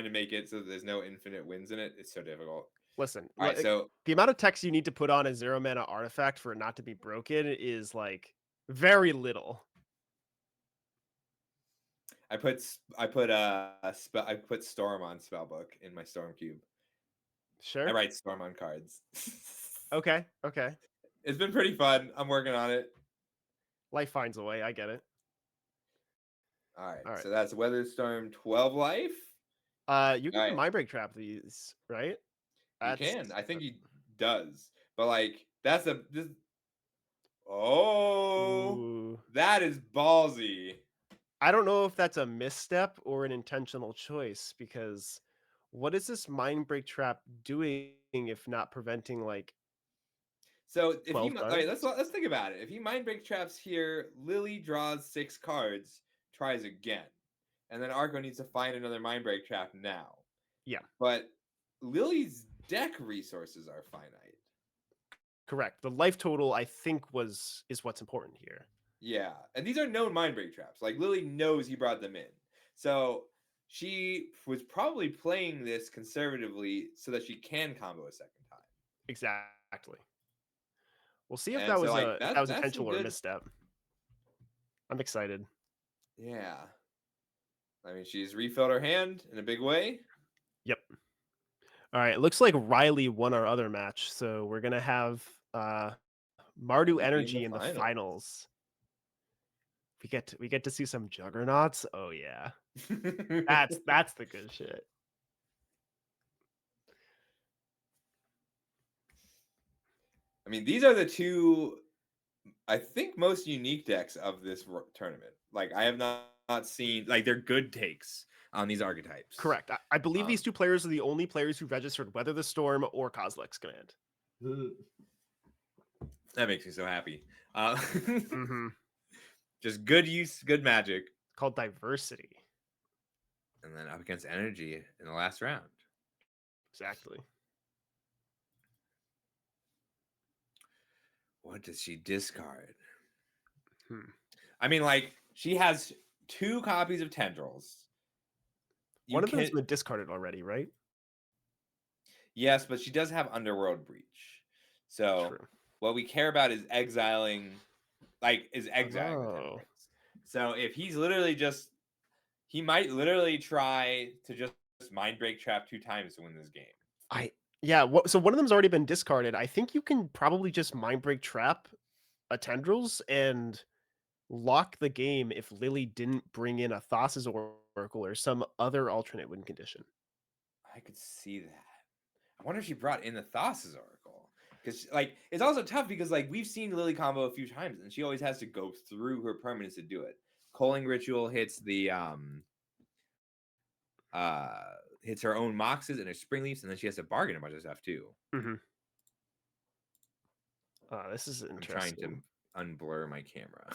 make it so that there's no infinite wins in it. It's so difficult. Listen, All right, so the amount of text you need to put on a 0 mana artifact for it not to be broken is like very little. I put Storm on Spellbook in my Storm Cube. Sure. I write Storm on cards. Okay. It's been pretty fun. I'm working on it. Life finds a way. I get it. All right. All right. So that's Weatherstorm 12 life. You can Mindbreak Trap these, right? You can. I think he does. But like that's this. Oh, Ooh. that is ballsy. I don't know if that's a misstep or an intentional choice, because what is this Mindbreak Trap doing if not preventing like? So if he 12 all right, let's think about it. If he Mindbreak Traps here, Lily draws 6 cards, tries again, and then Arco needs to find another Mindbreak Trap now. Yeah. But Lily's deck resources are finite. Correct. The life total, I think, is what's important here. Yeah, and these are known Mindbreak Traps. Like Lily knows he brought them in, so she was probably playing this conservatively so that she can combo a second time. Exactly. We'll see if And that so, was like, if that- that was that's intentional some or a good- misstep. I'm excited. Yeah, I mean she's refilled her hand in a big way. Yep. All right. It looks like Riley won our other match, so we're gonna have Mardu Energy in the finals. We get to see some juggernauts. Oh yeah, that's the good shit. I mean, these are the two, I think, most unique decks of this tournament. Like, I have not seen, like, they're good takes on these archetypes. Correct. I believe these two players are the only players who registered Weather the Storm or Kozilek's Command. That makes me so happy. Mm-hmm. Just good use, good magic. Called diversity. And then up against energy in the last round. Exactly. What does she discard? I mean, like, she has 2 copies of Tendrils. One of them has been discarded already, right? Yes, but she does have Underworld Breach. So True. What we care about is exiling the Temperance. So if he's literally he might literally try to just Mindbreak Trap 2 times to win this game. So one of them's already been discarded. I think you can probably just Mindbreak Trap a Tendrils and lock the game if Lily didn't bring in a Thassa's Oracle or some other alternate win condition. I could see that. I wonder if she brought in the Thassa's Oracle. Because, like, it's also tough because, like, we've seen Lily combo a few times, and she always has to go through her permanents to do it. Culling Ritual hits the, hits her own Moxes and her Spring Leaves, and then she has to bargain a bunch of stuff, too. Mm-hmm. This is interesting. I'm trying to unblur my camera.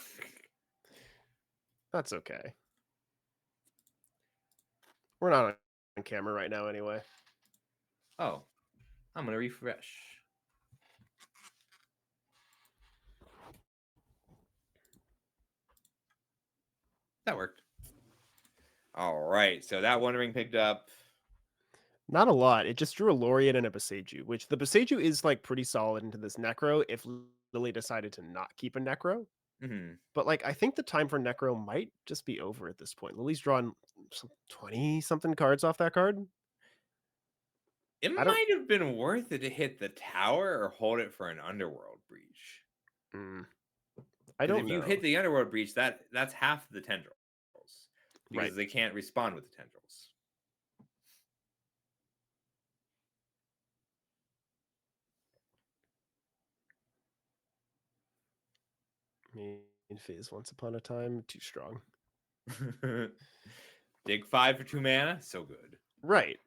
That's okay. We're not on camera right now anyway. Oh, I'm going to refresh. That worked. All right, so that One Ring picked up. Not a lot. It just drew a Laureate and a Boseiju, which the Boseiju is like pretty solid into this Necro if Lily decided to not keep a Necro. Mm-hmm. But like, I think the time for Necro might just be over at this point. Lily's drawn 20-something cards off that card. It might have been worth it to hit the tower or hold it for an Underworld Breach. I don't know. If you hit the Underworld Breach, that's half the Tendrils. Because they can't respond with the Tendrils. Main phase Once Upon a Time, too strong. Dig 5 for 2 mana, so good. Right.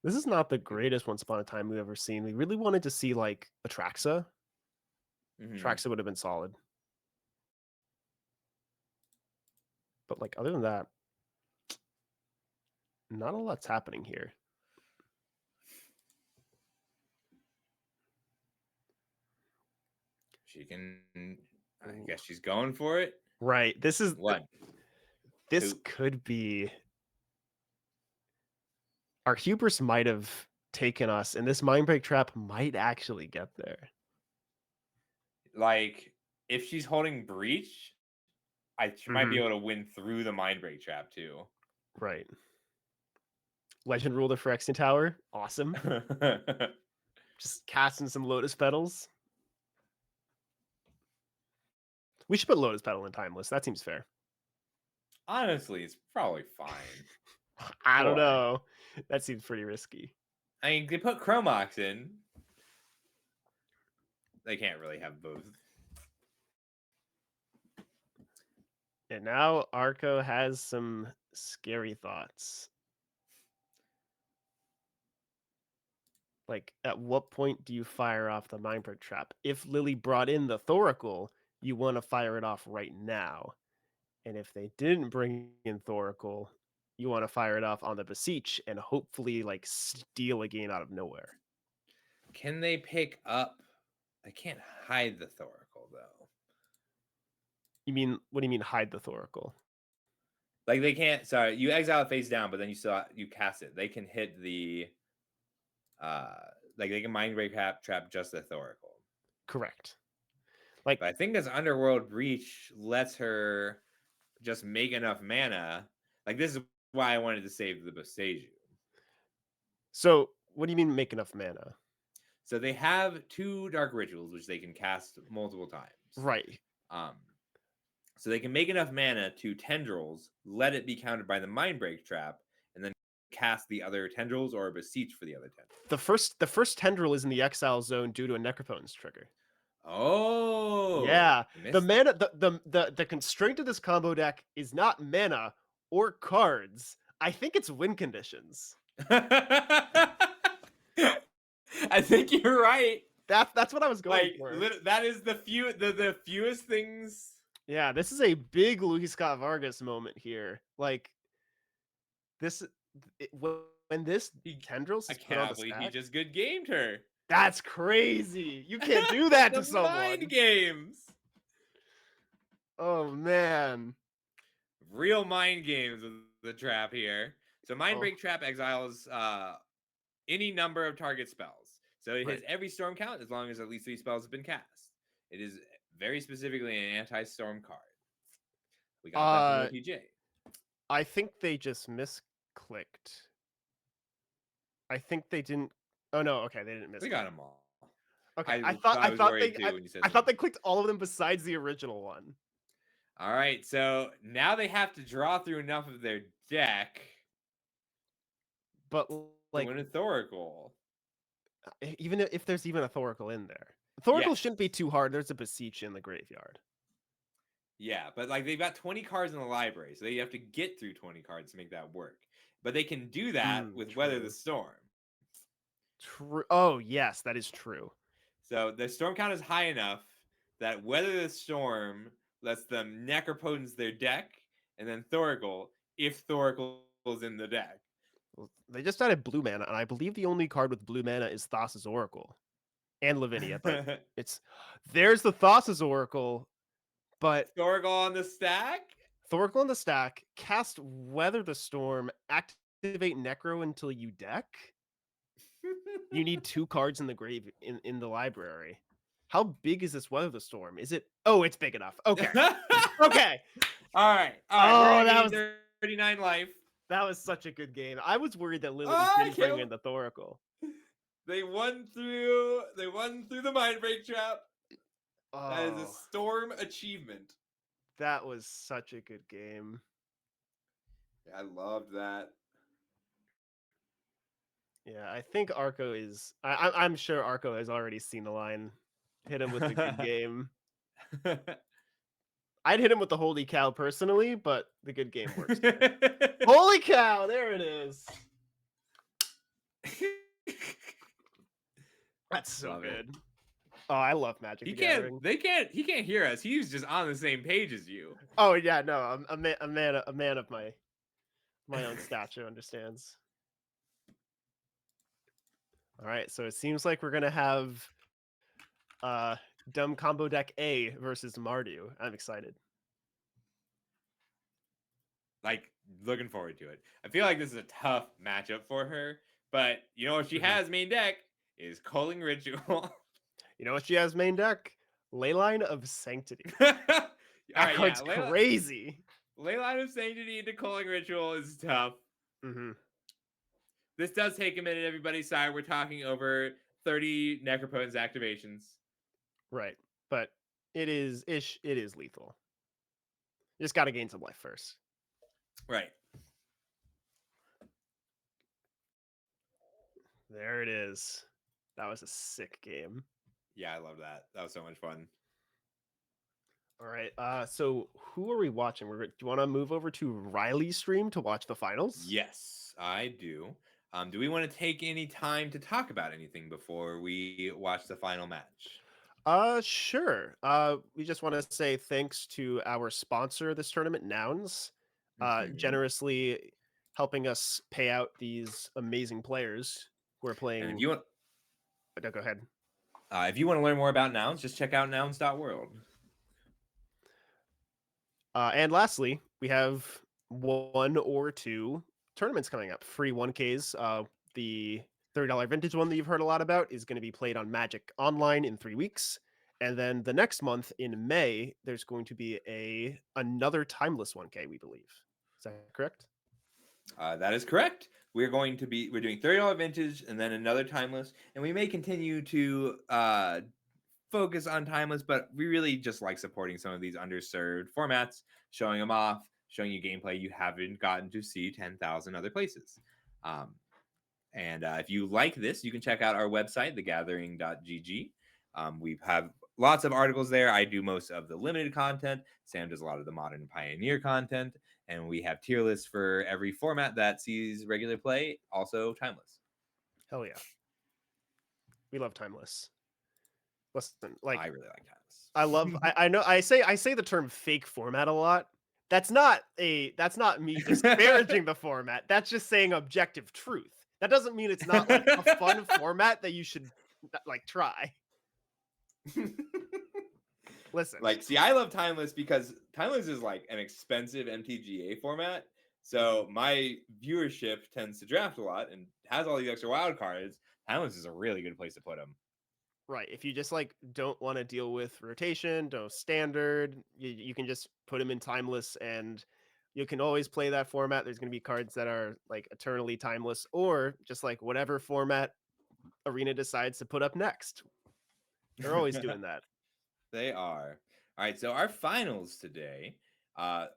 This is not the greatest Once Upon a Time we've ever seen. We really wanted to see like Atraxa. Mhm. Atraxa would have been solid. But like other than that, not a lot's happening here. She can. I guess she's going for it. Right. This is One. This Two. could be. Our hubris might have taken us, and this Mindbreak Trap might actually get there. Like, if she's holding Breach, she might be Mhm. able to win through the Mindbreak Trap too. Right. Legend Ruler for Phyrexian Tower. Awesome. Just casting some Lotus Petals. We should put Lotus Petal in Timeless. That seems fair. Honestly, it's probably fine. I don't Boy. know. That seems pretty risky. I mean, they put Chromox in. They can't really have both. And now Arco has some scary thoughts. Like, at what point do you fire off the Mindbreak Trap? If Lily brought in the Thoracle, you want to fire it off right now. And if they didn't bring in Thoracle, you want to fire it off on the Beseech and hopefully like steal a game out of nowhere. Can they pick up? They can't hide the Thoracle though. What do you mean hide the Thoracle? Like they can't. Sorry, you exile it face down, but then you cast it. They can hit the. Like they can Mindbreak trap just the Thoracle. Correct. Like, But I think this Underworld Breach lets her just make enough mana. Like this is why I wanted to save the Boseiju. so what do you mean make enough mana? So they have 2 Dark Rituals which they can cast multiple times. Right. So they can make enough mana to Tendrils, let it be countered by the Mindbreak Trap, and then cast the other Tendrils or a Beseech for the other Tendrils. The first Tendril is in the exile zone due to a Necropotence trigger. Oh Yeah. I The missed mana the constraint of this combo deck is not mana or cards. I think it's win conditions. that. I think you're right. That's what I was going Like for. that is the fewest things. Yeah, this is a big Luis Scott Vargas moment here. Like this when this Tendrils I is put on the cannot believe he stack, just good gamed her. that's crazy. You can't do that The to someone. mind games. Oh man. Real mind games with the trap here. So Mindbreak Trap exiles any number of target spells. So it hits every storm count as long as at least 3 spells have been cast. It is very specifically an anti-storm card. We got that from OTJ. I think they just misclicked. I think they didn't. Oh no, okay, they didn't miss. We got them all. Okay, I thought they clicked all of them besides the original one. All right, so now they have to draw through enough of their deck, but like to win a Thoracle. Even if there's even a Thoracle in there, Thoracle shouldn't be too hard. There's a Beseech in the graveyard. Yeah, but like they've got 20 cards in the library, so you have to get through 20 cards to make that work. But they can do that with Weather the Storm. True. Oh yes, that is true. So the storm count is high enough that Weather the Storm lets them Necropotence their deck, and then Thoracle if Thoracle is in the deck. Well, they just added blue mana, and I believe the only card with blue mana is Thassa's Oracle and Lavinia. But there's the Thassa's Oracle, but Thoracle on the stack. Thoracle on the stack. Cast Weather the Storm. Activate Necro until you deck. You need 2 cards in the grave in the library. How big is this Weather the Storm? Is it? Oh, it's big enough. Okay. Okay. All right. Oh, that was 39 life. That was such a good game. I was worried that Lily didn't bring in the Thoracle. They won through the Mindbreak Trap. Oh, that is a storm achievement. That was such a good game. I loved that. Yeah, I think Arco is. I'm sure Arco has already seen the line. Hit him with a good game. I'd hit him with the holy cow personally, but the good game works. Holy cow! There it is. That's so Love it. good. Oh, I love Magic the Gathering. He can't hear us. He's just on the same page as you. Oh yeah, no, I'm a man of my own stature understands. All right, so it seems like we're gonna have Dumb Combo Deck A versus Mardu. I'm excited. Like, looking forward to it. I feel like this is a tough matchup for her, but you know what she has main deck is Culling Ritual. You know what she has main deck? Leyline of Sanctity. All That right, card's yeah, crazy. Leyline of Sanctity into Culling Ritual is tough. Mm-hmm. This does take a minute, everybody. Sorry, we're talking over 30 Necropotence activations. Right, but it is lethal. You just got to gain some life first. Right. There it is. That was a sick game. Yeah, I love that. That was so much fun. All right. So who are we watching? Do you want to move over to Riley's stream to watch the finals? Yes, I do. Do we want to take any time to talk about anything before we watch the final match? Sure. We just want to say thanks to our sponsor this tournament, Nouns, Mhm. generously helping us pay out these amazing players who are playing. And if you want, No, go ahead. if you want to learn more about Nouns, just check out nouns.world. And lastly, we have 1 or 2 tournaments coming up. Free 1Ks. The $30 vintage one that you've heard a lot about is going to be played on Magic Online in 3 weeks. And then the next month in May, there's going to be another Timeless 1K, we believe. Is that correct? That is correct. We're doing $30 vintage and then another Timeless, and we may continue to focus on Timeless, but we really just like supporting some of these underserved formats, showing them off, showing you gameplay you haven't gotten to see 10,000 other places. And if you like this, you can check out our website, thegathering.gg. We have lots of articles there. I do most of the limited content. Sam does a lot of the modern pioneer content. And we have tier lists for every format that sees regular play, also Timeless. Hell yeah. We love Timeless. Listen, like I really like Timeless. I love I know I say the term fake format a lot. That's not me disparaging the format. That's just saying objective truth. That doesn't mean it's not like a fun format that you should like try. Listen. Like, see, I love Timeless because Timeless is like an expensive MTGA format. So my viewership tends to draft a lot and has all these extra wild cards. Timeless is a really good place to put them. Right. If you just like don't want to deal with rotation, don't standard, you can just put them in Timeless, and you can always play that format. There's going to be cards that are like eternally timeless, or just like whatever format Arena decides to put up next. They're always doing that. They are. All right, so our finals today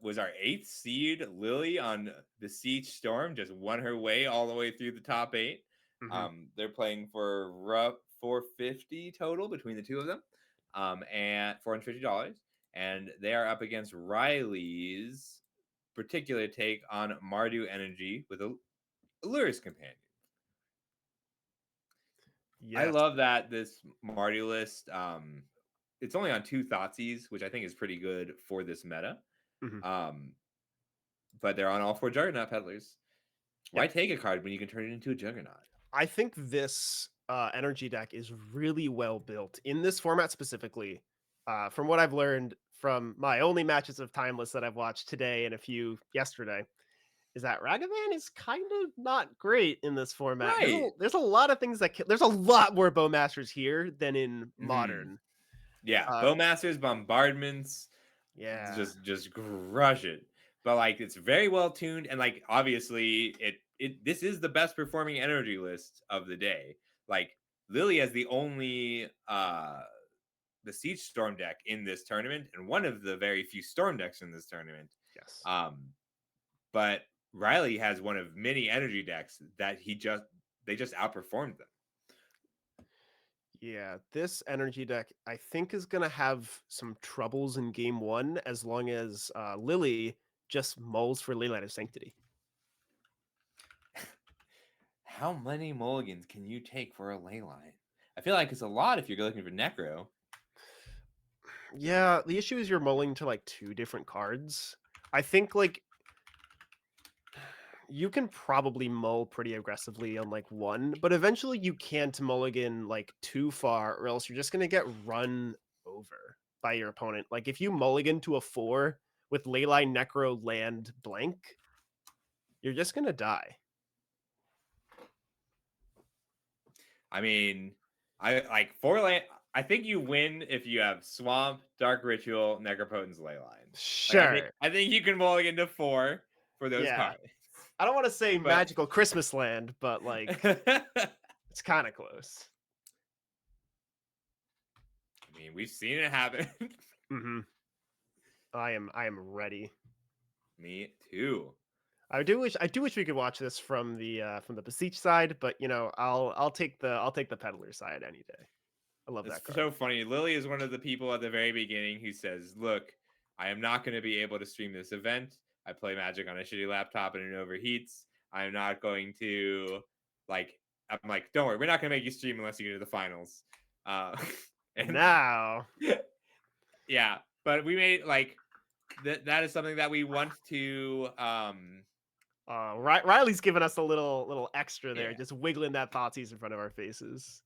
was our 8th seed, Lily, on Beseech Storm, just won her way all the way through the top 8. Mhm. They're playing for rough $450 total between the two of them, and $450. And they are up against Riley's particular take on Mardu Energy with a Lurrus Companion. I Yes. love that this Mardu list, it's only on 2 Thoughtseize, which I think is pretty good for this meta. Mhm. But they're on all 4 Juggernaut Peddlers. Why Yep. take a card when you can turn it into a Juggernaut? I think this energy deck is really well built in this format specifically. From what I've learned from my only matches of Timeless that I've watched today and a few yesterday, is that Ragavan is kind of not great in this format. Right. There's a lot of things there's a lot more Bowmasters here than in Modern. Yeah, Uh, Bowmasters, Bombardments, Yeah. just crush it. But like, it's very well tuned, and like, obviously this is the best performing energy list of the day. Like, Lily has the only the Siege Storm deck in this tournament, and one of the very few Storm decks in this tournament. Yes. But Riley has one of many energy decks that they just outperformed them. Yeah, this energy deck I think is gonna have some troubles in game one as long as Lily just mulls for Leyline of Sanctity. How many mulligans can you take for a Leyline? I feel like it's a lot if you're looking for Necro. Yeah, the issue is you're mulling to like 2 different cards. I think like you can probably mull pretty aggressively on like 1, but eventually you can't mulligan like too far or else you're just gonna get run over by your opponent. Like if you mulligan to a 4 with Leyline Necro land blank, you're just gonna die. I mean, I like 4 land. I think you win if you have Swamp, Dark Ritual, Necropotence, Leyline. Sure. I think you can mulligan to 4 for those Yeah. cards. I don't want to say But- magical Christmas land, but like it's kind of close. I mean, we've seen it happen. Mm-hmm. I am ready. Me too. I do wish we could watch this from the Beseech side, but you know, I'll take the peddler side any day. I love It's that card. so funny. Lily is one of the people at the very beginning who says, "Look, I am not going to be able to stream this event. I play Magic on a shitty laptop and it overheats. I'm not going to like." I'm like, "Don't worry, we're not going to make you stream unless you get to the finals." And Now, yeah, but we made like that is something that we want to. Riley's giving us a little extra there, Yeah. just wiggling that Thoughtseize in front of our faces.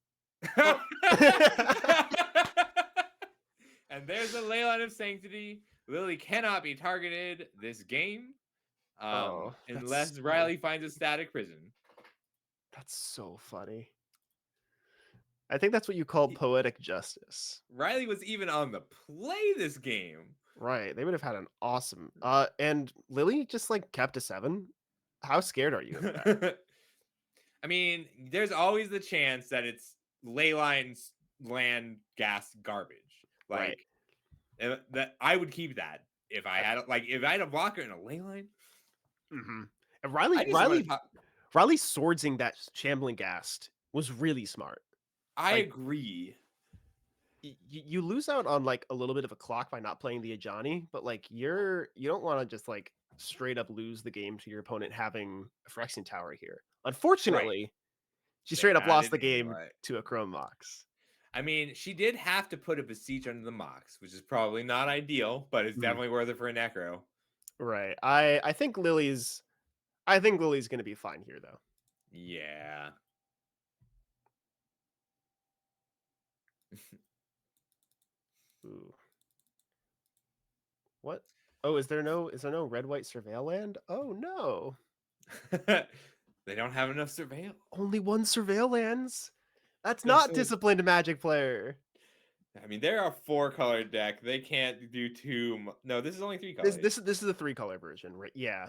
And there's a Leyline of Sanctity. Lily cannot be targeted this game Oh, that's unless so- Riley finds a static prison. That's so funny. I think that's what you call poetic justice. Riley was even on the play this game. Right. They would have had an awesome and Lily just like kept a 7. How scared are you of that? I mean, there's always the chance that it's Leyline's land gas garbage. Right. Like that I would keep that if I had a blocker and a Leyline. Mm-hmm. And I just wanna Riley swordsing that Shambling Ghast was really smart. I like- agree. You lose out on like a little bit of a clock by not playing the Ajani, but like you don't want to just like straight up lose the game to your opponent having a Phyrexian Tower here. Unfortunately, she straight up Yeah, lost the didn't game anyway. to a Chrome Mox. I mean, she did have to put a Beseech under the Mox, which is probably not ideal, but it's Mhm. definitely worth it for a Necro. Right. I think Lily's going to be fine here though. Yeah. Ooh. What? Oh, is there no red white surveil land? Oh no. They don't have enough surveil. Only 1 surveil lands. That's That's not so- disciplined Magic player. I mean, they're a 4-color deck. They can't do no, this is only 3 colors. This is a 3-color version, right? Yeah.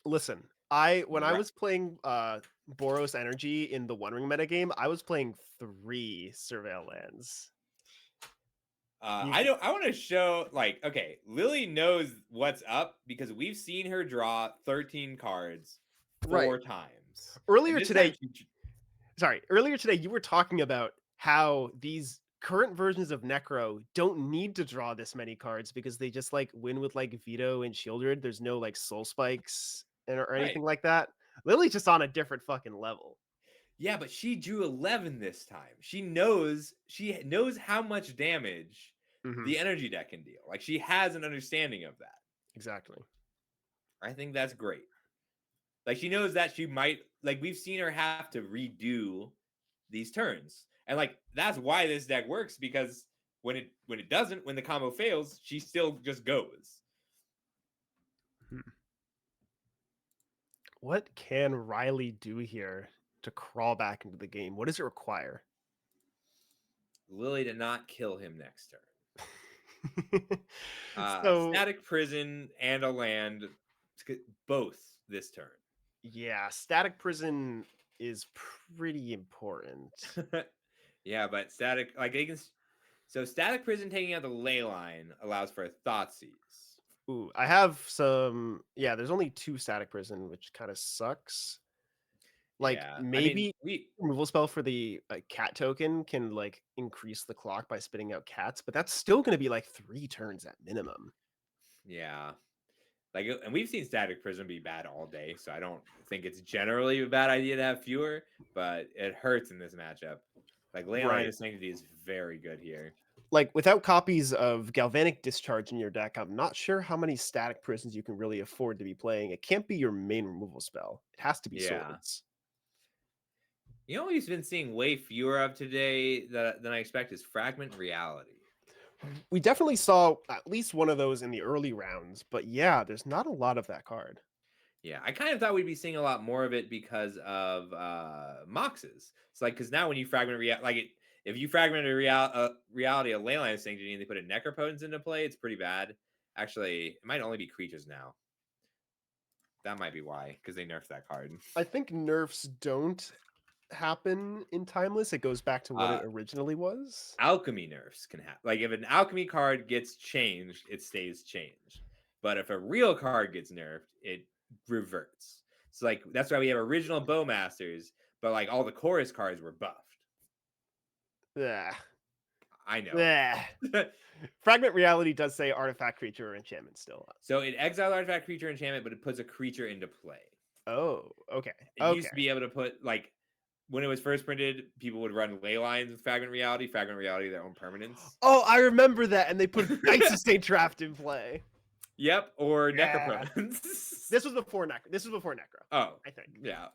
Listen, when I Right. was playing Boros Energy in the One Ring metagame, I was playing 3 surveil lands. I want to show okay, Lily knows what's up because we've seen her draw 13 cards 4 times. Earlier And this today, time earlier today you were talking about how these current versions of Necro don't need to draw this many cards because they just like win with like Veto and Shieldred. There's no like soul spikes or anything like that. Lily's just on a different fucking level. Yeah, but she drew 11 this time. She knows how much damage Mhm. the energy deck can deal. Like she has an understanding of that. Exactly. I think that's great. Like she knows that she might we've seen her have to redo these turns. And like that's why this deck works because when it doesn't, when the combo fails, she still just goes. What can Riley do here to crawl back into the game? What does it require? Lily to not kill him next turn. So Static Prison and a land, both this turn. yeah, Static Prison is pretty important. Yeah, but static they can. So Static Prison taking out the Leyline allows for a Thoughtseize. Ooh, I have some. Yeah, there's only 2 Static Prison, which kind of sucks. Like Yeah, I mean, maybe we removal spell for the cat token can like increase the clock by spitting out cats, but that's still going to be like 3 turns at minimum. yeah. Like, and we've seen Static Prism be bad all day, so I don't think it's generally a bad idea to have fewer, but it hurts in this matchup. Like, Leyline of Sanctity is very good here. Like without copies of Galvanic Discharge in your deck, I'm not sure how many Static Prisons you can really afford to be playing. It can't be your main removal spell. It has to be Yeah. Swords. You know what we've been seeing way fewer of today than I expect is Fragment Reality. We definitely saw at least one of those in the early rounds, but yeah, there's not a lot of that card. Yeah, I kind of thought we'd be seeing a lot more of it because of Moxes. It's like, because now when you fragment if you fragment reality a Leyline of Sanctity and they put a Necropotence into play, it's pretty bad. Actually, it might only be creatures now. That might be why, because they nerfed that card. I think nerfs don't happen in Timeless. It goes back to what it originally was. Alchemy nerfs can happen. Like, if an alchemy card gets changed, it stays changed. But if a real card gets nerfed, it reverts. So like that's why we have original Bowmasters, but like all the chorus cards were buffed. Yeah, I know. yeah. Fragment Reality does say artifact, creature, or enchantment still. So it exiles artifact, creature, enchantment, but it puts a creature into play. Oh, okay. It used to be able to put, like, when it was first printed, people would run ley lines with Fragment Reality their own permanence. Oh, I remember that, and they put Knights of St. Draft in play. Yep, or Yeah. Necropotence. This was before Necro. Oh, I think. Yeah.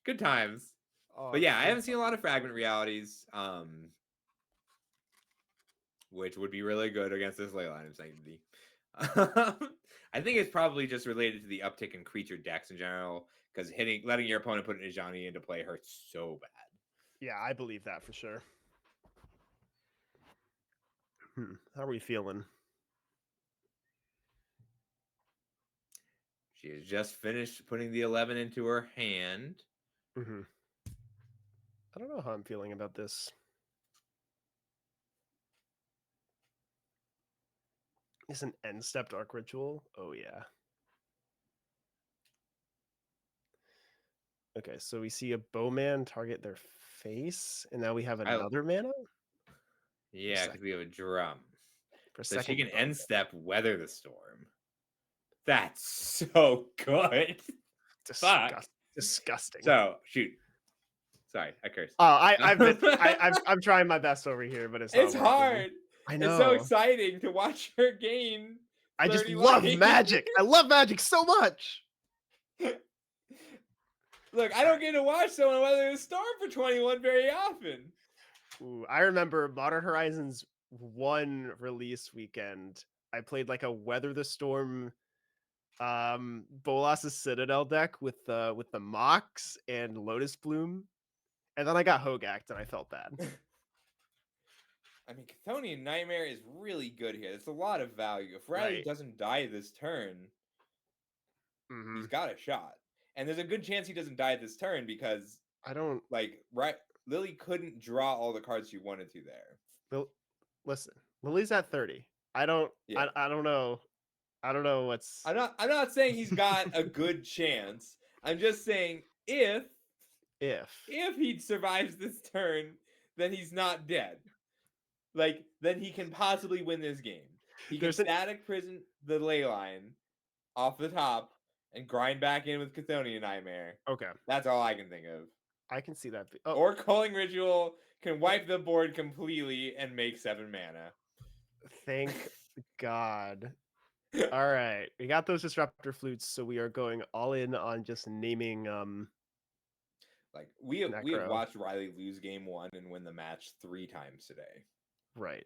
Good times. Oh, But yeah, I haven't seen a lot of Fragment Realities, which would be really good against this Leyline of Sanctity. I think it's probably just related to the uptick in creature decks in general, because letting your opponent put an Ajani into play hurts so bad. Yeah, I believe that for sure. How are we feeling? She has just finished putting the 11 into her hand. I don't know how I'm feeling about this. Is an end-step Dark Ritual? Oh, yeah. Okay, so we see a Bowman target their face, and now we have another mana? Yeah, because we have a drum. So she can Bowman. end step Weather the Storm. That's so good. Fuck. Disgusting. So, shoot. Sorry, I cursed. I'm trying my best over here, but it's hard. I know. It's so exciting to watch her gain. I just love Magic. I love Magic so much. Look, I don't get to watch someone Weather the Storm for 21 very often. Ooh, I remember Modern Horizons 1 release weekend. I played like a Weather the Storm Bolas's Citadel deck with the Mox and Lotus Bloom. And then I got Hogaaked and I felt bad. I mean, Chthonian Nightmare is really good here. It's a lot of value. If Riley doesn't die this turn, he's got a shot. And there's a good chance he doesn't die this turn because Lily couldn't draw all the cards she wanted to there. Listen, Lily's at 30. I don't know. I don't know what's. I'm not saying he's got a good chance. I'm just saying if he survives this turn, then he's not dead. Like, then he can possibly win this game. He can Static Prison the Leyline off the top and grind back in with Chthonian Nightmare. Okay. That's all I can think of. I can see that. Or Culling Ritual can wipe the board completely and make 7 mana. Thank God. All right. We got those Disruptor Flutes, so we are going all in on just naming like we have watched Riley lose game 1 and win the match 3 times today. Right.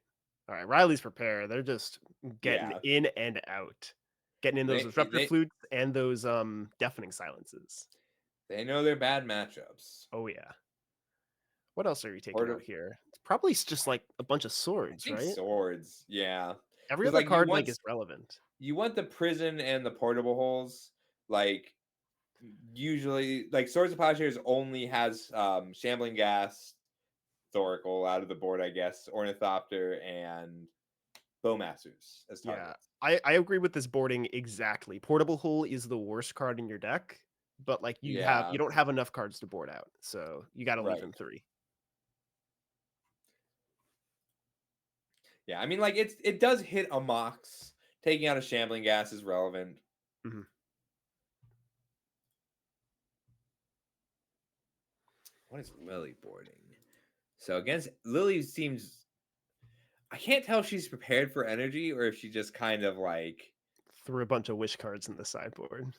All right. Riley's prepared. They're just getting in and out. Getting in those Disruptor Flutes and those Deafening Silences. They know they're bad matchups. Oh yeah. What else are you taking out here? It's probably just like a bunch of swords, right? Swords, yeah. Every other card is relevant. You want the prison and the portable holes. Like usually, like Swords of Plowshares only has Shambling Gas, Thoracle out of the board, I guess, Ornithopter, and Bowmasters as targets. Yeah, I agree with this boarding exactly. Portable Hole is the worst card in your deck. but like you Yeah. don't have enough cards to board out, so you got to leave Right. in 3. Yeah, I mean, like it does hit a Mox. Taking out a Shambling Gas is relevant. Mhm. What is Lily boarding? So against Lily seems, I can't tell if she's prepared for energy or if she just kind of like, Threw a bunch of wish cards in the sideboard.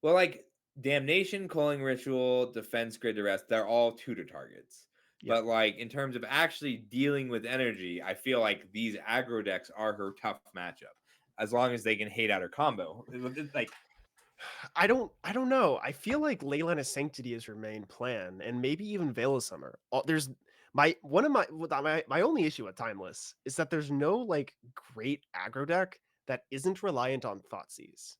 well, like Damnation, Culling Ritual, Defense, Grid Duress, they're all tutor targets. Yep. But like in terms of actually dealing with energy, I feel like these aggro decks are her tough matchup. As long as they can hate out her combo. Like I don't know. I feel like Leyline of Sanctity is her main plan, and maybe even Veil of Summer. There's my only issue with Timeless is that there's no like great aggro deck that isn't reliant on Thoughtseize,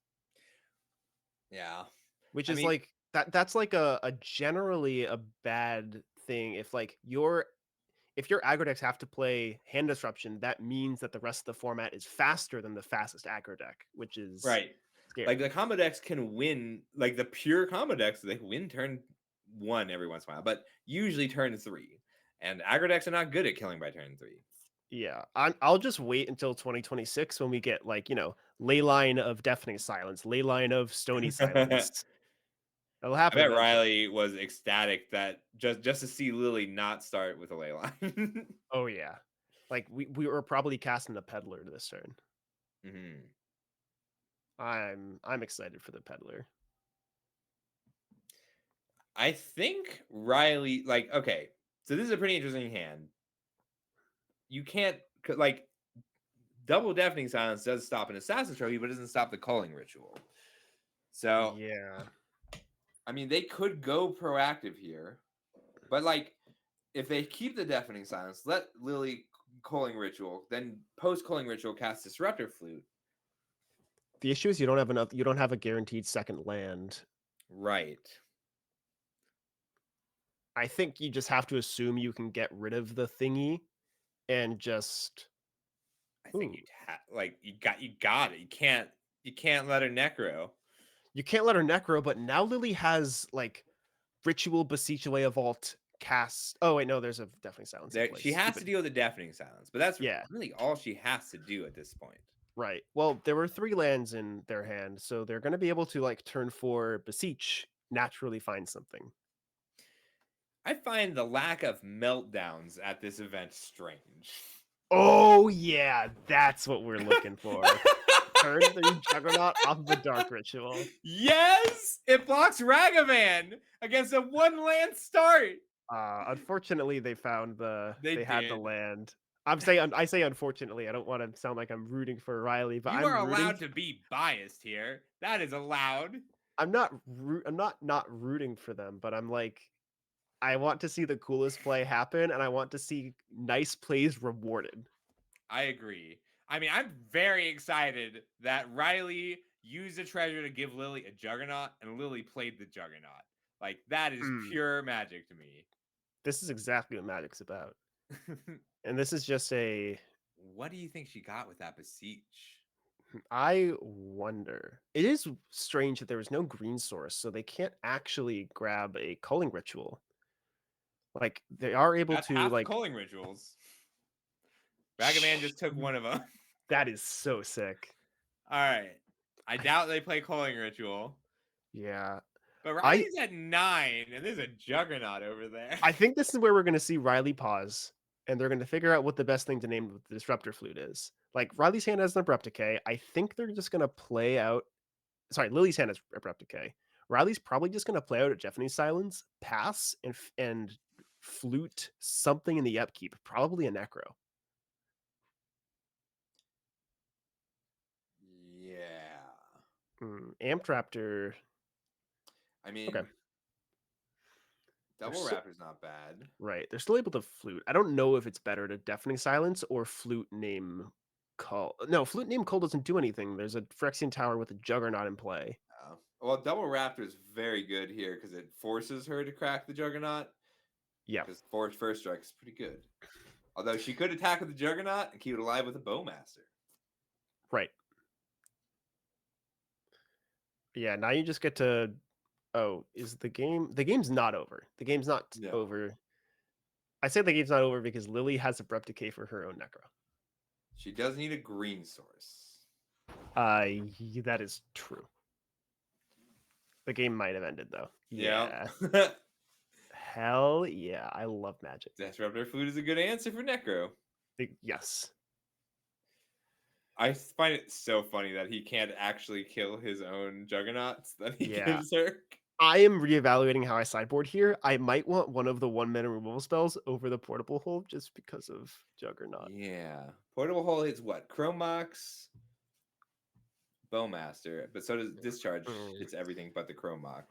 yeah. which I is mean- like that's like a generally a bad thing. If your aggro decks have to play Hand Disruption, that means that the rest of the format is faster than the fastest aggro deck, which is Right. scary. Like the combo decks can win, like the pure combo decks, they win turn 1 every once in a while, but usually turn 3. And aggro decks are not good at killing by turn 3. Yeah, I'll just wait until 2026 when we get like, Leyline of Deafening Silence, Leyline of Stony Silence. It'll I happen bet eventually. Riley was ecstatic that just to see Lily not start with a ley line. Oh yeah. Like we were probably casting a Peddler this turn. Mhm. I'm excited for the Peddler. I think Riley, like, okay, so this is a pretty interesting hand. You can't, like, double Deafening Silence does stop an Assassin Trophy, but it doesn't stop the Culling Ritual. So, Yeah. I mean, they could go proactive here, but like, if they keep the Deafening Silence, let Lily Culling Ritual, then post Culling Ritual cast Disruptor Flute. The issue is you don't have a guaranteed second land. Right. I think you just have to assume you can get rid of the thingy and just I think you got it. You can't let her Necro. you can't let her Necro, but now Lily has like Ritual Beseech Away a Vault cast. Oh wait, no, there's a Deafening Silence in place. She has to Stupid. deal with the Deafening Silence, but that's Yeah. really all she has to do at this point. Right. Well, there were 3 lands in their hand, so they're going to be able to like turn 4 Beseech, naturally find something. I find the lack of meltdowns at this event strange. Oh yeah, that's what we're looking for. Turn 3 Juggernaut off of a Dark Ritual. Yes, it blocks Ragavan against a 1-land start. Unfortunately, they found They had the did. land. I say unfortunately. I don't want to sound like I'm rooting for Riley, but You I'm are rooting. allowed to be biased here. That is allowed. I'm not rooting for them, but I'm like, I want to see the coolest play happen, and I want to see nice plays rewarded. I agree. I mean, I'm very excited that Riley used a treasure to give Lily a Juggernaut, and Lily played the Juggernaut. Like, that is pure magic to me. This is exactly what Magic's about. And this is just a... What do you think she got with that Beseech? I wonder. It is strange that there was no green source, so they can't actually grab a Culling Ritual. Like, they are able That's to, half like... Culling Rituals. Ragavan just took one of them. That is so sick. All right. I doubt they play Culling Ritual. Yeah. But Riley's at 9, and there's a Juggernaut over there. I think this is where we're going to see Riley pause, and they're going to figure out what the best thing to name the Disruptor Flute is. Like, Riley's hand has an Abrupt Decay. I think they're just going to play out... Sorry, Lily's hand has Abrupt Decay. Riley's probably just going to play out at Deafening Silence, pass, and flute something in the upkeep. Probably a Necro. Yeah. Amped Raptor... I mean, Okay. Double Raptor's not bad. Right. They're still able to flute. I don't know if it's better to Deafening Silence or flute name Cull. No, flute name Cull doesn't do anything. There's a Phyrexian Tower with a Juggernaut in play. Well, Double Raptor is very good here because it forces her to crack the Juggernaut. Yeah. Because first strike is pretty good. Although she could attack with the Juggernaut and keep it alive with a Bowmaster. Right. Yeah, now you just get to Oh, is the game's not over. The game's not No. over. I say the game's not over because Lily has a prep decay for her own Necro. She does need a green source. That is true. The game might have ended though. Yeah. Hell yeah. I love Magic. Disruptor Flute is a good answer for Necro. Yes. I find it so funny that he can't actually kill his own Juggernauts that he Yeah. gives her. I am reevaluating how I sideboard here. I might want one of the 1-mana removal spells over the Portable Hold just because of Juggernaut. Yeah. Portable Hole hits what? Chromox, Bowmaster, but so does Discharge. It's everything but the Chromox.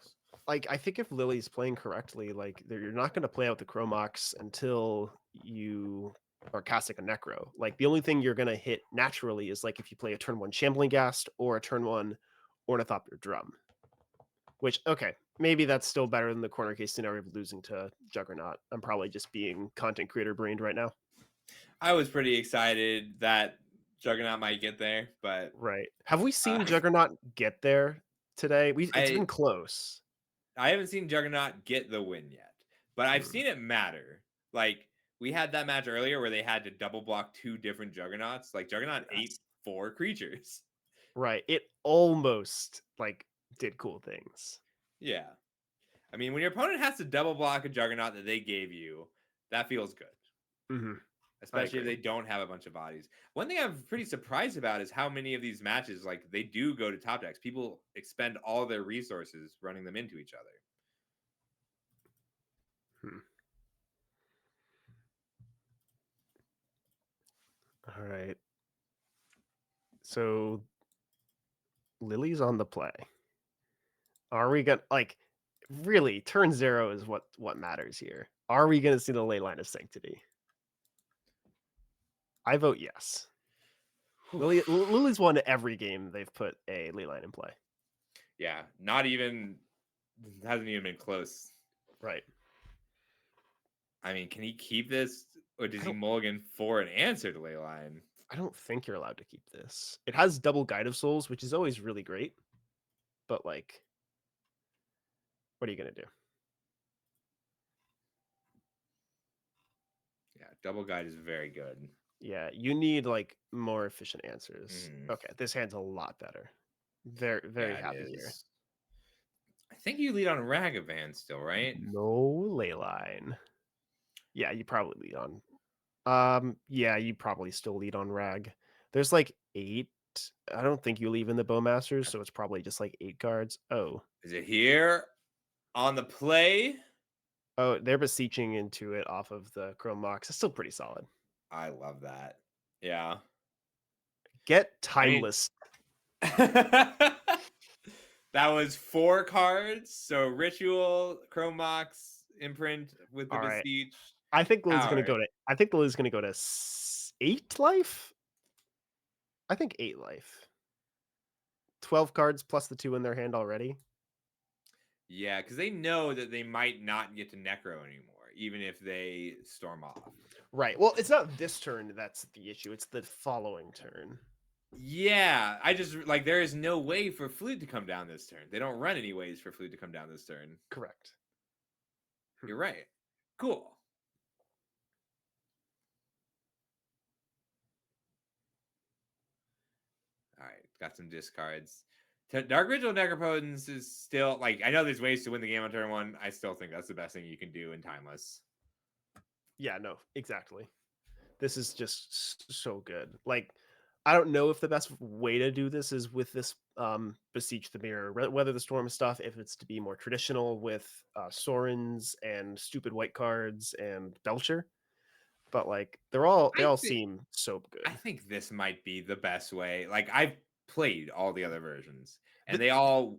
Like, I think if Lily's playing correctly, like, you're not going to play out the Chromox until you are casting a Necro. Like, the only thing you're going to hit naturally is, like, if you play a turn 1 Shambling Ghast or a turn 1 Ornithopter Drum. Which, okay, maybe that's still better than the corner case scenario of losing to Juggernaut. I'm probably just being content creator brained right now. I was pretty excited that Juggernaut might get there, but Right. Have we seen Juggernaut get there today? It's I- been close. I haven't seen Juggernaut get the win yet. But I've Hmm. seen it matter. Like, we had that match earlier where they had to double block 2 different Juggernauts. Like, Juggernaut Yes. ate 4 creatures. Right. It almost, like, did cool things. Yeah. I mean, when your opponent has to double block a Juggernaut that they gave you, that feels good. Mm-hmm. Especially if agree. they don't have a bunch of bodies. One thing I'm pretty surprised about is how many of these matches, like, they do go to top decks. People expend all their resources running them into each other. All right. So Lily's on the play. Are we gonna, like, really, turn 0 is what matters here. Are we gonna see the Leyline of Sanctity? I vote yes. Lily's won every game they've put a Leyline in play. Yeah, hasn't even been close. Right. I mean, can he keep this, or does I he don't- mulligan for an answer to Leyline? I don't think you're allowed to keep this. It has double Guide of Souls, which is always really great. But, like, what are you gonna do? Yeah, double guide is very good. Yeah, you need, like, more efficient answers. Mm. Okay, this hand's a lot better. Very, very Yeah, it happy here. is. I think you lead on Ragavan still, right? No Leyline. Yeah, you probably lead on. Yeah, you probably still lead on Rag. There's like 8. I don't think you leave in the Bowmasters, so it's probably just like 8 cards. Oh, Is it here on the play? they're beseeching into it off of the Chrome Mox. It's still pretty solid. I love that. Yeah. Get I mean- Timeless. That was 4 cards. So Ritual, Chrome Mox, Imprint with the All right. Beseech. I think Lily's gonna Alright. go to. I think Lily's gonna go to 8 life. I think 8 life. 12 cards plus the 2 in their hand already. Yeah, because they know that they might not get to Necro anymore, even if they storm off. Right. Well, it's not this turn that's the issue. It's the following turn. Yeah, I just like there is no way for Flute to come down this turn. They don't run any ways for Flute to come down this turn. Correct. You're right. Cool. All right, got some discards. Dark Ritual Necropotence is still like I know there's ways to win the game on turn 1. I still think that's the best thing you can do in Timeless. Yeah, no, exactly. This is just so good. Like, I don't know if the best way to do this is with this Beseech the Mirror, Weather the Storm stuff, if it's to be more traditional with Sorens and stupid white cards and Belcher. But, like, they all seem so good. I think this might be the best way. Like I've played all the other versions, and The- they all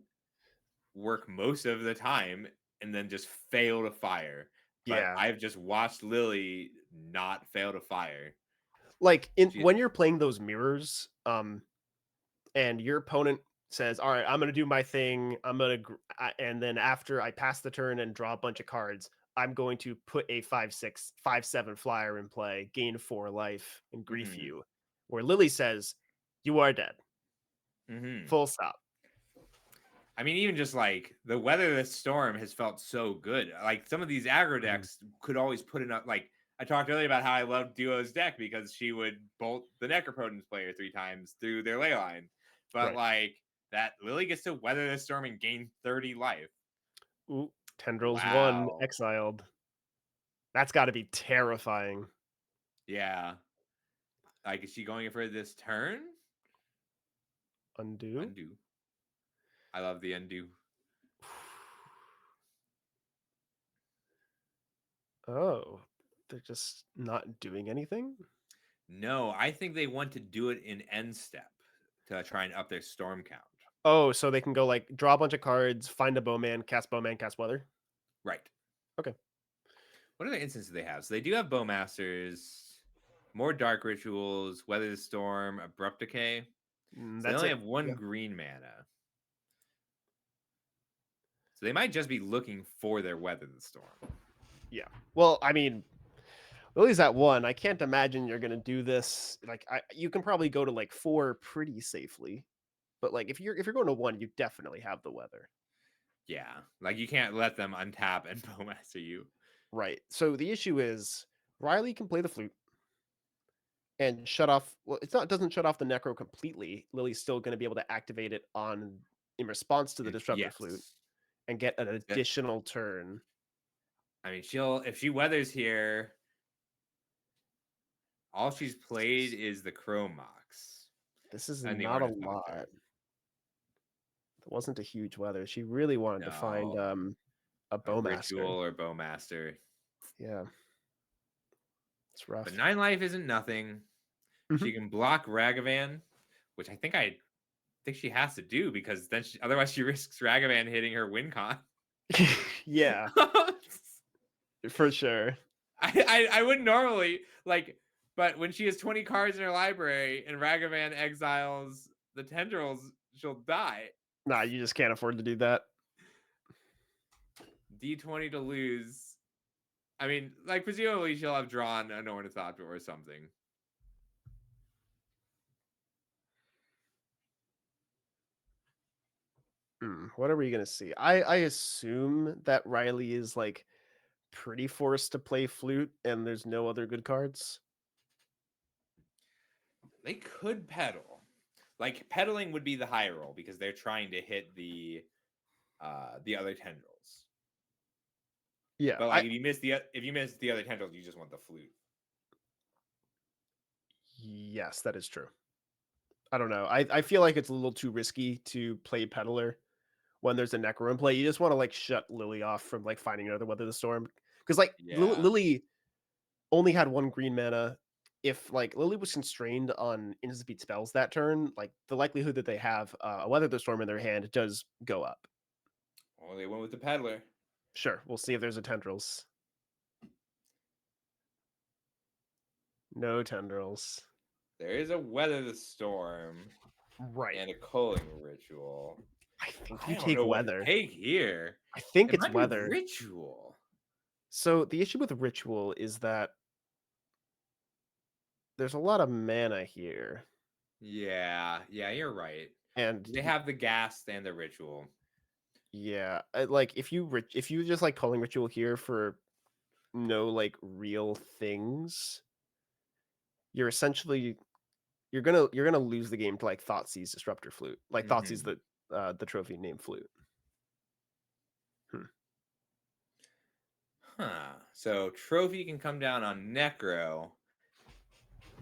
work most of the time, and then just fail to fire. But Yeah. I've just watched Lily not fail to fire. Like, She- when you're playing those mirrors, and your opponent says, all right, I'm going to do my thing. And then after I pass the turn and draw a bunch of cards, I'm going to put a 5/6, 5/7 flyer in play, gain 4 life, and grief Mhm. you. Where Lily says, you are dead. Mhm. Full stop. I mean, even just like the weather this storm has felt so good. Like some of these aggro decks could always put enough. Like I talked earlier about how I loved Duo's deck because she would bolt the Necropotence player 3 times through their ley line. But Right. like that Lily gets to weather this storm and gain 30 life. Ooh, Tendrils 1 Wow. exiled. That's got to be terrifying. Yeah. Like, is she going for this turn? Undo. Undo. I love the undo. Oh, they're just not doing anything? No, I think they want to do it in end step to try and up their storm count. Oh, so they can go like draw a bunch of cards, find a bowman, cast weather. Right. Okay. What other instances do they have? So they do have Bowmasters, more Dark Rituals, Weather the Storm, Abrupt Decay. So they only have one green mana. So they might just be looking for their Weather the Storm. Yeah. Well, I mean, Lily's at 1. I can't imagine you're gonna do this. Like, you can probably go to like 4 pretty safely, but like if you're going to 1, you definitely have the weather. Yeah, like you can't let them untap and Bowmaster you. Right. So the issue is Riley can play the flute and shut off. Well, it doesn't shut off the Necro completely. Lily's still going to be able to activate it in response to the Disruptor Flute and get an additional turn. I mean, if she weathers here, all she's played is the Chrome Mox. This is not a lot. It wasn't a huge weather. She really wanted to find a Bowmaster. Ritual or Bowmaster. Yeah. It's rough. But 9 life isn't nothing. She can block Ragavan, which I think she has to do because then otherwise she risks Ragavan hitting her win con. Yeah. For sure. I wouldn't normally but when she has 20 cards in her library and Ragavan exiles the Tendrils, she'll die. Nah, you just can't afford to do that. D20 to lose. I mean, like presumably she'll have drawn an Ornithopter or something. What are we gonna see? I assume that Riley is like pretty forced to play flute and there's no other good cards. They could pedal. Like pedaling would be the high roll because they're trying to hit the other Tendrils. Yeah. But like if you miss the other Tendrils, you just want the flute. Yes, that is true. I don't know. I feel like it's a little too risky to play Peddler when there's a Necro in play. You just want to like shut Lily off from like finding another Weather the Storm. Because like Lily only had 1 green mana. If like Lily was constrained on instant speed spells that turn, like the likelihood that they have a Weather the Storm in their hand does go up. Well, they went with the Peddler. Sure, we'll see if there's a Tendrils. No Tendrils. There is a Weather the Storm, right, and a Culling Ritual. I think you take Weather. Take here. I think it's Weather. Ritual. So the issue with Ritual is that there's a lot of mana here. Yeah, you're right. And they have the Ghast and the Ritual. Yeah, like if you just like Culling Ritual here for no like real things, you're gonna lose the game to like Thoughtseize Disruptor Flute. Like Thoughtseize the trophy named Flute. So trophy can come down on Necro.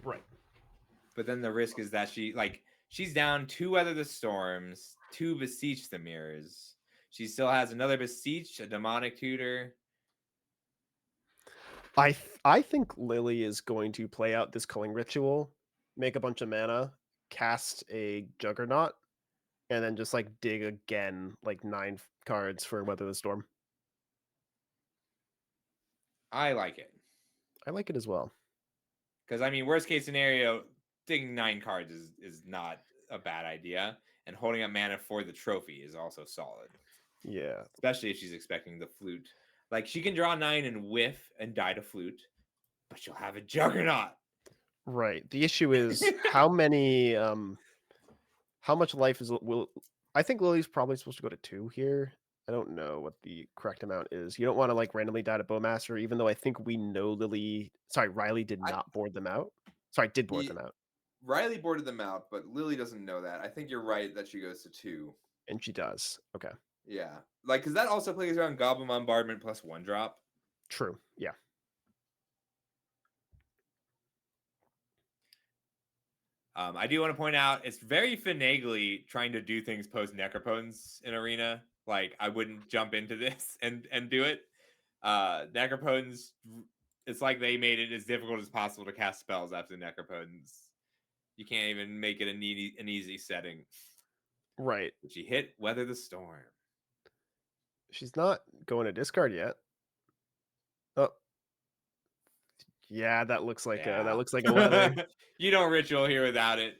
Right. But then the risk is that she's down 2 Weather the Storms, 2 Beseech the Mirrors. She still has another Beseech, a Demonic Tutor. I think Lily is going to play out this Culling Ritual, make a bunch of mana, cast a Juggernaut, and then just like dig again like 9 cards for Weather the Storm. I like it. I like it as well. Because I mean, worst case scenario, digging 9 cards is not a bad idea, and holding up mana for the trophy is also solid. Yeah, especially if she's expecting the flute. Like she can draw 9 and whiff and die to flute, but she'll have a Juggernaut. Right. The issue is how much life will I think Lily's probably supposed to go to 2 here. I don't know what the correct amount is. You don't want to like randomly die to Bowmaster, even though I think we know Riley did I not board them out. Sorry, did board he, them out, Riley boarded them out, but Lily doesn't know that. I think you're right that she goes to 2. and she does. Okay, Yeah. Like, because that also plays around Goblin Bombardment plus 1 drop. true. Yeah. I do want to point out it's very finagly trying to do things post Necropotence in Arena. Like, I wouldn't jump into this and do it. Necropotence, it's like they made it as difficult as possible to cast spells after Necropotence. You can't even make it an easy setting. Right. But she hit Weather the Storm. She's not going to discard yet. Oh. Yeah, that looks like a weather. You don't ritual here without it.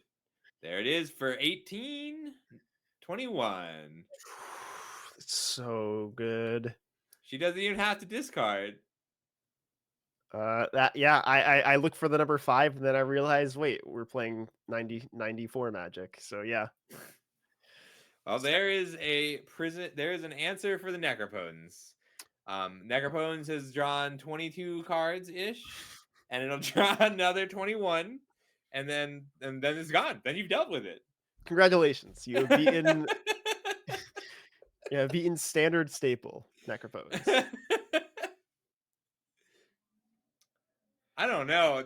There it is for 1821. It's so good. She doesn't even have to discard. I look for the number 5 and then I realize, wait, we're playing 94 Magic. So yeah. Well, there is an answer for the Necropotence. Necropotence has drawn 22 cards ish, and it'll draw another 21, and then it's gone. Then you've dealt with it. Congratulations, you have beaten beaten standard staple Necropotence. I don't know.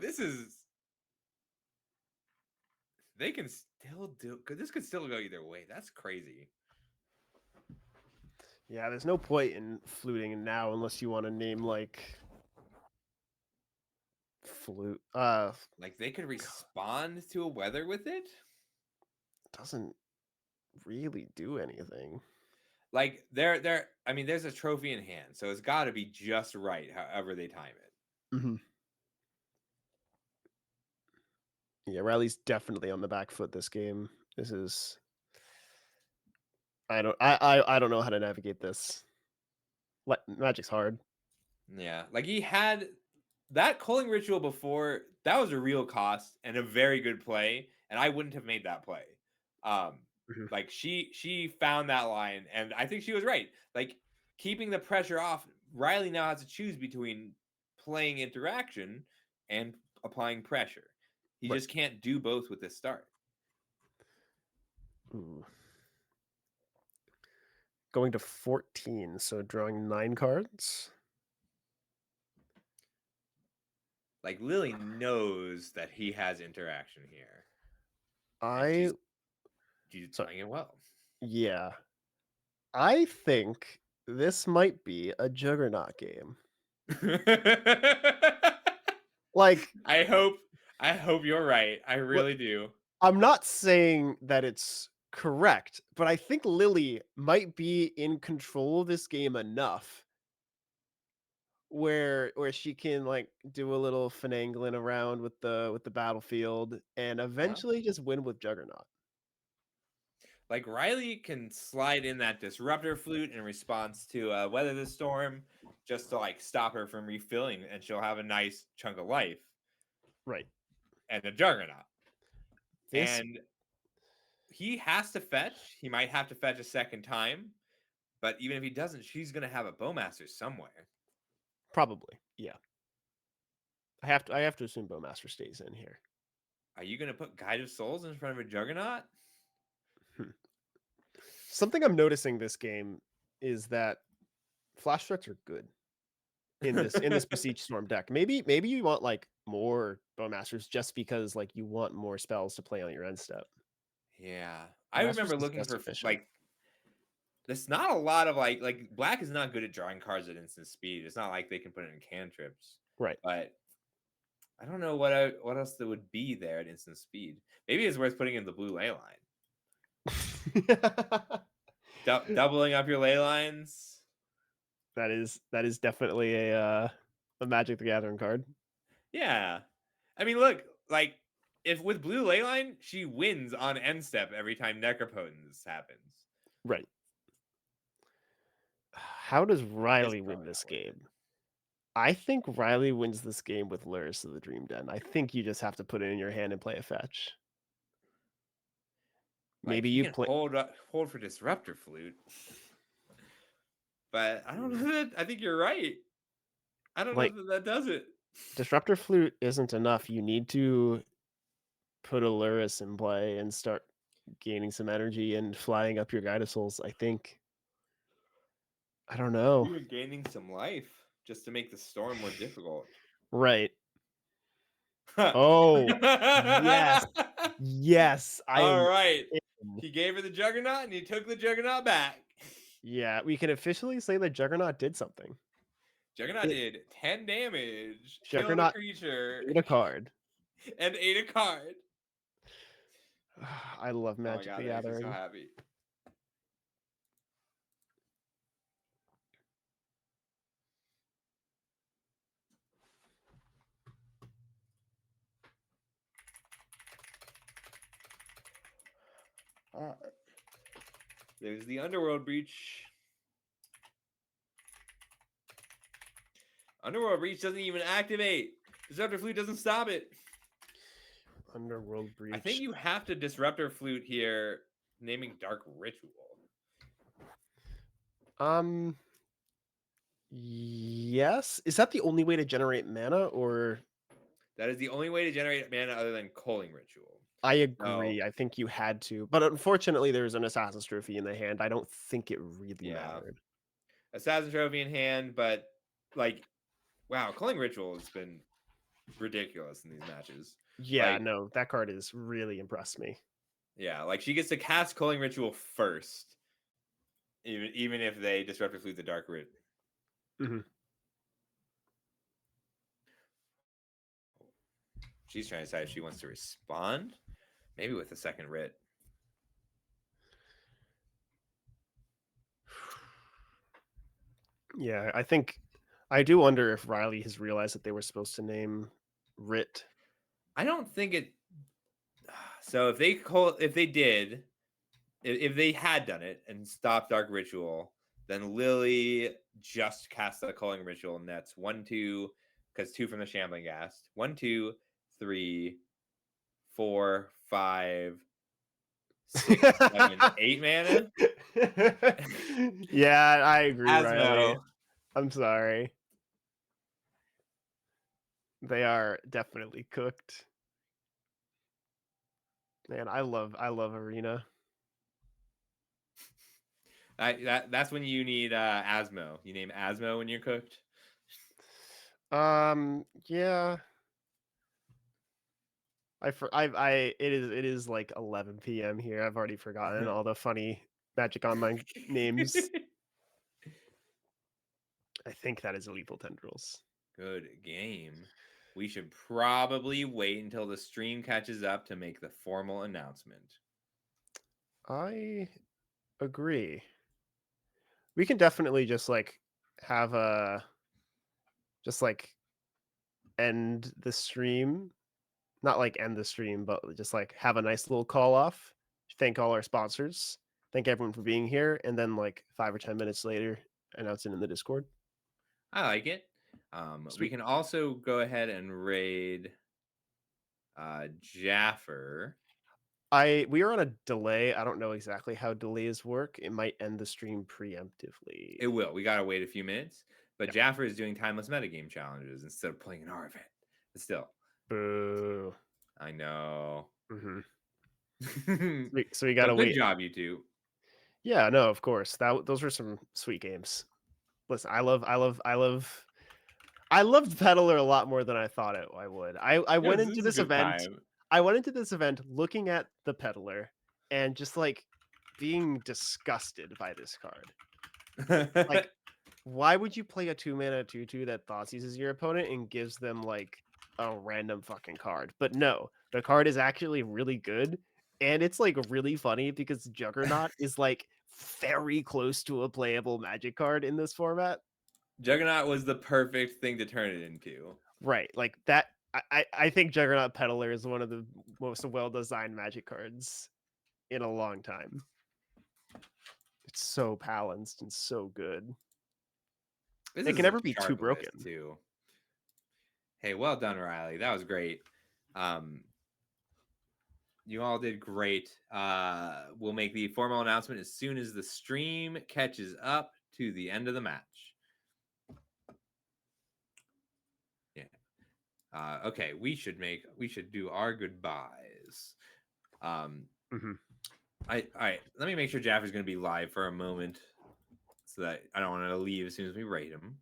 They can still do. This could still go either way. That's crazy. Yeah, there's no point in fluting now unless you want to name like flute. Like they could respond to a weather with it. Doesn't really do anything. Like I mean, there's a trophy in hand, so it's got to be just right. However they time it. Mm-hmm. Yeah, Riley's definitely on the back foot this game. This is. I don't know how to navigate this. Magic's hard. Yeah, like he had that culling ritual before. That was a real cost and a very good play, and I wouldn't have made that play. Like she found that line, and I think she was right. Like keeping the pressure off. Riley now has to choose between playing interaction and applying pressure. He just can't do both with this start. Ooh. Going to 14, so drawing 9 cards. Like Lily knows that he has interaction here. She's playing it well. Yeah. I think this might be a Juggernaut game. Like I hope you're right. I really do. I'm not saying that it's correct, but I think Lily might be in control of this game enough where she can like do a little finagling around with the battlefield and eventually just win with Juggernaut. Like Riley can slide in that disruptor flute in response to Weather the Storm just to like stop her from refilling, and she'll have a nice chunk of life. Right. And a Juggernaut. And he has to fetch. He might have to fetch a second time, but even if he doesn't, she's gonna have a Bowmaster somewhere. Probably, yeah. I have to assume Bowmaster stays in here. Are you gonna put Guide of Souls in front of a Juggernaut? Something I'm noticing this game is that flash threats are good in this Besiege Storm deck. Maybe you want like more Bowmasters just because like you want more spells to play on your end step. Yeah, I remember looking for like. There's not a lot of like Black is not good at drawing cards at instant speed. It's not like they can put it in cantrips, right? But I don't know what else there would be there at instant speed. Maybe it's worth putting in the blue ley line. Doubling up your ley lines. That is definitely a Magic the Gathering card. Yeah, I mean, look, like if with blue ley line, she wins on end step every time Necropotence happens. Right. How does Riley win this game? I think Riley wins this game with Lurrus of the Dream Den. I think you just have to put it in your hand and play a fetch. Maybe you you can play. hold for Disruptor Flute. But I don't know that I think you're right. I don't Like- know that does it. Disruptor Flute isn't enough. You need to put a Lurrus in play and start gaining some energy and flying up your Gytosouls, I think. I don't know. You're gaining some life just to make the storm more difficult. Right. Oh, yes. Yes. I All am. right. in. He gave her the Juggernaut and he took the Juggernaut back. Yeah, we can officially say that Juggernaut did something. Juggernaut It- did 10 damage, killed a Juggernaut creature, ate a card. and ate a card. I love Oh my Magic god, the that makes me so Gathering. happy. There's the Underworld Breach. Underworld Breach doesn't even activate. Disruptor Flute doesn't stop it. Underworld Breach. I think you have to Disruptor Flute here, naming Dark Ritual. Yes. Is that the only way to generate mana, or That is the only way to generate mana other than Culling Ritual. I agree. I think you had to, but unfortunately, there's an Assassin's Trophy in the hand. I don't think it really Yeah. mattered. Assassin Trophy in hand, but like, wow, Culling Ritual has been ridiculous in these matches. Yeah, Like- no, that card has really impressed me. Yeah, like she gets to cast Culling Ritual first, even if they Disruptor Flute the Dark Root. Mhm. She's trying to decide if she wants to respond, maybe with a second writ. Yeah, I do wonder if Riley has realized that they were supposed to name Rit. I don't think it. So if they had done it and stopped Dark Ritual, then Lily just cast the Culling Ritual, and that's 1-2, because 2 from the Shambling Ghast. 1, 2, 3, 4, 5, 6, 7, 8 mana. Yeah, I agree, Riley. Asmo. I'm sorry. They are definitely cooked. Man, I love Arena. That's when you need Asmo. You name Asmo when you're cooked. Yeah. It is like 11 p.m. here. I've already forgotten all the funny Magic Online names. I think that is Lethal Tendrils. Good game. We should probably wait until the stream catches up to make the formal announcement. I agree. We can definitely just like have a just like end the stream. Not like end the stream, but just like have a nice little call off. Thank all our sponsors. Thank everyone for being here. And then like 5 or 10 minutes later, announce it in the Discord. I like it. We Sweet. can also go ahead and raid Jaffer. We are on a delay. I don't know exactly how delays work. It might end the stream preemptively. It will. We gotta wait a few minutes. But Yeah. Jaffer is doing timeless metagame challenges instead of playing an R event. But still, Boo. I know. Hmm So So we gotta good wait. job, you two. Yeah, no, of course. Those were some sweet games. Listen, I loved Peddler a lot more than I thought I would. I went into this event. I went into this event looking at the Peddler and just like being disgusted by this card. Like, why would you play a 2-mana 2/2 that thought seizes your opponent and gives them like a random fucking card? But no, the card is actually really good. And it's like really funny because Juggernaut is like very close to a playable Magic card in this format. Juggernaut was the perfect thing to turn it into. Right. Like that. I think Juggernaut Peddler is one of the most well-designed Magic cards in a long time. It's so balanced and so good. This It is can a never be too sharp broken. list, too. Hey, well done, Riley. That was great. You all did great. We'll make the formal announcement as soon as the stream catches up to the end of the match. Yeah. Okay, we should do our goodbyes. Mhm. All right. Let me make sure Jaffer's going to be live for a moment, so that I don't want to leave as soon as we rate him.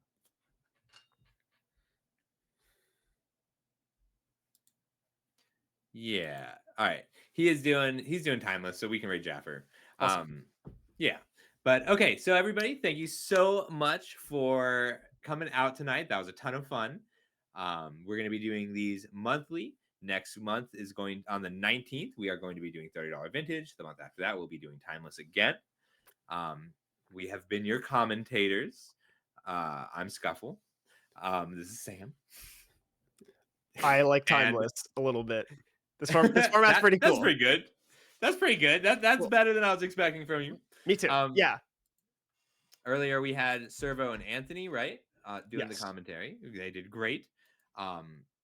Yeah. All right. He's doing timeless, so we can rate Jaffer. Awesome. Yeah. But okay, so everybody, thank you so much for coming out tonight. That was a ton of fun. We're going to be doing these monthly. Next month is going on the 19th. We are going to be doing $30 vintage. The month after that, we'll be doing timeless again. We have been your commentators. I'm Scuffle. This is Sam. I like And- timeless a little bit. This format's pretty cool. That's pretty good. That's pretty good. That's Cool. better than I was expecting from you. Me too. Yeah. Earlier we had Servo and Anthony, right? Doing the Yes. commentary. They did great.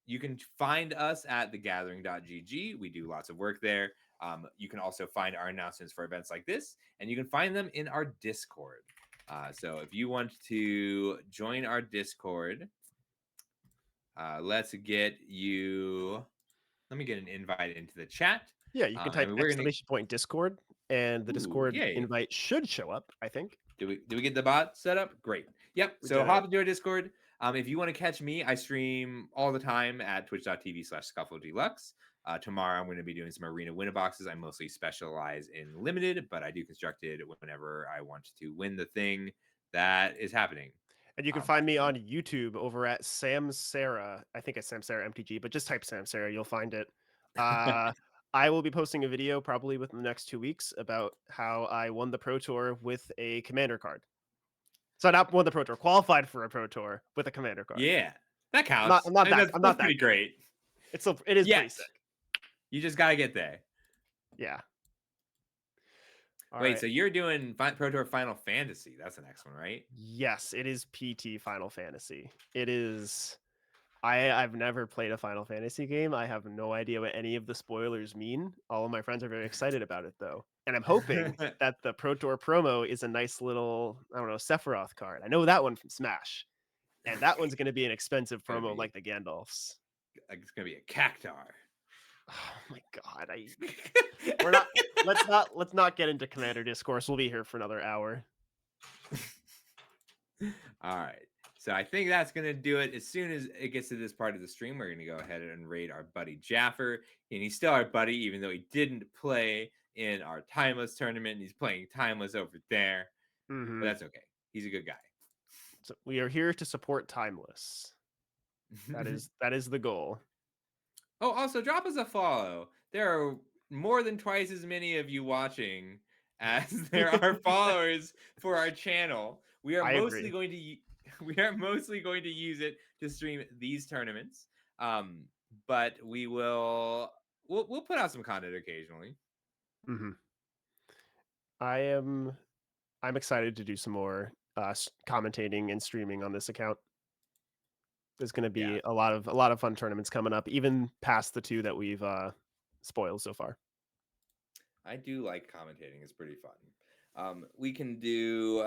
You can find us at thegathering.gg. We do lots of work there. You can also find our announcements for events like this, and you can find them in our Discord. So if you want to join our Discord, let me get an invite into the chat. Yeah, you can type and we're gonna- exclamation point Discord, and the Ooh, Discord yay. invite should show up, I think. Do we get the bot set up? Great. Yep. We So did hop it. into our Discord. If you want to catch me, I stream all the time at twitch.tv/ScuffleDeluxe. Tomorrow I'm going to be doing some arena winner boxes. I mostly specialize in limited, but I do constructed whenever I want to win the thing that is happening. And you can find me on YouTube over at Sam Sarah. I think it's Sam Sarah MTG, but just type Sam Sarah, you'll find it. I will be posting a video probably within the next 2 weeks about how I won the Pro Tour with a commander card. So not won the Pro Tour, qualified for a Pro Tour with a commander card. Yeah, that counts. I'm not that. That's I'm not that pretty good. great. It is pretty Yes. sick. You just gotta get there. Yeah. All Wait, right. so you're doing Pro Tour Final Fantasy? That's the next one, right? Yes, it is PT Final Fantasy. It is. I've never played a Final Fantasy game. I have no idea what any of the spoilers mean. All of my friends are very excited about it though. And I'm hoping that the Pro Tour promo is a nice little, I don't know, Sephiroth card. I know that one from Smash. And that one's going to be an expensive Gonna promo be. like the Gandalfs. Like it's gonna be a cactar. Oh my god. Let's not get into Commander Discourse. We'll be here for another hour. All right. So I think that's going to do it. As soon as it gets to this part of the stream, we're going to go ahead and raid our buddy Jaffer. And he's still our buddy, even though he didn't play in our Timeless tournament. He's playing Timeless over there. Mhm. But that's okay. He's a good guy. So we are here to support Timeless. That is the goal. Oh, also drop us a follow. There are more than twice as many of you watching as there are followers for our channel. We are I mostly agree. going to use it to stream these tournaments. But we'll put out some content occasionally. Mm-hmm. I'm excited to do some more commentating and streaming on this account. There's going to be a lot of fun tournaments coming up, even past the 2 that we've spoiled so far. I do like commentating; it's pretty fun. We can do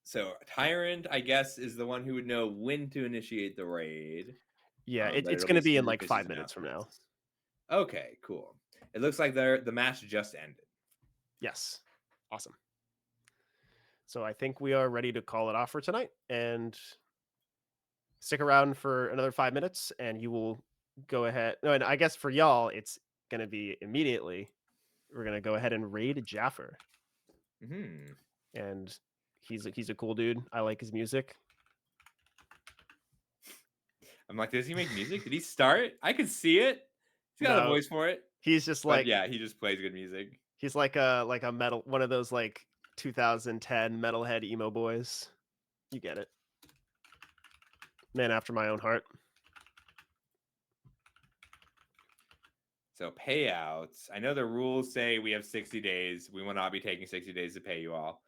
so. Tyrant, I guess, is the one who would know when to initiate the raid. Yeah, but it's it'll going to be in Snookerfish's like 5 minutes from now. announcements. Okay, cool. It looks like the match just ended. Yes, awesome. So I think we are ready to call it off for tonight, and stick around for another 5 minutes, and you will go ahead. No, and I guess for y'all, it's going to be immediately. We're going to go ahead and raid Jaffer. Mm-hmm. And he's a cool dude. I like his music. I'm like, does he make music? Did he start? I could see it. He's got a No, voice for it. He's just But like, yeah, he just plays good music. he's like a metal, one of those like 2010 metalhead emo boys. You get it. Man after my own heart. So payouts. I know the rules say we have 60 days. We will not be taking 60 days to pay you all.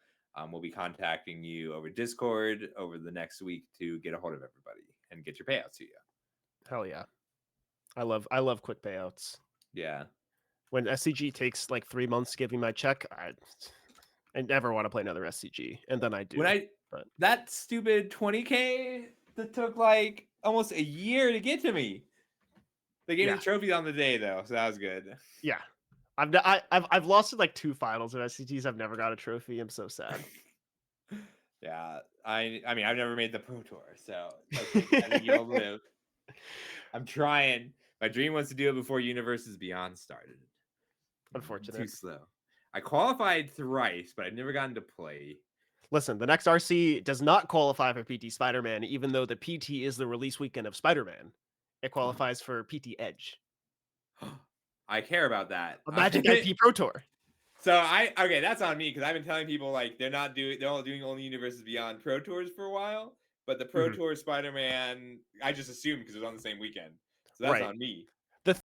We'll be contacting you over Discord over the next week to get a hold of everybody and get your payouts to you. Hell yeah. I love quick payouts. Yeah. When SCG takes like 3 months to give me my check, I never want to play another SCG, and then I do. but- that stupid 20K that took like almost a year to get to me. They gave me Yeah. the trophy on the day though, so that was good. Yeah, I've lost in like 2 finals of SCGs. I've never got a trophy. I'm so sad. Yeah, I mean I've never made the Pro Tour, so I think you'll live. I'm trying. My dream was to do it before Universes Beyond started. Unfortunate. Too slow. I qualified thrice, but I've never gotten to play. Listen, the next RC does not qualify for PT Spider-Man, even though the PT is the release weekend of Spider-Man. It qualifies for PT Edge, I care about that. a Magic IP Pro Tour. So okay, that's on me because I've been telling people like they're all doing only Universes Beyond Pro Tours for a while, but the Pro Mhm. Tour Spider-Man, I just assumed because it was on the same weekend. So that's Right. on me.